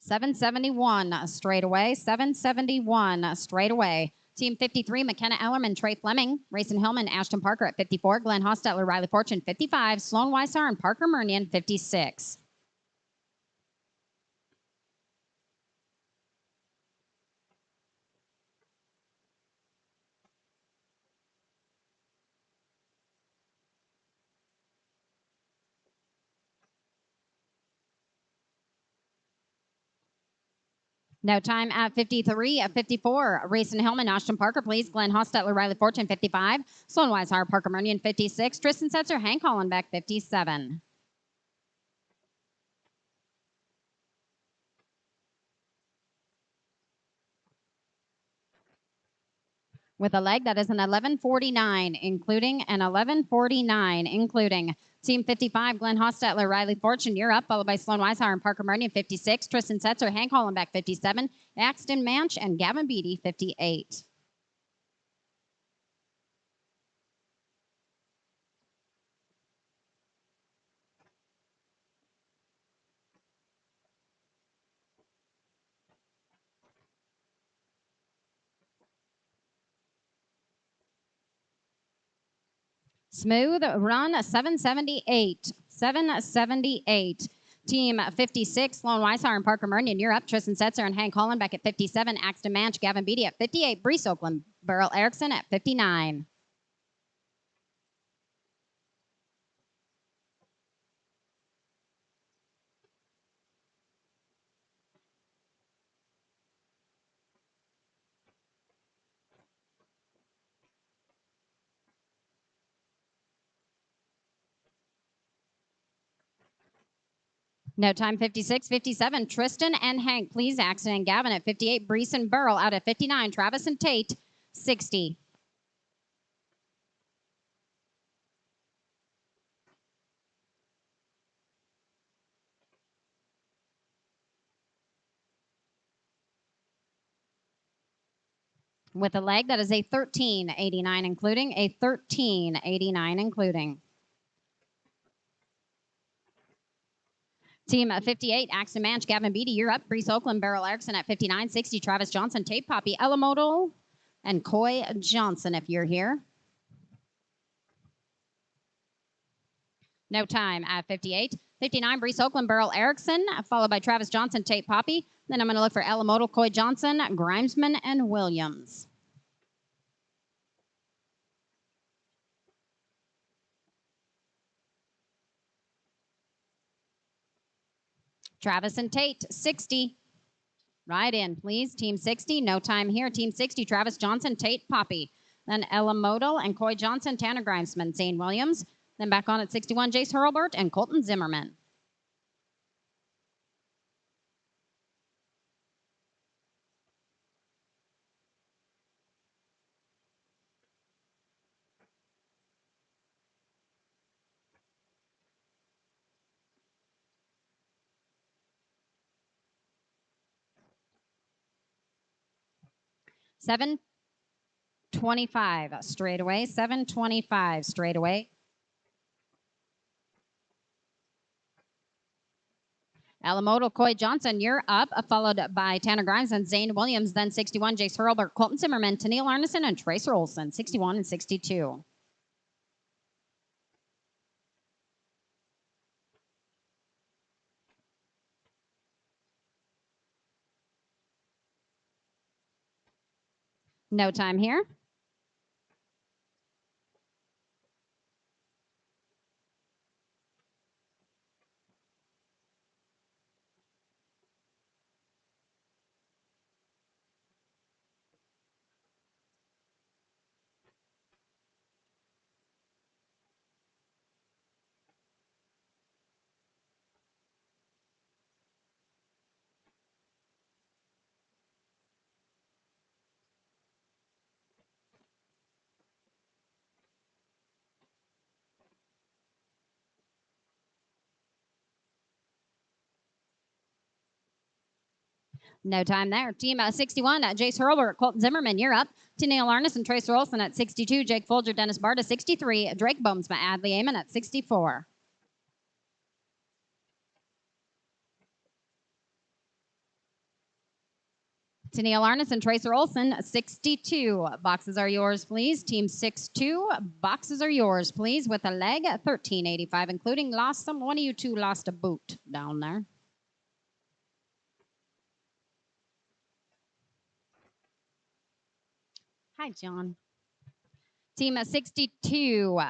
771 straight away. 771 straight away. Team 53, McKenna Ellerman, Trey Fleming, Rayson Hillman, Ashton Parker at 54, Glenn Hostetler, Riley Fortune, 55, Sloan Weissar, and Parker Murnian, 56. No time at 53, at 54. Rayson Hillman, Ashton Parker, please. Glenn Hostetler, Riley Fortune, 55. Sloan Weishauer, Parker Mernian, 56. Tristan Setzer, Hank Hollenbeck, 57. With a leg that is an 11:49, including an 11:49, including Team 55, Glenn Hostetler, Riley Fortune, you're up, followed by Sloan Weishauer and Parker Mernian, 56. Tristan Setzer, Hank Hollenbeck, 57. Axton Manch and Gavin Beatty, 58. Smooth run, 778. 778. Team 56, Sloan Weishauer and Parker Mernian, you're up. Tristan Setzer and Hank Hollenbeck at 57. Axton Manch, Gavin Beatty at 58. Brees Oakland, Beryl Erickson at 59. No time, 56, 57. Tristan and Hank, please. Axton and Gavin at 58. Brees and Burl out at 59. Travis and Tate, 60. With a leg that is a 13.89, including a 13.89, including. Team 58, Axton Manch, Gavin Beatty, you're up. Brees Oakland, Beryl Erickson at 59. 60, Travis Johnson, Tate Poppy, Elamodal, and Coy Johnson if you're here. No time at 58. 59, Brees Oakland, Beryl Erickson, followed by Travis Johnson, Tate Poppy. Then I'm going to look for Elamodal, Coy Johnson, Grimesman, and Williams. Travis and Tate, 60. Right in, please. Team 60, no time here. Team 60, Travis Johnson, Tate Poppy. Then Ella Modal and Coy Johnson, Tanner Grimesman, Zane Williams. Then back on at 61, Jace Hurlbert and Colton Zimmerman. $7.25 straight away. $7.25 straight away. Alamoto, Coy Johnson, you're up, followed by Tanner Grimes and Zane Williams. Then 61, Jace Hurlbert, Colton Zimmerman, Tennille Arneson, and Tracer Olson, 61 and 62. No time here. No time there. Team 61, Jace Hurlbert, Colton Zimmerman, you're up. Tennille Arneson, Tracer Olson at 62. Jake Folger, Dennis Barta, 63. Drake Bohmsma, Adley Amon at 64. Tennille Arneson, Tracer Olson, 62. Boxes are yours, please. Team 6-2. Boxes are yours, please. With a leg, 13.85, including lost some. One of you two lost a boot down there. Hi, John. Team 62.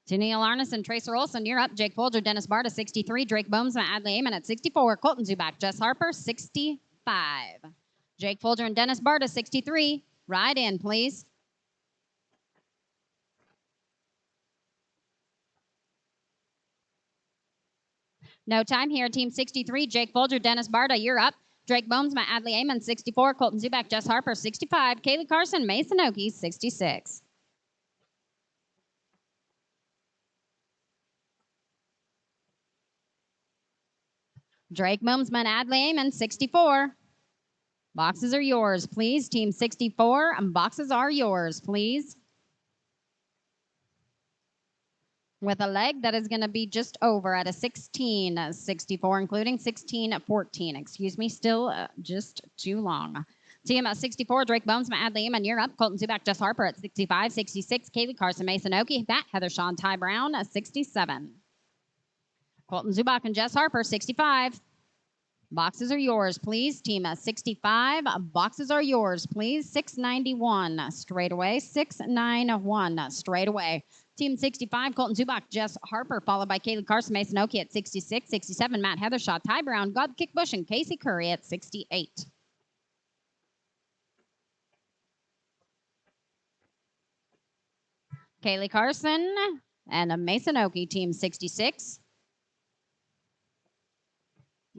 Tennille Arneson, Tracer Olson, you're up. Jake Folger, Dennis Barta, 63. Drake Bohmsma, Adley Amon at 64. Colton Zubak, Jess Harper, 63. 5. Jake Folger and Dennis Barta, 63. Ride in, please. No time here. Team 63, Jake Folger, Dennis Barta, you're up. Drake Bohmsma, Adley Amon, 64. Colton Zubak, Jess Harper, 65. Kaylee Carson, Mason Okie, 66. Drake Bohmsma, Adley Amon, 64. Boxes are yours, please. Team 64, boxes are yours, please. With a leg that is going to be just over at a 16.64, including 16.14. Excuse me, still just too long. Team 64, Drake Bohmsma, Adley Amon, you're up. Colton Zubak, Jess Harper at 65, 66. Kaylee Carson, Mason Okie, Matt Heather Shawn, Ty Brown, 67. Colton Zubak and Jess Harper, 65. Boxes are yours, please. Team 65, boxes are yours, please. 691 straight away. 691 straight away. Team 65, Colton Zubak, Jess Harper, followed by Kaylee Carson, Mason Okie at 66, 67, Matt Heathershaw, Ty Brown, God Kickbush, and Casey Curry at 68. Kaylee Carson and Mason Okie, Team 66.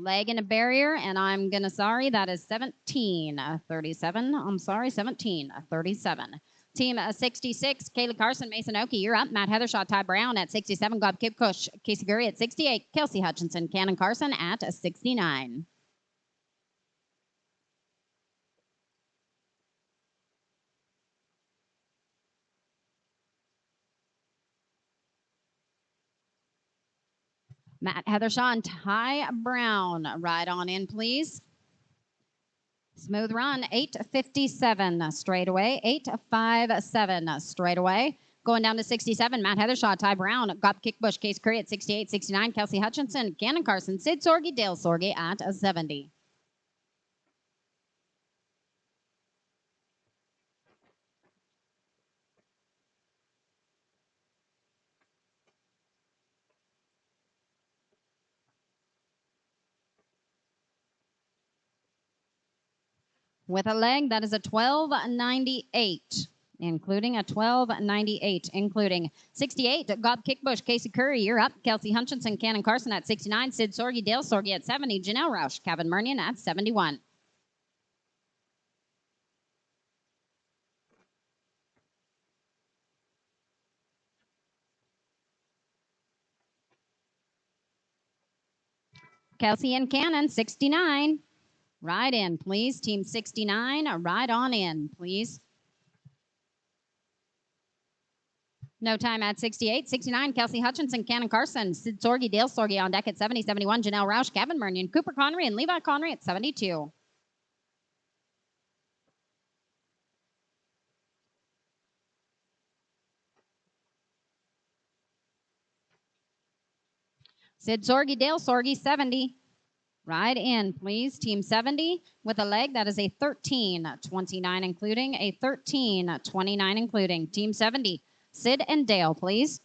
Leg and a barrier, and I'm gonna sorry, that is 1737. I'm sorry, 1737. Team 66, Kaylee Carson, Mason Okie, you're up. Matt Heathershaw, Ty Brown at 67. Gob Kipkush, Casey Gurry at 68. Kelsey Hutchinson, Cannon Carson at 69. Matt Heathershaw and Ty Brown, ride on in, please. Smooth run, 857 straight away, 857 straight away. Going down to 67, Matt Heathershaw, Ty Brown, Gob Kickbush, Case Curry at 68, 69, Kelsey Hutchinson, Cannon Carson, Sid Sorgi, Dale Sorgi at 70. With a leg, that is a 1298. Including a 1298, including 68. Gob Kickbush, Casey Curry, you're up. Kelsey Hutchinson, Cannon Carson at 69. Sid Sorgi, Dale Sorgi at 70. Janelle Roush, Kevin Murnian at 71. Kelsey and Cannon, 69. Ride in, please. Team 69, ride on in, please. No time at 68. 69, Kelsey Hutchinson, Cannon Carson, Sid Sorgi, Dale Sorgi on deck at 70. 71, Janelle Roush, Kevin Murnian, Cooper Connery, and Levi Connery at 72. Sid Sorgi, Dale Sorgi, 70. Ride in, please. Team 70 with a leg that is a 13.29, including a 13.29, including. Team 70, Sid and Dale, please.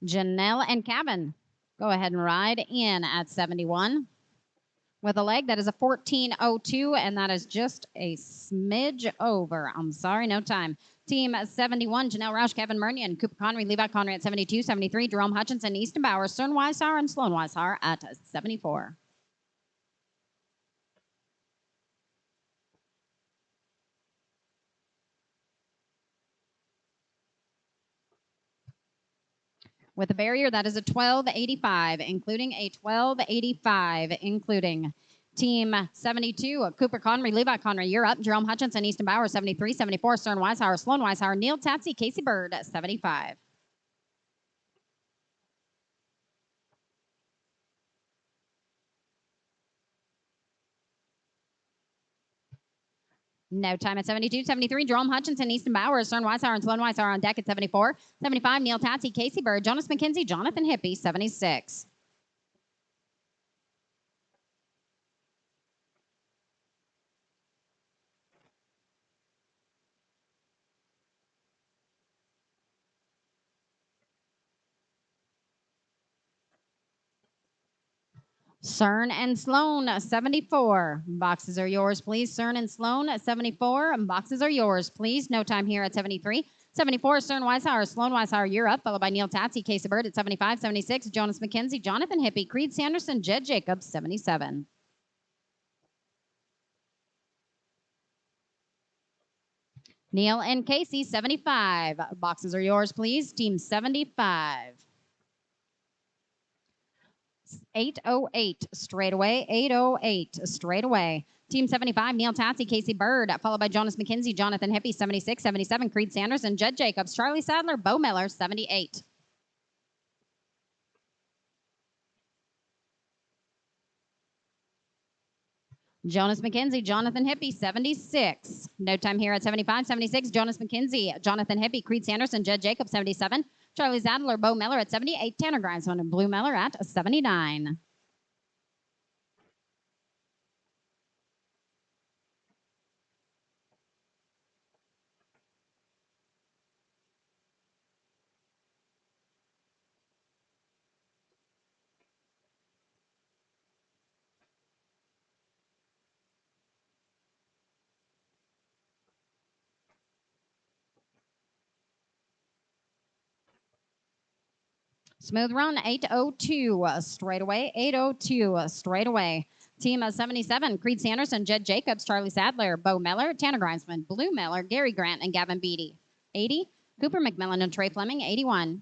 Janelle and Kevin, go ahead and ride in at 71. With a leg that is a 14.02, and that is just a smidge over. I'm sorry, no time. Team 71, Janelle Roush, Kevin Murnian, Cooper Connery, Levi Connery at 72, 73, Jerome Hutchinson, Easton Bauer, Stern Weishauer, and Sloan Weishauer at 74. With a barrier, that is a 1285, including a 1285, including Team 72, Cooper Connery, Levi Connery, you're up. Jerome Hutchinson, Easton Bauer, 73, 74, Stern Weishauer, Sloan Weishauer, Neil Tatsy, Casey Bird, 75. No time at 72. 73, Jerome Hutchinson, Easton Bauer, Stern Weishauer, and Sloan Weishauer on deck at 74. 75, Neil Tatsy, Casey Bird, Jonas McKenzie, Jonathan Hippie, 76. CERN and Sloan, 74. Boxes are yours, please. CERN and Sloan, 74. Boxes are yours, please. No time here at 73. 74, CERN Weishauer, Sloan Weishauer, you're up, followed by Neil Tatsy, Casey Bird at 75. 76, Jonas McKenzie, Jonathan Hippie, Creed Sanderson, Jed Jacobs, 77. Neil and Casey, 75. Boxes are yours, please. Team 75. 808 straight away. 808 straight away. Team 75, Neil Tatsy, Casey Bird, followed by Jonas McKenzie, Jonathan Hippie, 76, 77, Creed Sanderson, Jed Jacobs, Charlie Sadler, Bo Miller, 78. Jonas McKenzie, Jonathan Hippie, 76. No time here at 75. 76, Jonas McKenzie, Jonathan Hippie, Creed Sanderson, Jed Jacobs, 77. Charlie Sadler, Bo Miller at 78. Tanner Grimes and Blue Miller at 79. Smooth run, 802 straight away. 802 straight away. Team 77, Creed Sanderson, Jed Jacobs, Charlie Sadler, Bo Miller, Tanner Grimesman, Blue Miller, Gary Grant, and Gavin Beatty. 80, Cooper McMillan and Trey Fleming, 81.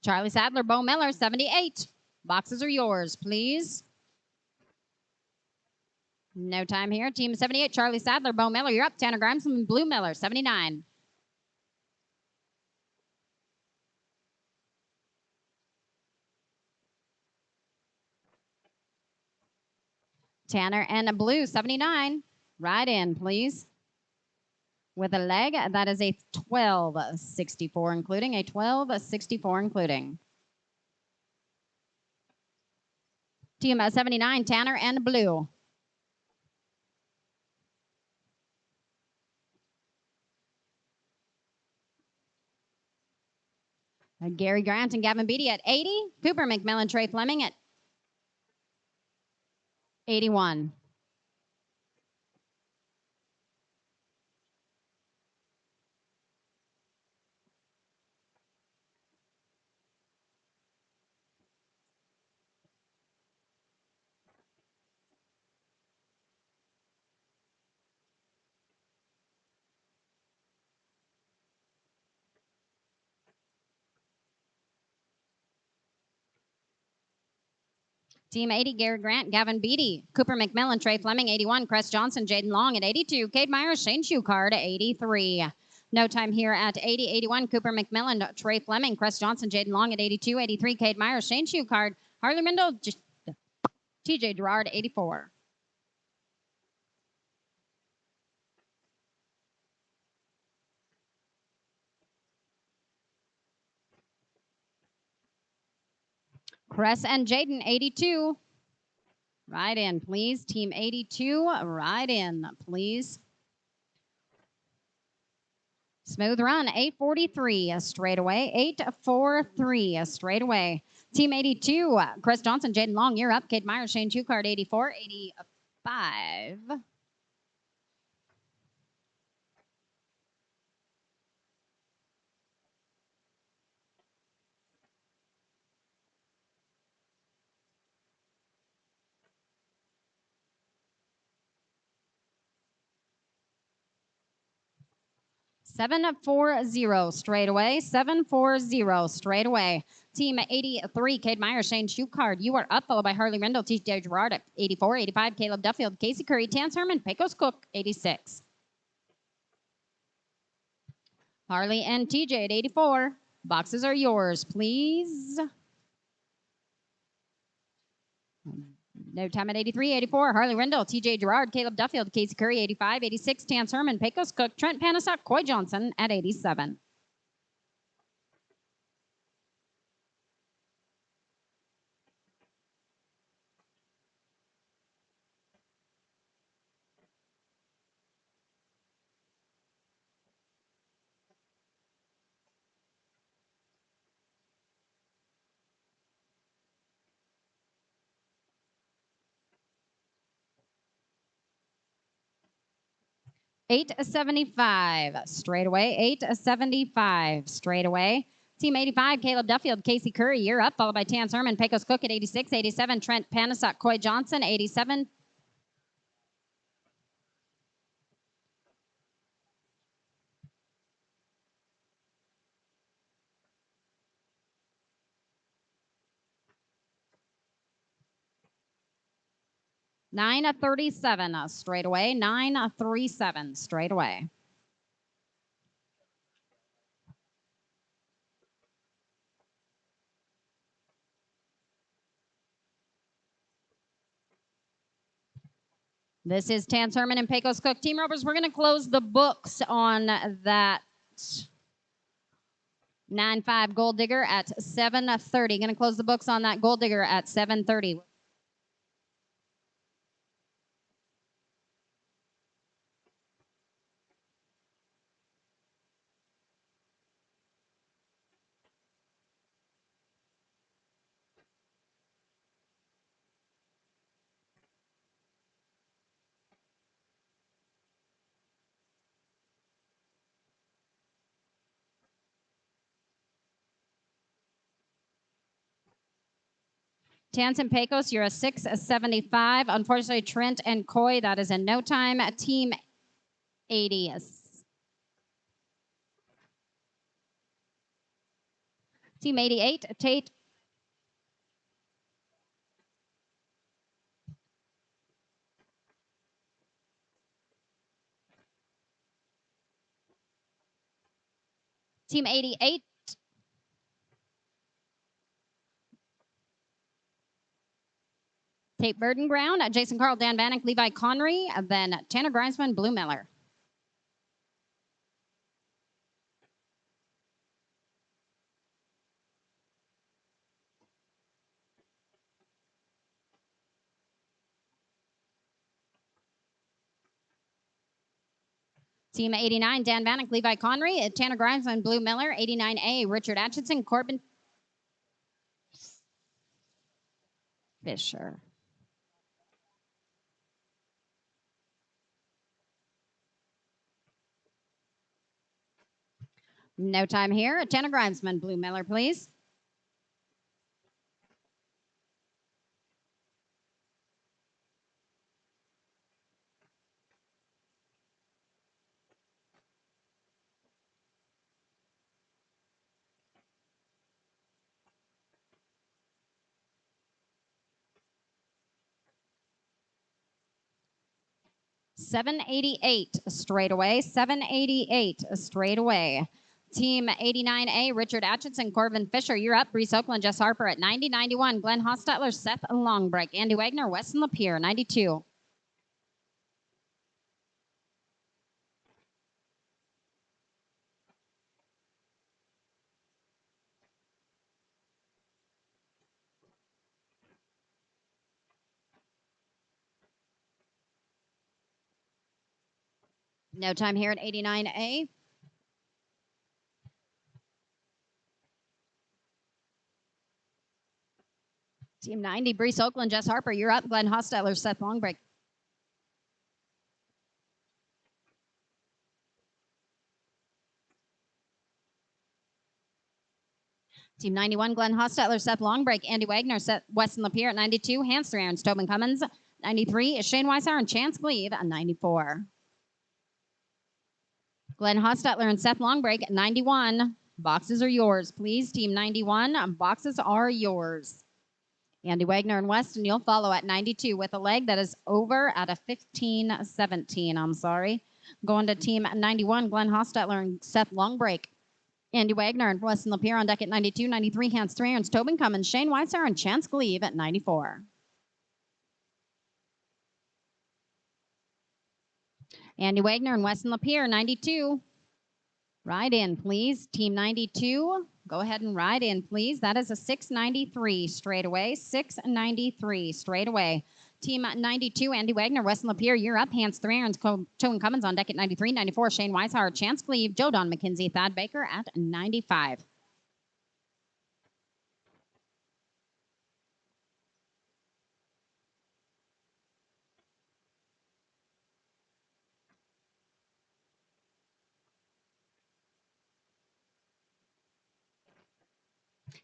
Charlie Sadler, Bo Miller, 78. Boxes are yours, please. No time here. Team 78, Charlie Sadler, Bo Miller, you're up. Tanner Grimesman, Blue Miller, 79. Tanner and Blue, 79. Right in, please. With a leg, that is a 12.64 including, a 12.64 including. Team 79, Tanner and Blue. Gary Grant and Gavin Beatty at 80. Cooper McMillan, Trey Fleming at 81. Team 80, Gary Grant, Gavin Beatty, Cooper McMillan, Trey Fleming, 81, Cress Johnson, Jaden Long at 82, Cade Myers, Shane Schuchard, 83. No time here at 80, 81, Cooper McMillan, Trey Fleming, Cress Johnson, Jaden Long at 82, 83, Cade Myers, Shane Schuchard, Harley Mindle, TJ Gerard, 84. Cress and Jaden, 82. Right in, please. Team 82, right in, please. Smooth run, 843 straight away. 843 straight away. Team 82, Chris Johnson, Jaden Long, you're up. Cade Myers, Shane Schuchard, 84, 85. 740 straight away. 740 straight away. Team 83, Cade Meyer, Shane Schuchard. You are up, followed by Harley Rendell, TJ Gerard at 84, 85, Caleb Duffield, Casey Curry, Tance Herman, Pecos Cook, 86. Harley and TJ at 84. Boxes are yours, please. No time at 83, 84. Harley Rendell, TJ Gerard, Caleb Duffield, Casey Curry, 85, 86. Tance Herman, Pecos Cook, Trent Panasock, Coy Johnson at 87. 875 straight away. 875 straight away. Team 85, Caleb Duffield, Casey Curry, you're up, followed by Tan Sermon, Pecos Cook at 86, 87, Trent Panasock, Coy Johnson, 87. Nine 37 straight away. 937 straight away. This is Tan Sermon and Pecos Cook. Team Ropers, we're going to close the books on that 9-5 Gold Digger at 7:30. Going to close the books on that Gold Digger at 7:30. Tansen Pecos, you're a 675. Unfortunately, Trent and Coy, that is in no time. Team 80. Team 88, Tate. Team 88. Tate Burden Ground, Jason Carl, Dan Bannock, Levi Connery, and then Tanner Grimesman, Blue Miller. Team 89, Dan Bannock, Levi Connery, Tanner Grimesman, Blue Miller. 89A, Richard Atchison, Corbin Fisher. No time here. Tanner Grimesman, Blue Miller, please. $788 straight away. $788 straight away. Team 89A, Richard Atchison, Corbin Fisher, you're up. Brees Oakland, Jess Harper at 90-91. Glenn Hostetler, Seth Longbreak, Andy Wagner, Weston Lapeer, 92. No time here at 89A. Team 90, Brees Oakland, Jess Harper, you're up. Glenn Hostetler, Seth Longbreak. Team 91, Glenn Hostetler, Seth Longbreak, Andy Wagner, Seth Weston Lapeer at 92, Hans 3 Irons, Tobin Cummins, 93, Shane Weishauer and Chance Glebe at 94. Glenn Hostetler and Seth Longbreak at 91. Boxes are yours, please. Team 91, boxes are yours. Andy Wagner and Weston, you'll follow at 92 with a leg that is over at a 15-17. I'm sorry. Going to team 91, Glenn Hostetler and Seth Longbreak. Andy Wagner and Weston Lapeer on deck at 92, 93, Hans 3 Irons, Tobin Cummins, Shane Weishauer and Chance Glebe at 94. Andy Wagner and Weston Lapeer, 92. Ride in, please. Team 92, go ahead and ride in, please. That is a 693 straight away. 693 straight away. Team 92, Andy Wagner, Weston Lapeer, you're up. Hans 3 Irons, Tobin Cummins on deck at 93, 94, Shane Weishauer, Chance Glebe, Joe Don McKenzie, Thad Baker at 95.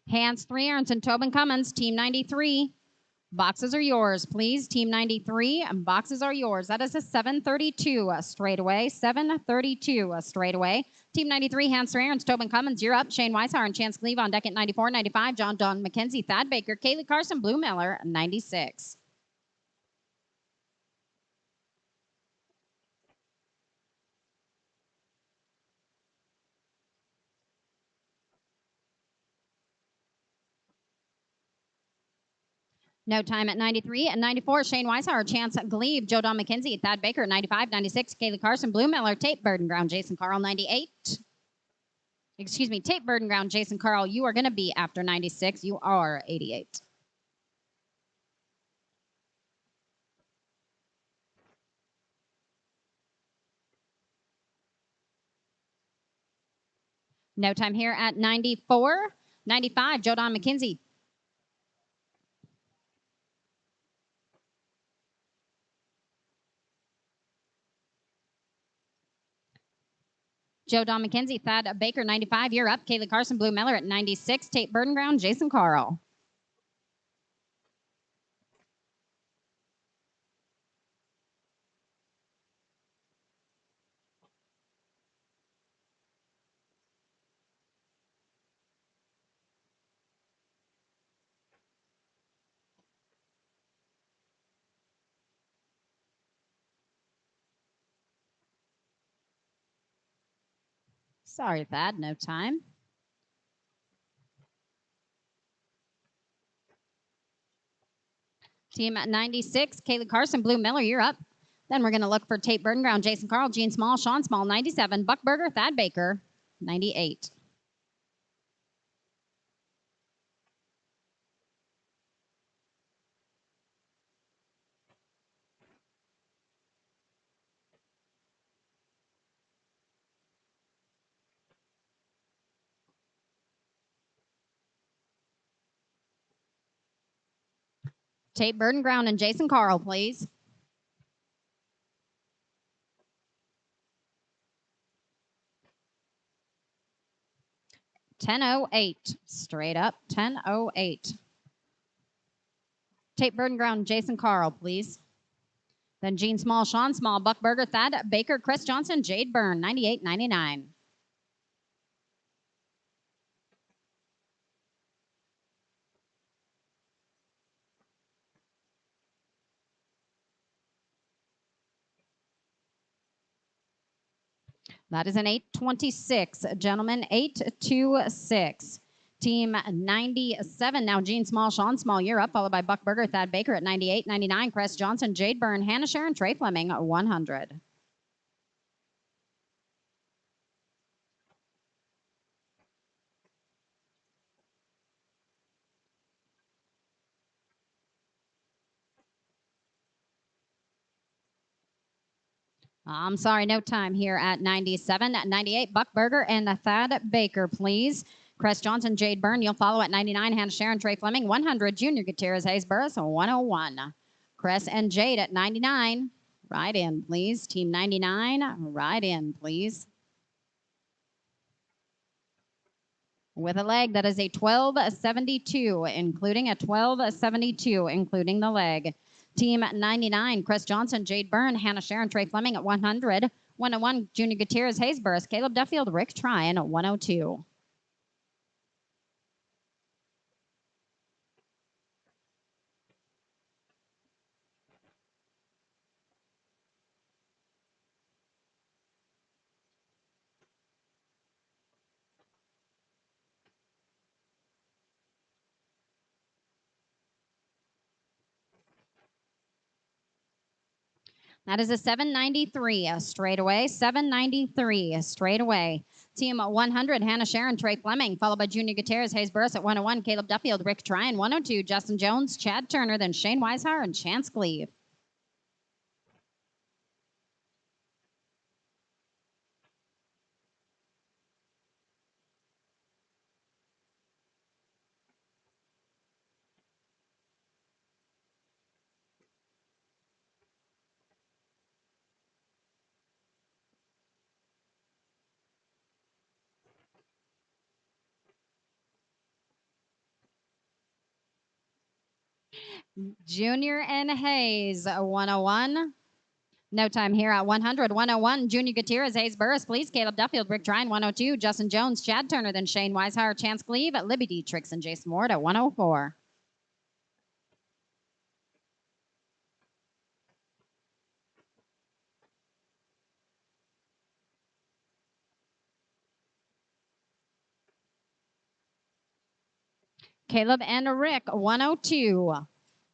Hands 3, Aronson, Tobin, Cummins, Team 93. Boxes are yours, please. Team 93, and boxes are yours. That is a 732 straightaway. 732 straightaway. Team 93, Hans Aarons, Tobin Cummins, you're up. Shane Weishauer and Chance Cleve on deck at 94, 95. John Don McKenzie, Thad Baker, Kaylee Carson, Blue Miller, 96. No time at 93 and 94. Shane Weishauer, Chance Glebe, Joe Don McKenzie, Thad Baker, 95, 96. Kaylee Carson, Blue Miller, Tape Burden Ground, Jason Carl, 98. Excuse me, Tape Burden Ground, Jason Carl, you are going to be after 96. You are 88. No time here at 94. 95, Joe Don McKenzie. Joe Don McKenzie, Thad Baker, 95. You're up. Kaylee Carson, Blue Miller at 96. Tape Burden Ground, Jason Carl. Sorry, Thad, no time. Team at 96, Kaylee Carson, Blue Miller, you're up. Then we're going to look for Tape Burden Ground, Jason Carl, Gene Small, Sean Small, 97. Buck Burger, Thad Baker, 98. Tape Burden Ground and Jason Carl, please. $10.08. Straight up, $10.08. Tape Burden Ground, Jason Carl, please. Then Gene Small, Sean Small, Buck Burger, Thad Baker, Chris Johnson, Jade Byrne, 98.99. That is an 826, gentlemen. 826. Team 97. Now Gene Small, Sean Small, you're up, followed by Buck Burger, Thad Baker at 98.99. Chris Johnson, Jade Byrne, Hannah Sharon, Trey Fleming, 100. I'm sorry, no time here at 97. 98, Buck Burger and Thad Baker, please. Chris Johnson, Jade Byrne, you'll follow at 99. Hannah Sharon, Trey Fleming, 100. Junior Gutierrez, Hayes Burris, 101. Chris and Jade at 99. Right in, please. Team 99, right in, please. With a leg, that is a 1272, including a 1272, including the leg. Team 99, Chris Johnson, Jade Byrne, Hannah Sharon, Trey Fleming at 100. 101, Junior Gutierrez, Hayes Burris, Caleb Duffield, Rick Tryon at 102. That is a 793 straight away. 793 straight away. Team 100, Hannah Sharon, Trey Fleming, followed by Junior Gutierrez, Hayes Burris at 101, Caleb Duffield, Rick Tryon, 102, Justin Jones, Chad Turner, then Shane Weishauer and Chance Cleve. Junior and Hayes, 101. No time here at 100. 101, Junior Gutierrez, Hayes Burris, please. Caleb Duffield, Rick Drine, 102. Justin Jones, Chad Turner, then Shane Weishauer, Chance Cleve, Libby Dietrich, and Jason Ward at 104. Caleb and Rick, 102.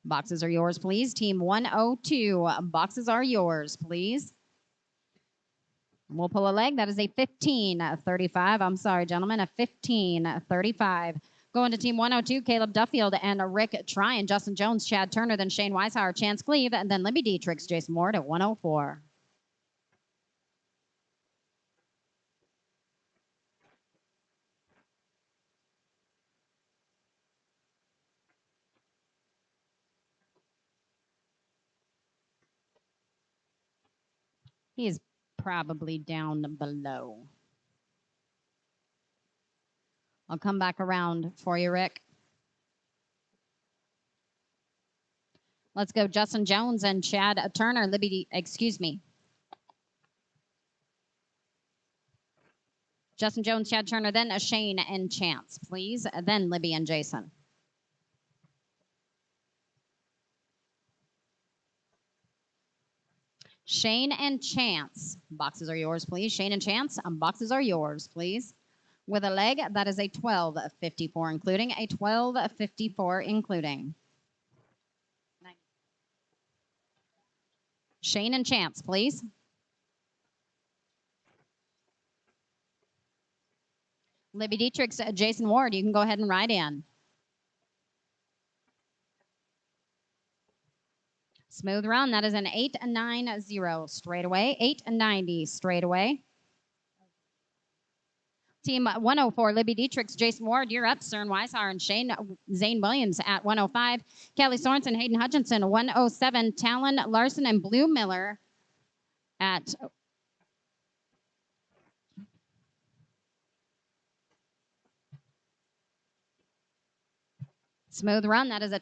Boxes are yours, please. Team 102. Boxes are yours, please. We'll pull a leg. That is a 15-35. I'm sorry, gentlemen, a 15-35. Going to team 102, Caleb Duffield and Rick Tryon, Justin Jones, Chad Turner, then Shane Weishauer, Chance Cleve, and then Libby Dietrich, Jason Ward at 104. He is probably down below. I'll come back around for you, Rick. Let's go Justin Jones and Chad Turner. Justin Jones, Chad Turner, then Shane and Chance, please. Then Libby and Jason. Shane and Chance. Boxes are yours, please. Shane and Chance, boxes are yours, please. With a leg, that is a 12.54, including a 12.54, including. Shane and Chance, please. Libby Dietrich, Jason Ward, you can go ahead and ride in. Smooth run, that is an 8.90 straight away, 8.90 straight away. Team 104, Libby Dietrich, Jason Ward, you're up. Cern Weishauer and Zane Williams at 105. Kelly Sorensen, Hayden Hutchinson, 107. Talon Larson and Blue Miller at smooth run. That is a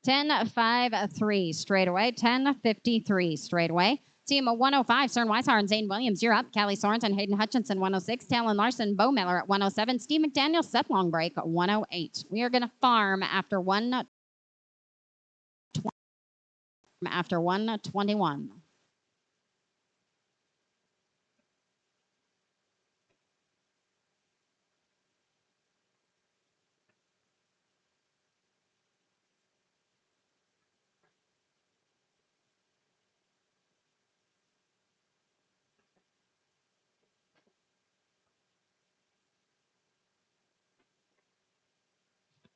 10.53 straight away, 10.53 straight away. Team 105, Cern Weishauer and Zane Williams, you're up. Callie Sorensen, Hayden Hutchinson, 106. Talon Larson, Bo Miller at 107. Steve McDaniel, Seth Longbreak, 108. We are going to farm after 121.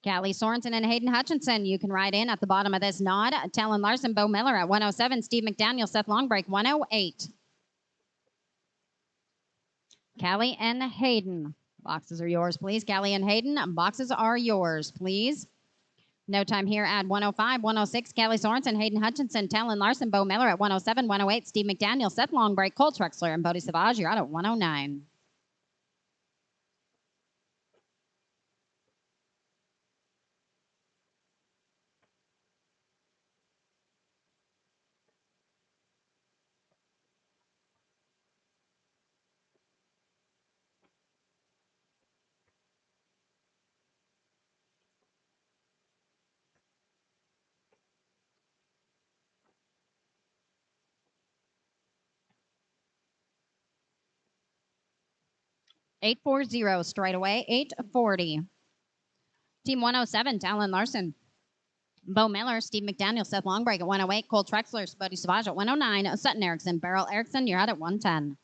Callie Sorensen and Hayden Hutchinson, you can ride in at the bottom of this nod. Talon Larson, Bo Miller at 107. Steve McDaniel, Seth Longbreak, 108. Callie and Hayden, boxes are yours, please. Callie and Hayden, boxes are yours, please. No time here at 105, 106. Callie Sorensen, Hayden Hutchinson, Talon Larson, Bo Miller at 107, 108. Steve McDaniel, Seth Longbreak, Cole Trexler, and Bodie Savage, you're out at 109. $840 straight away, $840. Team 107, Talon Larson, Bo Miller, Steve McDaniel, Seth Longbreak at 108, Cole Trexler, Bodie Savage at 109, Sutton Erickson, Beryl Erickson, you're out at 110.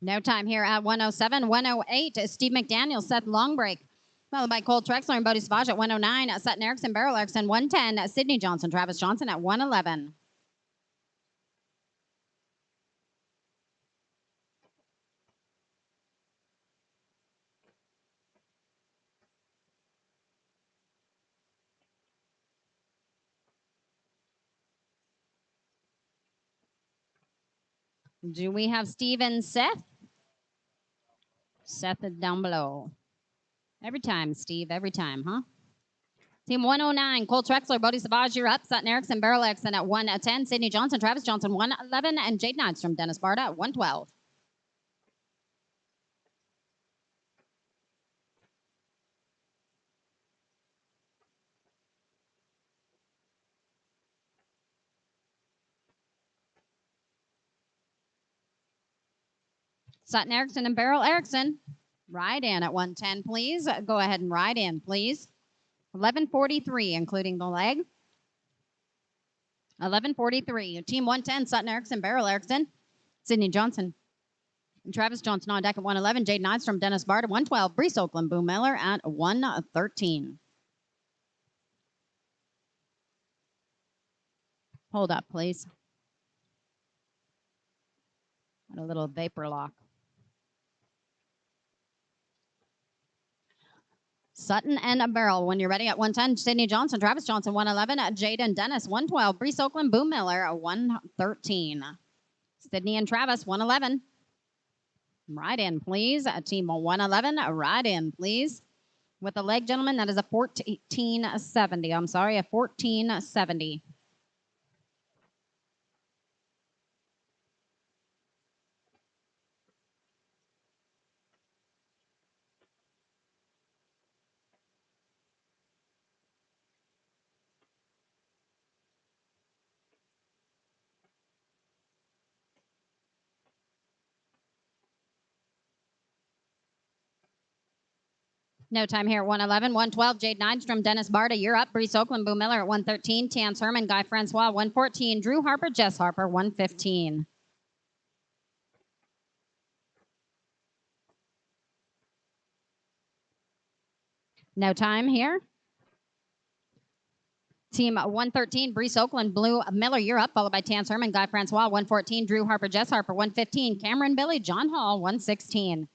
No time here at 107. 108 is Steve McDaniel, Seth Longbreak. Followed by Cole Trexler and Bodie Savage at 109. Sutton Erickson, Beryl Erickson, 110. Sydney Johnson, Travis Johnson at 111. Do we have Steve and Seth? Seth is down below. Every time, Steve. Every time, huh? Team 109, Cole Trexler, Bodie Savage, you're up. Sutton Erickson, Beryl Erickson at 110. Sydney Johnson, Travis Johnson, 111. And Jade Nydstrom, Dennis Barta at 112. Sutton Erickson and Beryl Erickson, ride in at 110, please. Go ahead and ride in, please. 11:43, including the leg. 11:43. Team 110, Sutton Erickson, Beryl Erickson, Sydney Johnson, and Travis Johnson on deck at 111. Jade Nydstrom, Dennis Bard at 112. Brees Oakland, Boom Miller at 113. Hold up, please. Got a little vapor lock. Sutton and Beryl, when you're ready at 110. Sydney Johnson, Travis Johnson, 111. Jaden Dennis, 112. Brees Oakland, Boom Miller, 113. Sydney and Travis, 111. Right in, please. Team 111, right in, please. With the leg, gentlemen, that is a 1470. I'm sorry, a 1470. No time here at 111. 112, Jade Nydstrom, Dennis Barta, you're up. Brees Oakland, Boo Miller at 113. Tance Herman, Guy Francois, 114. Drew Harper, Jess Harper, 115. No time here. Team 113, Brees Oakland, Blue Miller, you're up. Followed by Tance Herman, Guy Francois, 114. Drew Harper, Jess Harper, 115. Cameron Billy, John Hall, 116.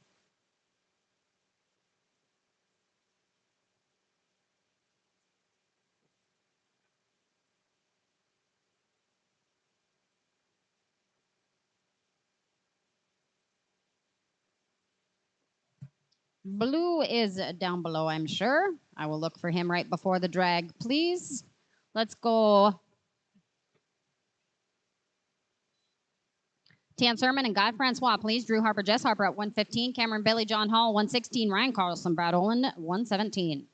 Blue is down below, I'm sure. I will look for him right before the drag, please. Let's go. Tan Sermon and Guy Francois, please. Drew Harper, Jess Harper at 115. Cameron Billy, John Hall, 116. Ryan Carlson, Brad Olin, 117.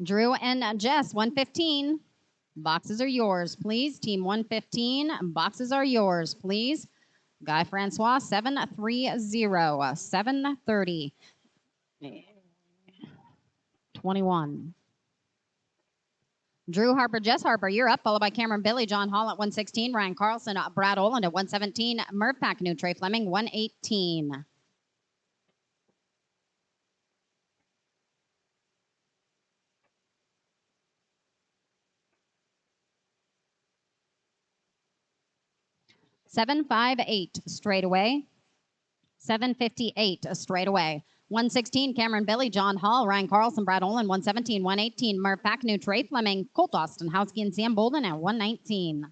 Drew and Jess, 115. Boxes are yours, please. Team 115, boxes are yours, please. Guy Francois, 730. 730. 21. Drew Harper, Jess Harper, you're up, followed by Cameron Billy, John Hall at 116. Ryan Carlson, Brad Olin at 117. Murph Packanu, Trey Fleming, 118. $758 straight away. $758 straight away. 116, Cameron Billy, John Hall, Ryan Carlson, Brad Olin, 117, 118, Murph Packanu, Trey Fleming, Colt Austin, Howski, and Sam Bolden at 119.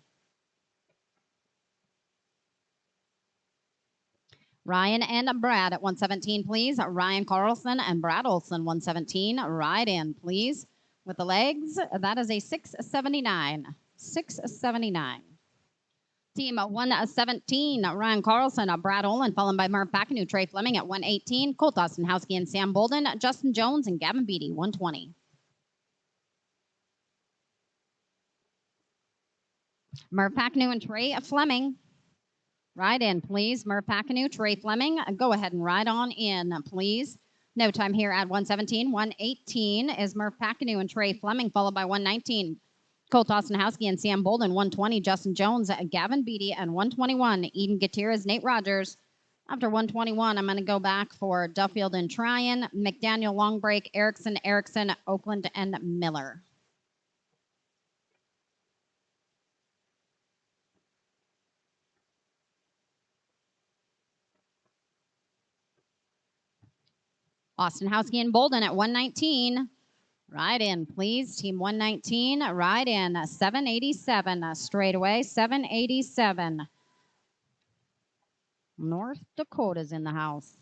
Ryan and Brad at 117, please. Ryan Carlson and Brad Olson, 117. Ride in, please. With the legs, that is a 679. 679. Team 117, Ryan Carlson, Brad Olin, followed by Murph Packanu, Trey Fleming at 118, Colt Austin, Howski, and Sam Bolden, Justin Jones, and Gavin Beatty, 120. Murph Packanu and Trey Fleming, ride in, please. Murph Packanu, Trey Fleming, go ahead and ride on in, please. No time here at 117. 118 is Murph Packanu and Trey Fleming, followed by 119. Colt Ostenhowski and Sam Bolden. 120, Justin Jones, Gavin Beatty, and 121, Eden Gutierrez, Nate Rogers. After 121, I'm going to go back for Duffield and Tryon, McDaniel, Long Break, Erickson, Oakland, and Miller. Ostenhowski and Bolden at 119. Ride in, please. Team 119, ride in. 787 straight away. 787. North Dakota's in the house.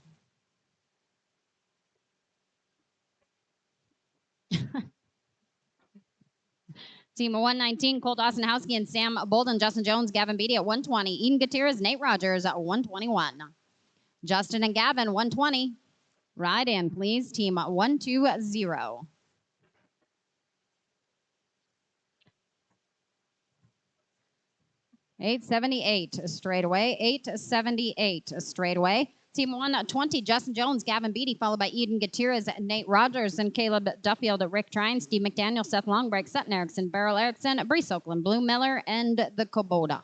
Team 119, Colt Ostenhowski and Sam Bolden, Justin Jones, Gavin Beatty at 120. Eden Gutierrez, Nate Rogers at 121. Justin and Gavin, 120. Ride in, please. Team 120. $878 straight away. $878 straight away. Team 120, Justin Jones, Gavin Beatty, followed by Eden Gutierrez, Nate Rogers, and Caleb Duffield, Rick Trine, Steve McDaniel, Seth Longbreak, Sutton Erickson, Beryl Erickson, Brees Oakland, Blue Miller, and the Kubota.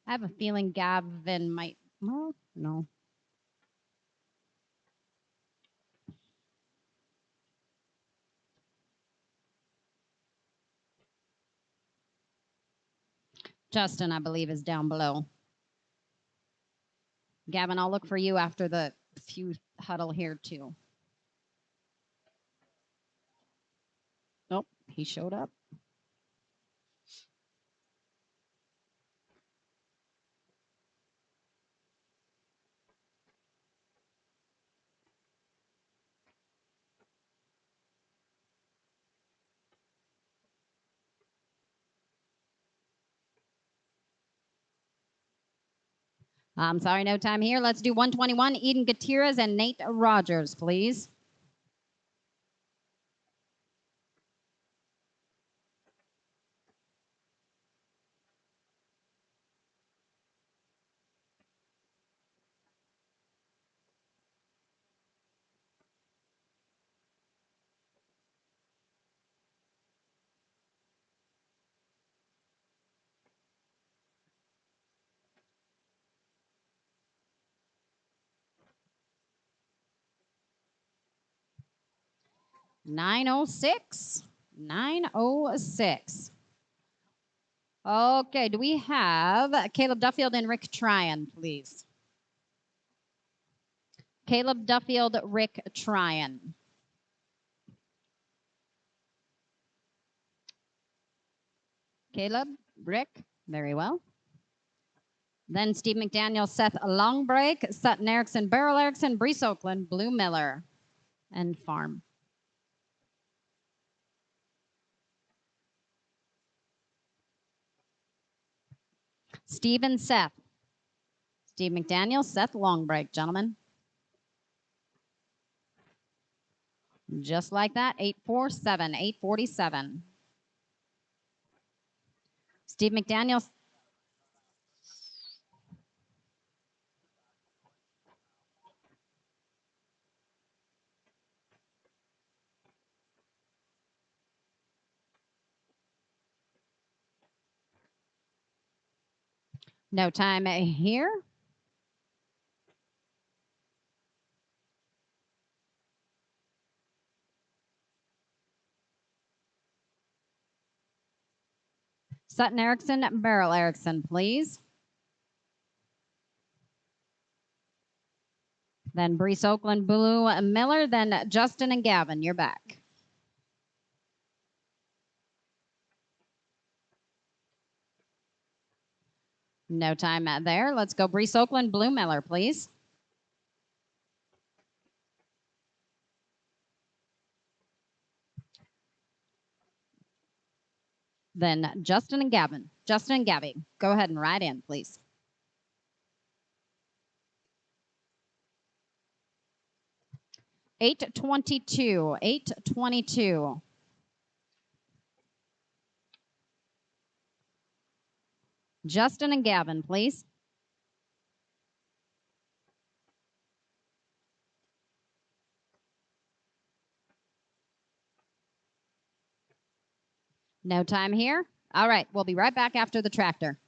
I have a feeling Gavin might, well, no. Justin, I believe, is down below. Gavin, I'll look for you after the few huddle here, too. Nope, he showed up. I'm sorry, no time here. Let's do 121, Eden Gutierrez and Nate Rogers, please. $906. $906. Okay, do we have Caleb Duffield and Rick Tryon, please? Caleb Duffield, Rick Tryon. Caleb, Rick, very well. Then Steve McDaniel, Seth Longbreak, Sutton Erickson, Beryl Erickson, Brees Oakland, Blue Miller, and Farm. Steve and Seth. Steve McDaniel, Seth Longbreak, gentlemen. Just like that, 847, 847. Steve McDaniel. No time here. Sutton Erickson, Beryl Erickson, please. Then Brees Oakland, Blue Miller, then Justin and Gavin, you're back. No time there. Let's go Brees Oakland, Blue Miller, please. Then Justin and Gavin. Justin and Gabby, go ahead and ride in, please. $822, $822. Justin and Gavin, please. No time here. All right, we'll be right back after the tractor.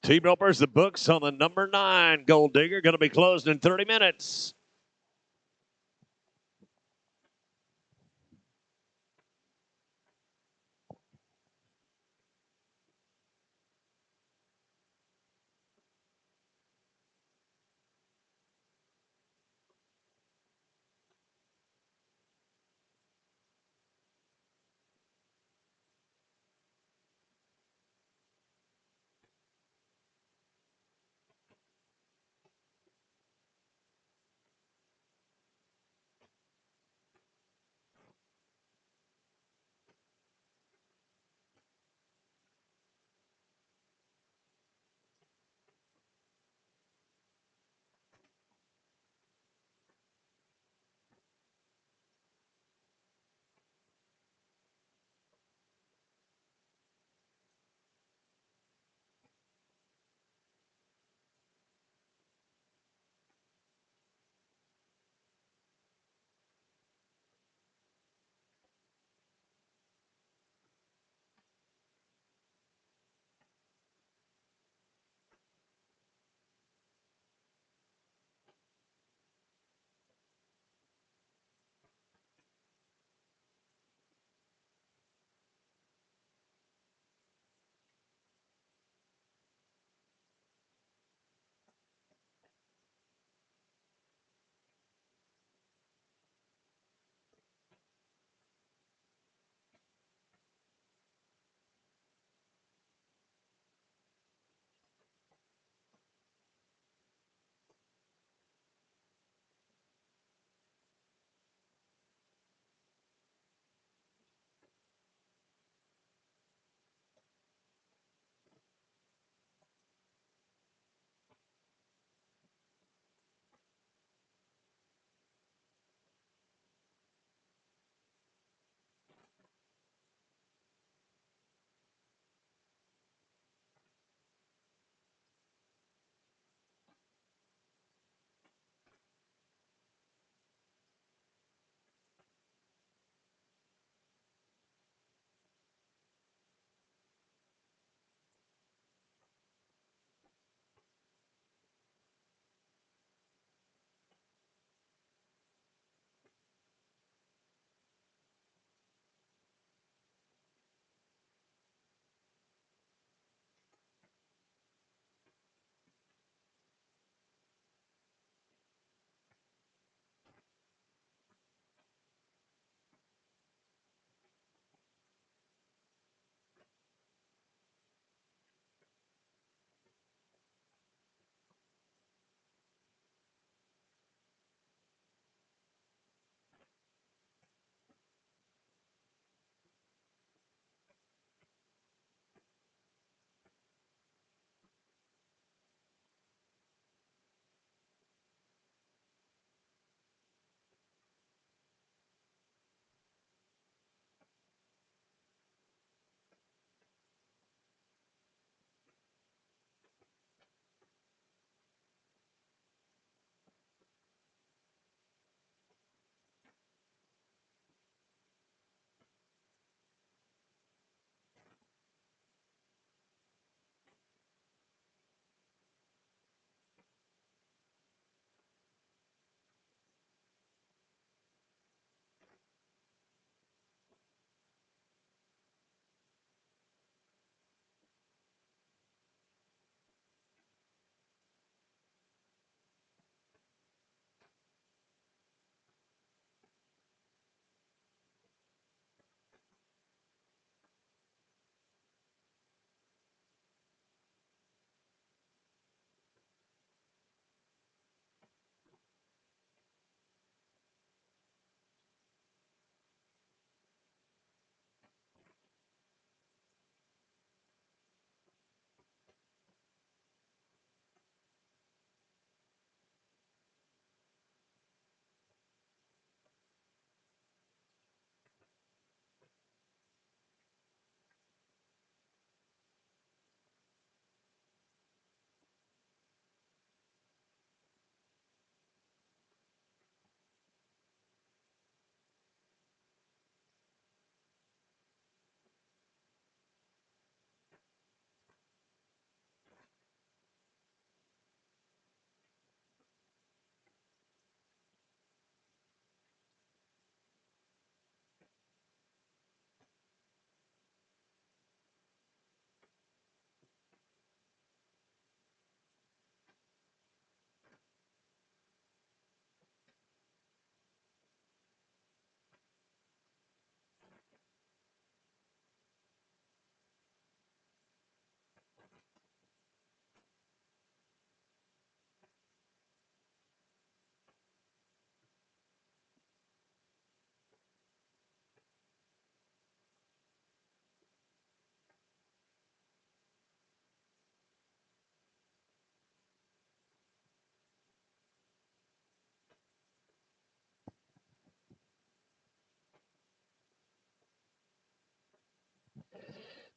Team opens the books on the number 9 Gold Digger. Going to be closed in 30 minutes.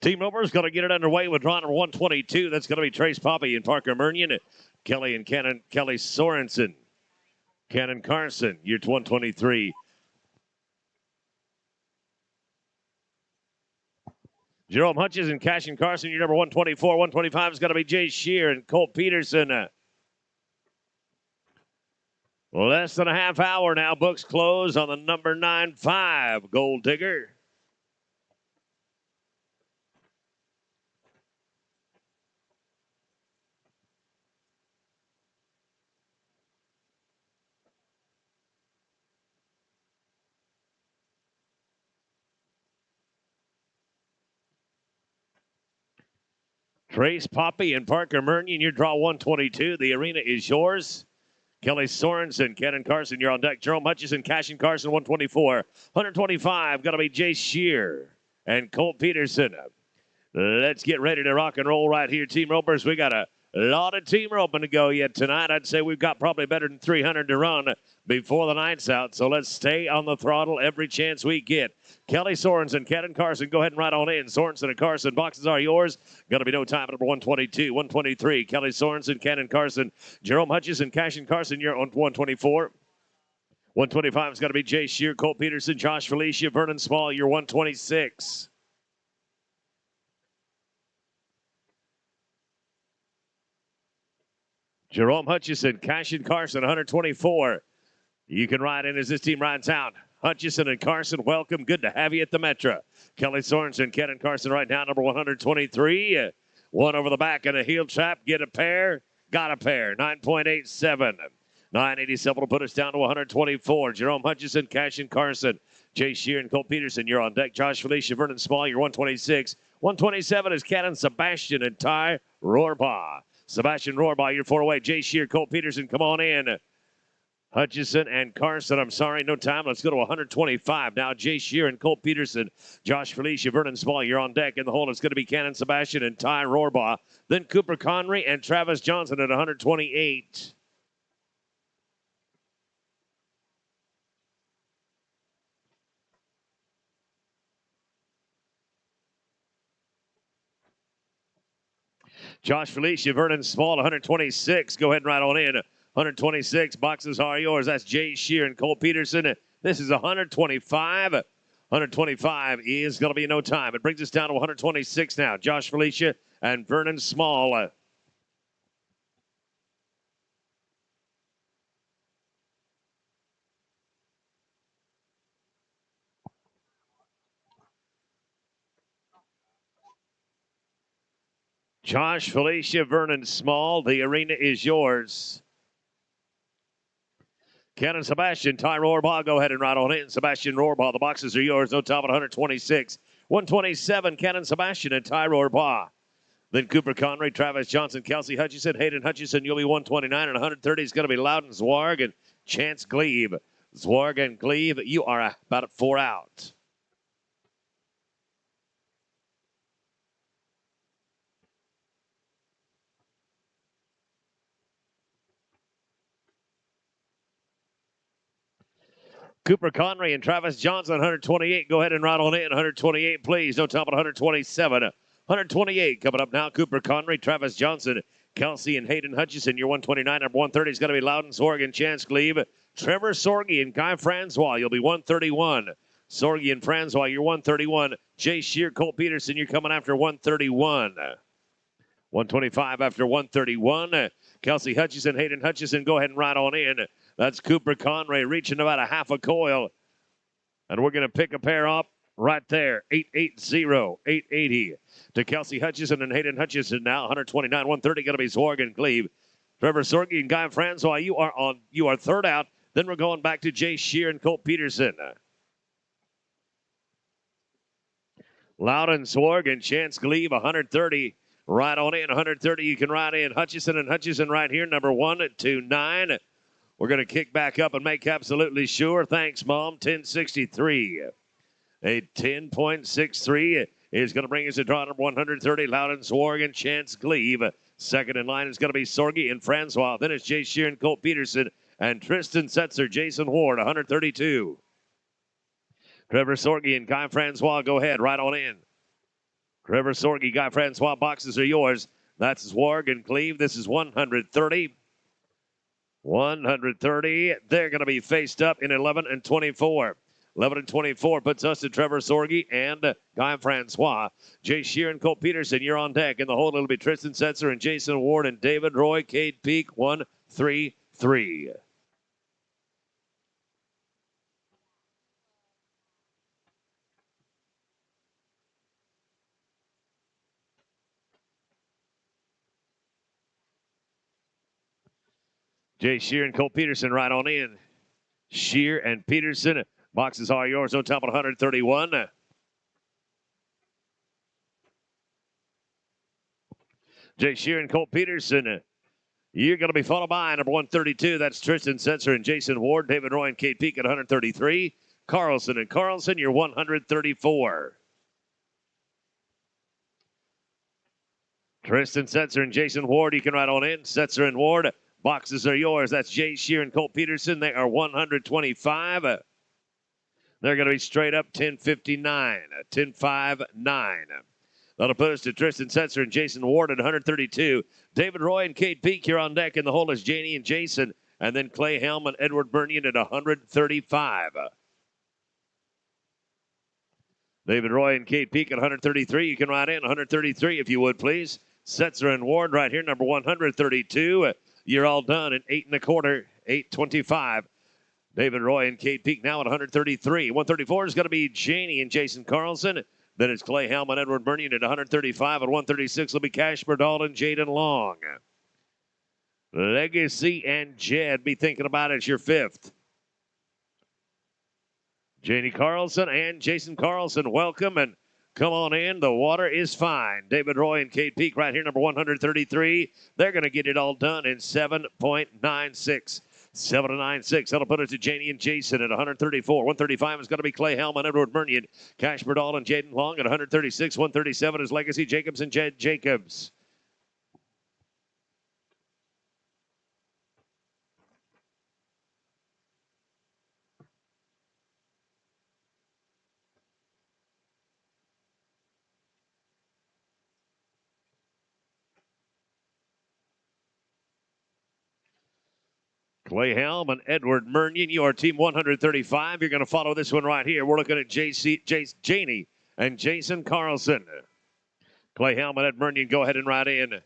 Team Rover's going to get it underway with draw number 122. That's going to be Trace Poppy and Parker Murnion, Kelly and Kelly Sorensen, Cannon Carson, year 123. Jerome Hutchins and Cashin Carson, year number 124. 125 is going to be Jay Shear and Colt Peterson. Less than a half hour now. Books close on the number 9-5 Gold Digger. Trace Poppy and Parker Murnion, your draw 122. The arena is yours. Kelly Sorensen, Cannon Carson, you're on deck. Jerome Hutchison, Cashin Carson, 124. 125, going to be Jay Shear and Colt Peterson. Let's get ready to rock and roll right here, Team Ropers. We got a lot of team roping to go yet tonight. I'd say we've got probably better than 300 to run before the night's out. So let's stay on the throttle every chance we get. Kelly Sorensen, Cannon Carson, go ahead and ride on in. Sorensen and Carson, boxes are yours. Going to be no time at number 122, 123. Kelly Sorensen, Cannon Carson, Jerome Hutchison, Cashin Carson, you're on 124. 125 is going to be Jay Shear, Colt Peterson, Josh Felicia, Vernon Small, you're 126. Jerome Hutchison, Cashin Carson, 124. You can ride in as this team rides out. Hutchison and Carson, welcome. Good to have you at the Metro. Kelly Sorensen, Cannon Carson right now, number 123. One over the back and a heel trap. Get a pair. Got a pair. 9.87. 987 will put us down to 124. Jerome Hutchison, Cashin Carson, Jay Shear and Colt Peterson, you're on deck. Josh Felicia, Vernon Small, you're 126. 127 is Cannon Sebastian and Ty Rohrbaugh. Sebastian Rohrbaugh, you're 4 away. Jay Shear, Colt Peterson, come on in. Hutchison and Carson, I'm sorry, no time. Let's go to 125. Now Jay Shear and Colt Peterson, Josh Felicia, Vernon Small, you're on deck. In the hole, it's going to be Cannon Sebastian and Ty Rohrbaugh. Then Cooper Connery and Travis Johnson at 128. Josh Felicia, Vernon Small, 126. Go ahead and ride on in. 126 boxes are yours. That's Jay Shear and Colt Peterson. This is 125. 125 is going to be no time. It brings us down to 126 now. Josh Felicia and Vernon Small. Josh Felicia, Vernon Small. The arena is yours. Cannon Sebastian, Ty Rohrbaugh, go ahead and ride on in. Sebastian Rohrbaugh, the boxes are yours. No time at 126. 127, Cannon Sebastian and Ty Rohrbaugh. Then Cooper Connery, Travis Johnson, Kelsey Hutchison, Hayden Hutchison, you'll be 129. And 130 is going to be Loudon Zwarg and Chance Glebe. Zwarg and Glebe, you are about 4 out. Cooper Connery and Travis Johnson, 128. Go ahead and ride on in. 128, please. No time at 127. 128 coming up now. Cooper Connery, Travis Johnson, Kelsey and Hayden Hutchison. Your 129. Number 130 is going to be Loudon Zorg and Chance Glebe. Trevor Sorgi and Guy Francois. You'll be 131. Sorgi and Francois, you're 131. Jay Shear, Colt Peterson, you're coming after 131. 125 after 131. Kelsey Hutchison, Hayden Hutchison, go ahead and ride on in. That's Cooper Connery reaching about a half a coil. And we're going to pick a pair up right there. 880, 880 to Kelsey Hutchison and Hayden Hutchison now. 129, 130 going to be Zorg and Glebe. Trevor Sorgi and Guy Francois, you are third out. Then we're going back to Jay Shear and Colt Peterson. Loudon Zorg and Chance Glebe, 130. Right on in, 130. You can ride in. Hutchison and Hutchison right here, number 129. We're going to kick back up and make absolutely sure. Thanks, Mom. 1063. A 10.63 is going to bring us to draw number 130. Loudon Zorg and Chance Glebe. Second in line is going to be Sorgi and Francois. Then it's Jay Shear and Colt Peterson. And Tristan Setzer, Jason Ward, 132. Trevor Sorgi and Guy Francois, go ahead, right on in. Trevor Sorge, Guy Francois, boxes are yours. That's Zwarg and Cleve. This is 130. 130. They're going to be faced up in 11 and 24. 11 and 24 puts us to Trevor Sorge and Guy Francois. Jay Sheeran, Colt Peterson, you're on deck. In the hold, it'll be Tristan Setzer and Jason Ward and David Roy, Cade Peak, 1-3-3. Jay Sheeran, Colt Peterson right on in. Shear and Peterson. Boxes are yours. On top of 131. Jay Sheeran, Colt Peterson. You're going to be followed by number 132. That's Tristan Setzer and Jason Ward. David Roy and Kate Peak at 133. Carlson and Carlson, you're 134. Tristan Setzer and Jason Ward, you can ride on in. Setzer and Ward, boxes are yours. That's Jay Shear and Colt Peterson. They are 125. They're going to be straight up 1059, 1059. That'll put us to Tristan Setzer and Jason Ward at 132. David Roy and Kate Peak here on deck. In the hole is Janie and Jason. And then Clay Helm and Edward Bernion at 135. David Roy and Kate Peak at 133. You can ride in 133 if you would, please. Setzer and Ward right here, number 132. You're all done at 8 1/4, 825. David Roy and Kate Peak now at 133. 134 is going to be Janie and Jason Carlson. Then it's Clay Helm and Edward Bernion at 135. At 136 will be Cash Berdal and Jaden Long. Legacy and Jed, be thinking about it as your fifth. Janie Carlson and Jason Carlson, welcome and come on in. The water is fine. David Roy and Kate Peak right here, number 133. They're going to get it all done in 7.96. 7.96. That'll put it to Janie and Jason at 134. 135 is going to be Clay Helm and Edward Bernion. Cash Berdal and Jaden Long at 136. 137 is Legacy Jacobs and Jed Jacobs. Clay Helm and Edward Mernion, you are team 135. You're going to follow this one right here. We're looking at Janie and Jason Carlson. Clay Helm and Ed Mernion, go ahead and ride in.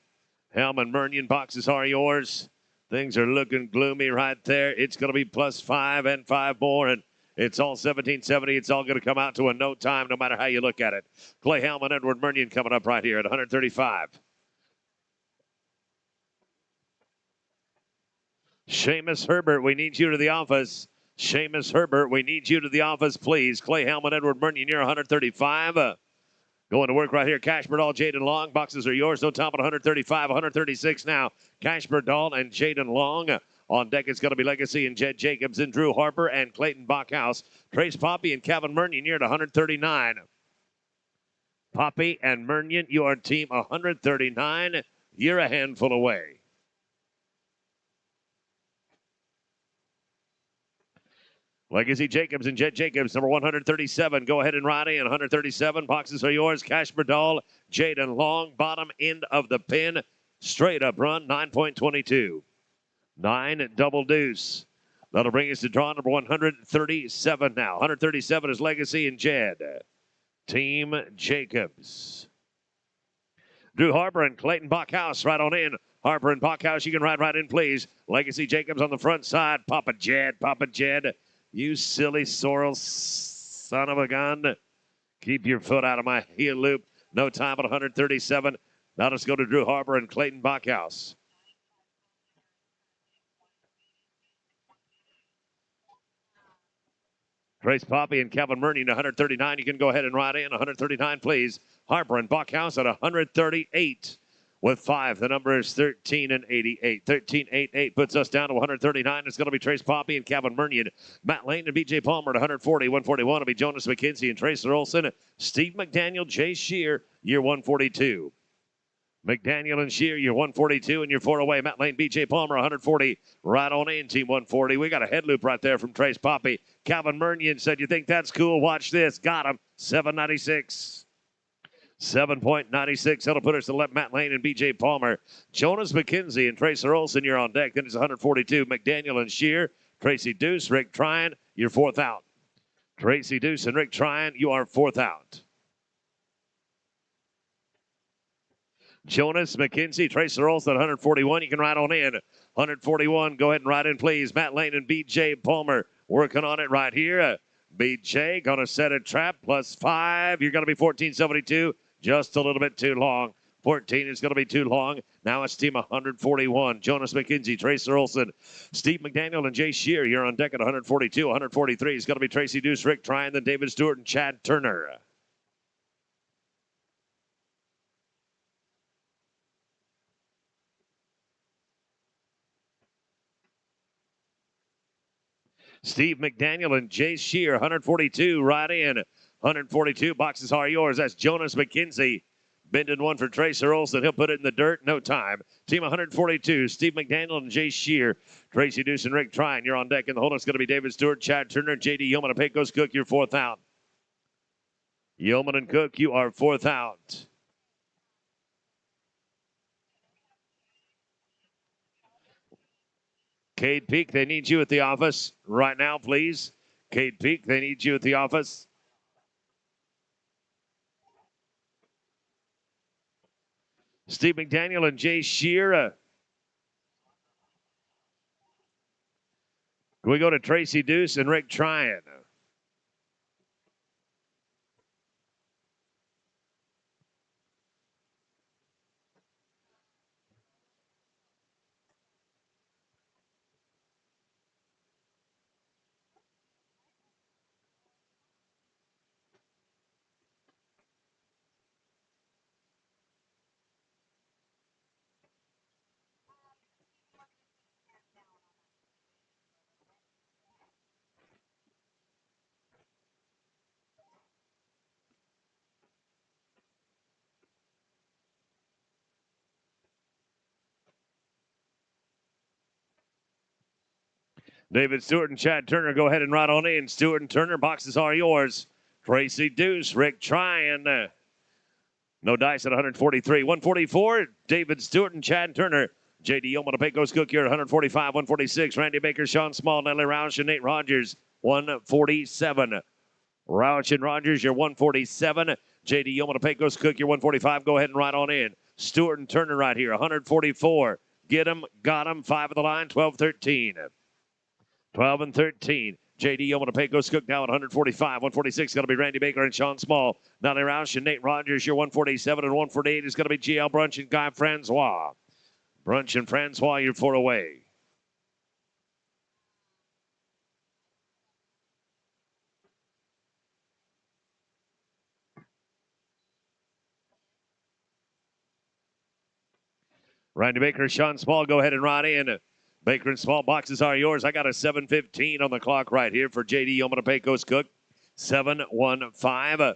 Helm and Mernion, boxes are yours. Things are looking gloomy right there. It's going to be +5 and 5 more, and it's all 1770. It's all going to come out to a no time, no matter how you look at it. Clay Helm and Edward Mernion coming up right here at 135. Seamus Herbert, we need you to the office. Seamus Herbert, we need you to the office, please. Clay Helm and Edward Mernion, you're 135. Going to work right here. Cash Berdal, Jaden Long. Boxes are yours. No top at 135, 136 now. Cash Berdal and Jaden Long. On deck, it's going to be Legacy and Jed Jacobs and Drew Harper and Clayton Bachhaus. Trace Poppy and Kevin Mernion, you're at 139. Poppy and Mernion, you are team 139. You're a handful away. Legacy Jacobs and Jed Jacobs, number 137. Go ahead and ride in. 137. Boxes are yours. Cash Berdal, Jaden Long, bottom end of the pin. Straight up run, 9.22. 9 double deuce. That'll bring us to draw number 137 now. 137 is Legacy and Jed. Team Jacobs. Drew Harper and Clayton Bachhaus right on in. Harper and Bachhaus, you can ride right in, please. Legacy Jacobs on the front side. Papa Jed, Papa Jed. You silly sorrel son of a gun. Keep your foot out of my heel loop. No time at 137. Now let's go to Drew Harper and Clayton Bachhaus. Trace Poppy and Kevin Mernion, 139. You can go ahead and ride in. 139, please. Harper and Bachhaus at 138. With 5, the number is 13 and 88. 13.88 puts us down to 139. It's going to be Trace Poppy and Kevin Mernion. Matt Lane and B.J. Palmer at 140. 141 will be Jonas McKenzie and Tracer Olson. Steve McDaniel, Jay Shear, year 142. McDaniel and Shear, you're 142 and you're 4 away. Matt Lane, B.J. Palmer, 140. Right on in, team 140. We got a head loop right there from Trace Poppy. Calvin Mernion said, you think that's cool? Watch this. Got him. 796. 7.96. That'll put us to left. Matt Lane and B.J. Palmer. Jonas McKenzie and Tracer Olson, you're on deck. Then it's 142. McDaniel and Shear. Tracy Deuce, Rick Tryon, you're fourth out. Tracy Deuce and Rick Tryon, you are fourth out. Jonas McKenzie, Tracer Olson, 141. You can ride on in. 141, go ahead and ride in, please. Matt Lane and B.J. Palmer working on it right here. B.J. going to set a trap, +5. You're going to be 14.72. Just a little bit too long. 14 is going to be too long. Now it's team 141. Jonas McKenzie, Tracer Olson, Steve McDaniel, and Jay Shear. You're on deck at 142. 143 is going to be Tracy Deuce, Rick Tryon, then David Stewart and Chad Turner. Steve McDaniel and Jay Shear, 142, right in. 142, boxes are yours. That's Jonas McKenzie. Bending one for Tracer Olson. He'll put it in the dirt. No time. Team 142, Steve McDaniel and Jay Shear. Tracy Deuce and Rick Tryon. You're on deck. In the hold, it's going to be David Stewart, Chad Turner, J.D. Yeoman, and Pecos Cook. You're fourth out. Yeoman and Cook, you are fourth out. Cade Peak, they need you at the office right now, please. Cade Peak, they need you at the office. Steve McDaniel and Jay Shear. We go to Tracy Deuce and Rick Tryon. David Stewart and Chad Turner, go ahead and ride on in. Stewart and Turner, boxes are yours. Tracy Deuce, Rick Tryon. No dice at 143. 144, David Stewart and Chad Turner. J.D. Yeoman, Pecos Cook here at 145. 146, Randy Baker, Sean Small, Nellie Roush, and Nate Rogers. 147. Roush and Rogers, you're 147. J.D. Yeoman, Pecos Cook, you're 145. Go ahead and ride on in. Stewart and Turner right here, 144. Get him, got him. 5 of the line, 12, 13. 12 and 13. J.D. Yeoman, Pecos Cook now at 145. 146 is going to be Randy Baker and Sean Small. Nellie Roush and Nate Rogers, your 147. And 148 is going to be G.L. Brunch and Guy Francois. Brunch and Francois, you're 4 away. Randy Baker, Sean Small, go ahead and ride in. Baker and Small, boxes are yours. I got a 7:15 on the clock right here for J.D. Yeoman, Pecos Cook. 7:15.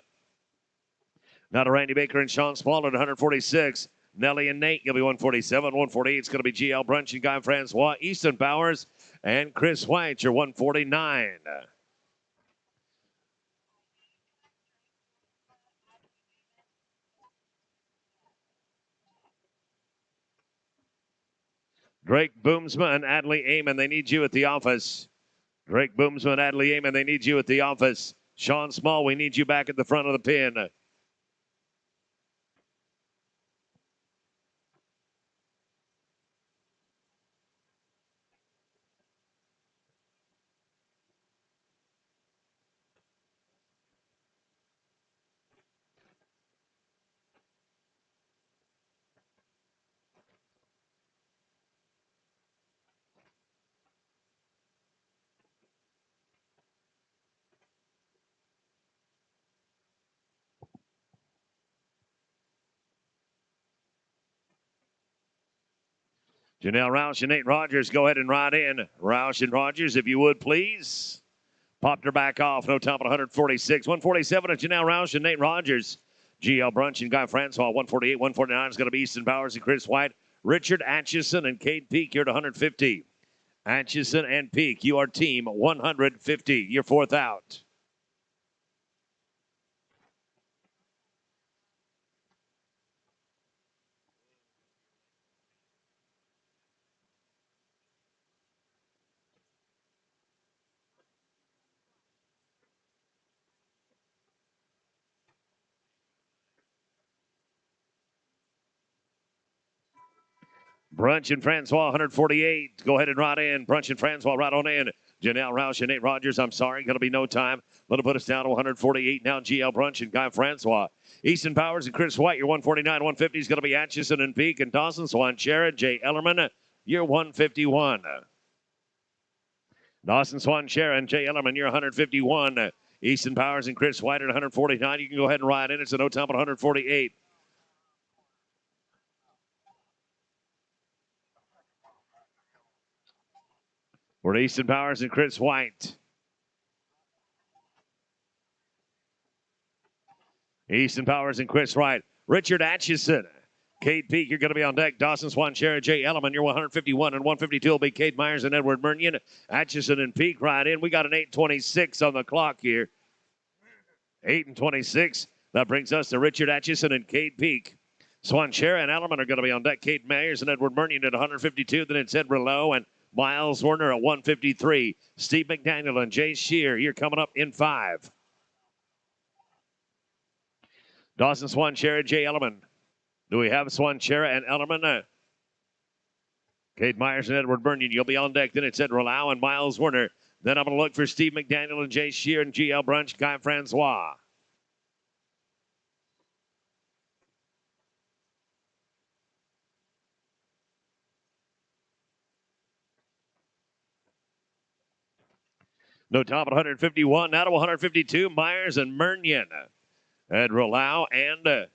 Now to Randy Baker and Sean Small at 146. Nellie and Nate, you'll be 147. 148 is going to be G.L. Brunch and Guy Francois. Easton Bowers and Chris White, you're 149. Drake Boomsma and Adley Amon, they need you at the office. Drake Boomsma and Adley Amon, they need you at the office. Sean Small, we need you back at the front of the pin. Janelle Roush and Nate Rogers, go ahead and ride in. Roush and Rogers, if you would, please. Popped her back off. No time at 146. 147 is Janelle Roush and Nate Rogers. GL Brunch and Guy Francois. 148, 149 is going to be Easton Bowers and Chris White. Richard Atchison and Cade Peak, you're at 150. Atchison and Peak, you are team 150. You're fourth out. Brunch and Francois, 148. Go ahead and ride in. Brunch and Francois, right on in. Janelle Roush and Nate Rogers, I'm sorry, going to be no time. That'll put us down to 148 now. GL Brunch and Guy Francois. Easton Powers and Chris White, your 149. 150 is going to be Atchison and Peak and Dawson. Swan Shara, Jay Ellerman, your 151. Dawson Swan Shara and Jay Ellerman, your 151. Easton Powers and Chris White at 149. You can go ahead and ride in. It's a no time at 148. For Easton Powers and Chris White. Easton Powers and Chris White. Richard Atchison. Cade Peak, you're going to be on deck. Dawson Swan, Shara, Jay Ellerman, you're 151. And 152 will be Cade Myers and Edward Murnion. Atchison and Peak right in. We got an 8:26 on the clock here. 8:26. That brings us to Richard Atchison and Cade Peak. Swan, Shara, and Ellerman are going to be on deck. Cade Myers and Edward Murnion at 152. Then it's Ed Rouleau and Miles Werner at 153. Steve McDaniel and Jay Shear, you're coming up in 5. Dawson Swan, Shara, Jay Ellerman. Do we have Swan, Shara, and Ellerman? Cade Myers and Edward Murnion, you'll be on deck. Then it's Ed Rouleau and Miles Werner. Then I'm going to look for Steve McDaniel and Jay Shear and GL Brunch, Guy Francois. No top at 151. Now to 152. Myers and Murnion. Ed Rouleau and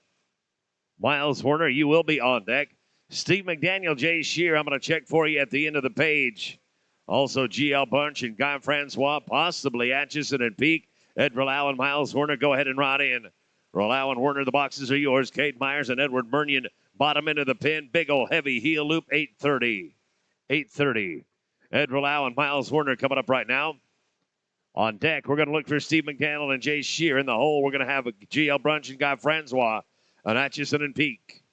Miles Werner, you will be on deck. Steve McDaniel, Jay Shear, I'm going to check for you at the end of the page. Also, GL Bunch and Guy Francois, possibly Atchison and Peak. Ed Rouleau and Miles Werner, go ahead and ride in. Rouleau and Werner, the boxes are yours. Cade Myers and Edward Murnion, bottom end of the pin. Big old heavy heel loop, 830. 830. Ed Rouleau and Miles Werner coming up right now. On deck, we're going to look for Steve McDaniel and Jay Shear. In the hole, we're going to have a GL Brunch and Guy Francois, and Atchison and Peak.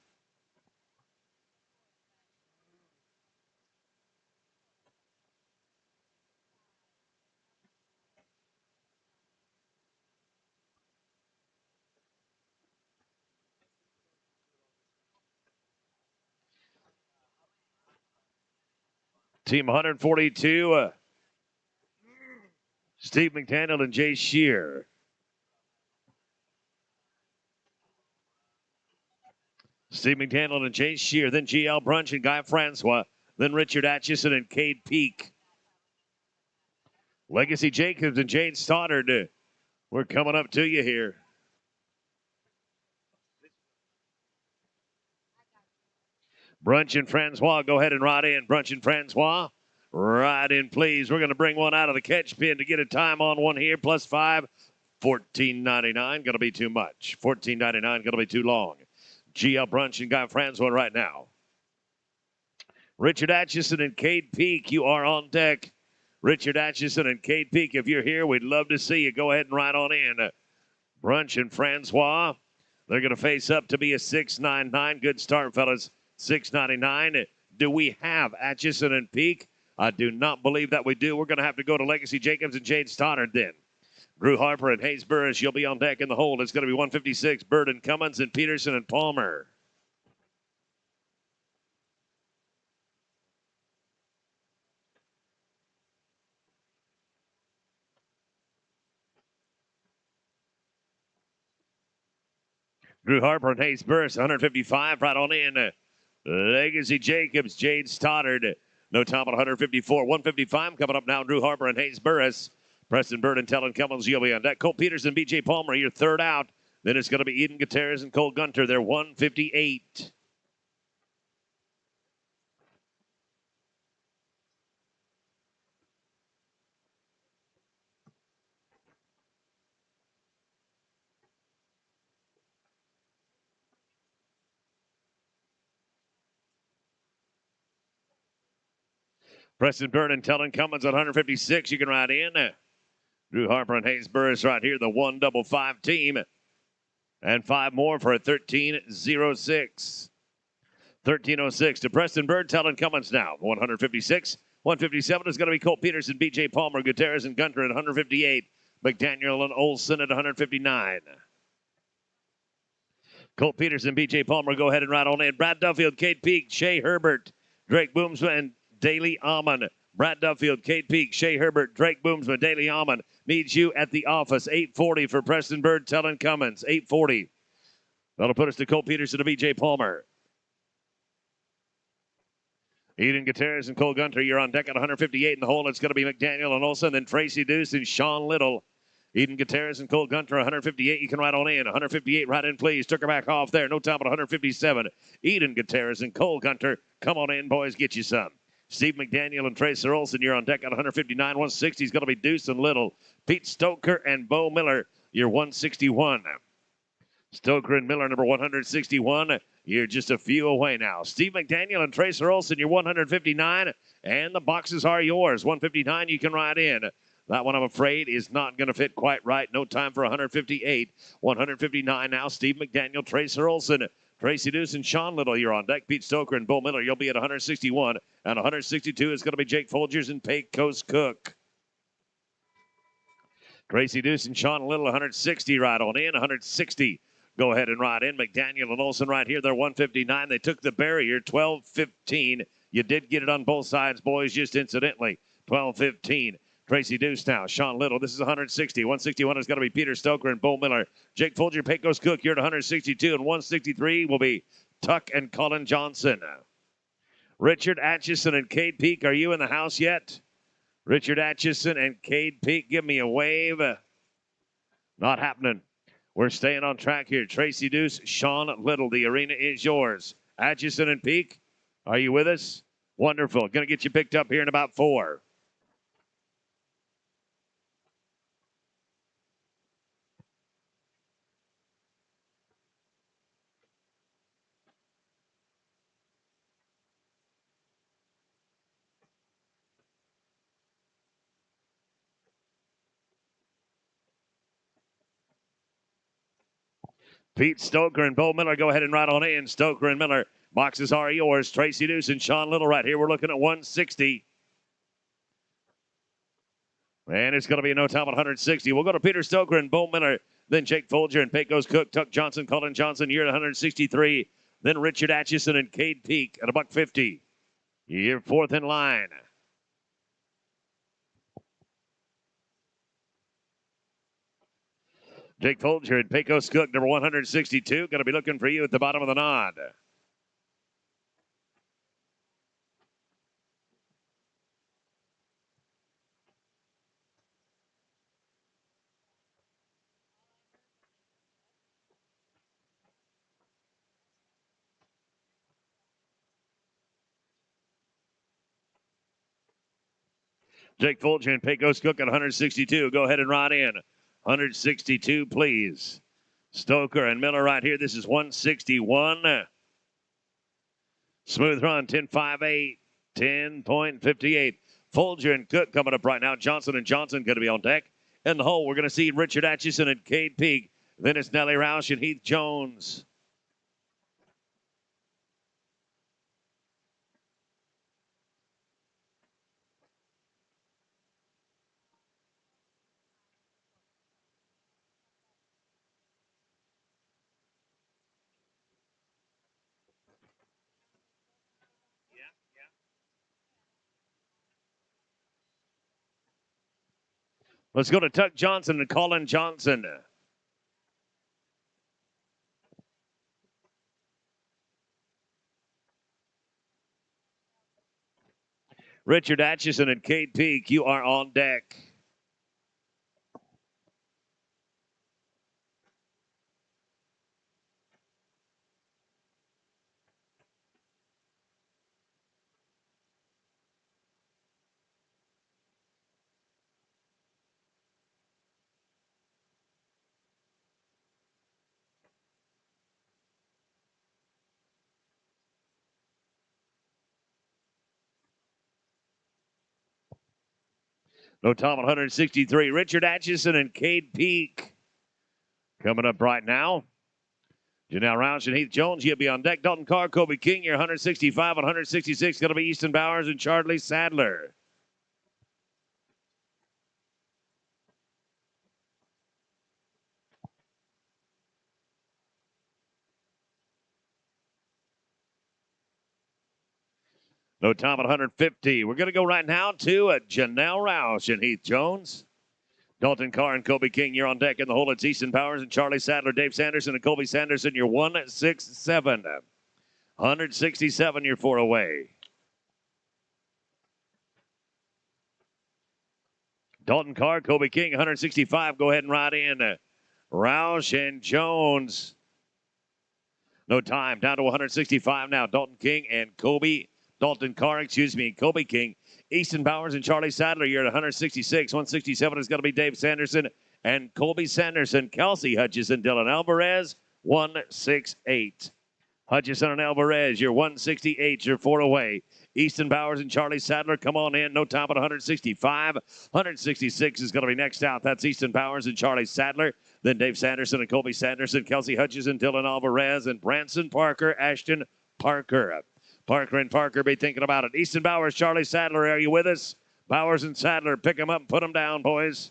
Team 142, Steve McDaniel and Jay Shear. Steve McDaniel and Jay Shear, then GL Brunch and Guy Francois, then Richard Atchison and Cade Peak. Legacy Jacobs and Jade Stoddard, we're coming up to you here. Brunch and Francois, go ahead and ride in. Brunch and Francois, ride in, please. We're going to bring one out of the catch pin to get a time on one here. Plus 5, $14.99. Going to be too much. $14.99 going to be too long. GL Brunch and Guy Francois right now. Richard Atchison and Cade Peak, you are on deck. Richard Atchison and Cade Peak, if you're here, we'd love to see you. Go ahead and ride on in. Brunch and Francois, they're going to face up to be a 6.99. Good start, fellas. 6.99. Do we have Atchison and Peak? I do not believe that we do. We're going to have to go to Legacy Jacobs and Jade Stoddard then. Drew Harper and Hayes Burris, you'll be on deck in the hold. It's going to be 156. Bird and Cummins and Peterson and Palmer. Drew Harper and Hayes Burris, 155, right on in. Legacy Jacobs, Jade Stoddard. No time at 154. 155 coming up now. Drew Harper and Hayes Burris. Preston Bird and Tellen Cummins, you'll be on deck. Colt Peterson, B.J. Palmer, your third out. Then it's going to be Eden Gutierrez and Cole Gunter. They're 158. Preston Bird and Tellen Cummins at 156. You can ride in. Drew Harper and Hayes Burris right here, the 155 team. And 5 more for a 13.06. 13.06 to Preston Bird, Tellen Cummins now. 156. 157 is going to be Colt Peterson, B.J. Palmer, Gutierrez, and Gunter at 158. McDaniel and Olson at 159. Colt Peterson, B.J. Palmer, go ahead and ride on in. Brad Duffield, Cade Peak, Shea Herbert, Drake Boomsman, and Daily Almond. Brad Duffield, Kate Peak, Shea Herbert, Drake Boomsman, Daily Almond needs you at the office. 840 for Preston Bird, Tellen Cummins. 840. That'll put us to Cole Peterson to B.J. Palmer. Eden Gutierrez and Cole Gunter, you're on deck at 158 in the hole. It's going to be McDaniel and Olson, then Tracy Deuce and Sean Little. Eden Gutierrez and Cole Gunter, 158. You can ride on in. 158, right in, please. Took her back off there. No time at 157. Eden Gutierrez and Cole Gunter. Come on in, boys. Get you some. Steve McDaniel and Tracer Olson, you're on deck at 159. 160 is going to be Deuce and Little. Pete Stoker and Bo Miller, you're 161. Stoker and Miller, number 161. You're just a few away now. Steve McDaniel and Tracer Olson, you're 159. And the boxes are yours. 159, you can ride in. That one, I'm afraid, is not going to fit quite right. No time for 158. 159 now. Steve McDaniel, Tracer Olson, Tracy Deuce, and Sean Little. You're on deck. Pete Stoker and Bo Miller. You'll be at 161. And 162 is going to be Jake Folgers and Pecos Cook. Tracy Deuce and Sean Little, 160 right on in. 160. Go ahead and ride in. McDaniel and Olson right here. They're 159. They took the barrier. 12-15. You did get it on both sides, boys, just incidentally. 12-15. Tracy Deuce now. Sean Little. This is 160. 161 is going to be Peter Stoker and Bo Miller. Jake Folger, Pecos Cook. You're at 162. And 163 will be Tuck and Colin Johnson. Richard Atchison and Cade Peak. Are you in the house yet? Richard Atchison and Cade Peak. Give me a wave. Not happening. We're staying on track here. Tracy Deuce, Sean Little. The arena is yours. Atchison and Peak. Are you with us? Wonderful. Going to get you picked up here in about 4. Pete Stoker and Bo Miller, go ahead and ride on in. Stoker and Miller, boxes are yours. Tracy Deuce and Sean Little right here. We're looking at 160. And it's going to be no time at 160. We'll go to Peter Stoker and Bo Miller. Then Jake Folger and Pecos Cook, Tuck Johnson, Colin Johnson. You're at 163. Then Richard Atchison and Cade Peak at $150. You're 4th in line. Jake Folger and Pecos Cook, number 162. Going to be looking for you at the bottom of the nod. Jake Folger and Pecos Cook at 162. Go ahead and ride in. 162, please. Stoker and Miller right here. This is 161. Smooth run, 10.58, 10.58. Folger and Cook coming up right now. Johnson and Johnson going to be on deck. In the hole, we're going to see Richard Atchison and Cade Peak. Then it's Nellie Roush and Heath Jones. Let's go to Tuck Johnson and Colin Johnson. Richard Atchison and Cade Peak, you are on deck. No time 163. Richard Atchison and Cade Peak coming up right now. Janelle Roush and Heath Jones, you'll be on deck. Dalton Carr, Kobe King, you're 165 and 166. Going to be Easton Bowers and Charlie Sadler. No time at 150. We're going to go right now to Janelle Roush and Heath Jones. Dalton Carr and Kobe King, you're on deck in the hole. It's Easton Powers and Charlie Sadler, Dave Sanderson and Colby Sanderson. You're 167. 167, you're 4 away. Dalton Carr, Kobe King, 165. Go ahead and ride in. Roush and Jones. No time. Down to 165 now. Dalton King and Dalton Carr, Kobe King. Easton Bowers and Charlie Sadler, you're at 166. 167 is going to be Dave Sanderson and Colby Sanderson. Kelsey Hutchison, Dylan Alvarez, 168. Hutchison and Alvarez, you're 168. You're 4 away. Easton Bowers and Charlie Sadler, come on in. No time at 165. 166 is going to be next out. That's Easton Bowers and Charlie Sadler. Then Dave Sanderson and Colby Sanderson, Kelsey Hutchison, Dylan Alvarez, and Branson Parker, Ashton Parker. Parker and Parker be thinking about it. Easton Bowers, Charlie Sadler, are you with us? Bowers and Sadler, pick them up and put them down, boys.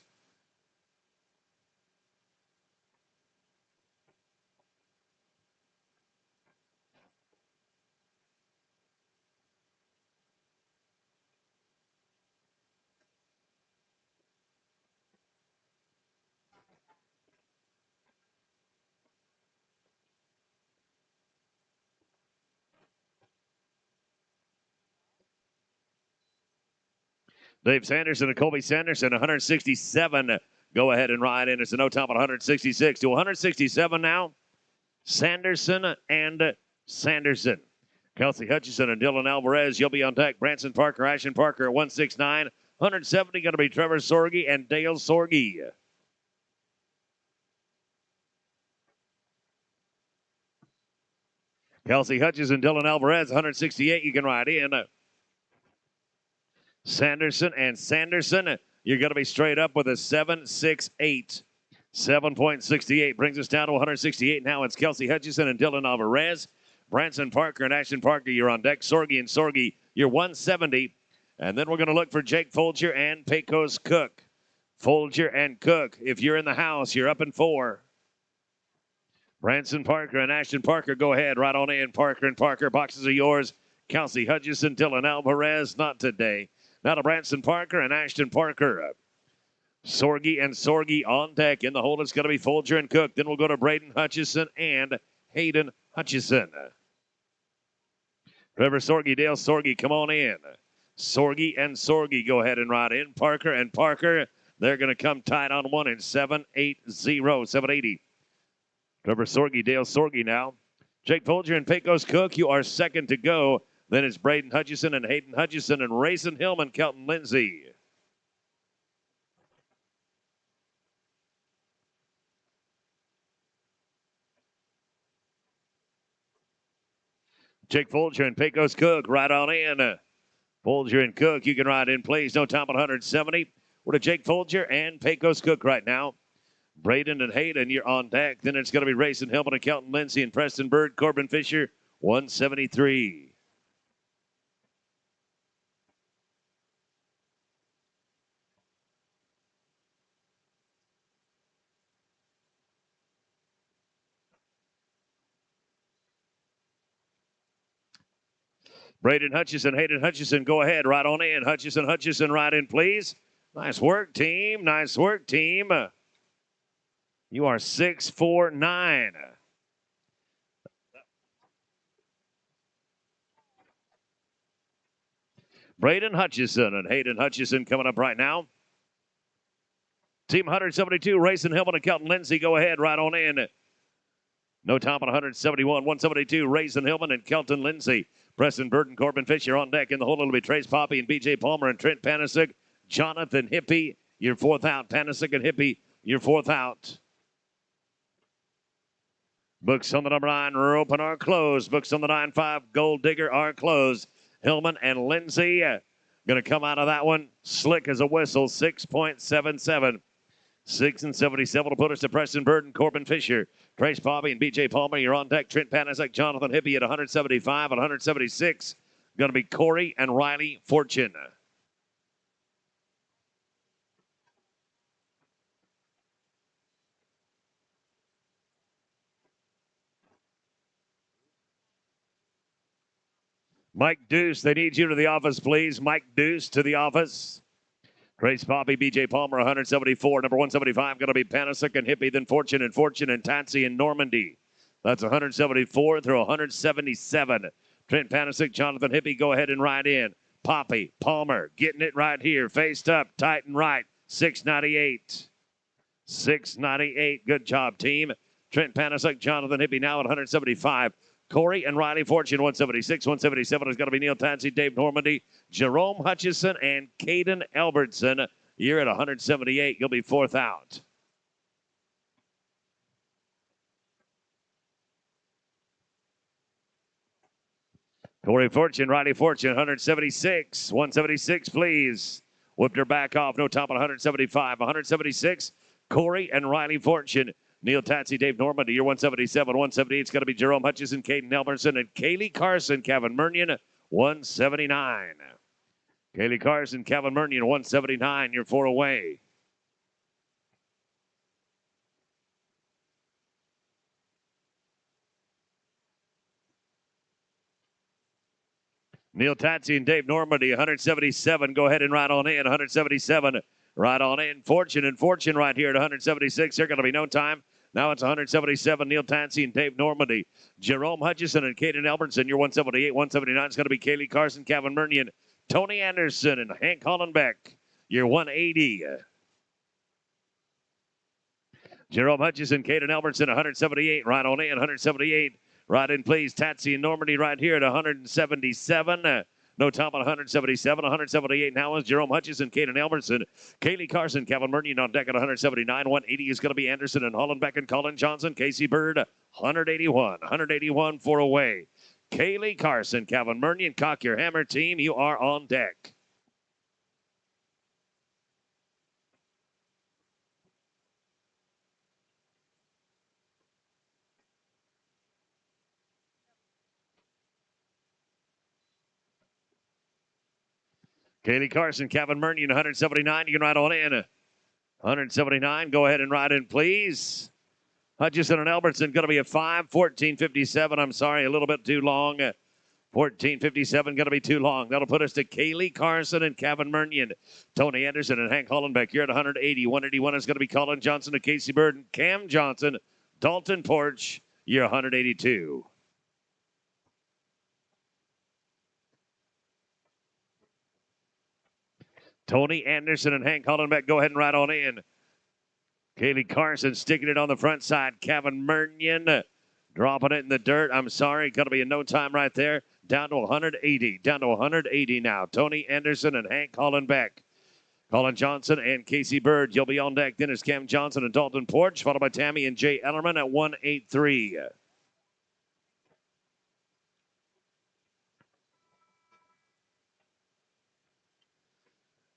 Dave Sanderson and Colby Sanderson, 167. Go ahead and ride in. It's a no time at 166 to 167 now. Sanderson and Sanderson. Kelsey Hutchison and Dylan Alvarez, you'll be on deck. Branson Parker, Ashton Parker at 169. 170 going to be Trevor Sorge and Dale Sorge. Kelsey Hutchison, Dylan Alvarez, 168. You can ride in. Sanderson and Sanderson, you're going to be straight up with a 7.68. 7.68 brings us down to 168. Now it's Kelsey Hutchison and Dylan Alvarez. Branson Parker and Ashton Parker, you're on deck. Sorge and Sorge, you're 170. And then we're going to look for Jake Folger and Pecos Cook. Folger and Cook, if you're in the house, you're up in 4. Branson Parker and Ashton Parker, go ahead. Right on in. Parker and Parker, boxes are yours. Kelsey Hutchison, Dylan Alvarez, not today. Now to Branson Parker and Ashton Parker. Sorge and Sorge on deck. In the hole, it's going to be Folger and Cook. Then we'll go to Braden Hutchison and Hayden Hutchison. Trevor Sorge, Dale Sorge, come on in. Sorge and Sorge, go ahead and ride in. Parker and Parker, they're going to come tight on one in 780. 780. Trevor Sorge, Dale Sorge now. Jake Folger and Pecos Cook, you are second to go. Then it's Braden Hutchison and Hayden Hutchison and Rayson Hillman, Kelton Lindsay. Jake Folger and Pecos Cook right on in. Folger and Cook, you can ride in, please. No time at 170. We're to Jake Folger and Pecos Cook right now. Braden and Hayden, you're on deck. Then it's going to be Rayson Hillman and Kelton Lindsay and Preston Bird, Corbin Fisher, 173. Braden Hutchison, Hayden Hutchison, go ahead, right on in. Hutchison, right in, please. Nice work, team. Nice work, team. You are 649. Braden Hutchison and Hayden Hutchison coming up right now. Team 172, Rayson Hillman and Kelton Lindsay, go ahead, right on in. No time on 171, 172, Rayson Hillman and Kelton Lindsay. Preston Burton, Corbin Fisher on deck. In the hole, it'll be Trace Poppy and B.J. Palmer and Trent Panasic. Jonathan Hippie, you're 4th out. Panasic and Hippie, you're 4th out. Books on the number 9, open are closed. Books on the 9-5, Gold Digger are closed. Hillman and Lindsay going to come out of that one slick as a whistle, 6.77. 6.77 will put us to Preston Burton, Corbin Fisher, Trace Poppy, and B.J. Palmer. You're on deck. Trent Panasic, Jonathan Hippie at 175 and 176. Going to be Corey and Riley Fortune. Mike Deuce, they need you to the office, please. Mike Deuce to the office. Trace Poppy, BJ Palmer, 174. Number 175 going to be Panasic and Hippie, then Fortune and Tatsy and Normandy. That's 174 through 177. Trent Panasic, Jonathan Hippie, go ahead and ride in. Poppy, Palmer, getting it right here. Faced up, tight and right. 698. 698. Good job, team. Trent Panasic, Jonathan Hippie now at 175. Corey and Riley Fortune, 176. 177 is going to be Neil Tansey, Dave Normandy, Jerome Hutchison, and Caden Albertson. You're at 178. You'll be fourth out. Corey Fortune, Riley Fortune, 176. 176, please. Whipped her back off. No top on 175. 176, Corey and Riley Fortune. Neil Tatsy, Dave Normandy, you're 177. 178 is going to be Jerome Hutchison, Caden Albertson, and Kaylee Carson, Kevin Murnion, 179. Kaylee Carson, Kevin Murnion, 179. You're 4 away. Neil Tatsy and Dave Normandy, 177. Go ahead and ride on in. 177. Right on in. Fortune and Fortune right here at 176. They're going to be no time. Now it's 177. Neil Tansey and Dave Normandy. Jerome Hutchison and Caden Albertson. You're 178. 179 is going to be Kaylee Carson, Kevin Murnion, Tony Anderson, and Hank Hollenbeck. You're 180. Jerome Hutchison, Caden Albertson, 178. Right on in. 178. Right in, please. Tatsy and Normandy right here at 177. No top on 177. 178 now is Jerome Hutchison, Caden Albertson, Kaylee Carson, Kevin Murnion on deck at 179. 180 is going to be Anderson and Hollenbeck and Colin Johnson. Casey Bird, 181. 181 for away. Kaylee Carson, Kevin Murnion, cock your hammer team. You are on deck. Kaylee Carson, Kevin Murnion, 179. You can ride on in. 179. Go ahead and ride in, please. Hutchison and Albertson going to be a 5. 14:57. I'm sorry, a little bit too long. 14:57 going to be too long. That'll put us to Kaylee Carson and Kevin Murnion. Tony Anderson and Hank Hollenbeck. You're at 180. 181 is going to be Colin Johnson and Casey Bird and Cam Johnson. Dalton Porch. You're 182. Tony Anderson and Hank Hollenbeck, go ahead and ride on in. Kaylee Carson sticking it on the front side. Kevin Murnion dropping it in the dirt. I'm sorry, going to be in no time right there. Down to 180. Down to 180 now. Tony Anderson and Hank Hollenbeck. Colin Johnson and Casey Bird. You'll be on deck. Then is Cam Johnson and Dalton Porch, followed by Tammy and Jay Ellerman at 183.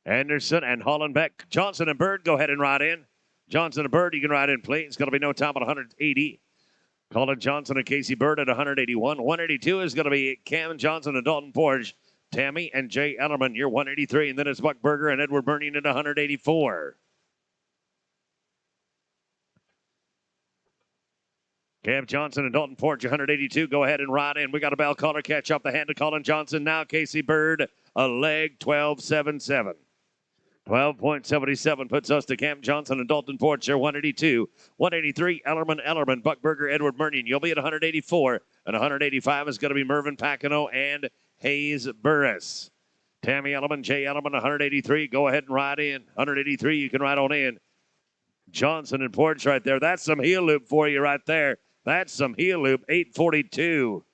Anderson and Hollenbeck. Johnson and Bird, go ahead and ride in. Johnson and Bird, you can ride in, please. It's going to be no time at 180. Colin Johnson and Casey Bird at 181. 182 is going to be Cam Johnson and Dalton Porch. Tammy and Jay Ellerman, you're 183. And then it's Buck Berger and Edward Murnion at 184. Cam Johnson and Dalton Porch, 182. Go ahead and ride in. We got a bell caller. Catch up the hand to Colin Johnson. Now Casey Bird, a leg, 12.77. 12.77 puts us to Cam Johnson and Dalton Porch. They're 182. 183, Ellerman, Buck Berger, Edward Murnion. You'll be at 184. And 185 is going to be Mervyn Pacino and Hayes Burris. Tammy Ellerman, Jay Ellerman, 183. Go ahead and ride in. 183, you can ride on in. Johnson and Porch right there. That's some heel loop for you right there. That's some heel loop. 842.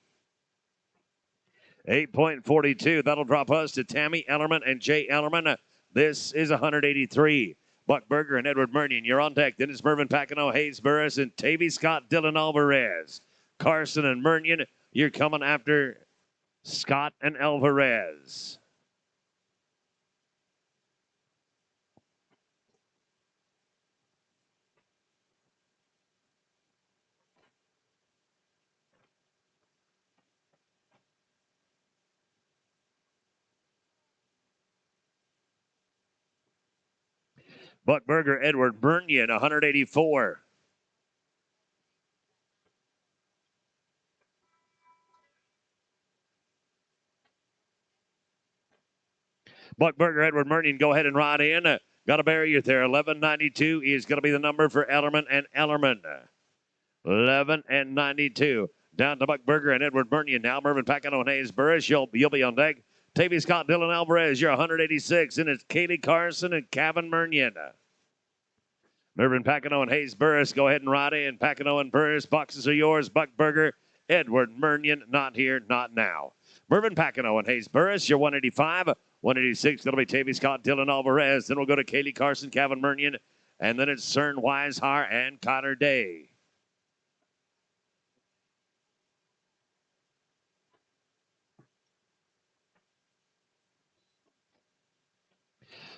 8.42. That'll drop us to Tammy Ellerman and Jay Ellerman. This is 183. Buck Berger and Edward Murnion, you're on deck. Then it's Mervyn Pacino, Hayes Burris, and Tavy Scott, Dylan Alvarez. Carson and Murnion, you're coming after Scott and Alvarez. Buck Berger, Edward Murnion, 184. Buckberger, Edward Mernion, go ahead and ride in. Got a barrier there. 1192 is going to be the number for Ellerman and Ellerman. 11 and 92. Down to Buckberger and Edward Mernion. Now Mervyn Packano and Hayes Burris. You'll be on deck. Tavy Scott, Dylan Alvarez, you're 186. And it's Kaylee Carson and Kevin Mernion. Mervyn Packano and Hayes Burris, go ahead and ride in. Packano and Burris, boxes are yours. Buckberger, Edward Mernion, not here, not now. Mervyn Packano and Hayes Burris, you're 185. 186, that'll be Tavy Scott, Dylan Alvarez. Then we'll go to Kaylee Carson, Kevin Mernion. And then it's Cern Weishar and Connor Day.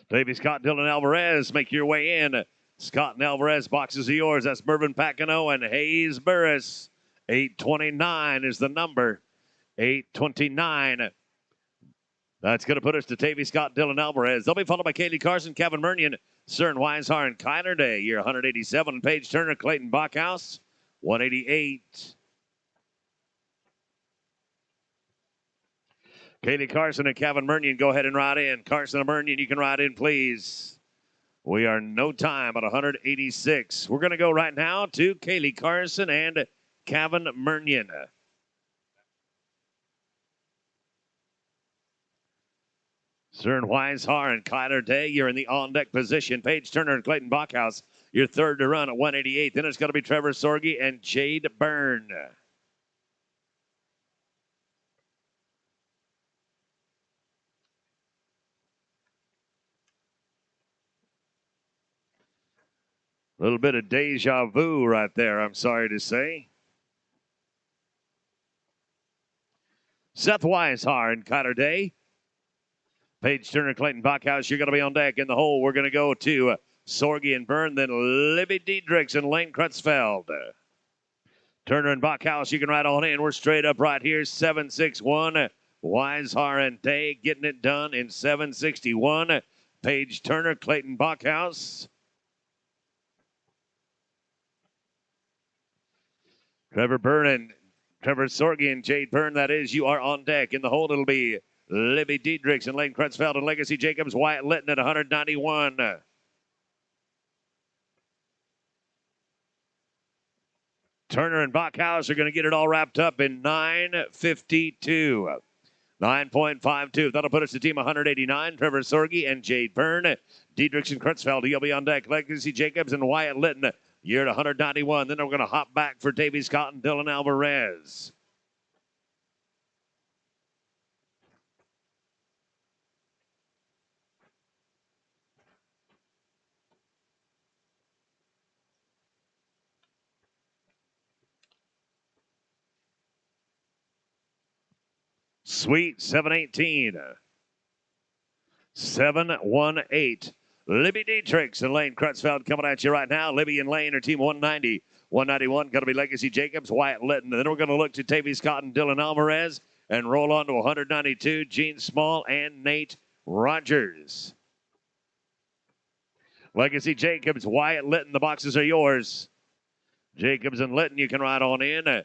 Tavy Scott, Dylan Alvarez, make your way in. Scott and Alvarez, boxes are yours. That's Mervyn Packano and Hayes Burris. 829 is the number. 829. That's going to put us to Tavy Scott, Dylan Alvarez. They'll be followed by Kaylee Carson, Kevin Mernion, Cern Weishar, and Kyler Day. You're 187. Paige Turner, Clayton Bachhaus, 188. Kaylee Carson and Kevin Mernion, go ahead and ride in. Carson and Mernion, you can ride in, please. We are no time at 186. We're going to go right now to Kaylee Carson and Kevin Mernion. Cern Weishar and Kyler Day, you're in the on-deck position. Paige Turner and Clayton Bachhaus, you're third to run at 188. Then it's going to be Trevor Sorge and Jade Byrne. A little bit of deja vu right there, I'm sorry to say. Seth Weishar and Kyler Day. Paige Turner, Clayton Bachhaus, you're going to be on deck. In the hole, we're going to go to Sorge and Byrne, then Libby Diedrichs and Lane Crutchfeld. Turner and Bachhaus, you can ride on in. We're straight up right here, 761. Weishar and Day getting it done in 761. Paige Turner, Clayton Bachhaus. Trevor Sorge and Jade Byrne, that is, you are on deck. In the hold, it'll be Libby Diedrichs and Lane Crutchfeld and Legacy Jacobs, Wyatt Litton at 191. Turner and Bachhaus are going to get it all wrapped up in 9:52. 9.52. That'll put us to team 189. Trevor Sorge and Jade Byrne. Diedrichs and Crutchfeld, he'll be on deck. Legacy Jacobs and Wyatt Litton. You're at 191. Then we're going to hop back for Tavy Scott and Dylan Alvarez. Sweet 718. 718. Libby Diedrichs and Lane Crutchfeld coming at you right now. Libby and Lane are team 190. 191 going to be Legacy Jacobs, Wyatt Litton. And then we're going to look to Tavy Scott and Dylan Alvarez and roll on to 192, Gene Small and Nate Rogers. Legacy Jacobs, Wyatt Litton, the boxes are yours. Jacobs and Litton, you can ride on in.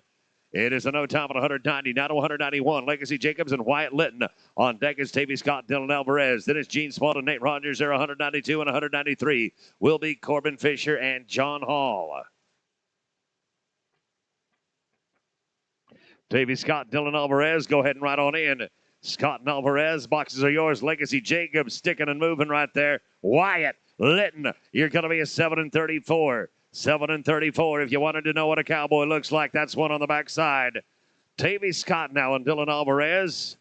It is a no time at 190, now to 191. Legacy Jacobs and Wyatt Litton. On deck is Tavy Scott, Dylan Alvarez. Then it's Gene Small and Nate Rogers. They're 192 and 193. Will be Corbin Fisher and John Hall. Tavy Scott, Dylan Alvarez, go ahead and ride on in. Scott and Alvarez, boxes are yours. Legacy Jacobs sticking and moving right there. Wyatt Litton, you're going to be a 7 and 34. 7 and 34. If you wanted to know what a cowboy looks like, that's one on the backside. Tavy Scott now and Dylan Alvarez.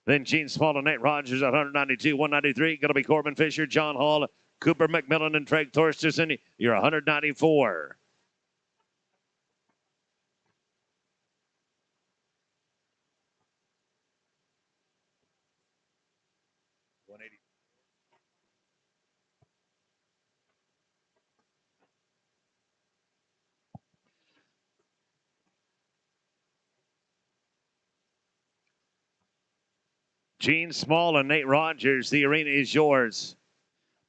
Then Gene Small and Nate Rogers at 192, 193. Going to be Corbin Fisher, John Hall, Cooper McMillan, and Craig Thorstenson. You're 194. Gene Small and Nate Rogers, the arena is yours.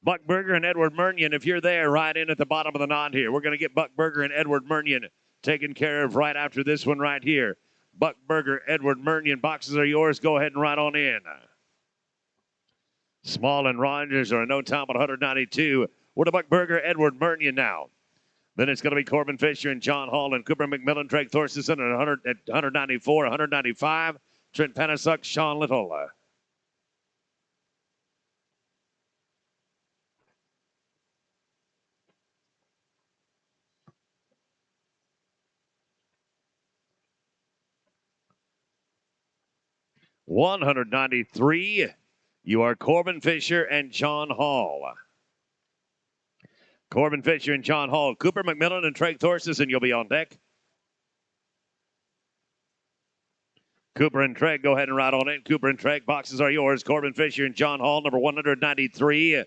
Buckberger and Edward Mernion, if you're there, right in at the bottom of the knot here. We're going to get Buckberger and Edward Mernion taken care of right after this one right here. Buckberger, Edward Mernion, boxes are yours. Go ahead and ride on in. Small and Rogers are a no time at 192. We're to Buck Burger, Edward Murnion now. Then it's going to be Corbin Fisher and John Hall and Cooper McMillan, Drake Thorstensen at 194, 195. Trent Panasuk, Sean Little. $193. You are Corbin Fisher and John Hall. Corbin Fisher and John Hall. Cooper McMillan and Drake Thorstensen, you'll be on deck. Cooper and Treg, go ahead and ride on in. Cooper and Treg, boxes are yours. Corbin Fisher and John Hall, number 193.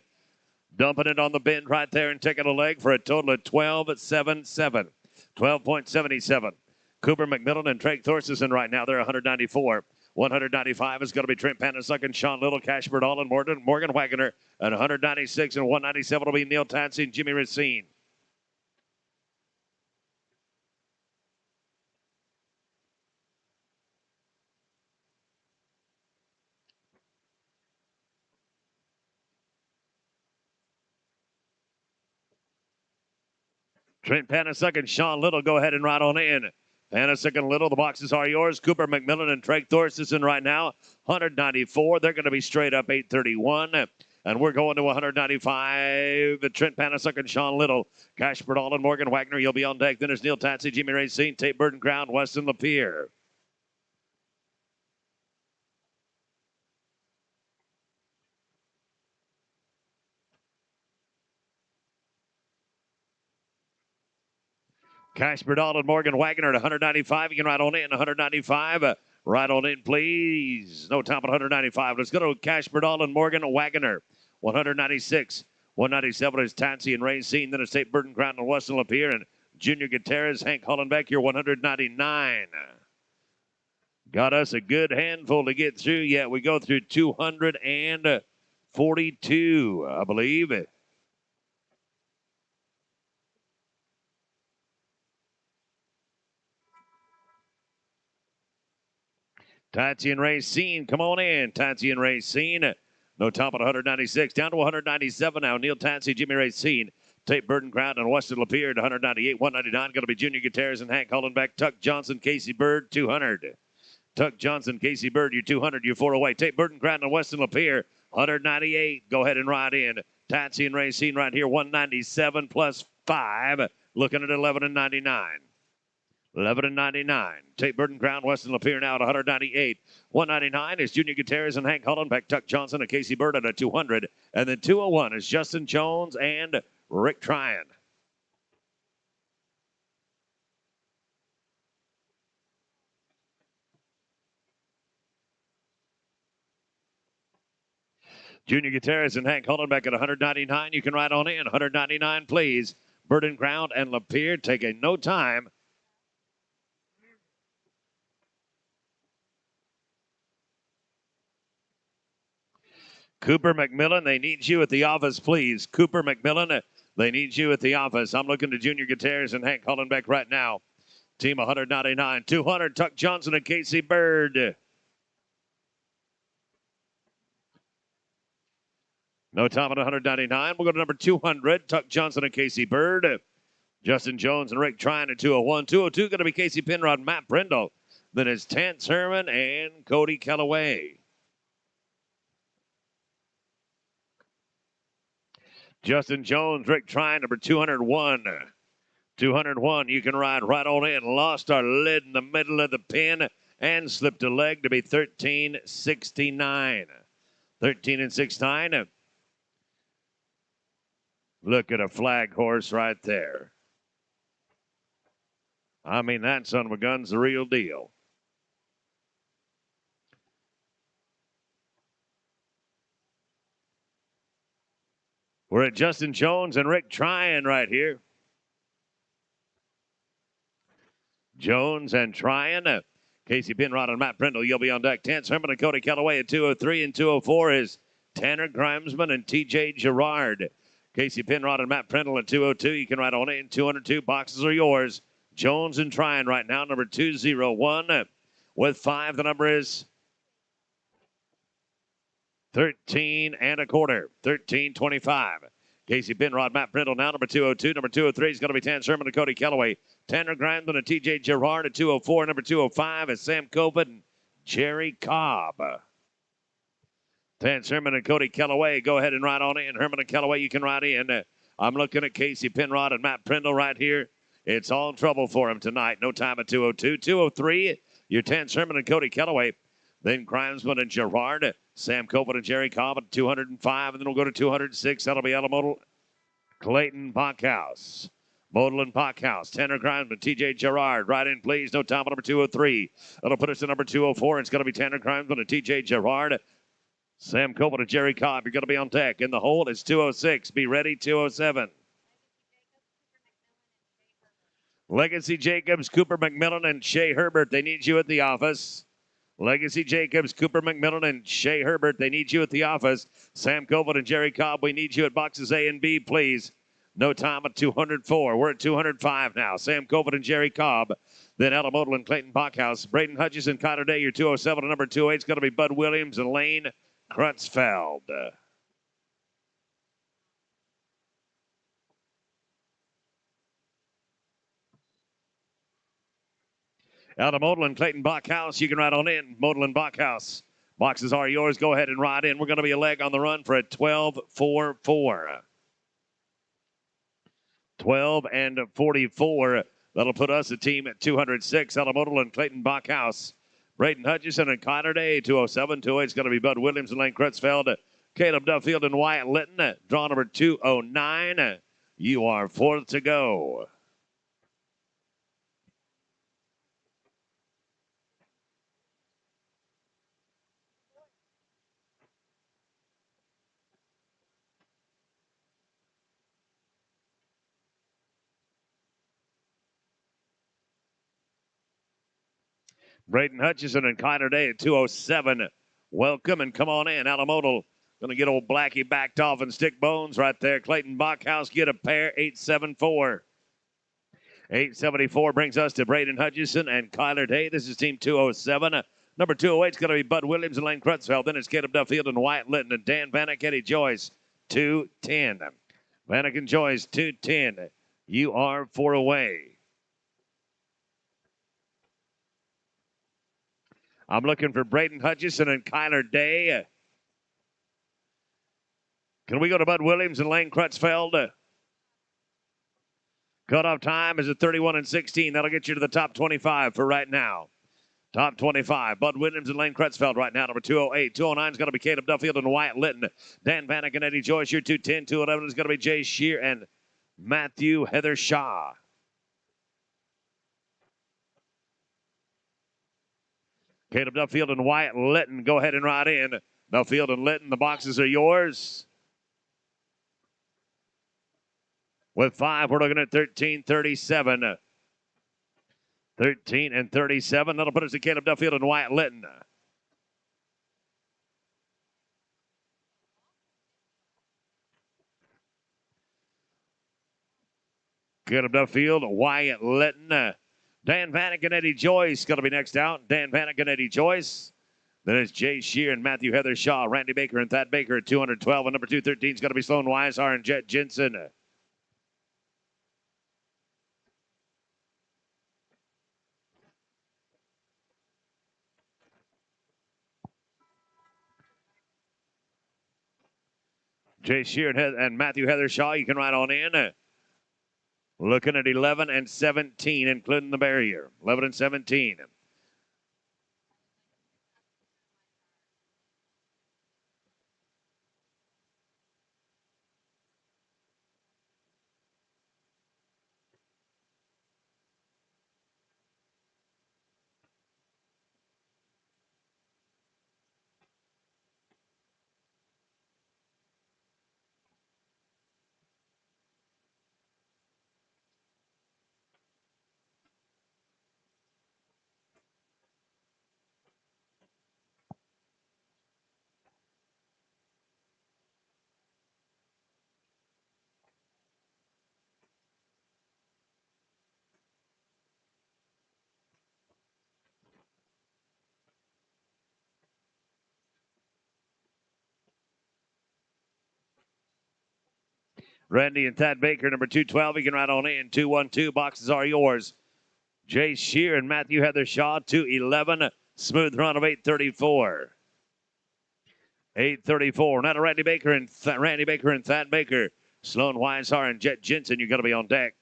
Dumping it on the bend right there and taking a leg for a total of 12.77. 12.77. Cooper McMillan and Treg Thorstensen right now, they're 194. 195 is going to be Trent Panasuk and Sean Little, Cashbird All and Morgan Wagner. And 196 and 197 will be Neil Tansey and Jimmy Racine. Trent Panasuk and Sean Little, go ahead and ride on in. Panasuk and Little, the boxes are yours. Cooper McMillan and Treg Thorstensen right now, 194. They're going to be straight up 831. And we're going to 195. Trent Panasuk and Sean Little. Cash Bernal and Morgan Wagner, you'll be on deck. Then there's Neil Tansey, Jimmy Racine, Tate Burton Crown, Weston Lapeer. Cash Bernal and Morgan Wagner at 195. You can ride on in 195. Ride on in, please. No time at 195. Let's go to Cash Bernal and Morgan Wagner. 196. 197 is Tansey and Racine. Then it's Tate Burton Crown and Weston Lapeer. And Junior Gutierrez, Hank Hollenbeck here, 199. Got us a good handful to get through. Yeah, we go through 242, I believe. Tansey and Racine, come on in. Tansey and Racine. No top at 196. Down to 197 now. Neil Tansey, Jimmy Racine. Tate Burton Crown and Weston Lapeer at 198. 199 going to be Junior Gutierrez and Hank Hollenbeck. Tuck Johnson, Casey Bird, 200. Tuck Johnson, Casey Bird, you 200. You 4 away. Tate Burton Crown and Weston Lapeer, 198. Go ahead and ride in. Tansey and Racine right here, 197 plus 5. Looking at 11 and 99. 11 and 99. Tate Burton Crown, Weston Lapeer now at 198. 199 is Junior Gutierrez and Hank Hollenbeck, Tuck Johnson and Casey Bird at a 200. And then 201 is Justin Jones and Rick Tryon. Junior Gutierrez and Hank Hollenbeck at 199. You can ride on in. 199, please. Burton Crown and Lapeer taking no time. Cooper McMillan, they need you at the office, please. Cooper McMillan, they need you at the office. I'm looking to Junior Gutierrez and Hank Hollenbeck right now. Team 199. 200, Tuck Johnson and Casey Bird. No time at 199. We'll go to number 200, Tuck Johnson and Casey Bird. Justin Jones and Rick Tryon at 201. 202 going to be Casey Penrod, Matt Brindle. Then it's Terrence Herman and Cody Calloway. Justin Jones, Rick Tryon, number 201. 201, you can ride right on in. Lost our lid in the middle of the pin and slipped a leg to be 1369. 13 and 69. Look at a flag horse right there. I mean, that son of a gun's the real deal. We're at Justin Jones and Rick Tryon right here. Jones and Tryon. Casey Penrod and Matt Brindle, you'll be on deck. Terrence Herman and Cody Calloway at 203 and 204 is Tanner Grimesman and TJ Gerard. Casey Penrod and Matt Brindle at 202. You can ride on in. 202 boxes are yours. Jones and Tryon right now, number 201. With 5, the number is 13 and a quarter. 13-25. Casey Penrod, Matt Prindle now, number 202. Number 203 is going to be Tan Sherman and Cody Kellaway. Tanner Grimes and TJ Gerard at 204. Number 205 is Sam Copeland and Jerry Cobb. Tan Sherman and Cody Kellaway, go ahead and ride on in. Herman and Kellaway, you can ride in. I'm looking at Casey Penrod and Matt Prindle right here. It's all trouble for him tonight. No time at 202. 203, your Tan Sherman and Cody Kellaway. Then Grimesman and Gerard, Sam Copeland and Jerry Cobb at 205, and then we'll go to 206. That'll be Alamodal, Clayton Bachhaus. Modal and Bachhaus, Tanner Grimesman, TJ Gerard, right in please. No time at number 203. That'll put us at number 204. It's going to be Tanner Grimesman and TJ Gerard. Sam Copeland and Jerry Cobb, you're going to be on deck. In the hold, it's 206. Be ready, 207. Legacy Jacobs, Cooper McMillan, and Shea Herbert, they need you at the office. Legacy Jacobs, Cooper McMillan, and Shea Herbert, they need you at the office. Sam Copeland and Jerry Cobb, we need you at boxes A and B, please. No time at 204. We're at 205 now. Sam Copeland and Jerry Cobb. Then Alamodal and Clayton Bachhaus. Braden Hutchison, Kyler Day, your 207 and number 208 is going to be Bud Williams and Lane Crutchfeld. Out of Modal and Clayton Bachhaus, you can ride on in. Modal and Bachhaus. Boxes are yours. Go ahead and ride in. We're going to be a leg on the run for a 12-4-4. 12 and 44. That'll put us a team at 206. Out of Modal and Clayton Bachhaus. Braden Hutchison and Kyler Day, 207. 208 is going to be Bud Williams and Lane Crutchfeld. Caleb Duffield and Wyatt Litton. Draw number 209. You are fourth to go. Braden Hutchison and Kyler Day at 207. Welcome and come on in. Alamodal going to get old Blackie backed off and stick bones right there. Clayton Bachhaus get a pair, 874. 874 brings us to Braden Hutchison and Kyler Day. This is team 207. Number 208 is going to be Bud Williams and Lane Crutchfeld. Then it's Caleb Duffield and Wyatt Litton and Dan Vanek, Eddie Joyce, 210. Vanek and Joyce, 210. You are 4 away. I'm looking for Braden Hutchison and Kyler Day. Can we go to Bud Williams and Lane Crutchfeld? Cutoff time is at 31 and 16. That'll get you to the top 25 for right now. Top 25. Bud Williams and Lane Crutchfeld right now. Number 208. 209 is going to be Caleb Duffield and Wyatt Litton. Dan Vanek and Eddie Joyce. Your 210. 211 is going to be Jay Shear and Matthew Heather Shaw. Caleb Duffield and Wyatt Litton, go ahead and ride in. Duffield and Litton, the boxes are yours. With 5, we're looking at 13-37. 13 and 37. That'll put us to Caleb Duffield and Wyatt Litton. Caleb Duffield, Wyatt Litton. Dan Vanek and Eddie Joyce going to be next out. Dan Vanek and Eddie Joyce. Then it's Jay Shear and Matthew Heather Shaw. Randy Baker and Thad Baker at 212. And number 213 is going to be Sloan Weishar and Jet Jensen. Jay Shear and Matthew Heather Shaw, you can ride on in. Looking at 11 and 17, including the barrier. 11 and 17. Randy and Thad Baker, number 212. You can ride on in. 212. Boxes are yours. Jay Shear and Matthew Heather Shaw, 211. Smooth run of 834. 834. Now to Randy Baker and Thad Baker. Sloan Weishar and Jet Jensen, you're going to be on deck.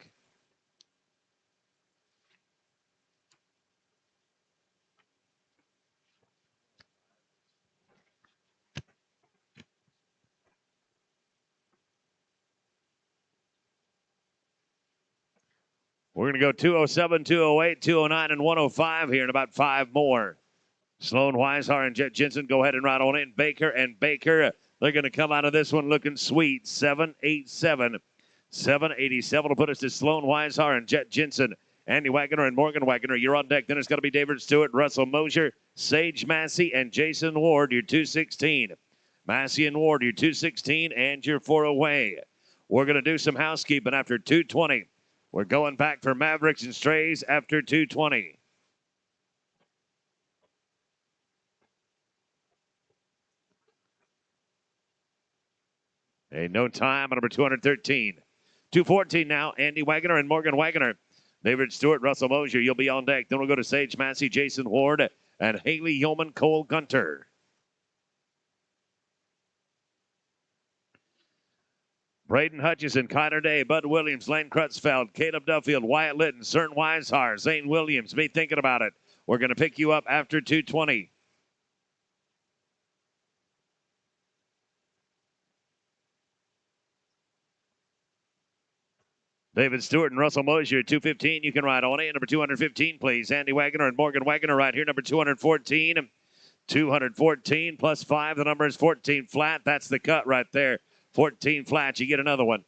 We're going to go 207, 208, 209, and 105 here in about 5 more. Sloan Weishar and Jet Jensen, go ahead and ride on in. Baker and Baker, they're going to come out of this one looking sweet. 787. 787 will put us to Sloan Weishar and Jet Jensen. Andy Wagner and Morgan Wagner, you're on deck. Then it's going to be David Stewart, Russell Mosier, Sage Massey, and Jason Ward, your 216. Massey and Ward, your 216, and your 4 away. We're going to do some housekeeping after 220. We're going back for Mavericks and Strays after 220. Hey, no time on number 213. 214 now, Andy Wagner and Morgan Wagner. David Stewart, Russell Mosier, you'll be on deck. Then we'll go to Sage Massey, Jason Ward, and Haley Yeoman, Cole Gunter. Braden Hutchison, Kyler Day, Bud Williams, Lane Crutchfield, Caleb Duffield, Wyatt Litton, Cern Weishar, Zane Williams. Be thinking about it. We're going to pick you up after 220. David Stewart and Russell Mosier, 215. You can ride on in. Number 215, please. Andy Wagner and Morgan Wagner right here. Number 214. 214 plus 5. The number is 14 flat. That's the cut right there. 14 flat. You get another one.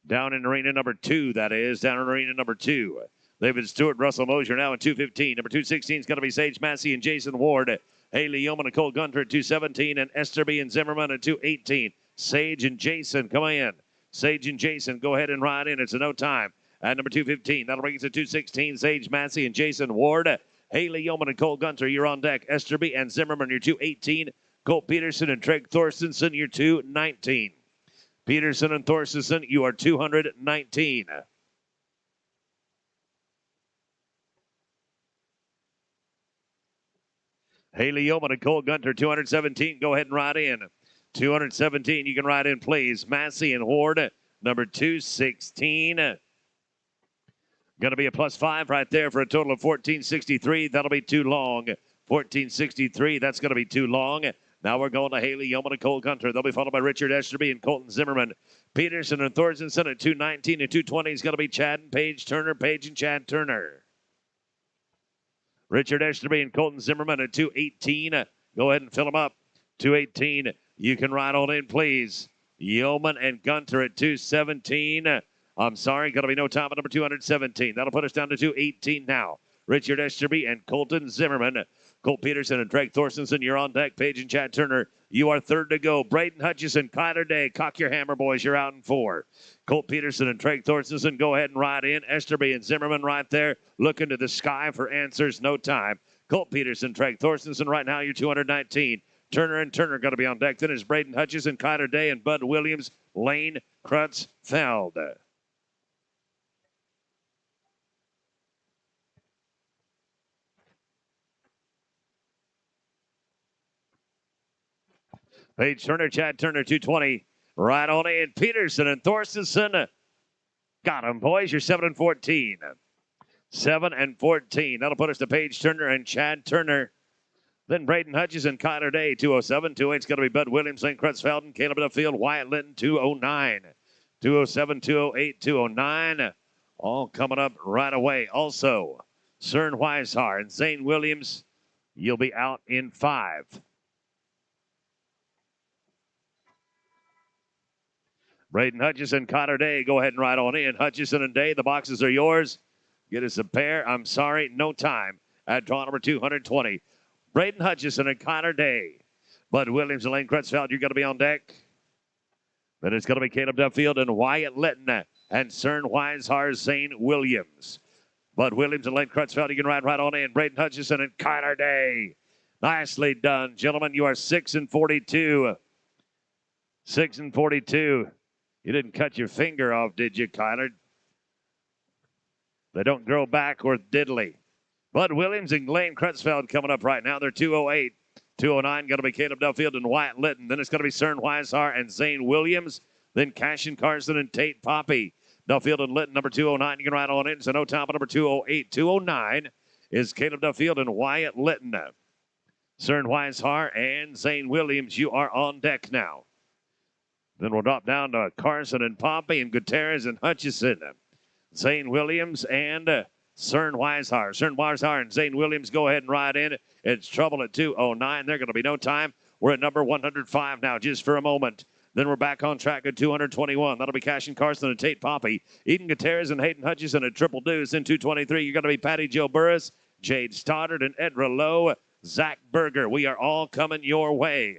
Down in arena number 2, that is. Down in arena number 2. David Stewart, Russell Mosier now in 215. Number 216 is going to be Sage Massey and Jason Ward. Haley Yeoman and Cole Gunter at 217. And Esther B. and Zimmerman at 218. Sage and Jason come in. Sage and Jason, go ahead and ride in. It's a no time. At number 215, that'll bring us to 216. Sage Massey and Jason Ward. Haley Yeoman and Cole Gunter, you're on deck. Esterby and Zimmerman, you're 218. Colt Peterson and Treg Thorstensen, you're 219. Peterson and Thorstensen, you are 219. Haley Yeoman and Cole Gunter, 217. Go ahead and ride in. 217, you can ride in, please. Massey and Ward, number 216. Going to be a plus 5 right there for a total of 1463. That'll be too long. 1463, that's going to be too long. Now we're going to Haley Yeoman and Cole Gunter. They'll be followed by Richard Esterby and Colton Zimmerman. Peterson and Thorstensen at 219 and 220 is going to be Chad and Paige Turner. Paige and Chad Turner. Richard Esterby and Colton Zimmerman at 218. Go ahead and fill them up. 218. You can ride on in, please. Yeoman and Gunter at 217. I'm sorry, going to be no time at number 217. That'll put us down to 218 now. Richard Esterby and Colton Zimmerman. Colt Peterson and Drake Thorstensen, you're on deck. Paige and Chad Turner, you are third to go. Braden Hutchison, Kyler Day, cock your hammer, boys. You're out in 4. Colt Peterson and Drake Thorstensen, go ahead and ride in. Esterby and Zimmerman right there, looking to the sky for answers. No time. Colt Peterson, Drake Thorstensen, right now you're 219. Turner and Turner going to be on deck. Then is Braden Hutchison, Kyler Day, and Bud Williams, Lane Crutchfield. Paige Turner, Chad Turner, 220. Right on in. Peterson and Thorstensen. Got him, boys. You're 7 and 14. 7 and 14. That'll put us to Paige Turner and Chad Turner. Then Braden Hutchison, Kyler Day, 207. 208 is going to be Bud Williams, Lane Crutchfield, Caleb Duffield, Wyatt Linton, 209. 207, 208, 209. All coming up right away. Also, Cern Weishar and Zane Williams, you'll be out in 5. Braden Hutchison, Connor Day, go ahead and ride on in. Hutchison and Day, the boxes are yours. Get us a pair. I'm sorry, no time. At draw number 220. Braden Hutchison and Connor Day. Bud Williams and Lane Crutchfield, you're going to be on deck. Then it's going to be Caleb Duffield and Wyatt Litton and Cern Weishar, Zane Williams. Bud Williams and Lane Crutchfield, you can ride right on in. Braden Hutchison and Connor Day. Nicely done, gentlemen. You are 6 and 42. 6 and 42. You didn't cut your finger off, did you, Kyler? They don't grow back worth diddly. Bud Williams and Lane Crutchfield coming up right now. They're 208. 209 going to be Caleb Duffield and Wyatt Litton. Then it's going to be Cern Weishar and Zane Williams. Then Cashin Carson and Tate Poppy. Duffield and Litton, number 209. You can ride on in. So no top number 208. 209 is Caleb Duffield and Wyatt Litton. Cern Weishar and Zane Williams, you are on deck now. Then we'll drop down to Carson and Poppy and Gutierrez and Hutchison. Zane Williams and Cern Weishar. Cern Weishar and Zane Williams go ahead and ride in. It's trouble at 209. They're going to be no time. We're at number 105 now, just for a moment. Then we're back on track at 221. That'll be Cashin Carson and Tate Poppy. Eden Gutierrez and Hayden Hutchison at triple deuce. In 223, you're going to be Patty Joe Burris, Jade Stoddard, and Edra Lowe, Zach Berger. We are all coming your way.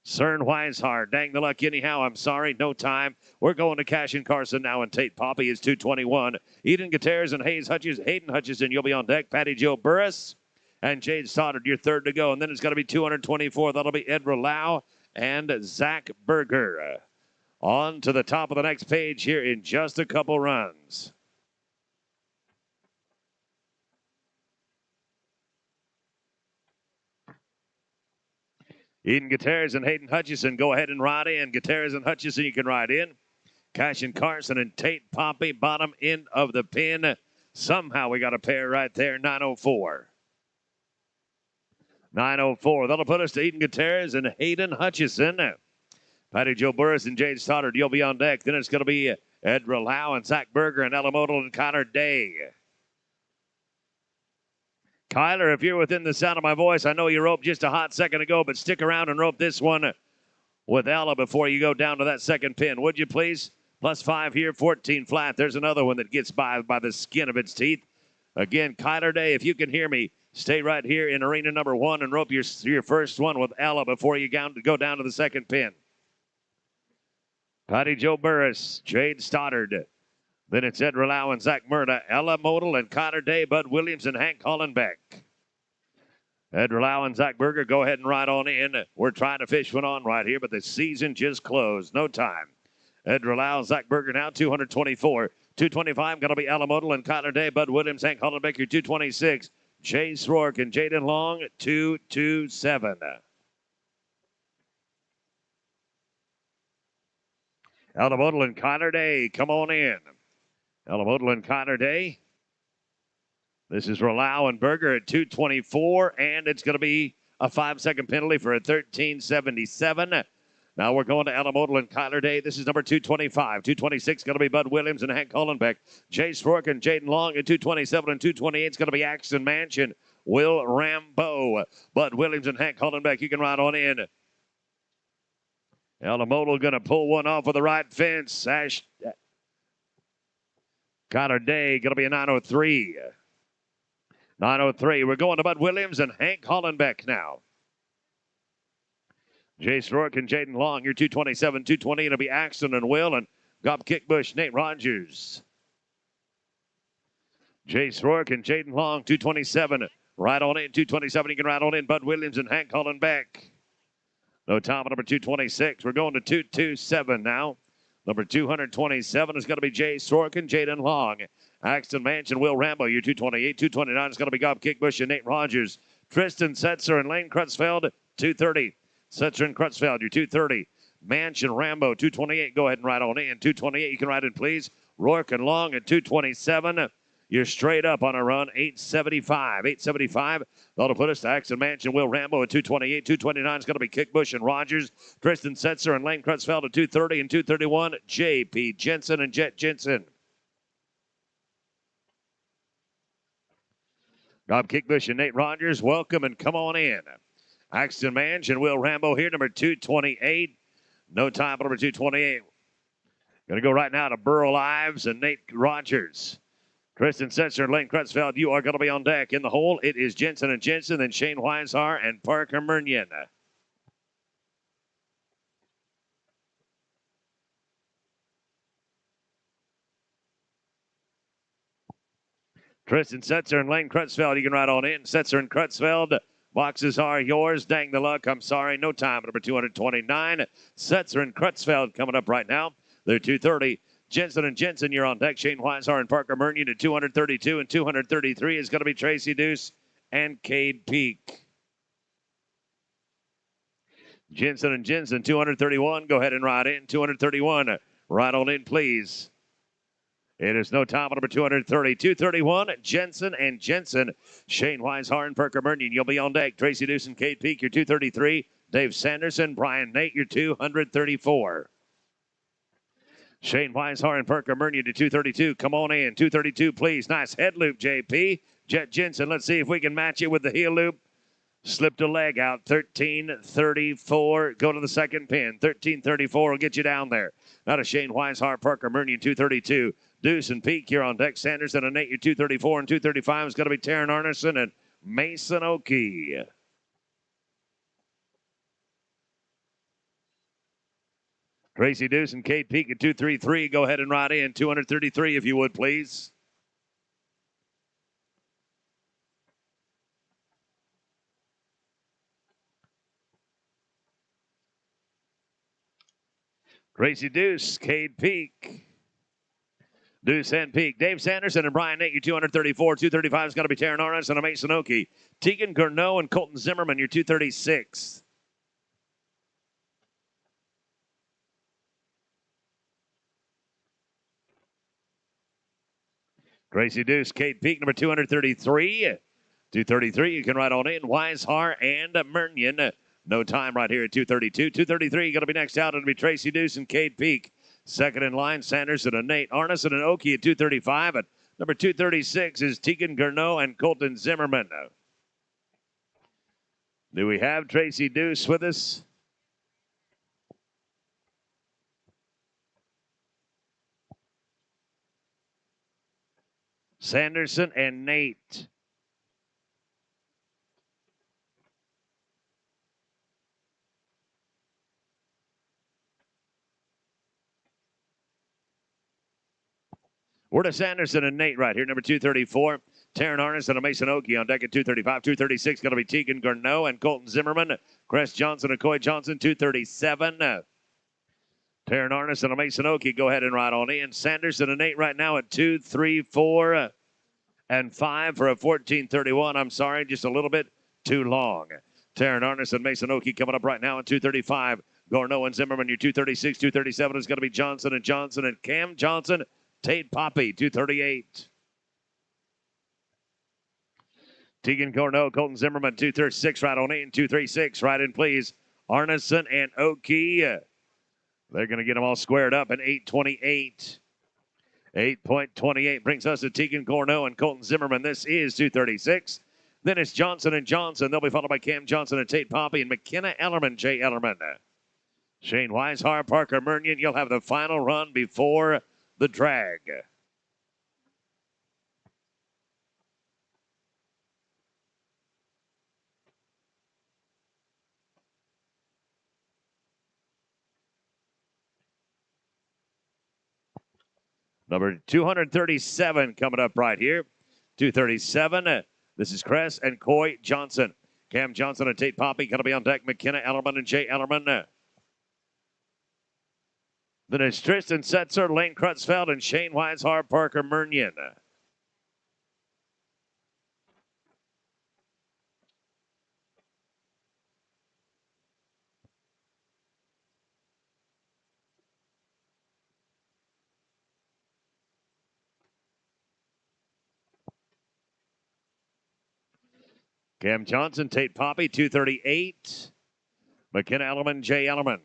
Cern Weishar, dang the luck anyhow. I'm sorry, no time. We're going to Cashin Carson now, and Tate Poppy is 221. Eden Gutierrez and Hayden Hutchison, you'll be on deck. Patty Joe Burris and Jade Stoddard, you're third to go. And then it's going to be 224. That'll be Edra Lau and Zach Berger. On to the top of the next page here in just a couple runs. Eden Gutierrez and Hayden Hutchison, go ahead and ride in. Gutierrez and Hutchison, you can ride in. Cashin Carson and Tate Poppy, bottom end of the pin. Somehow we got a pair right there, 904. 904. That'll put us to Eden Gutierrez and Hayden Hutchison. Patty Joe Burris and Jade Stoddard, you'll be on deck. Then it's going to be Edra Lau and Zach Berger and Ella Modal and Connor Day. Kyler, if you're within the sound of my voice, I know you roped just a hot second ago, but stick around and rope this one with Ella before you go down to that second pin. Would you please? +5 here, 14 flat. There's another one that gets by the skin of its teeth. Again, Kyler Day, if you can hear me, stay right here in arena number 1 and rope your first one with Ella before you go down to the second pin. Patty Joe Burris, Jade Stoddard. Then it's Ed Lau and Zach Murda, Ella Modal and Connor Day, Bud Williams and Hank Hollenbeck. Ed Lau and Zach Berger, go ahead and ride on in. We're trying to fish one on right here, but the season just closed. No time. Ed Lau, Zach Berger now, 224. 225, going to be Ella Modal and Connor Day, Bud Williams, Hank Hollenbeck, 226. Jay Srourke and Jaden Long, 227. Ella Modal and Connor Day, come on in. Ella Modal and Connor Day. This is Rolau and Berger at 224, and it's going to be a 5-second penalty for a 13.77. Now we're going to Ella Modal and Connor Day. This is number 225. 226 going to be Bud Williams and Hank Hollenbeck. Jay Srourke and Jaden Long at 227 and 228 is going to be Axton Mansion. Will Rambo. Bud Williams and Hank Hollenbeck. You can ride on in. Ella Modal going to pull one off of the right fence. Connor Day going to be a 903. 903. We're going to Bud Williams and Hank Hollenbeck now. Jay Srourke and Jaden Long, your 227, 220. It'll be Axton and Will and Gob Kickbush, Nate Rogers. Jay Srourke and Jaden Long, 227. Right on in, 227. You can ride on in. Bud Williams and Hank Hollenbeck. No time on number 226. We're going to 227 now. Number 227 is going to be Jay Srourke and Jaden Long. Axton Mansion, Will Rambo, your 228. 229 is going to be Gob Kickbush and Nate Rogers. Tristan Setzer and Lane Crutchfield, 230. Setzer and Crutchfield, your 230. Mansion, Rambo, 228. Go ahead and ride on in. 228, you can ride in, please. Rourke and Long at 227. You're straight up on a run, 875. 875. That'll put us to Axton Mansion, Will Rambo at 228. 229 is going to be Kickbush and Rogers. Tristan Setzer and Lane Crutchfield at 230 and 231. J.P. Jensen and Jet Jensen. Gob Kickbush and Nate Rogers, welcome and come on in. Axton Mansion, Will Rambo here, number 228. No time for number 228. Going to go right now to Burl Ives and Nate Rogers. Tristan Setzer and Lane Crutchfield, you are going to be on deck. In the hole, it is Jensen and Jensen, then Shane Weishar and Parker Murnion. Tristan Setzer and Lane Crutchfield, you can ride on in. Setzer and Crutchfield, boxes are yours. Dang the luck, I'm sorry, no time. Number 229, Setzer and Crutchfield coming up right now. They're 230. Jensen and Jensen, you're on deck. Shane Weishar and Parker Murnion at 232, and 233 is going to be Tracy Deuce and Cade Peak. Jensen and Jensen, 231. Go ahead and ride in. 231. Ride on in, please. It is no time on number 230. 231, Jensen and Jensen. Shane Weishar and Parker Murnion, you'll be on deck. Tracy Deuce and Cade Peak, you're 233. Dave Sanderson, Brian Nate, you're 234. Shane Weishar and Parker Murnion to 232. Come on in. 232, please. Nice head loop, JP. Jet Jensen, let's see if we can match it with the heel loop. Slipped a leg out. 13.34. Go to the second pin. 13.34 will get you down there. Now to Shane Weishar, Parker Murnion, 232. Deuce and Peak, you're on deck. Sanderson and Nate, you're 234. And 235 is going to be Taryn Arneson and Mason Oakey. Tracy Deuce and Cade Peak at 233. Go ahead and ride in. 233 if you would, please. Tracy Deuce, Cade Peak. Deuce and Peak. Dave Sanderson and Brian Nate, you're 234. 235 is going to be Taryn Arneson and Mason Oakey. Tegan Gurneau and Colton Zimmerman, you're 236. Tracy Deuce, Cade Peak, number 233. 233, you can ride on in. Weishar and Murnion. No time right here at 232. 233, going to be next out. It'll be Tracy Deuce and Cade Peak. Second in line, Sanderson and Nate. Arneson and Oakey at 235. And number 236 is Tegan Gurneau and Colton Zimmerman. Do we have Tracy Deuce with us? Sanderson and Nate. We're to Sanderson and Nate right here, number 234. Taryn Arneson and Mason Oakey on deck at 235. 236 going to be Tegan Gurneau and Colton Zimmerman. Cress Johnson and Coy Johnson, 237. Taryn Arneson and Mason Oakey, go ahead and ride on in. Sanderson and Nate right now at 2, 3, 4, and 5 for a 14:31. I'm sorry, just a little bit too long. Taryn Arneson, Mason Oakey coming up right now at 235. Gurneau and Zimmerman, your 236, 237 is going to be Johnson and Johnson and Cam Johnson. Tate Poppy, 238. Tegan Gurneau, Colton Zimmerman, 236, right on in. 236, right in, please. Arneson and Oakey. They're going to get them all squared up in 8:28. 8.28 brings us to Tegan Gurneau and Colton Zimmerman. This is 236. Then it's Johnson and Johnson. They'll be followed by Cam Johnson and Tate Poppy and McKenna Ellerman, Jay Ellerman. Shane Weishar, Parker Murnion, you'll have the final run before the drag. Number 237 coming up right here. 237. This is Cress and Coy Johnson. Cam Johnson and Tate Poppy going to be on deck. McKenna Ellerman and Jay Ellerman. Then it's Tristan Setzer, Lane Crutchfield, and Shane Weishar, Parker Murnion. Cam Johnson, Tate Poppy, 238. McKenna Ellerman, Jay Ellerman.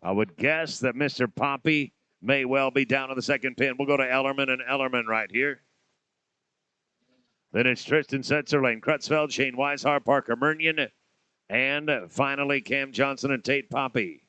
I would guess that Mr. Poppy may well be down on the second pin. We'll go to Ellerman and Ellerman right here. Then it's Tristan Setzer, Lane Crutchfield, Shane Weishar, Parker Murnion, and finally Cam Johnson and Tate Poppy.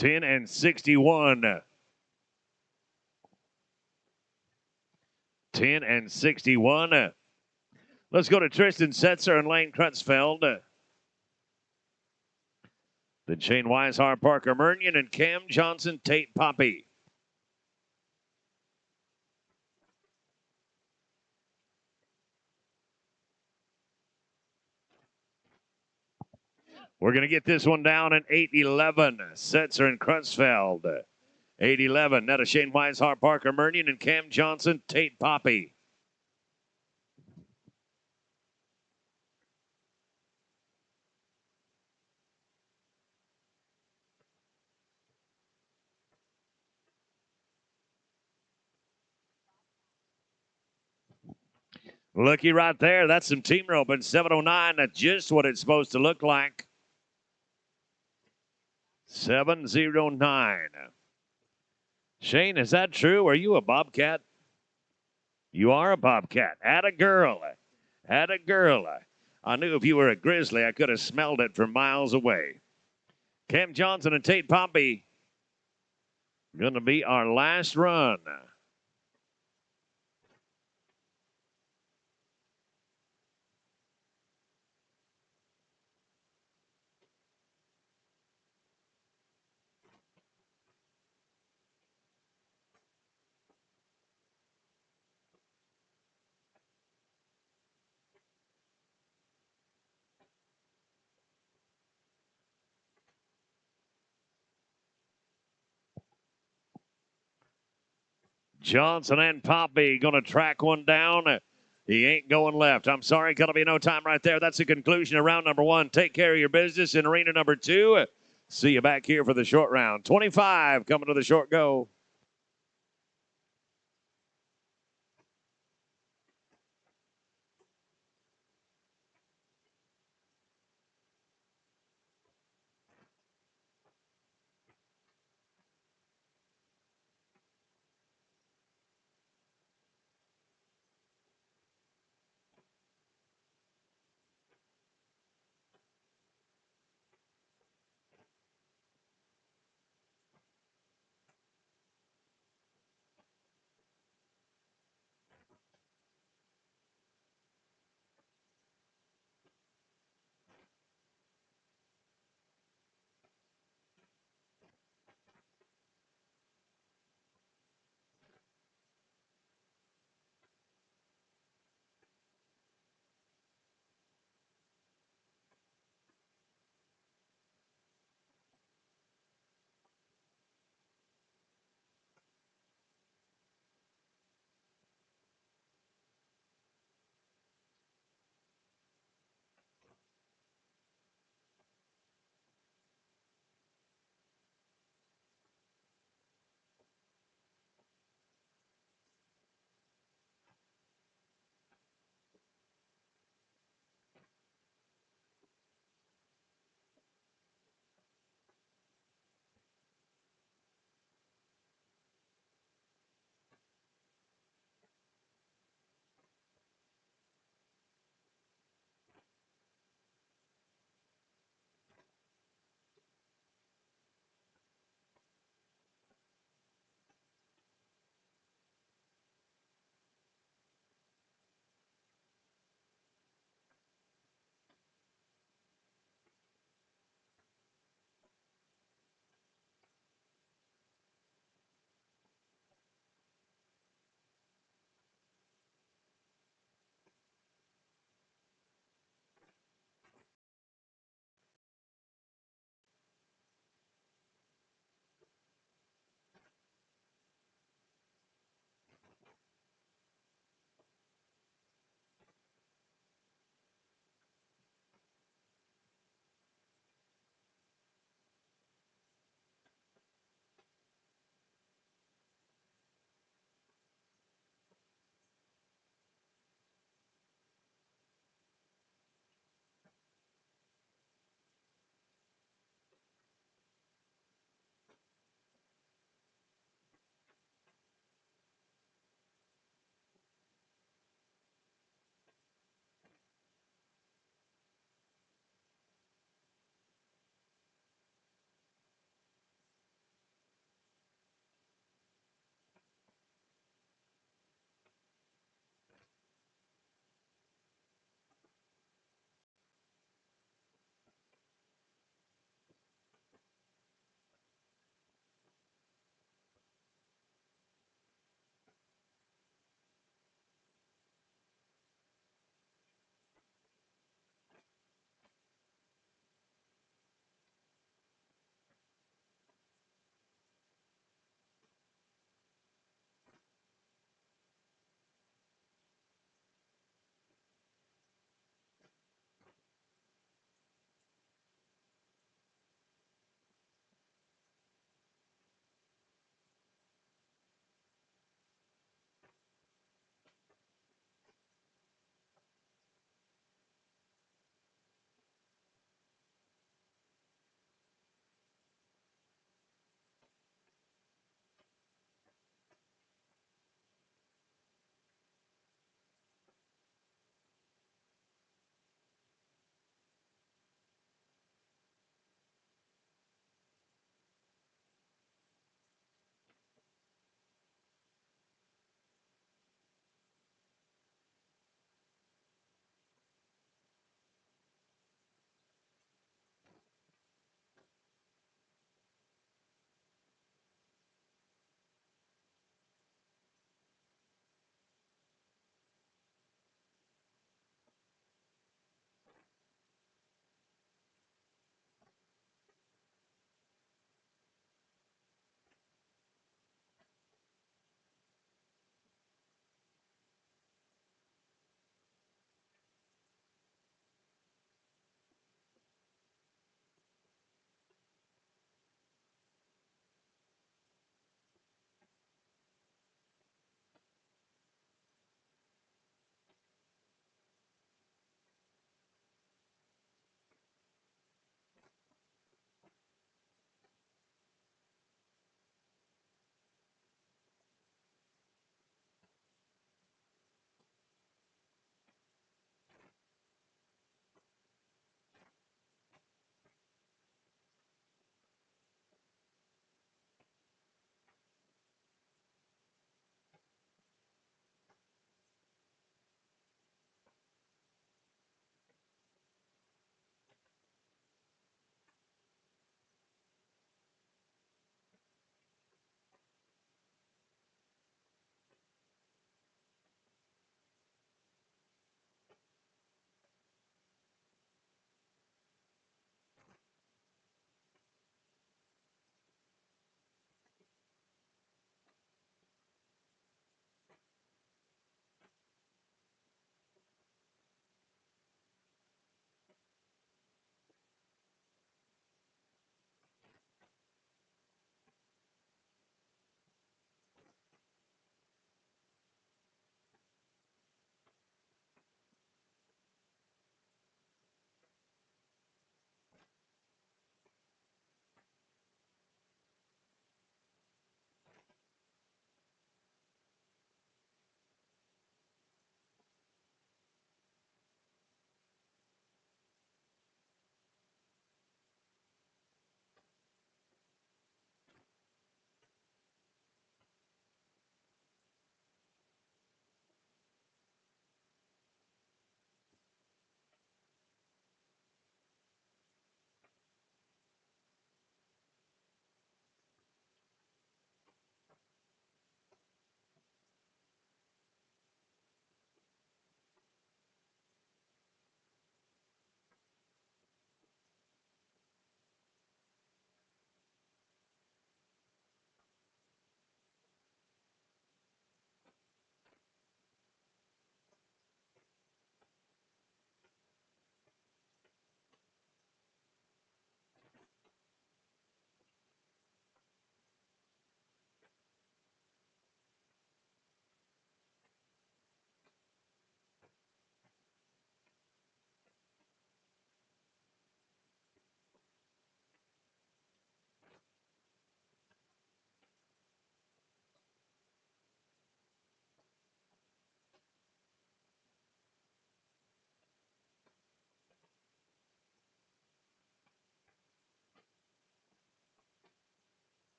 Ten and 61. 10 and 61. Let's go to Tristan Setzer and Lane Crutchfeld. Then Shane Weishart, Parker Murnion, and Cam Johnson, Tate Poppy. We're going to get this one down in 8-11. Setzer and Crutchfeld. 8-11. Now to Shane Weishart, Parker Murnion, and Cam Johnson, Tate Poppy. Looky right there. That's some team rope in 709. That's just what it's supposed to look like. 709. Shane, is that true? Are you a bobcat? You are a bobcat. Atta girl. Atta girl. I knew if you were a grizzly, I could have smelled it from miles away. Cam Johnson and Tate Poppy going to be our last run. Johnson and Poppy going to track one down. He ain't going left. I'm sorry, going to be no time right there. That's the conclusion of round number 1. Take care of your business in arena number 2. See you back here for the short round. 25 coming to the short go.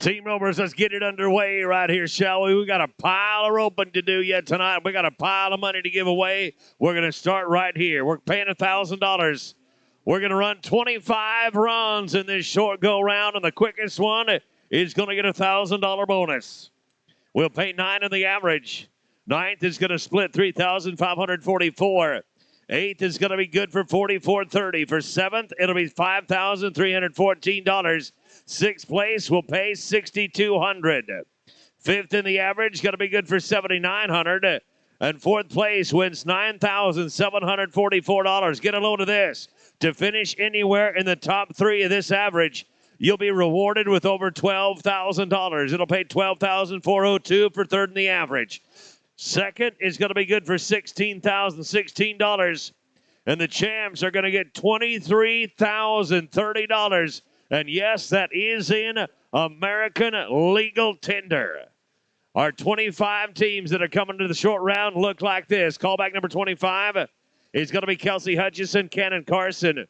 Team Ropers, let's get it underway right here, shall we? We got a pile of roping to do yet tonight. We got a pile of money to give away. We're going to start right here. We're paying $1,000. We're going to run 25 runs in this short go round, and the quickest one is going to get a $1,000 bonus. We'll pay 9 in the average. Ninth is going to split 3,544. Eighth is going to be good for 44.30. For seventh, it'll be $5,314. Sixth place will pay $6,200. Fifth in the average, going to be good for $7,900. And fourth place wins $9,744. Get a load of this. To finish anywhere in the top 3 of this average, you'll be rewarded with over $12,000. It'll pay $12,402 for third in the average. Second is going to be good for $16,016. And the champs are going to get $23,030. And yes, that is in American legal tender. Our 25 teams that are coming to the short round look like this. Callback number 25 is going to be Kelsey Hutchison, Cannon Carson.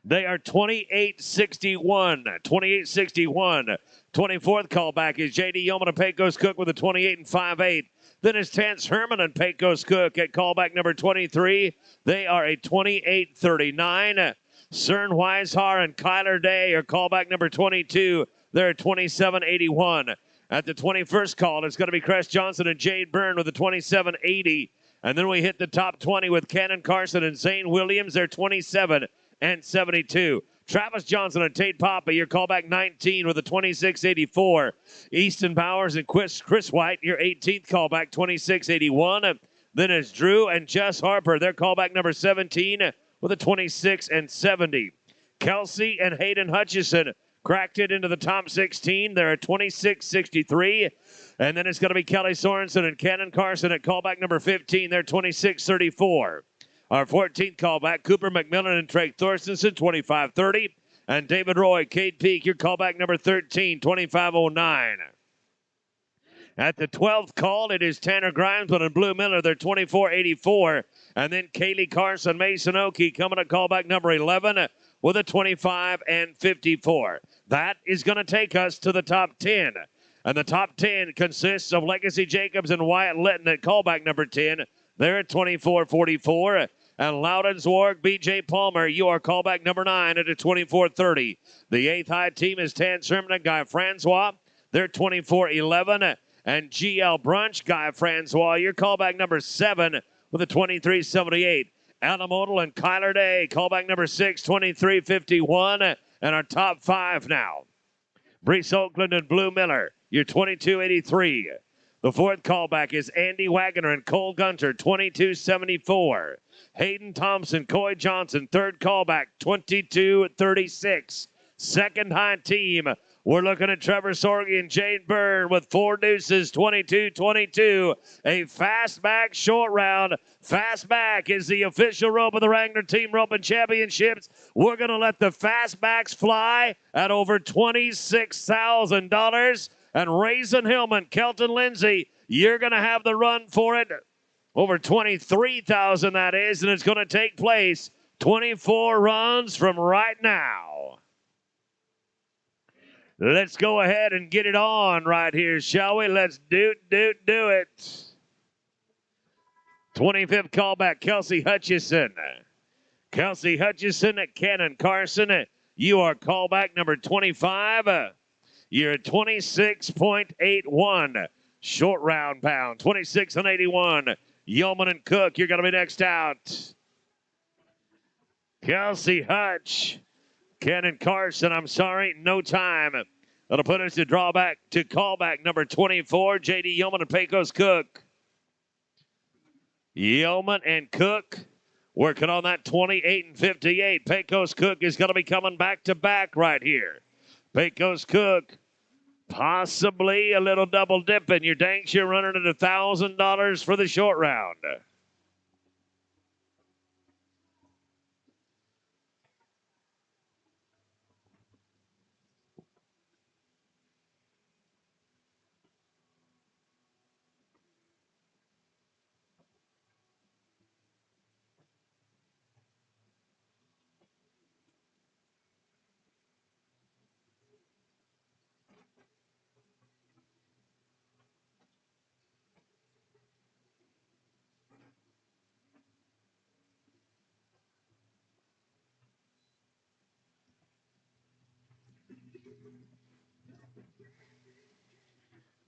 They are 28.61. 28.61. 24th callback is J.D. Yeoman and Pecos Cook with a 28 and 5/8. Then is Terrence Herman and Pecos Cook at callback number 23. They are a 28.39. Cern Weishar and Kyler Day are callback number 22. They're at 27.81. At the 21st call, it's going to be Cress Johnson and Jade Byrne with a 27.80. And then we hit the top 20 with Cannon Carson and Zane Williams. They're 27 and 72. Travis Johnson and Tate Papa, your callback 19 with a 26.84. Easton Bowers and Chris White, your 18th callback 26.81. Then it's Drew and Jess Harper, their callback number 17 with a 26 and 70. Kelsey and Hayden Hutchison cracked it into the top 16. They're at 26.63. And then it's going to be Kelly Sorensen and Cannon Carson at callback number 15. They're 26.34. Our 14th callback, Cooper McMillan and Trey Thorstensen, 25.30. And David Roy, Cade Peak, your callback number 13, 25.09. At the 12th call, it is Tanner Grimesman and Blue Miller. They're 24.84. And then Kaylee Carson, Mason Oakey coming at callback number 11 with a 25 and 54. That is going to take us to the top 10. And the top 10 consists of Legacy Jacobs and Wyatt Litton at callback number 10. They're at 24.44. And Loudon's Warwick, B.J. Palmer, you are callback number 9 at a 24.30. The 8th high team is Tan Sherman and Guy Francois. They're 24.11. And G.L. Brunch, Guy Francois, your callback number 7 with a 23.78. Alamodal and Kyler Day, callback number 6, 23.51. And our top 5 now. Brees Oakland and Blue Miller, your 22.83. The 4th callback is Andy Wagoner and Cole Gunter, 22.74. Hayden Thompson, Coy Johnson, 3rd callback, 22.36. 2nd high team, we're looking at Trevor Sorge and Jade Byrne with 4 deuces, 22-22. A fastback short round. Fastback is the official rope of the Wrangler Team Roping Championships. We're going to let the fastbacks fly at over $26,000. And Raisin Hillman, Kelton Lindsay, you're going to have the run for it. Over 23,000 that is, and it's going to take place 24 runs from right now. Let's go ahead and get it on right here, shall we? Let's do it. 25th callback, Kelsey Hutchison. Kelsey Hutchison at Cannon Carson. You are callback number 25. You're at 26.81. Short round pound, 26 and 81. Yeoman and Cook, you're going to be next out. Kelsey Hutch. Cannon Carson, I'm sorry, no time. That'll put us to drawback to callback number 24, J.D. Yeoman and Pecos Cook. Yeoman and Cook working on that 28 and 58. Pecos Cook is going to be coming back to back right here. Pecos Cook, possibly a little double dipping. Your Danks, you're running at $1,000 for the short round.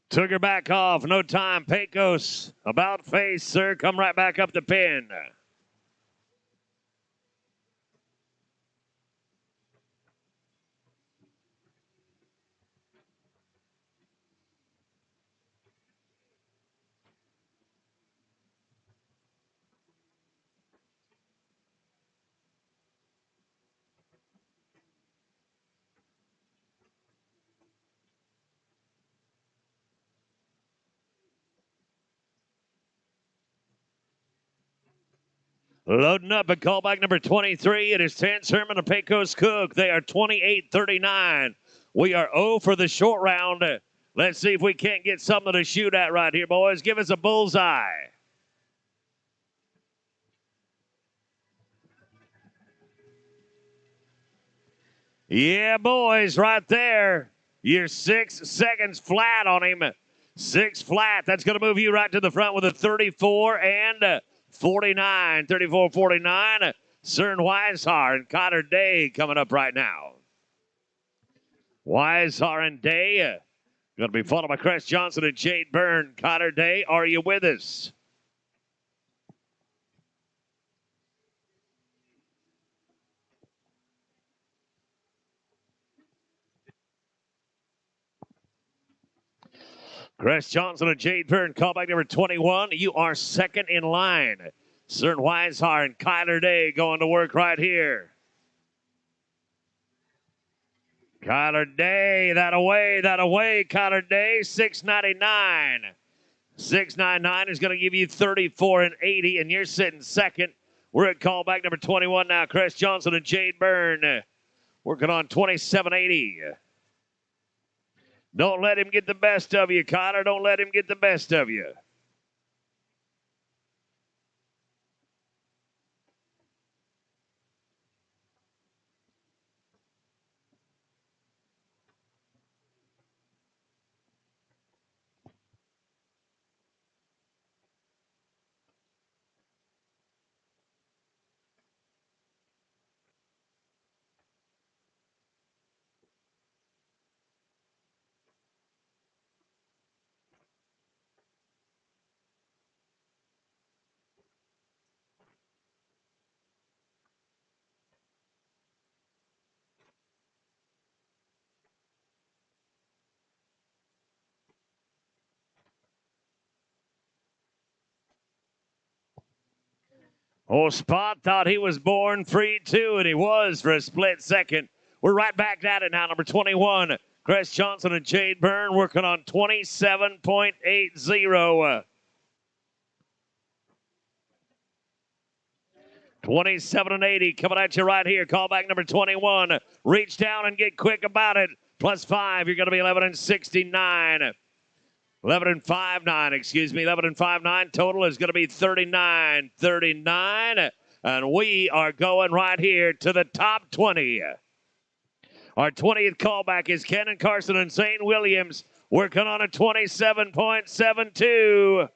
Took her back off. No time. Pecos about face, sir. Come right back up the pin. Loading up at callback number 23. It is Terrence Herman and Pecos Cook. They are 28-39. We are 0 for the short round. Let's see if we can't get something to shoot at right here, boys. Give us a bullseye. Yeah, boys, right there. You're 6 seconds flat on him. 6 flat. That's going to move you right to the front with a 34 and 49. 34-49. Cern Weishar and Connor Day coming up right now. Weishar and Day going to be followed by Chris Johnson and Jade Byrne. Connor Day, are you with us? Chris Johnson and Jade Byrne, callback number 21. You are second in line. Cern Weishar and Kyler Day going to work right here. Kyler Day, that away, Kyler Day, 699. 699 is going to give you 34 and 80, and you're sitting second. We're at callback number 21 now. Chris Johnson and Jade Byrne working on 2780. Don't let him get the best of you, Connor. Don't let him get the best of you. Oh, Spot thought he was born free too, and he was for a split second. We're right back at it now. Number 21, Chris Johnson and Jade Byrne working on 27.80. 27 and 80 coming at you right here. Callback number 21. Reach down and get quick about it. Plus 5, you're going to be 11 and 69. 11 and 5-9, excuse me. 11 and 5-9. Total is going to be 39. And we are going right here to the top 20. Our 20th callback is Ken Carson and St. Williams working on a 27.72.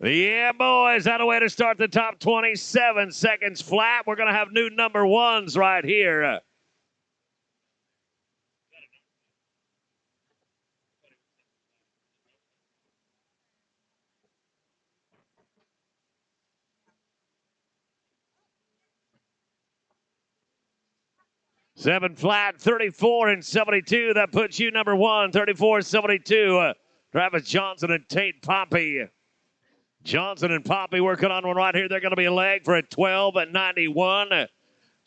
Yeah, boys, that a way to start the top 27 seconds flat. We're going to have new number ones right here. Seven flat, 34 and 72. That puts you number one, 34-72. Travis Johnson and Tate Poppy. Johnson and Poppy working on one right here. They're going to be a leg for a 12.91.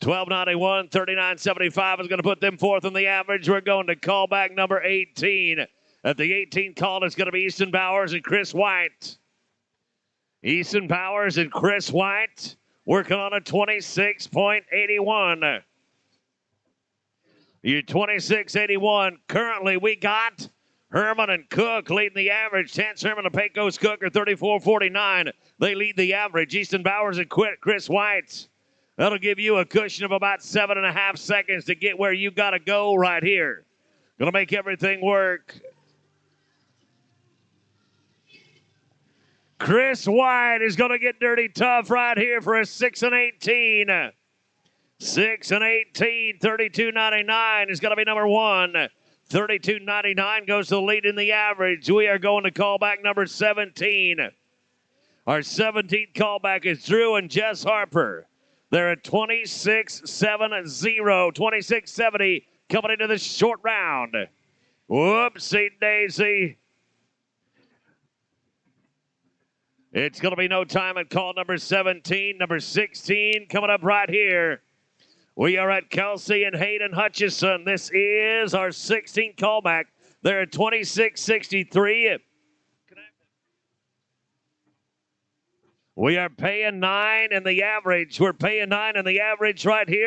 12.91, 39.75 is going to put them fourth in the average. We're going to callback number 18. At the 18 call, it's going to be Easton Bowers and Chris White. Easton Bowers and Chris White working on a 26.81. You're 26.81. Currently, we got Herman and Cook leading the average. Terrence Herman and Pecos Cook are 34.49. They lead the average. Easton Bowers and Chris White. That'll give you a cushion of about 7.5 seconds to get where you got to go right here. Going to make everything work. Chris White is going to get dirty tough right here for a 6 and 18. 6 and 18, 32.99 is going to be number 1. 32.99 goes to the lead in the average. We are going to call back number 17. Our 17th callback is Drew and Jess Harper. They're at 26.70, 26.70 coming into the short round. Whoopsie daisy. It's going to be no time at call number 17. Number 16 coming up right here. We are at Kelsey and Hayden Hutchison. This is our 16th callback. They're at 26.63. We are paying 9 in the average. We're paying 9 in the average right here.